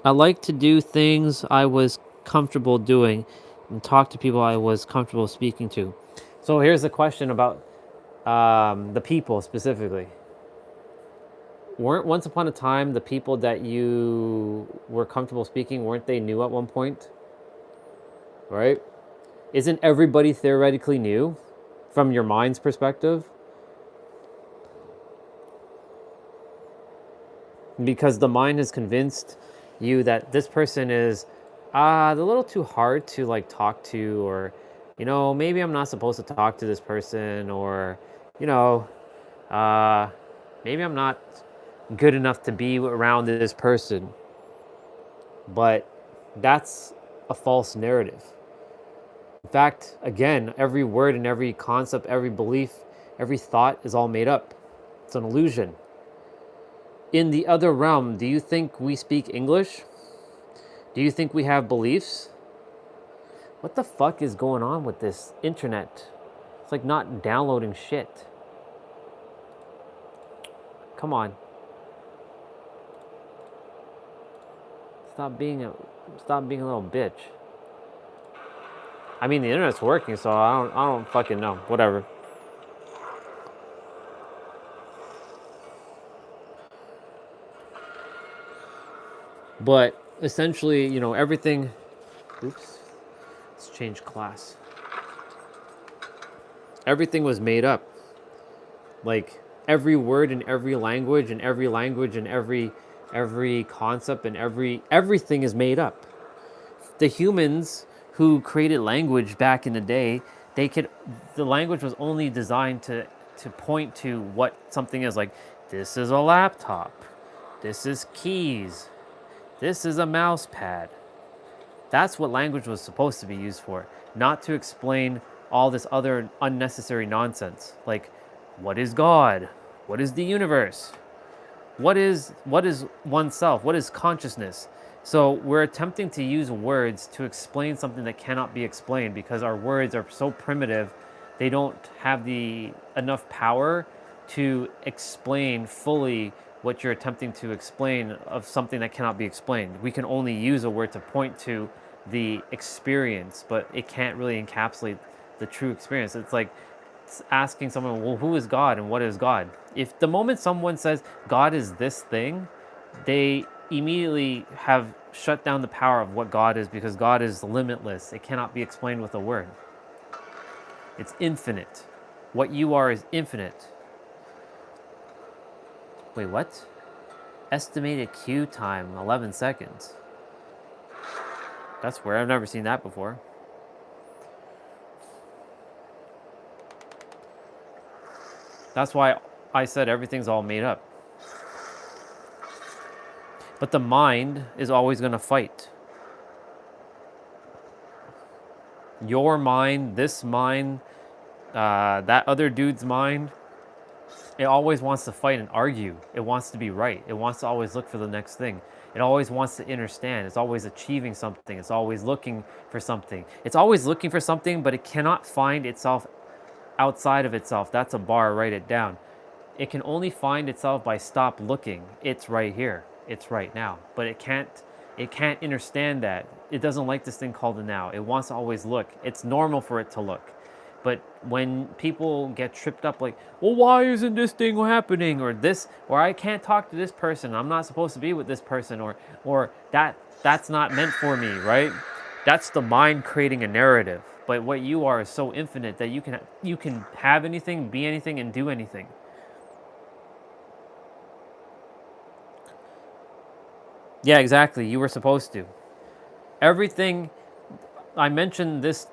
I like to do things I was comfortable doing and talk to people I was comfortable speaking to. So here's the question about the people specifically. Weren't once upon a time the people that you were comfortable speaking, weren't they new at one point? right? Isn't everybody theoretically new from your mind's perspective? Because the mind has convinced you that this person is a little too hard to like talk to, or maybe I'm not supposed to talk to this person, or you know maybe I'm not good enough to be around this person. But that's a false narrative. In fact, again, every word and every concept, every belief, every thought is all made up. It's an illusion. In the other realm, do you think we speak English? Do you think we have beliefs? What the fuck is going on with this internet? It's like not downloading shit. Come on. Stop being a little bitch. I mean, the internet's working, so I don't fucking know. Whatever. But essentially, everything. Oops. Let's change class. Everything was made up. Like every word in every language and every concept and everything is made up. The humans who created language back in the day, the language was only designed to point to what something is. Like, this is a laptop, this is keys, this is a mouse pad. That's what language was supposed to be used for, not to explain all this other unnecessary nonsense. Like, what is God? What is the universe? What is oneself? What is consciousness? So we're attempting to use words to explain something that cannot be explained, because our words are so primitive, they don't have enough power to explain fully what you're attempting to explain of something that cannot be explained. We can only use a word to point to the experience, but it can't really encapsulate the true experience. It's like asking someone, well, who is God and what is God? If the moment someone says God is this thing, they immediately have shut down the power of what God is, because God is limitless. It cannot be explained with a word. It's infinite. What you are is infinite. Wait, what? Estimated queue time, 11 seconds. That's weird. I've never seen that before. That's why I said everything's all made up. But the mind is always going to fight. Your mind, this mind, that other dude's mind, it always wants to fight and argue. It wants to be right. It wants to always look for the next thing. It always wants to understand. It's always achieving something. It's always looking for something. It's always looking for something, but it cannot find itself outside of itself. That's a bar, write it down. It can only find itself by stop looking. It's right here. It's right now. But it can't understand that. It doesn't like this thing called the now. It wants to always look. It's normal for it to look. But when people get tripped up like, well, why isn't this thing happening? Or this, or I can't talk to this person. I'm not supposed to be with this person. Or that's not meant for me, right? That's the mind creating a narrative. But what you are is so infinite that you can have anything, be anything, and do anything. Yeah, exactly. You were supposed to. Everything, I mentioned this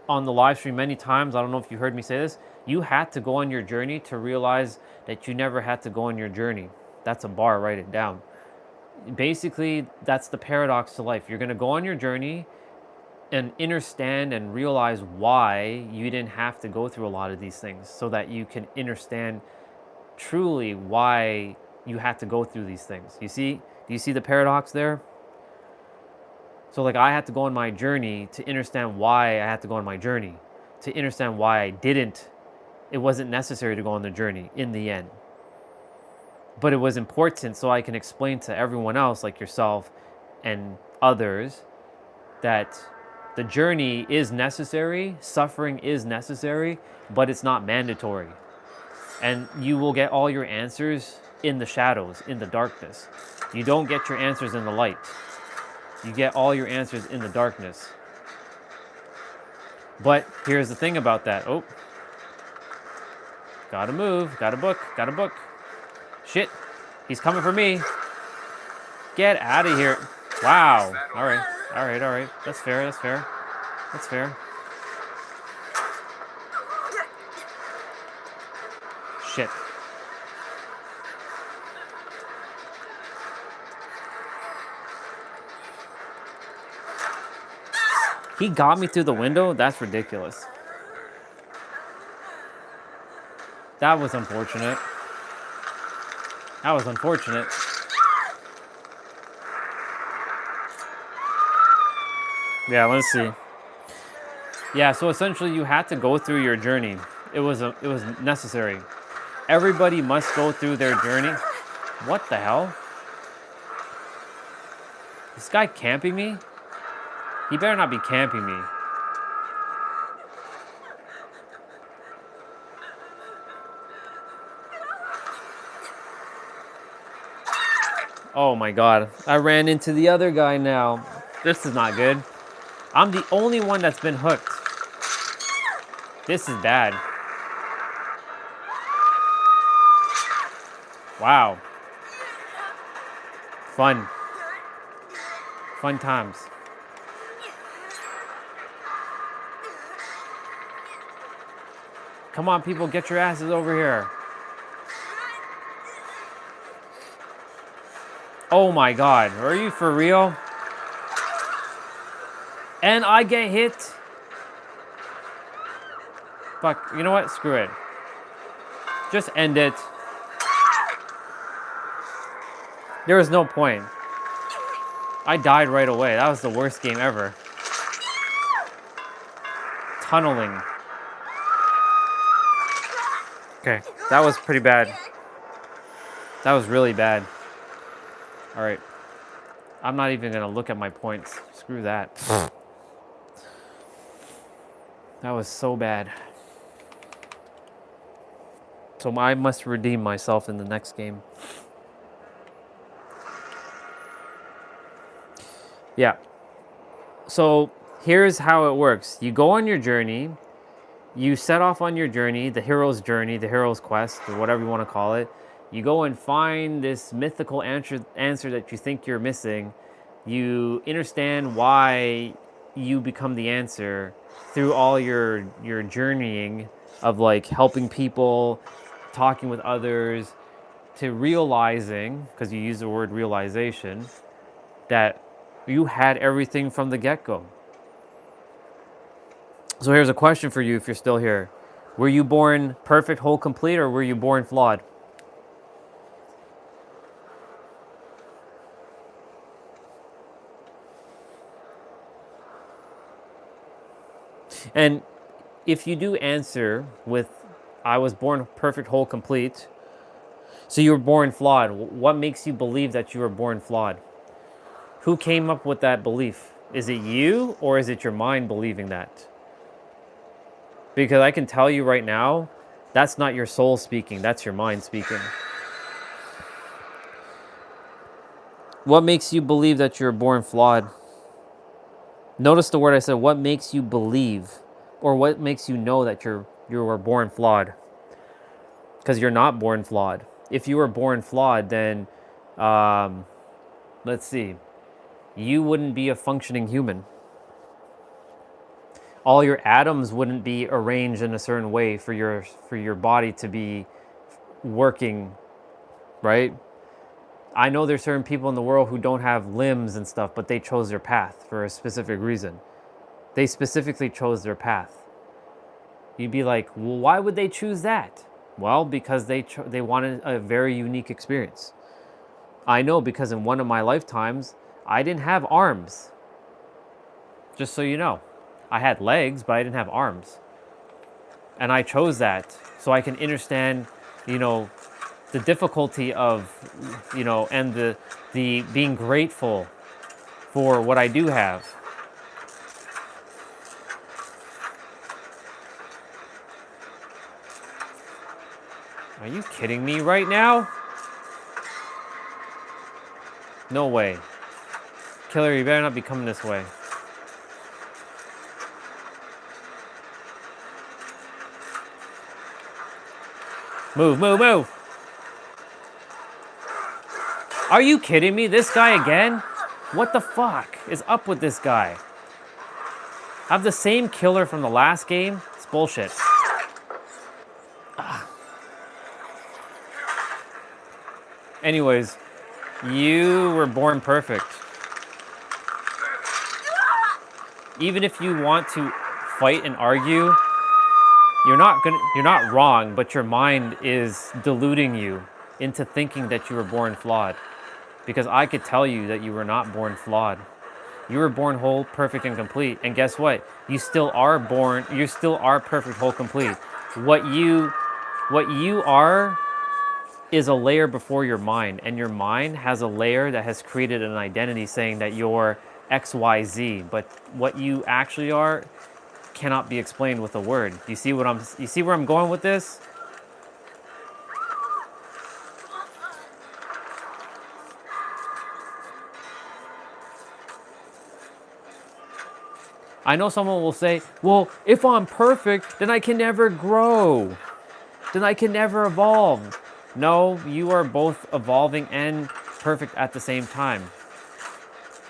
on the live stream many times. I don't know if you heard me say this. You had to go on your journey to realize that you never had to go on your journey. That's a bar, write it down. Basically, that's the paradox to life. You're going to go on your journey and understand and realize why you didn't have to go through a lot of these things, so that you can understand truly why you had to go through these things. Do you see the paradox there? So like, I had to go on my journey to understand why I had to go on my journey, to understand why it wasn't necessary to go on the journey in the end. But it was important so I can explain to everyone else, like yourself and others, that the journey is necessary, suffering is necessary, but it's not mandatory. And you will get all your answers in the shadows, in the darkness. You don't get your answers in the light. You get all your answers in the darkness. But here's the thing about that. Oh. Gotta move. Gotta book. Gotta book. Shit. He's coming for me. Get out of here. Wow. All right. All right. All right. That's fair. That's fair. That's fair. Shit. He got me through the window? That's ridiculous. That was unfortunate. That was unfortunate. Yeah, let's see. Yeah, so essentially you had to go through your journey. It was necessary. Everybody must go through their journey. What the hell? This guy camping me? He better not be camping me. Oh my god. I ran into the other guy now. This is not good. I'm the only one that's been hooked. This is bad. Wow. Fun. Fun times. Come on, people, get your asses over here. Oh my god, are you for real? And I get hit? Fuck, you know what? Screw it. Just end it. There was no point. I died right away. That was the worst game ever. Tunneling. Okay, that was pretty bad. That was really bad. All right. I'm not even gonna look at my points. Screw that. That was so bad. So I must redeem myself in the next game. Yeah. So here's how it works. You go on your journey. You set off on your journey, the hero's quest, or whatever you want to call it. You go and find this mythical answer that you think you're missing. You understand why you become the answer through all your journeying of like helping people, talking with others, to realizing, because you use the word realization, that you had everything from the get-go. So here's a question for you if you're still here. Were you born perfect, whole, complete, or were you born flawed? And if you do answer with, I was born perfect, whole, complete, so you were born flawed, what makes you believe that you were born flawed? Who came up with that belief? Is it you, or is it your mind believing that? Because I can tell you right now, that's not your soul speaking, that's your mind speaking. What makes you believe that you're born flawed? Notice the word I said, what makes you believe? Or what makes you know that you were born flawed? Because you're not born flawed. If you were born flawed, then, let's see, you wouldn't be a functioning human. All your atoms wouldn't be arranged in a certain way for your body to be working, right? I know there's certain people in the world who don't have limbs and stuff, but they chose their path for a specific reason. They specifically chose their path. You'd be like, well, why would they choose that? Well, because they wanted a very unique experience. I know, because in one of my lifetimes, I didn't have arms. Just so you know. I had legs, but I didn't have arms. And I chose that so I can understand, you know, the difficulty of, you know, and the being grateful for what I do have. Are you kidding me right now? No way. Killer, you better not be coming this way. Move, move, move. Are you kidding me? This guy again? What the fuck is up with this guy? Have the same killer from the last game? It's bullshit. Ah. Anyways, you were born perfect. Even if you want to fight and argue, you're not wrong, but your mind is deluding you into thinking that you were born flawed. Because I could tell you that you were not born flawed. You were born whole, perfect, and complete. And guess what? You still are perfect, whole, complete. What you are is a layer before your mind, and your mind has a layer that has created an identity saying that you're XYZ, but what you actually are cannot be explained with a word. You see where I'm going with this? I know someone will say, well, if I'm perfect, then I can never grow. Then I can never evolve. No, you are both evolving and perfect at the same time.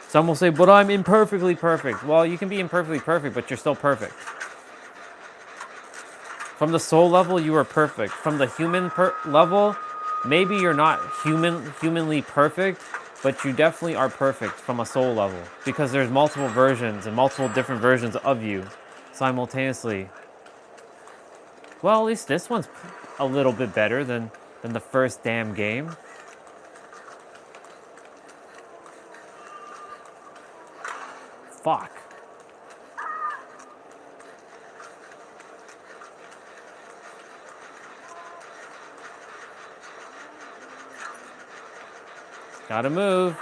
Some will say, but I'm imperfectly perfect. Well, you can be imperfectly perfect, but you're still perfect. From the soul level, you are perfect. From the human level, maybe you're not humanly perfect, but you definitely are perfect from a soul level. Because there's multiple versions and multiple different versions of you simultaneously. Well, at least this one's a little bit better than the first damn game. Fuck. Gotta move.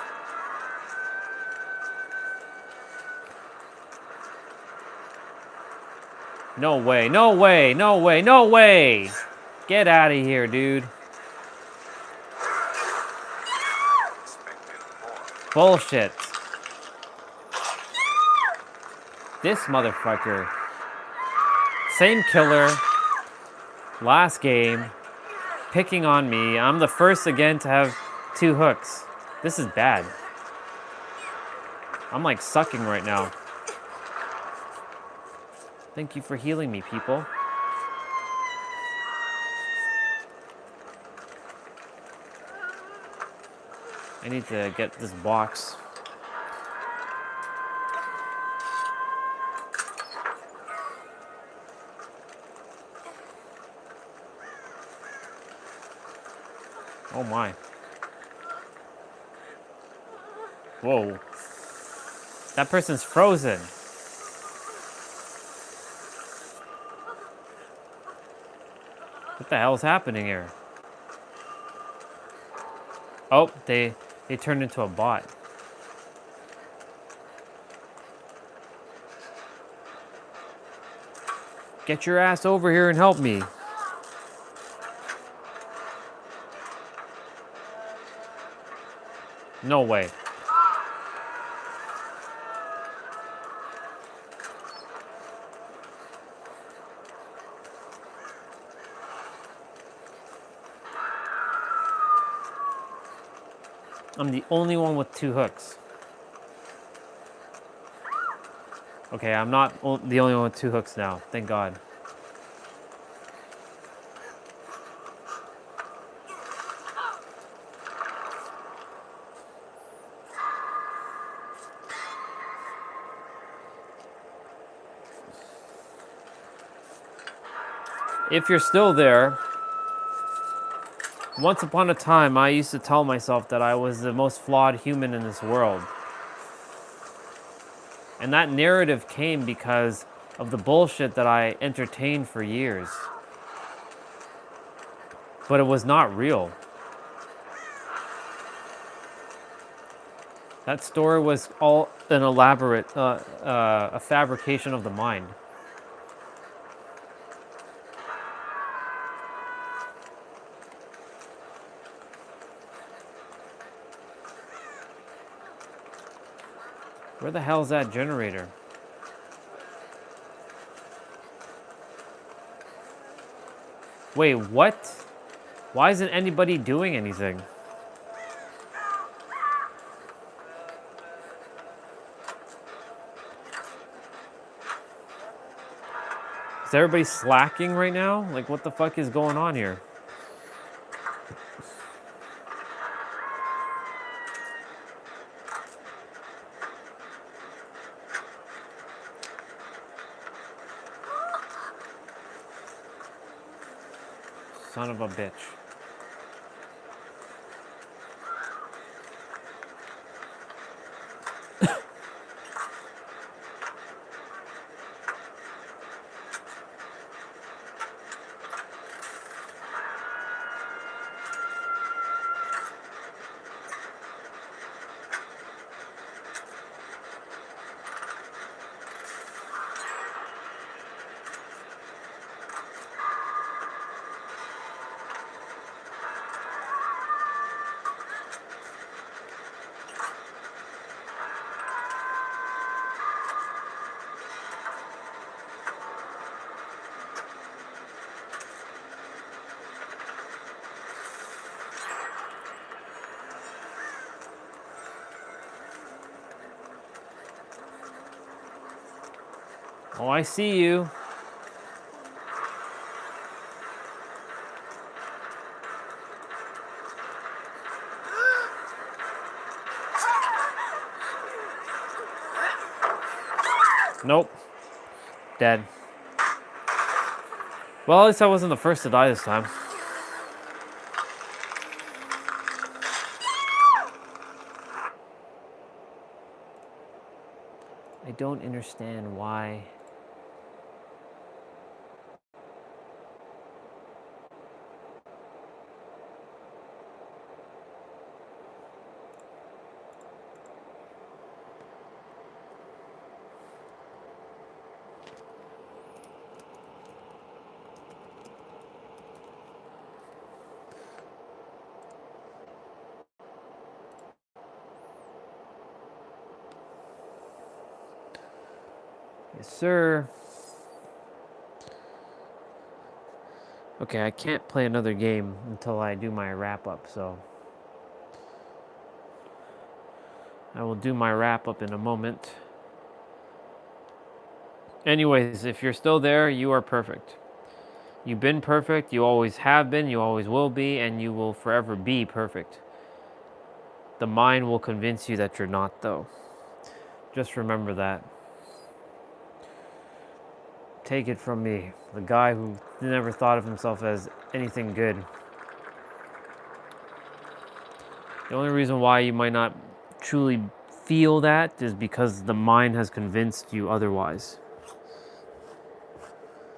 No way, no way, no way, no way! Get out of here, dude. Bullshit. This motherfucker. Same killer. Last game. Picking on me. I'm the first again to have 2 hooks. This is bad. I'm like sucking right now. Thank you for healing me, people. I need to get this box. Oh my. Whoa. That person's frozen. What the hell is happening here? Oh, they turned into a bot. Get your ass over here and help me. No way. I'm the only one with 2 hooks. Okay, I'm not the only one with 2 hooks now. Thank God. If you're still there, once upon a time, I used to tell myself that I was the most flawed human in this world. And that narrative came because of the bullshit that I entertained for years. But it was not real. That story was all an elaborate, a fabrication of the mind. Where the hell is that generator? Wait, what? Why isn't anybody doing anything? Is everybody slacking right now? Like, what the fuck is going on here? Son of a bitch. Oh, I see you. Nope. Dead. Well, at least I wasn't the first to die this time. I don't understand why. Yes, sir. Okay, I can't play another game until I do my wrap-up, so I will do my wrap-up in a moment. Anyways, if you're still there, you are perfect. You've been perfect, you always have been, you always will be, and you will forever be perfect. The mind will convince you that you're not, though. Just remember that. Take it from me, the guy who never thought of himself as anything good. The only reason why you might not truly feel that is because the mind has convinced you otherwise.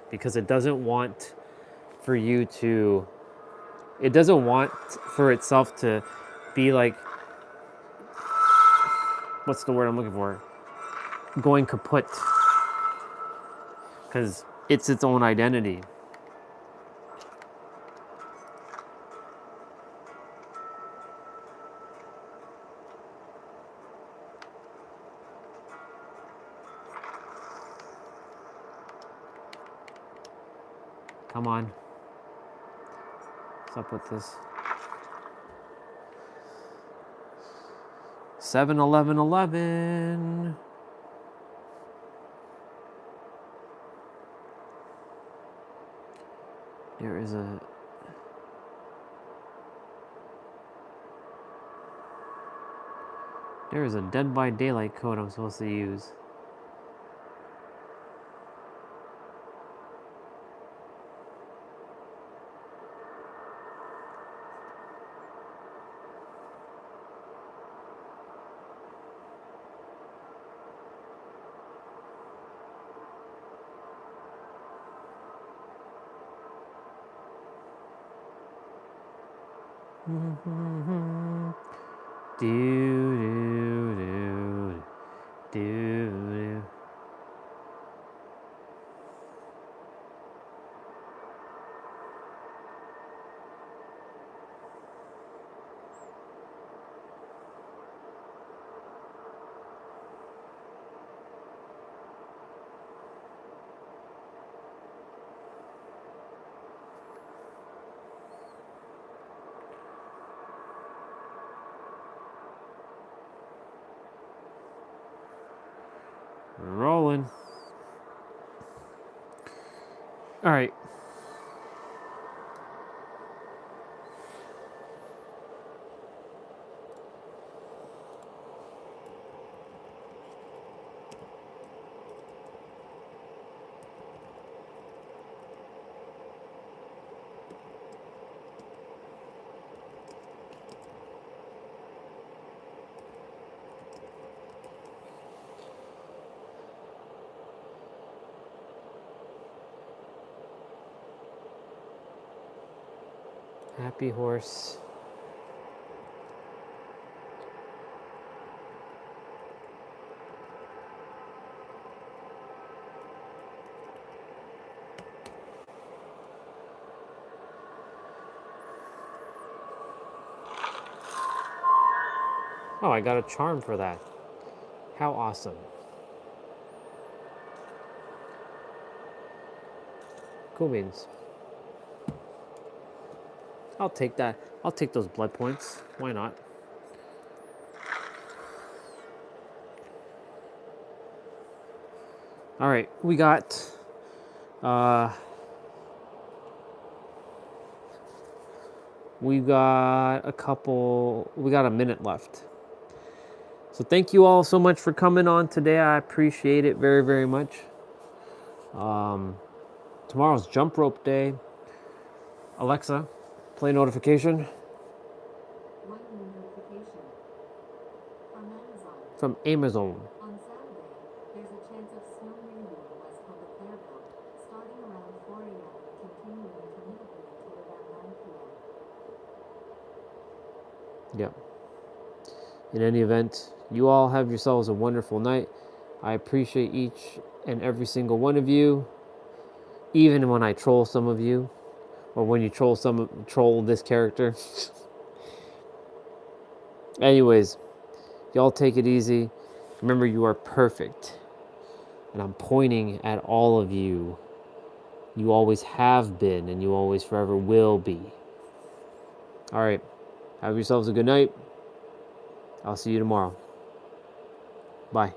Because it doesn't want for you to, it doesn't want for itself to be like, what's the word I'm looking for? Going kaput. Because it's its own identity. Come on. What's up with this? 7-11-11. There is a Dead by Daylight code I'm supposed to use. Do do do do do. We're rolling. All right. Happy horse. Oh, I got a charm for that. How awesome. Cool beans. I'll take that. I'll take those blood points. Why not? All right, we got we've got a minute left. So thank you all so much for coming on today. I appreciate it very, very much. Tomorrow's jump rope day. Alexa, play notification. From Amazon. On Saturday, there's a chance of snow mania in West Public Fairville, starting around 4 a.m. and continuing intermittently until around 9 p.m. Yep. In any event, you all have yourselves a wonderful night. I appreciate each and every single one of you, even when I troll some of you, or when you troll this character. Anyways, y'all take it easy. Remember, you are perfect. And I'm pointing at all of you. You always have been, and you always forever will be. All right. Have yourselves a good night. I'll see you tomorrow. Bye.